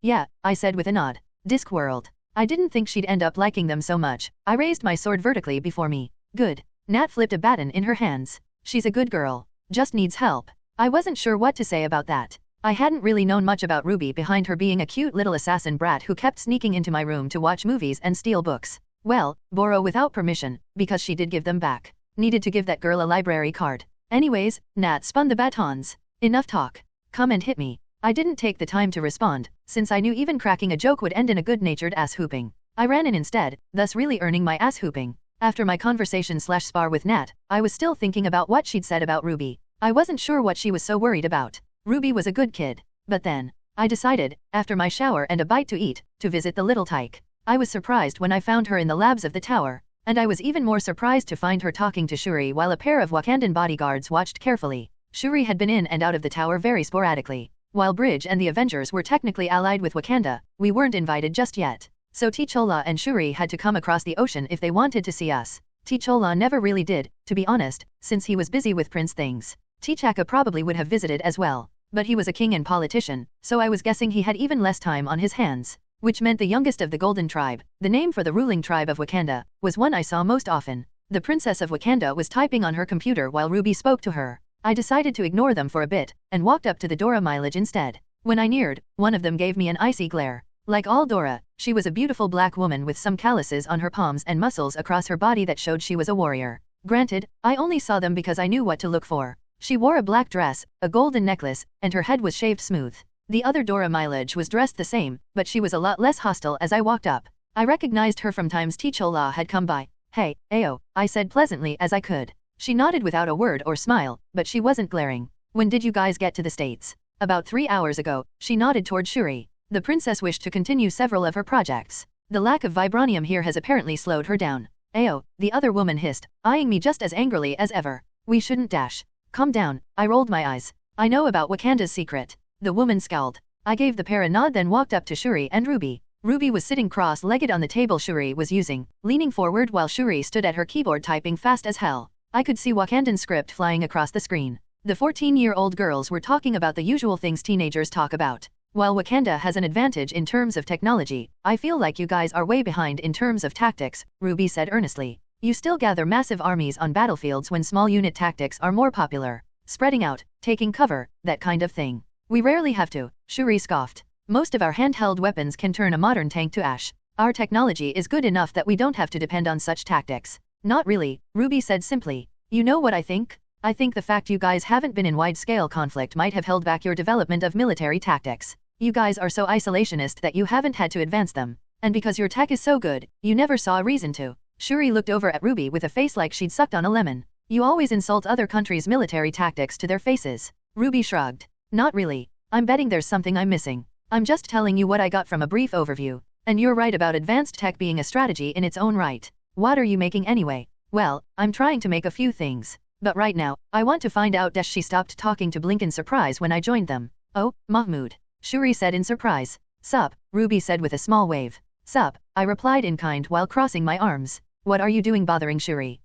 Yeah, I said with a nod. Discworld. I didn't think she'd end up liking them so much. I raised my sword vertically before me. Good. Nat flipped a baton in her hands. She's a good girl. Just needs help. I wasn't sure what to say about that. I hadn't really known much about Ruby behind her being a cute little assassin brat who kept sneaking into my room to watch movies and steal books. Well, borrow without permission, because she did give them back. Needed to give that girl a library card. Anyways, Nat spun the batons. Enough talk. Come and hit me. I didn't take the time to respond, since I knew even cracking a joke would end in a good-natured ass-hooping. I ran in instead, thus really earning my ass-hooping. After my conversation/spar with Nat, I was still thinking about what she'd said about Ruby. I wasn't sure what she was so worried about. Ruby was a good kid. But then, I decided, after my shower and a bite to eat, to visit the little tyke. I was surprised when I found her in the labs of the tower. And I was even more surprised to find her talking to Shuri while a pair of Wakandan bodyguards watched carefully. Shuri had been in and out of the tower very sporadically. While Bridge and the Avengers were technically allied with Wakanda, we weren't invited just yet. So T'Challa and Shuri had to come across the ocean if they wanted to see us. T'Challa never really did, to be honest, since he was busy with Prince things. T'Chaka probably would have visited as well. But he was a king and politician, so I was guessing he had even less time on his hands. Which meant the youngest of the Golden Tribe, the name for the ruling tribe of Wakanda, was one I saw most often. The Princess of Wakanda was typing on her computer while Ruby spoke to her. I decided to ignore them for a bit, and walked up to the Dora Mileage instead. When I neared, one of them gave me an icy glare. Like all Dora, she was a beautiful black woman with some calluses on her palms and muscles across her body that showed she was a warrior. Granted, I only saw them because I knew what to look for. She wore a black dress, a golden necklace, and her head was shaved smooth. The other Dora Mileage was dressed the same, but she was a lot less hostile as I walked up. I recognized her from times T'Challa had come by. Hey, Ayo, I said pleasantly as I could. She nodded without a word or smile, but she wasn't glaring. When did you guys get to the States? About 3 hours ago, she nodded toward Shuri. The princess wished to continue several of her projects. The lack of vibranium here has apparently slowed her down. Ayo, the other woman hissed, eyeing me just as angrily as ever. We shouldn't dash. Calm down, I rolled my eyes. I know about Wakanda's secret. The woman scowled. I gave the pair a nod then walked up to Shuri and Ruby. Ruby was sitting cross-legged on the table Shuri was using, leaning forward while Shuri stood at her keyboard typing fast as hell. I could see Wakandan script flying across the screen. The 14-year-old girls were talking about the usual things teenagers talk about. While Wakanda has an advantage in terms of technology, I feel like you guys are way behind in terms of tactics, Ruby said earnestly. You still gather massive armies on battlefields when small unit tactics are more popular. Spreading out, taking cover, that kind of thing. We rarely have to, Shuri scoffed. Most of our handheld weapons can turn a modern tank to ash. Our technology is good enough that we don't have to depend on such tactics. Not really, Ruby said simply. You know what I think? I think the fact you guys haven't been in wide-scale conflict might have held back your development of military tactics. You guys are so isolationist that you haven't had to advance them. And because your tech is so good, you never saw a reason to. Shuri looked over at Ruby with a face like she'd sucked on a lemon. You always insult other countries' military tactics to their faces. Ruby shrugged. Not really. I'm betting there's something I'm missing. I'm just telling you what I got from a brief overview. And you're right about advanced tech being a strategy in its own right. What are you making anyway? Well, I'm trying to make a few things. But right now, I want to find out. She stopped talking to blink in surprise when I joined them. Oh, Mahmoud. Shuri said in surprise. Sup, Ruby said with a small wave. Sup, I replied in kind while crossing my arms. What are you doing bothering Shuri?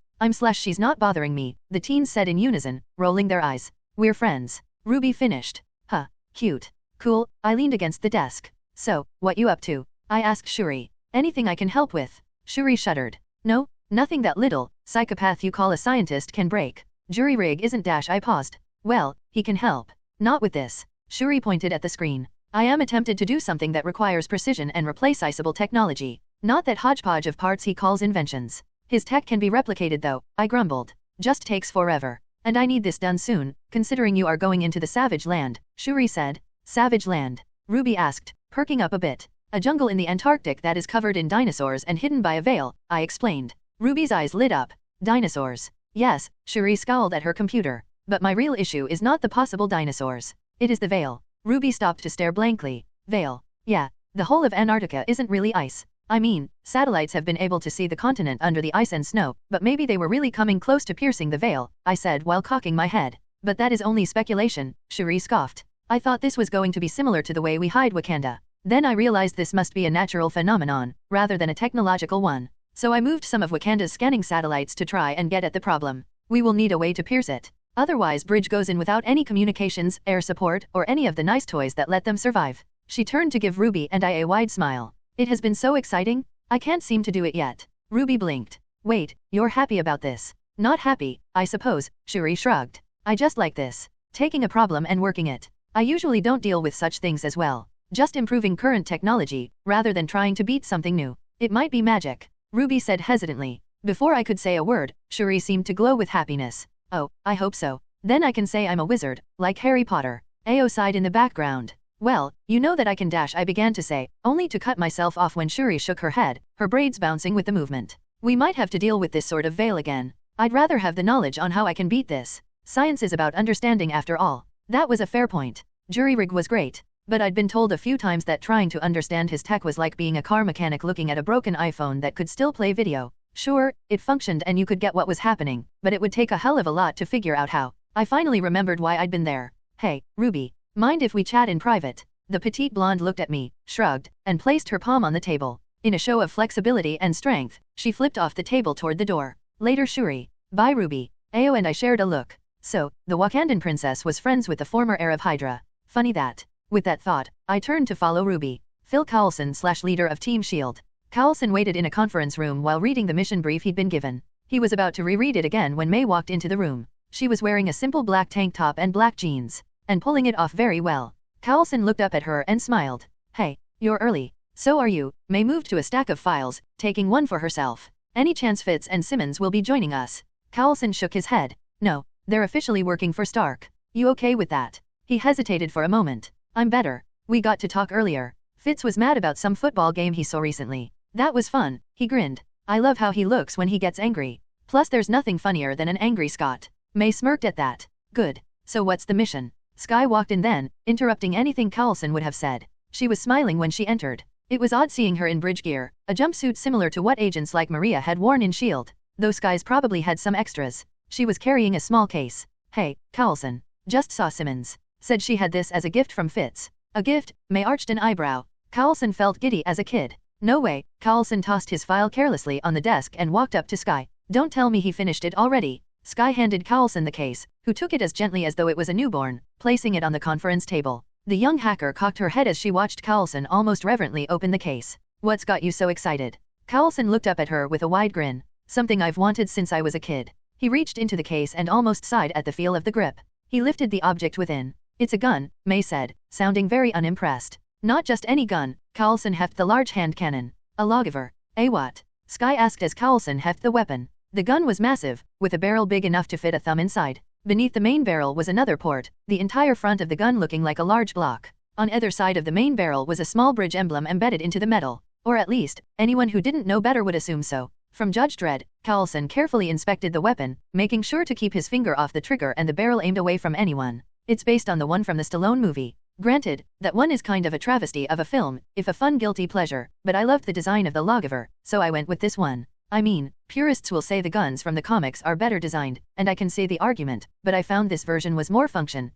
She's not bothering me, the teens said in unison, rolling their eyes. We're friends. Ruby finished. Huh, cute. Cool, I leaned against the desk. So, what you up to? I asked Shuri. Anything I can help with? Shuri shuddered. No, nothing that little psychopath you call a scientist can break. Jury rig isn't dash. I paused. Well, he can help. Not with this. Shuri pointed at the screen. I am attempted to do something that requires precision and replaceable technology. Not that hodgepodge of parts he calls inventions. His tech can be replicated though, I grumbled. Just takes forever. And I need this done soon, considering you are going into the Savage Land, Shuri said. Savage Land? Ruby asked, perking up a bit. A jungle in the Antarctic that is covered in dinosaurs and hidden by a veil, I explained. Ruby's eyes lit up. Dinosaurs. Yes, Shuri scowled at her computer. But my real issue is not the possible dinosaurs. It is the veil. Ruby stopped to stare blankly. Veil. Yeah, the whole of Antarctica isn't really ice. I mean, satellites have been able to see the continent under the ice and snow, but maybe they were really coming close to piercing the veil, I said while cocking my head. But that is only speculation, Shuri scoffed. I thought this was going to be similar to the way we hide Wakanda. Then I realized this must be a natural phenomenon, rather than a technological one. So I moved some of Wakanda's scanning satellites to try and get at the problem. We will need a way to pierce it. Otherwise bridge goes in without any communications, air support, or any of the nice toys that let them survive. She turned to give Ruby and I a wide smile. It has been so exciting, I can't seem to do it yet. Ruby blinked. Wait, you're happy about this? Not happy, I suppose, Shuri shrugged. I just like this. Taking a problem and working it. I usually don't deal with such things as well. Just improving current technology, rather than trying to beat something new. It might be magic, Ruby said hesitantly. Before I could say a word, Shuri seemed to glow with happiness. Oh, I hope so. Then I can say I'm a wizard, like Harry Potter. Ao sighed in the background. Well, you know that I can dash, I began to say, only to cut myself off when Shuri shook her head, her braids bouncing with the movement. We might have to deal with this sort of veil again. I'd rather have the knowledge on how I can beat this. Science is about understanding after all. That was a fair point. Jury rig was great. But I'd been told a few times that trying to understand his tech was like being a car mechanic looking at a broken iPhone that could still play video. Sure, it functioned and you could get what was happening, but it would take a hell of a lot to figure out how. I finally remembered why I'd been there. Hey, Ruby. Mind if we chat in private? The petite blonde looked at me, shrugged, and placed her palm on the table. In a show of flexibility and strength, she flipped off the table toward the door. Later Shuri. Bye Ruby. Ao and I shared a look. So, the Wakandan princess was friends with the former heir of Hydra. Funny that. With that thought, I turned to follow Ruby. Phil Coulson/leader of Team S.H.I.E.L.D. Coulson waited in a conference room while reading the mission brief he'd been given. He was about to reread it again when May walked into the room. She was wearing a simple black tank top and black jeans, and pulling it off very well. Coulson looked up at her and smiled. Hey, you're early. So are you. May moved to a stack of files, taking one for herself. Any chance Fitz and Simmons will be joining us? Coulson shook his head. No, they're officially working for Stark. You okay with that? He hesitated for a moment. I'm better. We got to talk earlier. Fitz was mad about some football game he saw recently. That was fun. He grinned. I love how he looks when he gets angry. Plus there's nothing funnier than an angry Scot. May smirked at that. Good. So what's the mission? Skye walked in then, interrupting anything Coulson would have said. She was smiling when she entered. It was odd seeing her in bridge gear, a jumpsuit similar to what agents like Maria had worn in S.H.I.E.L.D., though Skye's probably had some extras. She was carrying a small case. Hey, Coulson. Just saw Simmons. Said she had this as a gift from Fitz. A gift? May arched an eyebrow. Coulson felt giddy as a kid. No way. Coulson tossed his file carelessly on the desk and walked up to Skye. Don't tell me he finished it already. Skye handed Coulson the case, who took it as gently as though it was a newborn, placing it on the conference table. The young hacker cocked her head as she watched Coulson almost reverently open the case. What's got you so excited? Coulson looked up at her with a wide grin. Something I've wanted since I was a kid. He reached into the case and almost sighed at the feel of the grip. He lifted the object within. It's a gun, May said, sounding very unimpressed. Not just any gun. Coulson hefted the large hand cannon. A lawgiver. A what? Skye asked as Coulson hefted the weapon. The gun was massive, with a barrel big enough to fit a thumb inside. Beneath the main barrel was another port, the entire front of the gun looking like a large block. On either side of the main barrel was a small bridge emblem embedded into the metal. Or at least, anyone who didn't know better would assume so. From Judge Dredd, Coulson carefully inspected the weapon, making sure to keep his finger off the trigger and the barrel aimed away from anyone. It's based on the one from the Stallone movie. Granted, that one is kind of a travesty of a film, if a fun guilty pleasure, but I loved the design of the lawgiver, so I went with this one. I mean, purists will say the guns from the comics are better designed, and I can see the argument, but I found this version was more function.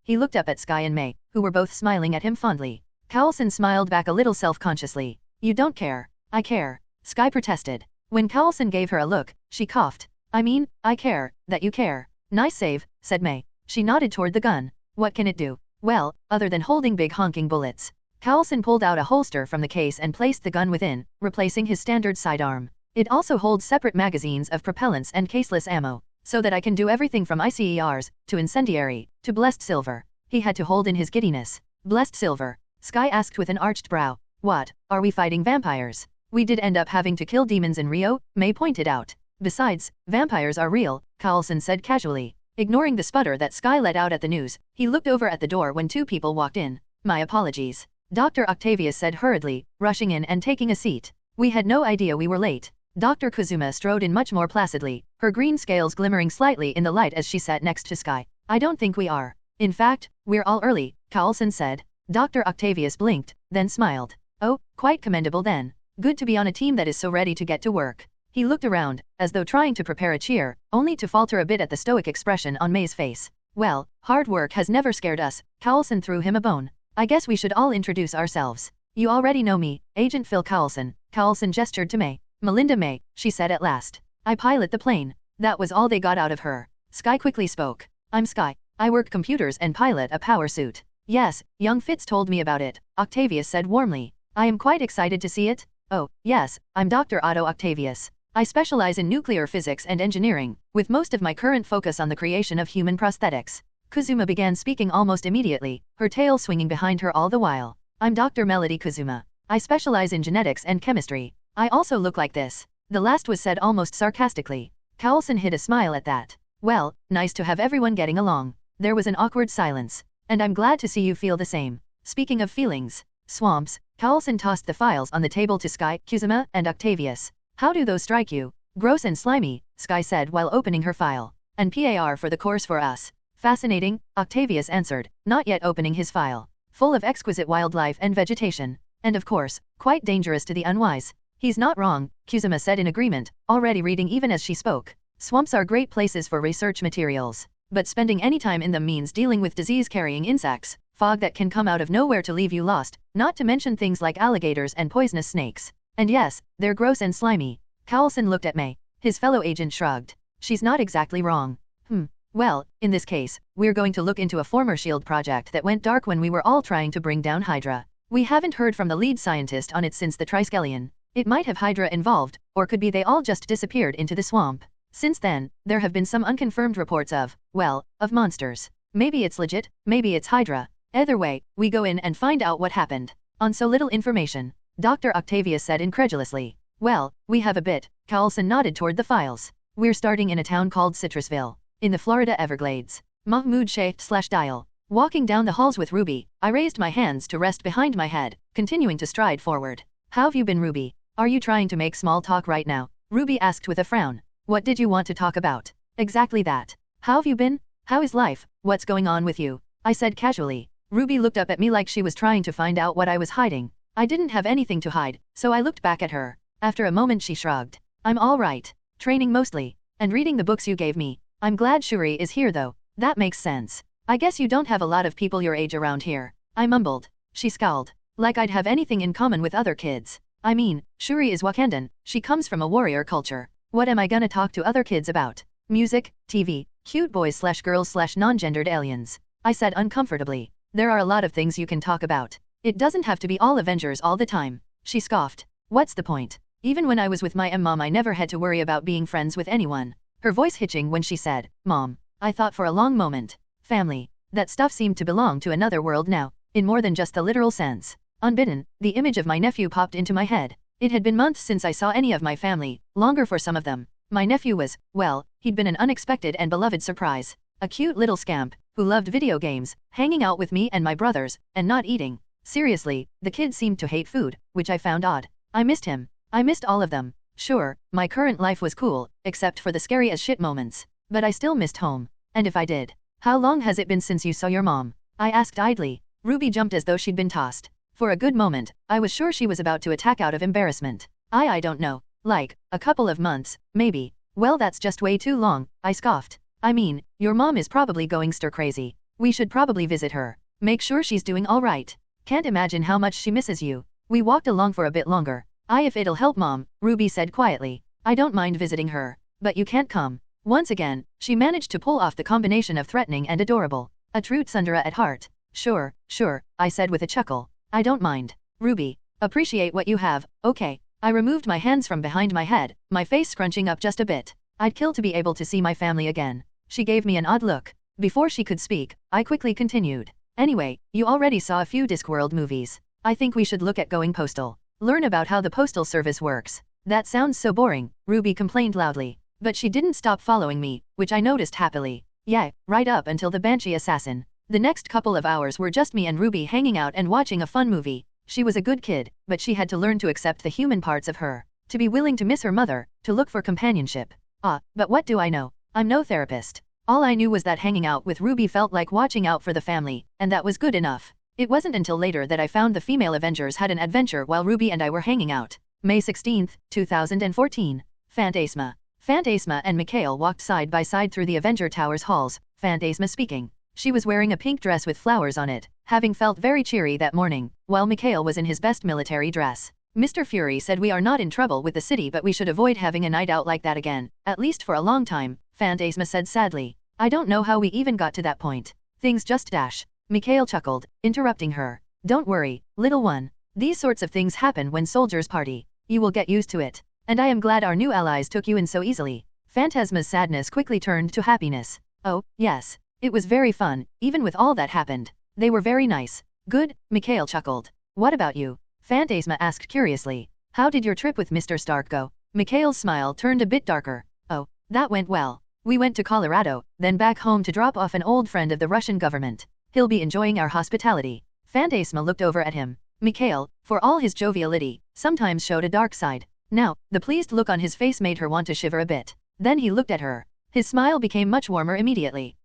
He looked up at Skye and May, who were both smiling at him fondly. Coulson smiled back a little self-consciously. You don't care. I care. Skye protested. When Coulson gave her a look, she coughed. I mean, I care, that you care. Nice save, said May. She nodded toward the gun. What can it do? Well, other than holding big honking bullets. Carlson pulled out a holster from the case and placed the gun within, replacing his standard sidearm. It also holds separate magazines of propellants and caseless ammo, so that I can do everything from ICERs, to incendiary, to blessed silver. He had to hold in his giddiness. Blessed silver? Sky asked with an arched brow. What, are we fighting vampires? We did end up having to kill demons in Rio, May pointed out. Besides, vampires are real, Carlson said casually. Ignoring the sputter that Sky let out at the news, he looked over at the door when two people walked in. My apologies. Dr. Octavius said hurriedly, rushing in and taking a seat. We had no idea we were late. Dr. Kazuma strode in much more placidly, her green scales glimmering slightly in the light as she sat next to Sky. I don't think we are. In fact, we're all early, Carlson said. Dr. Octavius blinked, then smiled. Oh, quite commendable then. Good to be on a team that is so ready to get to work. He looked around, as though trying to prepare a cheer, only to falter a bit at the stoic expression on May's face. Well, hard work has never scared us, Carlson threw him a bone. I guess we should all introduce ourselves. You already know me, Agent Phil Carlson. Carlson gestured to May. Melinda May, she said at last. I pilot the plane. That was all they got out of her. Sky quickly spoke. I'm Sky. I work computers and pilot a power suit. Yes, young Fitz told me about it, Octavius said warmly. I am quite excited to see it. Oh, yes, I'm Dr. Otto Octavius. I specialize in nuclear physics and engineering, with most of my current focus on the creation of human prosthetics. Kazuma began speaking almost immediately, her tail swinging behind her all the while. I'm Dr. Melody Kazuma. I specialize in genetics and chemistry. I also look like this. The last was said almost sarcastically. Carlson hid a smile at that. Well, nice to have everyone getting along. There was an awkward silence. And I'm glad to see you feel the same. Speaking of feelings. Swamps. Carlson tossed the files on the table to Sky, Kazuma, and Octavius. How do those strike you? Gross and slimy, Sky said while opening her file. And PAR for the course for us. Fascinating, Octavius answered, not yet opening his file. Full of exquisite wildlife and vegetation. And of course, quite dangerous to the unwise. He's not wrong, Kazuma said in agreement, already reading even as she spoke. Swamps are great places for research materials. But spending any time in them means dealing with disease-carrying insects, fog that can come out of nowhere to leave you lost, not to mention things like alligators and poisonous snakes. And yes, they're gross and slimy. Carlson looked at May. His fellow agent shrugged. She's not exactly wrong. Well, in this case, we're going to look into a former SHIELD project that went dark when we were all trying to bring down Hydra. We haven't heard from the lead scientist on it since the Triskelion. It might have Hydra involved, or could be they all just disappeared into the swamp. Since then, there have been some unconfirmed reports of monsters. Maybe it's legit, maybe it's Hydra. Either way, we go in and find out what happened. On so little information. Dr. Octavius said incredulously. Well, we have a bit. Carlson nodded toward the files. We're starting in a town called Citrusville, in the Florida Everglades. Mahmoud /dial. Walking down the halls with Ruby, I raised my hands to rest behind my head, continuing to stride forward. How've you been, Ruby? Are you trying to make small talk right now? Ruby asked with a frown. What did you want to talk about? Exactly that. How've you been? How is life? What's going on with you? I said casually. Ruby looked up at me like she was trying to find out what I was hiding. I didn't have anything to hide, so I looked back at her. After a moment she shrugged. I'm all right. Training mostly. And reading the books you gave me. I'm glad Shuri is here though. That makes sense. I guess you don't have a lot of people your age around here. I mumbled. She scowled. Like I'd have anything in common with other kids. I mean, Shuri is Wakandan. She comes from a warrior culture. What am I gonna talk to other kids about? Music, TV, cute boys/girls/non-gendered aliens. I said uncomfortably. There are a lot of things you can talk about. It doesn't have to be all Avengers all the time. She scoffed. What's the point? Even when I was with my mom I never had to worry about being friends with anyone. Her voice hitching when she said, Mom. I thought for a long moment. Family. That stuff seemed to belong to another world now, in more than just the literal sense. Unbidden, the image of my nephew popped into my head. It had been months since I saw any of my family, longer for some of them. My nephew was, well, he'd been an unexpected and beloved surprise. A cute little scamp, who loved video games, hanging out with me and my brothers, and not eating. Seriously, the kid seemed to hate food, which I found odd. I missed him. I missed all of them. Sure, my current life was cool, except for the scary as shit moments. But I still missed home. And if I did, how long has it been since you saw your mom? I asked idly. Ruby jumped as though she'd been tossed. For a good moment, I was sure she was about to attack out of embarrassment. I don't know. Like, a couple of months, maybe. Well, that's just way too long, I scoffed. I mean, your mom is probably going stir crazy. We should probably visit her. Make sure she's doing all right. Can't imagine how much she misses you. We walked along for a bit longer. If it'll help Mom, Ruby said quietly. I don't mind visiting her. But you can't come. Once again, she managed to pull off the combination of threatening and adorable. A true tsundere at heart. Sure, I said with a chuckle. I don't mind. Ruby, appreciate what you have, okay. I removed my hands from behind my head, my face scrunching up just a bit. I'd kill to be able to see my family again. She gave me an odd look. Before she could speak, I quickly continued. Anyway, you already saw a few Discworld movies. I think we should look at going postal. Learn about how the postal service works. That sounds so boring, Ruby complained loudly. But she didn't stop following me, which I noticed happily. Yeah, right up until the Banshee assassin. The next couple of hours were just me and Ruby hanging out and watching a fun movie. She was a good kid, but she had to learn to accept the human parts of her. To be willing to miss her mother, to look for companionship. But what do I know? I'm no therapist. All I knew was that hanging out with Ruby felt like watching out for the family, and that was good enough. It wasn't until later that I found the female Avengers had an adventure while Ruby and I were hanging out. May 16, 2014. Phantasma. Phantasma and Mikhail walked side by side through the Avenger Tower's halls, Phantasma speaking. She was wearing a pink dress with flowers on it, having felt very cheery that morning, while Mikhail was in his best military dress. Mr. Fury said we are not in trouble with the city but we should avoid having a night out like that again, at least for a long time, Phantasma said sadly. I don't know how we even got to that point. Things just dash. Mikhail chuckled, interrupting her. Don't worry, little one. These sorts of things happen when soldiers party. You will get used to it. And I am glad our new allies took you in so easily. Phantasma's sadness quickly turned to happiness. Oh, yes. It was very fun, even with all that happened. They were very nice. Good, Mikhail chuckled. What about you? Phantasma asked curiously. How did your trip with Mr. Stark go? Mikhail's smile turned a bit darker. Oh, that went well. We went to Colorado, then back home to drop off an old friend of the Russian government. He'll be enjoying our hospitality. Phantasma looked over at him. Mikhail, for all his joviality, sometimes showed a dark side. Now, the pleased look on his face made her want to shiver a bit. Then he looked at her. His smile became much warmer immediately.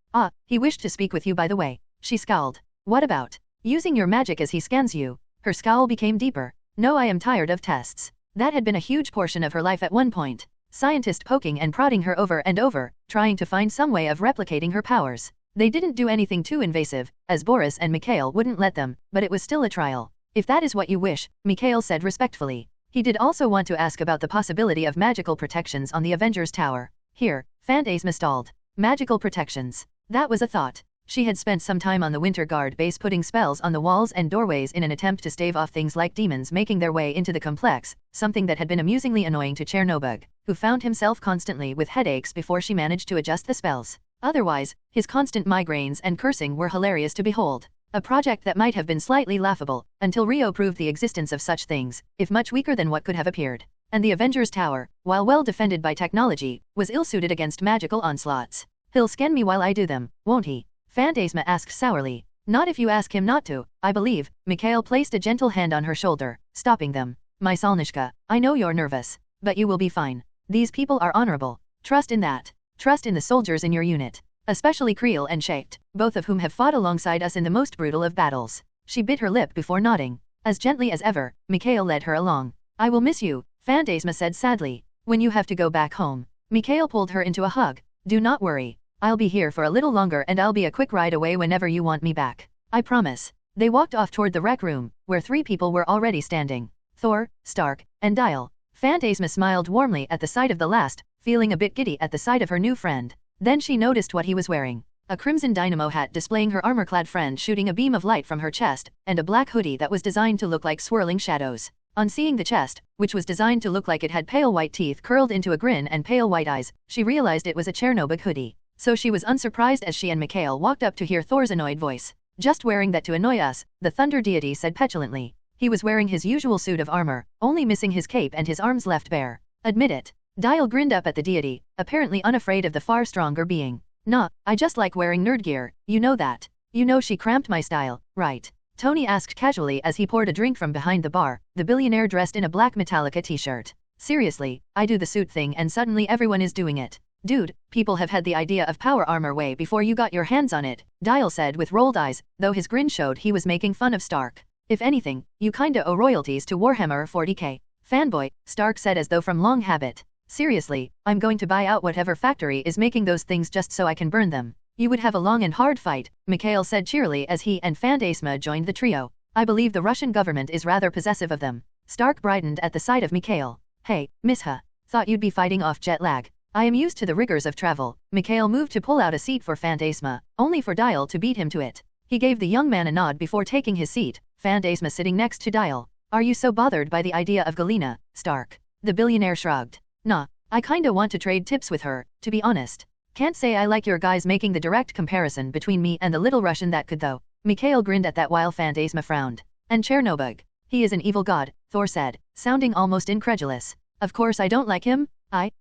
He wished to speak with you by the way. She scowled. What about? Using your magic as he scans you. Her scowl became deeper. No, I am tired of tests. That had been a huge portion of her life at one point. Scientist poking and prodding her over and over, trying to find some way of replicating her powers. They didn't do anything too invasive, as Boris and Mikhail wouldn't let them, but it was still a trial. If that is what you wish, Mikhail said respectfully. He did also want to ask about the possibility of magical protections on the Avengers Tower. Here, Phantasma stalled. Magical protections. That was a thought. She had spent some time on the Winter Guard base putting spells on the walls and doorways in an attempt to stave off things like demons making their way into the complex, something that had been amusingly annoying to Chernobog, who found himself constantly with headaches before she managed to adjust the spells. Otherwise, his constant migraines and cursing were hilarious to behold. A project that might have been slightly laughable, until Rio proved the existence of such things, if much weaker than what could have appeared. And the Avengers Tower, while well defended by technology, was ill-suited against magical onslaughts. He'll scan me while I do them, won't he? Phantasma asked sourly. Not if you ask him not to, I believe. Mikhail placed a gentle hand on her shoulder, stopping them. My Solnishka, I know you're nervous, but you will be fine. These people are honorable. Trust in that. Trust in the soldiers in your unit. Especially Creel and Shaked, both of whom have fought alongside us in the most brutal of battles. She bit her lip before nodding. As gently as ever, Mikhail led her along. I will miss you, Phantasma said sadly. When you have to go back home. Mikhail pulled her into a hug. Do not worry. I'll be here for a little longer and I'll be a quick ride away whenever you want me back. I promise. They walked off toward the rec room, where 3 people were already standing. Thor, Stark, and Dial. Phantasma smiled warmly at the sight of the last, feeling a bit giddy at the sight of her new friend. Then she noticed what he was wearing. A crimson dynamo hat displaying her armor-clad friend shooting a beam of light from her chest, and a black hoodie that was designed to look like swirling shadows. On seeing the chest, which was designed to look like it had pale white teeth curled into a grin and pale white eyes, she realized it was a Chernobog hoodie. So she was unsurprised as she and Mikhail walked up to hear Thor's annoyed voice. Just wearing that to annoy us, the thunder deity said petulantly. He was wearing his usual suit of armor, only missing his cape and his arms left bare. Admit it. Dial grinned up at the deity, apparently unafraid of the far stronger being. Nah, I just like wearing nerd gear, you know that. You know she cramped my style, right? Tony asked casually as he poured a drink from behind the bar, the billionaire dressed in a black Metallica t-shirt. Seriously, I do the suit thing and suddenly everyone is doing it. Dude, people have had the idea of power armor way before you got your hands on it, Dial said with rolled eyes, though his grin showed he was making fun of Stark. If anything, you kinda owe royalties to Warhammer 40k. Fanboy, Stark said as though from long habit. Seriously, I'm going to buy out whatever factory is making those things just so I can burn them. You would have a long and hard fight, Mikhail said cheerily as he and Phantasma joined the trio. I believe the Russian government is rather possessive of them. Stark brightened at the sight of Mikhail. Hey, Misha. Thought you'd be fighting off jet lag. I am used to the rigors of travel. Mikhail moved to pull out a seat for Phantasma, only for Dial to beat him to it. He gave the young man a nod before taking his seat, Phantasma sitting next to Dial. Are you so bothered by the idea of Galina, Stark? The billionaire shrugged. Nah, I kinda want to trade tips with her, to be honest. Can't say I like your guys making the direct comparison between me and the little Russian that could though. Mikhail grinned at that while Phantasma frowned. And Chernobog. He is an evil god, Thor said, sounding almost incredulous. Of course I don't like him.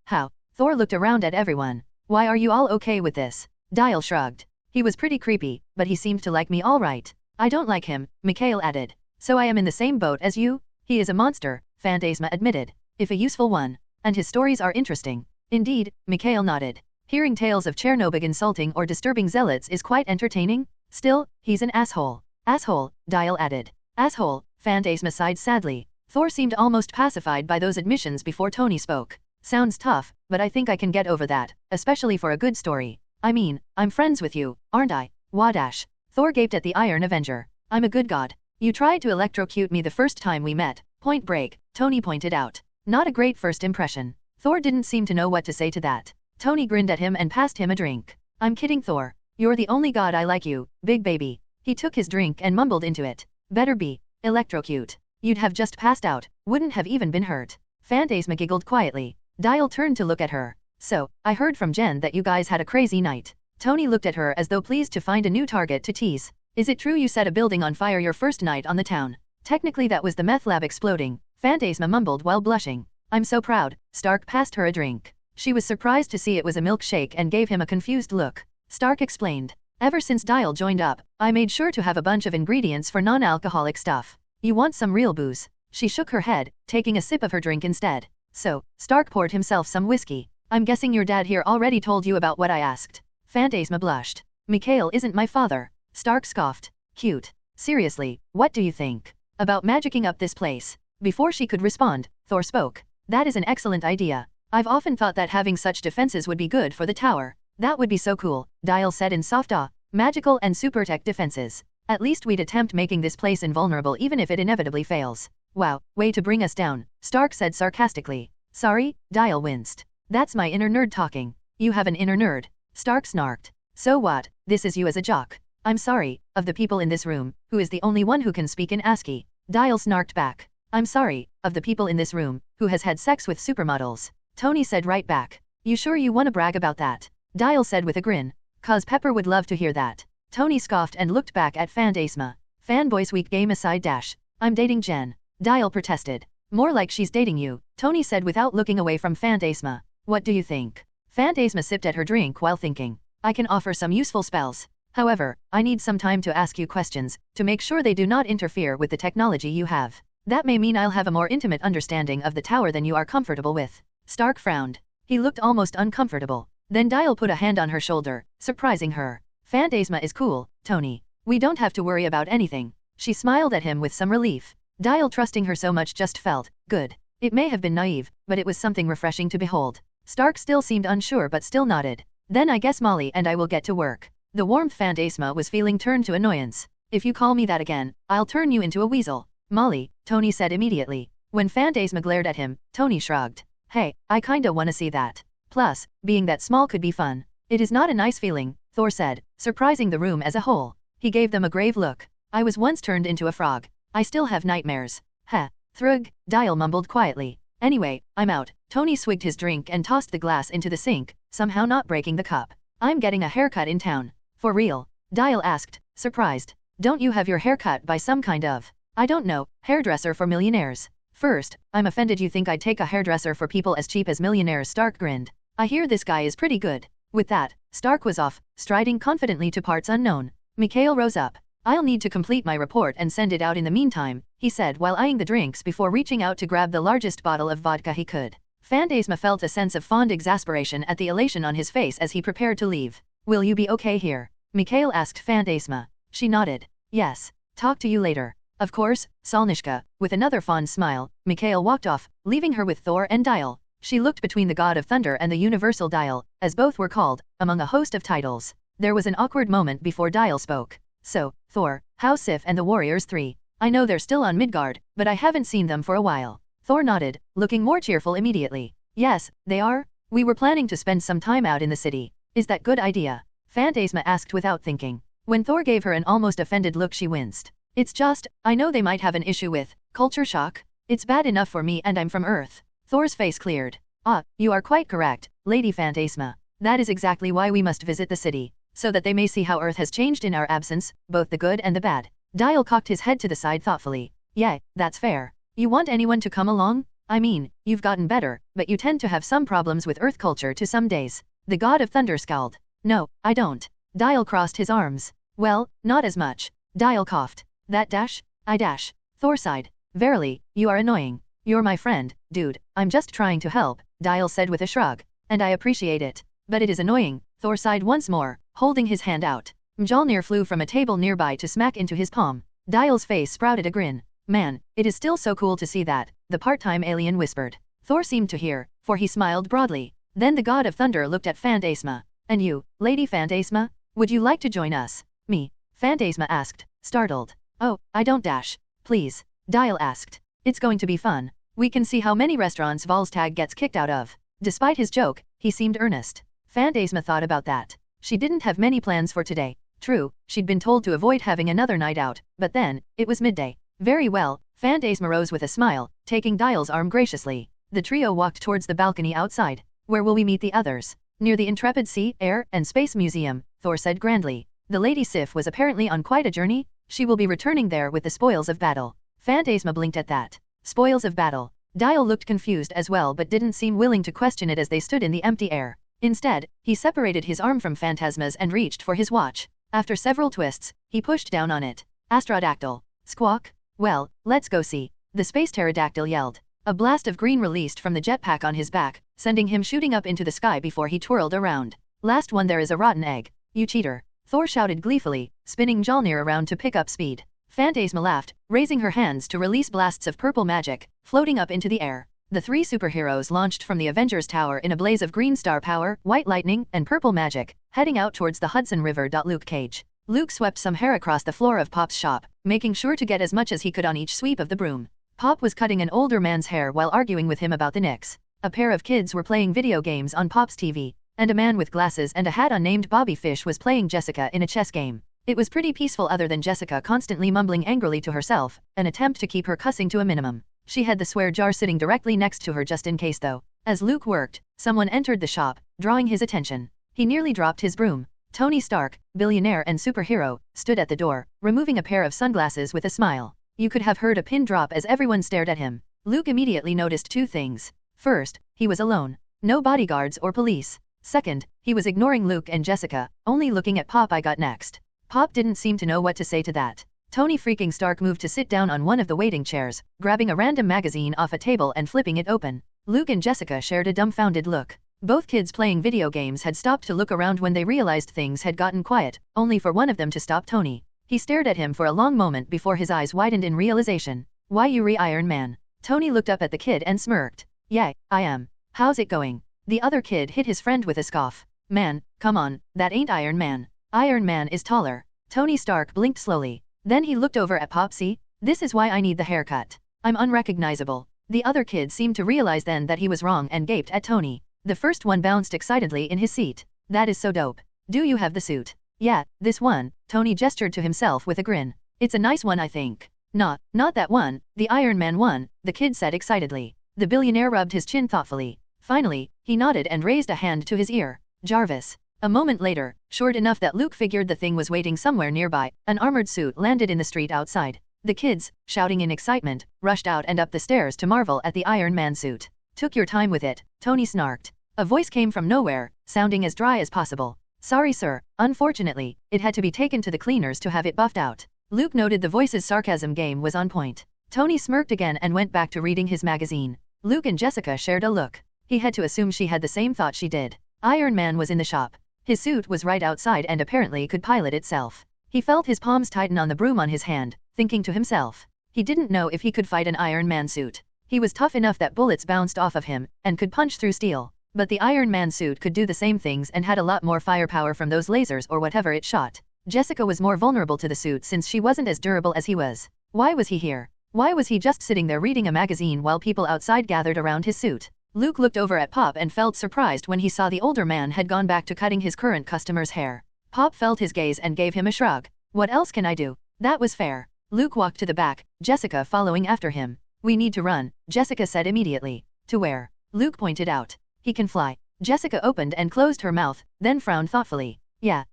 How? Thor looked around at everyone. Why are you all okay with this? Dial shrugged. He was pretty creepy, but he seemed to like me all right. I don't like him, Mikhail added. So I am in the same boat as you? He is a monster, Phantasma admitted. If a useful one. And his stories are interesting. Indeed, Mikhail nodded. Hearing tales of Chernobog insulting or disturbing zealots is quite entertaining. Still, he's an asshole. Asshole, Dial added. Asshole, Phantasma sighed sadly. Thor seemed almost pacified by those admissions before Tony spoke. Sounds tough, but I think I can get over that, especially for a good story. I mean, I'm friends with you, aren't I? Wadash. Thor gaped at the Iron Avenger. I'm a good god. You tried to electrocute me the first time we met. Point break, Tony pointed out. Not a great first impression. Thor didn't seem to know what to say to that. Tony grinned at him and passed him a drink. I'm kidding, Thor. You're the only god I like, you, big baby. He took his drink and mumbled into it. Better be. Electrocute. You'd have just passed out, wouldn't have even been hurt. Phantasma giggled quietly. Dial turned to look at her. So, I heard from Jen that you guys had a crazy night. Tony looked at her as though pleased to find a new target to tease. Is it true you set a building on fire your first night on the town? Technically that was the meth lab exploding, Phantasma mumbled while blushing. I'm so proud. Stark passed her a drink. She was surprised to see it was a milkshake and gave him a confused look. Stark explained. Ever since Dial joined up, I made sure to have a bunch of ingredients for non-alcoholic stuff. You want some real booze? She shook her head, taking a sip of her drink instead. So, Stark poured himself some whiskey. I'm guessing your dad here already told you about what I asked. Phantasma blushed. Mikhail isn't my father. Stark scoffed. Cute. Seriously, what do you think about magicking up this place? Before she could respond, Thor spoke. That is an excellent idea. I've often thought that having such defenses would be good for the tower. That would be so cool, Dial said in soft awe. Magical and super tech defenses. At least we'd attempt making this place invulnerable even if it inevitably fails. Wow, way to bring us down, Stark said sarcastically. Sorry, Dial winced. That's my inner nerd talking. You have an inner nerd. Stark snarked. So what, this is you as a jock. I'm sorry, of the people in this room, who is the only one who can speak in ASCII? Dial snarked back. I'm sorry, of the people in this room, who has had sex with supermodels. Tony said right back. You sure you wanna brag about that? Dial said with a grin. 'Cause Pepper would love to hear that. Tony scoffed and looked back at Phantasma. Fanboys week game aside dash. I'm dating Jen. Dial protested. More like she's dating you, Tony said without looking away from Phantasma. What do you think? Phantasma sipped at her drink while thinking. I can offer some useful spells. However, I need some time to ask you questions, to make sure they do not interfere with the technology you have. That may mean I'll have a more intimate understanding of the tower than you are comfortable with. Stark frowned. He looked almost uncomfortable. Then Dial put a hand on her shoulder, surprising her. Phantasma is cool, Tony. We don't have to worry about anything. She smiled at him with some relief. Dial trusting her so much just felt good. It may have been naive, but it was something refreshing to behold. Stark still seemed unsure but still nodded. Then I guess Molly and I will get to work. The warmth Phantasma was feeling turned to annoyance. If you call me that again, I'll turn you into a weasel. Molly, Tony said immediately. When Phantasma glared at him, Tony shrugged. Hey, I kinda wanna see that. Plus, being that small could be fun. It is not a nice feeling, Thor said, surprising the room as a whole. He gave them a grave look. I was once turned into a frog. I still have nightmares. Heh. Thrug, Dial mumbled quietly. Anyway, I'm out. Tony swigged his drink and tossed the glass into the sink, somehow not breaking the cup. I'm getting a haircut in town. For real? Dial asked, surprised. Don't you have your hair cut by some kind of, I don't know, hairdresser for millionaires? First, I'm offended you think I'd take a hairdresser for people as cheap as millionaires. Stark grinned. I hear this guy is pretty good. With that, Stark was off, striding confidently to parts unknown. Mikhail rose up. I'll need to complete my report and send it out in the meantime, he said while eyeing the drinks before reaching out to grab the largest bottle of vodka he could. Phantasma felt a sense of fond exasperation at the elation on his face as he prepared to leave. Will you be okay here? Mikhail asked Phantasma. She nodded. Yes. Talk to you later. Of course, Solnishka. With another fond smile, Mikhail walked off, leaving her with Thor and Dial. She looked between the God of Thunder and the Universal Dial, as both were called, among a host of titles. There was an awkward moment before Dial spoke. So, Thor, how's Sif and the Warriors 3? I know they're still on Midgard, but I haven't seen them for a while. Thor nodded, looking more cheerful immediately. Yes, they are. We were planning to spend some time out in the city. Is that good idea? Phantasma asked without thinking. When Thor gave her an almost offended look, she winced. It's just, I know they might have an issue with culture shock. It's bad enough for me and I'm from Earth. Thor's face cleared. Ah, you are quite correct, Lady Phantasma. That is exactly why we must visit the city, so that they may see how Earth has changed in our absence, both the good and the bad. Dial cocked his head to the side thoughtfully. Yeah, that's fair. You want anyone to come along? I mean, you've gotten better, but you tend to have some problems with Earth culture to some days. The God of Thunder scowled. No, I don't. Dial crossed his arms. Well, not as much. Dial coughed. That dash? I dash. Thor sighed. Verily, you are annoying. You're my friend, dude. I'm just trying to help, Dial said with a shrug. And I appreciate it. But it is annoying, Thor sighed once more, holding his hand out. Mjolnir flew from a table nearby to smack into his palm. Dial's face sprouted a grin. Man, it is still so cool to see that, the part-time alien whispered. Thor seemed to hear, for he smiled broadly. Then the God of Thunder looked at Phantasma. And you, Lady Phantasma? Would you like to join us? Me? Phantasma asked, startled. Oh, I don't dash. Please. Dial asked. It's going to be fun. We can see how many restaurants Volstagg gets kicked out of. Despite his joke, he seemed earnest. Phantasma thought about that. She didn't have many plans for today. True, she'd been told to avoid having another night out, but then, it was midday. Very well, Phantasma rose with a smile, taking Dial's arm graciously. The trio walked towards the balcony outside. Where will we meet the others? Near the Intrepid Sea, Air, and Space Museum, Thor said grandly. The Lady Sif was apparently on quite a journey. She will be returning there with the spoils of battle. Phantasma blinked at that. Spoils of battle. Dial looked confused as well but didn't seem willing to question it as they stood in the empty air. Instead, he separated his arm from Phantasma's and reached for his watch. After several twists, he pushed down on it. Astrodactyl. Squawk. Well, let's go see. The space pterodactyl yelled. A blast of green released from the jetpack on his back, sending him shooting up into the sky before he twirled around. Last one, there is a rotten egg. You cheater. Thor shouted gleefully, spinning Mjolnir around to pick up speed. Phantasma laughed, raising her hands to release blasts of purple magic, floating up into the air. The three superheroes launched from the Avengers Tower in a blaze of green star power, white lightning, and purple magic, heading out towards the Hudson River. Luke Cage. Luke swept some hair across the floor of Pop's shop, making sure to get as much as he could on each sweep of the broom. Pop was cutting an older man's hair while arguing with him about the Knicks. A pair of kids were playing video games on Pop's TV, and a man with glasses and a hat on named Bobby Fish was playing Jessica in a chess game. It was pretty peaceful other than Jessica constantly mumbling angrily to herself, an attempt to keep her cussing to a minimum. She had the swear jar sitting directly next to her just in case though. As Luke worked, someone entered the shop, drawing his attention. He nearly dropped his broom. Tony Stark, billionaire and superhero, stood at the door, removing a pair of sunglasses with a smile. You could have heard a pin drop as everyone stared at him. Luke immediately noticed two things. First, he was alone. No bodyguards or police. Second, he was ignoring Luke and Jessica, only looking at Pop. I got next. Pop didn't seem to know what to say to that. Tony freaking Stark moved to sit down on one of the waiting chairs, grabbing a random magazine off a table and flipping it open. Luke and Jessica shared a dumbfounded look. Both kids playing video games had stopped to look around when they realized things had gotten quiet, only for one of them to stop Tony. He stared at him for a long moment before his eyes widened in realization. Why you Iron Man? Tony looked up at the kid and smirked. Yeah, I am. How's it going? The other kid hit his friend with a scoff. Man, come on, that ain't Iron Man. Iron Man is taller. Tony Stark blinked slowly. Then he looked over at Popsy. This is why I need the haircut. I'm unrecognizable. The other kid seemed to realize then that he was wrong and gaped at Tony. The first one bounced excitedly in his seat. That is so dope. Do you have the suit? Yeah, this one. Tony gestured to himself with a grin. It's a nice one, I think. Not that one, the Iron Man one, the kid said excitedly. The billionaire rubbed his chin thoughtfully. Finally, he nodded and raised a hand to his ear. Jarvis. A moment later, short enough that Luke figured the thing was waiting somewhere nearby, an armored suit landed in the street outside. The kids, shouting in excitement, rushed out and up the stairs to marvel at the Iron Man suit. Took your time with it, Tony snarked. A voice came from nowhere, sounding as dry as possible. Sorry sir, unfortunately, it had to be taken to the cleaners to have it buffed out. Luke noted the voice's sarcasm game was on point. Tony smirked again and went back to reading his magazine. Luke and Jessica shared a look. He had to assume she had the same thought she did. Iron Man was in the shop. His suit was right outside and apparently could pilot itself. He felt his palms tighten on the broom on his hand, thinking to himself. He didn't know if he could fight an Iron Man suit. He was tough enough that bullets bounced off of him, and could punch through steel. But the Iron Man suit could do the same things and had a lot more firepower from those lasers or whatever it shot. Jessica was more vulnerable to the suit since she wasn't as durable as he was. Why was he here? Why was he just sitting there reading a magazine while people outside gathered around his suit? Luke looked over at Pop and felt surprised when he saw the older man had gone back to cutting his current customer's hair. Pop felt his gaze and gave him a shrug. What else can I do? That was fair. Luke walked to the back, Jessica following after him. We need to run, Jessica said immediately. To where? Luke pointed out. He can fly. Jessica opened and closed her mouth, then frowned thoughtfully. Yeah,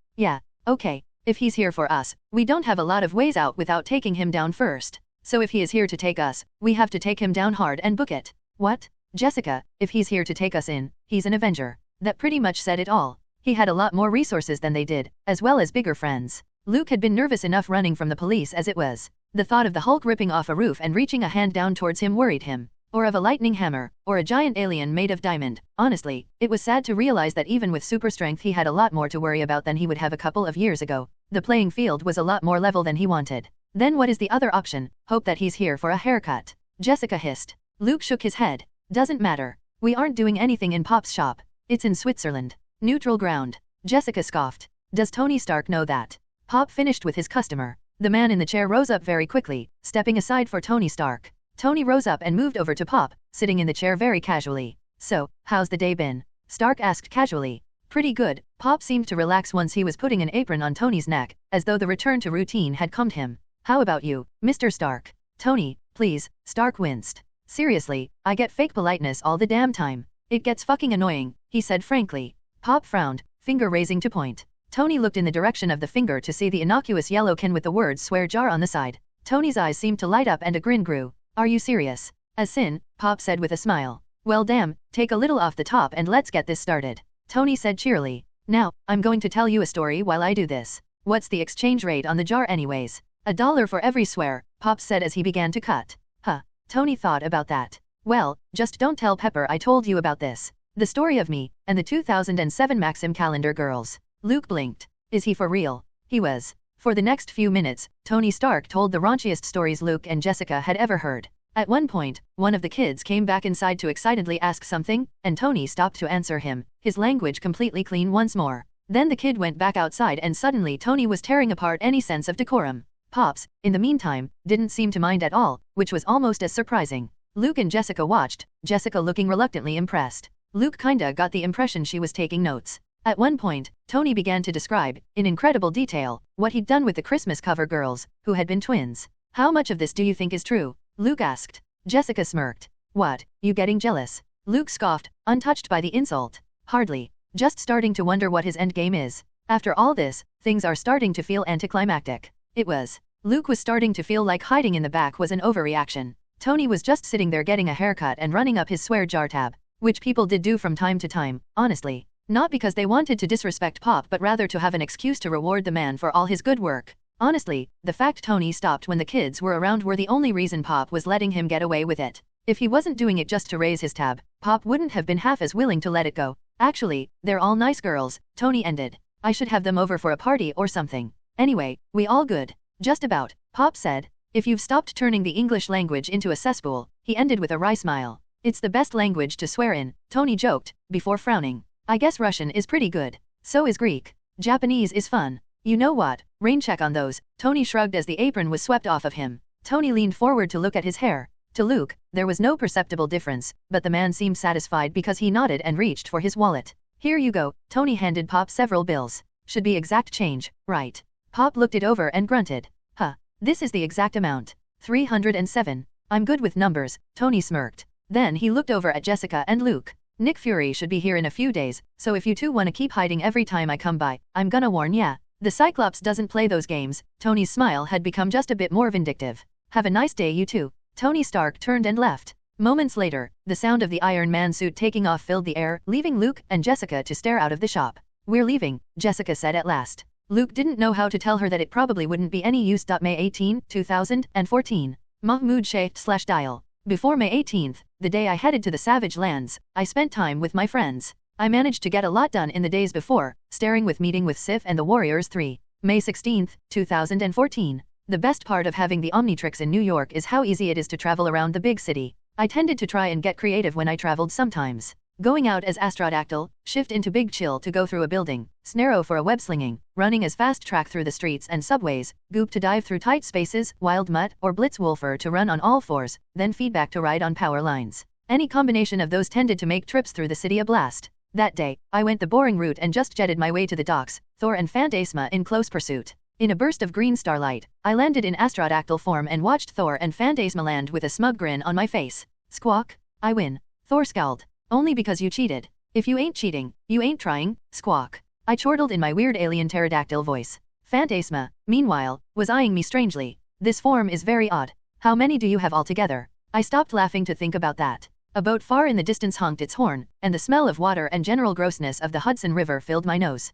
okay. If he's here for us, we don't have a lot of ways out without taking him down first. So if he is here to take us, we have to take him down hard and book it. What? Jessica, if he's here to take us in, he's an Avenger. That pretty much said it all. He had a lot more resources than they did, as well as bigger friends. Luke had been nervous enough running from the police as it was. The thought of the Hulk ripping off a roof and reaching a hand down towards him worried him. Or of a lightning hammer, or a giant alien made of diamond. Honestly, it was sad to realize that even with super strength he had a lot more to worry about than he would have a couple of years ago. The playing field was a lot more level than he wanted. Then what is the other option? Hope that he's here for a haircut. Jessica hissed. Luke shook his head. Doesn't matter. We aren't doing anything in Pop's shop. It's in Switzerland. Neutral ground. Jessica scoffed. Does Tony Stark know that? Pop finished with his customer. The man in the chair rose up very quickly, stepping aside for Tony Stark. Tony rose up and moved over to Pop, sitting in the chair very casually. So, how's the day been? Stark asked casually. Pretty good. Pop seemed to relax once he was putting an apron on Tony's neck, as though the return to routine had calmed him. How about you, Mr. Stark? Tony, please, Stark winced. Seriously, I get fake politeness all the damn time. It gets fucking annoying, he said frankly. Pop frowned, finger raising to point. Tony looked in the direction of the finger to see the innocuous yellow can with the words swear jar on the side. Tony's eyes seemed to light up and a grin grew. Are you serious? As sin, Pop said with a smile. Well damn, take a little off the top and let's get this started. Tony said cheerily. Now, I'm going to tell you a story while I do this. What's the exchange rate on the jar anyways? $1 for every swear, Pop said as he began to cut. Huh. Tony thought about that. Well, just don't tell Pepper I told you about this. The story of me, and the 2007 Maxim calendar girls. Luke blinked. Is he for real? He was. For the next few minutes, Tony Stark told the raunchiest stories Luke and Jessica had ever heard. At one point, one of the kids came back inside to excitedly ask something, and Tony stopped to answer him, his language completely clean once more. Then the kid went back outside and suddenly Tony was tearing apart any sense of decorum. Pops, in the meantime, didn't seem to mind at all, which was almost as surprising. Luke and Jessica watched, Jessica looking reluctantly impressed. Luke kinda got the impression she was taking notes. At one point, Tony began to describe, in incredible detail, what he'd done with the Christmas cover girls, who had been twins. How much of this do you think is true? Luke asked. Jessica smirked. What, you getting jealous? Luke scoffed, untouched by the insult. Hardly. Just starting to wonder what his endgame is. After all this, things are starting to feel anticlimactic. It was. Luke was starting to feel like hiding in the back was an overreaction. Tony was just sitting there getting a haircut and running up his swear jar tab, which people did do from time to time, honestly. Not because they wanted to disrespect Pop but rather to have an excuse to reward the man for all his good work. Honestly, the fact Tony stopped when the kids were around were the only reason Pop was letting him get away with it. If he wasn't doing it just to raise his tab, Pop wouldn't have been half as willing to let it go. Actually, they're all nice girls, Tony ended. I should have them over for a party or something. Anyway, we all good. Just about, Pop said. If you've stopped turning the English language into a cesspool, he ended with a wry smile. It's the best language to swear in, Tony joked, before frowning. I guess Russian is pretty good. So is Greek. Japanese is fun. You know what, rain check on those, Tony shrugged as the apron was swept off of him. Tony leaned forward to look at his hair. To Luke, there was no perceptible difference, but the man seemed satisfied because he nodded and reached for his wallet. Here you go, Tony handed Pop several bills. Should be exact change, right? Pop looked it over and grunted. Huh, this is the exact amount. 307. I'm good with numbers, Tony smirked. Then he looked over at Jessica and Luke. Nick Fury should be here in a few days, so if you two wanna keep hiding every time I come by, I'm gonna warn ya. The Cyclops doesn't play those games. Tony's smile had become just a bit more vindictive. Have a nice day you two. Tony Stark turned and left. Moments later, the sound of the Iron Man suit taking off filled the air, leaving Luke and Jessica to stare out of the shop. We're leaving, Jessica said at last. Luke didn't know how to tell her that it probably wouldn't be any use. May 18, 2014. Mahmoud Sheikh/dial. Before May 18th, the day I headed to the Savage Lands, I spent time with my friends. I managed to get a lot done in the days before, starting with meeting with Sif and the Warriors 3. May 16, 2014. The best part of having the Omnitrix in New York is how easy it is to travel around the big city. I tended to try and get creative when I traveled sometimes. Going out as Astrodactyl, shift into Big Chill to go through a building, Snarrow for a web slinging, running as Fast Track through the streets and subways, Goop to dive through tight spaces, Wild Mutt or Blitzwolfer to run on all fours, then Feedback to ride on power lines. Any combination of those tended to make trips through the city a blast. That day, I went the boring route and just jetted my way to the docks, Thor and Phantasma in close pursuit. In a burst of green starlight, I landed in Astrodactyl form and watched Thor and Phantasma land with a smug grin on my face. Squawk. I win. Thor scowled. Only because you cheated. If you ain't cheating, you ain't trying. Squawk. I chortled in my weird alien pterodactyl voice. Phantasma, meanwhile, was eyeing me strangely. This form is very odd. How many do you have altogether? I stopped laughing to think about that. A boat far in the distance honked its horn, and the smell of water and general grossness of the Hudson River filled my nose.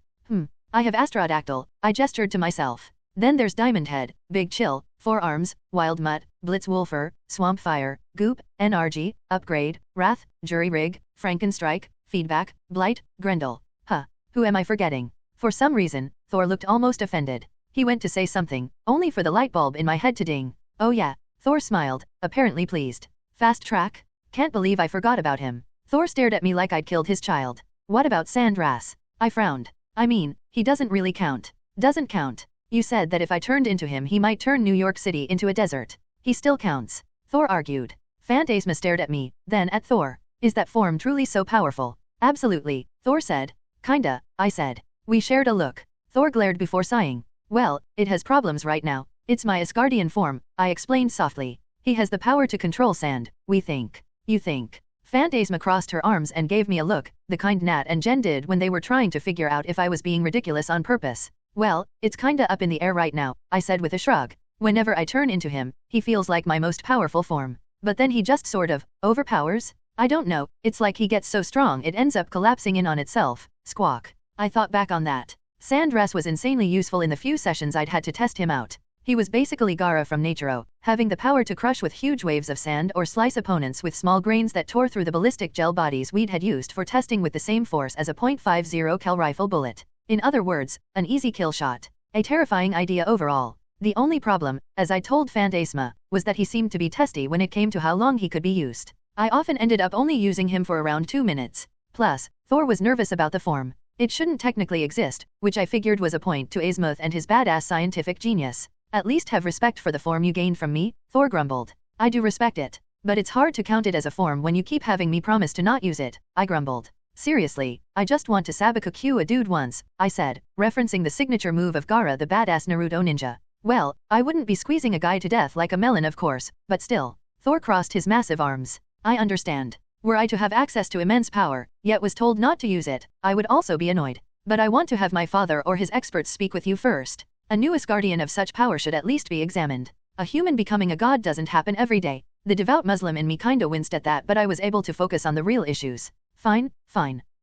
I have Astrodactyl, I gestured to myself. Then there's Diamond Head, Big Chill, Four Arms, Wild Mutt, Blitzwolfer, Swamp Fire, Goop, NRG, Upgrade, Wrath, Jury Rig, Frankenstrike, Feedback, Blight, Grendel. Who am I forgetting? For some reason, Thor looked almost offended. He went to say something, only for the light bulb in my head to ding. Oh yeah, Thor smiled, apparently pleased. Fast Track? Can't believe I forgot about him. Thor stared at me like I'd killed his child. What about Sandras? I frowned. I mean, he doesn't really count. Doesn't count. You said that if I turned into him he might turn New York City into a desert. He still counts. Thor argued. Phantasma stared at me, then at Thor. Is that form truly so powerful? Absolutely, Thor said. Kinda, I said. We shared a look. Thor glared before sighing. Well, it has problems right now. It's my Asgardian form, I explained softly. He has the power to control sand, we think. You think. Phantasma crossed her arms and gave me a look, the kind Nat and Jen did when they were trying to figure out if I was being ridiculous on purpose. Well, it's kinda up in the air right now, I said with a shrug. Whenever I turn into him, he feels like my most powerful form. But then he just sort of overpowers? I don't know, it's like he gets so strong it ends up collapsing in on itself. Squawk. I thought back on that. Sandras was insanely useful in the few sessions I'd had to test him out. He was basically Gaara from Naturo, having the power to crush with huge waves of sand or slice opponents with small grains that tore through the ballistic gel bodies we'd had used for testing with the same force as a .50 cal rifle bullet. In other words, an easy kill shot. A terrifying idea overall. The only problem, as I told Phantasma, was that he seemed to be testy when it came to how long he could be used. I often ended up only using him for around 2 minutes. Plus, Thor was nervous about the form. It shouldn't technically exist, which I figured was a point to Azimuth and his badass scientific genius. At least have respect for the form you gained from me, Thor grumbled. I do respect it. But it's hard to count it as a form when you keep having me promise to not use it, I grumbled. Seriously, I just want to Sabaku a dude once, I said, referencing the signature move of Gaara the badass Naruto ninja. Well, I wouldn't be squeezing a guy to death like a melon of course, but still. Thor crossed his massive arms. I understand. Were I to have access to immense power, yet was told not to use it, I would also be annoyed. But I want to have my father or his experts speak with you first. A new Asgardian of such power should at least be examined. A human becoming a god doesn't happen every day. The devout Muslim in me kinda winced at that, but I was able to focus on the real issues. Fine.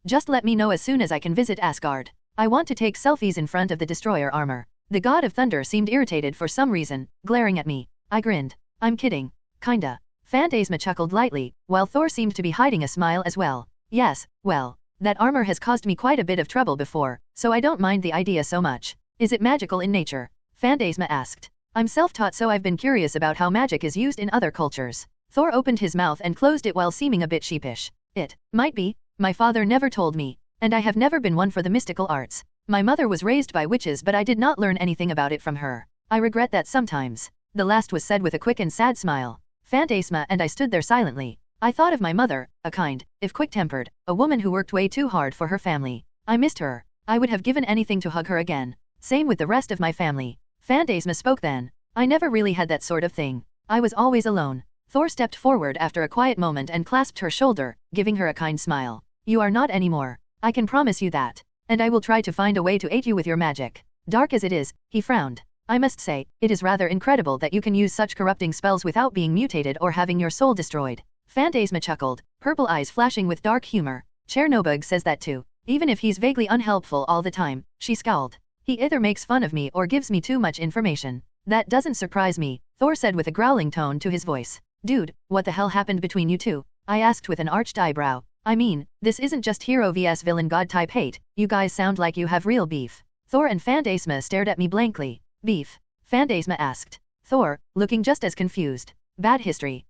Just let me know as soon as I can visit Asgard. I want to take selfies in front of the destroyer armor. The god of thunder seemed irritated for some reason, glaring at me. I grinned. I'm kidding. Kinda. Phantasma chuckled lightly, while Thor seemed to be hiding a smile as well. Yes, well, that armor has caused me quite a bit of trouble before, so I don't mind the idea so much. Is it magical in nature? Phantasma asked. I'm self-taught, so I've been curious about how magic is used in other cultures. Thor opened his mouth and closed it while seeming a bit sheepish. It might be. My father never told me. And I have never been one for the mystical arts. My mother was raised by witches, but I did not learn anything about it from her. I regret that sometimes. The last was said with a quick and sad smile. Phantasma and I stood there silently. I thought of my mother, a kind, if quick-tempered, a woman who worked way too hard for her family. I missed her. I would have given anything to hug her again. Same with the rest of my family. Phantasma spoke then. I never really had that sort of thing. I was always alone. Thor stepped forward after a quiet moment and clasped her shoulder, giving her a kind smile. You are not anymore. I can promise you that. And I will try to find a way to aid you with your magic. Dark as it is, he frowned. I must say, it is rather incredible that you can use such corrupting spells without being mutated or having your soul destroyed. Phantasma chuckled, purple eyes flashing with dark humor. Chernobog says that too. Even if he's vaguely unhelpful all the time, she scowled. He either makes fun of me or gives me too much information. That doesn't surprise me, Thor said with a growling tone to his voice. Dude, what the hell happened between you two? I asked with an arched eyebrow. I mean, this isn't just hero vs villain god type hate, you guys sound like you have real beef. Thor and Phantasma stared at me blankly. Beef? Phantasma asked. Thor, looking just as confused. Bad history.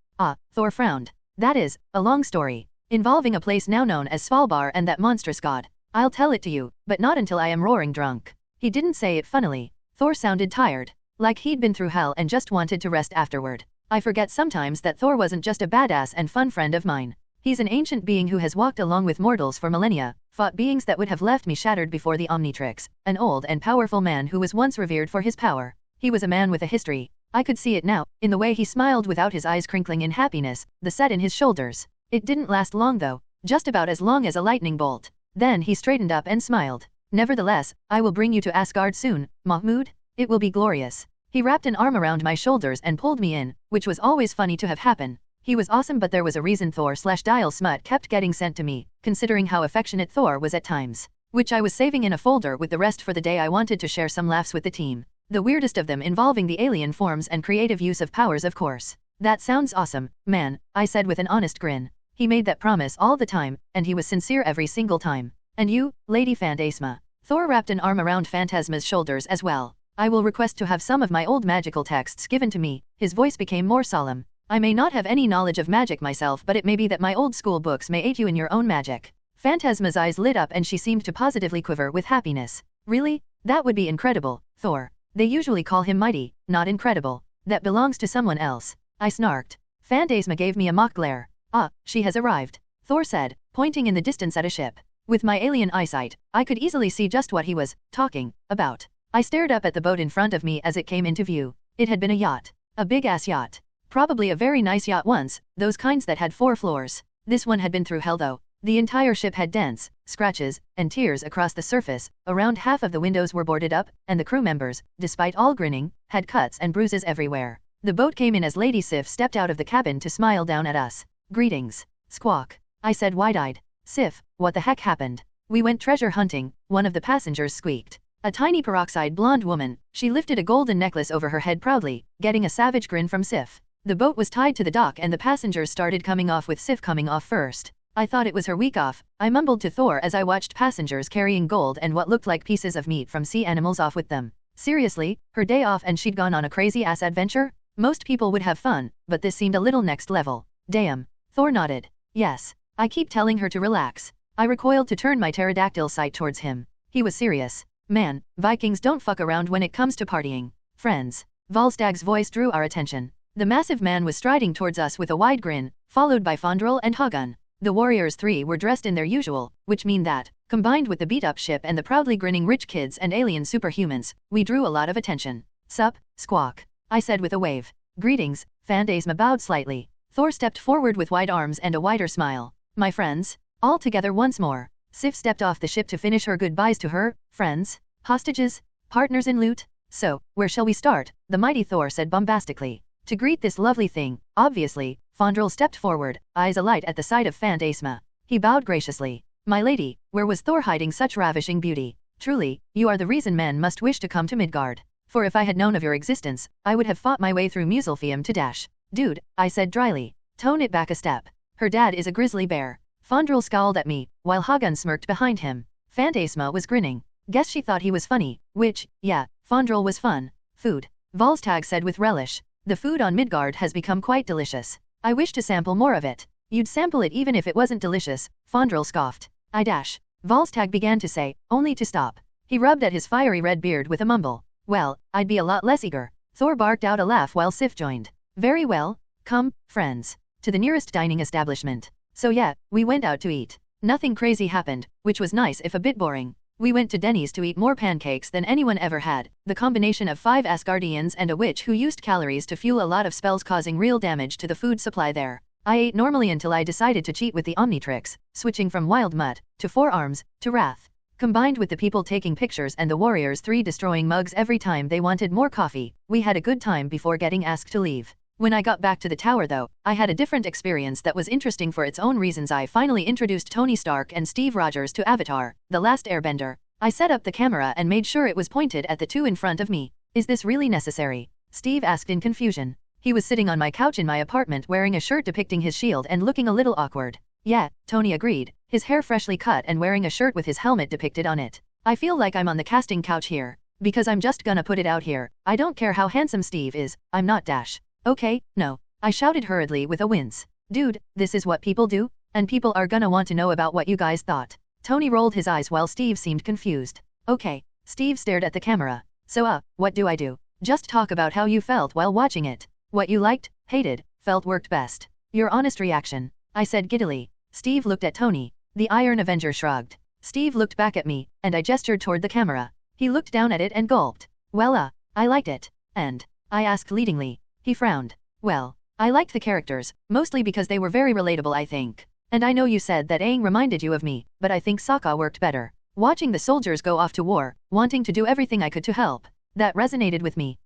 Thor frowned. That is, a long story. Involving a place now known as Svalbard and that monstrous god. I'll tell it to you, but not until I am roaring drunk. He didn't say it funnily. Thor sounded tired. Like he'd been through hell and just wanted to rest afterward. I forget sometimes that Thor wasn't just a badass and fun friend of mine. He's an ancient being who has walked along with mortals for millennia, fought beings that would have left me shattered before the Omnitrix, an old and powerful man who was once revered for his power. He was a man with a history. I could see it now, in the way he smiled without his eyes crinkling in happiness, the set in his shoulders. It didn't last long though, just about as long as a lightning bolt. Then he straightened up and smiled. Nevertheless, I will bring you to Asgard soon, Mahmoud. It will be glorious. He wrapped an arm around my shoulders and pulled me in, which was always funny to have happen. He was awesome, but there was a reason Thor/Dial Smut kept getting sent to me, considering how affectionate Thor was at times, which I was saving in a folder with the rest for the day I wanted to share some laughs with the team. The weirdest of them involving the alien forms and creative use of powers, of course. That sounds awesome, man, I said with an honest grin. He made that promise all the time, and he was sincere every single time. And you, Lady Phantasma. Thor wrapped an arm around Phantasma's shoulders as well. I will request to have some of my old magical texts given to me. His voice became more solemn. I may not have any knowledge of magic myself, but it may be that my old school books may aid you in your own magic. Phantasma's eyes lit up and she seemed to positively quiver with happiness. Really? That would be incredible, Thor. They usually call him mighty, not incredible. That belongs to someone else. I snarked. Phantasma gave me a mock glare. Ah, she has arrived, Thor said, pointing in the distance at a ship. With my alien eyesight, I could easily see just what he was talking about. I stared up at the boat in front of me as it came into view. It had been a yacht. A big-ass yacht. Probably a very nice yacht once, those kinds that had 4 floors. This one had been through hell though. The entire ship had dents, scratches, and tears across the surface, around half of the windows were boarded up, and the crew members, despite all grinning, had cuts and bruises everywhere. The boat came in as Lady Sif stepped out of the cabin to smile down at us. Greetings. Squawk. I said wide-eyed. Sif, what the heck happened? We went treasure hunting, one of the passengers squeaked. A tiny peroxide blonde woman, she lifted a golden necklace over her head proudly, getting a savage grin from Sif. The boat was tied to the dock and the passengers started coming off with Sif coming off first. I thought it was her week off, I mumbled to Thor as I watched passengers carrying gold and what looked like pieces of meat from sea animals off with them. Seriously, her day off and she'd gone on a crazy-ass adventure? Most people would have fun, but this seemed a little next level. Damn. Thor nodded. Yes. I keep telling her to relax. I recoiled to turn my pterodactyl sight towards him. He was serious. Man, Vikings don't fuck around when it comes to partying. Friends. Volstag's voice drew our attention. The massive man was striding towards us with a wide grin, followed by Fandral and Hagun. The warriors 3 were dressed in their usual, which mean that, combined with the beat-up ship and the proudly grinning rich kids and alien superhumans, we drew a lot of attention. Sup, Squawk. I said with a wave. Greetings, Phantasma bowed slightly. Thor stepped forward with wide arms and a wider smile. My friends. All together once more. Sif stepped off the ship to finish her goodbyes to her friends, hostages, partners in loot. So, where shall we start? The mighty Thor said bombastically. To greet this lovely thing, obviously, Fandral stepped forward, eyes alight at the sight of Phantasma. He bowed graciously. My lady, where was Thor hiding such ravishing beauty? Truly, you are the reason men must wish to come to Midgard. For if I had known of your existence, I would have fought my way through Muselfium to dash. Dude, I said dryly. Tone it back a step. Her dad is a grizzly bear. Fandral scowled at me, while Hagun smirked behind him. Phantasma was grinning. Guess she thought he was funny, which, yeah, Fandral was fun. Food. Volstagg said with relish. The food on Midgard has become quite delicious. I wish to sample more of it. You'd sample it even if it wasn't delicious, Fandral scoffed. I dash. Volstagg began to say, only to stop. He rubbed at his fiery red beard with a mumble. Well, I'd be a lot less eager. Thor barked out a laugh while Sif joined. Very well. Come, friends. To the nearest dining establishment. So yeah, we went out to eat. Nothing crazy happened, which was nice if a bit boring. We went to Denny's to eat more pancakes than anyone ever had, the combination of 5 Asgardians and a witch who used calories to fuel a lot of spells causing real damage to the food supply there. I ate normally until I decided to cheat with the Omnitrix, switching from Wild Mutt, to 4 Arms, to Wrath. Combined with the people taking pictures and the Warriors 3 destroying mugs every time they wanted more coffee, we had a good time before getting asked to leave. When I got back to the tower though, I had a different experience that was interesting for its own reasons. I finally introduced Tony Stark and Steve Rogers to Avatar, The Last Airbender. I set up the camera and made sure it was pointed at the 2 in front of me. Is this really necessary? Steve asked in confusion. He was sitting on my couch in my apartment wearing a shirt depicting his shield and looking a little awkward. Yeah, Tony agreed, his hair freshly cut and wearing a shirt with his helmet depicted on it. I feel like I'm on the casting couch here. Because I'm just gonna put it out here, I don't care how handsome Steve is, I'm not Dash. Okay, no. I shouted hurriedly with a wince. Dude, this is what people do? And people are gonna want to know about what you guys thought. Tony rolled his eyes while Steve seemed confused. Okay. Steve stared at the camera. So what do I do? Just talk about how you felt while watching it. What you liked, hated, felt worked best. Your honest reaction. I said giddily. Steve looked at Tony. The Iron Avenger shrugged. Steve looked back at me, and I gestured toward the camera. He looked down at it and gulped. Well, I liked it. And? I asked leadingly. He frowned. Well, I liked the characters, mostly because they were very relatable, I think. And I know you said that Aang reminded you of me, but I think Sokka worked better. Watching the soldiers go off to war, wanting to do everything I could to help. That resonated with me.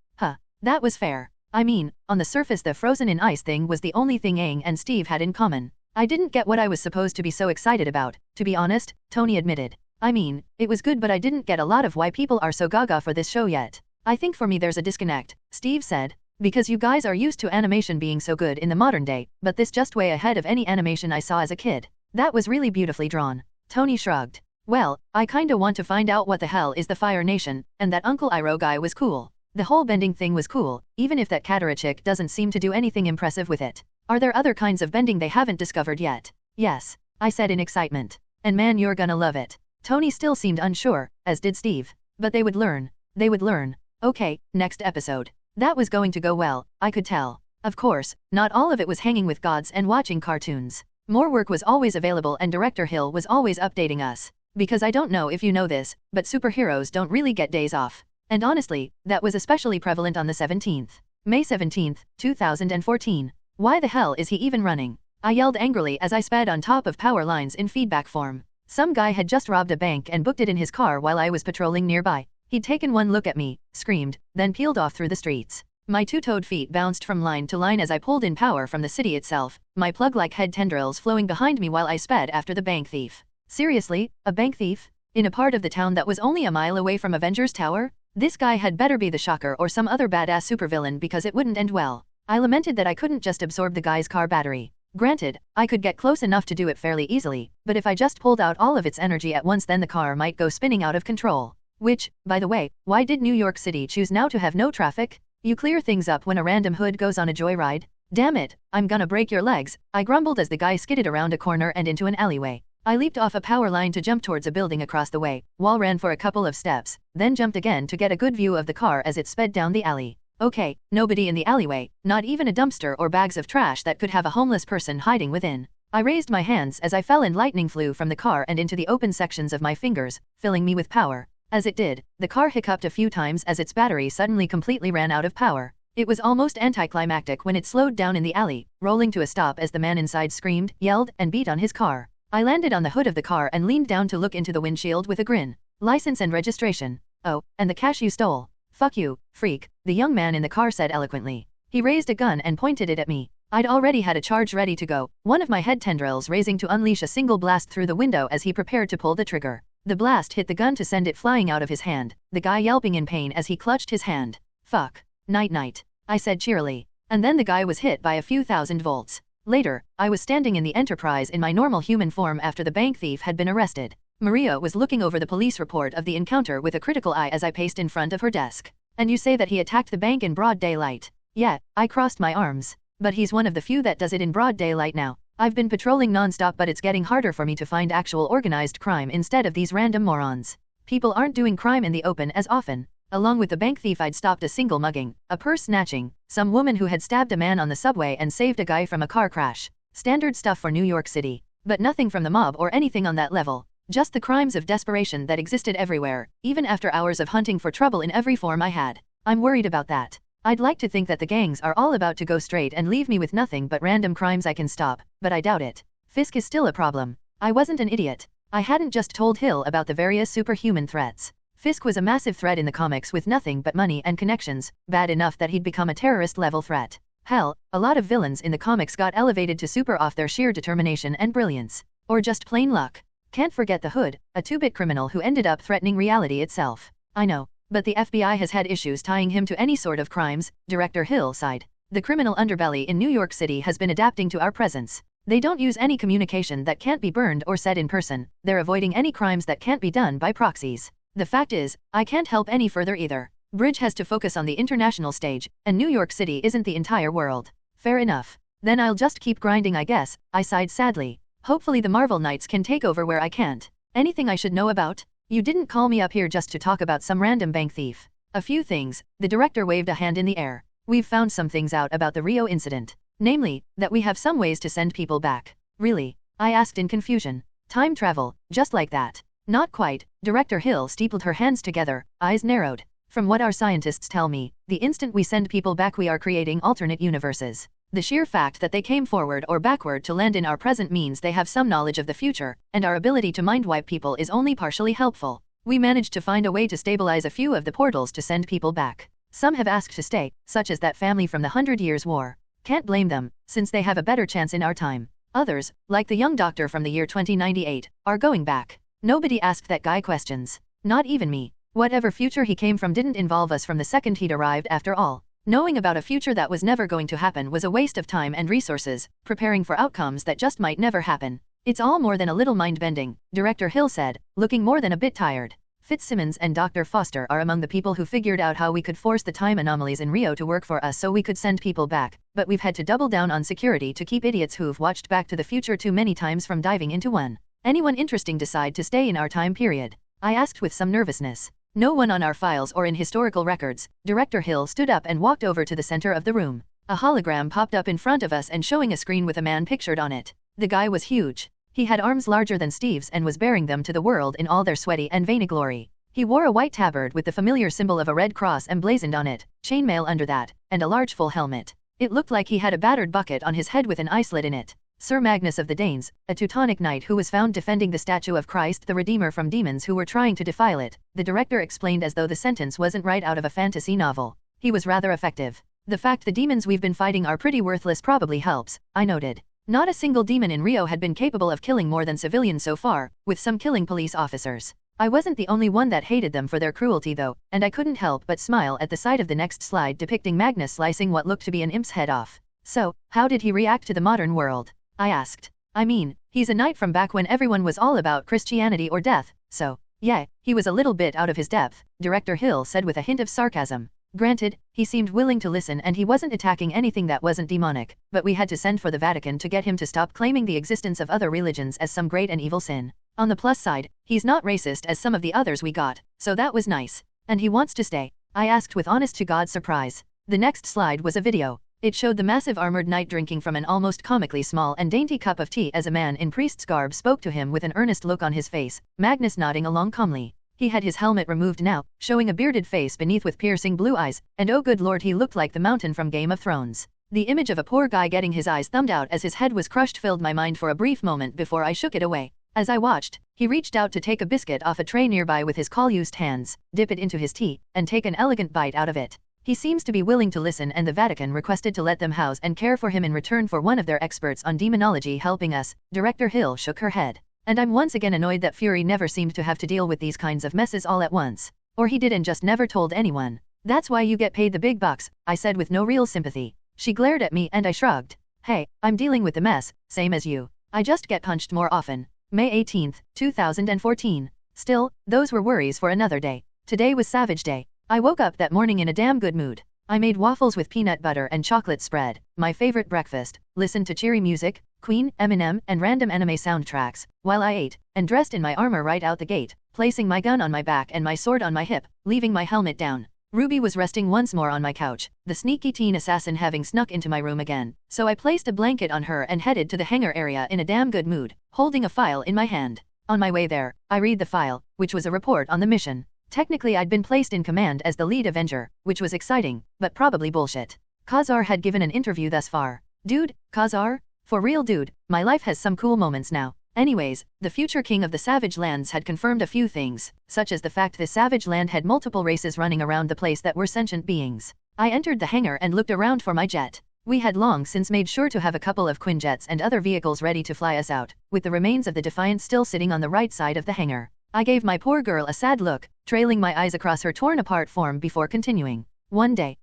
That was fair. I mean, on the surface the frozen in ice thing was the only thing Aang and Steve had in common. I didn't get what I was supposed to be so excited about, to be honest, Tony admitted. I mean, it was good but I didn't get a lot of why people are so gaga for this show yet. I think for me there's a disconnect, Steve said. Because you guys are used to animation being so good in the modern day, but this just way ahead of any animation I saw as a kid. That was really beautifully drawn. Tony shrugged. Well, I kinda want to find out what the hell is the Fire Nation, and that Uncle Iroh guy was cool. The whole bending thing was cool, even if that Katara chick doesn't seem to do anything impressive with it. Are there other kinds of bending they haven't discovered yet? Yes, I said in excitement. And man, you're gonna love it. Tony still seemed unsure, as did Steve. But they would learn. They would learn. Okay, next episode. That was going to go well, I could tell. Of course, not all of it was hanging with gods and watching cartoons. More work was always available and Director Hill was always updating us. Because I don't know if you know this, but superheroes don't really get days off. And honestly, that was especially prevalent on the 17th. May 17th, 2014. Why the hell is he even running? I yelled angrily as I sped on top of power lines in feedback form. Some guy had just robbed a bank and booked it in his car while I was patrolling nearby. He'd taken one look at me, screamed, then peeled off through the streets. My two-toed feet bounced from line to line as I pulled in power from the city itself, my plug-like head tendrils flowing behind me while I sped after the bank thief. Seriously, a bank thief? In a part of the town that was only a mile away from Avengers Tower? This guy had better be the Shocker or some other badass supervillain because it wouldn't end well. I lamented that I couldn't just absorb the guy's car battery. Granted, I could get close enough to do it fairly easily, but if I just pulled out all of its energy at once then the car might go spinning out of control. Which, by the way, why did New York City choose now to have no traffic? You clear things up when a random hood goes on a joyride? Damn it, I'm gonna break your legs, I grumbled as the guy skidded around a corner and into an alleyway. I leaped off a power line to jump towards a building across the way, while ran for a couple of steps, then jumped again to get a good view of the car as it sped down the alley. Okay, nobody in the alleyway, not even a dumpster or bags of trash that could have a homeless person hiding within. I raised my hands as I fell and lightning flew from the car and into the open sections of my fingers, filling me with power. As it did, the car hiccuped a few times as its battery suddenly completely ran out of power. It was almost anticlimactic when it slowed down in the alley, rolling to a stop as the man inside screamed, yelled, and beat on his car. I landed on the hood of the car and leaned down to look into the windshield with a grin. License and registration. Oh, and the cash you stole. Fuck you, freak, the young man in the car said eloquently. He raised a gun and pointed it at me. I'd already had a charge ready to go, one of my head tendrils raising to unleash a single blast through the window as he prepared to pull the trigger. The blast hit the gun to send it flying out of his hand, the guy yelping in pain as he clutched his hand. Fuck. Night-night, I said cheerily. And then the guy was hit by a few thousand volts. Later, I was standing in the Enterprise in my normal human form after the bank thief had been arrested. Maria was looking over the police report of the encounter with a critical eye as I paced in front of her desk. And you say that he attacked the bank in broad daylight? Yeah, I crossed my arms. But he's one of the few that does it in broad daylight now. I've been patrolling non-stop but it's getting harder for me to find actual organized crime instead of these random morons. People aren't doing crime in the open as often. Along with the bank thief I'd stopped a single mugging, a purse snatching, some woman who had stabbed a man on the subway and saved a guy from a car crash. Standard stuff for New York City. But nothing from the mob or anything on that level. Just the crimes of desperation that existed everywhere, even after hours of hunting for trouble in every form I had. I'm worried about that. I'd like to think that the gangs are all about to go straight and leave me with nothing but random crimes I can stop, but I doubt it. Fisk is still a problem. I wasn't an idiot. I hadn't just told Hill about the various superhuman threats. Fisk was a massive threat in the comics with nothing but money and connections, bad enough that he'd become a terrorist-level threat. Hell, a lot of villains in the comics got elevated to super off their sheer determination and brilliance. Or just plain luck. Can't forget the Hood, a two-bit criminal who ended up threatening reality itself. I know. But the FBI has had issues tying him to any sort of crimes, Director Hill sighed. The criminal underbelly in New York City has been adapting to our presence. They don't use any communication that can't be burned or said in person, they're avoiding any crimes that can't be done by proxies. The fact is, I can't help any further either. Bridge has to focus on the international stage, and New York City isn't the entire world. Fair enough. Then I'll just keep grinding I guess, I sighed sadly. Hopefully the Marvel Knights can take over where I can't. Anything I should know about? You didn't call me up here just to talk about some random bank thief. A few things, the director waved a hand in the air. We've found some things out about the Rio incident. Namely, that we have some ways to send people back. Really? I asked in confusion. Time travel, just like that? Not quite. Director Hill steepled her hands together, eyes narrowed. From what our scientists tell me, the instant we send people back we are creating alternate universes. The sheer fact that they came forward or backward to land in our present means they have some knowledge of the future, and our ability to mind-wipe people is only partially helpful. We managed to find a way to stabilize a few of the portals to send people back. Some have asked to stay, such as that family from the 100 Years' War. Can't blame them, since they have a better chance in our time. Others, like the young doctor from the year 2098, are going back. Nobody asked that guy questions. Not even me. Whatever future he came from didn't involve us from the second he'd arrived after all. Knowing about a future that was never going to happen was a waste of time and resources, preparing for outcomes that just might never happen. It's all more than a little mind-bending, Director Hill said, looking more than a bit tired. Fitzsimmons and Dr. Foster are among the people who figured out how we could force the time anomalies in Rio to work for us so we could send people back, but we've had to double down on security to keep idiots who've watched Back to the Future too many times from diving into one. Anyone interesting decide to stay in our time period? I asked with some nervousness. No one on our files or in historical records. Director Hill stood up and walked over to the center of the room. A hologram popped up in front of us and showing a screen with a man pictured on it. The guy was huge. He had arms larger than Steve's and was bearing them to the world in all their sweaty and veiny glory. He wore a white tabard with the familiar symbol of a red cross emblazoned on it, chainmail under that, and a large full helmet. It looked like he had a battered bucket on his head with an ice lid in it. Sir Magnus of the Danes, a Teutonic knight who was found defending the statue of Christ the Redeemer from demons who were trying to defile it, the director explained as though the sentence wasn't right out of a fantasy novel. He was rather effective. The fact the demons we've been fighting are pretty worthless probably helps, I noted. Not a single demon in Rio had been capable of killing more than civilians so far, with some killing police officers. I wasn't the only one that hated them for their cruelty though, and I couldn't help but smile at the sight of the next slide depicting Magnus slicing what looked to be an imp's head off. So, how did he react to the modern world? I asked. I mean, he's a knight from back when everyone was all about Christianity or death, so, yeah, he was a little bit out of his depth, Director Hill said with a hint of sarcasm. Granted, he seemed willing to listen and he wasn't attacking anything that wasn't demonic, but we had to send for the Vatican to get him to stop claiming the existence of other religions as some great and evil sin. On the plus side, he's not racist as some of the others we got, so that was nice. And he wants to stay? I asked with honest-to-God surprise. The next slide was a video. It showed the massive armored knight drinking from an almost comically small and dainty cup of tea as a man in priest's garb spoke to him with an earnest look on his face, Magnus nodding along calmly. He had his helmet removed now, showing a bearded face beneath with piercing blue eyes, and oh good lord he looked like the mountain from Game of Thrones. The image of a poor guy getting his eyes thumbed out as his head was crushed filled my mind for a brief moment before I shook it away. As I watched, he reached out to take a biscuit off a tray nearby with his call-used hands, dip it into his tea, and take an elegant bite out of it. He seems to be willing to listen and the Vatican requested to let them house and care for him in return for one of their experts on demonology helping us. Director Hill shook her head. And I'm once again annoyed that Fury never seemed to have to deal with these kinds of messes all at once. Or he did and just never told anyone. That's why you get paid the big bucks, I said with no real sympathy. She glared at me and I shrugged. Hey, I'm dealing with the mess, same as you. I just get punched more often. May 18, 2014. Still, those were worries for another day. Today was Savage Day. I woke up that morning in a damn good mood. I made waffles with peanut butter and chocolate spread, my favorite breakfast, listened to cheery music, Queen, Eminem, and random anime soundtracks, while I ate, and dressed in my armor right out the gate, placing my gun on my back and my sword on my hip, leaving my helmet down. Ruby was resting once more on my couch, the sneaky teen assassin having snuck into my room again, so I placed a blanket on her and headed to the hangar area in a damn good mood, holding a file in my hand. On my way there, I read the file, which was a report on the mission. Technically I'd been placed in command as the lead Avenger, which was exciting, but probably bullshit. Khazar had given an interview thus far. Dude, Khazar? For real dude, my life has some cool moments now. Anyways, the future king of the Savage Lands had confirmed a few things, such as the fact the Savage Land had multiple races running around the place that were sentient beings. I entered the hangar and looked around for my jet. We had long since made sure to have a couple of Quinjets and other vehicles ready to fly us out, with the remains of the Defiant still sitting on the right side of the hangar. I gave my poor girl a sad look, trailing my eyes across her torn-apart form before continuing. One day,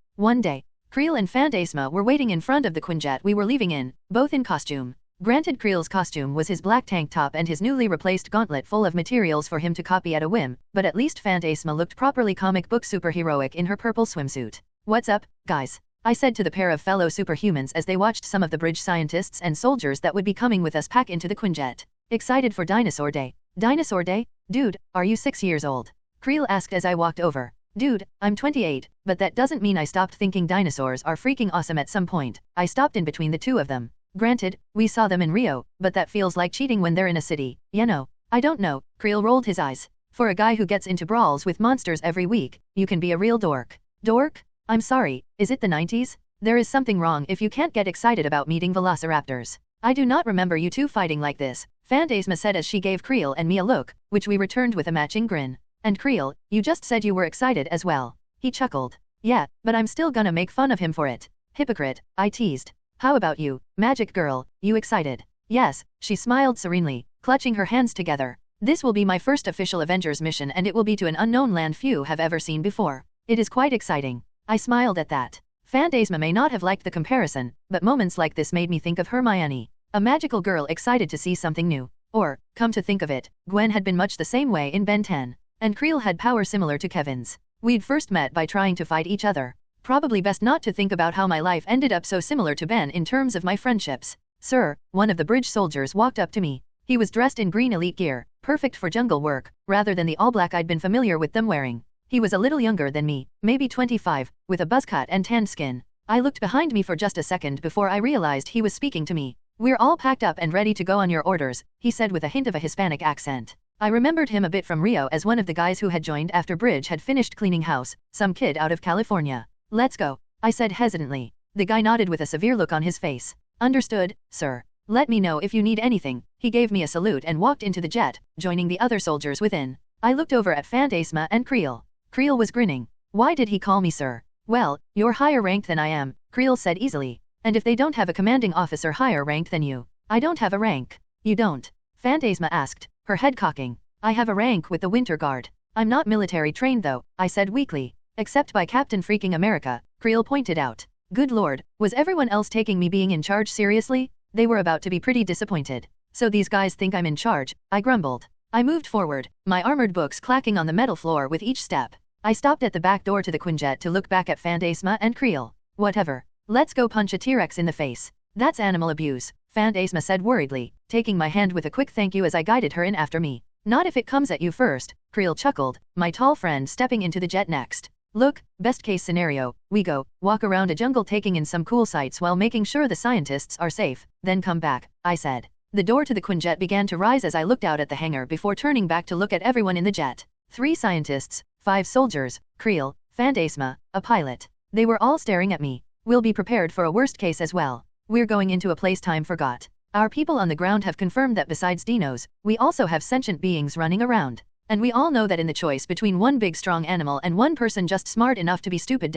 Creel and Phantasma were waiting in front of the Quinjet we were leaving in, both in costume. Granted Creel's costume was his black tank top and his newly replaced gauntlet full of materials for him to copy at a whim, but at least Phantasma looked properly comic book superheroic in her purple swimsuit. What's up, guys? I said to the pair of fellow superhumans as they watched some of the bridge scientists and soldiers that would be coming with us pack into the Quinjet. Excited for Dinosaur Day. Dinosaur Day? Dude, are you 6 years old? Creel asked as I walked over. Dude, I'm 28, but that doesn't mean I stopped thinking dinosaurs are freaking awesome at some point. I stopped in between the two of them. Granted, we saw them in Rio, but that feels like cheating when they're in a city, you know. I don't know, Creel rolled his eyes. For a guy who gets into brawls with monsters every week, you can be a real dork. Dork? I'm sorry, is it the 90s? There is something wrong if you can't get excited about meeting velociraptors. I do not remember you two fighting like this, Phantasma said as she gave Creel and me a look, which we returned with a matching grin. And Creel, you just said you were excited as well. He chuckled. Yeah, but I'm still gonna make fun of him for it. Hypocrite, I teased. How about you, magic girl, you excited? Yes, she smiled serenely, clutching her hands together. This will be my first official Avengers mission and it will be to an unknown land few have ever seen before. It is quite exciting. I smiled at that. Phantasma may not have liked the comparison, but moments like this made me think of Hermione. A magical girl excited to see something new. Or, come to think of it, Gwen had been much the same way in Ben 10. And Creel had power similar to Kevin's. We'd first met by trying to fight each other. Probably best not to think about how my life ended up so similar to Ben in terms of my friendships. Sir, one of the bridge soldiers walked up to me. He was dressed in green elite gear, perfect for jungle work, rather than the all-black I'd been familiar with them wearing. He was a little younger than me, maybe 25, with a buzz cut and tanned skin. I looked behind me for just a second before I realized he was speaking to me. We're all packed up and ready to go on your orders, he said with a hint of a Hispanic accent. I remembered him a bit from Rio as one of the guys who had joined after Bridge had finished cleaning house, some kid out of California. Let's go, I said hesitantly. The guy nodded with a severe look on his face. Understood, sir. Let me know if you need anything. He gave me a salute and walked into the jet, joining the other soldiers within. I looked over at Phantasma and Creel. Creel was grinning. Why did he call me sir? Well, you're higher ranked than I am, Creel said easily. And if they don't have a commanding officer higher ranked than you, I don't have a rank. You don't? Phantasma asked, her head cocking. I have a rank with the Winter Guard. I'm not military trained though, I said weakly. Except by Captain Freaking America, Creel pointed out. Good lord, was everyone else taking me being in charge seriously? They were about to be pretty disappointed. So these guys think I'm in charge, I grumbled. I moved forward, my armored books clacking on the metal floor with each step. I stopped at the back door to the Quinjet to look back at Phantasma and Creel. Whatever. Let's go punch a T-Rex in the face. That's animal abuse, Phantasma said worriedly, taking my hand with a quick thank you as I guided her in after me. Not if it comes at you first, Creel chuckled, my tall friend stepping into the jet next. Look, best case scenario, we go, walk around a jungle taking in some cool sights while making sure the scientists are safe, then come back, I said. The door to the Quinjet began to rise as I looked out at the hangar before turning back to look at everyone in the jet. 3 scientists, 5 soldiers, Creel, Phantasma, a pilot. They were all staring at me. We'll be prepared for a worst case as well. We're going into a place time forgot. Our people on the ground have confirmed that besides dinos, we also have sentient beings running around. And we all know that in the choice between one big strong animal and one person just smart enough to be stupid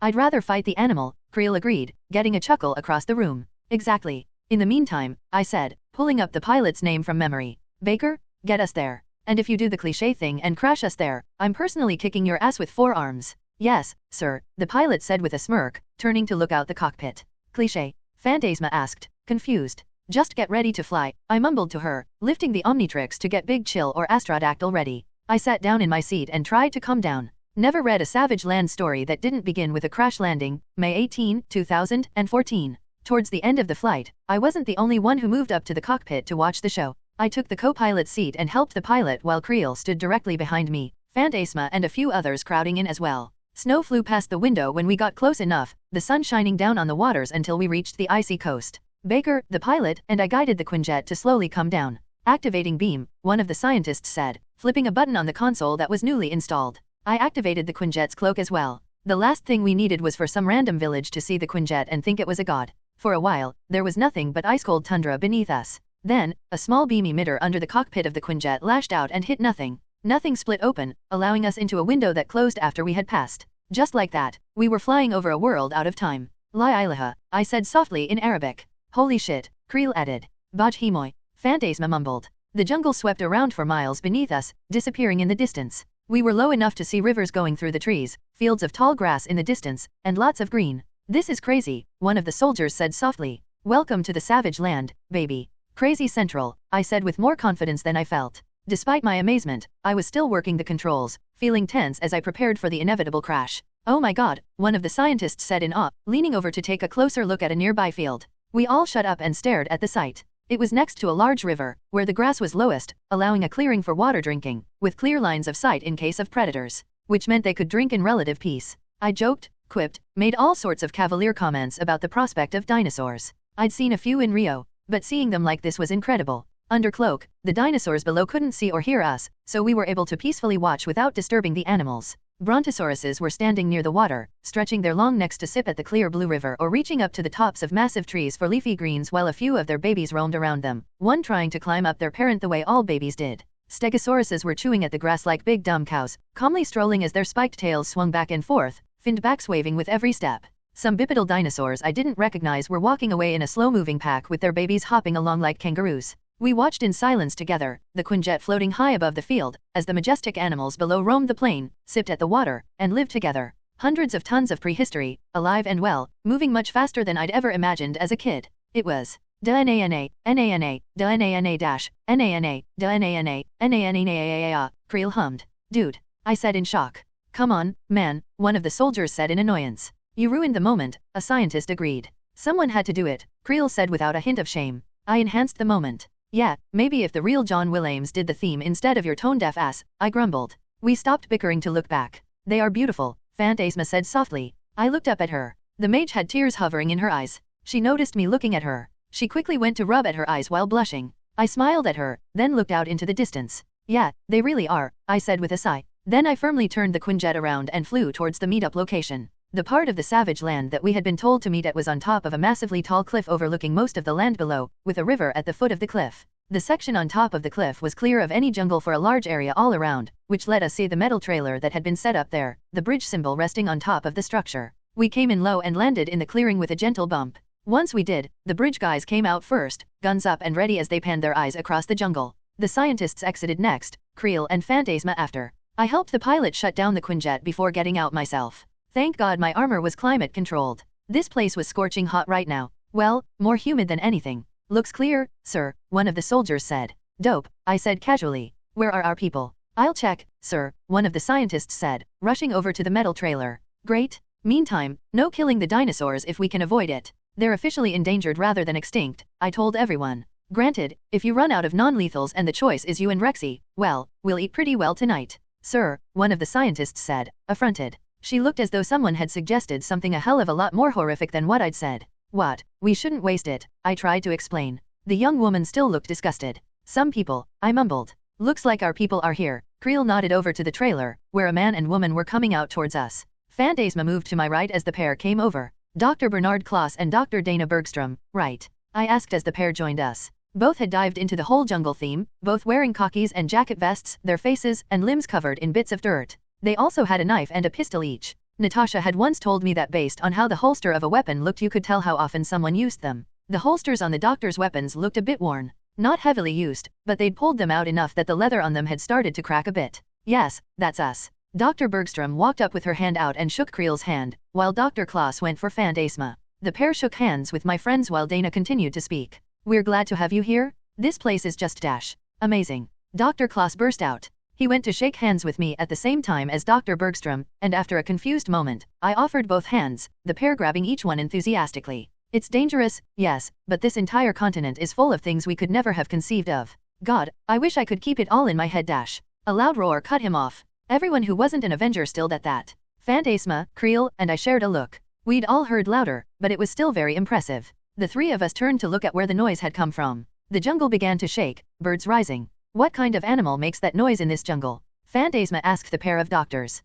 I'd rather fight the animal, Creel agreed, getting a chuckle across the room. Exactly. In the meantime, I said, pulling up the pilot's name from memory. Baker, get us there. And if you do the cliché thing and crash us there, I'm personally kicking your ass with 4 arms. Yes, sir, the pilot said with a smirk, turning to look out the cockpit. Cliché? Phantasma asked, confused. Just get ready to fly, I mumbled to her, lifting the Omnitrix to get Big Chill or Astrodactyl ready. I sat down in my seat and tried to calm down. Never read a Savage Land story that didn't begin with a crash landing, May 18, 2014. Towards the end of the flight, I wasn't the only one who moved up to the cockpit to watch the show. I took the co-pilot's seat and helped the pilot while Creel stood directly behind me, Phantasma and a few others crowding in as well. Snow flew past the window when we got close enough, the sun shining down on the waters until we reached the icy coast. Baker, the pilot, and I guided the Quinjet to slowly come down. Activating beam, one of the scientists said, flipping a button on the console that was newly installed. I activated the Quinjet's cloak as well. The last thing we needed was for some random village to see the Quinjet and think it was a god. For a while, there was nothing but ice-cold tundra beneath us. Then, a small beam emitter under the cockpit of the Quinjet lashed out and hit nothing. Nothing split open, allowing us into a window that closed after we had passed. Just like that, we were flying over a world out of time. La ilaha, I said softly in Arabic. Holy shit, Creel added. Baj himoy, Phantasma mumbled. The jungle swept around for miles beneath us, disappearing in the distance. We were low enough to see rivers going through the trees, fields of tall grass in the distance, and lots of green. This is crazy, one of the soldiers said softly. Welcome to the Savage Land, baby. Crazy Central, I said with more confidence than I felt. Despite my amazement, I was still working the controls, feeling tense as I prepared for the inevitable crash. Oh my god, one of the scientists said in awe, leaning over to take a closer look at a nearby field. We all shut up and stared at the sight. It was next to a large river, where the grass was lowest, allowing a clearing for water drinking, with clear lines of sight in case of predators, which meant they could drink in relative peace. I joked, quipped, made all sorts of cavalier comments about the prospect of dinosaurs. I'd seen a few in Rio, but seeing them like this was incredible. Under cloak, the dinosaurs below couldn't see or hear us, so we were able to peacefully watch without disturbing the animals. Brontosauruses were standing near the water, stretching their long necks to sip at the clear blue river or reaching up to the tops of massive trees for leafy greens while a few of their babies roamed around them, one trying to climb up their parent the way all babies did. Stegosauruses were chewing at the grass like big dumb cows, calmly strolling as their spiked tails swung back and forth, finned backs waving with every step. Some bipedal dinosaurs I didn't recognize were walking away in a slow-moving pack with their babies hopping along like kangaroos. We watched in silence together, the Quinjet floating high above the field, as the majestic animals below roamed the plain, sipped at the water, and lived together. Hundreds of tons of prehistory, alive and well, moving much faster than I'd ever imagined as a kid. It was da-na-na, na-na, da-na-na dash, na-na, da-na-na, na-na-na-na-na-na, Creel hummed. Dude, I said in shock. Come on, man, one of the soldiers said in annoyance. You ruined the moment, a scientist agreed. Someone had to do it, Creel said without a hint of shame. I enhanced the moment. Yeah, maybe if the real John Williams did the theme instead of your tone-deaf ass, I grumbled. We stopped bickering to look back. They are beautiful, Phantasma said softly. I looked up at her. The mage had tears hovering in her eyes. She noticed me looking at her. She quickly went to rub at her eyes while blushing. I smiled at her, then looked out into the distance. Yeah, they really are, I said with a sigh. Then I firmly turned the Quinjet around and flew towards the meetup location. The part of the savage land that we had been told to meet at was on top of a massively tall cliff overlooking most of the land below, with a river at the foot of the cliff. The section on top of the cliff was clear of any jungle for a large area all around, which let us see the metal trailer that had been set up there, the bridge symbol resting on top of the structure. We came in low and landed in the clearing with a gentle bump. Once we did, the bridge guys came out first, guns up and ready as they panned their eyes across the jungle. The scientists exited next, Creel and Phantasma after. I helped the pilot shut down the Quinjet before getting out myself. Thank God my armor was climate controlled. This place was scorching hot right now. Well, more humid than anything. Looks clear, sir, one of the soldiers said. Dope, I said casually. Where are our people? I'll check, sir, one of the scientists said, rushing over to the metal trailer. Great. Meantime, no killing the dinosaurs if we can avoid it. They're officially endangered rather than extinct, I told everyone. Granted, if you run out of non-lethals and the choice is you and Rexy, well, we'll eat pretty well tonight. Sir, one of the scientists said, affronted. She looked as though someone had suggested something a hell of a lot more horrific than what I'd said. What? We shouldn't waste it, I tried to explain. The young woman still looked disgusted. Some people, I mumbled. Looks like our people are here. Creel nodded over to the trailer, where a man and woman were coming out towards us. Phantasma moved to my right as the pair came over. Dr. Bernard Kloss and Dr. Dana Bergstrom, right? I asked as the pair joined us. Both had dived into the whole jungle theme, both wearing khakis and jacket vests, their faces and limbs covered in bits of dirt. They also had a knife and a pistol each. Natasha had once told me that based on how the holster of a weapon looked you could tell how often someone used them. The holsters on the doctor's weapons looked a bit worn. Not heavily used, but they'd pulled them out enough that the leather on them had started to crack a bit. Yes, that's us. Dr. Bergstrom walked up with her hand out and shook Creel's hand, while Dr. Kloss went for Phantasma. The pair shook hands with my friends while Dana continued to speak. We're glad to have you here. This place is just dash amazing. Dr. Kloss burst out. He went to shake hands with me at the same time as Dr. Bergstrom, and after a confused moment, I offered both hands, the pair grabbing each one enthusiastically. It's dangerous, yes, but this entire continent is full of things we could never have conceived of. God, I wish I could keep it all in my head dash. A loud roar cut him off. Everyone who wasn't an Avenger stilled at that. Phantasma, Creel, and I shared a look. We'd all heard louder, but it was still very impressive. The three of us turned to look at where the noise had come from. The jungle began to shake, birds rising. What kind of animal makes that noise in this jungle? Phantasma asked the pair of doctors.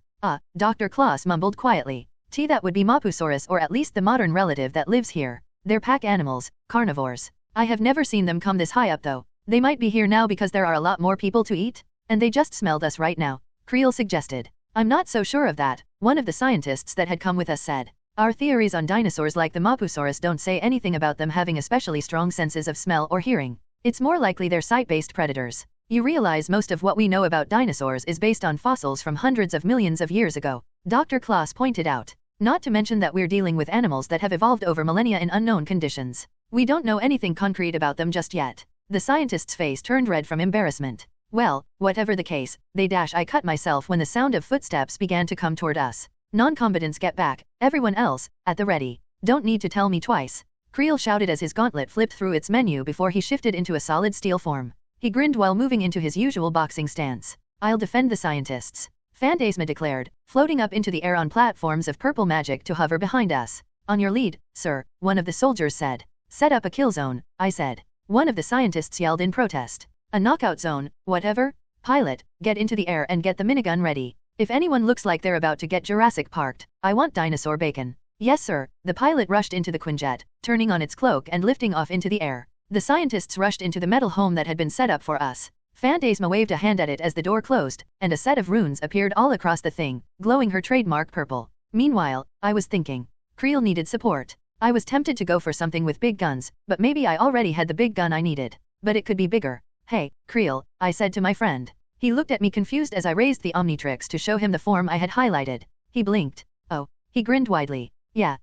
Dr. Kloss mumbled quietly. That would be Mapusaurus or at least the modern relative that lives here. They're pack animals, carnivores. I have never seen them come this high up though. They might be here now because there are a lot more people to eat? And they just smelled us right now, Creel suggested. I'm not so sure of that, one of the scientists that had come with us said. Our theories on dinosaurs like the Mapusaurus don't say anything about them having especially strong senses of smell or hearing. It's more likely they're sight-based predators. You realize most of what we know about dinosaurs is based on fossils from hundreds of millions of years ago, Dr. Kloss pointed out. Not to mention that we're dealing with animals that have evolved over millennia in unknown conditions. We don't know anything concrete about them just yet. The scientist's face turned red from embarrassment. Well, whatever the case, I cut myself when the sound of footsteps began to come toward us. Non-combatants get back, everyone else, at the ready. Don't need to tell me twice. Creel shouted as his gauntlet flipped through its menu before he shifted into a solid steel form. He grinned while moving into his usual boxing stance. I'll defend the scientists. Phantasma declared, floating up into the air on platforms of purple magic to hover behind us. On your lead, sir, one of the soldiers said. Set up a kill zone, I said. One of the scientists yelled in protest. A knockout zone, whatever? Pilot, get into the air and get the minigun ready. If anyone looks like they're about to get Jurassic Parked, I want dinosaur bacon. Yes sir, the pilot rushed into the Quinjet, turning on its cloak and lifting off into the air. The scientists rushed into the metal home that had been set up for us. Phantasma waved a hand at it as the door closed, and a set of runes appeared all across the thing, glowing her trademark purple. Meanwhile, I was thinking. Creel needed support. I was tempted to go for something with big guns, but maybe I already had the big gun I needed. But it could be bigger. Hey, Creel, I said to my friend. He looked at me confused as I raised the Omnitrix to show him the form I had highlighted. He blinked. Oh. He grinned widely. Yeah,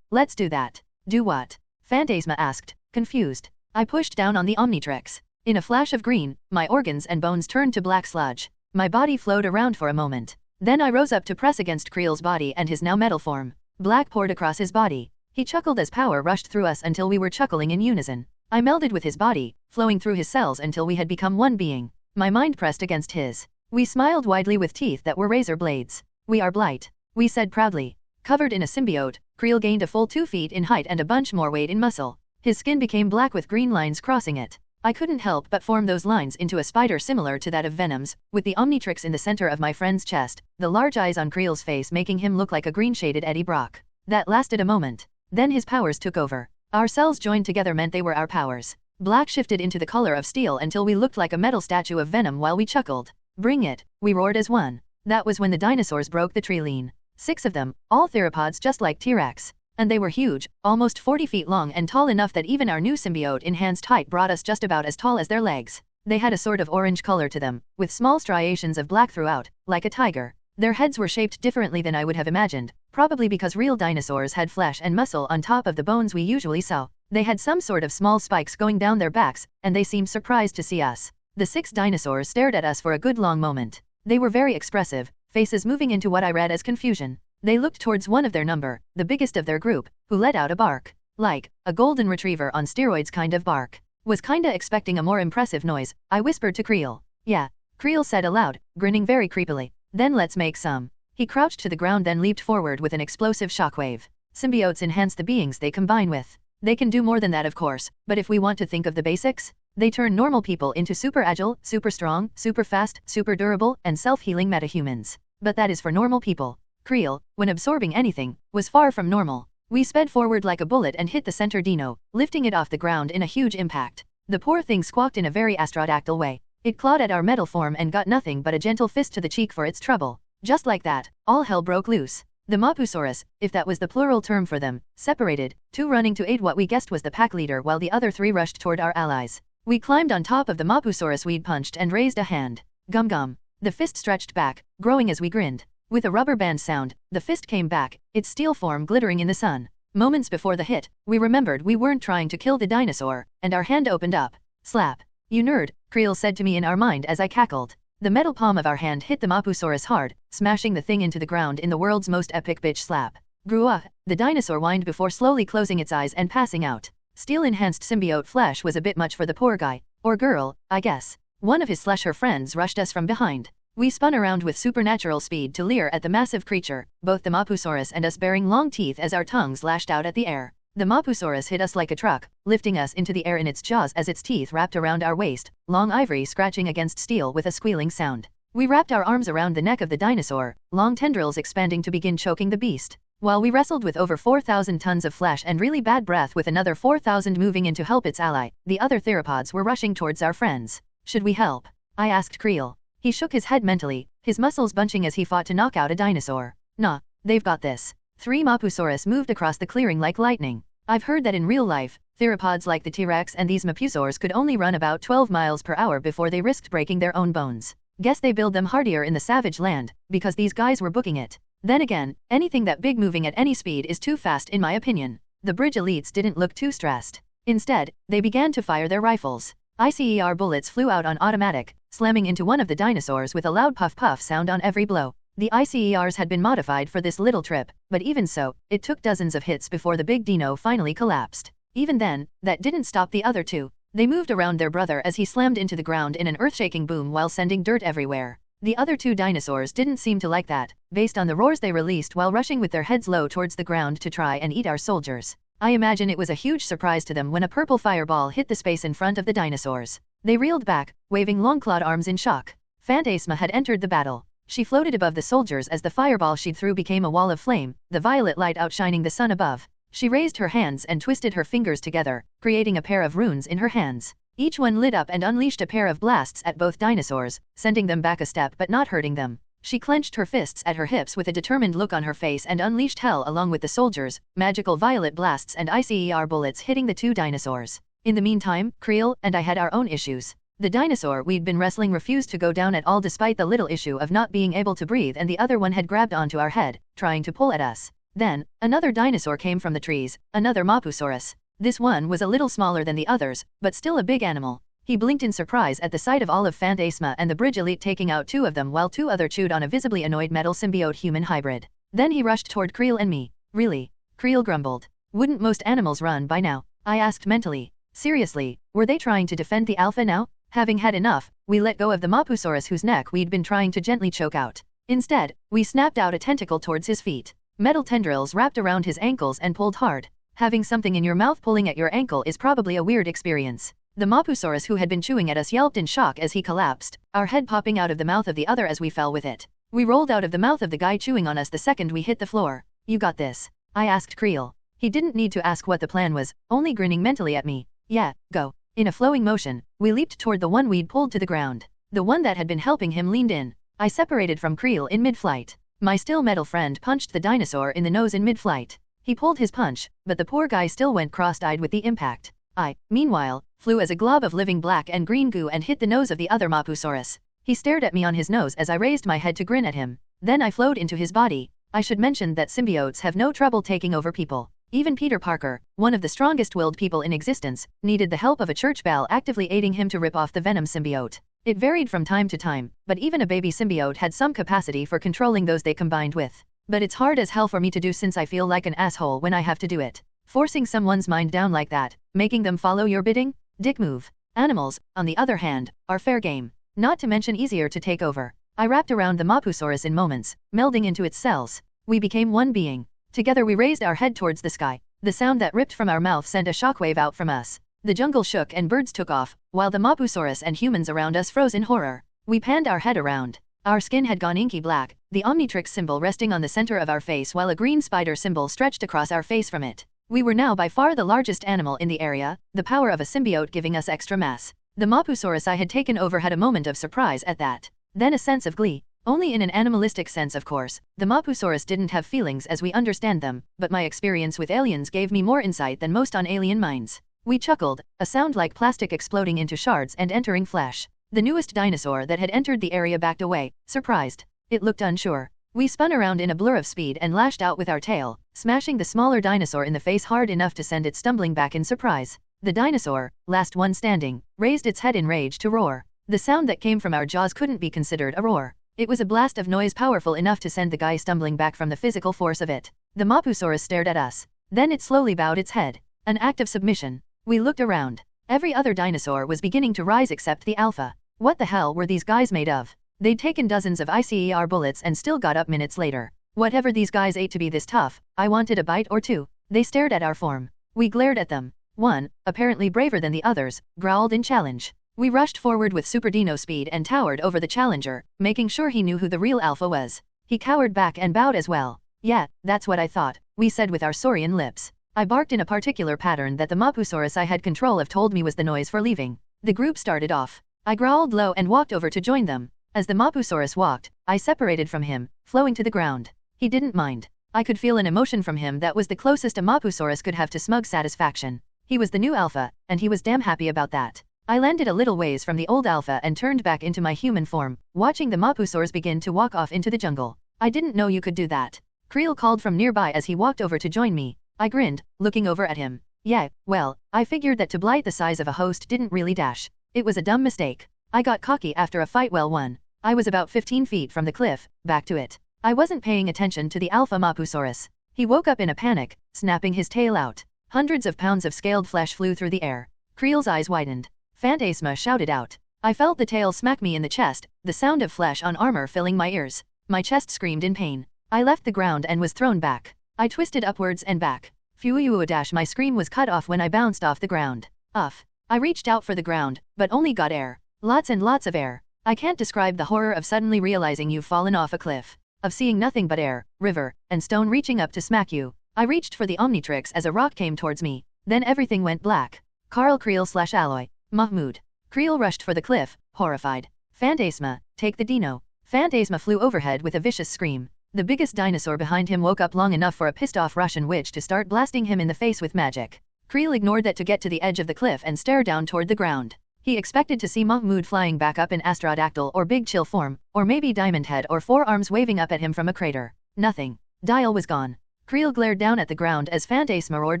let's do that. Do what? Phantasma asked, confused. I pushed down on the Omnitrix. In a flash of green, my organs and bones turned to black sludge. My body flowed around for a moment. Then I rose up to press against Creel's body and his now metal form. Black poured across his body. He chuckled as power rushed through us until we were chuckling in unison. I melded with his body, flowing through his cells until we had become one being. My mind pressed against his. We smiled widely with teeth that were razor blades. We are Blight, we said proudly. Covered in a symbiote, Creel gained a full 2 feet in height and a bunch more weight in muscle. His skin became black with green lines crossing it. I couldn't help but form those lines into a spider similar to that of Venom's, with the Omnitrix in the center of my friend's chest, the large eyes on Creel's face making him look like a green-shaded Eddie Brock. That lasted a moment. Then his powers took over. Our cells joined together meant they were our powers. Black shifted into the color of steel until we looked like a metal statue of Venom while we chuckled. Bring it, we roared as one. That was when the dinosaurs broke the tree line. 6 of them, all theropods just like T-Rex. And they were huge, almost 40 feet long and tall enough that even our new symbiote-enhanced height brought us just about as tall as their legs. They had a sort of orange color to them, with small striations of black throughout, like a tiger. Their heads were shaped differently than I would have imagined, probably because real dinosaurs had flesh and muscle on top of the bones we usually saw. They had some sort of small spikes going down their backs, and they seemed surprised to see us. The 6 dinosaurs stared at us for a good long moment. They were very expressive, faces moving into what I read as confusion. They looked towards one of their number, the biggest of their group, who let out a bark. Like a golden retriever on steroids kind of bark. Was kinda expecting a more impressive noise, I whispered to Creel. Yeah, Creel said aloud, grinning very creepily. Then let's make some. He crouched to the ground then leaped forward with an explosive shockwave. Symbiotes enhance the beings they combine with. They can do more than that of course, but if we want to think of the basics, they turn normal people into super agile, super strong, super fast, super durable, and self-healing metahumans. But that is for normal people. Creel, when absorbing anything, was far from normal. We sped forward like a bullet and hit the center dino, lifting it off the ground in a huge impact. The poor thing squawked in a very astrodactyl way. It clawed at our metal form and got nothing but a gentle fist to the cheek for its trouble. Just like that, all hell broke loose. The Mapusaurus, if that was the plural term for them, separated, 2 running to aid what we guessed was the pack leader while the other 3 rushed toward our allies. We climbed on top of the Mapusaurus we'd punched and raised a hand. Gum gum. The fist stretched back, growing as we grinned. With a rubber band sound, the fist came back, its steel form glittering in the sun. Moments before the hit, we remembered we weren't trying to kill the dinosaur, and our hand opened up. Slap. You nerd, Creel said to me in our mind as I cackled. The metal palm of our hand hit the Mapusaurus hard, smashing the thing into the ground in the world's most epic bitch slap. Grua, the dinosaur whined before slowly closing its eyes and passing out. Steel-enhanced symbiote flesh was a bit much for the poor guy, or girl, I guess. One of his/her friends rushed us from behind. We spun around with supernatural speed to leer at the massive creature, both the Mapusaurus and us bearing long teeth as our tongues lashed out at the air. The Mapusaurus hit us like a truck, lifting us into the air in its jaws as its teeth wrapped around our waist, long ivory scratching against steel with a squealing sound. We wrapped our arms around the neck of the dinosaur, long tendrils expanding to begin choking the beast. While we wrestled with over 4,000 tons of flesh and really bad breath with another 4,000 moving in to help its ally, the other theropods were rushing towards our friends. Should we help? I asked Creel. He shook his head mentally, his muscles bunching as he fought to knock out a dinosaur. Nah, they've got this. 3 Mapusaurus moved across the clearing like lightning. I've heard that in real life, theropods like the T-Rex and these Mapusaurs could only run about 12 miles per hour before they risked breaking their own bones. Guess they build them hardier in the savage land, because these guys were booking it. Then again, anything that big moving at any speed is too fast in my opinion. The bridge elites didn't look too stressed. Instead, they began to fire their rifles. ICER bullets flew out on automatic, slamming into one of the dinosaurs with a loud puff-puff sound on every blow. The ICERs had been modified for this little trip, but even so, it took dozens of hits before the big dino finally collapsed. Even then, that didn't stop the other 2. They moved around their brother as he slammed into the ground in an earth-shaking boom while sending dirt everywhere. The other 2 dinosaurs didn't seem to like that, based on the roars they released while rushing with their heads low towards the ground to try and eat our soldiers. I imagine it was a huge surprise to them when a purple fireball hit the space in front of the dinosaurs. They reeled back, waving long-clawed arms in shock. Phantasma had entered the battle. She floated above the soldiers as the fireball she threw became a wall of flame, the violet light outshining the sun above. She raised her hands and twisted her fingers together, creating a pair of runes in her hands. Each one lit up and unleashed a pair of blasts at both dinosaurs, sending them back a step but not hurting them. She clenched her fists at her hips with a determined look on her face and unleashed hell along with the soldiers, magical violet blasts and ICER bullets hitting the two dinosaurs. In the meantime, Creel and I had our own issues. The dinosaur we'd been wrestling refused to go down at all despite the little issue of not being able to breathe, and the other one had grabbed onto our head, trying to pull at us. Then, another dinosaur came from the trees, another Mapusaurus. This one was a little smaller than the others, but still a big animal. He blinked in surprise at the sight of all of Phantasma and the bridge elite taking out two of them while two other chewed on a visibly annoyed metal symbiote human hybrid. Then he rushed toward Creel and me. Really? Creel grumbled. Wouldn't most animals run by now? I asked mentally. Seriously, were they trying to defend the alpha now? Having had enough, we let go of the Mapusaurus whose neck we'd been trying to gently choke out. Instead, we snapped out a tentacle towards his feet. Metal tendrils wrapped around his ankles and pulled hard. Having something in your mouth pulling at your ankle is probably a weird experience. The Mapusaurus who had been chewing at us yelped in shock as he collapsed, our head popping out of the mouth of the other as we fell with it. We rolled out of the mouth of the guy chewing on us the second we hit the floor. You got this? I asked Creel. He didn't need to ask what the plan was, only grinning mentally at me. Yeah, go. In a flowing motion, we leaped toward the one we'd pulled to the ground. The one that had been helping him leaned in. I separated from Creel in mid-flight. My still metal friend punched the dinosaur in the nose in mid-flight. He pulled his punch, but the poor guy still went cross-eyed with the impact. I, meanwhile, flew as a glob of living black and green goo and hit the nose of the other Mapusaurus. He stared at me on his nose as I raised my head to grin at him. Then I flowed into his body. I should mention that symbiotes have no trouble taking over people. Even Peter Parker, one of the strongest-willed people in existence, needed the help of a church bell actively aiding him to rip off the Venom symbiote. It varied from time to time, but even a baby symbiote had some capacity for controlling those they combined with. But it's hard as hell for me to do since I feel like an asshole when I have to do it. Forcing someone's mind down like that, making them follow your bidding? Dick move. Animals, on the other hand, are fair game. Not to mention easier to take over. I wrapped around the Mapusaurus in moments, melding into its cells. We became one being. Together we raised our head towards the sky. The sound that ripped from our mouth sent a shockwave out from us. The jungle shook and birds took off, while the Mapusaurus and humans around us froze in horror. We panned our head around. Our skin had gone inky black, the Omnitrix symbol resting on the center of our face while a green spider symbol stretched across our face from it. We were now by far the largest animal in the area, the power of a symbiote giving us extra mass. The Mapusaurus I had taken over had a moment of surprise at that. Then a sense of glee. Only in an animalistic sense, of course. The Mapusaurus didn't have feelings as we understand them, but my experience with aliens gave me more insight than most on alien minds. We chuckled, a sound like plastic exploding into shards and entering flesh. The newest dinosaur that had entered the area backed away, surprised. It looked unsure. We spun around in a blur of speed and lashed out with our tail, smashing the smaller dinosaur in the face hard enough to send it stumbling back in surprise. The dinosaur, last one standing, raised its head in rage to roar. The sound that came from our jaws couldn't be considered a roar. It was a blast of noise powerful enough to send the guy stumbling back from the physical force of it. The Mapusaurus stared at us. Then it slowly bowed its head. An act of submission. We looked around. Every other dinosaur was beginning to rise except the alpha. What the hell were these guys made of? They'd taken dozens of ICER bullets and still got up minutes later. Whatever these guys ate to be this tough, I wanted a bite or two. They stared at our form. We glared at them. One, apparently braver than the others, growled in challenge. We rushed forward with super dino speed and towered over the challenger, making sure he knew who the real alpha was. He cowered back and bowed as well. Yeah, that's what I thought, we said with our saurian lips. I barked in a particular pattern that the Mapusaurus I had control of told me was the noise for leaving. The group started off. I growled low and walked over to join them. As the Mapusaurus walked, I separated from him, flowing to the ground. He didn't mind. I could feel an emotion from him that was the closest a Mapusaurus could have to smug satisfaction. He was the new alpha, and he was damn happy about that. I landed a little ways from the old alpha and turned back into my human form, watching the Mapusaurus begin to walk off into the jungle. I didn't know you could do that. Creel called from nearby as he walked over to join me. I grinned, looking over at him. Yeah, well, I figured that to blight the size of a host didn't really dash. It was a dumb mistake. I got cocky after a fight well won. I was about 15 feet from the cliff, back to it. I wasn't paying attention to the alpha Mapusaurus. He woke up in a panic, snapping his tail out. Hundreds of pounds of scaled flesh flew through the air. Creel's eyes widened. Phantasma shouted out. I felt the tail smack me in the chest, the sound of flesh on armor filling my ears. My chest screamed in pain. I left the ground and was thrown back. I twisted upwards and back. Phew, my scream was cut off when I bounced off the ground. Uff. I reached out for the ground, but only got air. Lots and lots of air. I can't describe the horror of suddenly realizing you've fallen off a cliff. Of seeing nothing but air, river, and stone reaching up to smack you. I reached for the Omnitrix as a rock came towards me. Then everything went black. Carl Creel/Alloy. Mahmoud. Creel rushed for the cliff, horrified. Phantasma, take the dino. Phantasma flew overhead with a vicious scream. The biggest dinosaur behind him woke up long enough for a pissed-off Russian witch to start blasting him in the face with magic. Creel ignored that to get to the edge of the cliff and stare down toward the ground. He expected to see Mahmoud flying back up in Astrodactyl or Big Chill form, or maybe Diamond Head or four arms waving up at him from a crater. Nothing. Dial was gone. Creel glared down at the ground as Phantasma roared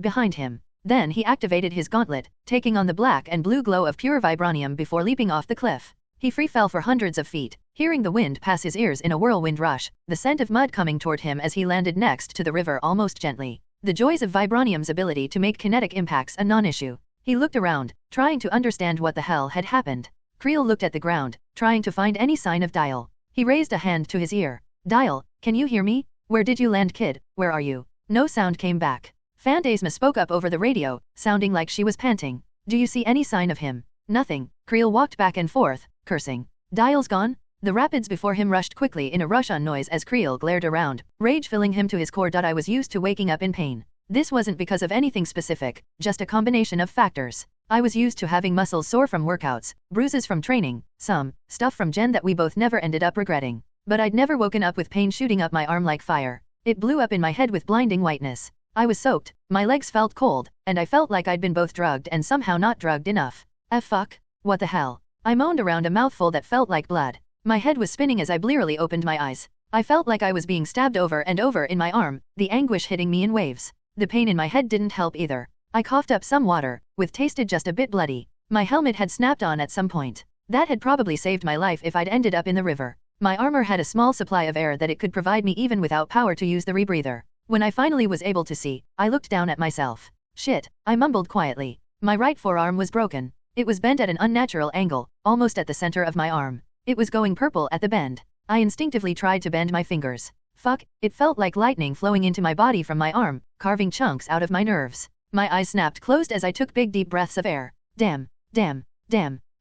behind him. Then he activated his gauntlet, taking on the black and blue glow of pure vibranium before leaping off the cliff. He free fell for hundreds of feet, hearing the wind pass his ears in a whirlwind rush, the scent of mud coming toward him as he landed next to the river almost gently. The joys of vibranium's ability to make kinetic impacts a non-issue. He looked around, trying to understand what the hell had happened. Creel looked at the ground, trying to find any sign of Dial. He raised a hand to his ear. Dial, can you hear me? Where did you land, kid? Where are you? No sound came back. Phantasma spoke up over the radio, sounding like she was panting. Do you see any sign of him? Nothing. Creel walked back and forth, cursing. Dial's gone? The rapids before him rushed quickly in a rush on noise as Creel glared around, rage filling him to his core. I was used to waking up in pain. This wasn't because of anything specific, just a combination of factors. I was used to having muscles sore from workouts, bruises from training, some stuff from Jen that we both never ended up regretting. But I'd never woken up with pain shooting up my arm like fire. It blew up in my head with blinding whiteness. I was soaked, my legs felt cold, and I felt like I'd been both drugged and somehow not drugged enough. Fuck? What the hell? I moaned around a mouthful that felt like blood. My head was spinning as I blearily opened my eyes. I felt like I was being stabbed over and over in my arm, the anguish hitting me in waves. The pain in my head didn't help either. I coughed up some water, with tasted just a bit bloody. My helmet had snapped on at some point. That had probably saved my life if I'd ended up in the river. My armor had a small supply of air that it could provide me even without power to use the rebreather. When I finally was able to see, I looked down at myself. Shit, I mumbled quietly. My right forearm was broken. It was bent at an unnatural angle, almost at the center of my arm. It was going purple at the bend. I instinctively tried to bend my fingers. Fuck, it felt like lightning flowing into my body from my arm, carving chunks out of my nerves. My eyes snapped closed as I took big deep breaths of air. Damn.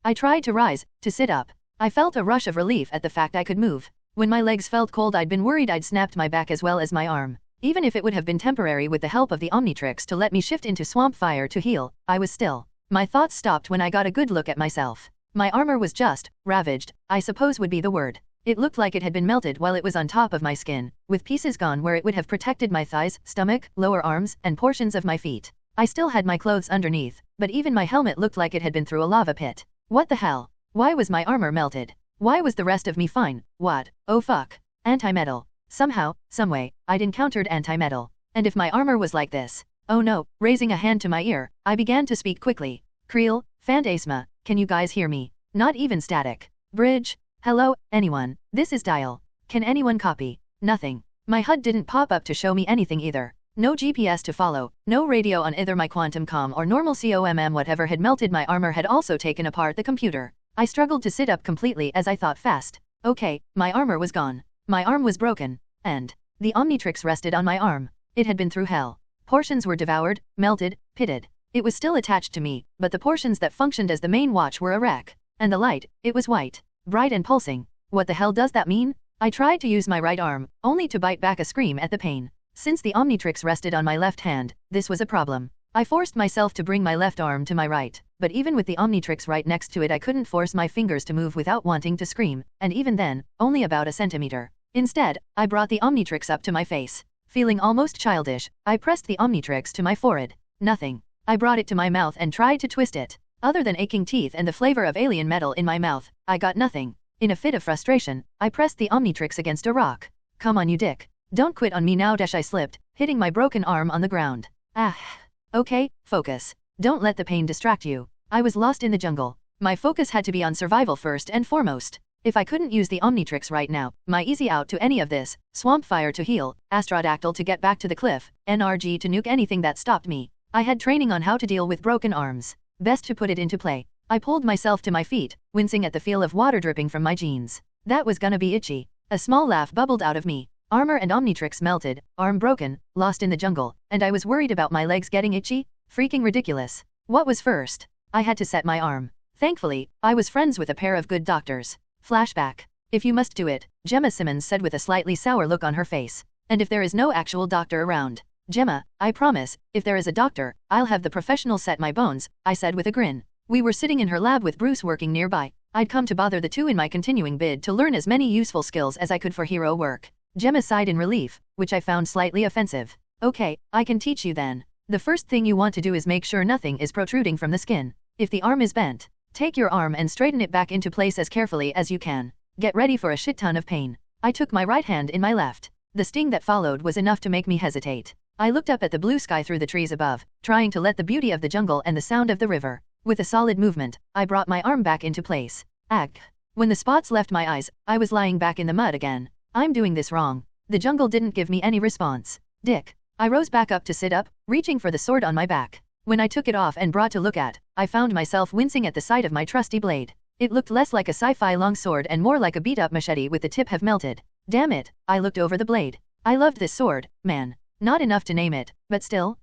I tried to rise, to sit up. I felt a rush of relief at the fact I could move. When my legs felt cold, I'd been worried I'd snapped my back as well as my arm. Even if it would have been temporary with the help of the Omnitrix to let me shift into swamp fire to heal, I was still. My thoughts stopped when I got a good look at myself. My armor was just ravaged, I suppose would be the word. It looked like it had been melted while it was on top of my skin, with pieces gone where it would have protected my thighs, stomach, lower arms, and portions of my feet. I still had my clothes underneath, but even my helmet looked like it had been through a lava pit. What the hell? Why was my armor melted? Why was the rest of me fine? What? Oh fuck. Anti-metal. Somehow, someway, I'd encountered anti-metal. And if my armor was like this? Oh no, raising a hand to my ear, I began to speak quickly. Creel, Phantasma, can you guys hear me? Not even static. Bridge? Hello, anyone? This is Dial. Can anyone copy? Nothing. My HUD didn't pop up to show me anything either. No GPS to follow, no radio on either my quantum comm or normal COMM. Whatever had melted my armor had also taken apart the computer. I struggled to sit up completely as I thought fast. Okay, my armor was gone. My arm was broken. And the Omnitrix rested on my arm. It had been through hell. Portions were devoured, melted, pitted. It was still attached to me, but the portions that functioned as the main watch were a wreck. And the light, it was white. Bright and pulsing. What the hell does that mean? I tried to use my right arm, only to bite back a scream at the pain. Since the Omnitrix rested on my left hand, this was a problem. I forced myself to bring my left arm to my right, but even with the Omnitrix right next to it I couldn't force my fingers to move without wanting to scream, and even then, only about a centimeter. Instead, I brought the Omnitrix up to my face. Feeling almost childish, I pressed the Omnitrix to my forehead. Nothing. I brought it to my mouth and tried to twist it. Other than aching teeth and the flavor of alien metal in my mouth, I got nothing. In a fit of frustration, I pressed the Omnitrix against a rock. Come on you dick. Don't quit on me now. I slipped, hitting my broken arm on the ground. Okay, focus. Don't let the pain distract you. I was lost in the jungle. My focus had to be on survival first and foremost. If I couldn't use the Omnitrix right now, my easy out to any of this, swamp fire to heal, Astrodactyl to get back to the cliff, NRG to nuke anything that stopped me. I had training on how to deal with broken arms. Best to put it into play. I pulled myself to my feet, wincing at the feel of water dripping from my jeans. That was gonna be itchy. A small laugh bubbled out of me. Armor and Omnitrix melted, arm broken, lost in the jungle, and I was worried about my legs getting itchy? Freaking ridiculous. What was first? I had to set my arm. Thankfully, I was friends with a pair of good doctors. Flashback. If you must do it, Gemma Simmons said with a slightly sour look on her face. And if there is no actual doctor around. Gemma, I promise, if there is a doctor, I'll have the professional set my bones, I said with a grin. We were sitting in her lab with Bruce working nearby. I'd come to bother the two in my continuing bid to learn as many useful skills as I could for hero work. Gemma sighed in relief, which I found slightly offensive. Okay, I can teach you then. The first thing you want to do is make sure nothing is protruding from the skin. If the arm is bent, take your arm and straighten it back into place as carefully as you can. Get ready for a shit ton of pain. I took my right hand in my left. The sting that followed was enough to make me hesitate. I looked up at the blue sky through the trees above, trying to let the beauty of the jungle and the sound of the river. With a solid movement, I brought my arm back into place. Ag. When the spots left my eyes, I was lying back in the mud again. I'm doing this wrong. The jungle didn't give me any response. Dick. I rose back up to sit up, reaching for the sword on my back. When I took it off and brought to look at, I found myself wincing at the sight of my trusty blade. It looked less like a sci-fi longsword and more like a beat-up machete with the tip have melted. Damn it, I looked over the blade. I loved this sword, man. Not enough to name it, but still,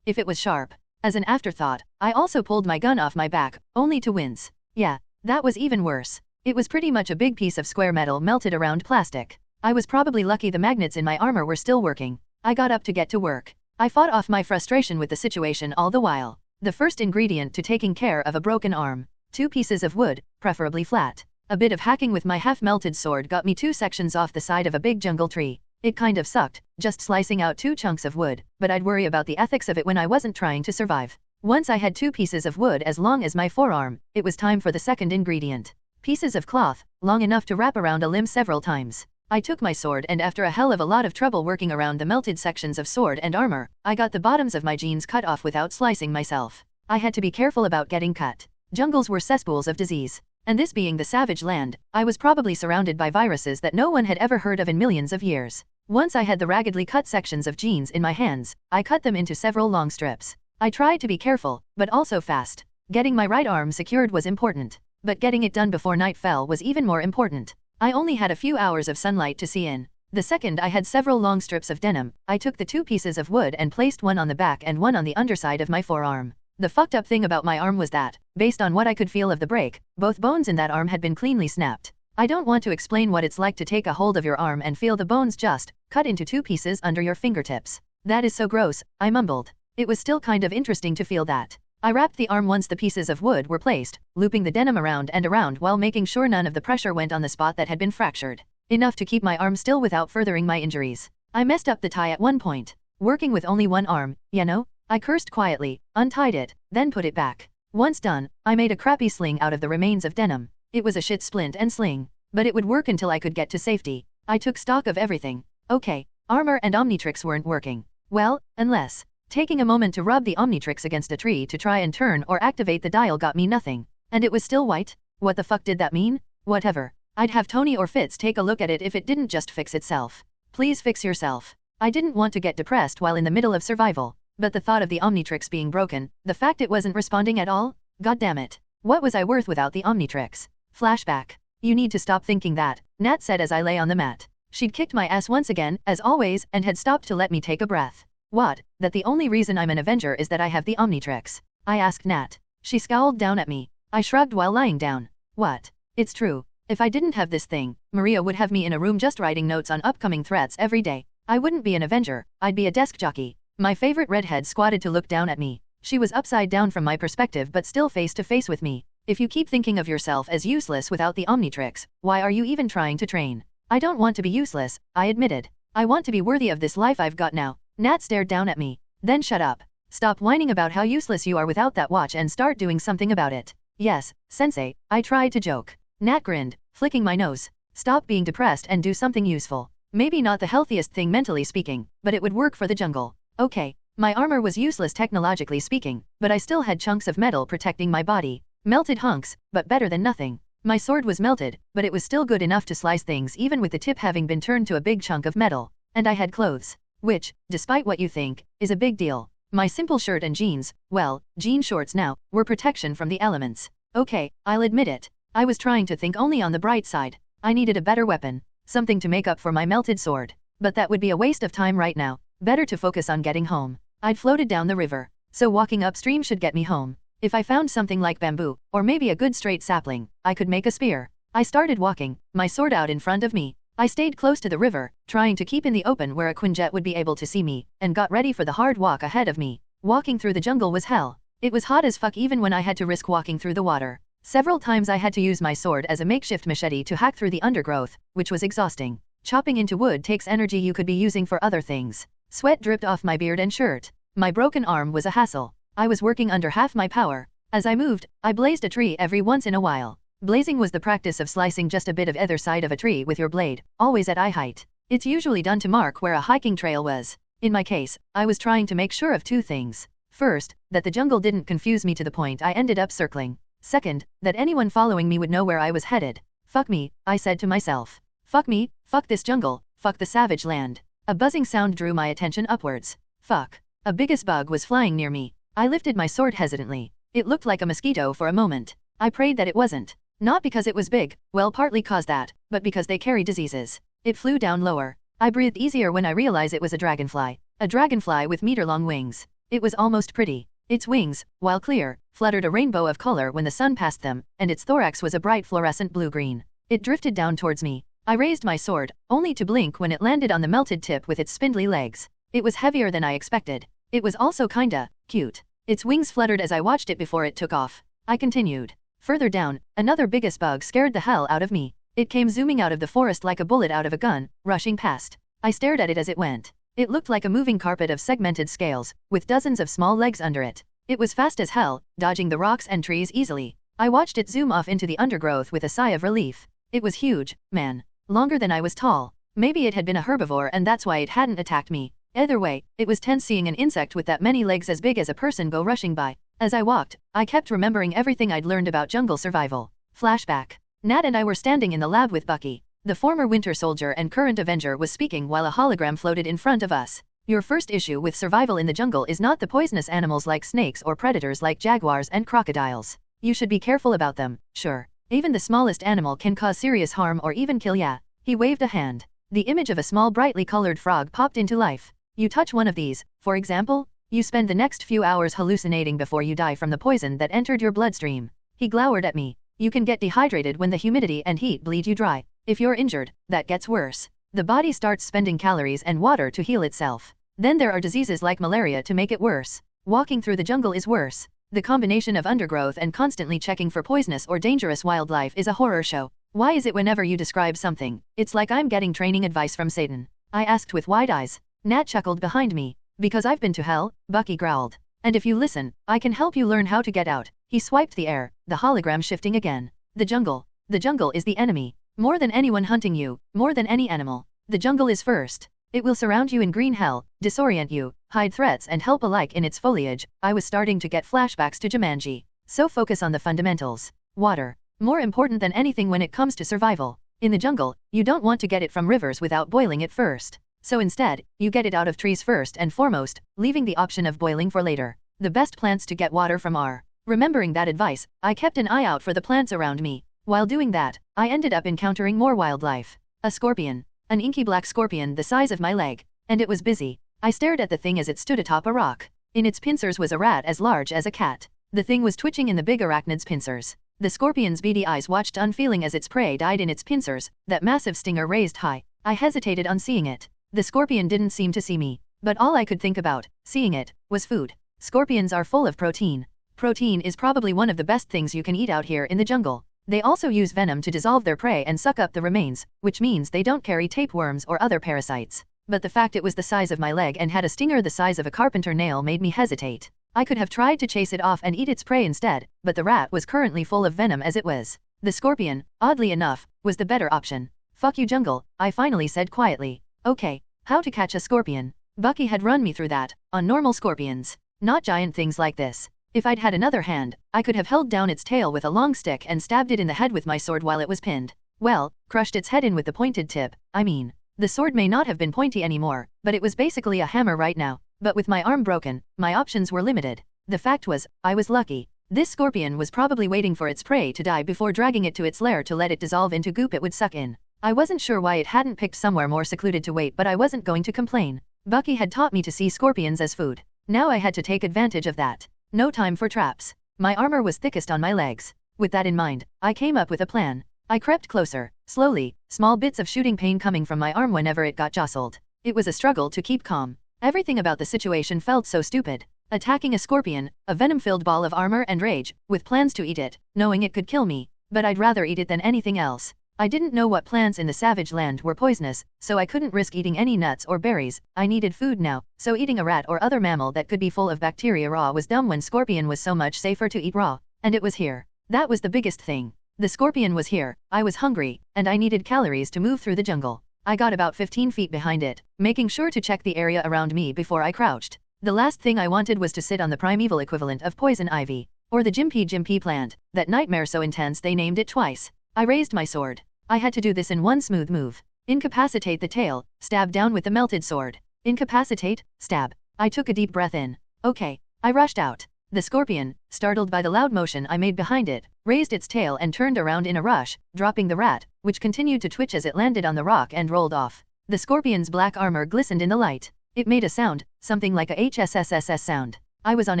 if it was sharp. As an afterthought, I also pulled my gun off my back, only to wince. Yeah, that was even worse. It was pretty much a big piece of square metal melted around plastic. I was probably lucky the magnets in my armor were still working. I got up to get to work. I fought off my frustration with the situation all the while. The first ingredient to taking care of a broken arm. 2 pieces of wood, preferably flat. A bit of hacking with my half-melted sword got me 2 sections off the side of a big jungle tree. It kind of sucked, just slicing out 2 chunks of wood, but I'd worry about the ethics of it when I wasn't trying to survive. Once I had 2 pieces of wood as long as my forearm, it was time for the second ingredient. Pieces of cloth, long enough to wrap around a limb several times. I took my sword and after a hell of a lot of trouble working around the melted sections of sword and armor, I got the bottoms of my jeans cut off without slicing myself. I had to be careful about getting cut. Jungles were cesspools of disease. And this being the savage land, I was probably surrounded by viruses that no one had ever heard of in millions of years. Once I had the raggedly cut sections of jeans in my hands, I cut them into several long strips. I tried to be careful, but also fast. Getting my right arm secured was important. But getting it done before night fell was even more important. I only had a few hours of sunlight to see in. The second I had several long strips of denim, I took the 2 pieces of wood and placed one on the back and one on the underside of my forearm. The fucked up thing about my arm was that, based on what I could feel of the break, both bones in that arm had been cleanly snapped. I don't want to explain what it's like to take a hold of your arm and feel the bones just cut into 2 pieces under your fingertips. That is so gross, I mumbled. It was still kind of interesting to feel that. I wrapped the arm once the pieces of wood were placed, looping the denim around and around while making sure none of the pressure went on the spot that had been fractured. Enough to keep my arm still without furthering my injuries. I messed up the tie at one point. Working with only one arm, you know? I cursed quietly, untied it, then put it back. Once done, I made a crappy sling out of the remains of denim. It was a shit splint and sling, but it would work until I could get to safety. I took stock of everything. Okay, armor and Omnitrix weren't working. Well, unless taking a moment to rub the Omnitrix against a tree to try and turn or activate the dial got me nothing. And it was still white? What the fuck did that mean? Whatever. I'd have Tony or Fitz take a look at it if it didn't just fix itself. Please fix yourself. I didn't want to get depressed while in the middle of survival. But the thought of the Omnitrix being broken, the fact it wasn't responding at all? God damn it. What was I worth without the Omnitrix? Flashback. You need to stop thinking that, Nat said as I lay on the mat. She'd kicked my ass once again, as always, and had stopped to let me take a breath. What? That the only reason I'm an Avenger is that I have the Omnitrix? I asked Nat. She scowled down at me. I shrugged while lying down. What? It's true. If I didn't have this thing, Maria would have me in a room just writing notes on upcoming threats every day. I wouldn't be an Avenger, I'd be a desk jockey. My favorite redhead squatted to look down at me. She was upside down from my perspective but still face to face with me. If you keep thinking of yourself as useless without the Omnitrix, why are you even trying to train? I don't want to be useless, I admitted. I want to be worthy of this life I've got now. Nat stared down at me. Then shut up. Stop whining about how useless you are without that watch and start doing something about it. Yes, sensei, I tried to joke. Nat grinned, flicking my nose. Stop being depressed and do something useful. Maybe not the healthiest thing mentally speaking, but it would work for the jungle. Okay, my armor was useless technologically speaking, but I still had chunks of metal protecting my body. Melted hunks, but better than nothing. My sword was melted, but it was still good enough to slice things even with the tip having been turned to a big chunk of metal. And I had clothes. Which, despite what you think, is a big deal. My simple shirt and jeans, well, jean shorts now, were protection from the elements. Okay, I'll admit it. I was trying to think only on the bright side. I needed a better weapon. Something to make up for my melted sword. But that would be a waste of time right now. Better to focus on getting home. I'd floated down the river, so walking upstream should get me home. If I found something like bamboo, or maybe a good straight sapling, I could make a spear. I started walking, my sword out in front of me. I stayed close to the river, trying to keep in the open where a Quinjet would be able to see me, and got ready for the hard walk ahead of me. Walking through the jungle was hell. It was hot as fuck even when I had to risk walking through the water. Several times I had to use my sword as a makeshift machete to hack through the undergrowth, which was exhausting. Chopping into wood takes energy you could be using for other things. Sweat dripped off my beard and shirt. My broken arm was a hassle. I was working under half my power. As I moved, I blazed a tree every once in a while. Blazing was the practice of slicing just a bit of either side of a tree with your blade, always at eye height. It's usually done to mark where a hiking trail was. In my case, I was trying to make sure of two things. First, that the jungle didn't confuse me to the point I ended up circling. Second, that anyone following me would know where I was headed. Fuck me, I said to myself. Fuck me, fuck this jungle, fuck the savage land. A buzzing sound drew my attention upwards. Fuck. A biggest bug was flying near me. I lifted my sword hesitantly. It looked like a mosquito for a moment. I prayed that it wasn't. Not because it was big, well partly cause that, but because they carry diseases. It flew down lower. I breathed easier when I realized it was a dragonfly. A dragonfly with meter-long wings. It was almost pretty. Its wings, while clear, fluttered a rainbow of color when the sun passed them, and its thorax was a bright fluorescent blue-green. It drifted down towards me. I raised my sword, only to blink when it landed on the melted tip with its spindly legs. It was heavier than I expected. It was also kinda cute. Its wings fluttered as I watched it before it took off. I continued. Further down, another biggest bug scared the hell out of me. It came zooming out of the forest like a bullet out of a gun, rushing past. I stared at it as it went. It looked like a moving carpet of segmented scales, with dozens of small legs under it. It was fast as hell, dodging the rocks and trees easily. I watched it zoom off into the undergrowth with a sigh of relief. It was huge, man. Longer than I was tall. Maybe it had been a herbivore and that's why it hadn't attacked me. Either way, it was tense seeing an insect with that many legs as big as a person go rushing by. As I walked, I kept remembering everything I'd learned about jungle survival. Flashback. Nat and I were standing in the lab with Bucky. The former Winter Soldier and current Avenger was speaking while a hologram floated in front of us. Your first issue with survival in the jungle is not the poisonous animals like snakes or predators like jaguars and crocodiles. You should be careful about them, sure. Even the smallest animal can cause serious harm or even kill ya. He waved a hand. The image of a small brightly colored frog popped into life. You touch one of these, for example, you spend the next few hours hallucinating before you die from the poison that entered your bloodstream. He glowered at me. You can get dehydrated when the humidity and heat bleed you dry. If you're injured, that gets worse. The body starts spending calories and water to heal itself. Then there are diseases like malaria to make it worse. Walking through the jungle is worse. The combination of undergrowth and constantly checking for poisonous or dangerous wildlife is a horror show. Why is it whenever you describe something, it's like I'm getting training advice from Satan? I asked with wide eyes. Nat chuckled behind me. Because I've been to hell, Bucky growled. And if you listen, I can help you learn how to get out. He swiped the air, the hologram shifting again. The jungle. The jungle is the enemy. More than anyone hunting you, more than any animal. The jungle is first. It will surround you in green hell, disorient you, hide threats and help alike in its foliage. I was starting to get flashbacks to Jumanji. So focus on the fundamentals. Water. More important than anything when it comes to survival. In the jungle, you don't want to get it from rivers without boiling it first. So instead, you get it out of trees first and foremost, leaving the option of boiling for later. The best plants to get water from are. Remembering that advice, I kept an eye out for the plants around me. While doing that, I ended up encountering more wildlife. A scorpion. An inky black scorpion the size of my leg. And it was busy. I stared at the thing as it stood atop a rock. In its pincers was a rat as large as a cat. The thing was twitching in the big arachnid's pincers. The scorpion's beady eyes watched unfeeling as its prey died in its pincers, that massive stinger raised high. I hesitated on seeing it. The scorpion didn't seem to see me. But all I could think about, seeing it, was food. Scorpions are full of protein. Protein is probably one of the best things you can eat out here in the jungle. They also use venom to dissolve their prey and suck up the remains, which means they don't carry tapeworms or other parasites. But the fact it was the size of my leg and had a stinger the size of a carpenter nail made me hesitate. I could have tried to chase it off and eat its prey instead, but the rat was currently full of venom as it was. The scorpion, oddly enough, was the better option. Fuck you jungle, I finally said quietly. Okay, how to catch a scorpion. Bucky had run me through that, on normal scorpions. Not giant things like this. If I'd had another hand, I could have held down its tail with a long stick and stabbed it in the head with my sword while it was pinned. Well, crushed its head in with the pointed tip, I mean. The sword may not have been pointy anymore, but it was basically a hammer right now. But with my arm broken, my options were limited. The fact was, I was lucky. This scorpion was probably waiting for its prey to die before dragging it to its lair to let it dissolve into goop it would suck in. I wasn't sure why it hadn't picked somewhere more secluded to wait, but I wasn't going to complain. Bucky had taught me to see scorpions as food. Now I had to take advantage of that. No time for traps. My armor was thickest on my legs. With that in mind, I came up with a plan. I crept closer, slowly, small bits of shooting pain coming from my arm whenever it got jostled. It was a struggle to keep calm. Everything about the situation felt so stupid. Attacking a scorpion, a venom-filled ball of armor and rage, with plans to eat it, knowing it could kill me, but I'd rather eat it than anything else. I didn't know what plants in the savage land were poisonous, so I couldn't risk eating any nuts or berries. I needed food now, so eating a rat or other mammal that could be full of bacteria raw was dumb when scorpion was so much safer to eat raw. And it was here. That was the biggest thing. The scorpion was here, I was hungry, and I needed calories to move through the jungle. I got about 15 feet behind it, making sure to check the area around me before I crouched. The last thing I wanted was to sit on the primeval equivalent of poison ivy, or the Jimpy plant, that nightmare so intense they named it twice. I raised my sword. I had to do this in one smooth move. Incapacitate the tail, stab down with the melted sword. Incapacitate, stab. I took a deep breath in. Okay. I rushed out. The scorpion, startled by the loud motion I made behind it, raised its tail and turned around in a rush, dropping the rat, which continued to twitch as it landed on the rock and rolled off. The scorpion's black armor glistened in the light. It made a sound, something like a HSSSS sound. I was on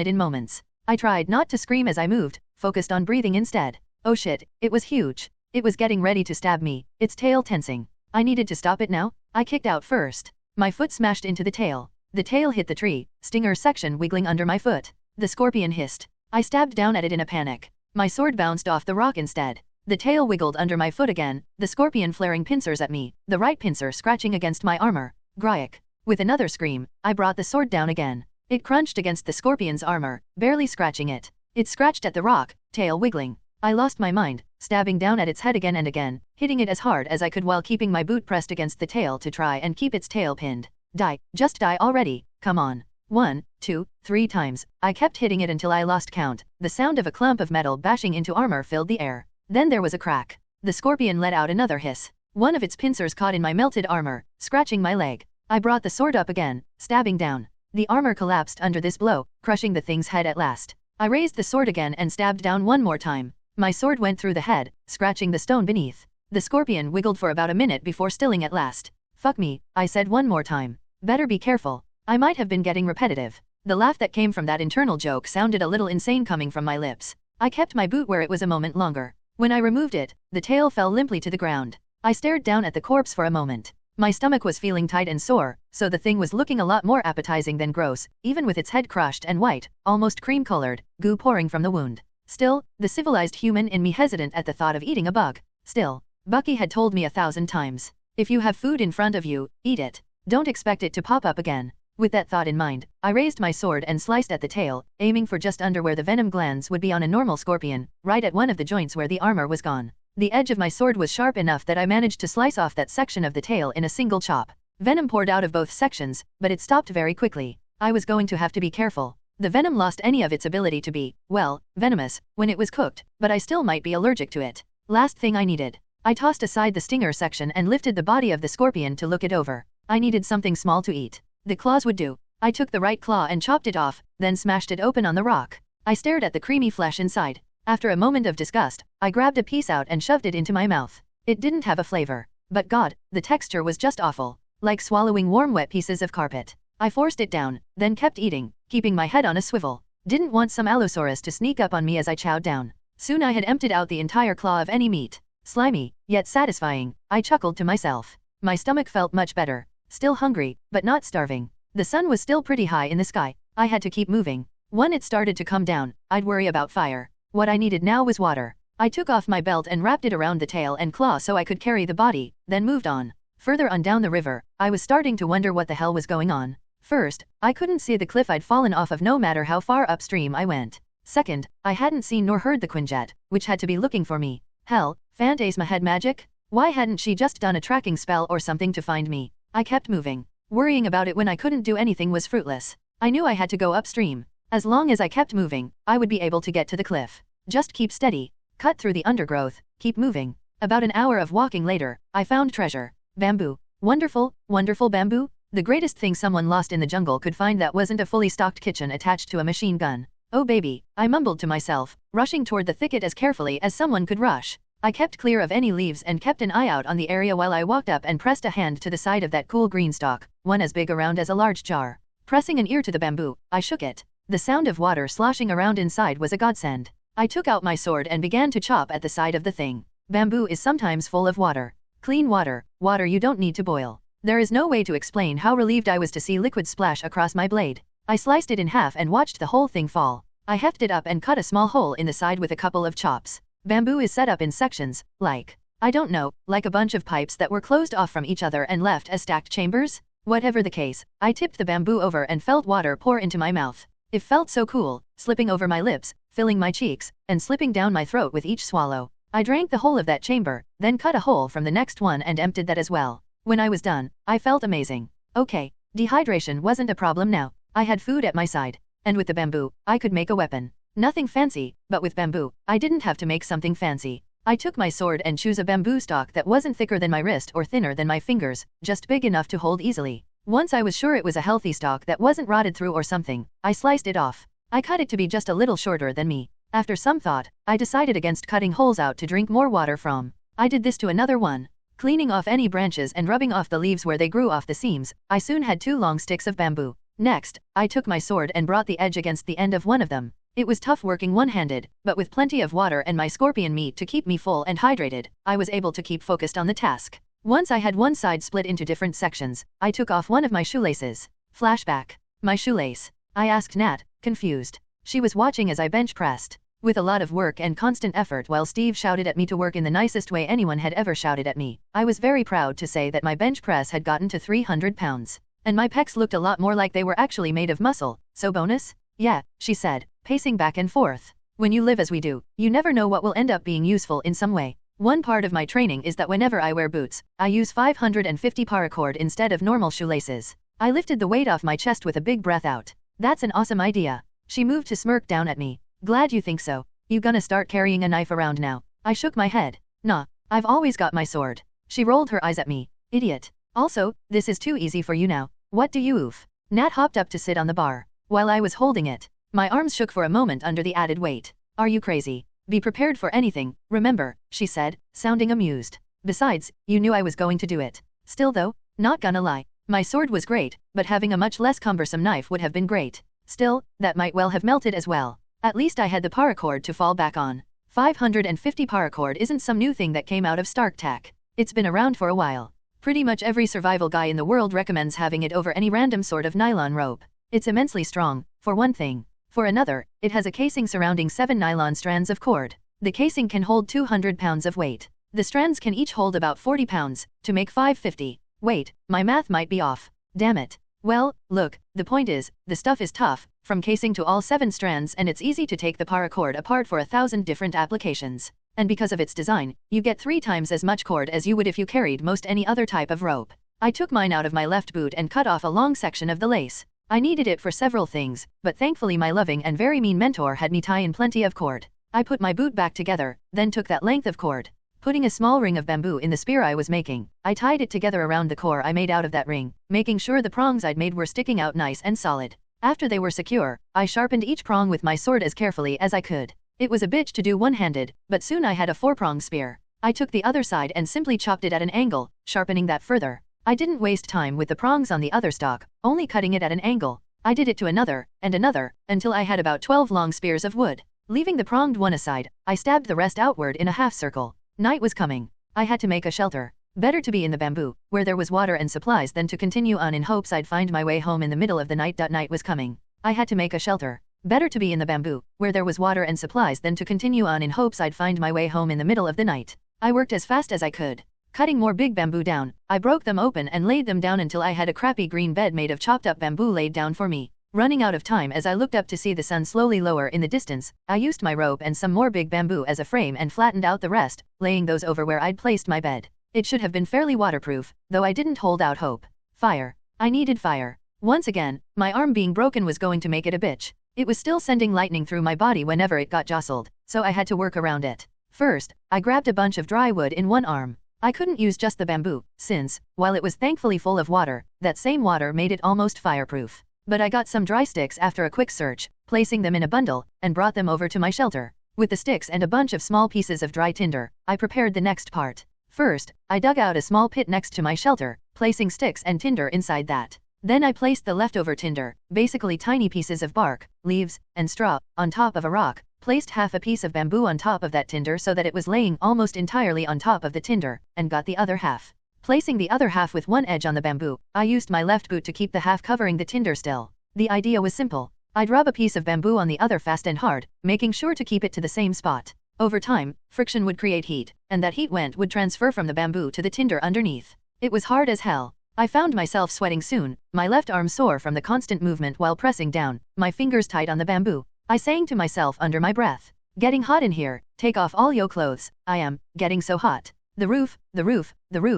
it in moments. I tried not to scream as I moved, focused on breathing instead. Oh shit, it was huge. It was getting ready to stab me, its tail tensing. I needed to stop it now. I kicked out first. My foot smashed into the tail. The tail hit the tree, stinger section wiggling under my foot. The scorpion hissed. I stabbed down at it in a panic. My sword bounced off the rock instead. The tail wiggled under my foot again, the scorpion flaring pincers at me, the right pincer scratching against my armor. Gryak. With another scream, I brought the sword down again. It crunched against the scorpion's armor, barely scratching it. It scratched at the rock, tail wiggling. I lost my mind, stabbing down at its head again and again, hitting it as hard as I could while keeping my boot pressed against the tail to try and keep its tail pinned. Die, just die already, come on. 1, 2, 3 times. I kept hitting it until I lost count. The sound of a clump of metal bashing into armor filled the air. Then there was a crack. The scorpion let out another hiss. One of its pincers caught in my melted armor, scratching my leg. I brought the sword up again, stabbing down. The armor collapsed under this blow, crushing the thing's head at last. I raised the sword again and stabbed down one more time. My sword went through the head, scratching the stone beneath. The scorpion wiggled for about a minute before stilling at last. Fuck me, I said one more time. Better be careful. I might have been getting repetitive. The laugh that came from that internal joke sounded a little insane coming from my lips. I kept my boot where it was a moment longer. When I removed it, the tail fell limply to the ground. I stared down at the corpse for a moment. My stomach was feeling tight and sore, so the thing was looking a lot more appetizing than gross, even with its head crushed and white, almost cream-colored, goo pouring from the wound. Still, the civilized human in me hesitant at the thought of eating a bug. Still, Bucky had told me 1,000 times. If you have food in front of you, eat it. Don't expect it to pop up again. With that thought in mind, I raised my sword and sliced at the tail, aiming for just under where the venom glands would be on a normal scorpion, right at one of the joints where the armor was gone. The edge of my sword was sharp enough that I managed to slice off that section of the tail in a single chop. Venom poured out of both sections, but it stopped very quickly. I was going to have to be careful. The venom lost any of its ability to be, well, venomous, when it was cooked, but I still might be allergic to it. Last thing I needed. I tossed aside the stinger section and lifted the body of the scorpion to look it over. I needed something small to eat. The claws would do. I took the right claw and chopped it off, then smashed it open on the rock. I stared at the creamy flesh inside. After a moment of disgust, I grabbed a piece out and shoved it into my mouth. It didn't have a flavor. But God, the texture was just awful. Like swallowing warm wet pieces of carpet. I forced it down, then kept eating, keeping my head on a swivel. Didn't want some Allosaurus to sneak up on me as I chowed down. Soon I had emptied out the entire claw of any meat. Slimy, yet satisfying, I chuckled to myself. My stomach felt much better. Still hungry, but not starving. The sun was still pretty high in the sky. I had to keep moving. When it started to come down, I'd worry about fire. What I needed now was water. I took off my belt and wrapped it around the tail and claw so I could carry the body, then moved on. Further on down the river, I was starting to wonder what the hell was going on. First, I couldn't see the cliff I'd fallen off of no matter how far upstream I went. Second, I hadn't seen nor heard the Quinjet, which had to be looking for me. Hell, Phantasma had magic? Why hadn't she just done a tracking spell or something to find me? I kept moving. Worrying about it when I couldn't do anything was fruitless. I knew I had to go upstream. As long as I kept moving, I would be able to get to the cliff. Just keep steady. Cut through the undergrowth. Keep moving. About an hour of walking later, I found treasure. Bamboo. Wonderful, wonderful bamboo. The greatest thing someone lost in the jungle could find that wasn't a fully stocked kitchen attached to a machine gun. Oh baby, I mumbled to myself, rushing toward the thicket as carefully as someone could rush. I kept clear of any leaves and kept an eye out on the area while I walked up and pressed a hand to the side of that cool green stalk, one as big around as a large jar. Pressing an ear to the bamboo, I shook it. The sound of water sloshing around inside was a godsend. I took out my sword and began to chop at the side of the thing. Bamboo is sometimes full of water. Clean water, water you don't need to boil. There is no way to explain how relieved I was to see liquid splash across my blade. I sliced it in half and watched the whole thing fall. I hefted it up and cut a small hole in the side with a couple of chops. Bamboo is set up in sections, I don't know, like a bunch of pipes that were closed off from each other and left as stacked chambers? Whatever the case, I tipped the bamboo over and felt water pour into my mouth. It felt so cool, slipping over my lips, filling my cheeks, and slipping down my throat with each swallow. I drank the whole of that chamber, then cut a hole from the next one and emptied that as well. When I was done, I felt amazing. Okay, dehydration wasn't a problem now. I had food at my side. And with the bamboo, I could make a weapon. Nothing fancy, but with bamboo, I didn't have to make something fancy. I took my sword and chose a bamboo stalk that wasn't thicker than my wrist or thinner than my fingers, just big enough to hold easily. Once I was sure it was a healthy stalk that wasn't rotted through or something, I sliced it off. I cut it to be just a little shorter than me. After some thought, I decided against cutting holes out to drink more water from. I did this to another one. Cleaning off any branches and rubbing off the leaves where they grew off the seams, I soon had 2 long sticks of bamboo. Next, I took my sword and brought the edge against the end of one of them. It was tough working one-handed, but with plenty of water and my scorpion meat to keep me full and hydrated, I was able to keep focused on the task. Once I had one side split into different sections, I took off one of my shoelaces. Flashback. My shoelace. I asked Nat, confused. She was watching as I bench pressed. With a lot of work and constant effort while Steve shouted at me to work in the nicest way anyone had ever shouted at me, I was very proud to say that my bench press had gotten to 300 pounds. And my pecs looked a lot more like they were actually made of muscle, so bonus? Yeah, she said, pacing back and forth. When you live as we do, you never know what will end up being useful in some way. One part of my training is that whenever I wear boots, I use 550 paracord instead of normal shoelaces. I lifted the weight off my chest with a big breath out. That's an awesome idea. She moved to smirk down at me. Glad you think so. You gonna start carrying a knife around now? I shook my head. Nah, I've always got my sword. She rolled her eyes at me. Idiot. Also, this is too easy for you now. What do you oof? Nat hopped up to sit on the bar. While I was holding it, my arms shook for a moment under the added weight. Are you crazy? Be prepared for anything, remember, she said, sounding amused. Besides, you knew I was going to do it. Still though, not gonna lie, my sword was great, but having a much less cumbersome knife would have been great. Still, that might well have melted as well. At least I had the paracord to fall back on. 550 paracord isn't some new thing that came out of StarkTech. It's been around for a while. Pretty much every survival guy in the world recommends having it over any random sort of nylon rope. It's immensely strong, for one thing. For another, it has a casing surrounding 7 nylon strands of cord. The casing can hold 200 pounds of weight. The strands can each hold about 40 pounds, to make 550. Wait, my math might be off. Damn it. Well, look, the point is, the stuff is tough, from casing to all 7 strands, and it's easy to take the paracord apart for 1,000 different applications. And because of its design, you get 3 times as much cord as you would if you carried most any other type of rope. I took mine out of my left boot and cut off a long section of the lace. I needed it for several things, but thankfully my loving and very mean mentor had me tie in plenty of cord. I put my boot back together, then took that length of cord. Putting a small ring of bamboo in the spear I was making, I tied it together around the core I made out of that ring, making sure the prongs I'd made were sticking out nice and solid. After they were secure, I sharpened each prong with my sword as carefully as I could. It was a bitch to do one-handed, but soon I had a 4-prong spear. I took the other side and simply chopped it at an angle, sharpening that further. I didn't waste time with the prongs on the other stalk, only cutting it at an angle. I did it to another, and another, until I had about 12 long spears of wood. Leaving the pronged one aside, I stabbed the rest outward in a half circle. Night was coming. I had to make a shelter. Better to be in the bamboo, where there was water and supplies, than to continue on in hopes I'd find my way home in the middle of the night. Night was coming. I had to make a shelter. Better to be in the bamboo, where there was water and supplies, than to continue on in hopes I'd find my way home in the middle of the night. I worked as fast as I could. Cutting more big bamboo down, I broke them open and laid them down until I had a crappy green bed made of chopped up bamboo laid down for me. Running out of time as I looked up to see the sun slowly lower in the distance, I used my rope and some more big bamboo as a frame and flattened out the rest, laying those over where I'd placed my bed. It should have been fairly waterproof, though I didn't hold out hope. Fire. I needed fire. Once again, my arm being broken was going to make it a bitch. It was still sending lightning through my body whenever it got jostled, so I had to work around it. First, I grabbed a bunch of dry wood in one arm. I couldn't use just the bamboo, since, while it was thankfully full of water, that same water made it almost fireproof. But I got some dry sticks after a quick search, placing them in a bundle, and brought them over to my shelter. With the sticks and a bunch of small pieces of dry tinder, I prepared the next part. First, I dug out a small pit next to my shelter, placing sticks and tinder inside that. Then I placed the leftover tinder, basically tiny pieces of bark, leaves, and straw, on top of a rock, placed half a piece of bamboo on top of that tinder so that it was laying almost entirely on top of the tinder, and got the other half. Placing the other half with one edge on the bamboo, I used my left boot to keep the half covering the tinder still. The idea was simple. I'd rub a piece of bamboo on the other fast and hard, making sure to keep it to the same spot. Over time, friction would create heat, and that heat would transfer from the bamboo to the tinder underneath. It was hard as hell. I found myself sweating soon, my left arm sore from the constant movement while pressing down, my fingers tight on the bamboo. I sang to myself under my breath. Getting hot in here, take off all yo clothes, I am, getting so hot. The roof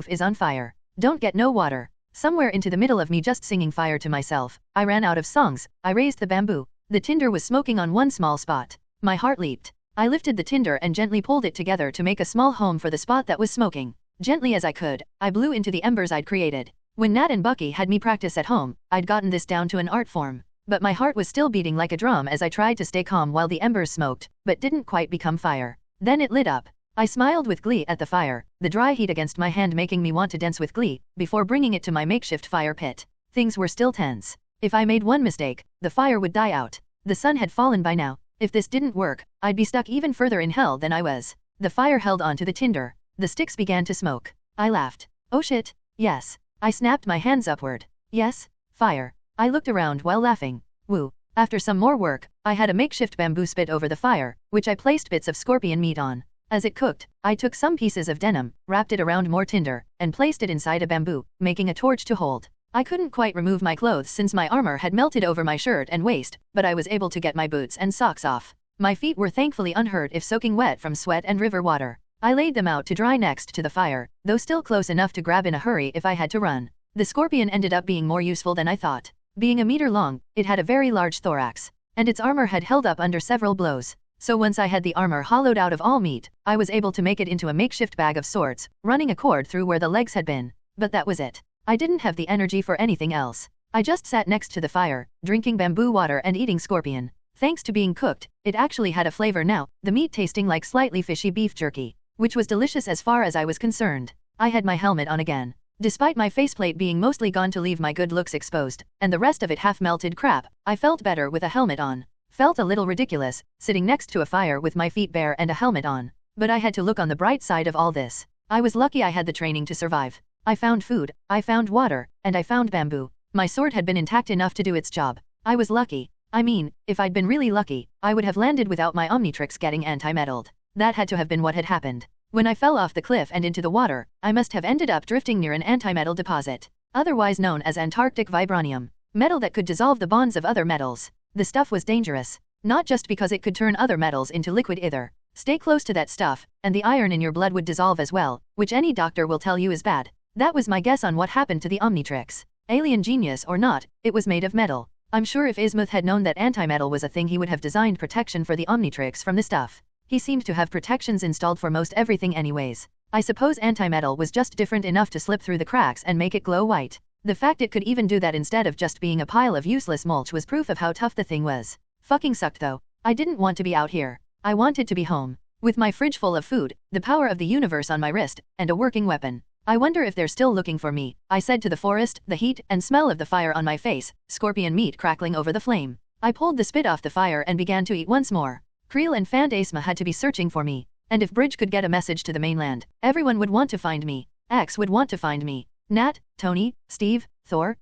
is on fire. Don't get no water. Somewhere into the middle of me just singing fire to myself, I ran out of songs. I raised the bamboo. The tinder was smoking on one small spot. My heart leaped. I lifted the tinder and gently pulled it together to make a small home for the spot that was smoking. Gently as I could, I blew into the embers I'd created. When Nat and Bucky had me practice at home, I'd gotten this down to an art form. But my heart was still beating like a drum as I tried to stay calm while the embers smoked, but didn't quite become fire. Then it lit up. I smiled with glee at the fire, the dry heat against my hand making me want to dance with glee, before bringing it to my makeshift fire pit. Things were still tense. If I made one mistake, the fire would die out. The sun had fallen by now. If this didn't work, I'd be stuck even further in hell than I was. The fire held on to the tinder. The sticks began to smoke. I laughed. Oh shit. Yes. I snapped my hands upward. Yes, fire. I looked around while laughing. Woo. After some more work, I had a makeshift bamboo spit over the fire, which I placed bits of scorpion meat on. As it cooked, I took some pieces of denim, wrapped it around more tinder, and placed it inside a bamboo, making a torch to hold. I couldn't quite remove my clothes since my armor had melted over my shirt and waist, but I was able to get my boots and socks off. My feet were thankfully unhurt if soaking wet from sweat and river water. I laid them out to dry next to the fire, though still close enough to grab in a hurry if I had to run. The scorpion ended up being more useful than I thought. Being a meter long, it had a very large thorax, and its armor had held up under several blows. So once I had the armor hollowed out of all meat, I was able to make it into a makeshift bag of sorts, running a cord through where the legs had been. But that was it. I didn't have the energy for anything else. I just sat next to the fire, drinking bamboo water and eating scorpion. Thanks to being cooked, it actually had a flavor now, the meat tasting like slightly fishy beef jerky, which was delicious as far as I was concerned. I had my helmet on again. Despite my faceplate being mostly gone to leave my good looks exposed, and the rest of it half-melted crap, I felt better with a helmet on. Felt a little ridiculous, sitting next to a fire with my feet bare and a helmet on. But I had to look on the bright side of all this. I was lucky I had the training to survive. I found food, I found water, and I found bamboo. My sword had been intact enough to do its job. I was lucky. I mean, if I'd been really lucky, I would have landed without my Omnitrix getting anti-metalled. That had to have been what had happened. When I fell off the cliff and into the water, I must have ended up drifting near an anti-metal deposit, otherwise known as Antarctic vibranium, metal that could dissolve the bonds of other metals. The stuff was dangerous, not just because it could turn other metals into liquid either. Stay close to that stuff, and the iron in your blood would dissolve as well, which any doctor will tell you is bad. That was my guess on what happened to the Omnitrix. Alien genius or not, it was made of metal. I'm sure if Ismuth had known that anti-metal was a thing, he would have designed protection for the Omnitrix from the stuff. He seemed to have protections installed for most everything anyways. I suppose anti-metal was just different enough to slip through the cracks and make it glow white. The fact it could even do that instead of just being a pile of useless mulch was proof of how tough the thing was. Fucking sucked though. I didn't want to be out here. I wanted to be home. With my fridge full of food, the power of the universe on my wrist, and a working weapon. I wonder if they're still looking for me, I said to the forest, the heat and smell of the fire on my face, scorpion meat crackling over the flame. I pulled the spit off the fire and began to eat once more. Creel and Phantasma had to be searching for me, and if Bridge could get a message to the mainland, everyone would want to find me. X would want to find me. Nat, Tony, Steve, Thor,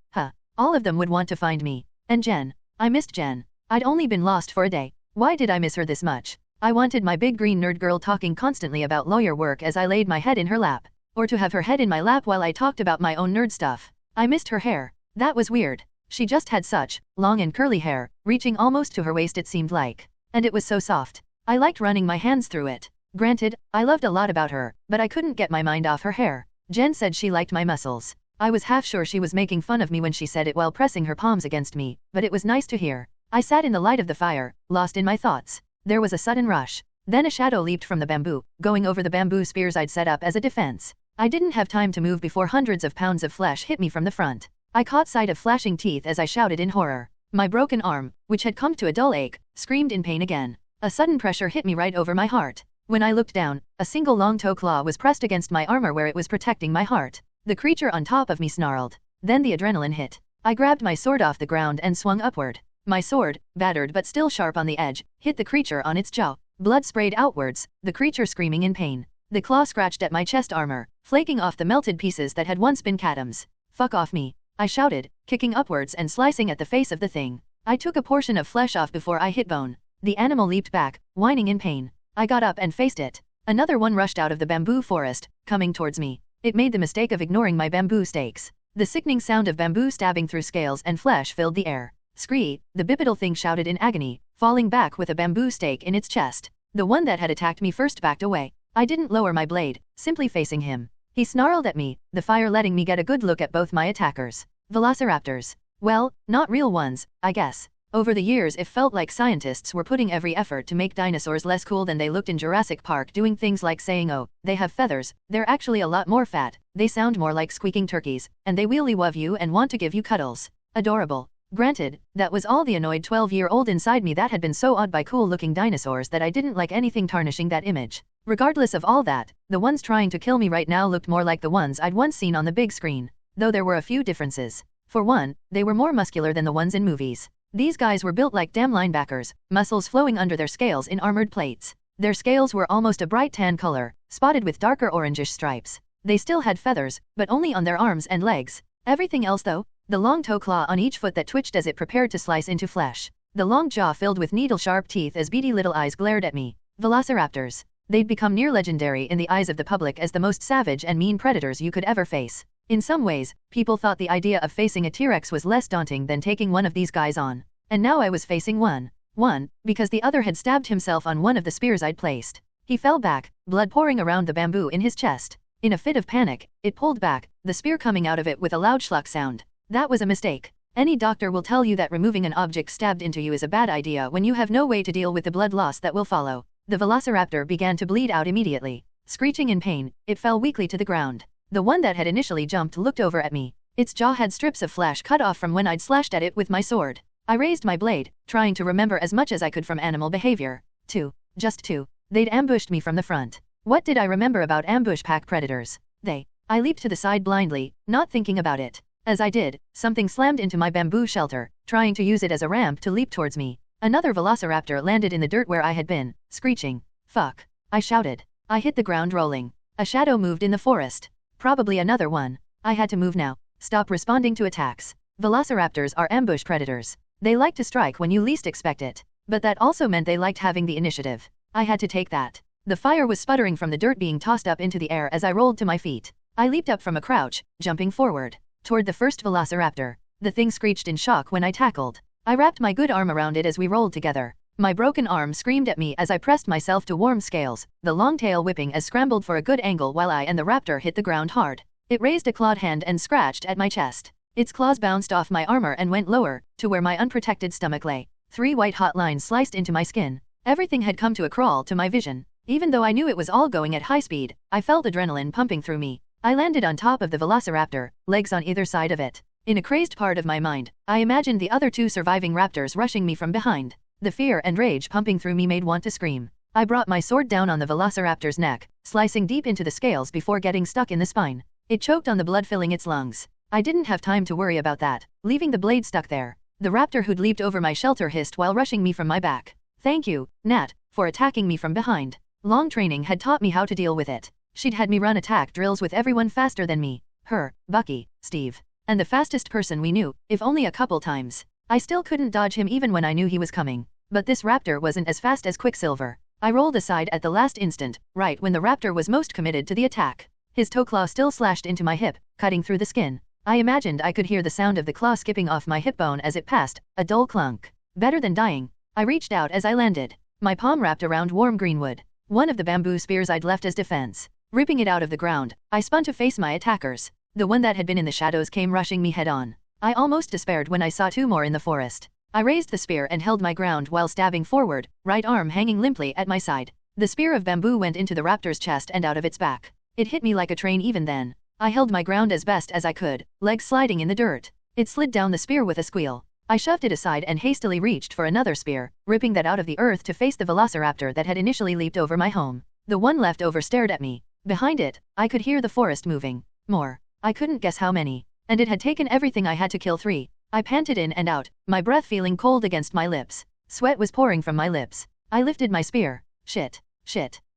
all of them would want to find me. And Jen. I missed Jen. I'd only been lost for a day. Why did I miss her this much? I wanted my big green nerd girl talking constantly about lawyer work as I laid my head in her lap. Or to have her head in my lap while I talked about my own nerd stuff. I missed her hair. That was weird. She just had such long and curly hair, reaching almost to her waist it seemed like. And it was so soft. I liked running my hands through it. Granted, I loved a lot about her, but I couldn't get my mind off her hair. Jen said she liked my muscles. I was half sure she was making fun of me when she said it while pressing her palms against me, but it was nice to hear. I sat in the light of the fire, lost in my thoughts. There was a sudden rush. Then a shadow leaped from the bamboo, going over the bamboo spears I'd set up as a defense. I didn't have time to move before hundreds of pounds of flesh hit me from the front. I caught sight of flashing teeth as I shouted in horror. My broken arm, which had come to a dull ache, screamed in pain again. A sudden pressure hit me right over my heart. When I looked down, a single long toe claw was pressed against my armor where it was protecting my heart. The creature on top of me snarled. Then the adrenaline hit. I grabbed my sword off the ground and swung upward. My sword, battered but still sharp on the edge, hit the creature on its jaw. Blood sprayed outwards, the creature screaming in pain. The claw scratched at my chest armor, flaking off the melted pieces that had once been Cadam's. "Fuck off me," I shouted, kicking upwards and slicing at the face of the thing. I took a portion of flesh off before I hit bone. The animal leaped back, whining in pain. I got up and faced it. Another one rushed out of the bamboo forest, coming towards me. It made the mistake of ignoring my bamboo stakes. The sickening sound of bamboo stabbing through scales and flesh filled the air. "Scree!" the bipedal thing shouted in agony, falling back with a bamboo stake in its chest. The one that had attacked me first backed away. I didn't lower my blade, simply facing him. He snarled at me, the fire letting me get a good look at both my attackers. Velociraptors. Well, not real ones, I guess. Over the years it felt like scientists were putting every effort to make dinosaurs less cool than they looked in Jurassic Park, doing things like saying, "Oh, they have feathers, they're actually a lot more fat, they sound more like squeaking turkeys, and they really love you and want to give you cuddles." Adorable. Granted, that was all the annoyed 12-year-old inside me that had been so awed by cool-looking dinosaurs that I didn't like anything tarnishing that image. Regardless of all that, the ones trying to kill me right now looked more like the ones I'd once seen on the big screen. Though there were a few differences. For one, they were more muscular than the ones in movies. These guys were built like damn linebackers, muscles flowing under their scales in armored plates. Their scales were almost a bright tan color, spotted with darker orangish stripes. They still had feathers, but only on their arms and legs. Everything else though? The long toe claw on each foot that twitched as it prepared to slice into flesh. The long jaw filled with needle-sharp teeth as beady little eyes glared at me. Velociraptors. They'd become near legendary in the eyes of the public as the most savage and mean predators you could ever face. In some ways, people thought the idea of facing a T-Rex was less daunting than taking one of these guys on. And now I was facing one. One, because the other had stabbed himself on one of the spears I'd placed. He fell back, blood pouring around the bamboo in his chest. In a fit of panic, it pulled back, the spear coming out of it with a loud schluck sound. That was a mistake. Any doctor will tell you that removing an object stabbed into you is a bad idea when you have no way to deal with the blood loss that will follow. The velociraptor began to bleed out immediately. Screeching in pain, it fell weakly to the ground. The one that had initially jumped looked over at me. Its jaw had strips of flesh cut off from when I'd slashed at it with my sword. I raised my blade, trying to remember as much as I could from animal behavior. Just two. They'd ambushed me from the front. What did I remember about ambush pack predators? I leaped to the side blindly, not thinking about it. As I did, something slammed into my bamboo shelter, trying to use it as a ramp to leap towards me. Another velociraptor landed in the dirt where I had been, screeching. "Fuck!" I shouted. I hit the ground rolling. A shadow moved in the forest. Probably another one. I had to move now. Stop responding to attacks. Velociraptors are ambush predators. They like to strike when you least expect it. But that also meant they liked having the initiative. I had to take that. The fire was sputtering from the dirt being tossed up into the air as I rolled to my feet. I leaped up from a crouch, jumping forward. Toward the first velociraptor. The thing screeched in shock when I tackled. I wrapped my good arm around it as we rolled together. My broken arm screamed at me as I pressed myself to warm scales, the long tail whipping as scrambled for a good angle while I and the raptor hit the ground hard. It raised a clawed hand and scratched at my chest. Its claws bounced off my armor and went lower, to where my unprotected stomach lay. 3 white-hot lines sliced into my skin. Everything had come to a crawl to my vision. Even though I knew it was all going at high speed, I felt adrenaline pumping through me. I landed on top of the velociraptor, legs on either side of it. In a crazed part of my mind, I imagined the other 2 surviving raptors rushing me from behind. The fear and rage pumping through me made want to scream. I brought my sword down on the velociraptor's neck, slicing deep into the scales before getting stuck in the spine. It choked on the blood filling its lungs. I didn't have time to worry about that, leaving the blade stuck there. The raptor who'd leaped over my shelter hissed while rushing me from my back. "Thank you, Nat, for attacking me from behind. Long training had taught me how to deal with it. She'd had me run attack drills with everyone faster than me. Her, Bucky, Steve. And the fastest person we knew, if only a couple times. I still couldn't dodge him even when I knew he was coming. But this raptor wasn't as fast as Quicksilver. I rolled aside at the last instant, right when the raptor was most committed to the attack. His toe claw still slashed into my hip, cutting through the skin. I imagined I could hear the sound of the claw skipping off my hip bone as it passed, a dull clunk. Better than dying. I reached out as I landed. My palm wrapped around warm greenwood. One of the bamboo spears I'd left as defense. Ripping it out of the ground, I spun to face my attackers. The one that had been in the shadows came rushing me head-on. I almost despaired when I saw 2 more in the forest. I raised the spear and held my ground while stabbing forward, right arm hanging limply at my side. The spear of bamboo went into the raptor's chest and out of its back. It hit me like a train even then. I held my ground as best as I could, legs sliding in the dirt. It slid down the spear with a squeal. I shoved it aside and hastily reached for another spear, ripping that out of the earth to face the velociraptor that had initially leaped over my home. The one left over stared at me. Behind it, I could hear the forest moving. More. I couldn't guess how many. And it had taken everything I had to kill 3. I panted in and out, my breath feeling cold against my lips. Sweat was pouring from my lips. I lifted my spear. Shit.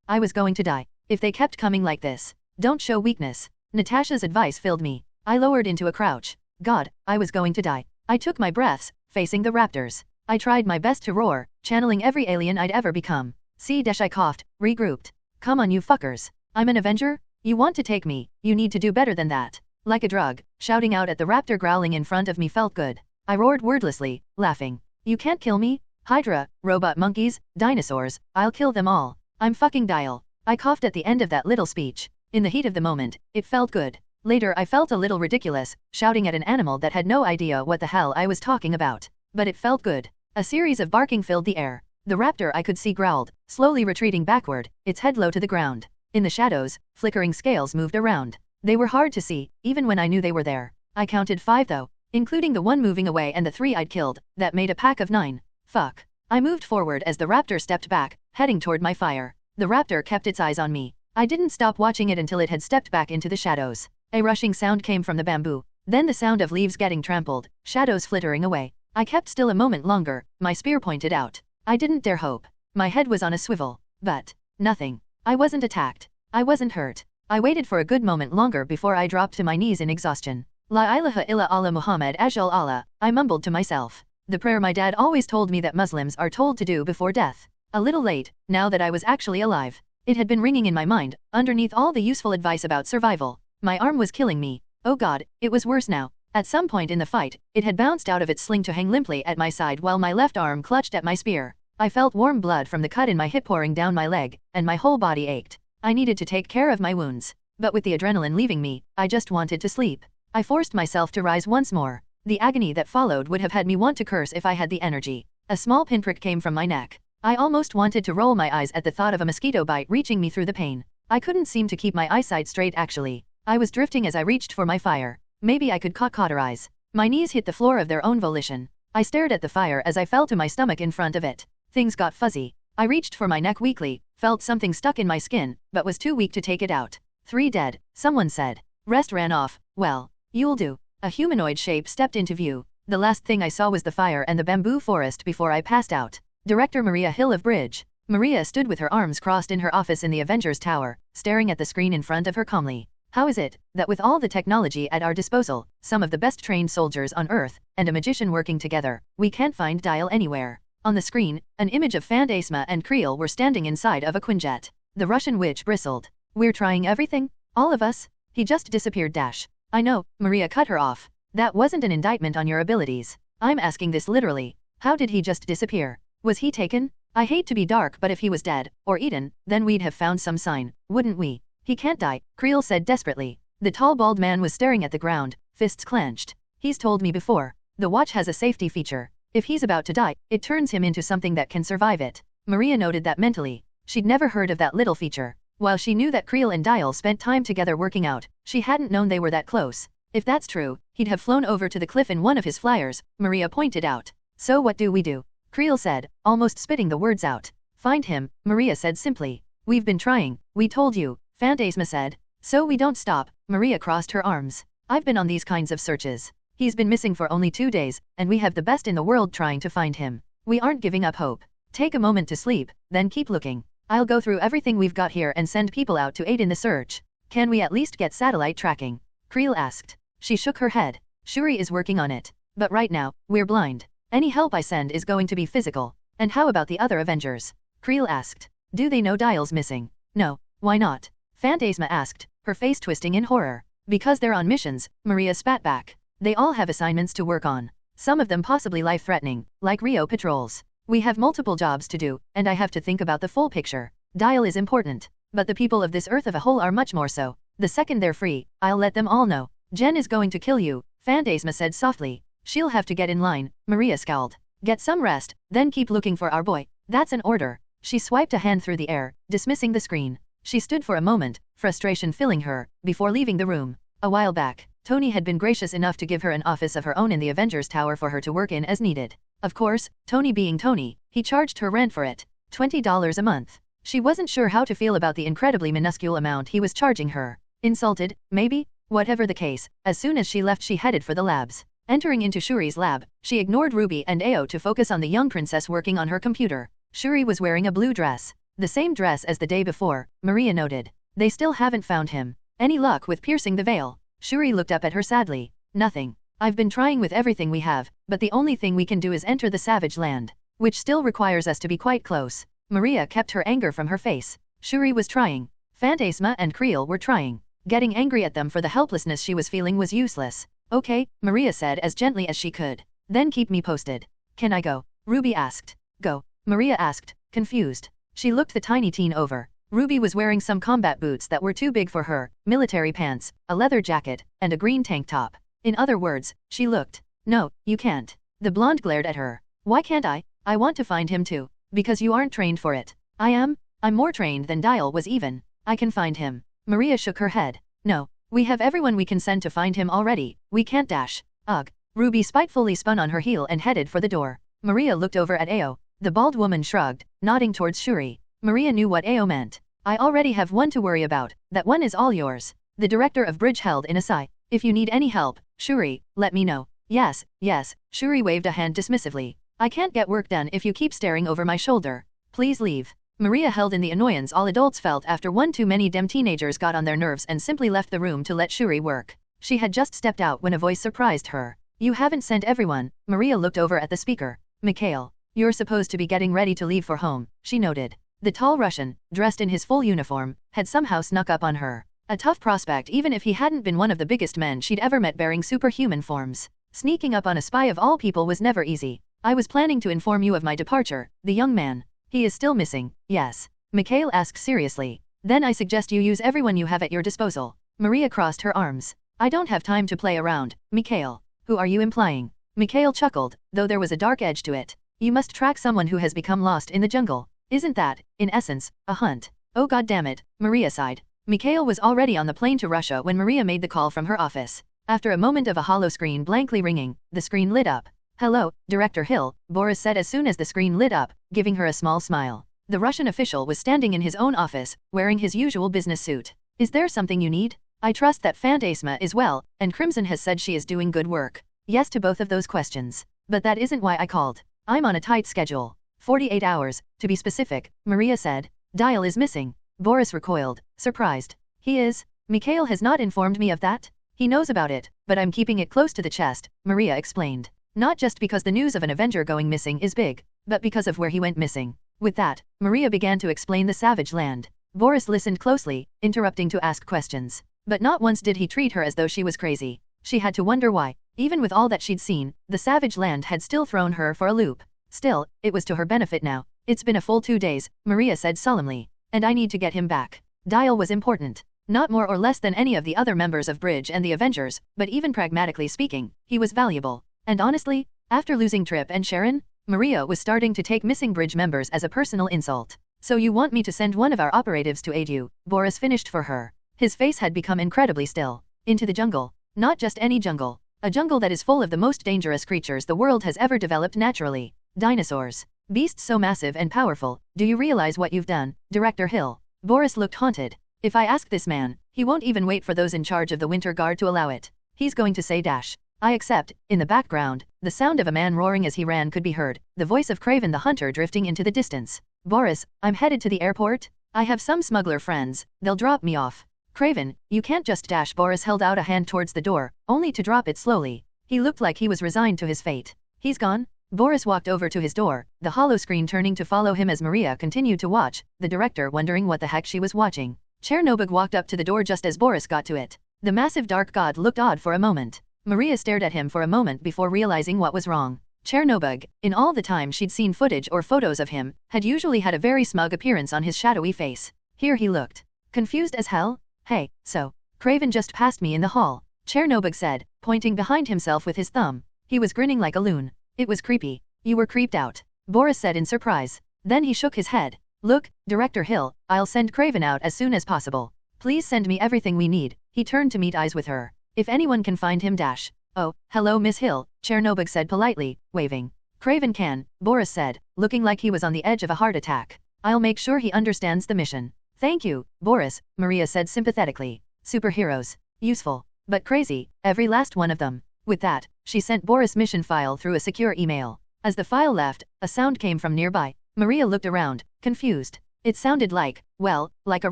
I was going to die. If they kept coming like this. Don't show weakness. Natasha's advice filled me. I lowered into a crouch. God, I was going to die. I took my breaths, facing the raptors. I tried my best to roar, channeling every alien I'd ever become. I coughed, regrouped. Come on you fuckers. I'm an Avenger? You want to take me, you need to do better than that. Like a drug, shouting out at the raptor growling in front of me felt good. I roared wordlessly, laughing. You can't kill me? Hydra, robot monkeys, dinosaurs, I'll kill them all. I'm fucking Dial. I coughed at the end of that little speech. In the heat of the moment, it felt good. Later I felt a little ridiculous, shouting at an animal that had no idea what the hell I was talking about. But it felt good. A series of barking filled the air. The raptor I could see growled, slowly retreating backward, its head low to the ground. In the shadows, flickering scales moved around. They were hard to see, even when I knew they were there. I counted 5 though, including the one moving away and the 3 I'd killed. That made a pack of 9. Fuck. I moved forward as the raptor stepped back, heading toward my fire. The raptor kept its eyes on me. I didn't stop watching it until it had stepped back into the shadows. A rushing sound came from the bamboo, then the sound of leaves getting trampled, shadows flittering away. I kept still a moment longer, my spear pointed out. I didn't dare hope. My head was on a swivel. But nothing. I wasn't attacked. I wasn't hurt. I waited for a good moment longer before I dropped to my knees in exhaustion. La ilaha illa Allah Muhammad Ajal Allah, I mumbled to myself. The prayer my dad always told me that Muslims are told to do before death. A little late, now that I was actually alive. It had been ringing in my mind, underneath all the useful advice about survival. My arm was killing me. Oh God, it was worse now. At some point in the fight, it had bounced out of its sling to hang limply at my side while my left arm clutched at my spear. I felt warm blood from the cut in my hip pouring down my leg, and my whole body ached. I needed to take care of my wounds. But with the adrenaline leaving me, I just wanted to sleep. I forced myself to rise once more. The agony that followed would have had me want to curse if I had the energy. A small pinprick came from my neck. I almost wanted to roll my eyes at the thought of a mosquito bite reaching me through the pain. I couldn't seem to keep my eyesight straight actually. I was drifting as I reached for my fire. Maybe I could cauterize. My knees hit the floor of their own volition. I stared at the fire as I fell to my stomach in front of it. Things got fuzzy. I reached for my neck weakly, felt something stuck in my skin, but was too weak to take it out. 3 dead, someone said. Rest ran off. Well, you'll do. A humanoid shape stepped into view. The last thing I saw was the fire and the bamboo forest before I passed out. Director Maria Hill of Bridge. Maria stood with her arms crossed in her office in the Avengers Tower, staring at the screen in front of her calmly. How is it that with all the technology at our disposal, some of the best trained soldiers on Earth, and a magician working together, we can't find Dial anywhere? On the screen, an image of Phantasma and Creel were standing inside of a Quinjet. The Russian witch bristled. We're trying everything? All of us? He just disappeared dash. I know, Maria cut her off. That wasn't an indictment on your abilities. I'm asking this literally. How did he just disappear? Was he taken? I hate to be dark but if he was dead, or eaten, then we'd have found some sign, wouldn't we? He can't die, Creel said desperately. The tall bald man was staring at the ground, fists clenched. He's told me before. The watch has a safety feature. If he's about to die, it turns him into something that can survive it. Maria noted that mentally. She'd never heard of that little feature. While she knew that Creel and Dial spent time together working out, she hadn't known they were that close. If that's true, he'd have flown over to the cliff in one of his flyers, Maria pointed out. So what do we do? Creel said, almost spitting the words out. Find him, Maria said simply. We've been trying, we told you, Phantasma said. So we don't stop, Maria crossed her arms. I've been on these kinds of searches. He's been missing for only 2 days, and we have the best in the world trying to find him. We aren't giving up hope. Take a moment to sleep, then keep looking. I'll go through everything we've got here and send people out to aid in the search. Can we at least get satellite tracking? Creel asked. She shook her head. Shuri is working on it. But right now, we're blind. Any help I send is going to be physical. And how about the other Avengers? Creel asked. Do they know Dial's missing? No. Why not? Phantasma asked, her face twisting in horror. Because they're on missions, Maria spat back. They all have assignments to work on. Some of them possibly life-threatening, like Rio patrols. We have multiple jobs to do, and I have to think about the full picture. Dial is important, but the people of this Earth of a whole are much more so. The second they're free, I'll let them all know. Jen is going to kill you, Phantasma said softly. She'll have to get in line, Maria scowled. Get some rest, then keep looking for our boy. That's an order. She swiped a hand through the air, dismissing the screen. She stood for a moment, frustration filling her, before leaving the room. A while back, Tony had been gracious enough to give her an office of her own in the Avengers Tower for her to work in as needed. Of course, Tony being Tony, he charged her rent for it. $20 a month. She wasn't sure how to feel about the incredibly minuscule amount he was charging her. Insulted, maybe? Whatever the case, as soon as she left she headed for the labs. Entering into Shuri's lab, she ignored Ruby and Ao to focus on the young princess working on her computer. Shuri was wearing a blue dress. The same dress as the day before, Maria noted. They still haven't found him. Any luck with piercing the veil? Shuri looked up at her sadly. Nothing. I've been trying with everything we have, but the only thing we can do is enter the savage land, which still requires us to be quite close. Maria kept her anger from her face. Shuri was trying. Phantasma and Creel were trying. Getting angry at them for the helplessness she was feeling was useless. Okay, Maria said as gently as she could. Then keep me posted. Can I go? Ruby asked. Go. Maria asked, confused. She looked the tiny teen over. Ruby was wearing some combat boots that were too big for her, military pants, a leather jacket, and a green tank top. In other words, she looked. No, you can't. The blonde glared at her. Why can't I? I want to find him too. Because you aren't trained for it. I am? I'm more trained than Dial was even. I can find him. Maria shook her head. No. We have everyone we can send to find him already. We can't dash. Ugh. Ruby spitefully spun on her heel and headed for the door. Maria looked over at Ao. The bald woman shrugged, nodding towards Shuri. Maria knew what Ao meant. I already have one to worry about. That one is all yours. The director of bridge held in a sigh. If you need any help, Shuri, let me know. Yes, yes. Shuri waved a hand dismissively. I can't get work done if you keep staring over my shoulder. Please leave. Maria held in the annoyance all adults felt after one too many dem teenagers got on their nerves and simply left the room to let Shuri work. She had just stepped out when a voice surprised her. You haven't sent everyone. Maria looked over at the speaker. Mikhail, you're supposed to be getting ready to leave for home, she noted. The tall Russian, dressed in his full uniform, had somehow snuck up on her. A tough prospect even if he hadn't been one of the biggest men she'd ever met bearing superhuman forms. Sneaking up on a spy of all people was never easy. I was planning to inform you of my departure, the young man. He is still missing, yes. Mikhail asked seriously. Then I suggest you use everyone you have at your disposal. Maria crossed her arms. I don't have time to play around, Mikhail. Who are you implying? Mikhail chuckled, though there was a dark edge to it. You must track someone who has become lost in the jungle. Isn't that, in essence, a hunt? Oh goddammit, Maria sighed. Mikhail was already on the plane to Russia when Maria made the call from her office. After a moment of a hollow screen blankly ringing, the screen lit up. Hello, Director Hill, Boris said as soon as the screen lit up, giving her a small smile. The Russian official was standing in his own office, wearing his usual business suit. Is there something you need? I trust that Phantasma is well, and Crimson has said she is doing good work. Yes to both of those questions. But that isn't why I called. I'm on a tight schedule. 48 hours, to be specific, Maria said. Dial is missing. Boris recoiled, surprised. He is? Mikhail has not informed me of that. He knows about it, but I'm keeping it close to the chest, Maria explained. Not just because the news of an Avenger going missing is big, but because of where he went missing. With that, Maria began to explain the savage land. Boris listened closely, interrupting to ask questions. But not once did he treat her as though she was crazy. She had to wonder why. Even with all that she'd seen, the savage land had still thrown her for a loop. Still, it was to her benefit now. It's been a full 2 days, Maria said solemnly. And I need to get him back. Dial was important. Not more or less than any of the other members of Bridge and the Avengers, but even pragmatically speaking, he was valuable. And honestly, after losing Trip and Sharon, Maria was starting to take missing Bridge members as a personal insult. So you want me to send one of our operatives to aid you, Boris finished for her. His face had become incredibly still. Into the jungle. Not just any jungle. A jungle that is full of the most dangerous creatures the world has ever developed naturally. Dinosaurs. Beasts so massive and powerful. Do you realize what you've done, Director Hill? Boris looked haunted. If I ask this man, he won't even wait for those in charge of the Winter Guard to allow it. He's going to say dash. I accept. In the background, the sound of a man roaring as he ran could be heard, the voice of Craven the hunter drifting into the distance. Boris, I'm headed to the airport. I have some smuggler friends, they'll drop me off. Craven, you can't just dash. Boris held out a hand towards the door, only to drop it slowly. He looked like he was resigned to his fate. He's gone? Boris walked over to his door, the hollow screen turning to follow him as Maria continued to watch, the director wondering what the heck she was watching. Chernobog walked up to the door just as Boris got to it. The massive dark god looked odd for a moment. Maria stared at him for a moment before realizing what was wrong. Chernobog, in all the time she'd seen footage or photos of him, had usually had a very smug appearance on his shadowy face. Here he looked confused as hell. Hey, so, Craven just passed me in the hall, Chernobog said, pointing behind himself with his thumb. He was grinning like a loon. It was creepy. You were creeped out, Boris said in surprise. Then he shook his head. Look, Director Hill, I'll send Craven out as soon as possible. Please send me everything we need. He turned to meet eyes with her. If anyone can find him dash. Oh, hello Miss Hill, Chernobog said politely, waving. Craven can, Boris said, looking like he was on the edge of a heart attack. I'll make sure he understands the mission. Thank you, Boris, Maria said sympathetically. Superheroes. Useful. But crazy, every last one of them. With that, she sent Boris' mission file through a secure email. As the file left, a sound came from nearby. Maria looked around, confused. It sounded like, well, like a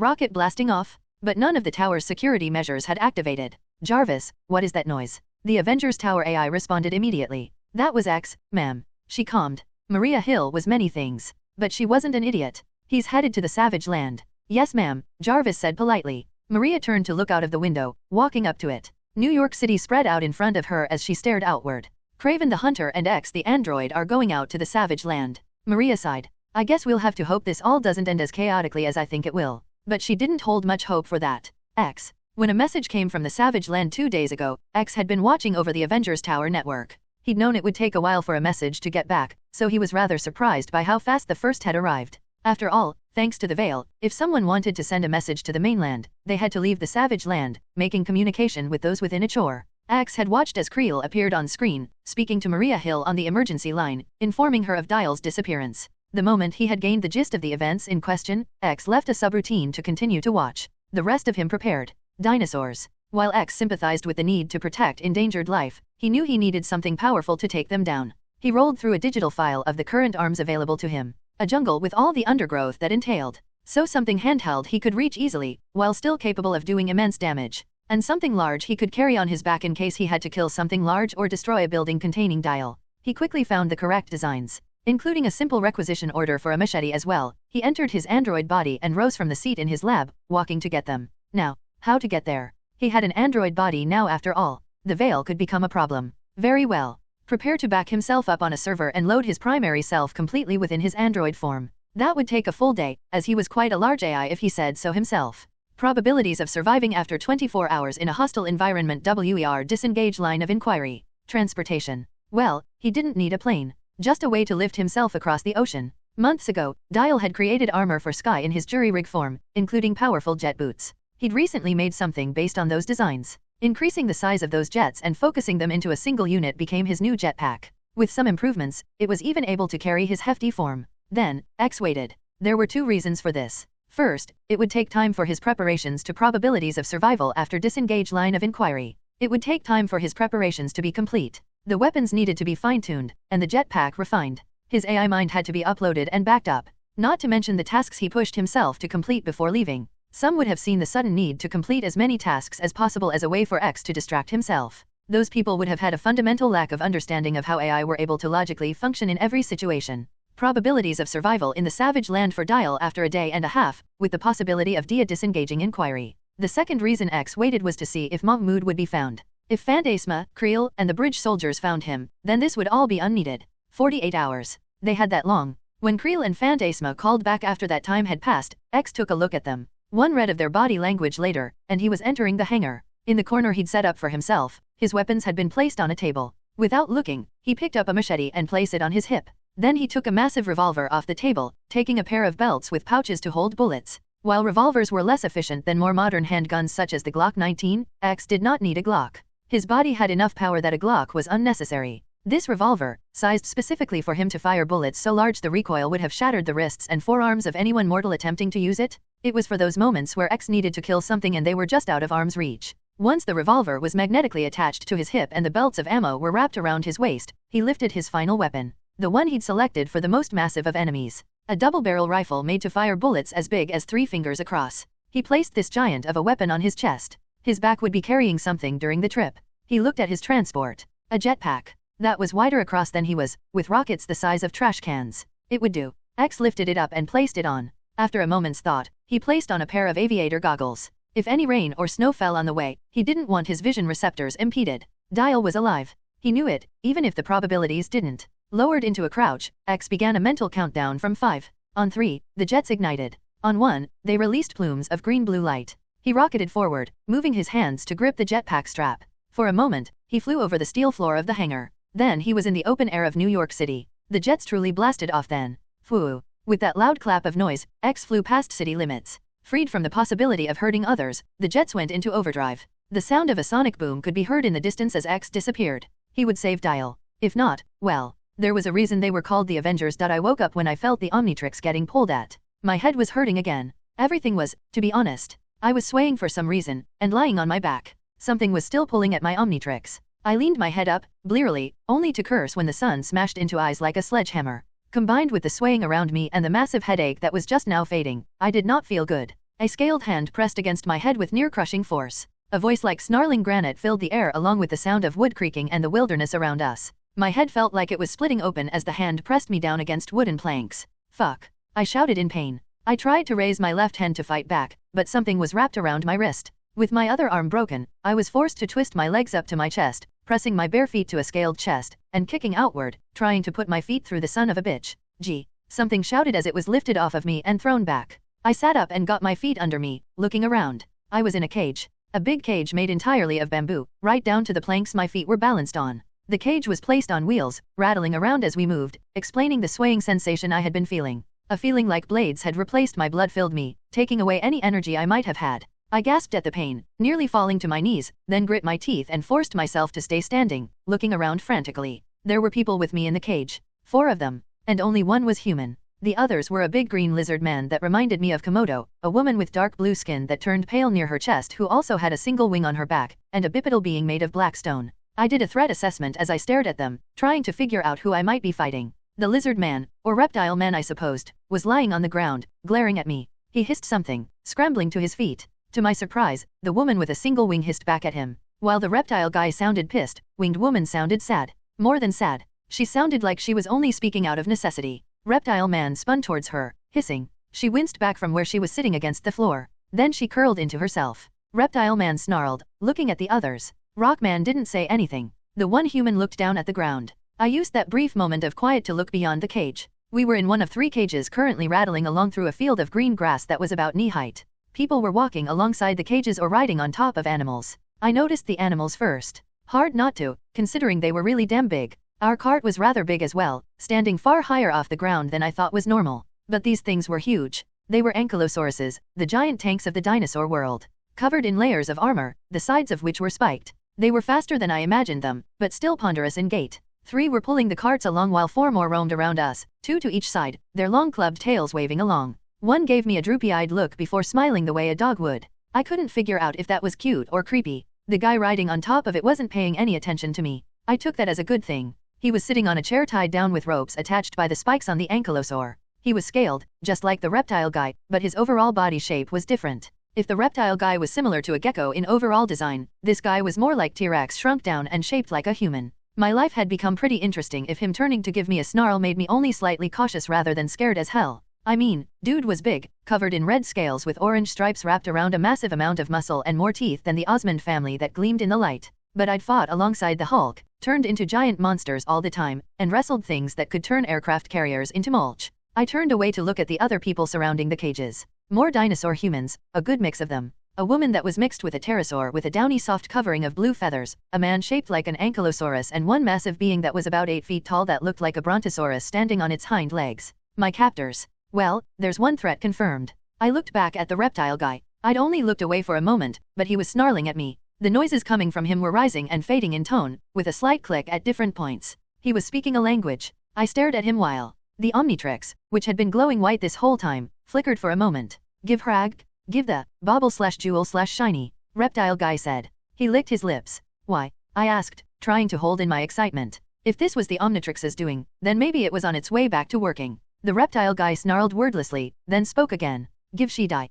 rocket blasting off. But none of the tower's security measures had activated. Jarvis, what is that noise? The Avengers Tower AI responded immediately. That was X, ma'am. She calmed. Maria Hill was many things. But she wasn't an idiot. He's headed to the Savage Land. Yes ma'am, Jarvis said politely. Maria turned to look out of the window, walking up to it. New York City spread out in front of her as she stared outward. Craven the Hunter and X the android are going out to the Savage Land. Maria sighed. I guess we'll have to hope this all doesn't end as chaotically as I think it will. But she didn't hold much hope for that. X. When a message came from the Savage Land 2 days ago, X had been watching over the Avengers Tower network. He'd known it would take a while for a message to get back, so he was rather surprised by how fast the first had arrived. After all, thanks to the Veil, if someone wanted to send a message to the mainland, they had to leave the Savage Land, making communication with those within a chore. Axe had watched as Creel appeared on screen, speaking to Maria Hill on the emergency line, informing her of Dial's disappearance. The moment he had gained the gist of the events in question, X left a subroutine to continue to watch. The rest of him prepared. Dinosaurs. While X sympathized with the need to protect endangered life, he knew he needed something powerful to take them down. He rolled through a digital file of the current arms available to him. A jungle with all the undergrowth that entailed. So something handheld he could reach easily, while still capable of doing immense damage. And something large he could carry on his back in case he had to kill something large or destroy a building containing Dial. He quickly found the correct designs. Including a simple requisition order for a machete as well, he entered his android body and rose from the seat in his lab, walking to get them. Now, how to get there? He had an android body now after all. The Veil could become a problem. Very well. Prepare to back himself up on a server and load his primary self completely within his android form. That would take a full day, as he was quite a large AI if he said so himself. Probabilities of surviving after 24 hours in a hostile environment. WER disengage line of inquiry. Transportation. Well, he didn't need a plane. Just a way to lift himself across the ocean. Months ago, Dial had created armor for Sky in his jury-rig form, including powerful jet boots. He'd recently made something based on those designs. Increasing the size of those jets and focusing them into a single unit became his new jetpack. With some improvements, it was even able to carry his hefty form. Then, X waited. There were 2 reasons for this. First, it would take time for his preparations to probabilities of survival after disengage line of inquiry. It would take time for his preparations to be complete. The weapons needed to be fine-tuned, and the jetpack refined. His AI mind had to be uploaded and backed up. Not to mention the tasks he pushed himself to complete before leaving. Some would have seen the sudden need to complete as many tasks as possible as a way for X to distract himself. Those people would have had a fundamental lack of understanding of how AI were able to logically function in every situation. Probabilities of survival in the Savage Land for Dial after a day and a half, with the possibility of disengaging inquiry. The second reason X waited was to see if Mahmoud would be found. If Phantasma, Creel, and the bridge soldiers found him, then this would all be unneeded. 48 hours. They had that long. When Creel and Phantasma called back after that time had passed, X took a look at them. One read of their body language later, and he was entering the hangar. In the corner he'd set up for himself, his weapons had been placed on a table. Without looking, he picked up a machete and placed it on his hip. Then he took a massive revolver off the table, taking a pair of belts with pouches to hold bullets. While revolvers were less efficient than more modern handguns such as the Glock 19, X did not need a Glock. His body had enough power that a Glock was unnecessary. This revolver, sized specifically for him to fire bullets so large the recoil would have shattered the wrists and forearms of anyone mortal attempting to use it, it was for those moments where X needed to kill something and they were just out of arm's reach. Once the revolver was magnetically attached to his hip and the belts of ammo were wrapped around his waist, he lifted his final weapon. The one he'd selected for the most massive of enemies. A double-barrel rifle made to fire bullets as big as 3 fingers across. He placed this giant of a weapon on his chest. His back would be carrying something during the trip. He looked at his transport. A jetpack. That was wider across than he was, with rockets the size of trash cans. It would do. X lifted it up and placed it on. After a moment's thought, he placed on a pair of aviator goggles. If any rain or snow fell on the way, he didn't want his vision receptors impeded. Dial was alive. He knew it, even if the probabilities didn't. Lowered into a crouch, X began a mental countdown from 5. On 3, the jets ignited. On 1, they released plumes of green-blue light. He rocketed forward, moving his hands to grip the jetpack strap. For a moment, he flew over the steel floor of the hangar. Then he was in the open air of New York City. The jets truly blasted off then. Phoo. With that loud clap of noise, X flew past city limits. Freed from the possibility of hurting others, the jets went into overdrive. The sound of a sonic boom could be heard in the distance as X disappeared. He would save dial. If not, well, there was a reason they were called the Avengers. I woke up when I felt the Omnitrix getting pulled at. My head was hurting again. Everything was, to be honest. I was swaying for some reason, and lying on my back. Something was still pulling at my Omnitrix. I leaned my head up, blearily, only to curse when the sun smashed into eyes like a sledgehammer. Combined with the swaying around me and the massive headache that was just now fading, I did not feel good. A scaled hand pressed against my head with near-crushing force. A voice like snarling granite filled the air along with the sound of wood creaking and the wilderness around us. My head felt like it was splitting open as the hand pressed me down against wooden planks. Fuck. I shouted in pain. I tried to raise my left hand to fight back, but something was wrapped around my wrist. With my other arm broken, I was forced to twist my legs up to my chest, pressing my bare feet to a scaled chest, and kicking outward, trying to put my feet through the son of a bitch. Gee. Something shouted as it was lifted off of me and thrown back. I sat up and got my feet under me, looking around. I was in a cage. A big cage made entirely of bamboo, right down to the planks my feet were balanced on. The cage was placed on wheels, rattling around as we moved, explaining the swaying sensation I had been feeling. A feeling like blades had replaced my blood filled me, taking away any energy I might have had. I gasped at the pain, nearly falling to my knees, then grit my teeth and forced myself to stay standing, looking around frantically. There were people with me in the cage. 4 of them. And only one was human. The others were a big green lizard man that reminded me of Komodo, a woman with dark blue skin that turned pale near her chest who also had a single wing on her back, and a bipedal being made of black stone. I did a threat assessment as I stared at them, trying to figure out who I might be fighting. The lizard man, or reptile man I supposed, was lying on the ground, glaring at me. He hissed something, scrambling to his feet. To my surprise, the woman with a single wing hissed back at him. While the reptile guy sounded pissed, winged woman sounded sad. More than sad. She sounded like she was only speaking out of necessity. Reptile man spun towards her, hissing. She winced back from where she was sitting against the floor. Then she curled into herself. Reptile man snarled, looking at the others. Rockman didn't say anything. The one human looked down at the ground. I used that brief moment of quiet to look beyond the cage. We were in one of 3 cages currently rattling along through a field of green grass that was about knee height. People were walking alongside the cages or riding on top of animals. I noticed the animals first. Hard not to, considering they were really damn big. Our cart was rather big as well, standing far higher off the ground than I thought was normal. But these things were huge. They were ankylosauruses, the giant tanks of the dinosaur world. Covered in layers of armor, the sides of which were spiked. They were faster than I imagined them, but still ponderous in gait. 3 were pulling the carts along while 4 more roamed around us, 2 to each side, their long clubbed tails waving along. One gave me a droopy-eyed look before smiling the way a dog would. I couldn't figure out if that was cute or creepy. The guy riding on top of it wasn't paying any attention to me. I took that as a good thing. He was sitting on a chair tied down with ropes attached by the spikes on the ankylosaur. He was scaled, just like the reptile guy, but his overall body shape was different. If the reptile guy was similar to a gecko in overall design, this guy was more like T-Rex shrunk down and shaped like a human. My life had become pretty interesting if him turning to give me a snarl made me only slightly cautious rather than scared as hell. I mean, dude was big, covered in red scales with orange stripes wrapped around a massive amount of muscle and more teeth than the Osmond family that gleamed in the light. But I'd fought alongside the Hulk, turned into giant monsters all the time, and wrestled things that could turn aircraft carriers into mulch. I turned away to look at the other people surrounding the cages. More dinosaur humans, a good mix of them. A woman that was mixed with a pterosaur with a downy soft covering of blue feathers, a man shaped like an ankylosaurus and one massive being that was about 8 feet tall that looked like a brontosaurus standing on its hind legs. My captors. Well, there's one threat confirmed. I looked back at the reptile guy. I'd only looked away for a moment, but he was snarling at me. The noises coming from him were rising and fading in tone, with a slight click at different points. He was speaking a language. I stared at him while the Omnitrix, which had been glowing white this whole time, flickered for a moment. Give Hrag? Give the bauble/jewel/shiny, reptile guy said. He licked his lips. Why? I asked, trying to hold in my excitement. If this was the Omnitrix's doing, then maybe it was on its way back to working. The reptile guy snarled wordlessly, then spoke again. Give she die.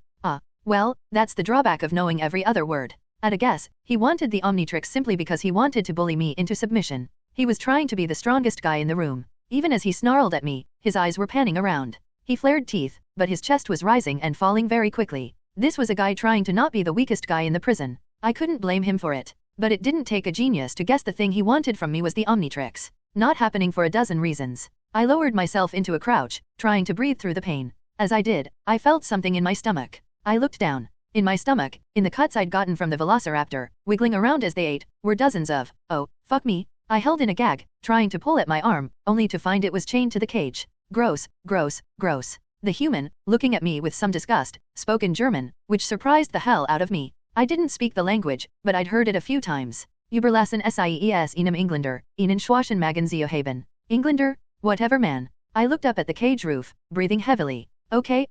Well, that's the drawback of knowing every other word. At a guess, he wanted the Omnitrix simply because he wanted to bully me into submission. He was trying to be the strongest guy in the room. Even as he snarled at me, his eyes were panning around. He flared teeth, but his chest was rising and falling very quickly. This was a guy trying to not be the weakest guy in the prison. I couldn't blame him for it. But it didn't take a genius to guess the thing he wanted from me was the Omnitrix. Not happening for a dozen reasons. I lowered myself into a crouch, trying to breathe through the pain. As I did, I felt something in my stomach. I looked down. In my stomach, in the cuts I'd gotten from the velociraptor, wiggling around as they ate, were dozens of, oh, fuck me. I held in a gag, trying to pull at my arm, only to find it was chained to the cage. Gross, gross, gross. The human, looking at me with some disgust, spoke in German, which surprised the hell out of me. I didn't speak the language, but I'd heard it a few times. Überlassen SIES einem Engländer, ihnen schwachen Magen zu haben. Engländer? Whatever man. I looked up at the cage roof, breathing heavily. Okay.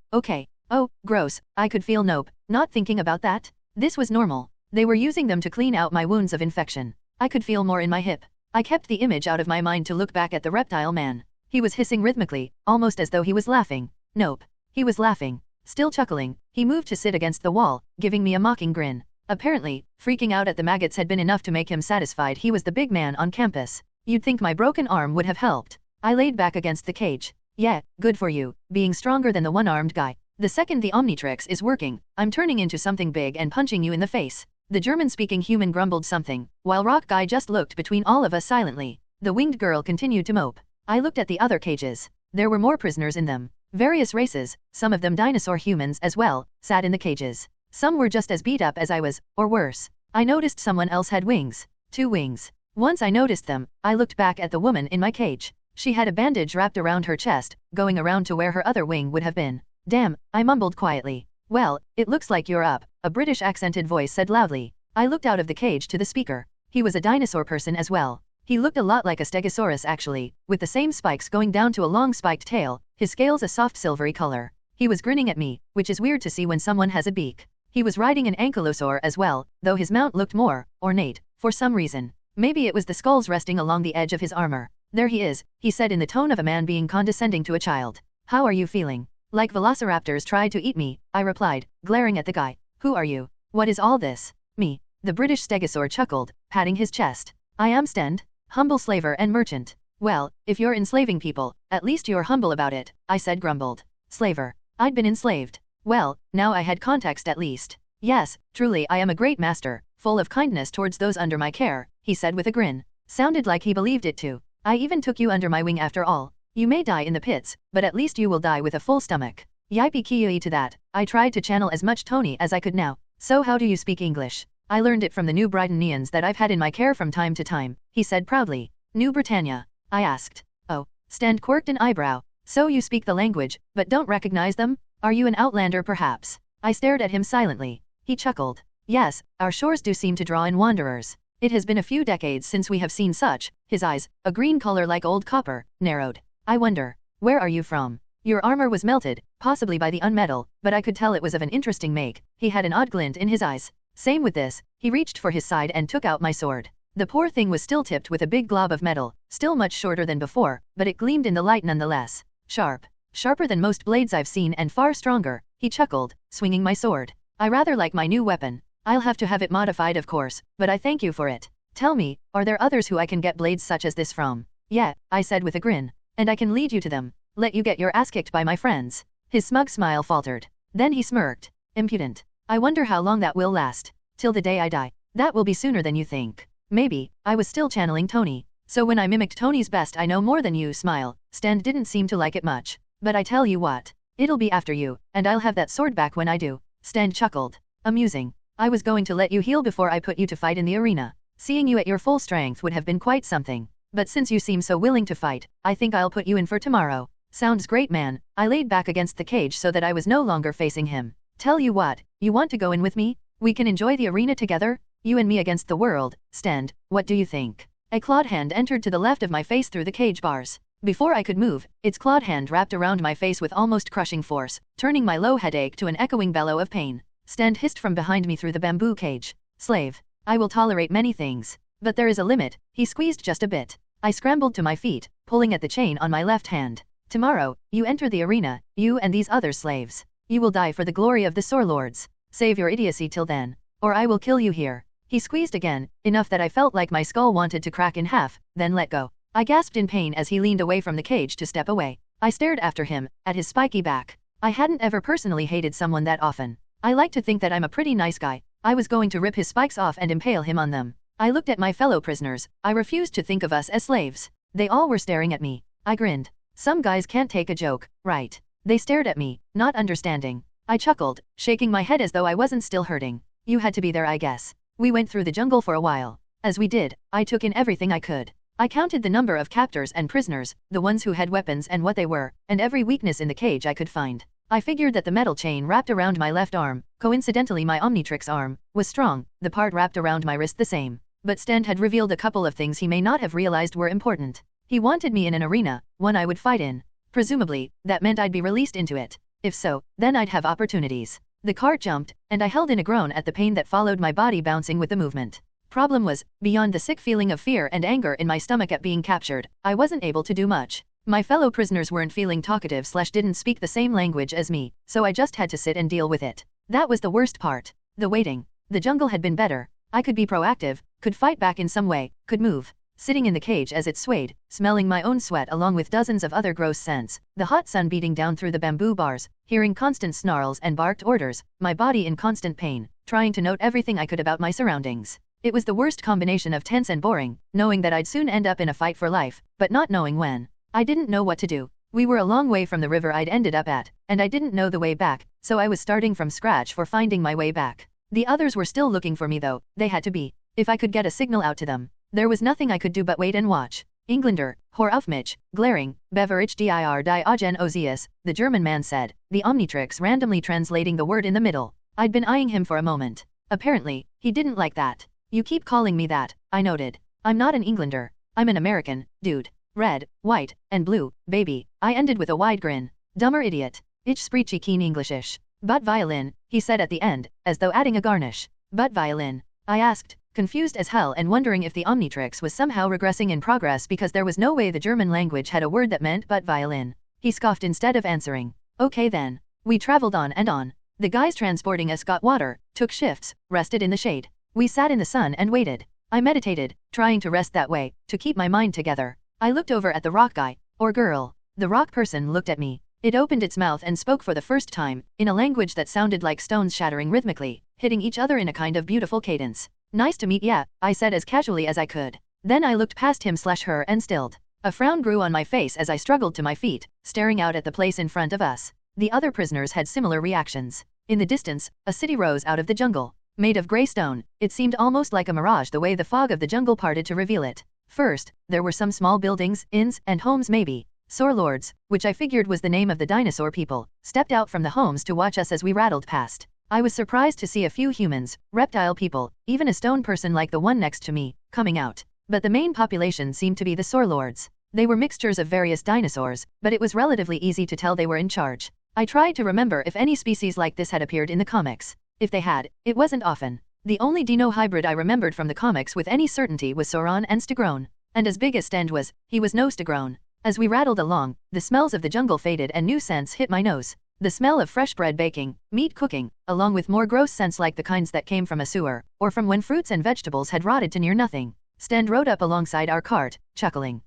Oh, gross, I could feel nope, not thinking about that. This was normal. They were using them to clean out my wounds of infection. I could feel more in my hip. I kept the image out of my mind to look back at the reptile man. He was hissing rhythmically, almost as though he was laughing. Nope. He was laughing. Still chuckling, he moved to sit against the wall, giving me a mocking grin. Apparently, freaking out at the maggots had been enough to make him satisfied he was the big man on campus. You'd think my broken arm would have helped. I laid back against the cage. Yeah, good for you, being stronger than the one-armed guy. The second the Omnitrix is working, I'm turning into something big and punching you in the face. The German-speaking human grumbled something, while Rock Guy just looked between all of us silently. The winged girl continued to mope. I looked at the other cages. There were more prisoners in them. Various races, some of them dinosaur humans as well, sat in the cages. Some were just as beat up as I was, or worse. I noticed someone else had wings. 2 wings. Once I noticed them, I looked back at the woman in my cage. She had a bandage wrapped around her chest, going around to where her other wing would have been. Damn, I mumbled quietly. Well, it looks like you're up, a British accented voice said loudly. I looked out of the cage to the speaker. He was a dinosaur person as well. He looked a lot like a stegosaurus actually, with the same spikes going down to a long spiked tail, his scales a soft silvery color. He was grinning at me, which is weird to see when someone has a beak. He was riding an ankylosaur as well, though his mount looked more ornate, for some reason. Maybe it was the skulls resting along the edge of his armor. There he is, he said in the tone of a man being condescending to a child. How are you feeling? Like velociraptors tried to eat me, I replied, glaring at the guy. Who are you? What is all this? Me. The British stegosaur chuckled, patting his chest. I am Stend, humble slaver and merchant. Well, if you're enslaving people, at least you're humble about it, I said grumbled. Slaver. I'd been enslaved. Well, now I had context at least. Yes, truly I am a great master, full of kindness towards those under my care, he said with a grin. Sounded like he believed it too. I even took you under my wing after all. You may die in the pits, but at least you will die with a full stomach. Yippee-ki-yay to that. I tried to channel as much Tony as I could now. So how do you speak English? I learned it from the New Britannians that I've had in my care from time to time, he said proudly. New Britannia? I asked. Oh, Stend quirked an eyebrow. So you speak the language, but don't recognize them? Are you an outlander perhaps? I stared at him silently. He chuckled. Yes, our shores do seem to draw in wanderers. It has been a few decades since we have seen such. His eyes, a green color like old copper, narrowed. I wonder, where are you from? Your armor was melted, possibly by the unmetal, but I could tell it was of an interesting make. He had an odd glint in his eyes. Same with this, he reached for his side and took out my sword. The poor thing was still tipped with a big glob of metal, still much shorter than before, but it gleamed in the light nonetheless. Sharp. Sharper than most blades I've seen and far stronger, he chuckled, swinging my sword. I rather like my new weapon. I'll have to have it modified of course, but I thank you for it. Tell me, are there others who I can get blades such as this from? Yeah, I said with a grin. And I can lead you to them. Let you get your ass kicked by my friends. His smug smile faltered. Then he smirked. Impudent. I wonder how long that will last. Till the day I die. That will be sooner than you think. Maybe. I was still channeling Tony. So when I mimicked Tony's best I know more than you smile, Stend didn't seem to like it much. But I tell you what. It'll be after you, and I'll have that sword back when I do. Stend chuckled. Amusing. I was going to let you heal before I put you to fight in the arena. Seeing you at your full strength would have been quite something. But since you seem so willing to fight, I think I'll put you in for tomorrow. Sounds great man. I laid back against the cage so that I was no longer facing him. Tell you what, you want to go in with me? We can enjoy the arena together? You and me against the world. Stend, what do you think? A clawed hand entered to the left of my face through the cage bars. Before I could move, its clawed hand wrapped around my face with almost crushing force, turning my low headache to an echoing bellow of pain. Stend hissed from behind me through the bamboo cage. Slave. I will tolerate many things. But there is a limit. He squeezed just a bit. I scrambled to my feet, pulling at the chain on my left hand. Tomorrow, you enter the arena, you and these other slaves. You will die for the glory of the Sword Lords. Save your idiocy till then, or I will kill you here. He squeezed again, enough that I felt like my skull wanted to crack in half, then let go. I gasped in pain as he leaned away from the cage to step away. I stared after him, at his spiky back. I hadn't ever personally hated someone that often. I like to think that I'm a pretty nice guy. I was going to rip his spikes off and impale him on them. I looked at my fellow prisoners. I refused to think of us as slaves. They all were staring at me. I grinned. Some guys can't take a joke, right? They stared at me, not understanding. I chuckled, shaking my head as though I wasn't still hurting. You had to be there I guess. We went through the jungle for a while. As we did, I took in everything I could. I counted the number of captors and prisoners, the ones who had weapons and what they were, and every weakness in the cage I could find. I figured that the metal chain wrapped around my left arm, coincidentally my Omnitrix arm, was strong, the part wrapped around my wrist the same. But Stend had revealed a couple of things he may not have realized were important. He wanted me in an arena, one I would fight in. Presumably, that meant I'd be released into it. If so, then I'd have opportunities. The cart jumped, and I held in a groan at the pain that followed my body bouncing with the movement. Problem was, beyond the sick feeling of fear and anger in my stomach at being captured, I wasn't able to do much. My fellow prisoners weren't feeling talkative/didn't speak the same language as me, so I just had to sit and deal with it. That was the worst part. The waiting. The jungle had been better. I could be proactive, could fight back in some way, could move. Sitting in the cage as it swayed, smelling my own sweat along with dozens of other gross scents, the hot sun beating down through the bamboo bars, hearing constant snarls and barked orders, my body in constant pain, trying to note everything I could about my surroundings. It was the worst combination of tense and boring, knowing that I'd soon end up in a fight for life, but not knowing when. I didn't know what to do. We were a long way from the river I'd ended up at, and I didn't know the way back, so I was starting from scratch for finding my way back. The others were still looking for me though, they had to be. If I could get a signal out to them. There was nothing I could do but wait and watch. Engländer, hör auf mich, glaring, beverich dir die Augen Ozius, the German man said, the Omnitrix randomly translating the word in the middle. I'd been eyeing him for a moment. Apparently, he didn't like that. You keep calling me that, I noted. I'm not an Engländer. I'm an American, dude. Red, white, and blue, baby. I ended with a wide grin. Dumber idiot. Ich spreche kein Englischisch. But violin, he said at the end, as though adding a garnish. But violin? I asked, confused as hell and wondering if the Omnitrix was somehow regressing in progress because there was no way the German language had a word that meant but violin. He scoffed instead of answering. Okay then. We traveled on and on. The guys transporting us got water, took shifts, rested in the shade. We sat in the sun and waited. I meditated, trying to rest that way, to keep my mind together. I looked over at the rock guy, or girl. The rock person looked at me. It opened its mouth and spoke for the first time, in a language that sounded like stones shattering rhythmically, hitting each other in a kind of beautiful cadence. Nice to meet ya, I said as casually as I could. Then I looked past him/her and stilled. A frown grew on my face as I struggled to my feet, staring out at the place in front of us. The other prisoners had similar reactions. In the distance, a city rose out of the jungle. Made of grey stone, it seemed almost like a mirage the way the fog of the jungle parted to reveal it. First, there were some small buildings, inns, and homes maybe. Lords, which I figured was the name of the dinosaur people, stepped out from the homes to watch us as we rattled past. I was surprised to see a few humans, reptile people, even a stone person like the one next to me, coming out. But the main population seemed to be the Lords. They were mixtures of various dinosaurs, but it was relatively easy to tell they were in charge. I tried to remember if any species like this had appeared in the comics. If they had, it wasn't often. The only dino hybrid I remembered from the comics with any certainty was Sauron and Stegrone. And as big as Stend was, he was no Stegrone. As we rattled along, the smells of the jungle faded and new scents hit my nose. The smell of fresh bread baking, meat cooking, along with more gross scents like the kinds that came from a sewer, or from when fruits and vegetables had rotted to near nothing. Stend rode up alongside our cart, chuckling.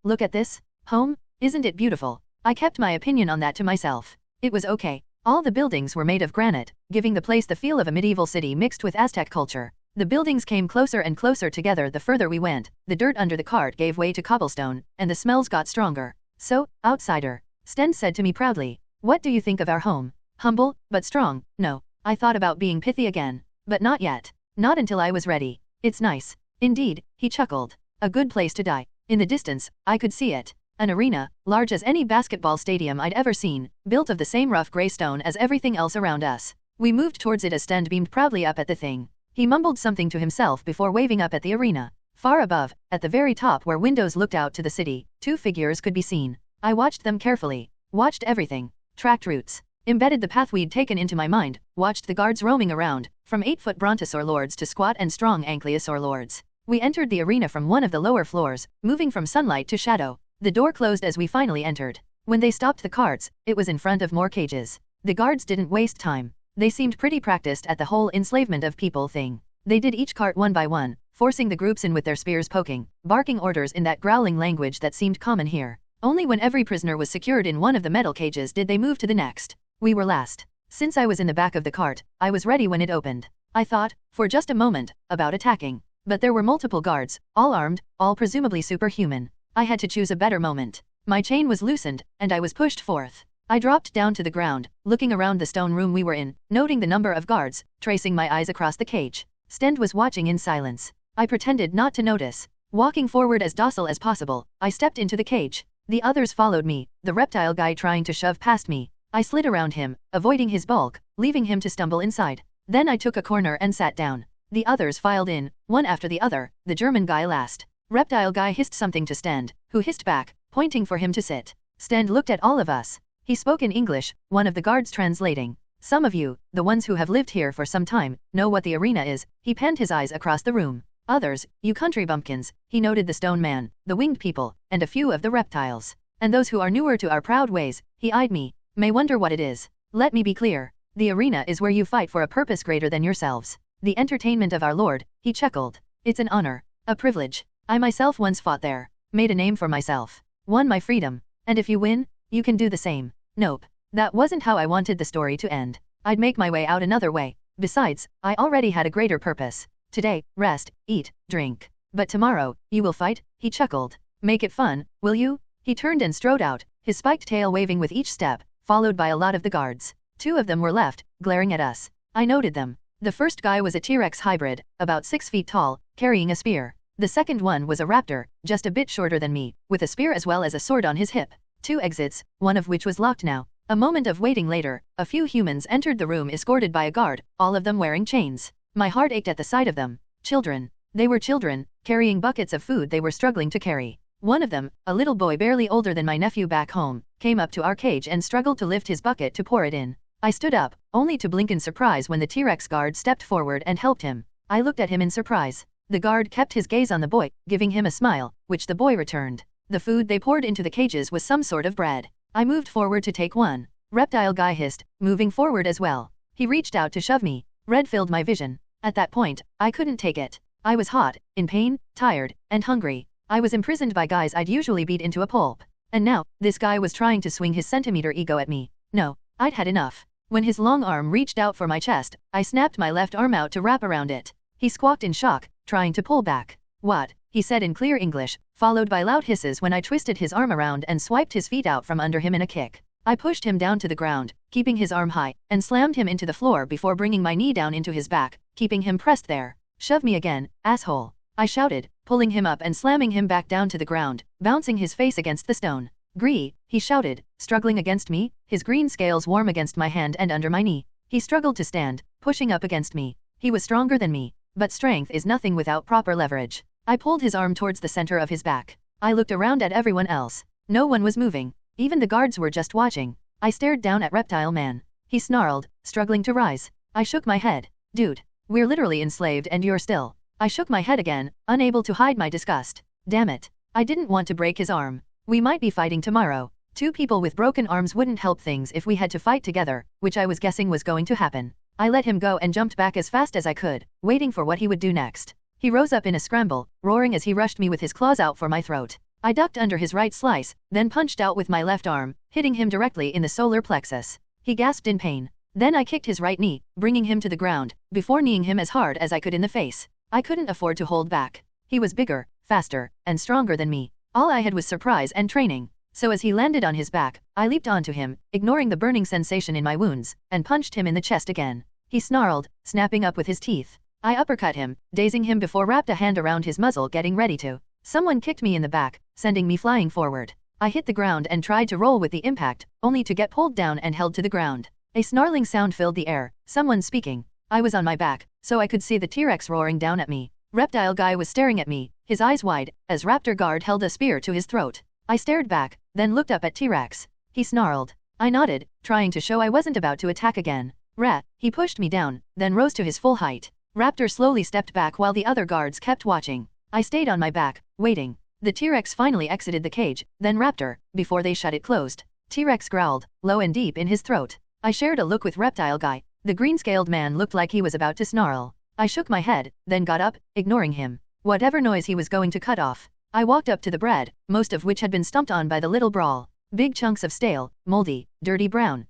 Look at this. Home? Isn't it beautiful? I kept my opinion on that to myself. It was okay. All the buildings were made of granite, giving the place the feel of a medieval city mixed with Aztec culture. The buildings came closer and closer together the further we went, the dirt under the cart gave way to cobblestone, and the smells got stronger. So, outsider, Stend said to me proudly, what do you think of our home? Humble, but strong. No. I thought about being pithy again. But not yet. Not until I was ready. It's nice. Indeed, he chuckled. A good place to die. In the distance, I could see it. An arena, large as any basketball stadium I'd ever seen, built of the same rough gray stone as everything else around us. We moved towards it as Stend beamed proudly up at the thing. He mumbled something to himself before waving up at the arena. Far above, at the very top where windows looked out to the city, two figures could be seen. I watched them carefully. Watched everything. Tracked routes. Embedded the path we'd taken into my mind, watched the guards roaming around, from 8-foot Brontosaur lords to squat and strong Ankylosaur lords. We entered the arena from one of the lower floors, moving from sunlight to shadow. The door closed as we finally entered. When they stopped the carts, it was in front of more cages. The guards didn't waste time. They seemed pretty practiced at the whole enslavement of people thing. They did each cart one by one, forcing the groups in with their spears poking, barking orders in that growling language that seemed common here. Only when every prisoner was secured in one of the metal cages did they move to the next. We were last. Since I was in the back of the cart, I was ready when it opened. I thought, for just a moment, about attacking. But there were multiple guards, all armed, all presumably superhuman. I had to choose a better moment. My chain was loosened, and I was pushed forth. I dropped down to the ground, looking around the stone room we were in, noting the number of guards, tracing my eyes across the cage. Stend was watching in silence. I pretended not to notice. Walking forward as docile as possible, I stepped into the cage. The others followed me, the reptile guy trying to shove past me. I slid around him, avoiding his bulk, leaving him to stumble inside. Then I took a corner and sat down. The others filed in, one after the other, the German guy last. Reptile guy hissed something to Stand, who hissed back, pointing for him to sit. Stand looked at all of us. He spoke in English, one of the guards translating. Some of you, the ones who have lived here for some time, know what the arena is. He panned his eyes across the room. Others, you country bumpkins, he noted the stone man, the winged people, and a few of the reptiles. And those who are newer to our proud ways, he eyed me, may wonder what it is. Let me be clear. The arena is where you fight for a purpose greater than yourselves. The entertainment of our Lord, he chuckled. It's an honor, a privilege. I myself once fought there, made a name for myself, won my freedom, and if you win, you can do the same. Nope. That wasn't how I wanted the story to end. I'd make my way out another way. Besides, I already had a greater purpose. Today, rest, eat, drink. But tomorrow, you will fight, he chuckled. Make it fun, will you? He turned and strode out, his spiked tail waving with each step, followed by a lot of the guards. 2 of them were left, glaring at us. I noted them. The first guy was a T-Rex hybrid, about 6 feet tall, carrying a spear. The second one was a raptor, just a bit shorter than me, with a spear as well as a sword on his hip. 2 exits, one of which was locked now. A moment of waiting later, a few humans entered the room escorted by a guard, all of them wearing chains. My heart ached at the sight of them. Children. They were children, carrying buckets of food they were struggling to carry. One of them, a little boy barely older than my nephew back home, came up to our cage and struggled to lift his bucket to pour it in. I stood up, only to blink in surprise when the T-Rex guard stepped forward and helped him. I looked at him in surprise. The guard kept his gaze on the boy, giving him a smile, which the boy returned. The food they poured into the cages was some sort of bread. I moved forward to take one. Reptile guy hissed, moving forward as well. He reached out to shove me. Red filled my vision. At that point, I couldn't take it. I was hot, in pain, tired, and hungry. I was imprisoned by guys I'd usually beat into a pulp. And now, this guy was trying to swing his centimeter ego at me. No, I'd had enough. When his long arm reached out for my chest, I snapped my left arm out to wrap around it. He squawked in shock, trying to pull back. What? He said in clear English, followed by loud hisses when I twisted his arm around and swiped his feet out from under him in a kick. I pushed him down to the ground, keeping his arm high, and slammed him into the floor before bringing my knee down into his back, keeping him pressed there. Shove me again, asshole. I shouted, pulling him up and slamming him back down to the ground, bouncing his face against the stone. Gree, he shouted, struggling against me, his green scales warm against my hand and under my knee. He struggled to stand, pushing up against me. He was stronger than me, but strength is nothing without proper leverage. I pulled his arm towards the center of his back. I looked around at everyone else. No one was moving. Even the guards were just watching. I stared down at Reptile Man. He snarled, struggling to rise. I shook my head. Dude, we're literally enslaved and you're still. I shook my head again, unable to hide my disgust. Damn it. I didn't want to break his arm. We might be fighting tomorrow. 2 people with broken arms wouldn't help things if we had to fight together, which I was guessing was going to happen. I let him go and jumped back as fast as I could, waiting for what he would do next. He rose up in a scramble, roaring as he rushed me with his claws out for my throat. I ducked under his right slice, then punched out with my left arm, hitting him directly in the solar plexus. He gasped in pain. Then I kicked his right knee, bringing him to the ground, before kneeing him as hard as I could in the face. I couldn't afford to hold back. He was bigger, faster, and stronger than me. All I had was surprise and training. So as he landed on his back, I leaped onto him, ignoring the burning sensation in my wounds, and punched him in the chest again. He snarled, snapping up with his teeth. I uppercut him, dazing him before wrapped a hand around his muzzle getting ready to. Someone kicked me in the back, sending me flying forward. I hit the ground and tried to roll with the impact, only to get pulled down and held to the ground. A snarling sound filled the air, someone speaking. I was on my back, so I could see the T-Rex roaring down at me. Reptile guy was staring at me, his eyes wide, as Raptor guard held a spear to his throat. I stared back, then looked up at T-Rex. He snarled. I nodded, trying to show I wasn't about to attack again. Rat, he pushed me down, then rose to his full height. Raptor slowly stepped back while the other guards kept watching. I stayed on my back, waiting. The T-Rex finally exited the cage, then Raptor, before they shut it closed. T-Rex growled, low and deep in his throat. I shared a look with Reptile guy. The green-scaled man looked like he was about to snarl. I shook my head, then got up, ignoring him. Whatever noise he was going to cut off. I walked up to the bread, most of which had been stomped on by the little brawl. Big chunks of stale, moldy, dirty brown.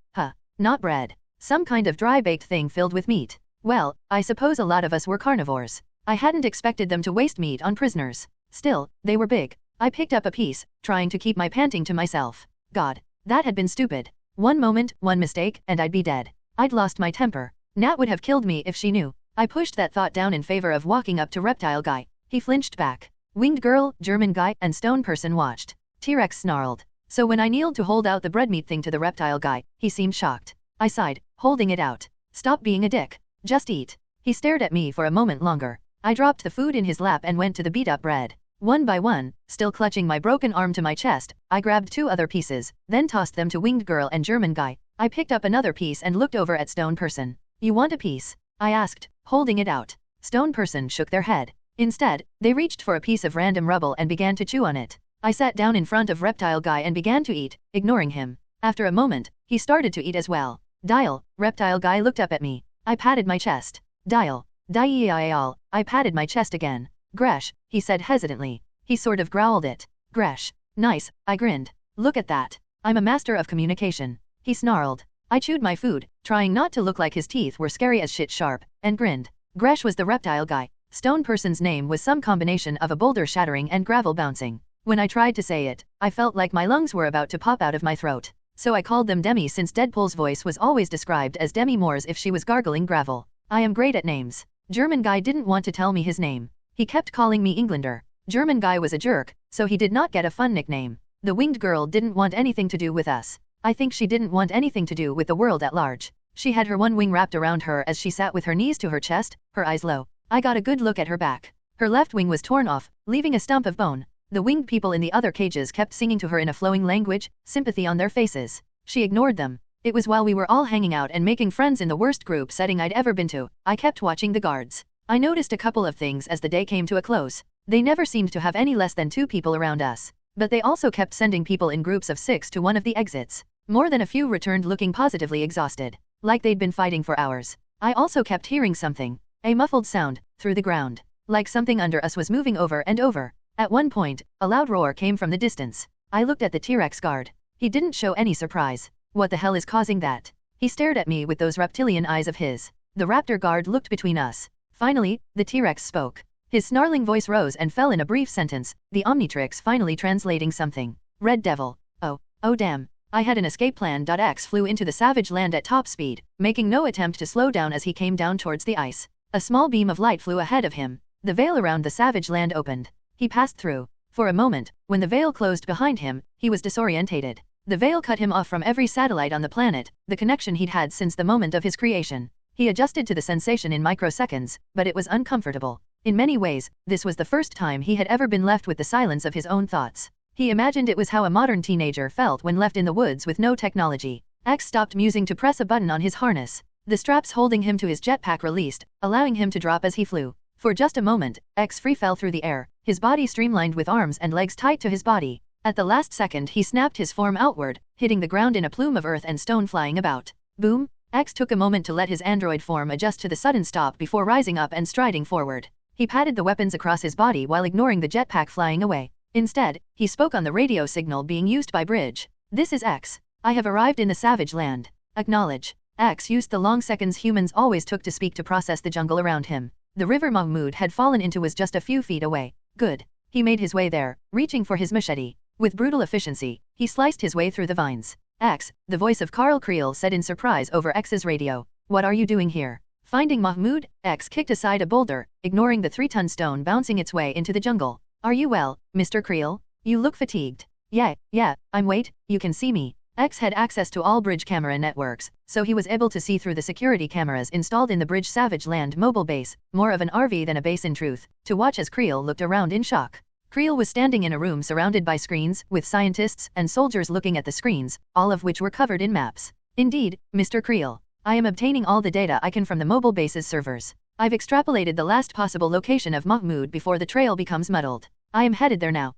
Not bread. Some kind of dry-baked thing filled with meat. Well, I suppose a lot of us were carnivores. I hadn't expected them to waste meat on prisoners. Still, they were big. I picked up a piece, trying to keep my panting to myself. God, that had been stupid. One moment, one mistake, and I'd be dead. I'd lost my temper. Nat would have killed me if she knew. I pushed that thought down in favor of walking up to Reptile guy. He flinched back. Winged girl, German guy, and stone person watched. T-Rex snarled. So when I kneeled to hold out the bread meat thing to the reptile guy, he seemed shocked. I sighed, holding it out. Stop being a dick. Just eat. He stared at me for a moment longer. I dropped the food in his lap and went to the beat-up bread. One by one, still clutching my broken arm to my chest, I grabbed 2 other pieces, then tossed them to Winged Girl and German Guy. I picked up another piece and looked over at Stone Person. You want a piece? I asked, holding it out. Stone Person shook their head. Instead, they reached for a piece of random rubble and began to chew on it. I sat down in front of Reptile Guy and began to eat, ignoring him. After a moment, he started to eat as well. Dial, Reptile Guy looked up at me. I patted my chest. Dial. Dial. I patted my chest again. Gresh, he said hesitantly. He sort of growled it. Gresh. Nice, I grinned. Look at that. I'm a master of communication. He snarled. I chewed my food, trying not to look like his teeth were scary as shit sharp, and grinned. Gresh was the reptile guy. Stone Person's name was some combination of a boulder shattering and gravel bouncing. When I tried to say it, I felt like my lungs were about to pop out of my throat. So I called them Demi since Deadpool's voice was always described as Demi Moore's if she was gargling gravel. I am great at names. German Guy didn't want to tell me his name. He kept calling me Englander. German Guy was a jerk, so he did not get a fun nickname. The Winged Girl didn't want anything to do with us. I think she didn't want anything to do with the world at large. She had her one wing wrapped around her as she sat with her knees to her chest, her eyes low. I got a good look at her back. Her left wing was torn off, leaving a stump of bone. The winged people in the other cages kept singing to her in a flowing language, sympathy on their faces. She ignored them. It was while we were all hanging out and making friends in the worst group setting I'd ever been to. I kept watching the guards. I noticed a couple of things as the day came to a close. They never seemed to have any less than 2 people around us. But they also kept sending people in groups of 6 to one of the exits. More than a few returned looking positively exhausted, like they'd been fighting for hours. I also kept hearing something. A muffled sound, through the ground. Like something under us was moving over and over. At one point, a loud roar came from the distance. I looked at the T-Rex guard. He didn't show any surprise. What the hell is causing that? He stared at me with those reptilian eyes of his. The raptor guard looked between us. Finally, the T-Rex spoke. His snarling voice rose and fell in a brief sentence, the Omnitrix finally translating something. Red Devil. Oh damn. I had an escape plan. X flew into the savage land at top speed, making no attempt to slow down as he came down towards the ice. A small beam of light flew ahead of him. The veil around the savage land opened. He passed through. For a moment, when the veil closed behind him, he was disorientated. The veil cut him off from every satellite on the planet, the connection he'd had since the moment of his creation. He adjusted to the sensation in microseconds, but it was uncomfortable. In many ways, this was the first time he had ever been left with the silence of his own thoughts. He imagined it was how a modern teenager felt when left in the woods with no technology. X stopped musing to press a button on his harness. The straps holding him to his jetpack released, allowing him to drop as he flew. For just a moment, X free fell through the air, his body streamlined with arms and legs tight to his body. At the last second he snapped his form outward, hitting the ground in a plume of earth and stone flying about. Boom! X took a moment to let his android form adjust to the sudden stop before rising up and striding forward. He patted the weapons across his body while ignoring the jetpack flying away. Instead, he spoke on the radio signal being used by Bridge. This is X. I have arrived in the savage land. Acknowledge. X used the long seconds humans always took to speak to process the jungle around him. The river Mahmoud had fallen into was just a few feet away. Good. He made his way there, reaching for his machete. With brutal efficiency, he sliced his way through the vines. X, the voice of Carl Creel said in surprise over X's radio. What are you doing here? Finding Mahmoud, X kicked aside a boulder, ignoring the 3-ton stone bouncing its way into the jungle. Are you well, Mr. Creel? You look fatigued. Yeah, I'm wait, you can see me. X had access to all bridge camera networks, so he was able to see through the security cameras installed in the Bridge Savage Land mobile base, more of an RV than a base in truth, to watch as Creel looked around in shock. Creel was standing in a room surrounded by screens, with scientists and soldiers looking at the screens, all of which were covered in maps. Indeed, Mr. Creel. I am obtaining all the data I can from the mobile base's servers. I've extrapolated the last possible location of Mahmoud before the trail becomes muddled. I am headed there now.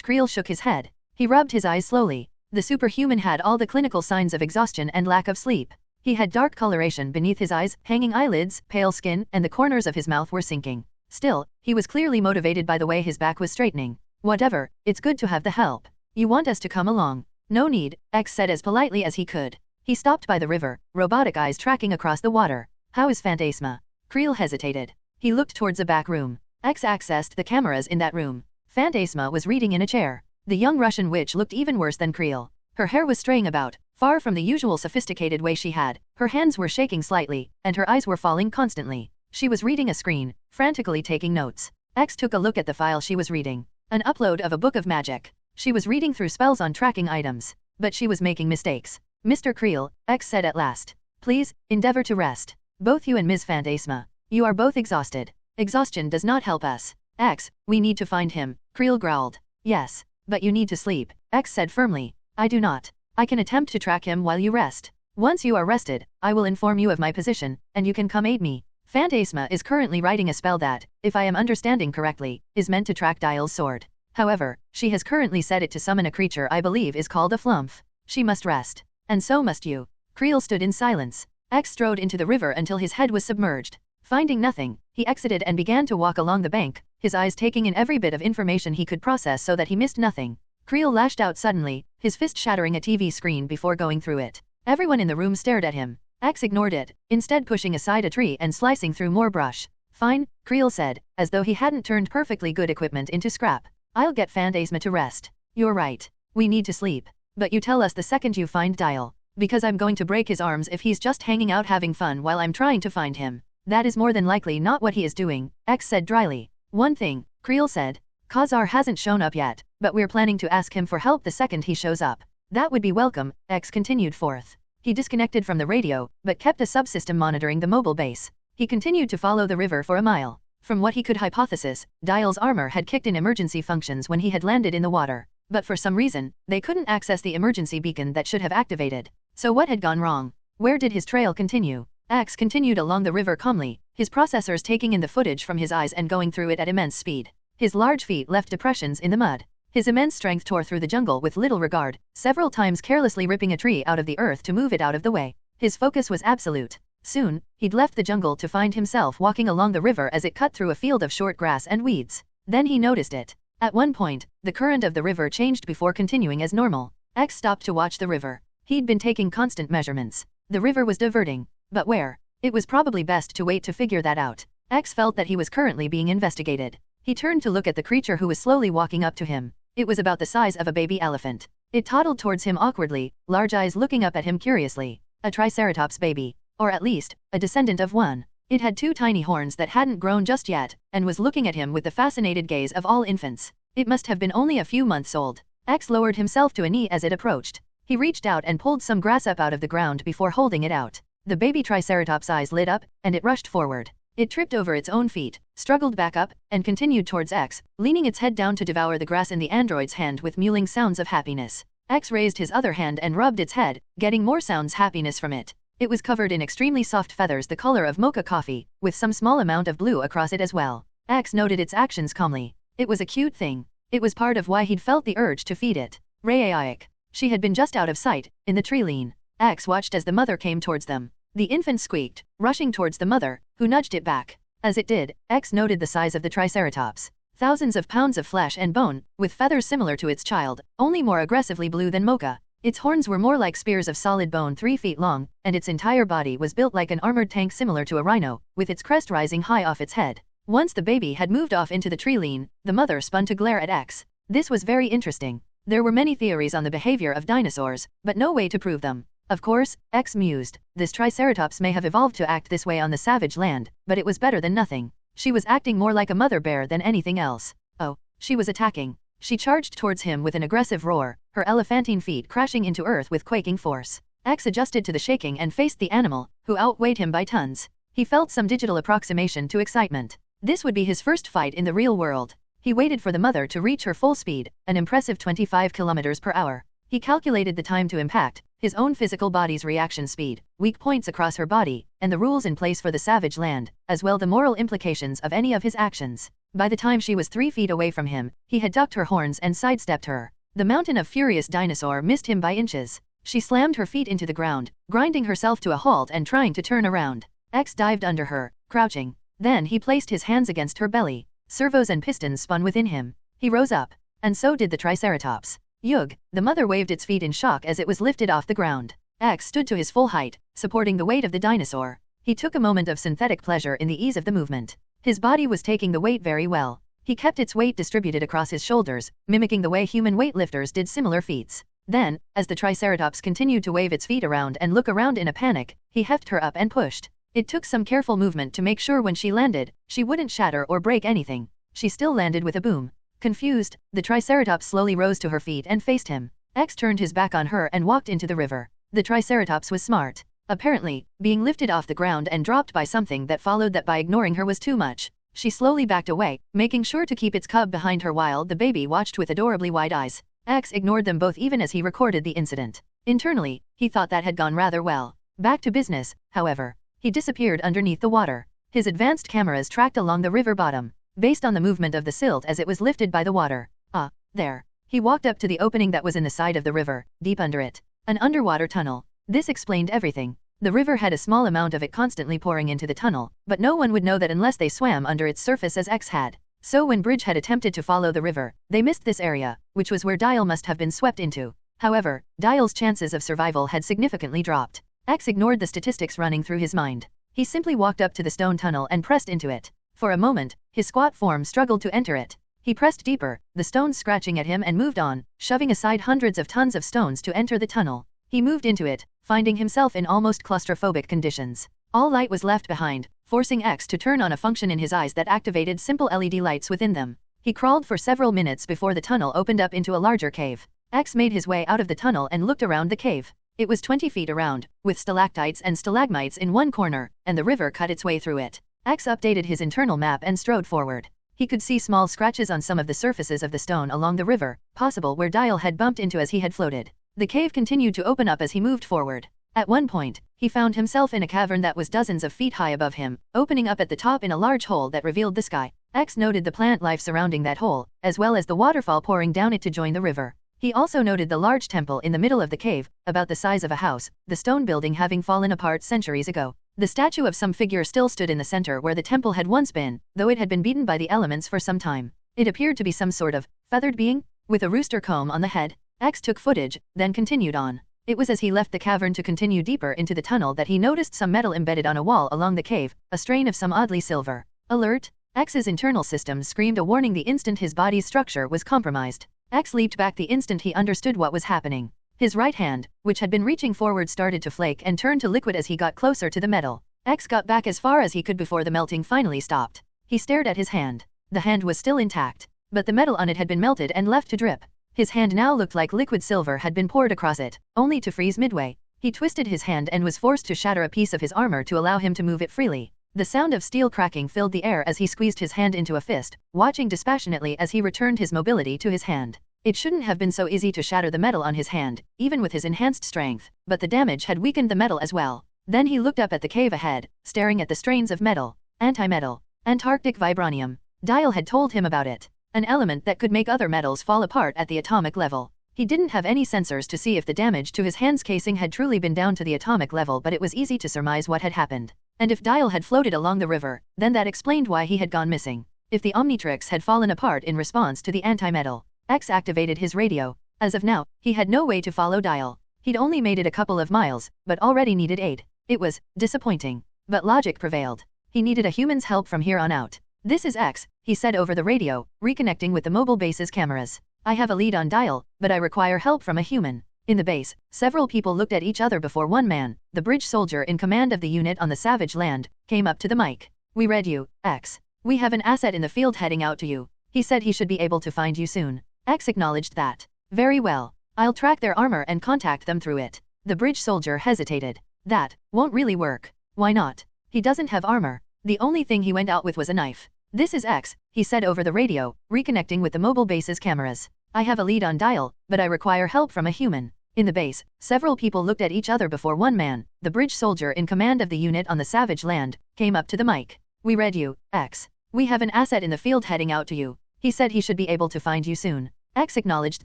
Creel shook his head. He rubbed his eyes slowly. The superhuman had all the clinical signs of exhaustion and lack of sleep. He had dark coloration beneath his eyes, hanging eyelids, pale skin, and the corners of his mouth were sinking. Still, he was clearly motivated by the way his back was straightening. Whatever, it's good to have the help. You want us to come along? No need, X said as politely as he could. He stopped by the river, robotic eyes tracking across the water. How is Phantasma? Creel hesitated. He looked towards a back room. X accessed the cameras in that room. Phantasma was reading in a chair. The young Russian witch looked even worse than Creel. Her hair was straying about, far from the usual sophisticated way she had. Her hands were shaking slightly, and her eyes were falling constantly. She was reading a screen, frantically taking notes. X took a look at the file she was reading. An upload of a book of magic. She was reading through spells on tracking items, but she was making mistakes. Mr. Creel, X said at last. Please, endeavor to rest. Both you and Ms. Phantasma. You are both exhausted. Exhaustion does not help us. X, we need to find him, Creel growled. Yes, but you need to sleep, X said firmly. I do not. I can attempt to track him while you rest. Once you are rested, I will inform you of my position, and you can come aid me. Phantasma is currently writing a spell that, if I am understanding correctly, is meant to track Dial's sword. However, she has currently set it to summon a creature I believe is called a flumph. She must rest. And so must you. Creel stood in silence. X strode into the river until his head was submerged. Finding nothing, he exited and began to walk along the bank, his eyes taking in every bit of information he could process so that he missed nothing. Creel lashed out suddenly, his fist shattering a TV screen before going through it. Everyone in the room stared at him. X ignored it, instead pushing aside a tree and slicing through more brush. Fine, Creel said, as though he hadn't turned perfectly good equipment into scrap. I'll get Phantasma to rest. You're right. We need to sleep. But you tell us the second you find Dial. Because I'm going to break his arms if he's just hanging out having fun while I'm trying to find him. That is more than likely not what he is doing, X said dryly. One thing, Creel said. Khazar hasn't shown up yet, but we're planning to ask him for help the second he shows up. That would be welcome, X continued forth. He disconnected from the radio, but kept a subsystem monitoring the mobile base. He continued to follow the river for a mile. From what he could hypothesize, Dial's armor had kicked in emergency functions when he had landed in the water. But for some reason, they couldn't access the emergency beacon that should have activated. So what had gone wrong? Where did his trail continue? X continued along the river calmly, his processors taking in the footage from his eyes and going through it at immense speed. His large feet left depressions in the mud. His immense strength tore through the jungle with little regard, several times carelessly ripping a tree out of the earth to move it out of the way. His focus was absolute. Soon, he'd left the jungle to find himself walking along the river as it cut through a field of short grass and weeds. Then he noticed it. At one point, the current of the river changed before continuing as normal. X stopped to watch the river. He'd been taking constant measurements. The river was diverting. But where? It was probably best to wait to figure that out. X felt that he was currently being investigated. He turned to look at the creature who was slowly walking up to him. It was about the size of a baby elephant. It toddled towards him awkwardly, large eyes looking up at him curiously. A Triceratops baby. Or at least, a descendant of one. It had two tiny horns that hadn't grown just yet, and was looking at him with the fascinated gaze of all infants. It must have been only a few months old. X lowered himself to a knee as it approached. He reached out and pulled some grass up out of the ground before holding it out. The baby Triceratops' eyes lit up, and it rushed forward. It tripped over its own feet, struggled back up, and continued towards X, leaning its head down to devour the grass in the android's hand with mewling sounds of happiness. X raised his other hand and rubbed its head, getting more sounds happiness from it. It was covered in extremely soft feathers the color of mocha coffee, with some small amount of blue across it as well. X noted its actions calmly. It was a cute thing. It was part of why he'd felt the urge to feed it. Rayaic. She had been just out of sight, in the tree lean. X watched as the mother came towards them. The infant squeaked, rushing towards the mother, who nudged it back. As it did, X noted the size of the Triceratops. Thousands of pounds of flesh and bone, with feathers similar to its child, only more aggressively blue than mocha. Its horns were more like spears of solid bone 3 feet long, and its entire body was built like an armored tank similar to a rhino, with its crest rising high off its head. Once the baby had moved off into the tree lean, the mother spun to glare at X. This was very interesting. There were many theories on the behavior of dinosaurs, but no way to prove them. Of course, X mused, this Triceratops may have evolved to act this way on the savage land, but it was better than nothing. She was acting more like a mother bear than anything else. Oh, she was attacking. She charged towards him with an aggressive roar, her elephantine feet crashing into earth with quaking force. X adjusted to the shaking and faced the animal, who outweighed him by tons. He felt some digital approximation to excitement. This would be his first fight in the real world. He waited for the mother to reach her full speed, an impressive 25 kilometers per hour. He calculated the time to impact, his own physical body's reaction speed, weak points across her body, and the rules in place for the savage land, as well the moral implications of any of his actions. By the time she was 3 feet away from him, he had ducked her horns and sidestepped her. The mountain of furious dinosaur missed him by inches. She slammed her feet into the ground, grinding herself to a halt and trying to turn around. X dived under her, crouching. Then he placed his hands against her belly. Servos and pistons spun within him. He rose up. And so did the Triceratops. Yug, the mother waved its feet in shock as it was lifted off the ground. X stood to his full height, supporting the weight of the dinosaur. He took a moment of synthetic pleasure in the ease of the movement. His body was taking the weight very well. He kept its weight distributed across his shoulders, mimicking the way human weightlifters did similar feats. Then, as the Triceratops continued to wave its feet around and look around in a panic, he hefted her up and pushed. It took some careful movement to make sure when she landed, she wouldn't shatter or break anything. She still landed with a boom. Confused, the Triceratops slowly rose to her feet and faced him. X turned his back on her and walked into the river. The Triceratops was smart. Apparently, being lifted off the ground and dropped by something that followed that by ignoring her was too much. She slowly backed away, making sure to keep its cub behind her while the baby watched with adorably wide eyes. X ignored them both even as he recorded the incident. Internally, he thought that had gone rather well. Back to business, however. He disappeared underneath the water. His advanced cameras tracked along the river bottom, based on the movement of the silt as it was lifted by the water. Ah, there. He walked up to the opening that was in the side of the river, deep under it. An underwater tunnel. This explained everything. The river had a small amount of it constantly pouring into the tunnel, but no one would know that unless they swam under its surface as X had. So when Bridge had attempted to follow the river, they missed this area, which was where Dial must have been swept into. However, Dial's chances of survival had significantly dropped. X ignored the statistics running through his mind. He simply walked up to the stone tunnel and pressed into it. For a moment, his squat form struggled to enter it. He pressed deeper, the stones scratching at him and moved on, shoving aside hundreds of tons of stones to enter the tunnel. He moved into it, finding himself in almost claustrophobic conditions. All light was left behind, forcing X to turn on a function in his eyes that activated simple LED lights within them. He crawled for several minutes before the tunnel opened up into a larger cave. X made his way out of the tunnel and looked around the cave. It was 20 feet around, with stalactites and stalagmites in one corner, and the river cut its way through it. X updated his internal map and strode forward. He could see small scratches on some of the surfaces of the stone along the river, possible where Dial had bumped into as he had floated. The cave continued to open up as he moved forward. At one point, he found himself in a cavern that was dozens of feet high above him, opening up at the top in a large hole that revealed the sky. X noted the plant life surrounding that hole, as well as the waterfall pouring down it to join the river. He also noted the large temple in the middle of the cave, about the size of a house, the stone building having fallen apart centuries ago. The statue of some figure still stood in the center where the temple had once been, though it had been beaten by the elements for some time. It appeared to be some sort of feathered being, with a rooster comb on the head. X took footage, then continued on. It was as he left the cavern to continue deeper into the tunnel that he noticed some metal embedded on a wall along the cave, a strain of some oddly silver. Alert! X's internal systems screamed a warning the instant his body's structure was compromised. X leaped back the instant he understood what was happening. His right hand, which had been reaching forward, started to flake and turn to liquid as he got closer to the metal. X got back as far as he could before the melting finally stopped. He stared at his hand. The hand was still intact, but the metal on it had been melted and left to drip. His hand now looked like liquid silver had been poured across it, only to freeze midway. He twisted his hand and was forced to shatter a piece of his armor to allow him to move it freely. The sound of steel cracking filled the air as he squeezed his hand into a fist, watching dispassionately as he returned his mobility to his hand. It shouldn't have been so easy to shatter the metal on his hand, even with his enhanced strength, but the damage had weakened the metal as well. Then he looked up at the cave ahead, staring at the strains of metal. Antimetal. Antarctic vibranium. Dial had told him about it. An element that could make other metals fall apart at the atomic level. He didn't have any sensors to see if the damage to his hand's casing had truly been down to the atomic level, but it was easy to surmise what had happened. And if Dial had floated along the river, then that explained why he had gone missing. If the Omnitrix had fallen apart in response to the antimetal. X activated his radio. As of now, he had no way to follow Dial. He'd only made it a couple of miles, but already needed aid. It was disappointing. But logic prevailed. He needed a human's help from here on out. "This is X," he said over the radio, reconnecting with the mobile base's cameras. "I have a lead on Dial, but I require help from a human." In the base, several people looked at each other before one man, the bridge soldier in command of the unit on the Savage Land, came up to the mic. "We read you, X. We have an asset in the field heading out to you. He said he should be able to find you soon." X acknowledged that. "Very well. I'll track their armor and contact them through it." The bridge soldier hesitated. "That won't really work." "Why not?" "He doesn't have armor. The only thing he went out with was a knife." "This is X," he said over the radio, reconnecting with the mobile base's cameras. "I have a lead on Dial, but I require help from a human." In the base, several people looked at each other before one man, the bridge soldier in command of the unit on the Savage Land, came up to the mic. "We read you, X. We have an asset in the field heading out to you. He said he should be able to find you soon." X acknowledged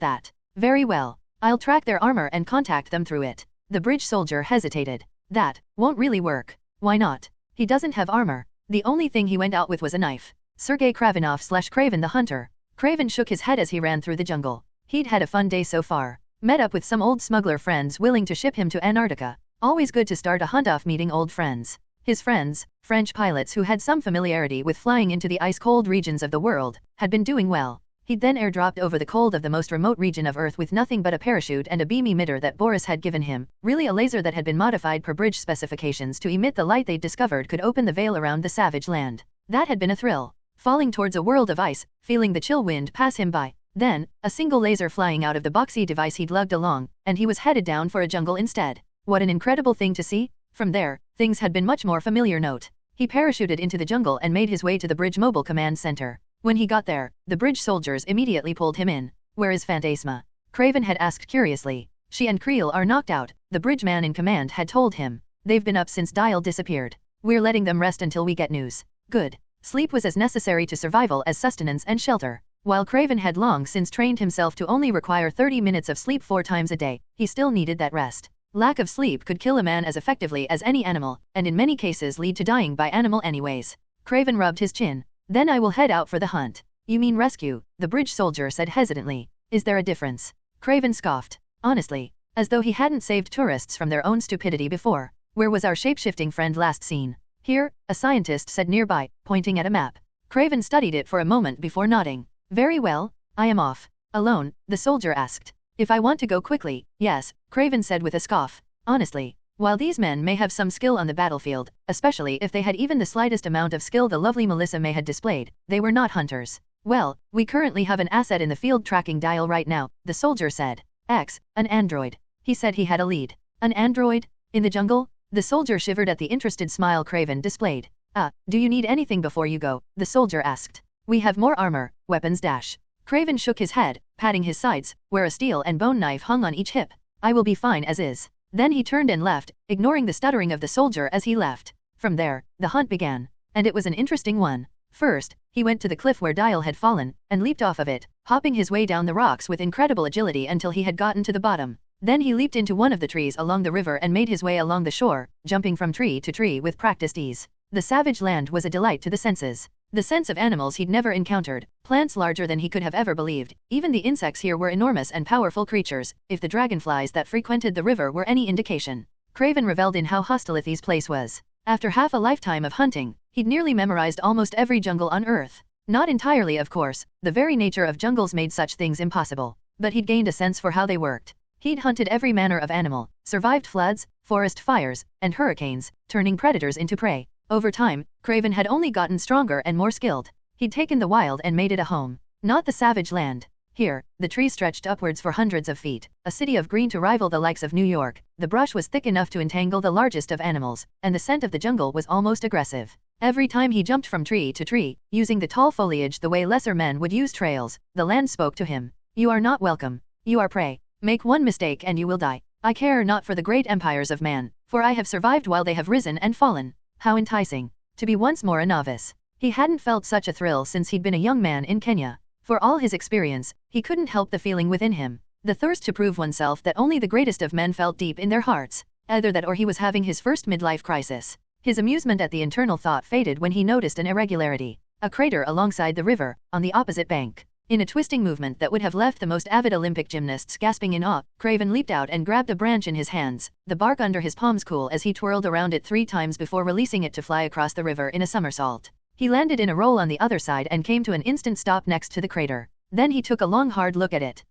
that. "Very well. I'll track their armor and contact them through it." The bridge soldier hesitated. "That won't really work." "Why not?" "He doesn't have armor. The only thing he went out with was a knife." Sergei Kravinov/Craven the Hunter. Craven shook his head as he ran through the jungle. He'd had a fun day so far. Met up with some old smuggler friends willing to ship him to Antarctica. Always good to start a hunt off meeting old friends. His friends, French pilots who had some familiarity with flying into the ice-cold regions of the world, had been doing well. He'd then airdropped over the cold of the most remote region of Earth with nothing but a parachute and a beam emitter that Boris had given him, really a laser that had been modified per bridge specifications to emit the light they'd discovered could open the veil around the Savage Land. That had been a thrill. falling towards a world of ice, feeling the chill wind pass him by. Then, a single laser flying out of the boxy device he'd lugged along, and he was headed down for a jungle instead. What an incredible thing to see! From there, things had been much more familiar. Note. He parachuted into the jungle and made his way to the Bridge Mobile Command Center. When he got there, the bridge soldiers immediately pulled him in. Where is Phantasma? Craven had asked curiously. She and Creel are knocked out, the bridge man in command had told him. They've been up since Dial disappeared. We're letting them rest until we get news. Good. Sleep was as necessary to survival as sustenance and shelter. While Craven had long since trained himself to only require 30 minutes of sleep 4 times a day, he still needed that rest. Lack of sleep could kill a man as effectively as any animal, and in many cases lead to dying by animal anyways. Craven rubbed his chin. Then I will head out for the hunt. You mean rescue? The bridge soldier said hesitantly. Is there a difference? Craven scoffed. Honestly. As though he hadn't saved tourists from their own stupidity before. Where was our shape-shifting friend last seen? Here, a scientist said nearby, pointing at a map. Craven studied it for a moment before nodding. Very well, I am off. Alone? The soldier asked. If I want to go quickly, yes, Craven said with a scoff. Honestly, while these men may have some skill on the battlefield, especially if they had even the slightest amount of skill the lovely Melissa May had displayed, they were not hunters. Well, we currently have an asset in the field tracking dial right now, the soldier said. An android. He said he had a lead. An android? In the jungle? The soldier shivered at the interested smile Craven displayed. Do you need anything before you go? The soldier asked. We have more armor, weapons dash. Craven shook his head, patting his sides, where a steel and bone knife hung on each hip. I will be fine as is. Then he turned and left, ignoring the stuttering of the soldier as he left. From there, the hunt began. And it was an interesting one. First, he went to the cliff where Dial had fallen, and leaped off of it, hopping his way down the rocks with incredible agility until he had gotten to the bottom. Then he leaped into one of the trees along the river and made his way along the shore, jumping from tree to tree with practiced ease. The savage land was a delight to the senses. The sense of animals he'd never encountered, plants larger than he could have ever believed, even the insects here were enormous and powerful creatures, if the dragonflies that frequented the river were any indication. Craven reveled in how hostile this place was. After half a lifetime of hunting, he'd nearly memorized almost every jungle on Earth. Not entirely, of course, the very nature of jungles made such things impossible, but he'd gained a sense for how they worked. He'd hunted every manner of animal, survived floods, forest fires, and hurricanes, turning predators into prey. Over time, Craven had only gotten stronger and more skilled. He'd taken the wild and made it a home, not the savage land. Here, the trees stretched upwards for hundreds of feet, a city of green to rival the likes of New York. The brush was thick enough to entangle the largest of animals, and the scent of the jungle was almost aggressive. Every time he jumped from tree to tree, using the tall foliage the way lesser men would use trails, the land spoke to him. You are not welcome. You are prey. Make one mistake and you will die. I care not for the great empires of man, for I have survived while they have risen and fallen. How enticing. To be once more a novice. He hadn't felt such a thrill since he'd been a young man in Kenya. For all his experience, he couldn't help the feeling within him. The thirst to prove oneself that only the greatest of men felt deep in their hearts. Either that or he was having his first midlife crisis. His amusement at the internal thought faded when he noticed an irregularity. A crater alongside the river, on the opposite bank. In a twisting movement that would have left the most avid Olympic gymnasts gasping in awe, Craven leaped out and grabbed a branch in his hands, the bark under his palms cool as he twirled around it 3 times before releasing it to fly across the river in a somersault. He landed in a roll on the other side and came to an instant stop next to the crater. Then he took a long hard look at it.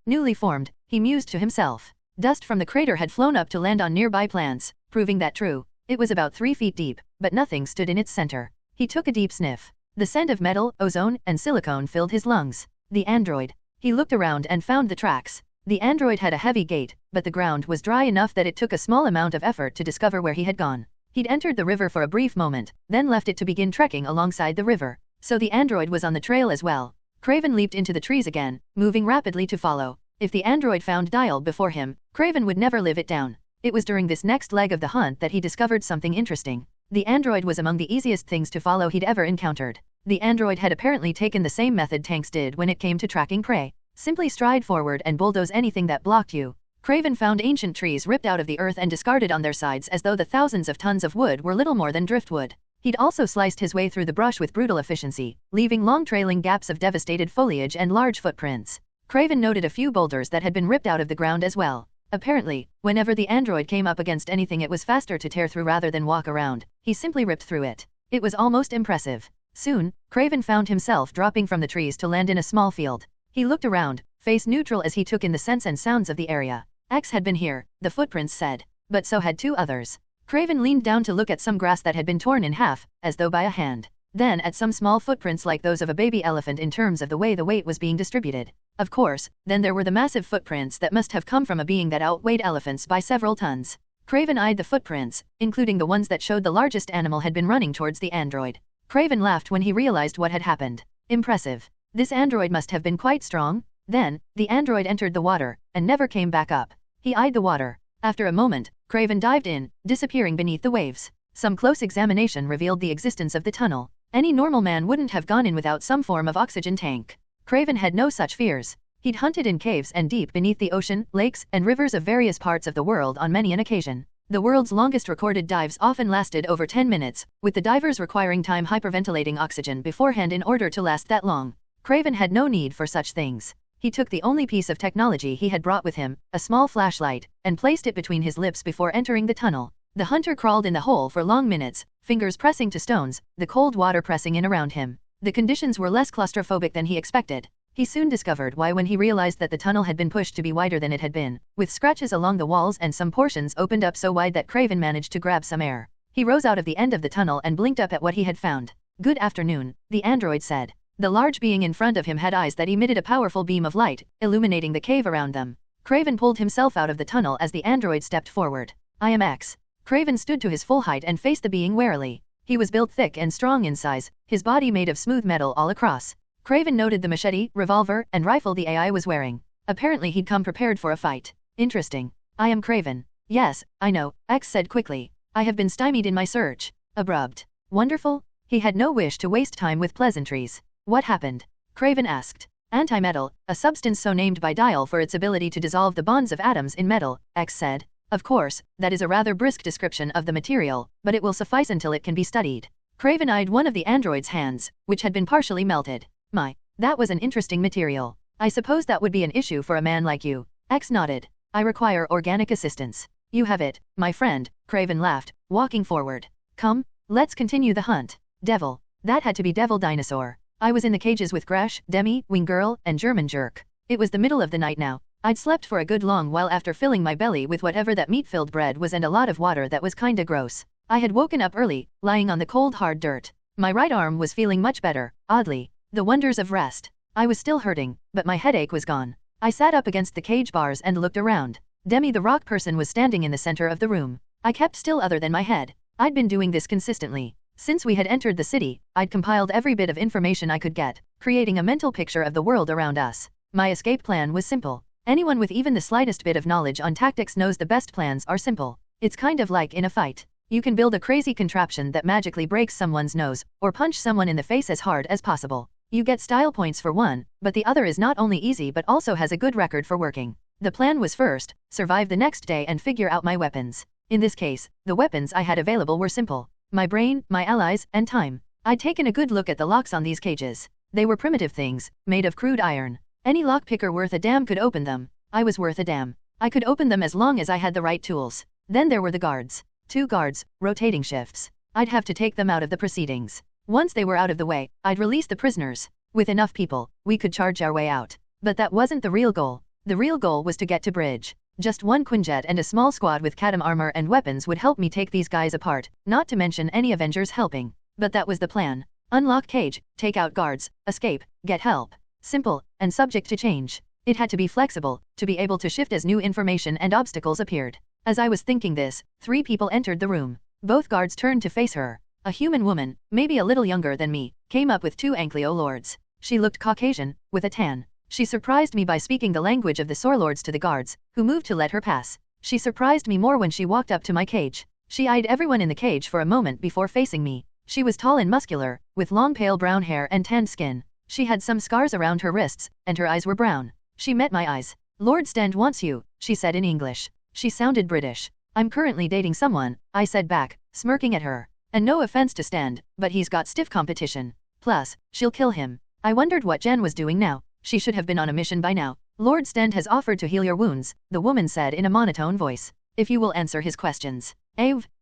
Newly formed, he mused to himself. Dust from the crater had flown up to land on nearby plants, proving that true. It was about 3 feet deep, but nothing stood in its center. He took a deep sniff. The scent of metal, ozone, and silicone filled his lungs. The android. He looked around and found the tracks. The android had a heavy gait, but the ground was dry enough that it took a small amount of effort to discover where he had gone. He'd entered the river for a brief moment, then left it to begin trekking alongside the river. So the android was on the trail as well. Craven leaped into the trees again, moving rapidly to follow. If the android found Dial before him, Craven would never live it down. It was during this next leg of the hunt that he discovered something interesting. The android was among the easiest things to follow he'd ever encountered. The android had apparently taken the same method tanks did when it came to tracking prey. Simply stride forward and bulldoze anything that blocked you. Craven found ancient trees ripped out of the earth and discarded on their sides as though the thousands of tons of wood were little more than driftwood. He'd also sliced his way through the brush with brutal efficiency, leaving long trailing gaps of devastated foliage and large footprints. Craven noted a few boulders that had been ripped out of the ground as well. Apparently, whenever the android came up against anything it was faster to tear through rather than walk around. He simply ripped through it. It was almost impressive. Soon, Craven found himself dropping from the trees to land in a small field. He looked around, face neutral as he took in the scents and sounds of the area. X had been here, the footprints said. But so had 2 others. Craven leaned down to look at some grass that had been torn in half, as though by a hand. then at some small footprints like those of a baby elephant in terms of the way the weight was being distributed. Of course, then there were the massive footprints that must have come from a being that outweighed elephants by several tons. Craven eyed the footprints, including the ones that showed the largest animal had been running towards the android. Craven laughed when he realized what had happened. Impressive. This android must have been quite strong. Then, the android entered the water, and never came back up. He eyed the water. After a moment, Craven dived in, disappearing beneath the waves. Some close examination revealed the existence of the tunnel. Any normal man wouldn't have gone in without some form of oxygen tank. Craven had no such fears. He'd hunted in caves and deep beneath the ocean, lakes, and rivers of various parts of the world on many an occasion. The world's longest recorded dives often lasted over 10 minutes, with the divers requiring time hyperventilating oxygen beforehand in order to last that long. Craven had no need for such things. He took the only piece of technology he had brought with him, a small flashlight, and placed it between his lips before entering the tunnel. The hunter crawled in the hole for long minutes, fingers pressing to stones, the cold water pressing in around him. The conditions were less claustrophobic than he expected. He soon discovered why when he realized that the tunnel had been pushed to be wider than it had been, with scratches along the walls and some portions opened up so wide that Craven managed to grab some air. He rose out of the end of the tunnel and blinked up at what he had found. "Good afternoon," the android said. The large being in front of him had eyes that emitted a powerful beam of light, illuminating the cave around them. Craven pulled himself out of the tunnel as the android stepped forward. "I am X." Craven stood to his full height and faced the being warily. He was built thick and strong in size, his body made of smooth metal all across. Craven noted the machete, revolver, and rifle the AI was wearing. Apparently he'd come prepared for a fight. "Interesting. I am Craven." "Yes, I know," X said quickly. "I have been stymied in my search." Abrupt. "Wonderful?" He had no wish to waste time with pleasantries. "What happened?" Craven asked. "Antimetal, a substance so named by Dial for its ability to dissolve the bonds of atoms in metal," X said. "Of course, that is a rather brisk description of the material, but it will suffice until it can be studied." Craven eyed one of the android's hands, which had been partially melted. "My, that was an interesting material. I suppose that would be an issue for a man like you." X nodded. "I require organic assistance." "You have it, my friend," Craven laughed, walking forward. "Come, let's continue the hunt." Devil. That had to be Devil Dinosaur. I was in the cages with Gresh, Demi, Wing Girl, and German Jerk. It was the middle of the night now. I'd slept for a good long while after filling my belly with whatever that meat-filled bread was and a lot of water that was kinda gross. I had woken up early, lying on the cold hard dirt. My right arm was feeling much better, oddly. The wonders of rest. I was still hurting, but my headache was gone. I sat up against the cage bars and looked around. Demi the rock person was standing in the center of the room. I kept still other than my head. I'd been doing this consistently. Since we had entered the city, I'd compiled every bit of information I could get, creating a mental picture of the world around us. My escape plan was simple. Anyone with even the slightest bit of knowledge on tactics knows the best plans are simple. It's kind of like in a fight. You can build a crazy contraption that magically breaks someone's nose, or punch someone in the face as hard as possible. You get style points for one, but the other is not only easy but also has a good record for working. The plan was first, survive the next day and figure out my weapons. In this case, the weapons I had available were simple. My brain, my allies, and time. I'd taken a good look at the locks on these cages. They were primitive things, made of crude iron. Any lockpicker worth a damn could open them. I was worth a damn. I could open them as long as I had the right tools. Then there were the guards. 2 guards, rotating shifts. I'd have to take them out of the proceedings. Once they were out of the way, I'd release the prisoners. With enough people, we could charge our way out. But that wasn't the real goal. The real goal was to get to Bridge. Just one Quinjet and a small squad with Kadam armor and weapons would help me take these guys apart, not to mention any Avengers helping. But that was the plan. Unlock cage, take out guards, escape, get help. Simple, and subject to change. It had to be flexible, to be able to shift as new information and obstacles appeared. As I was thinking this, 3 people entered the room. Both guards turned to face her. A human woman, maybe a little younger than me, came up with 2 Ankleo lords. She looked Caucasian, with a tan. She surprised me by speaking the language of the Sorlords to the guards, who moved to let her pass. She surprised me more when she walked up to my cage. She eyed everyone in the cage for a moment before facing me. She was tall and muscular, with long pale brown hair and tanned skin. She had some scars around her wrists, and her eyes were brown. She met my eyes. "Lord Stend wants you," she said in English. She sounded British. "I'm currently dating someone," I said back, smirking at her. "And no offense to Stend, but he's got stiff competition. Plus, she'll kill him." I wondered what Jen was doing now. She should have been on a mission by now. "Lord Stend has offered to heal your wounds," the woman said in a monotone voice. "If you will answer his questions."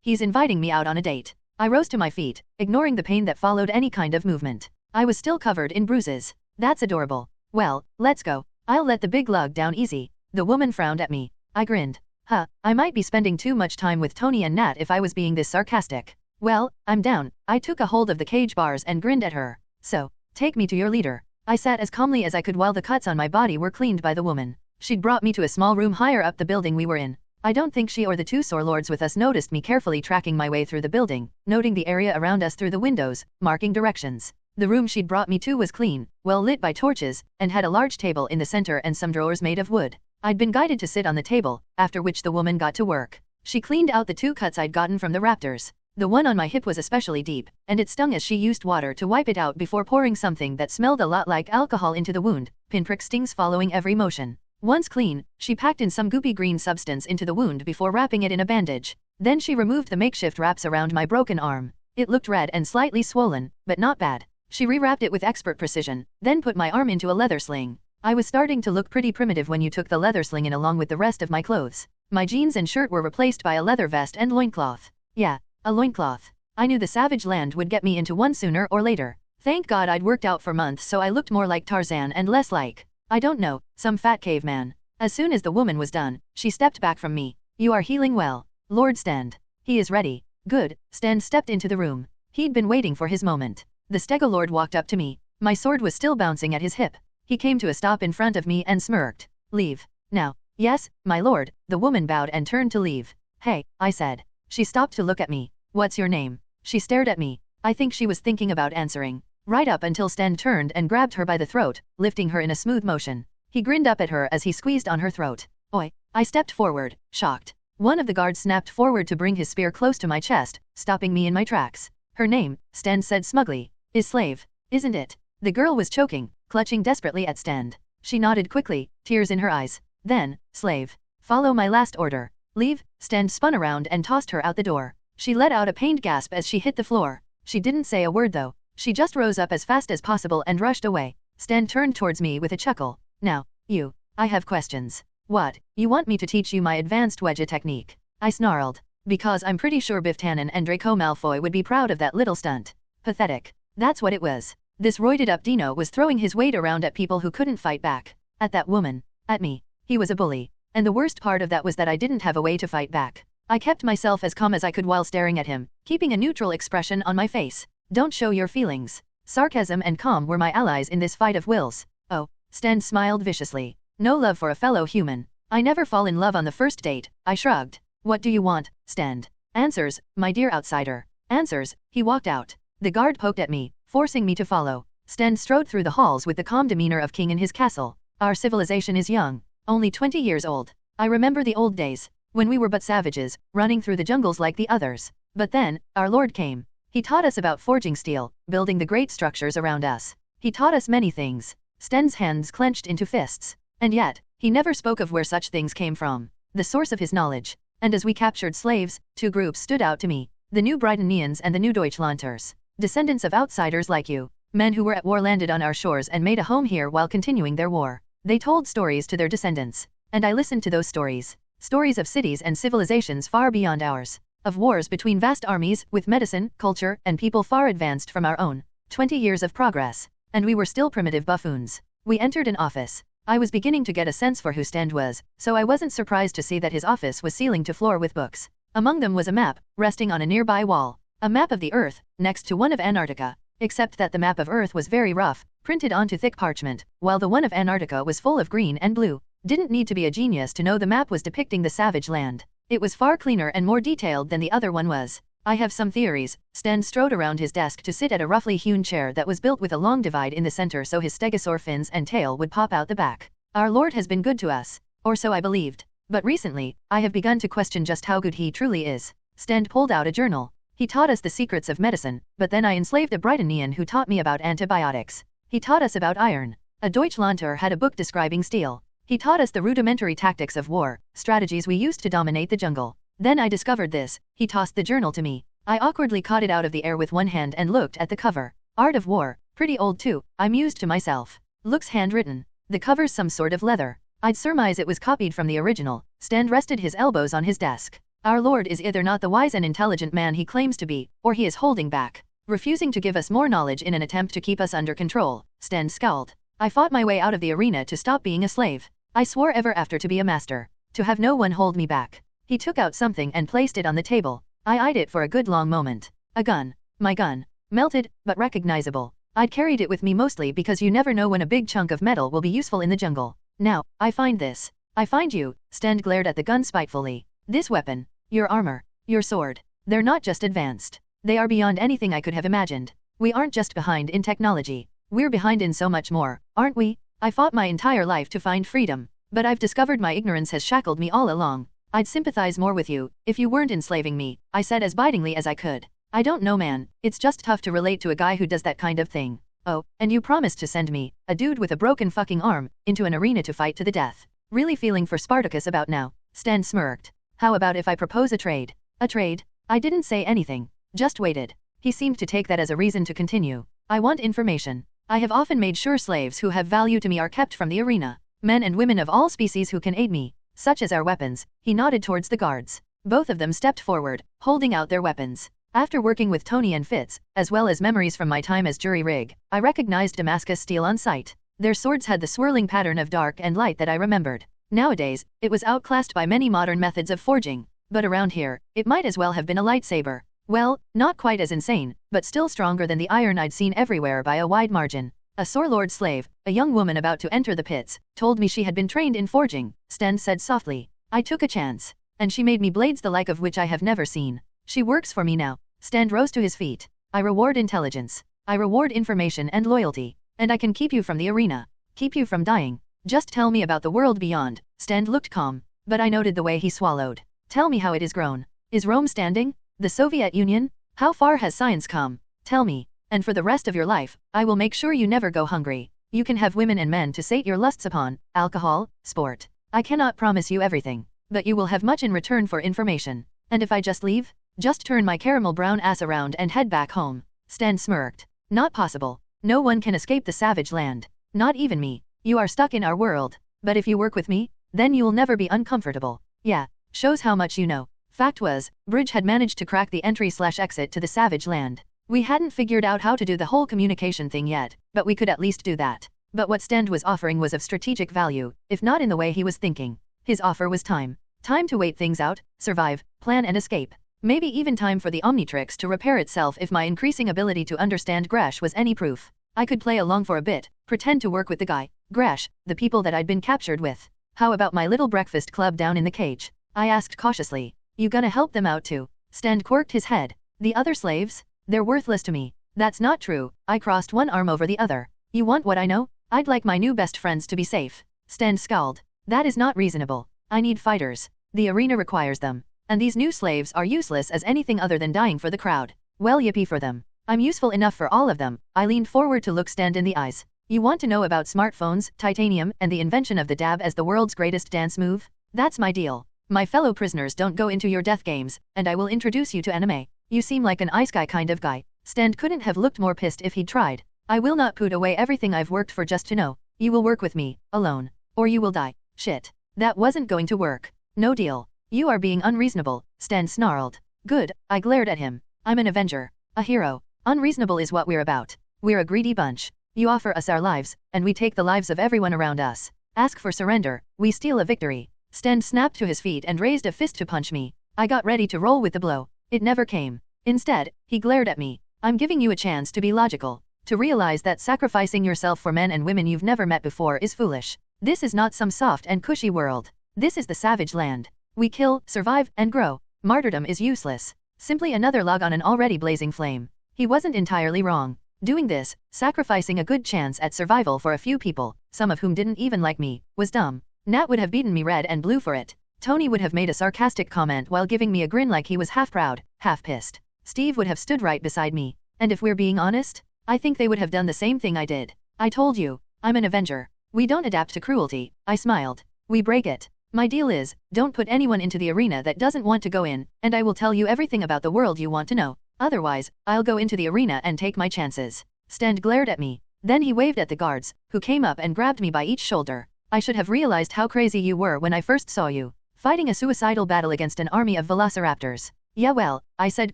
He's inviting me out on a date." I rose to my feet, ignoring the pain that followed any kind of movement. I was still covered in bruises. "That's adorable. Well, let's go. I'll let the big lug down easy." The woman frowned at me. I grinned. I might be spending too much time with Tony and Nat if I was being this sarcastic. Well, I'm down. I took a hold of the cage bars and grinned at her. So, take me to your leader. I sat as calmly as I could while the cuts on my body were cleaned by the woman. She'd brought me to a small room higher up the building we were in. I don't think she or the two sore lords with us noticed me carefully tracking my way through the building, noting the area around us through the windows, marking directions. The room she'd brought me to was clean, well lit by torches, and had a large table in the center and some drawers made of wood. I'd been guided to sit on the table, after which the woman got to work. She cleaned out the 2 cuts I'd gotten from the raptors. The one on my hip was especially deep, and it stung as she used water to wipe it out before pouring something that smelled a lot like alcohol into the wound, pinprick stings following every motion. Once clean, she packed in some goopy green substance into the wound before wrapping it in a bandage. Then she removed the makeshift wraps around my broken arm. It looked red and slightly swollen, but not bad. She rewrapped it with expert precision, then put my arm into a leather sling. I was starting to look pretty primitive when you took the leather sling in along with the rest of my clothes. My jeans and shirt were replaced by a leather vest and loincloth. Yeah, a loincloth. I knew the savage land would get me into one sooner or later. Thank God I'd worked out for months so I looked more like Tarzan and less like, I don't know, some fat caveman. As soon as the woman was done, she stepped back from me. You are healing well, Lord Stend. He is ready. Good. Stend stepped into the room. He'd been waiting for his moment. The Stegolord walked up to me. My sword was still bouncing at his hip. He came to a stop in front of me and smirked. Leave. Now. Yes, my lord. The woman bowed and turned to leave. Hey, I said. She stopped to look at me. What's your name? She stared at me. I think she was thinking about answering. Right up until Stend turned and grabbed her by the throat, lifting her in a smooth motion. He grinned up at her as he squeezed on her throat. Oi. I stepped forward, shocked. One of the guards snapped forward to bring his spear close to my chest, stopping me in my tracks. Her name, Stend said smugly, is Slave, isn't it? The girl was choking, clutching desperately at Stend. She nodded quickly, tears in her eyes. Then, Slave. Follow my last order. Leave. Stend spun around and tossed her out the door. She let out a pained gasp as she hit the floor. She didn't say a word though. She just rose up as fast as possible and rushed away. Stend turned towards me with a chuckle. Now, you. I have questions. What? You want me to teach you my advanced wedge technique? I snarled. Because I'm pretty sure Biff Tannen and Draco Malfoy would be proud of that little stunt. Pathetic. That's what it was. This roided up Dino was throwing his weight around at people who couldn't fight back. At that woman. At me. He was a bully. And the worst part of that was that I didn't have a way to fight back. I kept myself as calm as I could while staring at him, keeping a neutral expression on my face. Don't show your feelings. Sarcasm and calm were my allies in this fight of wills. Oh, Stend smiled viciously. No love for a fellow human. I never fall in love on the first date, I shrugged. What do you want, Stend? Answers, my dear outsider. Answers. He walked out. The guard poked at me, forcing me to follow. Stend strode through the halls with the calm demeanor of king in his castle. Our civilization is young. Only 20 years old. I remember the old days, when we were but savages, running through the jungles like the others. But then, our lord came. He taught us about forging steel, building the great structures around us. He taught us many things. Stend's hands clenched into fists. And yet, he never spoke of where such things came from, the source of his knowledge. And as we captured slaves, 2 groups stood out to me. The New Britannians and the New Deutschlanders. Descendants of outsiders like you. Men who were at war landed on our shores and made a home here while continuing their war. They told stories to their descendants. And I listened to those stories. Stories of cities and civilizations far beyond ours. Of wars between vast armies, with medicine, culture, and people far advanced from our own. 20 years of progress. And we were still primitive buffoons. We entered an office. I was beginning to get a sense for who Stend was, so I wasn't surprised to see that his office was ceiling to floor with books. Among them was a map, resting on a nearby wall. A map of the Earth, next to one of Antarctica. Except that the map of Earth was very rough, printed onto thick parchment, while the one of Antarctica was full of green and blue. Didn't need to be a genius to know the map was depicting the savage land. It was far cleaner and more detailed than the other one was. I have some theories. Stend strode around his desk to sit at a roughly hewn chair that was built with a long divide in the center so his stegosaur fins and tail would pop out the back. Our lord has been good to us. Or so I believed. But recently, I have begun to question just how good he truly is. Stend pulled out a journal. He taught us the secrets of medicine, but then I enslaved a Britannian who taught me about antibiotics. He taught us about iron. A Deutschlander had a book describing steel. He taught us the rudimentary tactics of war, strategies we used to dominate the jungle. Then I discovered this. He tossed the journal to me. I awkwardly caught it out of the air with one hand and looked at the cover. Art of War. Pretty old too, I mused to myself. Looks handwritten. The cover's some sort of leather. I'd surmise it was copied from the original. Stend rested his elbows on his desk. Our lord is either not the wise and intelligent man he claims to be, or he is holding back, refusing to give us more knowledge in an attempt to keep us under control. Stend scowled. I fought my way out of the arena to stop being a slave. I swore ever after to be a master, to have no one hold me back. He took out something and placed it on the table. I eyed it for a good long moment. A gun. My gun. Melted, but recognizable. I'd carried it with me mostly because you never know when a big chunk of metal will be useful in the jungle. Now, I find this. I find you. Sten glared at the gun spitefully. This weapon. Your armor. Your sword. They're not just advanced. They are beyond anything I could have imagined. We aren't just behind in technology. We're behind in so much more, aren't we? I fought my entire life to find freedom. But I've discovered my ignorance has shackled me all along. I'd sympathize more with you, if you weren't enslaving me, I said as bitingly as I could. I don't know, man, it's just tough to relate to a guy who does that kind of thing. Oh, and you promised to send me, a dude with a broken fucking arm, into an arena to fight to the death. Really feeling for Spartacus about now. Sten smirked. How about if I propose a trade? A trade? I didn't say anything. Just waited. He seemed to take that as a reason to continue. I want information. I have often made sure slaves who have value to me are kept from the arena. Men and women of all species who can aid me, such as our weapons. He nodded towards the guards. Both of them stepped forward, holding out their weapons. After working with Tony and Fitz, as well as memories from my time as jury rig, I recognized Damascus steel on sight. Their swords had the swirling pattern of dark and light that I remembered. Nowadays, it was outclassed by many modern methods of forging, but around here, it might as well have been a lightsaber. Well, not quite as insane, but still stronger than the iron I'd seen everywhere by a wide margin. A Sorlord slave, a young woman about to enter the pits, told me she had been trained in forging, Sten said softly. I took a chance, and she made me blades the like of which I have never seen. She works for me now. Sten rose to his feet. I reward intelligence. I reward information and loyalty. And I can keep you from the arena. Keep you from dying. Just tell me about the world beyond. Sten looked calm, but I noted the way he swallowed. Tell me how it is grown. Is Rome standing? The Soviet Union? How far has science come? Tell me. And for the rest of your life, I will make sure you never go hungry. You can have women and men to sate your lusts upon, alcohol, sport. I cannot promise you everything, but you will have much in return for information. And if I just leave? Just turn my caramel brown ass around and head back home. Sten smirked. Not possible. No one can escape the savage land. Not even me. You are stuck in our world. But if you work with me, then you'll never be uncomfortable. Yeah, shows how much you know. Fact was, Bridge had managed to crack the entry/exit to the savage land. We hadn't figured out how to do the whole communication thing yet, but we could at least do that. But what Sten was offering was of strategic value, if not in the way he was thinking. His offer was time. Time to wait things out, survive, plan and escape. Maybe even time for the Omnitrix to repair itself if my increasing ability to understand Gresh was any proof. I could play along for a bit, pretend to work with the guy, Gresh, the people that I'd been captured with. How about my little breakfast club down in the cage? I asked cautiously. You gonna help them out too? Sten quirked his head. The other slaves? They're worthless to me. That's not true. I crossed one arm over the other. You want what I know? I'd like my new best friends to be safe. Sten scowled. That is not reasonable. I need fighters. The arena requires them. And these new slaves are useless as anything other than dying for the crowd. Well, yippee for them. I'm useful enough for all of them. I leaned forward to look Sten in the eyes. You want to know about smartphones, titanium, and the invention of the dab as the world's greatest dance move? That's my deal. My fellow prisoners don't go into your death games, and I will introduce you to anime. You seem like an ice guy kind of guy. Sten couldn't have looked more pissed if he'd tried. I will not put away everything I've worked for just to know. You will work with me, alone. Or you will die. Shit. That wasn't going to work. No deal. You are being unreasonable, Sten snarled. Good, I glared at him. I'm an Avenger. A hero. Unreasonable is what we're about. We're a greedy bunch. You offer us our lives, and we take the lives of everyone around us. Ask for surrender, we steal a victory. Sten snapped to his feet and raised a fist to punch me. I got ready to roll with the blow. It never came. Instead, he glared at me. I'm giving you a chance to be logical. To realize that sacrificing yourself for men and women you've never met before is foolish. This is not some soft and cushy world. This is the savage land. We kill, survive, and grow. Martyrdom is useless. Simply another log on an already blazing flame. He wasn't entirely wrong. Doing this, sacrificing a good chance at survival for a few people, some of whom didn't even like me, was dumb. Nat would have beaten me red and blue for it. Tony would have made a sarcastic comment while giving me a grin like he was half proud, half pissed. Steve would have stood right beside me. And if we're being honest, I think they would have done the same thing I did. I told you, I'm an Avenger. We don't adapt to cruelty, I smiled. We break it. My deal is, don't put anyone into the arena that doesn't want to go in, and I will tell you everything about the world you want to know. Otherwise, I'll go into the arena and take my chances. Sten glared at me. Then he waved at the guards, who came up and grabbed me by each shoulder. I should have realized how crazy you were when I first saw you. Fighting a suicidal battle against an army of velociraptors. Yeah well, I said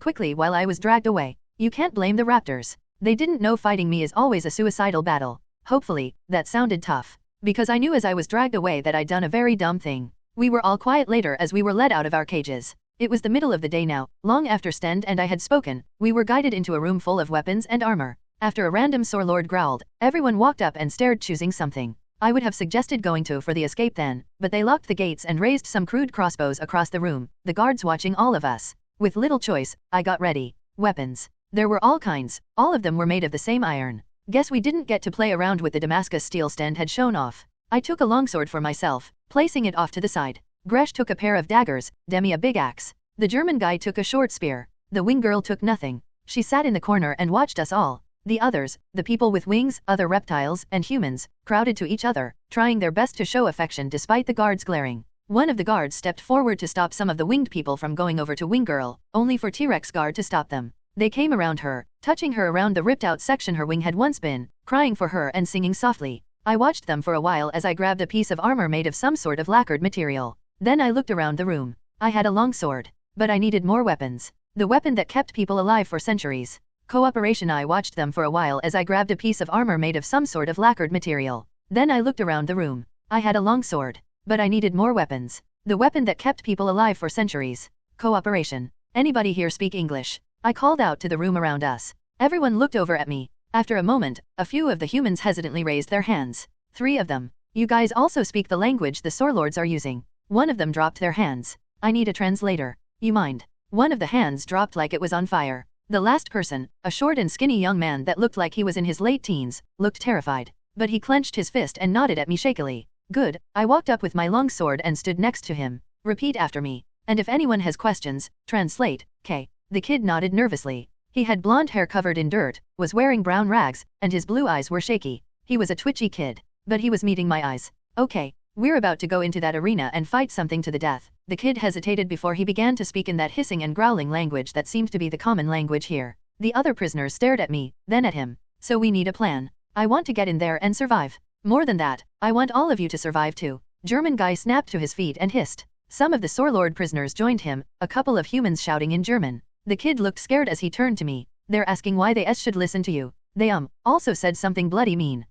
quickly while I was dragged away. You can't blame the raptors. They didn't know fighting me is always a suicidal battle. Hopefully, that sounded tough. Because I knew as I was dragged away that I'd done a very dumb thing. We were all quiet later as we were led out of our cages. It was the middle of the day now, long after Stend and I had spoken. We were guided into a room full of weapons and armor. After a random sore lord growled, everyone walked up and stared, choosing something. I would have suggested going for the escape then, but they locked the gates and raised some crude crossbows across the room, the guards watching all of us. With little choice, I got ready. Weapons. There were all kinds, all of them were made of the same iron. Guess we didn't get to play around with the Damascus steel Stend had shown off. I took a longsword for myself, placing it off to the side. Gresh took a pair of daggers, Demi a big axe. The German guy took a short spear. The wing girl took nothing. She sat in the corner and watched us all. The others, the people with wings, other reptiles, and humans, crowded to each other, trying their best to show affection despite the guards glaring. One of the guards stepped forward to stop some of the winged people from going over to Wing Girl, only for T-Rex guard to stop them. They came around her, touching her around the ripped-out section her wing had once been, crying for her and singing softly. I watched them for a while as I grabbed a piece of armor made of some sort of lacquered material. Then I looked around the room. I had a long sword. But I needed more weapons. The weapon that kept people alive for centuries. Cooperation. I watched them for a while as I grabbed a piece of armor made of some sort of lacquered material. Then I looked around the room. I had a long sword. But I needed more weapons. The weapon that kept people alive for centuries. Cooperation. Anybody here speak English? I called out to the room around us. Everyone looked over at me. After a moment, a few of the humans hesitantly raised their hands. 3 of them. You guys also speak the language the Sorlords are using. One of them dropped their hands. I need a translator. You mind? One of the hands dropped like it was on fire. The last person, a short and skinny young man that looked like he was in his late teens, looked terrified. But he clenched his fist and nodded at me shakily. Good. I walked up with my long sword and stood next to him. Repeat after me. And if anyone has questions, translate. K. The kid nodded nervously. He had blonde hair covered in dirt, was wearing brown rags, and his blue eyes were shaky. He was a twitchy kid. But he was meeting my eyes. Okay. We're about to go into that arena and fight something to the death. The kid hesitated before he began to speak in that hissing and growling language that seemed to be the common language here. The other prisoners stared at me, then at him. So we need a plan. I want to get in there and survive. More than that, I want all of you to survive too. German guy snapped to his feet and hissed. Some of the Sorlord prisoners joined him, a couple of humans shouting in German. The kid looked scared as he turned to me. They're asking why they should listen to you. They also said something bloody mean.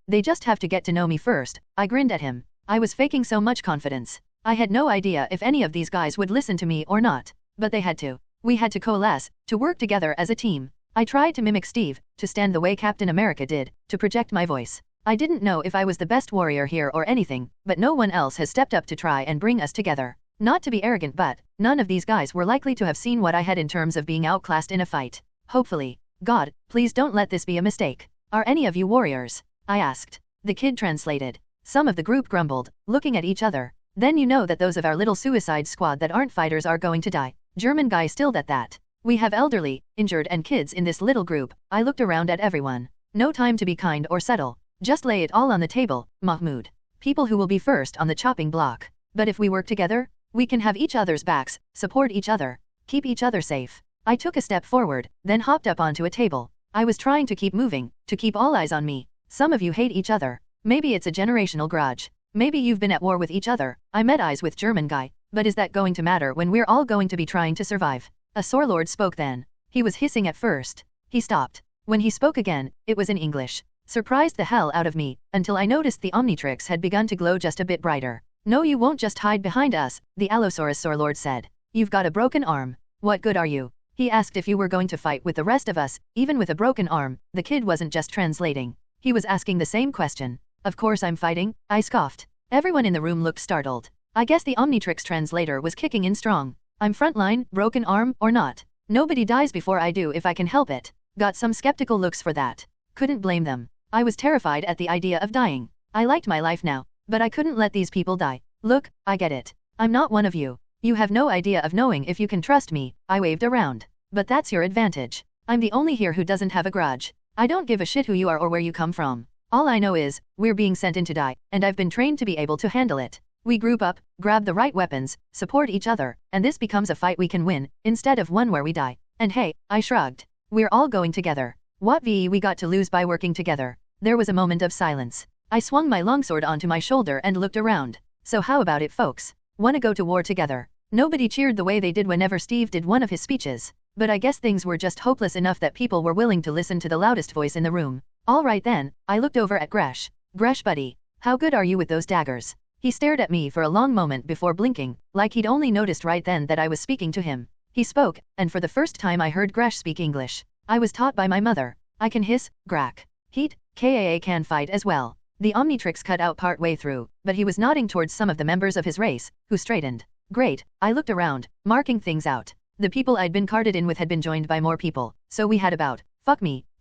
They just have to get to know me first. I grinned at him. I was faking so much confidence. I had no idea if any of these guys would listen to me or not. But they had to. We had to coalesce, to work together as a team. I tried to mimic Steve, to stand the way Captain America did, to project my voice. I didn't know if I was the best warrior here or anything, but no one else has stepped up to try and bring us together. Not to be arrogant, but none of these guys were likely to have seen what I had in terms of being outclassed in a fight. Hopefully. God, please don't let this be a mistake. Are any of you warriors? I asked. The kid translated. Some of the group grumbled, looking at each other. Then you know that those of our little suicide squad that aren't fighters are going to die. German guy stilled at that. We have elderly, injured and kids in this little group. I looked around at everyone. No time to be kind or settle. Just lay it all on the table, Mahmoud. People who will be first on the chopping block. But if we work together, we can have each other's backs, support each other, keep each other safe. I took a step forward, then hopped up onto a table. I was trying to keep moving, to keep all eyes on me. Some of you hate each other. Maybe it's a generational grudge. Maybe you've been at war with each other. I met eyes with German guy. But is that going to matter when we're all going to be trying to survive? A Sorlord spoke then. He was hissing at first. He stopped. When he spoke again, it was in English. Surprised the hell out of me, until I noticed the Omnitrix had begun to glow just a bit brighter. No, you won't just hide behind us, the Allosaurus Sorlord said. You've got a broken arm. What good are you? He asked if you were going to fight with the rest of us, even with a broken arm. The kid wasn't just translating. He was asking the same question. Of course I'm fighting, I scoffed. Everyone in the room looked startled. I guess the Omnitrix translator was kicking in strong. I'm frontline, broken arm, or not. Nobody dies before I do if I can help it. Got some skeptical looks for that. Couldn't blame them. I was terrified at the idea of dying. I liked my life now, but I couldn't let these people die. Look, I get it. I'm not one of you. You have no idea of knowing if you can trust me. I waved around. But that's your advantage. I'm the only here who doesn't have a grudge. I don't give a shit who you are or where you come from. All I know is, we're being sent in to die, and I've been trained to be able to handle it. We group up, grab the right weapons, support each other, and this becomes a fight we can win, instead of one where we die. And hey, I shrugged. We're all going together. What we got to lose by working together? There was a moment of silence. I swung my longsword onto my shoulder and looked around. So how about it, folks? Wanna go to war together? Nobody cheered the way they did whenever Steve did one of his speeches. But I guess things were just hopeless enough that people were willing to listen to the loudest voice in the room. All right then, I looked over at Gresh. Gresh buddy, how good are you with those daggers? He stared at me for a long moment before blinking, like he'd only noticed right then that I was speaking to him. He spoke, and for the first time I heard Gresh speak English. I was taught by my mother. I can hiss, grack, heat, kaa can fight as well. The Omnitrix cut out part way through, but he was nodding towards some of the members of his race, who straightened. Great, I looked around, marking things out. The people I'd been carted in with had been joined by more people, so we had about,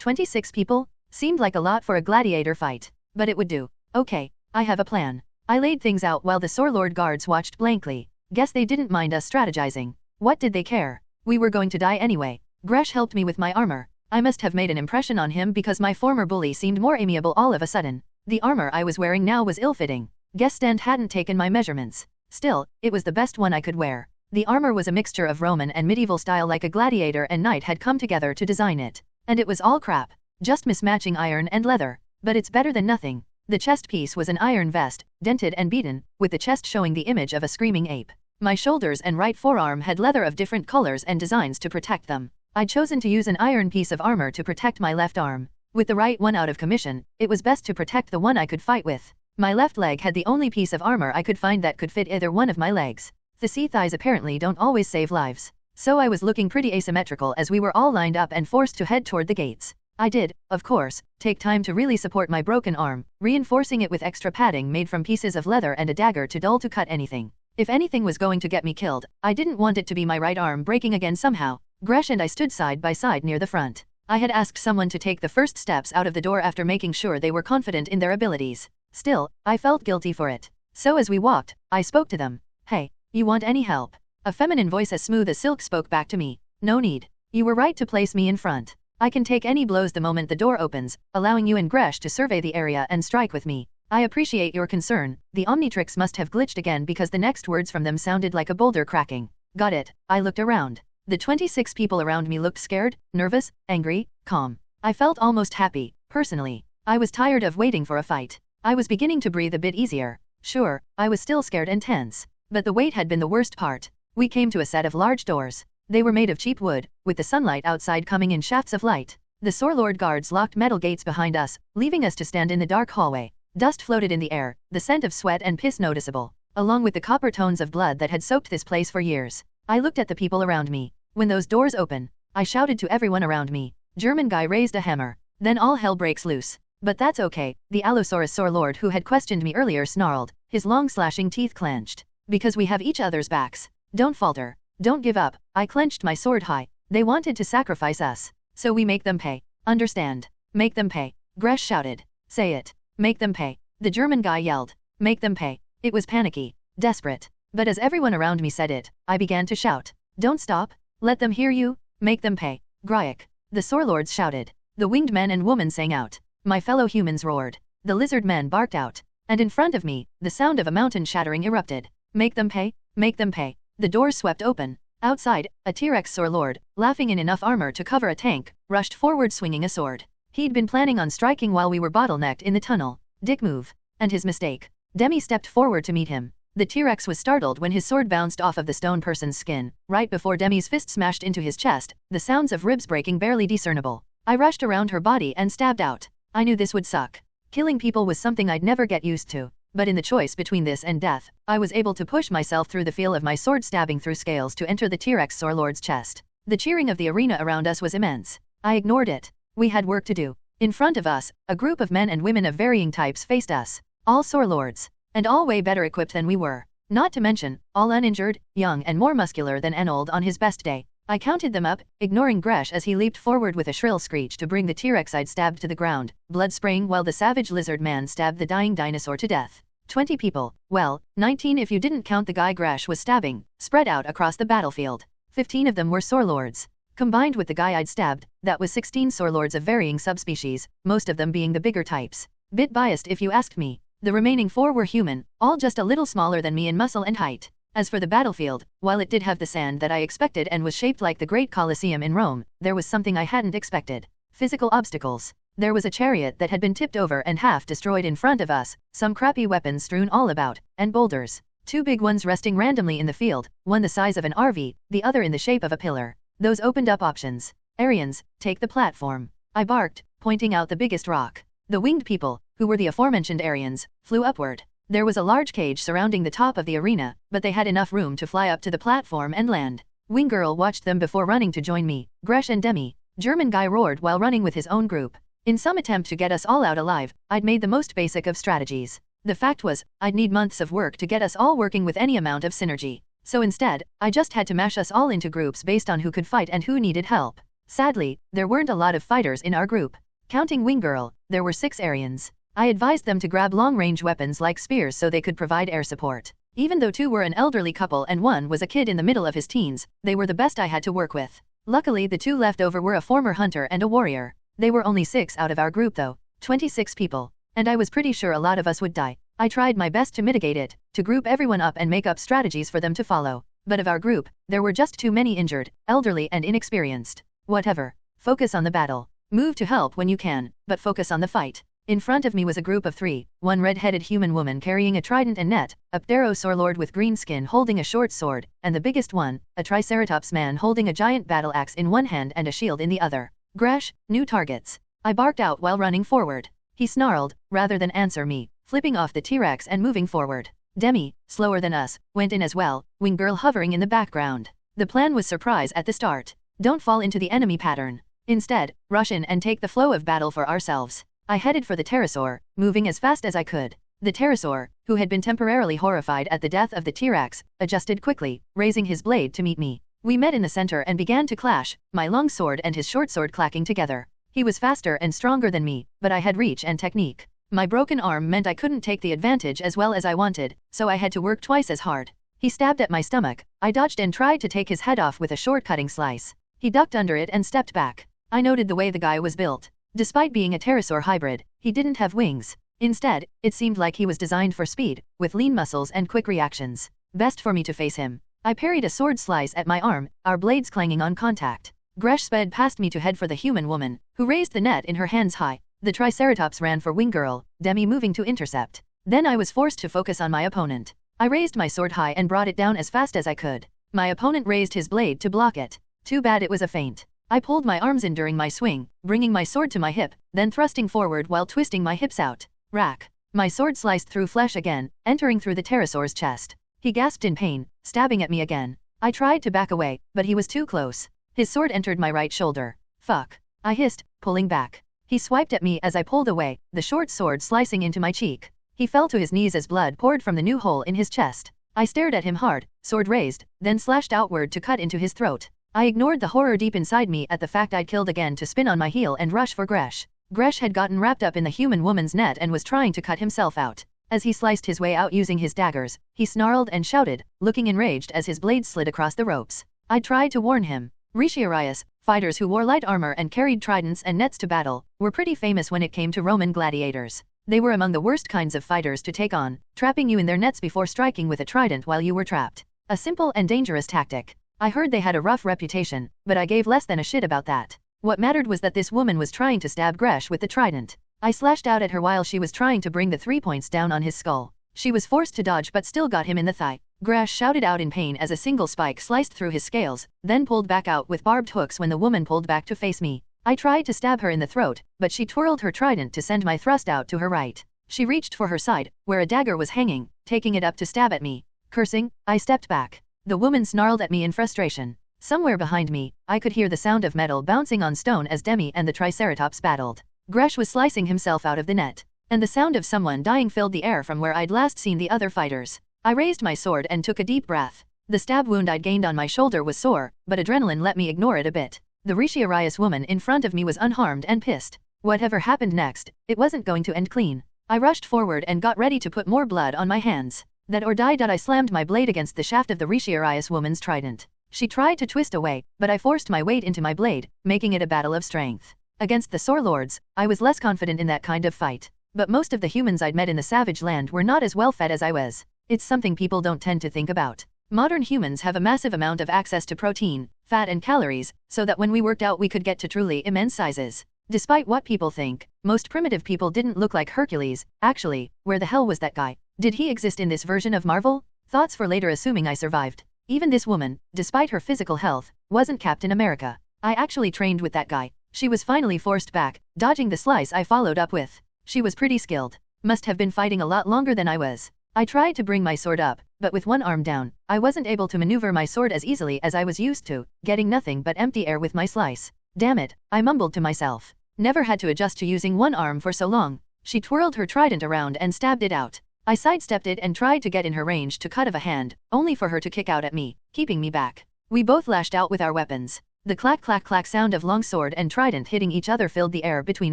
26 people? Seemed like a lot for a gladiator fight. But it would do. Okay, I have a plan. I laid things out while the Sorelord guards watched blankly. Guess they didn't mind us strategizing. What did they care? We were going to die anyway. Gresh helped me with my armor. I must have made an impression on him because my former bully seemed more amiable all of a sudden. The armor I was wearing now was ill-fitting. Guess Stant hadn't taken my measurements. Still, it was the best one I could wear. The armor was a mixture of Roman and medieval style, like a gladiator and knight had come together to design it. And it was all crap. Just mismatching iron and leather. But it's better than nothing. The chest piece was an iron vest, dented and beaten, with the chest showing the image of a screaming ape. My shoulders and right forearm had leather of different colors and designs to protect them. I'd chosen to use an iron piece of armor to protect my left arm. With the right one out of commission, it was best to protect the one I could fight with. My left leg had the only piece of armor I could find that could fit either one of my legs. The sea thighs apparently don't always save lives. So I was looking pretty asymmetrical as we were all lined up and forced to head toward the gates. I did, of course, take time to really support my broken arm, reinforcing it with extra padding made from pieces of leather and a dagger too dull to cut anything. If anything was going to get me killed, I didn't want it to be my right arm breaking again somehow. Gresh and I stood side by side near the front. I had asked someone to take the first steps out of the door after making sure they were confident in their abilities. Still, I felt guilty for it. So as we walked, I spoke to them. Hey, you want any help? A feminine voice as smooth as silk spoke back to me. No need. You were right to place me in front. I can take any blows the moment the door opens, allowing you and Gresh to survey the area and strike with me. I appreciate your concern. The Omnitrix must have glitched again because the next words from them sounded like a boulder cracking. Got it. I looked around. The 26 people around me looked scared, nervous, angry, calm. I felt almost happy, personally. I was tired of waiting for a fight. I was beginning to breathe a bit easier. Sure, I was still scared and tense. But the wait had been the worst part. We came to a set of large doors. They were made of cheap wood, with the sunlight outside coming in shafts of light. The Sorelord guards locked metal gates behind us, leaving us to stand in the dark hallway. Dust floated in the air, the scent of sweat and piss noticeable, along with the copper tones of blood that had soaked this place for years. I looked at the people around me. When those doors open, I shouted to everyone around me. German guy raised a hammer. Then all hell breaks loose. But that's okay, the Allosaurus Sorelord who had questioned me earlier snarled, his long slashing teeth clenched. Because we have each other's backs. Don't falter. Don't give up. I clenched my sword high. They wanted to sacrifice us. So we make them pay. Understand? Make them pay. Gresh shouted. Say it. Make them pay. The German guy yelled. Make them pay. It was panicky. Desperate. But as everyone around me said it, I began to shout. Don't stop. Let them hear you. Make them pay. Gryak. The Sorelords shouted. The winged men and women sang out. My fellow humans roared. The lizard men barked out. And in front of me, the sound of a mountain shattering erupted. Make them pay. Make them pay. The doors swept open. Outside, a T-Rex Sorelord, laughing in enough armor to cover a tank, rushed forward swinging a sword. He'd been planning on striking while we were bottlenecked in the tunnel. Dick move. And his mistake. Demi stepped forward to meet him. The T-Rex was startled when his sword bounced off of the stone person's skin, right before Demi's fist smashed into his chest, the sounds of ribs breaking barely discernible. I rushed around her body and stabbed out. I knew this would suck. Killing people was something I'd never get used to. But in the choice between this and death, I was able to push myself through the feel of my sword stabbing through scales to enter the T-Rex Sorelord's chest. The cheering of the arena around us was immense. I ignored it. We had work to do. In front of us, a group of men and women of varying types faced us. All Sorelords. And all way better equipped than we were. Not to mention, all uninjured, young and more muscular than Enold on his best day. I counted them up, ignoring Gresh as he leaped forward with a shrill screech to bring the T-Rex I'd stabbed to the ground, blood spraying while the savage lizard man stabbed the dying dinosaur to death. 20 people, well, 19 if you didn't count the guy Gresh was stabbing, spread out across the battlefield. 15 of them were Sorelords. Combined with the guy I'd stabbed, that was 16 Sorelords of varying subspecies, most of them being the bigger types. Bit biased if you asked me. The remaining 4 were human, all just a little smaller than me in muscle and height. As for the battlefield, while it did have the sand that I expected and was shaped like the Great Colosseum in Rome, there was something I hadn't expected. Physical obstacles. There was a chariot that had been tipped over and half destroyed in front of us, some crappy weapons strewn all about, and boulders. 2 big ones resting randomly in the field, one the size of an RV, the other in the shape of a pillar. Those opened up options. Aryans, take the platform. I barked, pointing out the biggest rock. The winged people, who were the aforementioned Aryans, flew upward. There was a large cage surrounding the top of the arena, but they had enough room to fly up to the platform and land. Wing Girl watched them before running to join me. Gresh and Demi. German guy roared while running with his own group. In some attempt to get us all out alive, I'd made the most basic of strategies. The fact was, I'd need months of work to get us all working with any amount of synergy. So instead, I just had to mash us all into groups based on who could fight and who needed help. Sadly, there weren't a lot of fighters in our group. Counting Wing Girl, there were 6 Aryans. I advised them to grab long-range weapons like spears so they could provide air support. Even though 2 were an elderly couple and 1 was a kid in the middle of his teens, they were the best I had to work with. Luckily, the 2 left over were a former hunter and a warrior. They were only 6 out of our group though, 26 people, and I was pretty sure a lot of us would die. I tried my best to mitigate it, to group everyone up and make up strategies for them to follow. But of our group, there were just too many injured, elderly and inexperienced. Whatever. Focus on the battle. Move to help when you can, but focus on the fight. In front of me was a group of 3, 1 red-headed human woman carrying a trident and net, a pterosaur lord with green skin holding a short sword, and the biggest one, a triceratops man holding a giant battle axe in one hand and a shield in the other. Gresh, new targets. I barked out while running forward. He snarled, rather than answer me, flipping off the T-Rex and moving forward. Demi, slower than us, went in as well, Wing Girl hovering in the background. The plan was surprise at the start. Don't fall into the enemy pattern. Instead, rush in and take the flow of battle for ourselves. I headed for the pterosaur, moving as fast as I could. The pterosaur, who had been temporarily horrified at the death of the T-Rex, adjusted quickly, raising his blade to meet me. We met in the center and began to clash, my long sword and his short sword clacking together. He was faster and stronger than me, but I had reach and technique. My broken arm meant I couldn't take the advantage as well as I wanted, so I had to work twice as hard. He stabbed at my stomach. I dodged and tried to take his head off with a short cutting slice. He ducked under it and stepped back. I noted the way the guy was built. Despite being a pterosaur hybrid, he didn't have wings. Instead, it seemed like he was designed for speed, with lean muscles and quick reactions. Best for me to face him. I parried a sword slice at my arm, our blades clanging on contact. Gresh sped past me to head for the human woman, who raised the net in her hands high. The Triceratops ran for Wing Girl, Demi moving to intercept. Then I was forced to focus on my opponent. I raised my sword high and brought it down as fast as I could. My opponent raised his blade to block it. Too bad it was a feint. I pulled my arms in during my swing, bringing my sword to my hip, then thrusting forward while twisting my hips out. Rack. My sword sliced through flesh again, entering through the pterosaur's chest. He gasped in pain, stabbing at me again. I tried to back away, but he was too close. His sword entered my right shoulder. Fuck. I hissed, pulling back. He swiped at me as I pulled away, the short sword slicing into my cheek. He fell to his knees as blood poured from the new hole in his chest. I stared at him hard, sword raised, then slashed outward to cut into his throat. I ignored the horror deep inside me at the fact I'd killed again to spin on my heel and rush for Gresh. Gresh had gotten wrapped up in the human woman's net and was trying to cut himself out. As he sliced his way out using his daggers, he snarled and shouted, looking enraged as his blades slid across the ropes. I tried to warn him. Rishiarius, fighters who wore light armor and carried tridents and nets to battle, were pretty famous when it came to Roman gladiators. They were among the worst kinds of fighters to take on, trapping you in their nets before striking with a trident while you were trapped. A simple and dangerous tactic. I heard they had a rough reputation, but I gave less than a shit about that. What mattered was that this woman was trying to stab Gresh with the trident. I slashed out at her while she was trying to bring the 3 points down on his skull. She was forced to dodge but still got him in the thigh. Gresh shouted out in pain as a single spike sliced through his scales, then pulled back out with barbed hooks when the woman pulled back to face me. I tried to stab her in the throat, but she twirled her trident to send my thrust out to her right. She reached for her side, where a dagger was hanging, taking it up to stab at me. Cursing, I stepped back. The woman snarled at me in frustration. Somewhere behind me, I could hear the sound of metal bouncing on stone as Demi and the Triceratops battled. Gresh was slicing himself out of the net, and the sound of someone dying filled the air from where I'd last seen the other fighters. I raised my sword and took a deep breath. The stab wound I'd gained on my shoulder was sore, but adrenaline let me ignore it a bit. The Rishiarius woman in front of me was unharmed and pissed. Whatever happened next, it wasn't going to end clean. I rushed forward and got ready to put more blood on my hands. That or die. I slammed my blade against the shaft of the Rishiarius woman's trident. She tried to twist away, but I forced my weight into my blade, making it a battle of strength. Against the Sore Lords, I was less confident in that kind of fight. But most of the humans I'd met in the Savage Land were not as well fed as I was. It's something people don't tend to think about. Modern humans have a massive amount of access to protein, fat and calories, so that when we worked out we could get to truly immense sizes. Despite what people think, most primitive people didn't look like Hercules. Actually, where the hell was that guy? Did he exist in this version of Marvel? Thoughts for later assuming I survived. Even this woman, despite her physical health, wasn't Captain America. I actually trained with that guy. She was finally forced back, dodging the slice I followed up with. She was pretty skilled. Must have been fighting a lot longer than I was. I tried to bring my sword up, but with one arm down, I wasn't able to maneuver my sword as easily as I was used to, getting nothing but empty air with my slice. Damn it, I mumbled to myself. Never had to adjust to using one arm for so long. She twirled her trident around and stabbed it out. I sidestepped it and tried to get in her range to cut of a hand, only for her to kick out at me, keeping me back. We both lashed out with our weapons. The clack clack clack sound of long sword and trident hitting each other filled the air between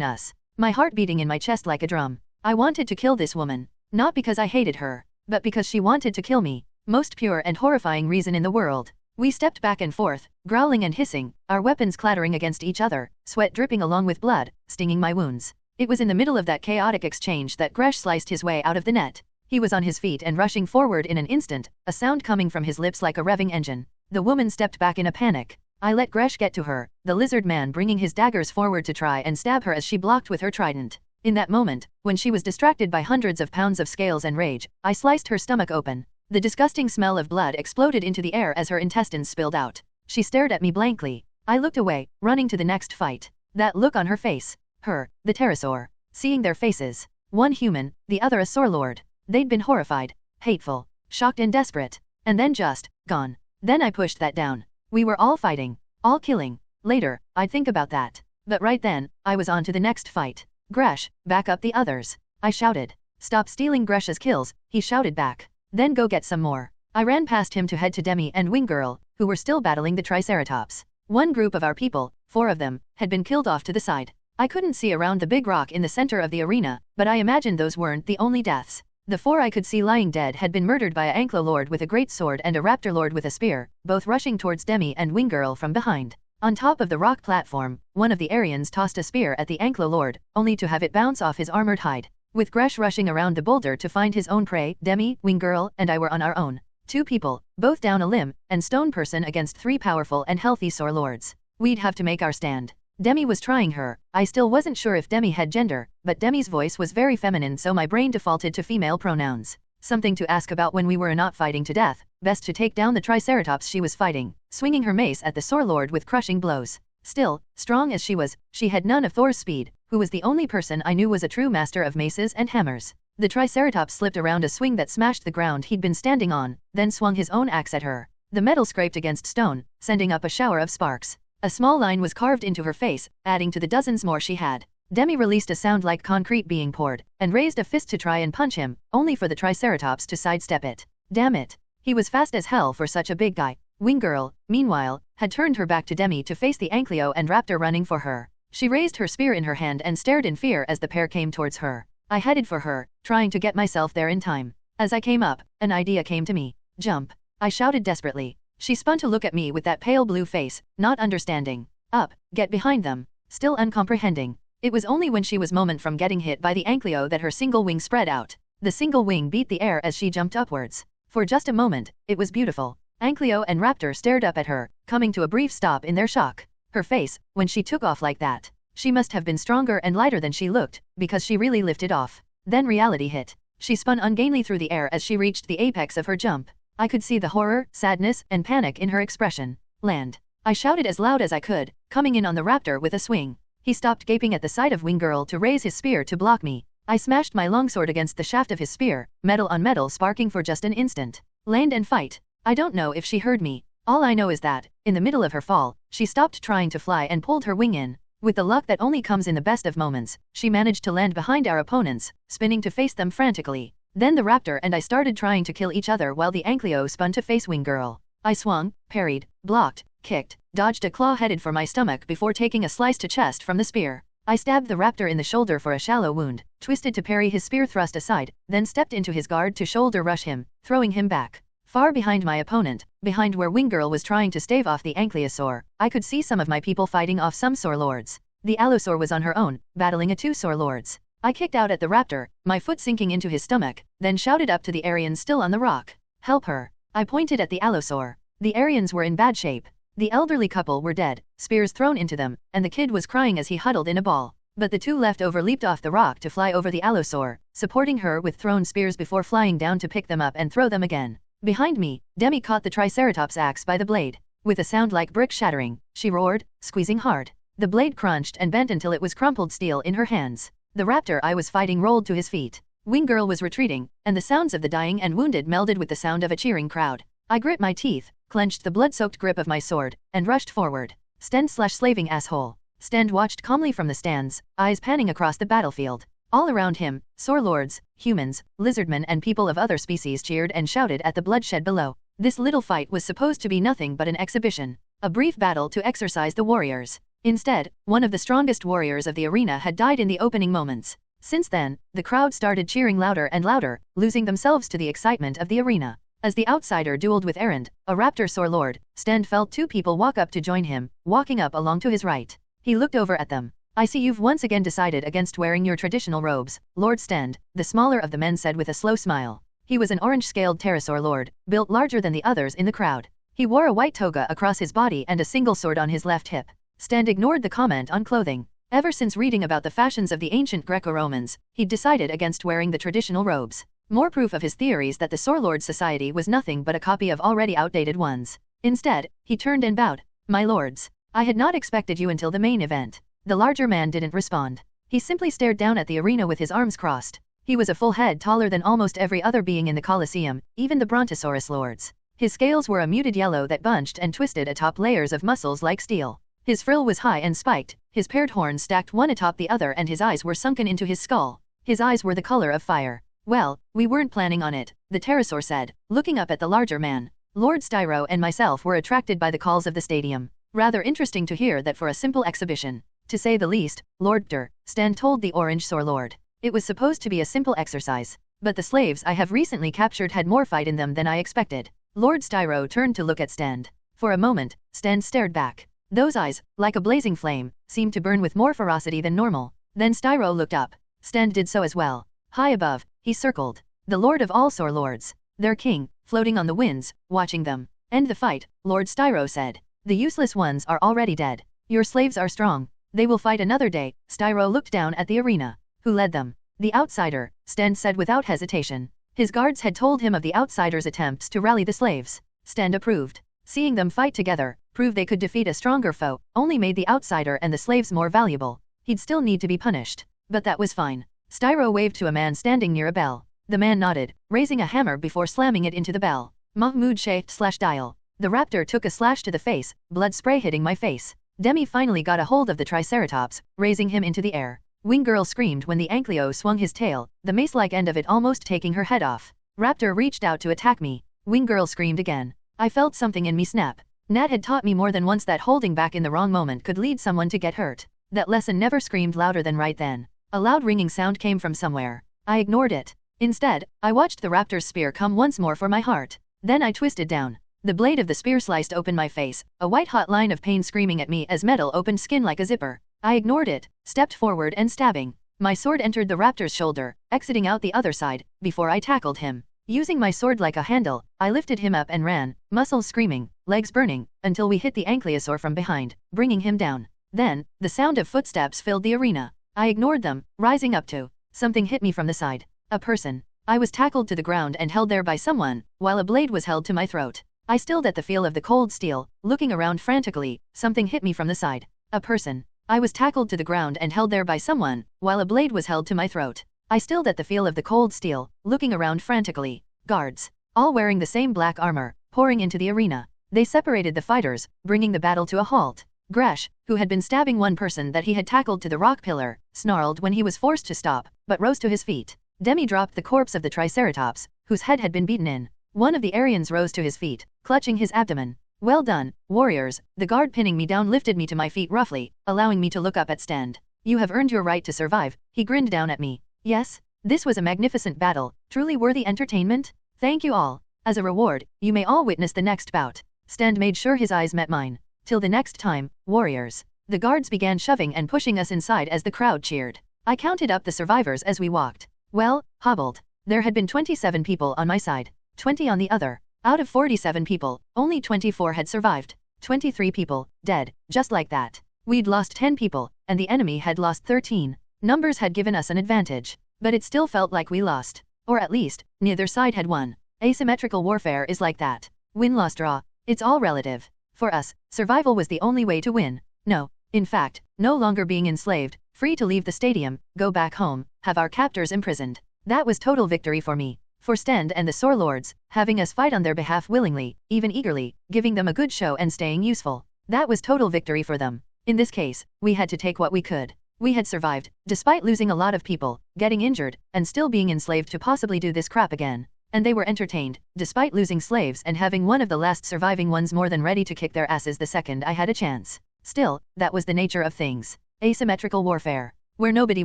us. My heart beating in my chest like a drum. I wanted to kill this woman. Not because I hated her, but because she wanted to kill me. Most pure and horrifying reason in the world. We stepped back and forth, growling and hissing, our weapons clattering against each other, sweat dripping along with blood, stinging my wounds. It was in the middle of that chaotic exchange that Gresh sliced his way out of the net. He was on his feet and rushing forward in an instant, a sound coming from his lips like a revving engine. The woman stepped back in a panic. I let Gresh get to her, the lizard man bringing his daggers forward to try and stab her as she blocked with her trident. In that moment, when she was distracted by hundreds of pounds of scales and rage, I sliced her stomach open. The disgusting smell of blood exploded into the air as her intestines spilled out. She stared at me blankly. I looked away, running to the next fight. That look on her face. Her, the pterosaur. Seeing their faces. One human, the other a Saur Lord. They'd been horrified, hateful, shocked and desperate. And then just, gone. Then I pushed that down. We were all fighting. All killing. Later, I'd think about that. But right then, I was on to the next fight. Gresh, back up the others. I shouted. Stop stealing Gresh's kills, he shouted back. Then go get some more. I ran past him to head to Demi and Wing Girl, who were still battling the Triceratops. One group of our people, 4 of them, had been killed off to the side. I couldn't see around the big rock in the center of the arena, but I imagined those weren't the only deaths. The 4 I could see lying dead had been murdered by a Anklo Lord with a great sword and a Raptor Lord with a spear, both rushing towards Demi and Wing Girl from behind. On top of the rock platform, one of the Aryans tossed a spear at the Anklo Lord, only to have it bounce off his armored hide. With Gresh rushing around the boulder to find his own prey, Demi, Wing Girl, and I were on our own. 2 people, both down a limb, and stone person against 3 powerful and healthy Saur Lords. We'd have to make our stand. Demi was trying her. I still wasn't sure if Demi had gender, but Demi's voice was very feminine, so my brain defaulted to female pronouns. Something to ask about when we were not fighting to death. Best to take down the Triceratops she was fighting, swinging her mace at the Saur Lord with crushing blows. Still, strong as she was, she had none of Thor's speed, who was the only person I knew was a true master of maces and hammers. The Triceratops slipped around a swing that smashed the ground he'd been standing on, then swung his own axe at her. The metal scraped against stone, sending up a shower of sparks. A small line was carved into her face, adding to the dozens more she had. Demi released a sound like concrete being poured, and raised a fist to try and punch him, only for the Triceratops to sidestep it. Damn it. He was fast as hell for such a big guy. Wing Girl, meanwhile, had turned her back to Demi to face the Ankleo and Raptor running for her. She raised her spear in her hand and stared in fear as the pair came towards her. I headed for her, trying to get myself there in time. As I came up, an idea came to me. Jump. I shouted desperately. She spun to look at me with that pale blue face, not understanding. Up, get behind them. Still uncomprehending. It was only when she was moment from getting hit by the Ankleo that her single wing spread out. The single wing beat the air as she jumped upwards. For just a moment, it was beautiful. Ankleo and Raptor stared up at her, coming to a brief stop in their shock. Her face, when she took off like that. She must have been stronger and lighter than she looked, because she really lifted off. Then reality hit. She spun ungainly through the air as she reached the apex of her jump. I could see the horror, sadness, and panic in her expression. Land. I shouted as loud as I could, coming in on the Raptor with a swing. He stopped gaping at the sight of Wing Girl to raise his spear to block me. I smashed my longsword against the shaft of his spear, metal on metal sparking for just an instant. Land and fight. I don't know if she heard me. All I know is that, in the middle of her fall, she stopped trying to fly and pulled her wing in. With the luck that only comes in the best of moments, she managed to land behind our opponents, spinning to face them frantically. Then the Raptor and I started trying to kill each other while the Ankleo spun to face Wing Girl. I swung, parried, blocked, kicked, dodged a claw headed for my stomach before taking a slice to chest from the spear. I stabbed the Raptor in the shoulder for a shallow wound, twisted to parry his spear thrust aside, then stepped into his guard to shoulder rush him, throwing him back. Far behind my opponent, behind where Wing Girl was trying to stave off the Ankleosaur, I could see some of my people fighting off some Saur Lords. The Allosaur was on her own, battling a 2 Saur Lords. I kicked out at the Raptor, my foot sinking into his stomach, then shouted up to the Aryans still on the rock. Help her. I pointed at the Allosaur. The Aryans were in bad shape. The elderly couple were dead, spears thrown into them, and the kid was crying as he huddled in a ball. But the 2 left over leaped off the rock to fly over the Allosaur, supporting her with thrown spears before flying down to pick them up and throw them again. Behind me, Demi caught the Triceratops axe by the blade. With a sound like brick shattering, she roared, squeezing hard. The blade crunched and bent until it was crumpled steel in her hands. The Raptor I was fighting rolled to his feet. Wing Girl was retreating, and the sounds of the dying and wounded melded with the sound of a cheering crowd. I grit my teeth, clenched the blood-soaked grip of my sword, and rushed forward. Stand/slaving asshole. Stand watched calmly from the stands, eyes panning across the battlefield. All around him, Sore Lords, humans, lizardmen and people of other species cheered and shouted at the bloodshed below. This little fight was supposed to be nothing but an exhibition. A brief battle to exercise the warriors. Instead, one of the strongest warriors of the arena had died in the opening moments. Since then, the crowd started cheering louder and louder, losing themselves to the excitement of the arena. As the outsider dueled with Errand, a raptor Sore Lord, Stand felt two people walk up to join him, walking up along to his right. He looked over at them. I see you've once again decided against wearing your traditional robes, Lord Stand, the smaller of the men said with a slow smile. He was an orange-scaled pterosaur lord, built larger than the others in the crowd. He wore a white toga across his body and a single sword on his left hip. Stand ignored the comment on clothing. Ever since reading about the fashions of the ancient Greco-Romans, he'd decided against wearing the traditional robes. More proof of his theories that the Sore Lord Society was nothing but a copy of already outdated ones. Instead, he turned and bowed. My lords. I had not expected you until the main event. The larger man didn't respond. He simply stared down at the arena with his arms crossed. He was a full head taller than almost every other being in the Colosseum, even the Brontosaurus lords. His scales were a muted yellow that bunched and twisted atop layers of muscles like steel. His frill was high and spiked, his paired horns stacked one atop the other and his eyes were sunken into his skull. His eyes were the color of fire. Well, we weren't planning on it, the pterosaur said, looking up at the larger man. Lord Styro and myself were attracted by the calls of the stadium. Rather interesting to hear that for a simple exhibition. To say the least, Lord Stand told the Orange Sore Lord. It was supposed to be a simple exercise. But the slaves I have recently captured had more fight in them than I expected. Lord Styro turned to look at Stand. For a moment, Stand stared back. Those eyes, like a blazing flame, seemed to burn with more ferocity than normal. Then Styro looked up. Stand did so as well. High above, he circled. The Lord of all Sore Lords. Their king, floating on the winds, watching them. End the fight, Lord Styro said. The useless ones are already dead. Your slaves are strong. They will fight another day. Styro looked down at the arena. Who led them? The outsider, Stand said without hesitation. His guards had told him of the outsider's attempts to rally the slaves. Stand approved. Seeing them fight together, prove they could defeat a stronger foe, only made the outsider and the slaves more valuable. He'd still need to be punished. But that was fine. Styro waved to a man standing near a bell. The man nodded, raising a hammer before slamming it into the bell. Mahmoud /dial. The raptor took a slash to the face, blood spray hitting my face. Demi finally got a hold of the Triceratops, raising him into the air. Wing Girl screamed when the Ankylo swung his tail, the mace-like end of it almost taking her head off. Raptor reached out to attack me. Wing Girl screamed again. I felt something in me snap. Nat had taught me more than once that holding back in the wrong moment could lead someone to get hurt. That lesson never screamed louder than right then. A loud ringing sound came from somewhere. I ignored it. Instead, I watched the raptor's spear come once more for my heart. Then I twisted down. The blade of the spear sliced open my face, a white-hot line of pain screaming at me as metal opened skin like a zipper. I ignored it, stepped forward and stabbing. My sword entered the raptor's shoulder, exiting out the other side, before I tackled him. Using my sword like a handle, I lifted him up and ran, muscles screaming, legs burning, until we hit the ankylosaur from behind, bringing him down. Then, the sound of footsteps filled the arena. I ignored them, rising up to. Something hit me from the side. A person. I was tackled to the ground and held there by someone, while a blade was held to my throat. I stilled at the feel of the cold steel, looking around frantically. Something hit me from the side. A person. I was tackled to the ground and held there by someone, while a blade was held to my throat. I stilled at the feel of the cold steel, looking around frantically. Guards. All wearing the same black armor, pouring into the arena. They separated the fighters, bringing the battle to a halt. Gresh, who had been stabbing one person that he had tackled to the rock pillar, snarled when he was forced to stop, but rose to his feet. Demi dropped the corpse of the Triceratops, whose head had been beaten in. One of the Aryans rose to his feet, clutching his abdomen. Well done, warriors. The guard pinning me down lifted me to my feet roughly, allowing me to look up at Stand. You have earned your right to survive, he grinned down at me. Yes? This was a magnificent battle, truly worthy entertainment? Thank you all. As a reward, you may all witness the next bout. Stand made sure his eyes met mine. Till the next time, warriors. The guards began shoving and pushing us inside as the crowd cheered. I counted up the survivors as we walked. Well, hobbled. There had been 27 people on my side. 20 on the other. Out of 47 people, only 24 had survived. 23 people, dead, just like that. We'd lost 10 people, and the enemy had lost 13. Numbers had given us an advantage. But it still felt like we lost. Or at least, neither side had won. Asymmetrical warfare is like that. Win-loss-draw. It's all relative. For us, survival was the only way to win. No, in fact, no longer being enslaved, free to leave the stadium, go back home, have our captors imprisoned. That was total victory for me. For Stend and the Sore Lords, having us fight on their behalf willingly, even eagerly, giving them a good show and staying useful. That was total victory for them. In this case, we had to take what we could. We had survived, despite losing a lot of people, getting injured, and still being enslaved to possibly do this crap again. And they were entertained, despite losing slaves and having one of the last surviving ones more than ready to kick their asses the second I had a chance. Still, that was the nature of things. Asymmetrical warfare. Where nobody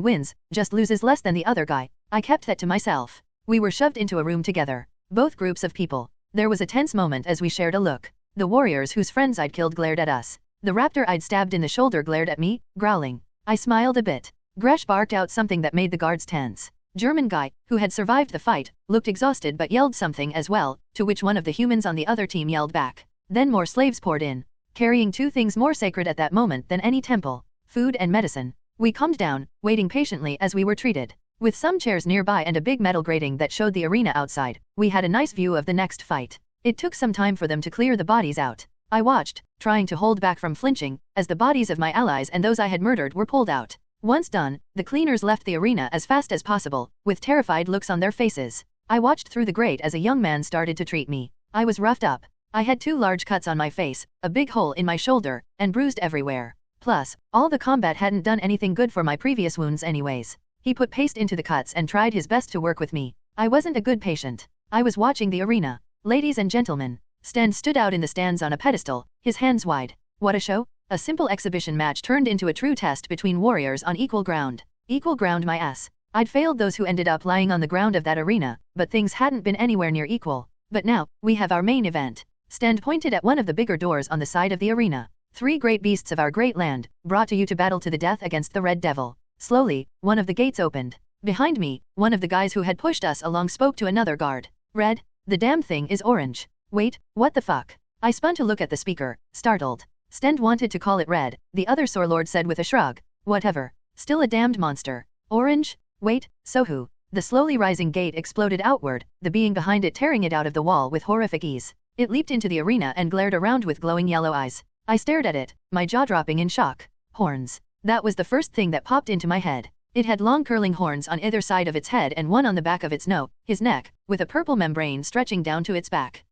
wins, just loses less than the other guy. I kept that to myself. We were shoved into a room together. Both groups of people. There was a tense moment as we shared a look. The warriors whose friends I'd killed glared at us. The raptor I'd stabbed in the shoulder glared at me, growling. I smiled a bit. Gresh barked out something that made the guards tense. German guy, who had survived the fight, looked exhausted but yelled something as well, to which one of the humans on the other team yelled back. Then more slaves poured in, carrying two things more sacred at that moment than any temple: food and medicine. We calmed down, waiting patiently as we were treated. With some chairs nearby and a big metal grating that showed the arena outside, we had a nice view of the next fight. It took some time for them to clear the bodies out. I watched, trying to hold back from flinching, as the bodies of my allies and those I had murdered were pulled out. Once done, the cleaners left the arena as fast as possible, with terrified looks on their faces. I watched through the grate as a young man started to treat me. I was roughed up. I had 2 large cuts on my face, a big hole in my shoulder, and bruised everywhere. Plus, all the combat hadn't done anything good for my previous wounds anyways. He put paste into the cuts and tried his best to work with me. I wasn't a good patient. I was watching the arena. Ladies and gentlemen, Stan stood out in the stands on a pedestal, his hands wide. What a show! A simple exhibition match turned into a true test between warriors on equal ground. Equal ground, my ass. I'd failed those who ended up lying on the ground of that arena, but things hadn't been anywhere near equal. But now, we have our main event. Stan pointed at one of the bigger doors on the side of the arena. 3 great beasts of our great land, brought to you to battle to the death against the Red Devil. Slowly, one of the gates opened. Behind me, one of the guys who had pushed us along spoke to another guard. Red? The damn thing is orange. Wait, what the fuck? I spun to look at the speaker, startled. Stend wanted to call it red, the other Sore Lord said with a shrug. Whatever. Still a damned monster. Orange? Wait, so who? The slowly rising gate exploded outward, the being behind it tearing it out of the wall with horrific ease. It leaped into the arena and glared around with glowing yellow eyes. I stared at it, my jaw dropping in shock. Horns. That was the first thing that popped into my head. It had long curling horns on either side of its head and one on the back of its his neck, with a purple membrane stretching down to its back.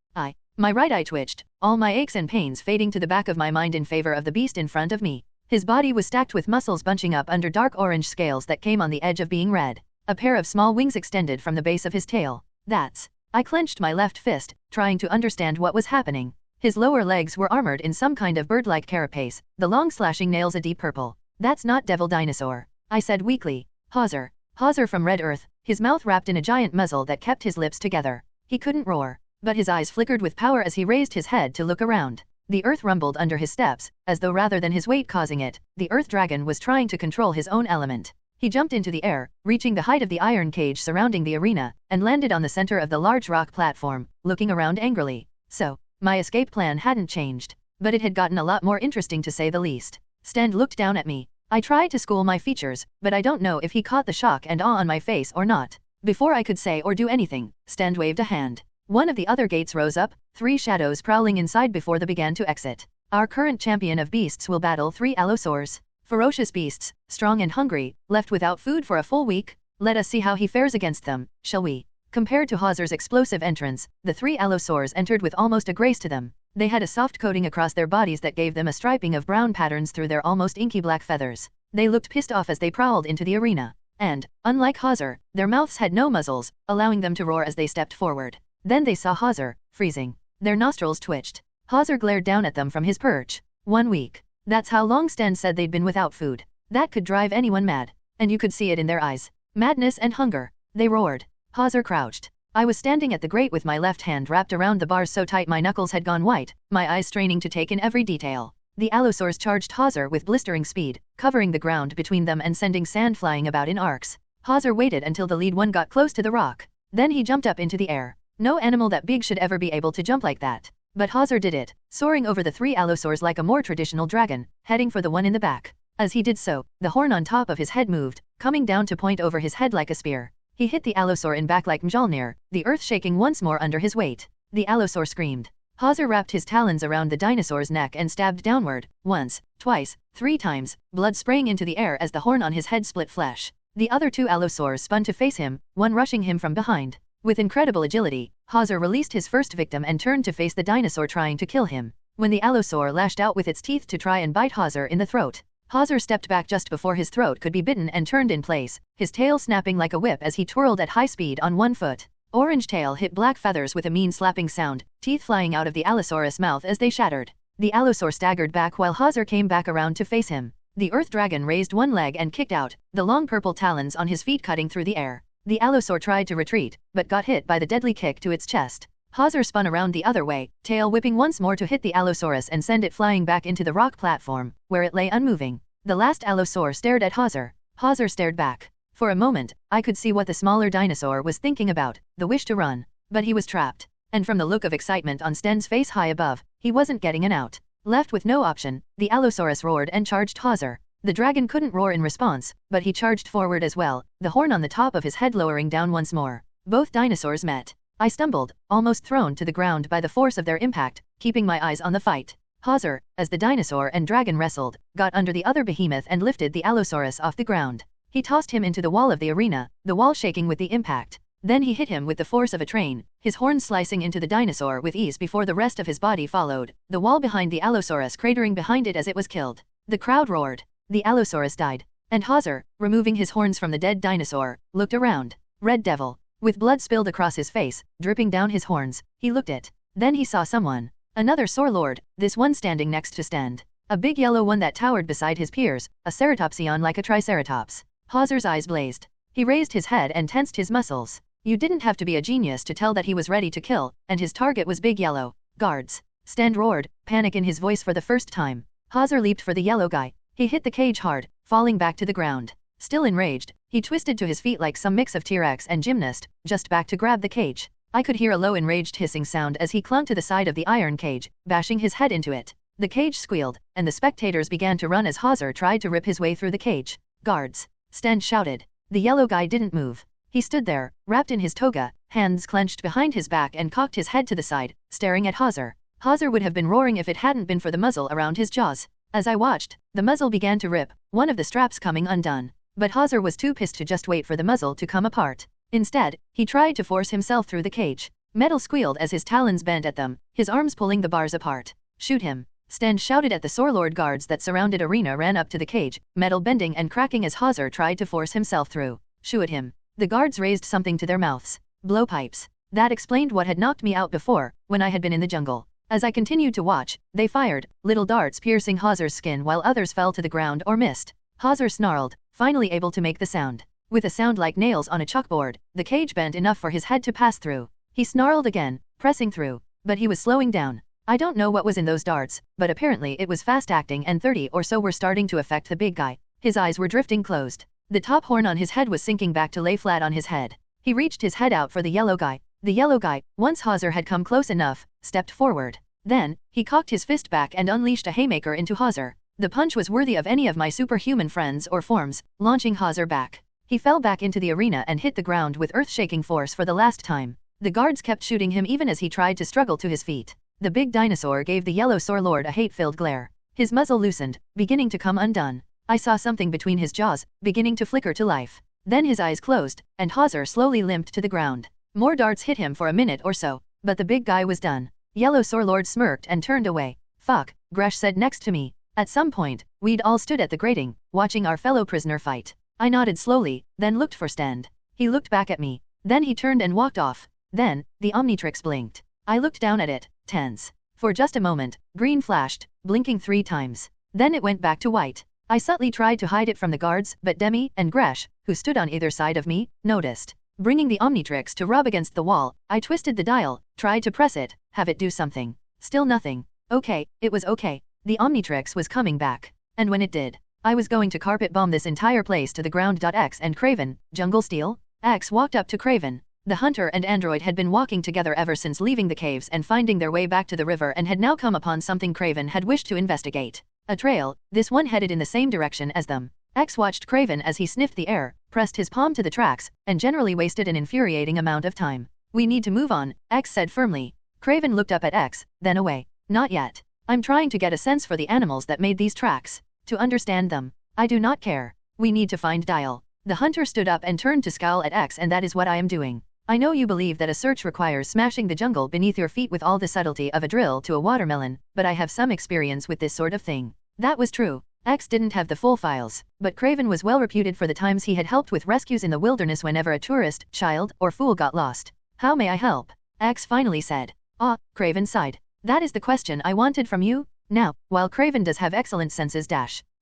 My right eye twitched, all my aches and pains fading to the back of my mind in favor of the beast in front of me. His body was stacked with muscles bunching up under dark orange scales that came on the edge of being red. A pair of small wings extended from the base of his tail. I clenched my left fist, trying to understand what was happening. His lower legs were armored in some kind of bird-like carapace, the long slashing nails a deep purple. That's not Devil Dinosaur, I said weakly. Hauser. Hauser from Red Earth, his mouth wrapped in a giant muzzle that kept his lips together. He couldn't roar, but his eyes flickered with power as he raised his head to look around. The earth rumbled under his steps, as though rather than his weight causing it, the earth dragon was trying to control his own element. He jumped into the air, reaching the height of the iron cage surrounding the arena, and landed on the center of the large rock platform, looking around angrily. So, my escape plan hadn't changed, but it had gotten a lot more interesting to say the least. Stend looked down at me. I tried to school my features, but I don't know if he caught the shock and awe on my face or not. Before I could say or do anything, Stend waved a hand. One of the other gates rose up, 3 shadows prowling inside before they began to exit. Our current champion of beasts will battle 3 allosaurs. Ferocious beasts, strong and hungry, left without food for a full week. Let us see how he fares against them, shall we? Compared to Hauser's explosive entrance, the 3 allosaurs entered with almost a grace to them. They had a soft coating across their bodies that gave them a striping of brown patterns through their almost inky black feathers. They looked pissed off as they prowled into the arena. And, unlike Hauser, their mouths had no muzzles, allowing them to roar as they stepped forward. Then they saw Hauser, freezing. Their nostrils twitched. Hauser glared down at them from his perch. 1 week. That's how long Stend said they'd been without food. That could drive anyone mad. And you could see it in their eyes. Madness and hunger. They roared. Hauser crouched. I was standing at the grate with my left hand wrapped around the bars so tight my knuckles had gone white, my eyes straining to take in every detail. The allosaurs charged Hauser with blistering speed, covering the ground between them and sending sand flying about in arcs. Hauser waited until the lead one got close to the rock. Then he jumped up into the air. No animal that big should ever be able to jump like that. But Hauser did it, soaring over the 3 allosaurs like a more traditional dragon, heading for the one in the back. As he did so, the horn on top of his head moved, coming down to point over his head like a spear. He hit the allosaur in back like Mjolnir, the earth shaking once more under his weight. The allosaur screamed. Hauser wrapped his talons around the dinosaur's neck and stabbed downward, once, twice, 3 times, blood spraying into the air as the horn on his head split flesh. The other two allosaurs spun to face him, one rushing him from behind. With incredible agility, Hauser released his first victim and turned to face the dinosaur trying to kill him. When the allosaur lashed out with its teeth to try and bite Hauser in the throat, Hauser stepped back just before his throat could be bitten and turned in place, his tail snapping like a whip as he twirled at high speed on one foot. Orange tail hit black feathers with a mean slapping sound, teeth flying out of the allosaurus' mouth as they shattered. The allosaur staggered back while Hauser came back around to face him. The earth dragon raised one leg and kicked out, the long purple talons on his feet cutting through the air. The allosaur tried to retreat, but got hit by the deadly kick to its chest. Hauser spun around the other way, tail whipping once more to hit the allosaurus and send it flying back into the rock platform, where it lay unmoving. The last allosaur stared at Hauser. Hauser stared back. For a moment, I could see what the smaller dinosaur was thinking about, the wish to run. But he was trapped. And from the look of excitement on Sten's face high above, he wasn't getting an out. Left with no option, the allosaurus roared and charged Hauser. The dragon couldn't roar in response, but he charged forward as well, the horn on the top of his head lowering down once more. Both dinosaurs met. I stumbled, almost thrown to the ground by the force of their impact, keeping my eyes on the fight. Hauser, as the dinosaur and dragon wrestled, got under the other behemoth and lifted the allosaurus off the ground. He tossed him into the wall of the arena, the wall shaking with the impact. Then he hit him with the force of a train, his horns slicing into the dinosaur with ease before the rest of his body followed, the wall behind the allosaurus cratering behind it as it was killed. The crowd roared. The allosaurus died. And Hauser, removing his horns from the dead dinosaur, looked around. Red Devil. With blood spilled across his face, dripping down his horns, he looked it. Then he saw someone. Another Saurlord, this one standing next to Sten. A big yellow one that towered beside his peers, a ceratopsian like a triceratops. Hauser's eyes blazed. He raised his head and tensed his muscles. You didn't have to be a genius to tell that he was ready to kill, and his target was Big Yellow. Guards. Sten roared, panic in his voice for the first time. Hauser leaped for the yellow guy. He hit the cage hard, falling back to the ground. Still enraged, he twisted to his feet like some mix of T-Rex and gymnast, just back to grab the cage. I could hear a low enraged hissing sound as he clung to the side of the iron cage, bashing his head into it. The cage squealed, and the spectators began to run as Hauser tried to rip his way through the cage. Guards. Sten shouted. The yellow guy didn't move. He stood there, wrapped in his toga, hands clenched behind his back and cocked his head to the side, staring at Hauser. Hauser would have been roaring if it hadn't been for the muzzle around his jaws. As I watched, the muzzle began to rip, one of the straps coming undone. But Hauser was too pissed to just wait for the muzzle to come apart. Instead, he tried to force himself through the cage. Metal squealed as his talons bent at them, his arms pulling the bars apart. Shoot him. Sten shouted at the Saurlord guards that surrounded arena ran up to the cage, metal bending and cracking as Hauser tried to force himself through. Shoot him. The guards raised something to their mouths. Blowpipes. That explained what had knocked me out before, when I had been in the jungle. As I continued to watch, they fired, little darts piercing Hauser's skin while others fell to the ground or missed. Hauser snarled, finally able to make the sound. With a sound like nails on a chalkboard, the cage bent enough for his head to pass through. He snarled again, pressing through. But he was slowing down. I don't know what was in those darts, but apparently it was fast acting and 30 or so were starting to affect the big guy. His eyes were drifting closed. The top horn on his head was sinking back to lay flat on his head. He reached his head out for the yellow guy. The yellow guy, once Hauser had come close enough, stepped forward. Then, he cocked his fist back and unleashed a haymaker into Hauser. The punch was worthy of any of my superhuman friends or forms, launching Hauser back. He fell back into the arena and hit the ground with earth-shaking force for the last time. The guards kept shooting him even as he tried to struggle to his feet. The big dinosaur gave the yellow Saurlord a hate-filled glare. His muzzle loosened, beginning to come undone. I saw something between his jaws, beginning to flicker to life. Then his eyes closed, and Hauser slowly limped to the ground. More darts hit him for a minute or so, but the big guy was done. Yellow Saurlord smirked and turned away. Fuck, Gresh said next to me. At some point, we'd all stood at the grating, watching our fellow prisoner fight. I nodded slowly, then looked for Sten. He looked back at me. Then he turned and walked off. Then, the Omnitrix blinked. I looked down at it, tense. For just a moment, green flashed, blinking 3 times. Then it went back to white. I subtly tried to hide it from the guards, but Demi and Gresh, who stood on either side of me, noticed. Bringing the Omnitrix to rub against the wall, I twisted the dial, tried to press it, have it do something. Still nothing. Okay, it was okay. The Omnitrix was coming back. And when it did, I was going to carpet bomb this entire place to the ground. X and Craven, Jungle Steel? X walked up to Craven. The hunter and android had been walking together ever since leaving the caves and finding their way back to the river and had now come upon something Craven had wished to investigate. A trail, this one headed in the same direction as them. X watched Craven as he sniffed the air, pressed his palm to the tracks, and generally wasted an infuriating amount of time. We need to move on, X said firmly. Craven looked up at X, then away. Not yet. I'm trying to get a sense for the animals that made these tracks. To understand them. I do not care. We need to find Dial. The hunter stood up and turned to scowl at X, and that is what I am doing. I know you believe that a search requires smashing the jungle beneath your feet with all the subtlety of a drill to a watermelon, but I have some experience with this sort of thing. That was true. X didn't have the full files, but Craven was well reputed for the times he had helped with rescues in the wilderness whenever a tourist, child, or fool got lost. How may I help? X finally said. Ah, Craven sighed. That is the question I wanted from you? Now, while Craven does have excellent senses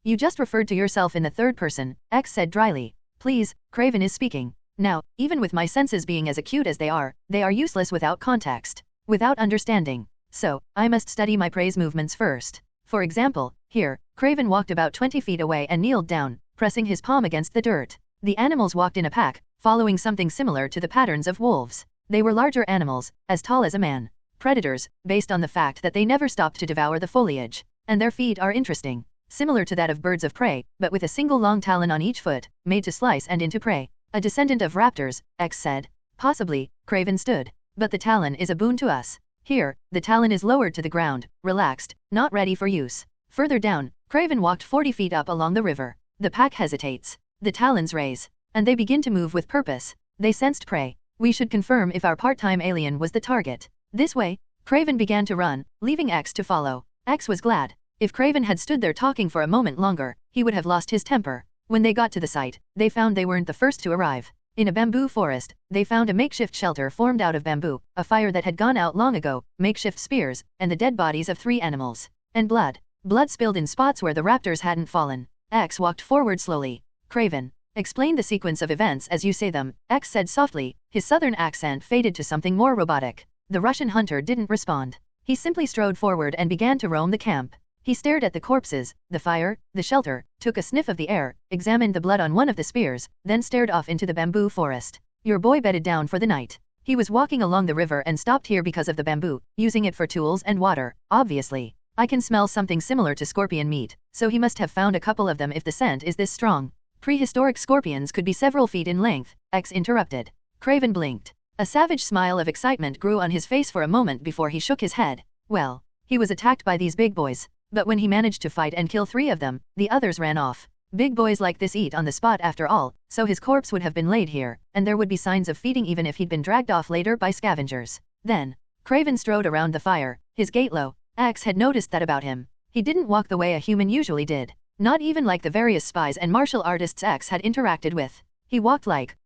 you just referred to yourself in the third person, X said dryly. Please, Craven is speaking. Now, even with my senses being as acute as they are useless without context, without understanding. So, I must study my prey's movements first. For example, here, Craven walked about 20 feet away and kneeled down, pressing his palm against the dirt. The animals walked in a pack, following something similar to the patterns of wolves. They were larger animals, as tall as a man. Predators, based on the fact that they never stopped to devour the foliage. And their feet are interesting. Similar to that of birds of prey, but with a single long talon on each foot, made to slice and into prey. A descendant of raptors, X said. Possibly, Craven stood. But the talon is a boon to us. Here, the talon is lowered to the ground, relaxed, not ready for use. Further down, Craven walked 40 feet up along the river. The pack hesitates. The talons raise. And they begin to move with purpose. They sensed prey. We should confirm if our part-time alien was the target. This way, Craven began to run, leaving X to follow. X was glad. If Craven had stood there talking for a moment longer, he would have lost his temper. When they got to the site, they found they weren't the first to arrive. In a bamboo forest, they found a makeshift shelter formed out of bamboo, a fire that had gone out long ago, makeshift spears, and the dead bodies of 3 animals. And blood. Blood spilled in spots where the raptors hadn't fallen. X walked forward slowly. Craven, explain the sequence of events as you say them, X said softly, his southern accent faded to something more robotic. The Russian hunter didn't respond. He simply strode forward and began to roam the camp. He stared at the corpses, the fire, the shelter, took a sniff of the air, examined the blood on one of the spears, then stared off into the bamboo forest. Your boy bedded down for the night. He was walking along the river and stopped here because of the bamboo, using it for tools and water, obviously. I can smell something similar to scorpion meat, so he must have found a couple of them if the scent is this strong. Prehistoric scorpions could be several feet in length, X interrupted. Craven blinked. A savage smile of excitement grew on his face for a moment before he shook his head. Well, he was attacked by these big boys. But when he managed to fight and kill 3 of them, the others ran off. Big boys like this eat on the spot after all, so his corpse would have been laid here, and there would be signs of feeding even if he'd been dragged off later by scavengers. Then, Craven strode around the fire, his gait low. X had noticed that about him. He didn't walk the way a human usually did. Not even like the various spies and martial artists X had interacted with. He walked like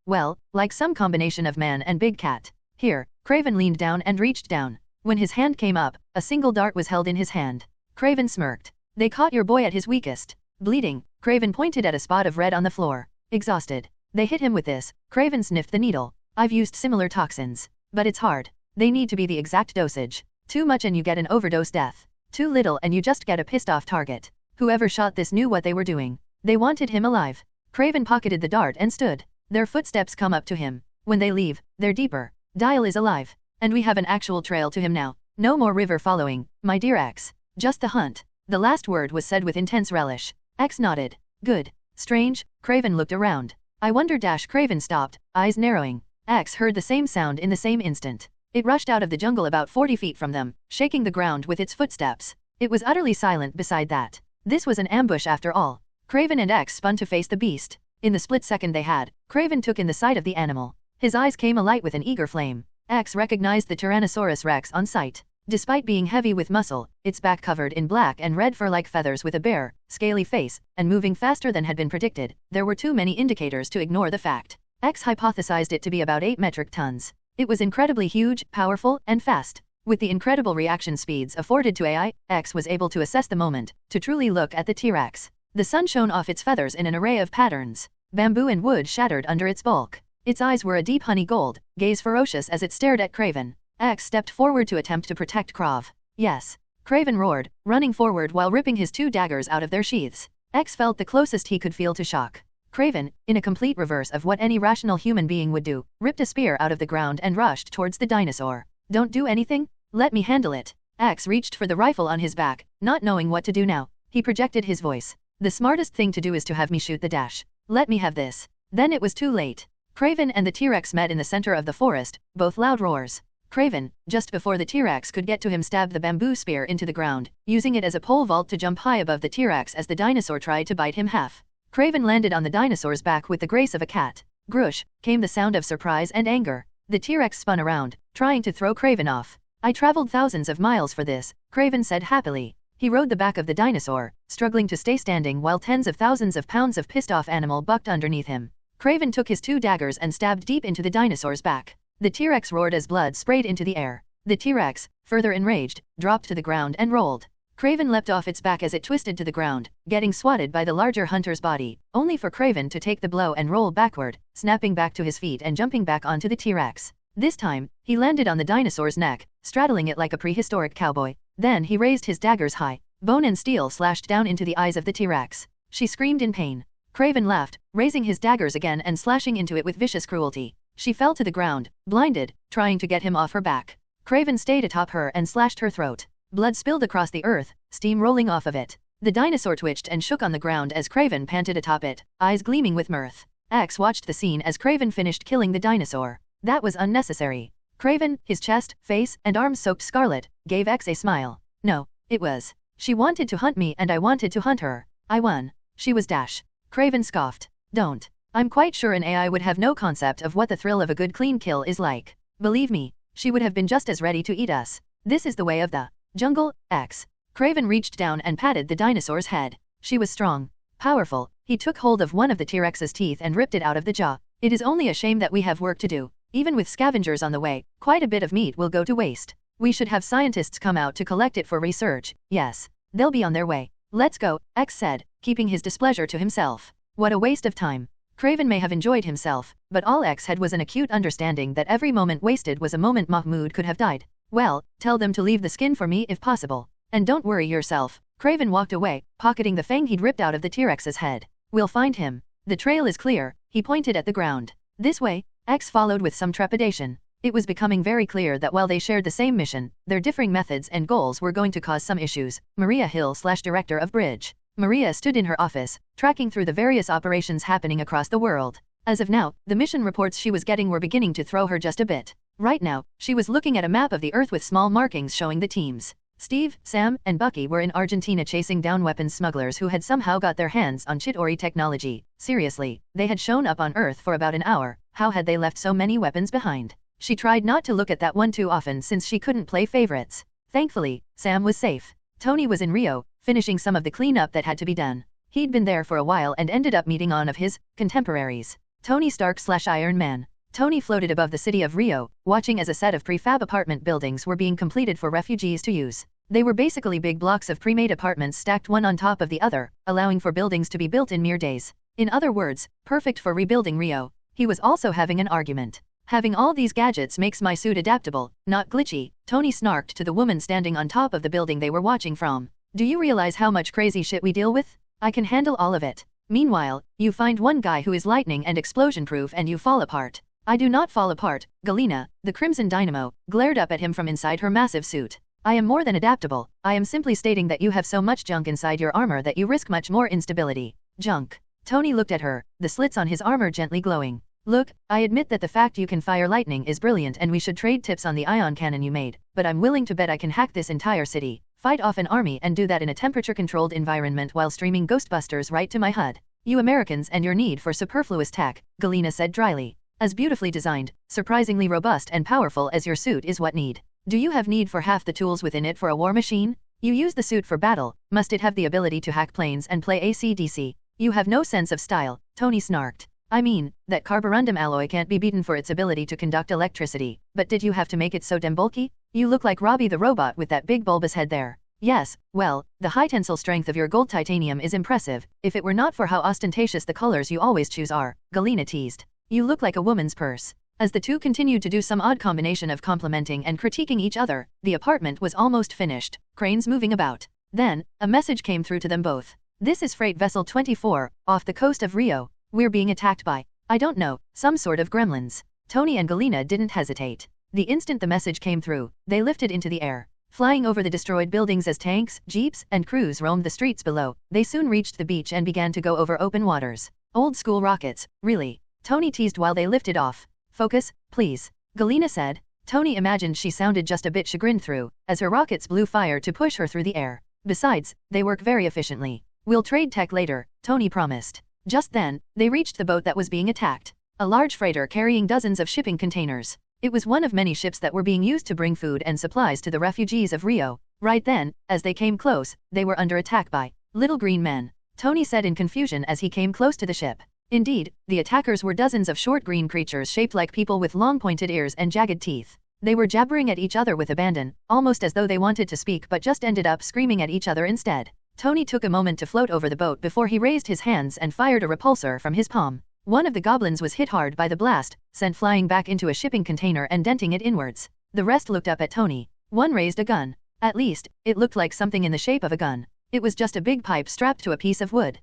some combination of man and big cat. Here, Craven leaned down and reached down. When his hand came up, a single dart was held in his hand. Craven smirked. They caught your boy at his weakest. Bleeding, Craven pointed at a spot of red on the floor. Exhausted. They hit him with this. Craven sniffed the needle. I've used similar toxins. But it's hard. They need to be the exact dosage. Too much and you get an overdose death. Too little and you just get a pissed off target. Whoever shot this knew what they were doing. They wanted him alive. Craven pocketed the dart and stood. Their footsteps come up to him. When they leave, they're deeper. Dial is alive. And we have an actual trail to him now. No more river following, my dear X. Just the hunt. The last word was said with intense relish. X nodded. Good. Strange, Craven looked around. I wonder Craven stopped, eyes narrowing. X heard the same sound in the same instant. It rushed out of the jungle about 40 feet from them, shaking the ground with its footsteps. It was utterly silent beside that. This was an ambush after all. Craven and X spun to face the beast. In the split second they had, Craven took in the sight of the animal. His eyes came alight with an eager flame. X recognized the Tyrannosaurus Rex on sight. Despite being heavy with muscle, its back covered in black and red fur like feathers with a bare, scaly face, and moving faster than had been predicted, there were too many indicators to ignore the fact. X hypothesized it to be about 8 metric tons. It was incredibly huge, powerful, and fast. With the incredible reaction speeds afforded to AI, X was able to assess the moment, to truly look at the T-Rex. The sun shone off its feathers in an array of patterns. Bamboo and wood shattered under its bulk. Its eyes were a deep honey gold, gaze ferocious as it stared at Craven. X stepped forward to attempt to protect Krav. Yes. Craven roared, running forward while ripping his 2 daggers out of their sheaths. X felt the closest he could feel to shock. Craven, in a complete reverse of what any rational human being would do, ripped a spear out of the ground and rushed towards the dinosaur. Don't do anything? Let me handle it. X reached for the rifle on his back, not knowing what to do now. He projected his voice. The smartest thing to do is to have me shoot the dash. Let me have this. Then it was too late. Craven and the T-Rex met in the center of the forest, both loud roars. Craven, just before the T-Rex could get to him, stabbed the bamboo spear into the ground, using it as a pole vault to jump high above the T-Rex as the dinosaur tried to bite him half. Craven landed on the dinosaur's back with the grace of a cat. Grush, came the sound of surprise and anger. The T-Rex spun around, trying to throw Craven off. I traveled thousands of miles for this, Craven said happily. He rode the back of the dinosaur, struggling to stay standing while tens of thousands of pounds of pissed-off animal bucked underneath him. Craven took his 2 daggers and stabbed deep into the dinosaur's back. The T-Rex roared as blood sprayed into the air. The T-Rex, further enraged, dropped to the ground and rolled. Craven leapt off its back as it twisted to the ground, getting swatted by the larger hunter's body, only for Craven to take the blow and roll backward, snapping back to his feet and jumping back onto the T-Rex. This time, he landed on the dinosaur's neck, straddling it like a prehistoric cowboy. Then he raised his daggers high. Bone and steel slashed down into the eyes of the T-Rex. She screamed in pain. Craven laughed, raising his daggers again and slashing into it with vicious cruelty. She fell to the ground, blinded, trying to get him off her back. Craven stayed atop her and slashed her throat. Blood spilled across the earth, steam rolling off of it. The dinosaur twitched and shook on the ground as Craven panted atop it, eyes gleaming with mirth. X watched the scene as Craven finished killing the dinosaur. That was unnecessary. Craven, his chest, face, and arms soaked scarlet, gave X a smile. No, it was. She wanted to hunt me and I wanted to hunt her. I won. She was dash. Craven scoffed. Don't. I'm quite sure an AI would have no concept of what the thrill of a good clean kill is like. Believe me, she would have been just as ready to eat us. This is the way of the jungle, X. Craven reached down and patted the dinosaur's head. She was strong. Powerful. He took hold of one of the T-Rex's teeth and ripped it out of the jaw. It is only a shame that we have work to do. Even with scavengers on the way, quite a bit of meat will go to waste. We should have scientists come out to collect it for research. Yes. They'll be on their way. Let's go, X said, keeping his displeasure to himself. What a waste of time. Craven may have enjoyed himself, but all X had was an acute understanding that every moment wasted was a moment Mahmoud could have died. Well, tell them to leave the skin for me if possible. And don't worry yourself. Craven walked away, pocketing the fang he'd ripped out of the T-Rex's head. We'll find him. The trail is clear, he pointed at the ground. This way, X followed with some trepidation. It was becoming very clear that while they shared the same mission, their differing methods and goals were going to cause some issues. Maria Hill / Director of Bridge. Maria stood in her office, tracking through the various operations happening across the world. As of now, the mission reports she was getting were beginning to throw her just a bit. Right now, she was looking at a map of the Earth with small markings showing the teams. Steve, Sam, and Bucky were in Argentina chasing down weapons smugglers who had somehow got their hands on Chitori technology. Seriously, they had shown up on Earth for about an hour. How had they left so many weapons behind? She tried not to look at that one too often since she couldn't play favorites. Thankfully, Sam was safe. Tony was in Rio, finishing some of the cleanup that had to be done. He'd been there for a while and ended up meeting one of his contemporaries. Tony Stark / Iron Man. Tony floated above the city of Rio, watching as a set of prefab apartment buildings were being completed for refugees to use. They were basically big blocks of pre-made apartments stacked one on top of the other, allowing for buildings to be built in mere days. In other words, perfect for rebuilding Rio. He was also having an argument. Having all these gadgets makes my suit adaptable, not glitchy, Tony snarked to the woman standing on top of the building they were watching from. Do you realize how much crazy shit we deal with? I can handle all of it. Meanwhile, you find one guy who is lightning and explosion-proof and you fall apart. I do not fall apart. Galena, the Crimson Dynamo, glared up at him from inside her massive suit. I am more than adaptable. I am simply stating that you have so much junk inside your armor that you risk much more instability. Junk. Tony looked at her, the slits on his armor gently glowing. Look, I admit that the fact you can fire lightning is brilliant and we should trade tips on the ion cannon you made, but I'm willing to bet I can hack this entire city, fight off an army and do that in a temperature-controlled environment while streaming Ghostbusters right to my HUD. You Americans and your need for superfluous tech, Galena said dryly. As beautifully designed, surprisingly robust and powerful as your suit is what need. Do you have need for half the tools within it for a war machine? You use the suit for battle, must it have the ability to hack planes and play AC/DC? You have no sense of style, Tony snarked. I mean, that carborundum alloy can't be beaten for its ability to conduct electricity, but did you have to make it so damn bulky? You look like Robbie the robot with that big bulbous head there. Yes, well, the high tensile strength of your gold titanium is impressive, if it were not for how ostentatious the colors you always choose are, Galena teased. You look like a woman's purse. As the two continued to do some odd combination of complimenting and critiquing each other, the apartment was almost finished, cranes moving about. Then, a message came through to them both. This is Freight Vessel 24, off the coast of Rio. We're being attacked by, I don't know, some sort of gremlins. Tony and Galena didn't hesitate. The instant the message came through, they lifted into the air. Flying over the destroyed buildings as tanks, jeeps, and crews roamed the streets below, they soon reached the beach and began to go over open waters. Old school rockets, really? Tony teased while they lifted off. Focus, please, Galena said. Tony imagined she sounded just a bit chagrined through, as her rockets blew fire to push her through the air. Besides, they work very efficiently. We'll trade tech later, Tony promised. Just then, they reached the boat that was being attacked. A large freighter carrying dozens of shipping containers. It was one of many ships that were being used to bring food and supplies to the refugees of Rio. Right then, as they came close, they were under attack by little green men. Tony said in confusion as he came close to the ship. Indeed, the attackers were dozens of short green creatures shaped like people with long pointed ears and jagged teeth. They were jabbering at each other with abandon, almost as though they wanted to speak but just ended up screaming at each other instead. Tony took a moment to float over the boat before he raised his hands and fired a repulsor from his palm. One of the goblins was hit hard by the blast, sent flying back into a shipping container and denting it inwards. The rest looked up at Tony. One raised a gun. At least, it looked like something in the shape of a gun. It was just a big pipe strapped to a piece of wood.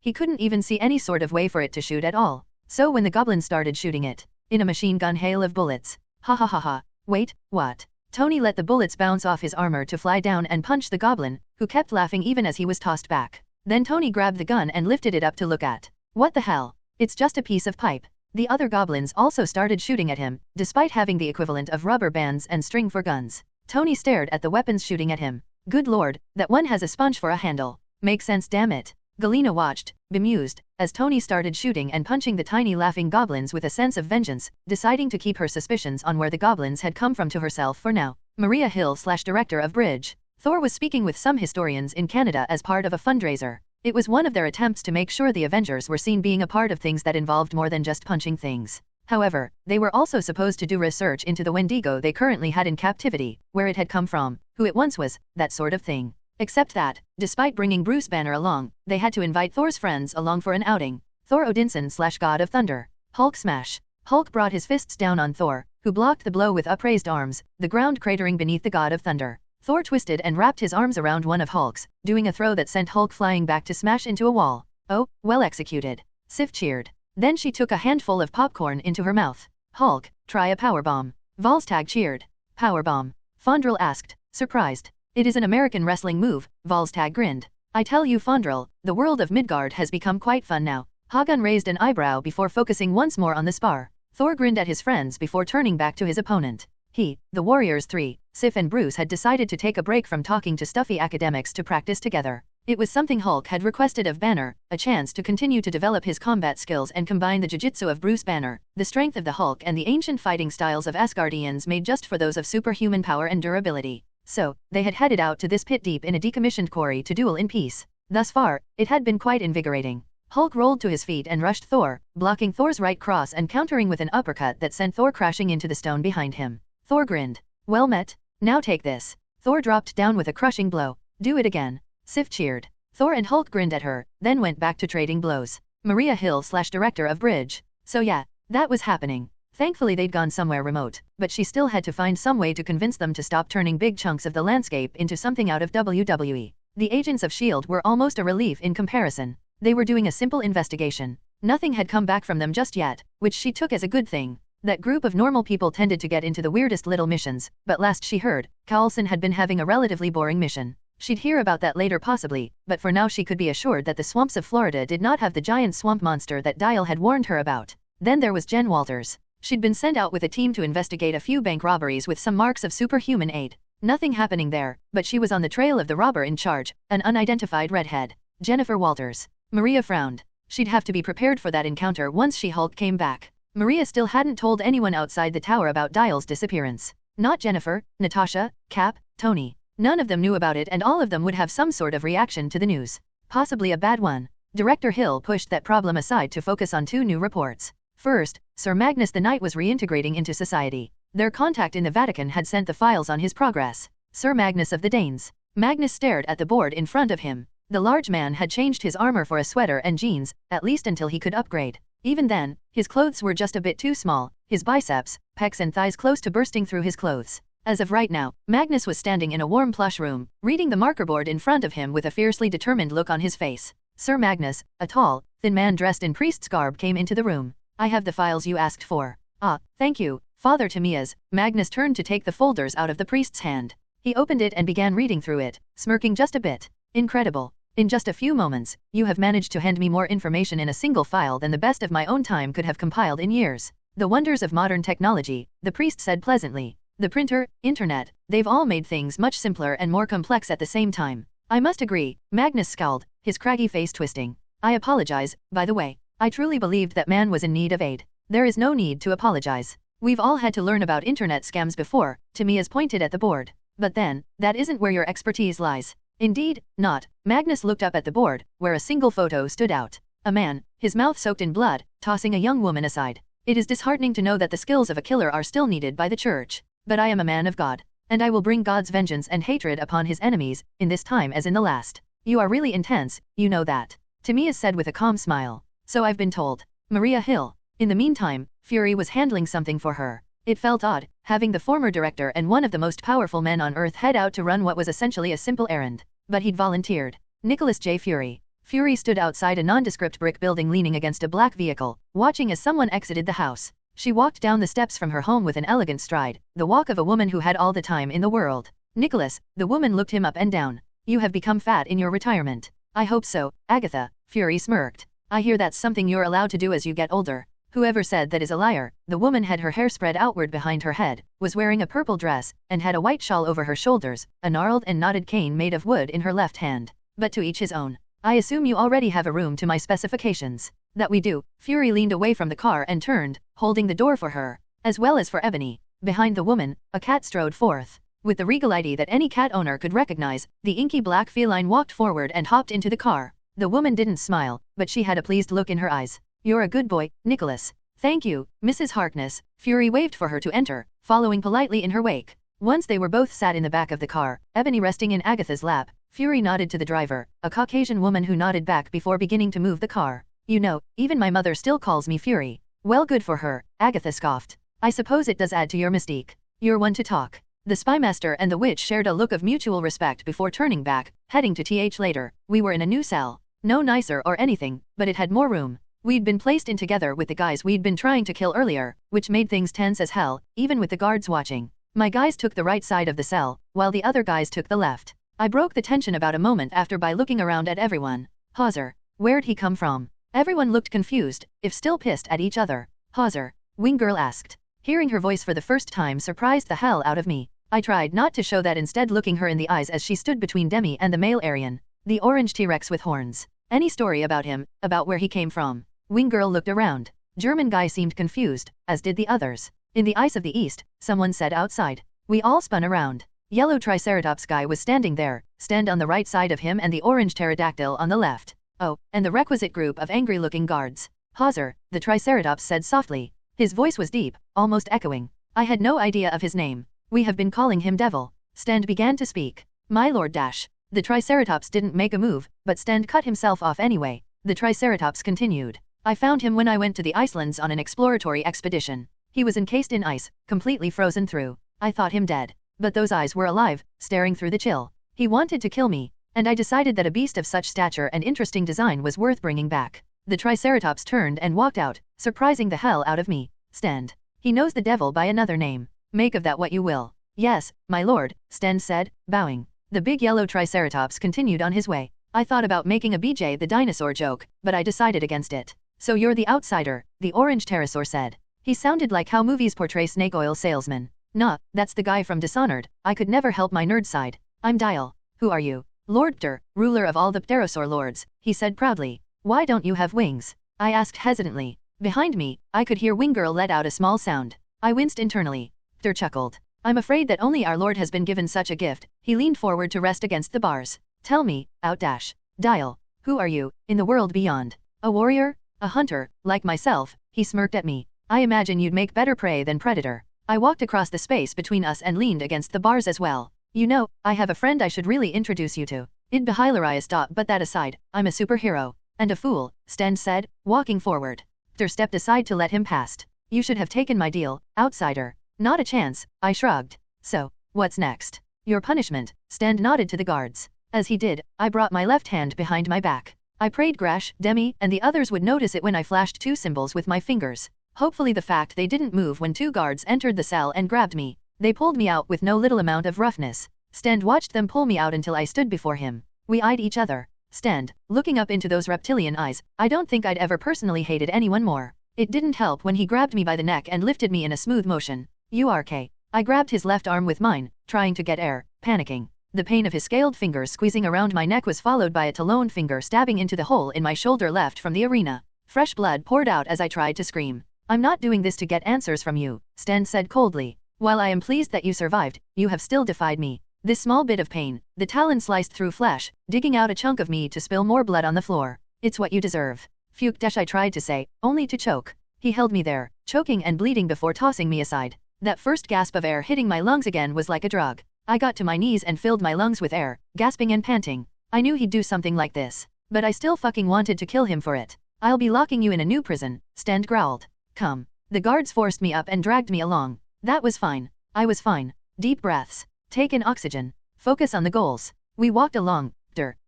He couldn't even see any sort of way for it to shoot at all. So when the goblin started shooting it, in a machine gun hail of bullets. Ha ha ha ha. Wait, what? Tony let the bullets bounce off his armor to fly down and punch the goblin, who kept laughing even as he was tossed back. Then Tony grabbed the gun and lifted it up to look at. What the hell? It's just a piece of pipe. The other goblins also started shooting at him, despite having the equivalent of rubber bands and string for guns. Tony stared at the weapons shooting at him. Good lord, that one has a sponge for a handle. Makes sense, damn it. Galena watched, bemused, as Tony started shooting and punching the tiny laughing goblins with a sense of vengeance, deciding to keep her suspicions on where the goblins had come from to herself for now. Maria Hill/director of Bridge. Thor was speaking with some historians in Canada as part of a fundraiser. It was one of their attempts to make sure the Avengers were seen being a part of things that involved more than just punching things. However, they were also supposed to do research into the Wendigo they currently had in captivity, where it had come from, who it once was, that sort of thing. Except that, despite bringing Bruce Banner along, they had to invite Thor's friends along for an outing. Thor Odinson/God of Thunder. Hulk smash. Hulk brought his fists down on Thor, who blocked the blow with upraised arms, the ground cratering beneath the God of Thunder. Thor twisted and wrapped his arms around one of Hulk's, doing a throw that sent Hulk flying back to smash into a wall. Oh, well executed. Sif cheered. Then she took a handful of popcorn into her mouth. Hulk, try a powerbomb. Volstagg cheered. Powerbomb? Fondrel asked, surprised. It is an American wrestling move, Volstagg grinned. I tell you Fondrel, the world of Midgard has become quite fun now. Hagon raised an eyebrow before focusing once more on the spar. Thor grinned at his friends before turning back to his opponent. He, the Warriors 3, Sif and Bruce had decided to take a break from talking to stuffy academics to practice together. It was something Hulk had requested of Banner, a chance to continue to develop his combat skills and combine the jiu-jitsu of Bruce Banner, the strength of the Hulk and the ancient fighting styles of Asgardians made just for those of superhuman power and durability. So, they had headed out to this pit deep in a decommissioned quarry to duel in peace. Thus far, it had been quite invigorating. Hulk rolled to his feet and rushed Thor, blocking Thor's right cross and countering with an uppercut that sent Thor crashing into the stone behind him. Thor grinned. Well met. Now take this. Thor dropped down with a crushing blow. Do it again. Sif cheered. Thor and Hulk grinned at her, then went back to trading blows. Maria Hill/director of Bridge. So yeah, that was happening. Thankfully they'd gone somewhere remote, but she still had to find some way to convince them to stop turning big chunks of the landscape into something out of WWE. The agents of S.H.I.E.L.D. were almost a relief in comparison. They were doing a simple investigation. Nothing had come back from them just yet, which she took as a good thing. That group of normal people tended to get into the weirdest little missions, but last she heard, Carlson had been having a relatively boring mission. She'd hear about that later possibly, but for now she could be assured that the swamps of Florida did not have the giant swamp monster that Dial had warned her about. Then there was Jen Walters. She'd been sent out with a team to investigate a few bank robberies with some marks of superhuman aid. Nothing happening there, but she was on the trail of the robber in charge, an unidentified redhead. Jennifer Walters. Maria frowned. She'd have to be prepared for that encounter once She-Hulk came back. Maria still hadn't told anyone outside the tower about Dial's disappearance. Not Jennifer, Natasha, Cap, Tony. None of them knew about it and all of them would have some sort of reaction to the news. Possibly a bad one. Director Hill pushed that problem aside to focus on two new reports. First, Sir Magnus the Knight was reintegrating into society. Their contact in the Vatican had sent the files on his progress. Sir Magnus of the Danes. Magnus stared at the board in front of him. The large man had changed his armor for a sweater and jeans, at least until he could upgrade. Even then, his clothes were just a bit too small, his biceps, pecs and thighs close to bursting through his clothes. As of right now, Magnus was standing in a warm plush room, reading the marker board in front of him with a fiercely determined look on his face. Sir Magnus, a tall, thin man dressed in priest's garb came into the room. I have the files you asked for. Ah, thank you, Father Timaeus. Magnus turned to take the folders out of the priest's hand. He opened it and began reading through it, smirking just a bit. Incredible. In just a few moments, you have managed to hand me more information in a single file than the best of my own time could have compiled in years. The wonders of modern technology, the priest said pleasantly. The printer, internet, they've all made things much simpler and more complex at the same time. I must agree, Magnus scowled, his craggy face twisting. I apologize, by the way. I truly believed that man was in need of aid. There is no need to apologize. We've all had to learn about internet scams before, Tamiya's pointed at the board. But then, that isn't where your expertise lies. Indeed, not. Magnus looked up at the board, where a single photo stood out. A man, his mouth soaked in blood, tossing a young woman aside. It is disheartening to know that the skills of a killer are still needed by the church. But I am a man of God. And I will bring God's vengeance and hatred upon his enemies, in this time as in the last. You are really intense, you know that. Tamiya said with a calm smile. So I've been told. Maria Hill. In the meantime, Fury was handling something for her. It felt odd, having the former director and one of the most powerful men on Earth head out to run what was essentially a simple errand. But he'd volunteered. Nicholas J. Fury. Fury stood outside a nondescript brick building leaning against a black vehicle, watching as someone exited the house. She walked down the steps from her home with an elegant stride, the walk of a woman who had all the time in the world. Nicholas, the woman looked him up and down. You have become fat in your retirement. I hope so, Agatha, Fury smirked. I hear that's something you're allowed to do as you get older. Whoever said that is a liar. The woman had her hair spread outward behind her head, was wearing a purple dress, and had a white shawl over her shoulders, a gnarled and knotted cane made of wood in her left hand. But to each his own. I assume you already have a room to my specifications. That we do. Fury leaned away from the car and turned, holding the door for her, as well as for Ebony. Behind the woman, a cat strode forth. With the regality that any cat owner could recognize, the inky black feline walked forward and hopped into the car. The woman didn't smile, but she had a pleased look in her eyes. You're a good boy, Nicholas. Thank you, Mrs. Harkness. Fury waved for her to enter, following politely in her wake. Once they were both sat in the back of the car, Ebony resting in Agatha's lap, Fury nodded to the driver, a Caucasian woman who nodded back before beginning to move the car. You know, even my mother still calls me Fury. Well, good for her, Agatha scoffed. I suppose it does add to your mystique. You're one to talk. The spymaster and the witch shared a look of mutual respect before turning back, heading to TH later. We were in a new cell. No nicer or anything, but it had more room. We'd been placed in together with the guys we'd been trying to kill earlier, which made things tense as hell, even with the guards watching. My guys took the right side of the cell, while the other guys took the left. I broke the tension about a moment after by looking around at everyone. Hauser. Where'd he come from? Everyone looked confused, if still pissed at each other. Hauser. Wing Girl asked. Hearing her voice for the first time surprised the hell out of me. I tried not to show that, instead looking her in the eyes as she stood between Demi and the male Aryan. The orange T-Rex with horns. Any story about him, about where he came from? Wing Girl looked around. German guy seemed confused, as did the others. In the ice of the east, someone said outside. We all spun around. Yellow Triceratops guy was standing there, stand on the right side of him and the orange pterodactyl on the left. Oh, and the requisite group of angry-looking guards. Hauser, the Triceratops said softly. His voice was deep, almost echoing. I had no idea of his name. We have been calling him Devil. Stand began to speak. My lord dash. The Triceratops didn't make a move, but Stand cut himself off anyway. The Triceratops continued. I found him when I went to the Icelands on an exploratory expedition. He was encased in ice, completely frozen through. I thought him dead. But those eyes were alive, staring through the chill. He wanted to kill me, and I decided that a beast of such stature and interesting design was worth bringing back. The Triceratops turned and walked out, surprising the hell out of me. Stand. He knows the devil by another name. Make of that what you will. Yes, my lord, Stand said, bowing. The big yellow Triceratops continued on his way. I thought about making a BJ the dinosaur joke, but I decided against it. So you're the outsider, the orange pterosaur said. He sounded like how movies portray snake oil salesmen. Nah, that's the guy from Dishonored. I could never help my nerd side. I'm Dial. Who are you? Lord Pter, ruler of all the pterosaur lords, he said proudly. Why don't you have wings? I asked hesitantly. Behind me, I could hear Wing Girl let out a small sound. I winced internally. Pter chuckled. I'm afraid that only our lord has been given such a gift. He leaned forward to rest against the bars. Tell me, outdash. Dial. Who are you, in the world beyond? A warrior? A hunter, like myself, he smirked at me. I imagine you'd make better prey than predator. I walked across the space between us and leaned against the bars as well. You know, I have a friend I should really introduce you to. It'd be hilarious. But that aside, I'm a superhero. And a fool, Stand said, walking forward. Pter stepped aside to let him past. You should have taken my deal, outsider. Not a chance, I shrugged. So, what's next? Your punishment, Stand nodded to the guards. As he did, I brought my left hand behind my back. I prayed Grash, Demi, and the others would notice it when I flashed two symbols with my fingers. Hopefully the fact they didn't move when two guards entered the cell and grabbed me. They pulled me out with no little amount of roughness. Stand watched them pull me out until I stood before him. We eyed each other. Stand, looking up into those reptilian eyes, I don't think I'd ever personally hated anyone more. It didn't help when he grabbed me by the neck and lifted me in a smooth motion. URK. I grabbed his left arm with mine, trying to get air, panicking. The pain of his scaled fingers squeezing around my neck was followed by a taloned finger stabbing into the hole in my shoulder left from the arena. Fresh blood poured out as I tried to scream. I'm not doing this to get answers from you, Sten said coldly. While I am pleased that you survived, you have still defied me. This small bit of pain, the talon sliced through flesh, digging out a chunk of me to spill more blood on the floor. It's what you deserve. Fuck dash I tried to say, only to choke. He held me there, choking and bleeding before tossing me aside. That first gasp of air hitting my lungs again was like a drug. I got to my knees and filled my lungs with air, gasping and panting. I knew he'd do something like this. But I still fucking wanted to kill him for it. I'll be locking you in a new prison, Sten growled. Come. The guards forced me up and dragged me along. That was fine. I was fine. Deep breaths. Take in oxygen. Focus on the goals. We walked along,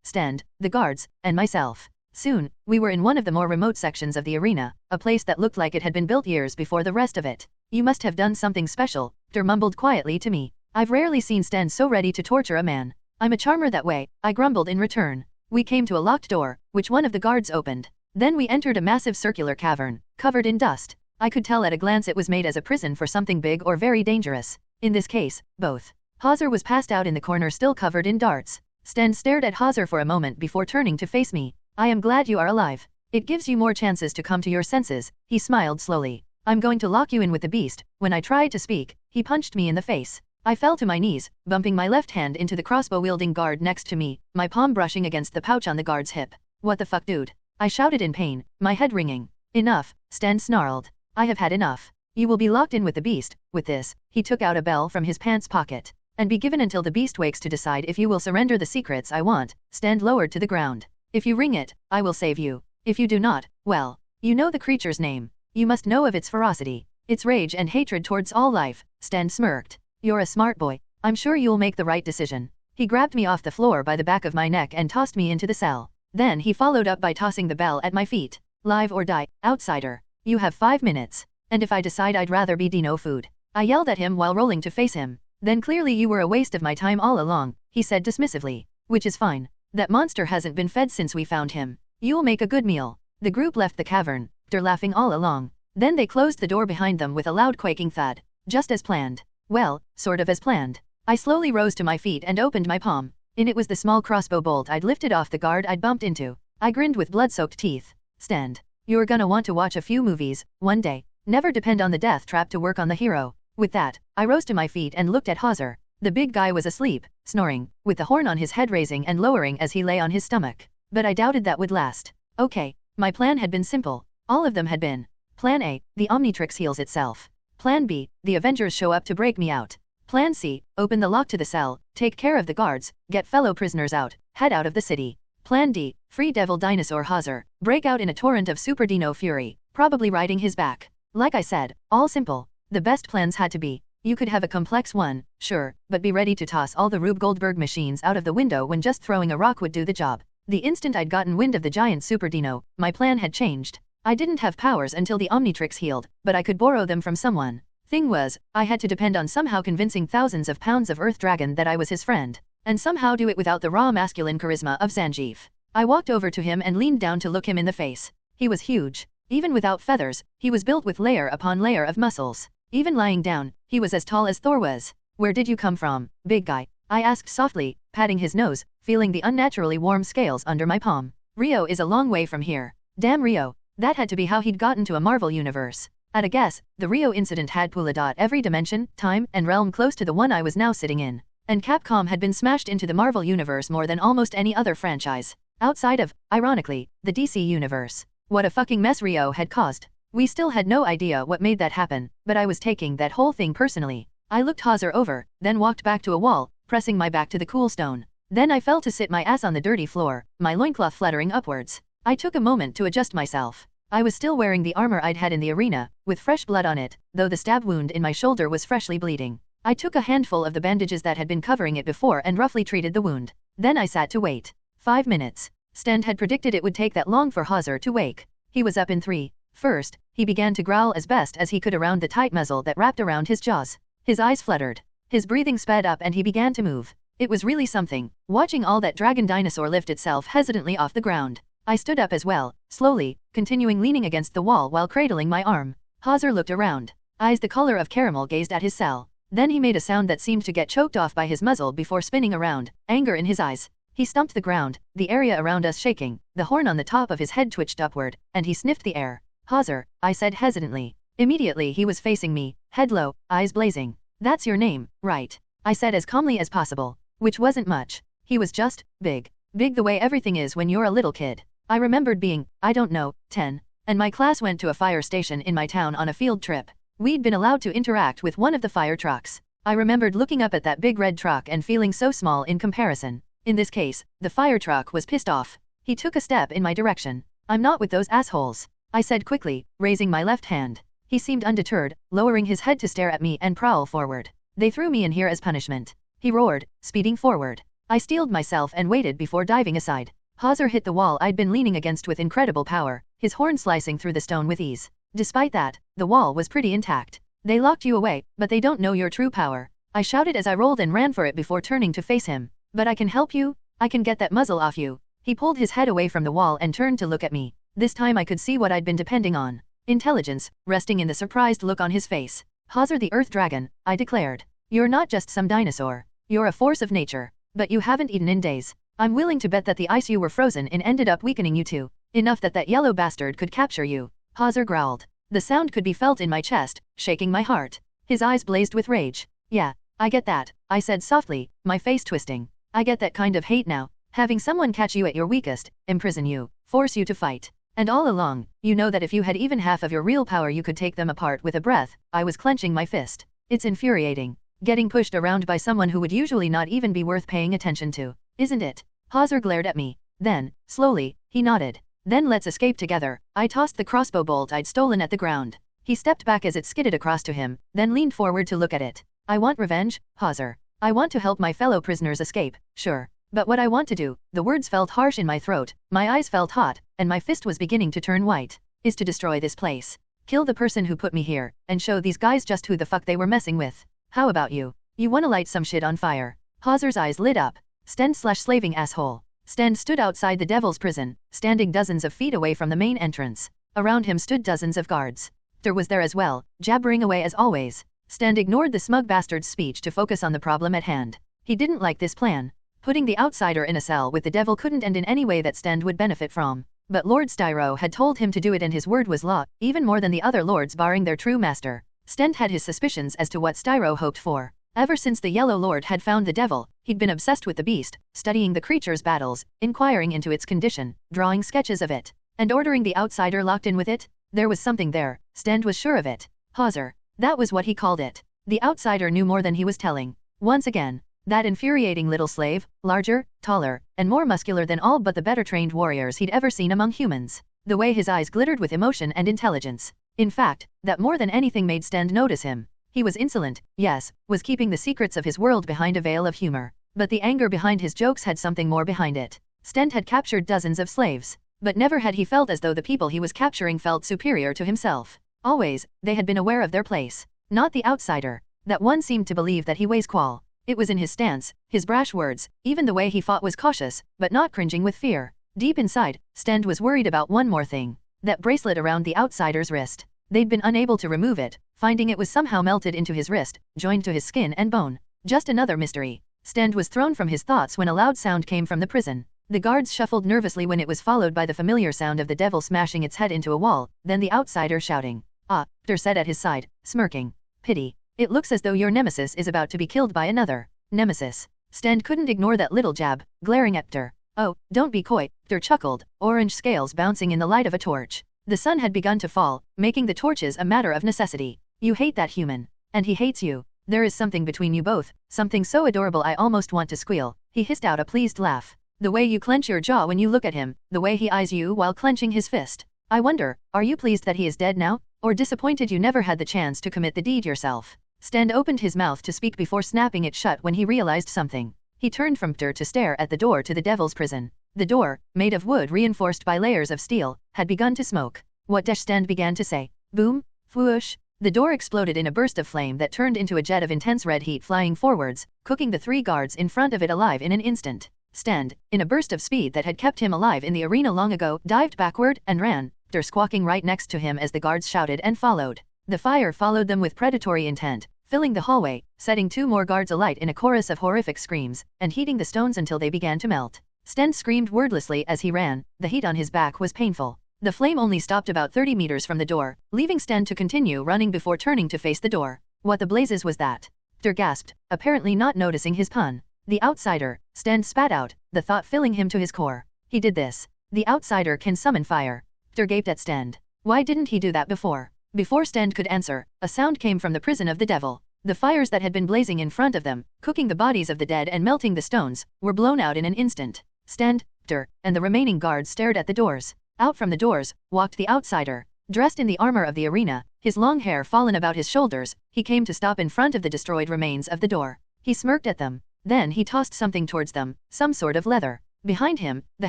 Sten, the guards, and myself. Soon, we were in one of the more remote sections of the arena, a place that looked like it had been built years before the rest of it. You must have done something special, mumbled quietly to me. I've rarely seen Sten so ready to torture a man. I'm a charmer that way, I grumbled in return. We came to a locked door, which one of the guards opened. Then we entered a massive circular cavern, covered in dust. I could tell at a glance it was made as a prison for something big or very dangerous. In this case, both. Hauser was passed out in the corner still covered in darts. Sten stared at Hauser for a moment before turning to face me. I am glad you are alive. It gives you more chances to come to your senses, he smiled slowly. I'm going to lock you in with the beast. When I tried to speak, he punched me in the face. I fell to my knees, bumping my left hand into the crossbow-wielding guard next to me, my palm brushing against the pouch on the guard's hip. What the fuck, dude? I shouted in pain, my head ringing. Enough, Sten snarled. I have had enough. You will be locked in with the beast. With this, he took out a bell from his pants pocket. And be given until the beast wakes to decide if you will surrender the secrets I want. Sten lowered to the ground. If you ring it, I will save you. If you do not, well, you know the creature's name. You must know of its ferocity, its rage and hatred towards all life. Sten smirked. You're a smart boy. I'm sure you'll make the right decision. He grabbed me off the floor by the back of my neck and tossed me into the cell. Then he followed up by tossing the bell at my feet. Live or die, outsider. You have 5 minutes. And if I decide I'd rather be Dino food. I yelled at him while rolling to face him. Then clearly you were a waste of my time all along, he said dismissively. Which is fine. That monster hasn't been fed since we found him. You'll make a good meal. The group left the cavern, laughing all along. Then they closed the door behind them with a loud quaking thud. Just as planned. Well, sort of as planned. I slowly rose to my feet and opened my palm. In it was the small crossbow bolt I'd lifted off the guard I'd bumped into. I grinned with blood-soaked teeth. Sten. You're gonna want to watch a few movies, one day. Never depend on the death trap to work on the hero. With that, I rose to my feet and looked at Hauser. The big guy was asleep, snoring, with the horn on his head raising and lowering as he lay on his stomach. But I doubted that would last. Okay, my plan had been simple. All of them had been. Plan A, the Omnitrix heals itself. Plan B, the Avengers show up to break me out. Plan C, open the lock to the cell, take care of the guards, get fellow prisoners out, head out of the city. Plan D, free Devil Dinosaur Hauser, break out in a torrent of Super Dino fury, probably riding his back. Like I said, all simple. The best plans had to be. You could have a complex one, sure, but be ready to toss all the Rube Goldberg machines out of the window when just throwing a rock would do the job. The instant I'd gotten wind of the giant Super Dino, my plan had changed. I didn't have powers until the Omnitrix healed, but I could borrow them from someone. Thing was, I had to depend on somehow convincing thousands of pounds of Earth Dragon that I was his friend. And somehow do it without the raw masculine charisma of Zangief. I walked over to him and leaned down to look him in the face. He was huge. Even without feathers, he was built with layer upon layer of muscles. Even lying down, he was as tall as Thor was. Where did you come from, big guy? I asked softly, patting his nose, feeling the unnaturally warm scales under my palm. Rio is a long way from here. Damn Rio. That had to be how he'd gotten to a Marvel universe. At a guess, the Rio incident had pulled out every dimension, time, and realm close to the one I was now sitting in. And Capcom had been smashed into the Marvel universe more than almost any other franchise. Outside of, ironically, the DC universe. What a fucking mess Rio had caused. We still had no idea what made that happen, but I was taking that whole thing personally. I looked Hauser over, then walked back to a wall, pressing my back to the cool stone. Then I fell to sit my ass on the dirty floor, my loincloth fluttering upwards. I took a moment to adjust myself. I was still wearing the armor I'd had in the arena, with fresh blood on it, though the stab wound in my shoulder was freshly bleeding. I took a handful of the bandages that had been covering it before and roughly treated the wound. Then I sat to wait. 5 minutes. Sten had predicted it would take that long for Hauser to wake. He was up in 3. First, he began to growl as best as he could around the tight muzzle that wrapped around his jaws. His eyes fluttered. His breathing sped up and he began to move. It was really something, watching all that dragon dinosaur lift itself hesitantly off the ground. I stood up as well, slowly, continuing leaning against the wall while cradling my arm. Hauser looked around. Eyes the color of caramel gazed at his cell. Then he made a sound that seemed to get choked off by his muzzle before spinning around, anger in his eyes. He stumped the ground, the area around us shaking, the horn on the top of his head twitched upward, and he sniffed the air. Hauser, I said hesitantly. Immediately he was facing me, head low, eyes blazing. That's your name, right? I said as calmly as possible. Which wasn't much. He was just big. Big the way everything is when you're a little kid. I remembered being, I don't know, 10, and my class went to a fire station in my town on a field trip. We'd been allowed to interact with one of the fire trucks. I remembered looking up at that big red truck and feeling so small in comparison. In this case, the fire truck was pissed off. He took a step in my direction. I'm not with those assholes, I said quickly, raising my left hand. He seemed undeterred, lowering his head to stare at me and prowl forward. They threw me in here as punishment. He roared, speeding forward. I steeled myself and waited before diving aside. Hauser hit the wall I'd been leaning against with incredible power, his horn slicing through the stone with ease. Despite that, the wall was pretty intact. They locked you away, but they don't know your true power, I shouted as I rolled and ran for it before turning to face him. But I can help you? I can get that muzzle off you. He pulled his head away from the wall and turned to look at me. This time I could see what I'd been depending on. Intelligence, resting in the surprised look on his face. Hauser the Earth Dragon, I declared. You're not just some dinosaur. You're a force of nature. But you haven't eaten in days. I'm willing to bet that the ice you were frozen in ended up weakening you too. Enough that that yellow bastard could capture you. Hauser growled. The sound could be felt in my chest, shaking my heart. His eyes blazed with rage. Yeah, I get that, I said softly, my face twisting. I get that kind of hate now. Having someone catch you at your weakest, imprison you, force you to fight. And all along, you know that if you had even half of your real power you could take them apart with a breath. I was clenching my fist. It's infuriating. Getting pushed around by someone who would usually not even be worth paying attention to, isn't it? Hauser glared at me. Then, slowly, he nodded. Then let's escape together. I tossed the crossbow bolt I'd stolen at the ground. He stepped back as it skidded across to him, then leaned forward to look at it. I want revenge, Hauser. I want to help my fellow prisoners escape, sure. But what I want to do, the words felt harsh in my throat, my eyes felt hot, and my fist was beginning to turn white, is to destroy this place. Kill the person who put me here, and show these guys just who the fuck they were messing with. How about you? You wanna light some shit on fire? Hauser's eyes lit up. Stand/slaving asshole. Stand stood outside the devil's prison, standing dozens of feet away from the main entrance. Around him stood dozens of guards. There was there as well, jabbering away as always. Stand ignored the smug bastard's speech to focus on the problem at hand. He didn't like this plan. Putting the outsider in a cell with the devil couldn't end in any way that Stand would benefit from. But Lord Styro had told him to do it and his word was law, even more than the other lords barring their true master. Stand had his suspicions as to what Styro hoped for. Ever since the Yellow Lord had found the devil, he'd been obsessed with the beast, studying the creature's battles, inquiring into its condition, drawing sketches of it, and ordering the outsider locked in with it. There was something there, Stand was sure of it. Hauser. That was what he called it. The outsider knew more than he was telling. Once again, that infuriating little slave, larger, taller, and more muscular than all but the better trained warriors he'd ever seen among humans. The way his eyes glittered with emotion and intelligence. In fact, that more than anything made Stand notice him. He was insolent, yes, was keeping the secrets of his world behind a veil of humor. But the anger behind his jokes had something more behind it. Stand had captured dozens of slaves. But never had he felt as though the people he was capturing felt superior to himself. Always, they had been aware of their place. Not the outsider. That one seemed to believe that he weighs qual. It was in his stance, his brash words, even the way he fought was cautious, but not cringing with fear. Deep inside, Stand was worried about one more thing. That bracelet around the outsider's wrist. They'd been unable to remove it, finding it was somehow melted into his wrist, joined to his skin and bone. Just another mystery. Stand was thrown from his thoughts when a loud sound came from the prison. The guards shuffled nervously when it was followed by the familiar sound of the devil smashing its head into a wall, then the outsider shouting. Ah, Peter said at his side, smirking. Pity. It looks as though your nemesis is about to be killed by another. Nemesis. Stand couldn't ignore that little jab, glaring at Peter. Oh, don't be coy, Peter chuckled, orange scales bouncing in the light of a torch. The sun had begun to fall, making the torches a matter of necessity. You hate that human. And he hates you. There is something between you both, something so adorable I almost want to squeal. He hissed out a pleased laugh. The way you clench your jaw when you look at him, the way he eyes you while clenching his fist. I wonder, are you pleased that he is dead now? Or disappointed you never had the chance to commit the deed yourself? Stand opened his mouth to speak before snapping it shut when he realized something. He turned from Peter to stare at the door to the devil's prison. The door, made of wood reinforced by layers of steel, had begun to smoke. What does Stand began to say? Boom, whoosh. The door exploded in a burst of flame that turned into a jet of intense red heat flying forwards, cooking the 3 guards in front of it alive in an instant. Stand, in a burst of speed that had kept him alive in the arena long ago, dived backward and ran, Peter squawking right next to him as the guards shouted and followed. The fire followed them with predatory intent, filling the hallway, setting 2 more guards alight in a chorus of horrific screams, and heating the stones until they began to melt. Stend screamed wordlessly as he ran. The heat on his back was painful. The flame only stopped about 30 meters from the door, leaving Stend to continue running before turning to face the door. What the blazes was that? Hector gasped, apparently not noticing his pun. The outsider, Stend spat out, the thought filling him to his core. He did this. The outsider can summon fire. Hector gaped at Stend. Why didn't he do that before? Before Stend could answer, a sound came from the prison of the devil. The fires that had been blazing in front of them, cooking the bodies of the dead and melting the stones, were blown out in an instant. Stend, Hector, and the remaining guards stared at the doors. Out from the doors, walked the outsider. Dressed in the armor of the arena, his long hair fallen about his shoulders, he came to stop in front of the destroyed remains of the door. He smirked at them. Then he tossed something towards them, some sort of leather. Behind him, the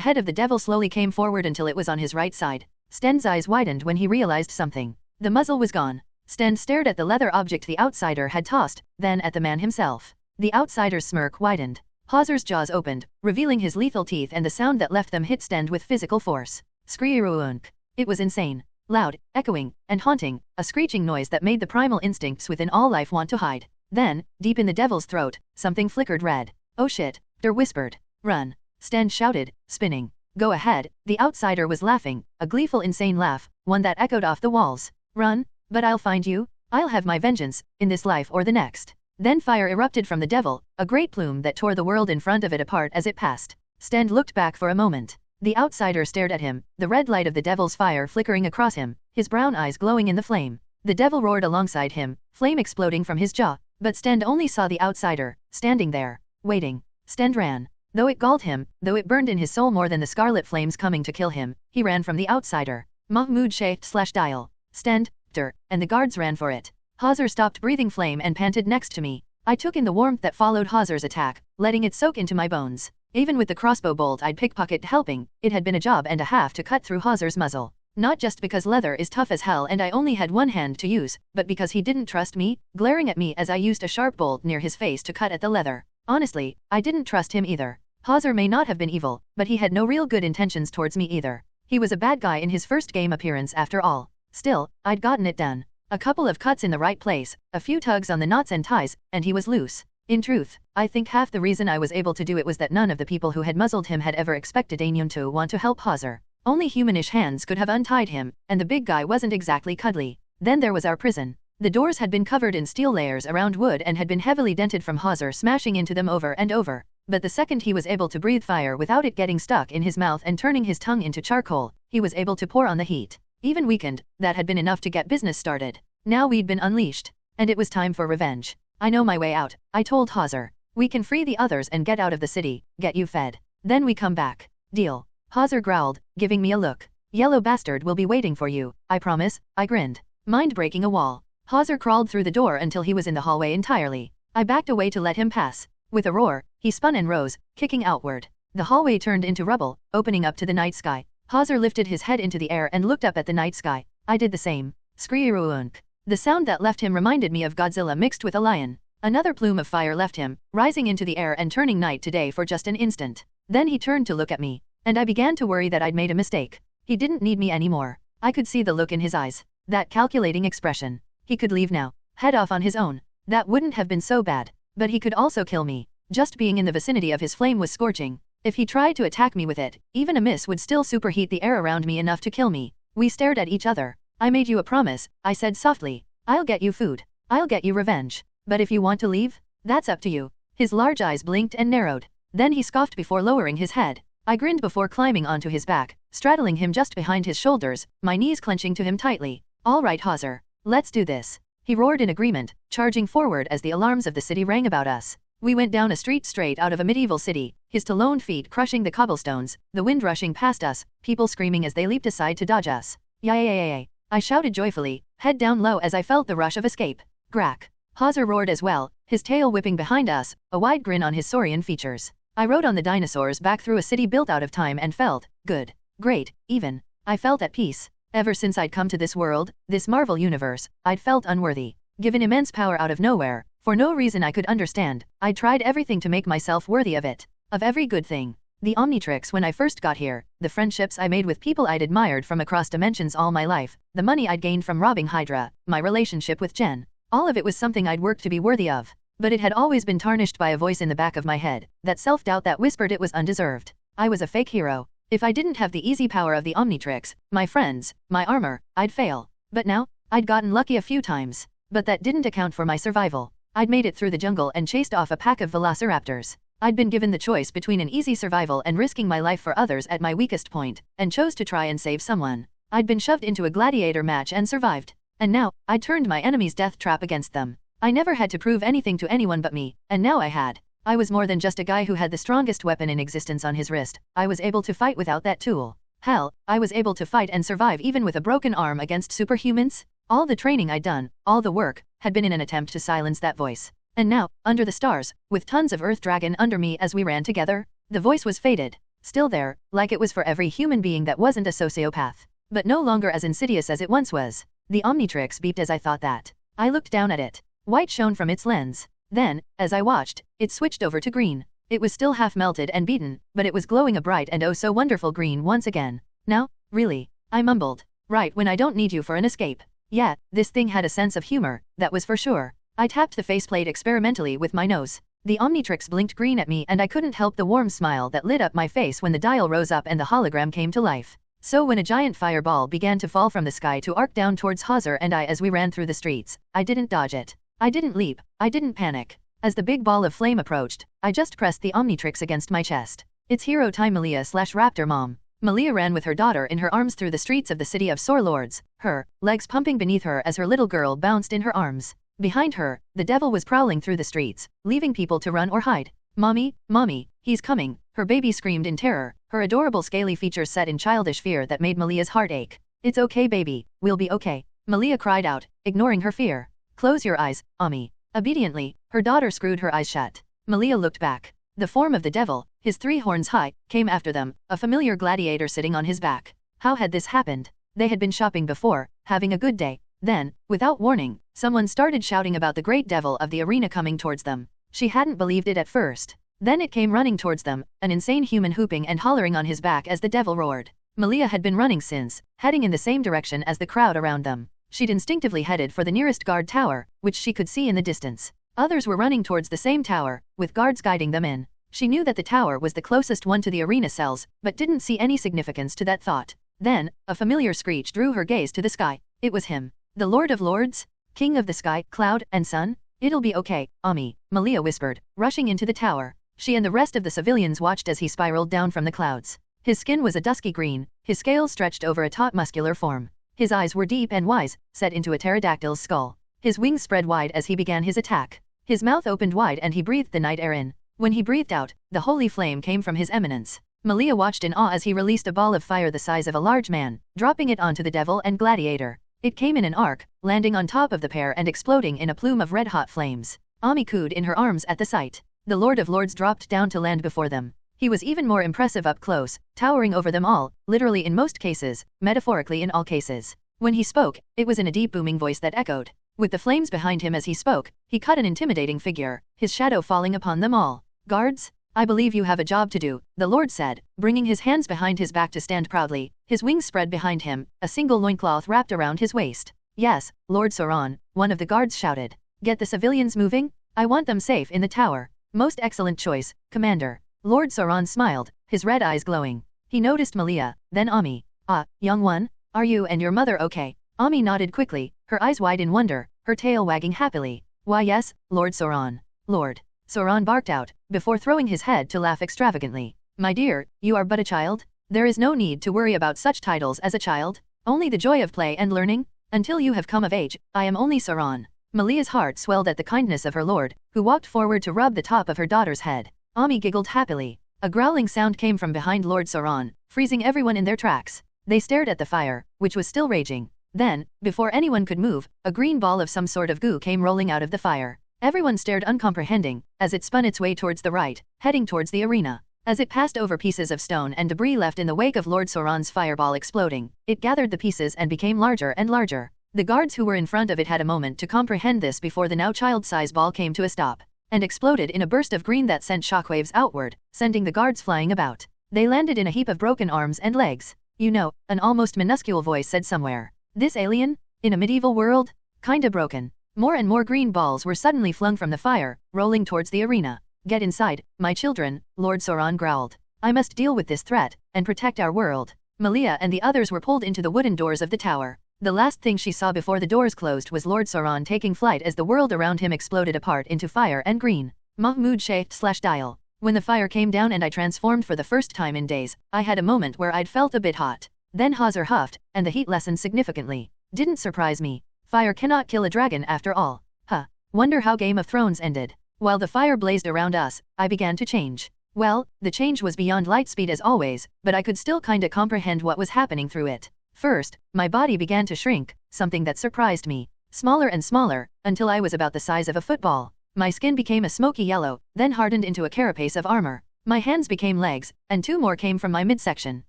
head of the devil slowly came forward until it was on his right side. Stend's eyes widened when he realized something. The muzzle was gone. Stend stared at the leather object the outsider had tossed, then at the man himself. The outsider's smirk widened. Hauser's jaws opened, revealing his lethal teeth, and the sound that left them hit Stend with physical force. Screeroonk. It was insane. Loud, echoing, and haunting, a screeching noise that made the primal instincts within all life want to hide. Then, deep in the devil's throat, something flickered red. Oh shit, Hector whispered. Run. Stend shouted, spinning. Go ahead, the outsider was laughing, a gleeful insane laugh, one that echoed off the walls. Run, but I'll find you. I'll have my vengeance, in this life or the next. Then fire erupted from the devil, a great plume that tore the world in front of it apart as it passed. Stend looked back for a moment. The outsider stared at him, the red light of the devil's fire flickering across him, his brown eyes glowing in the flame. The devil roared alongside him, flame exploding from his jaw, but Stend only saw the outsider, standing there, waiting. Stend ran. Though it galled him, though it burned in his soul more than the scarlet flames coming to kill him, he ran from the outsider. Mahmoud /dial. Stend, Hector, and the guards ran for it. Hauser stopped breathing flame and panted next to me. I took in the warmth that followed Hauser's attack, letting it soak into my bones. Even with the crossbow bolt I'd pickpocket helping, it had been a job and a half to cut through Hauser's muzzle. Not just because leather is tough as hell and I only had one hand to use, but because he didn't trust me, glaring at me as I used a sharp bolt near his face to cut at the leather. Honestly, I didn't trust him either. Hauser may not have been evil, but he had no real good intentions towards me either. He was a bad guy in his first game appearance after all. Still, I'd gotten it done. A couple of cuts in the right place, a few tugs on the knots and ties, and he was loose. In truth, I think half the reason I was able to do it was that none of the people who had muzzled him had ever expected anyone to want to help Hauser. Only humanish hands could have untied him, and the big guy wasn't exactly cuddly. Then there was our prison. The doors had been covered in steel layers around wood and had been heavily dented from Hauser smashing into them over and over. But the second he was able to breathe fire without it getting stuck in his mouth and turning his tongue into charcoal, he was able to pour on the heat. Even weakened, that had been enough to get business started. Now we'd been unleashed. And it was time for revenge. I know my way out, I told Hauser. We can free the others and get out of the city, get you fed. Then we come back. Deal. Hauser growled, giving me a look. Yellow bastard will be waiting for you, I promise, I grinned. Mind breaking a wall. Hauser crawled through the door until he was in the hallway entirely. I backed away to let him pass. With a roar, he spun and rose, kicking outward. The hallway turned into rubble, opening up to the night sky. Hauser lifted his head into the air and looked up at the night sky. I did the same. Screeroonk. The sound that left him reminded me of Godzilla mixed with a lion. Another plume of fire left him, rising into the air and turning night to day for just an instant. Then he turned to look at me. And I began to worry that I'd made a mistake. He didn't need me anymore. I could see the look in his eyes. That calculating expression. He could leave now. Head off on his own. That wouldn't have been so bad. But he could also kill me. Just being in the vicinity of his flame was scorching. If he tried to attack me with it, even a miss would still superheat the air around me enough to kill me. We stared at each other. I made you a promise, I said softly. I'll get you food. I'll get you revenge. But if you want to leave, that's up to you. His large eyes blinked and narrowed. Then he scoffed before lowering his head. I grinned before climbing onto his back, straddling him just behind his shoulders, my knees clenching to him tightly. All right, Hauser. Let's do this. He roared in agreement, charging forward as the alarms of the city rang about us. We went down a street straight out of a medieval city, his taloned feet crushing the cobblestones, the wind rushing past us, people screaming as they leaped aside to dodge us. Yay! I shouted joyfully, head down low as I felt the rush of escape. Grack. Hauser roared as well, his tail whipping behind us, a wide grin on his saurian features. I rode on the dinosaurs back through a city built out of time and felt good, great, even. I felt at peace. Ever since I'd come to this world, this Marvel universe, I'd felt unworthy. Given immense power out of nowhere, for no reason I could understand, I'd tried everything to make myself worthy of it. Of every good thing. The Omnitrix when I first got here, the friendships I made with people I'd admired from across dimensions all my life, the money I'd gained from robbing Hydra, my relationship with Jen. All of it was something I'd worked to be worthy of. But it had always been tarnished by a voice in the back of my head, that self-doubt that whispered it was undeserved. I was a fake hero. If I didn't have the easy power of the Omnitrix, my friends, my armor, I'd fail. But now, I'd gotten lucky a few times. But that didn't account for my survival. I'd made it through the jungle and chased off a pack of velociraptors. I'd been given the choice between an easy survival and risking my life for others at my weakest point, and chose to try and save someone. I'd been shoved into a gladiator match and survived. And now, I'd turned my enemy's death trap against them. I never had to prove anything to anyone but me, and now I had. I was more than just a guy who had the strongest weapon in existence on his wrist. I was able to fight without that tool. Hell, I was able to fight and survive even with a broken arm against superhumans. All the training I'd done, all the work, had been in an attempt to silence that voice. And now, under the stars, with tons of Earth Dragon under me as we ran together, the voice was faded. Still there, like it was for every human being that wasn't a sociopath. But no longer as insidious as it once was. The Omnitrix beeped as I thought that. I looked down at it. White shone from its lens. Then, as I watched, it switched over to green. It was still half melted and beaten, but it was glowing a bright and oh so wonderful green once again. Now, really? I mumbled. Right when I don't need you for an escape. Yeah, this thing had a sense of humor, that was for sure. I tapped the faceplate experimentally with my nose. The Omnitrix blinked green at me and I couldn't help the warm smile that lit up my face when the dial rose up and the hologram came to life. So when a giant fireball began to fall from the sky to arc down towards Hauser and I as we ran through the streets, I didn't dodge it. I didn't leap, I didn't panic. As the big ball of flame approached, I just pressed the Omnitrix against my chest. It's hero time Malia/Raptor Mom. Malia ran with her daughter in her arms through the streets of the city of Sore Lords, her legs pumping beneath her as her little girl bounced in her arms. Behind her, the devil was prowling through the streets, leaving people to run or hide. Mommy, mommy, he's coming, her baby screamed in terror, her adorable scaly features set in childish fear that made Malia's heart ache. It's okay baby, we'll be okay. Malia cried out, ignoring her fear. Close your eyes, Ami. Obediently, her daughter screwed her eyes shut. Malia looked back. The form of the devil, his 3 horns high, came after them, a familiar gladiator sitting on his back. How had this happened? They had been shopping before, having a good day. Then, without warning, someone started shouting about the great devil of the arena coming towards them. She hadn't believed it at first. Then it came running towards them, an insane human hooping and hollering on his back as the devil roared. Malia had been running since, heading in the same direction as the crowd around them. She'd instinctively headed for the nearest guard tower, which she could see in the distance. Others were running towards the same tower, with guards guiding them in. She knew that the tower was the closest one to the arena cells, but didn't see any significance to that thought. Then, a familiar screech drew her gaze to the sky. It was him. The Lord of Lords? King of the sky, cloud, and sun? It'll be okay, Ami, Malia whispered, rushing into the tower. She and the rest of the civilians watched as he spiraled down from the clouds. His skin was a dusky green, his scales stretched over a taut muscular form. His eyes were deep and wise, set into a pterodactyl's skull. His wings spread wide as he began his attack. His mouth opened wide and he breathed the night air in. When he breathed out, the holy flame came from his eminence. Malia watched in awe as he released a ball of fire the size of a large man, dropping it onto the devil and gladiator. It came in an arc, landing on top of the pair and exploding in a plume of red-hot flames. Ami cooed in her arms at the sight. The Lord of Lords dropped down to land before them. He was even more impressive up close, towering over them all, literally in most cases, metaphorically in all cases. When he spoke, it was in a deep booming voice that echoed. With the flames behind him as he spoke, he cut an intimidating figure, his shadow falling upon them all. Guards? I believe you have a job to do, the Lord said, bringing his hands behind his back to stand proudly, his wings spread behind him, a single loincloth wrapped around his waist. Yes, Lord Sauron, one of the guards shouted. Get the civilians moving? I want them safe in the tower. Most excellent choice, Commander. Lord Sauron smiled, his red eyes glowing. He noticed Malia, then Ami. Ah, young one, are you and your mother okay? Ami nodded quickly, her eyes wide in wonder, her tail wagging happily. Why yes, Lord Sauron. Lord. Sauron barked out, before throwing his head to laugh extravagantly. My dear, you are but a child? There is no need to worry about such titles as a child. Only the joy of play and learning. Until you have come of age, I am only Sauron. Malia's heart swelled at the kindness of her lord, who walked forward to rub the top of her daughter's head. Ami giggled happily. A growling sound came from behind Lord Sauron, freezing everyone in their tracks. They stared at the fire, which was still raging. Then, before anyone could move, a green ball of some sort of goo came rolling out of the fire. Everyone stared uncomprehending, as it spun its way towards the right, heading towards the arena. As it passed over pieces of stone and debris left in the wake of Lord Sauron's fireball exploding, it gathered the pieces and became larger and larger. The guards who were in front of it had a moment to comprehend this before the now child-size ball came to a stop, and exploded in a burst of green that sent shockwaves outward, sending the guards flying about. They landed in a heap of broken arms and legs. You know, an almost minuscule voice said somewhere. This alien? In a medieval world? Kinda broken. More and more green balls were suddenly flung from the fire, rolling towards the arena. Get inside, my children, Lord Sauron growled. I must deal with this threat, and protect our world. Malia and the others were pulled into the wooden doors of the tower. The last thing she saw before the doors closed was Lord Sauron taking flight as the world around him exploded apart into fire and green. Mahmoud /dial. When the fire came down and I transformed for the first time in days, I had a moment where I'd felt a bit hot. Then Hazar huffed, and the heat lessened significantly. Didn't surprise me. Fire cannot kill a dragon after all. Huh. Wonder how Game of Thrones ended. While the fire blazed around us, I began to change. Well, the change was beyond light speed as always, but I could still kinda comprehend what was happening through it. First, my body began to shrink, something that surprised me. Smaller and smaller, until I was about the size of a football. My skin became a smoky yellow, then hardened into a carapace of armor. My hands became legs, and 2 more came from my midsection.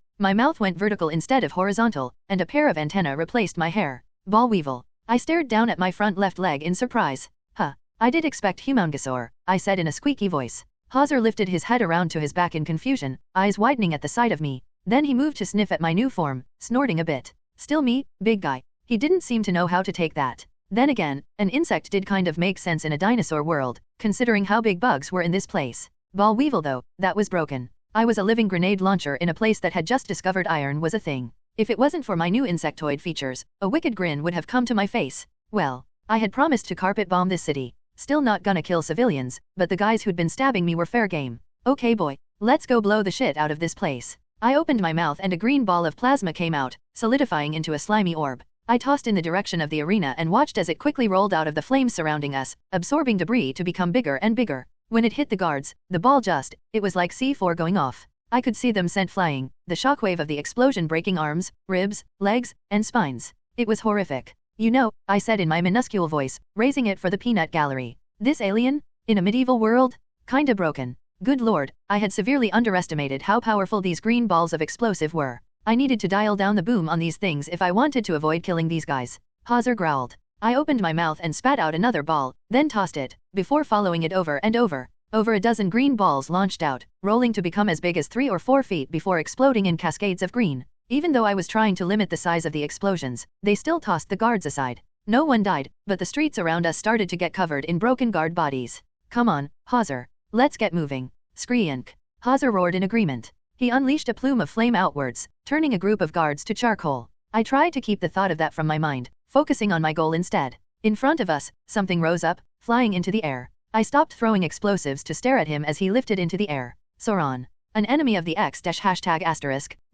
My mouth went vertical instead of horizontal, and a pair of antennae replaced my hair. Ball weevil. I stared down at my front left leg in surprise. Huh. I did expect humongousaur, I said in a squeaky voice. Hazar lifted his head around to his back in confusion, eyes widening at the sight of me. Then he moved to sniff at my new form, snorting a bit. Still me, big guy. He didn't seem to know how to take that. Then again, an insect did kind of make sense in a dinosaur world, considering how big bugs were in this place. Ball weevil though, that was broken. I was a living grenade launcher in a place that had just discovered iron was a thing. If it wasn't for my new insectoid features, a wicked grin would have come to my face. Well, I had promised to carpet bomb this city. Still not gonna kill civilians, but the guys who'd been stabbing me were fair game. Okay boy, let's go blow the shit out of this place. I opened my mouth and a green ball of plasma came out, solidifying into a slimy orb. I tossed in the direction of the arena and watched as it quickly rolled out of the flames surrounding us, absorbing debris to become bigger and bigger. When it hit the guards, the ball it was like C4 going off. I could see them sent flying, the shockwave of the explosion breaking arms, ribs, legs, and spines. It was horrific. You know, I said in my minuscule voice, raising it for the peanut gallery. This alien? In a medieval world? Kinda broken. Good lord, I had severely underestimated how powerful these green balls of explosive were. I needed to dial down the boom on these things if I wanted to avoid killing these guys. Hazar growled. I opened my mouth and spat out another ball, then tossed it, before following it over and over. Over a dozen green balls launched out, rolling to become as big as 3 or 4 feet before exploding in cascades of green. Even though I was trying to limit the size of the explosions, they still tossed the guards aside. No one died, but the streets around us started to get covered in broken guard bodies. Come on, Hazar. Let's get moving. Screeink. Hazar roared in agreement. He unleashed a plume of flame outwards, turning a group of guards to charcoal. I tried to keep the thought of that from my mind, focusing on my goal instead. In front of us, something rose up, flying into the air. I stopped throwing explosives to stare at him as he lifted into the air. Sauron. An enemy of the $#*.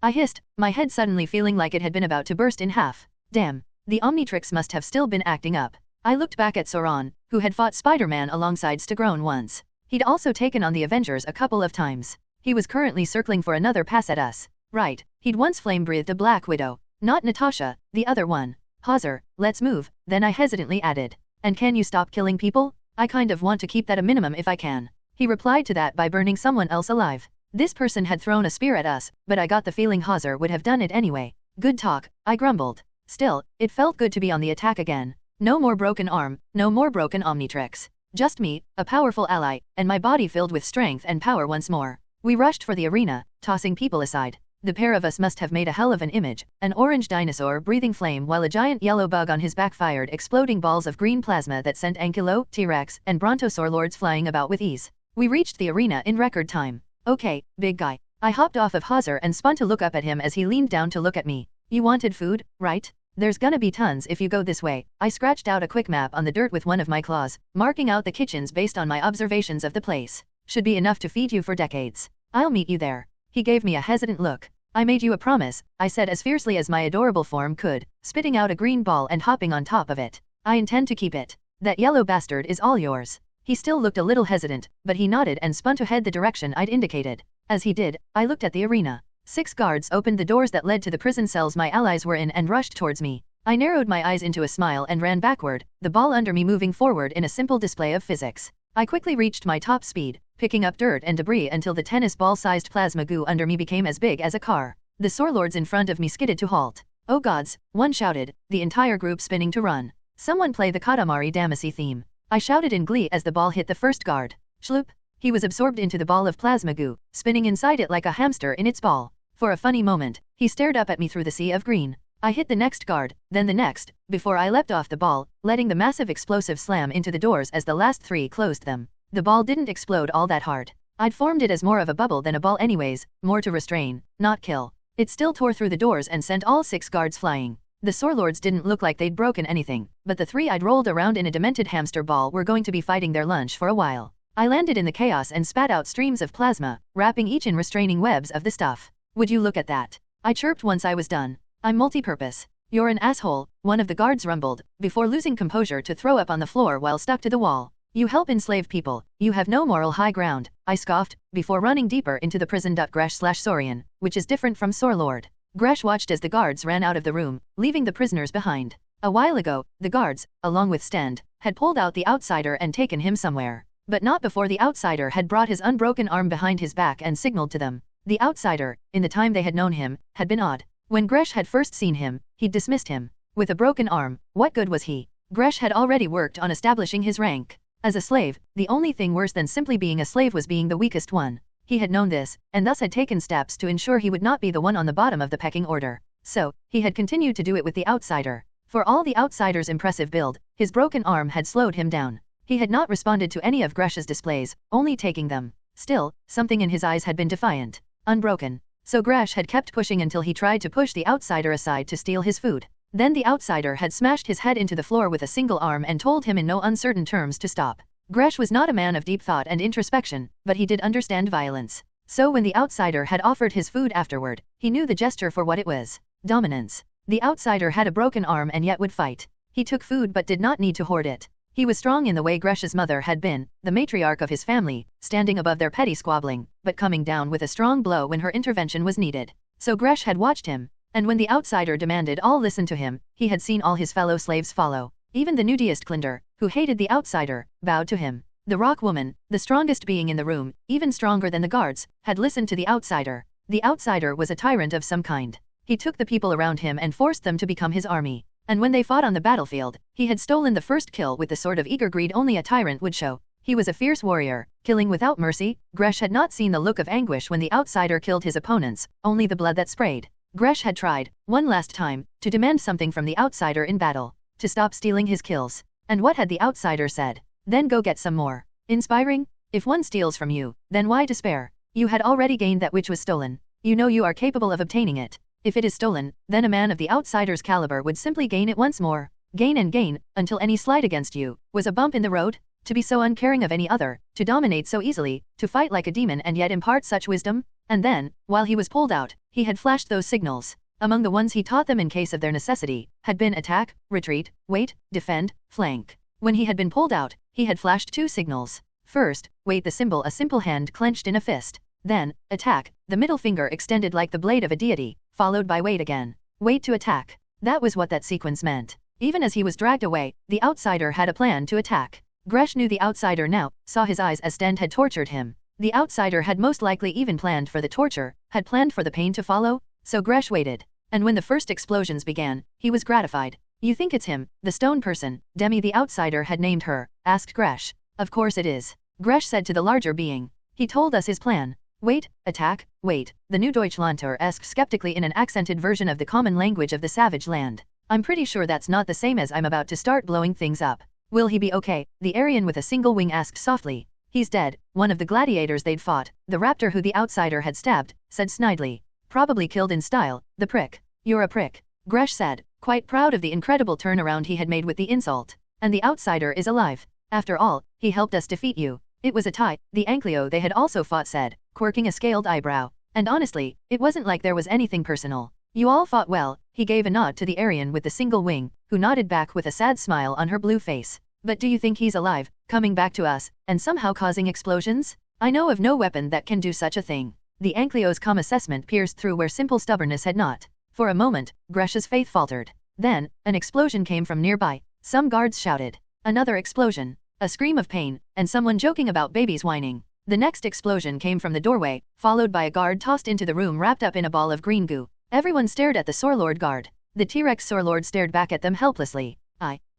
I hissed, my head suddenly feeling like it had been about to burst in half. Damn, the Omnitrix must have still been acting up. I looked back at Sauron, who had fought Spider-Man alongside Stagrone once. He'd also taken on the Avengers a couple of times. He was currently circling for another pass at us. Right, he'd once flame-breathed a Black Widow. Not Natasha, the other one. Hazar, let's move, then I hesitantly added. And can you stop killing people? I kind of want to keep that a minimum if I can. He replied to that by burning someone else alive. This person had thrown a spear at us, but I got the feeling Hazar would have done it anyway. Good talk, I grumbled. Still, it felt good to be on the attack again. No more broken arm, no more broken Omnitrix. Just me, a powerful ally, and my body filled with strength and power once more. We rushed for the arena, tossing people aside. The pair of us must have made a hell of an image, an orange dinosaur breathing flame while a giant yellow bug on his back fired exploding balls of green plasma that sent Ankylo, T-Rex, and Brontosaur lords flying about with ease. We reached the arena in record time. Okay, big guy. I hopped off of Hazar and spun to look up at him as he leaned down to look at me. You wanted food, right? There's gonna be tons if you go this way. I scratched out a quick map on the dirt with one of my claws, marking out the kitchens based on my observations of the place. Should be enough to feed you for decades. I'll meet you there. He gave me a hesitant look. I made you a promise, I said as fiercely as my adorable form could, spitting out a green ball and hopping on top of it. I intend to keep it. That yellow bastard is all yours. He still looked a little hesitant, but he nodded and spun to head the direction I'd indicated. As he did, I looked at the arena. 6 guards opened the doors that led to the prison cells my allies were in and rushed towards me. I narrowed my eyes into a smile and ran backward, the ball under me moving forward in a simple display of physics. I quickly reached my top speed, picking up dirt and debris until the tennis ball-sized plasma goo under me became as big as a car. The Saurlords in front of me skidded to halt. Oh gods, one shouted, the entire group spinning to run. Someone play the Katamari Damacy theme. I shouted in glee as the ball hit the first guard. Shloop. He was absorbed into the ball of plasma goo, spinning inside it like a hamster in its ball. For a funny moment, he stared up at me through the sea of green. I hit the next guard, then the next, before I leapt off the ball, letting the massive explosive slam into the doors as the last 3 closed them. The ball didn't explode all that hard. I'd formed it as more of a bubble than a ball anyways, more to restrain, not kill. It still tore through the doors and sent all 6 guards flying. The Sorelords didn't look like they'd broken anything, but the 3 I'd rolled around in a demented hamster ball were going to be fighting their lunch for a while. I landed in the chaos and spat out streams of plasma, wrapping each in restraining webs of the stuff. Would you look at that? I chirped once I was done. I'm multi-purpose. You're an asshole, one of the guards rumbled, before losing composure to throw up on the floor while stuck to the wall. You help enslave people, you have no moral high ground, I scoffed, before running deeper into the prison. Gresh/Saurian, which is different from Sorelord. Gresh watched as the guards ran out of the room, leaving the prisoners behind. A while ago, the guards, along with Stend, had pulled out the outsider and taken him somewhere. But not before the outsider had brought his unbroken arm behind his back and signaled to them. The outsider, in the time they had known him, had been odd. When Gresh had first seen him, he'd dismissed him. With a broken arm, what good was he? Gresh had already worked on establishing his rank. As a slave, the only thing worse than simply being a slave was being the weakest one. He had known this, and thus had taken steps to ensure he would not be the one on the bottom of the pecking order. So, he had continued to do it with the outsider. For all the outsider's impressive build, his broken arm had slowed him down. He had not responded to any of Gresh's displays, only taking them. Still, something in his eyes had been defiant. Unbroken. So Gresh had kept pushing until he tried to push the outsider aside to steal his food. Then the outsider had smashed his head into the floor with a single arm and told him in no uncertain terms to stop. Gresh was not a man of deep thought and introspection, but he did understand violence. So when the outsider had offered his food afterward, he knew the gesture for what it was. Dominance. The outsider had a broken arm and yet would fight. He took food but did not need to hoard it. He was strong in the way Gresh's mother had been, the matriarch of his family, standing above their petty squabbling, but coming down with a strong blow when her intervention was needed. So Gresh had watched him, and when the outsider demanded all listen to him, he had seen all his fellow slaves follow. Even the nudiest Klinder, who hated the outsider, bowed to him. The rock woman, the strongest being in the room, even stronger than the guards, had listened to the outsider. The outsider was a tyrant of some kind. He took the people around him and forced them to become his army. And when they fought on the battlefield, he had stolen the first kill with the sort of eager greed only a tyrant would show. He was a fierce warrior, killing without mercy. Gresh had not seen the look of anguish when the outsider killed his opponents, only the blood that sprayed. Gresh had tried, one last time, to demand something from the outsider in battle. To stop stealing his kills. And what had the outsider said? Then go get some more. Inspiring? If one steals from you, then why despair? You had already gained that which was stolen. You know you are capable of obtaining it. If it is stolen, then a man of the outsider's caliber would simply gain it once more. Gain and gain, until any slight against you was a bump in the road. To be so uncaring of any other, to dominate so easily, to fight like a demon and yet impart such wisdom? And then, while he was pulled out, he had flashed those signals. Among the ones he taught them in case of their necessity, had been attack, retreat, wait, defend, flank. When he had been pulled out, he had flashed 2 signals. First, wait, the symbol, a simple hand clenched in a fist. Then, attack, the middle finger extended like the blade of a deity, followed by wait again. Wait to attack. That was what that sequence meant. Even as he was dragged away, the outsider had a plan to attack. Gresh knew the outsider now, saw his eyes as Stend had tortured him. The outsider had most likely even planned for the torture, had planned for the pain to follow. So Gresh waited. And when the first explosions began, he was gratified. You think it's him, the stone person, Demi the outsider had named her, asked Gresh. Of course it is. Gresh said to the larger being. He told us his plan. Wait, attack, wait, the new Deutschlander asked skeptically in an accented version of the common language of the savage land. I'm pretty sure that's not the same as I'm about to start blowing things up. Will he be okay? The Aryan with a single wing asked softly. He's dead, one of the gladiators they'd fought, the raptor who the outsider had stabbed, said snidely. Probably killed in style, the prick. You're a prick, Gresh said, quite proud of the incredible turnaround he had made with the insult. And the outsider is alive. After all, he helped us defeat you. It was a tie, the Anklio they had also fought said, quirking a scaled eyebrow. And honestly, it wasn't like there was anything personal. You all fought well, he gave a nod to the Aryan with the single wing, who nodded back with a sad smile on her blue face. But do you think he's alive, coming back to us, and somehow causing explosions? I know of no weapon that can do such a thing. The Anklio's calm assessment pierced through where simple stubbornness had not. For a moment, Gresh's faith faltered. Then, an explosion came from nearby. Some guards shouted. Another explosion. A scream of pain, and someone joking about babies whining. The next explosion came from the doorway, followed by a guard tossed into the room wrapped up in a ball of green goo. Everyone stared at the Sorelord guard. The T-Rex Sorelord stared back at them helplessly.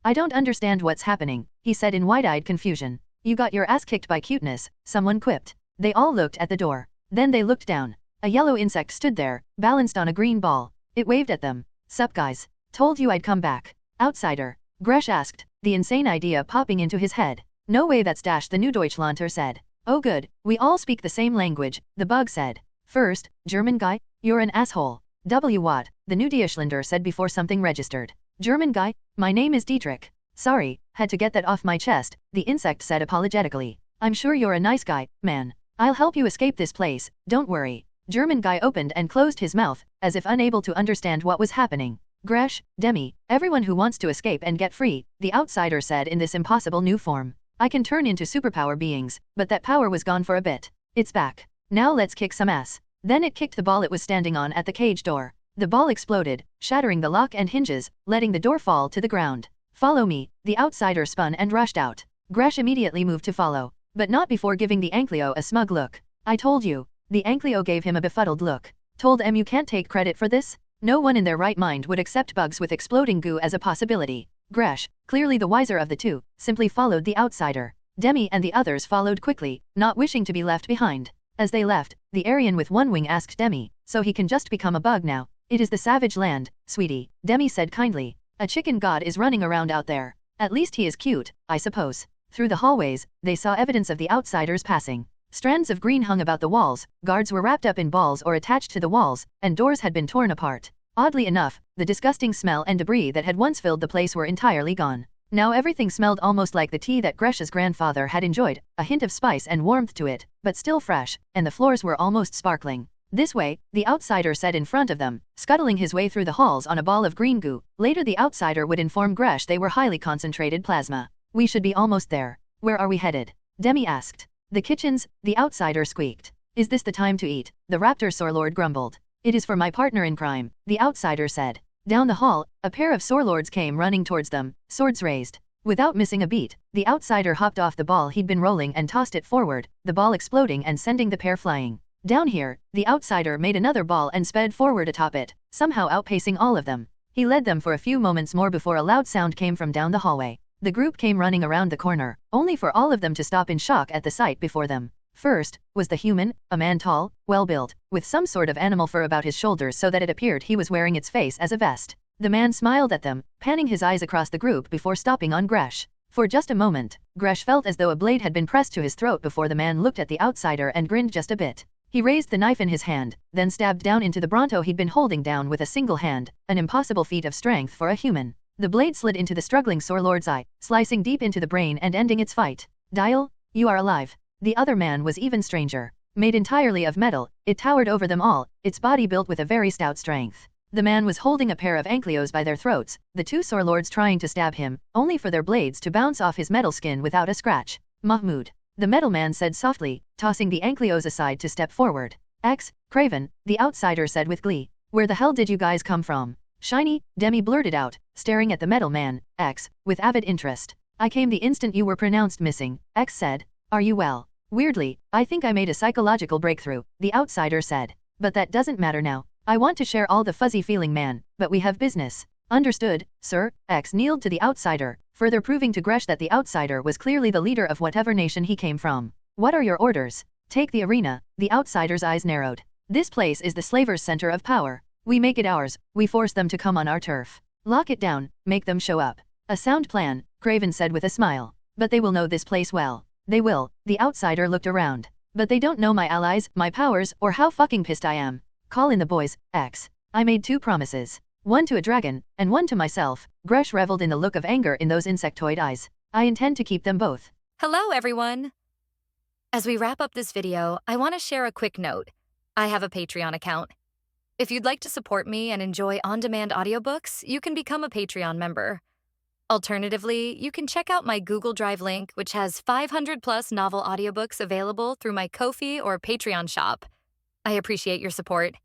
I don't understand what's happening, he said in wide-eyed confusion. You got your ass kicked by cuteness, someone quipped. They all looked at the door. Then they looked down. A yellow insect stood there, balanced on a green ball. It waved at them. Sup guys. Told you I'd come back. Outsider. Gresh asked, the insane idea popping into his head. No way, that's Dash, the new Deutschlander said. Oh good, we all speak the same language, the bug said. First, German guy? You're an asshole. What? The new Deutschlander said before something registered. German guy? My name is Dietrich. Sorry, had to get that off my chest, the insect said apologetically. I'm sure you're a nice guy, man. I'll help you escape this place, don't worry. German guy opened and closed his mouth, as if unable to understand what was happening. Gresh, Demi, everyone who wants to escape and get free, the outsider said in this impossible new form. I can turn into superpower beings, but that power was gone for a bit. It's back. Now let's kick some ass. Then it kicked the ball it was standing on at the cage door. The ball exploded, shattering the lock and hinges, letting the door fall to the ground. Follow me, the outsider spun and rushed out. Gresh immediately moved to follow, but not before giving the Anklio a smug look. I told you. The Anklio gave him a befuddled look. Told you can't take credit for this? No one in their right mind would accept bugs with exploding goo as a possibility. Gresh, clearly the wiser of the two, simply followed the outsider. Demi and the others followed quickly, not wishing to be left behind. As they left, the Aryan with one wing asked Demi, so he can just become a bug now? It is the savage land, sweetie, Demi said kindly. A chicken god is running around out there. At least he is cute, I suppose. Through the hallways, they saw evidence of the outsiders passing. Strands of green hung about the walls, guards were wrapped up in balls or attached to the walls, and doors had been torn apart. Oddly enough, the disgusting smell and debris that had once filled the place were entirely gone. Now everything smelled almost like the tea that Gresh's grandfather had enjoyed, a hint of spice and warmth to it, but still fresh, and the floors were almost sparkling. This way, the outsider said in front of them, scuttling his way through the halls on a ball of green goo. Later the outsider would inform Gresh they were highly concentrated plasma. We should be almost there. Where are we headed? Demi asked. The kitchens, the outsider squeaked. Is this the time to eat? The raptor Sorlord grumbled. It is for my partner in crime, the outsider said. Down the hall, a pair of Sorlords came running towards them, swords raised. Without missing a beat, the outsider hopped off the ball he'd been rolling and tossed it forward, the ball exploding and sending the pair flying. Down here, the outsider made another ball and sped forward atop it, somehow outpacing all of them. He led them for a few moments more before a loud sound came from down the hallway. The group came running around the corner, only for all of them to stop in shock at the sight before them. First, was the human, a man tall, well-built, with some sort of animal fur about his shoulders so that it appeared he was wearing its face as a vest. The man smiled at them, panning his eyes across the group before stopping on Gresh. For just a moment, Gresh felt as though a blade had been pressed to his throat before the man looked at the outsider and grinned just a bit. He raised the knife in his hand, then stabbed down into the Bronto he'd been holding down with a single hand, an impossible feat of strength for a human. The blade slid into the struggling Sorlord's eye, slicing deep into the brain and ending its fight. Dial, you are alive. The other man was even stranger. Made entirely of metal, it towered over them all, its body built with a very stout strength. The man was holding a pair of Anklios by their throats, the two Sorlords trying to stab him, only for their blades to bounce off his metal skin without a scratch. Mahmoud. The metal man said softly, tossing the Anklios aside to step forward. Craven, the outsider said with glee. Where the hell did you guys come from? Shiny, Demi blurted out, staring at the metal man, with avid interest. I came the instant you were pronounced missing, said. Are you well? Weirdly, I think I made a psychological breakthrough, the outsider said. But that doesn't matter now. I want to share all the fuzzy feeling, man, but we have business. Understood, sir. Kneeled to the outsider, further proving to Gresh that the outsider was clearly the leader of whatever nation he came from. What are your orders? Take the arena, the outsider's eyes narrowed. This place is the slavers' center of power. We make it ours, we force them to come on our turf. Lock it down, make them show up. A sound plan, Craven said with a smile. But they will know this place well. They will, the outsider looked around. But they don't know my allies, my powers, or how fucking pissed I am. Call in the boys, I made 2 promises. One to a dragon, and one to myself. Gresh reveled in the look of anger in those insectoid eyes. I intend to keep them both. Hello, everyone. As we wrap up this video, I want to share a quick note. I have a Patreon account. If you'd like to support me and enjoy on-demand audiobooks, you can become a Patreon member. Alternatively, you can check out my Google Drive link, which has 500+ novel audiobooks available through my Ko-fi or Patreon shop. I appreciate your support.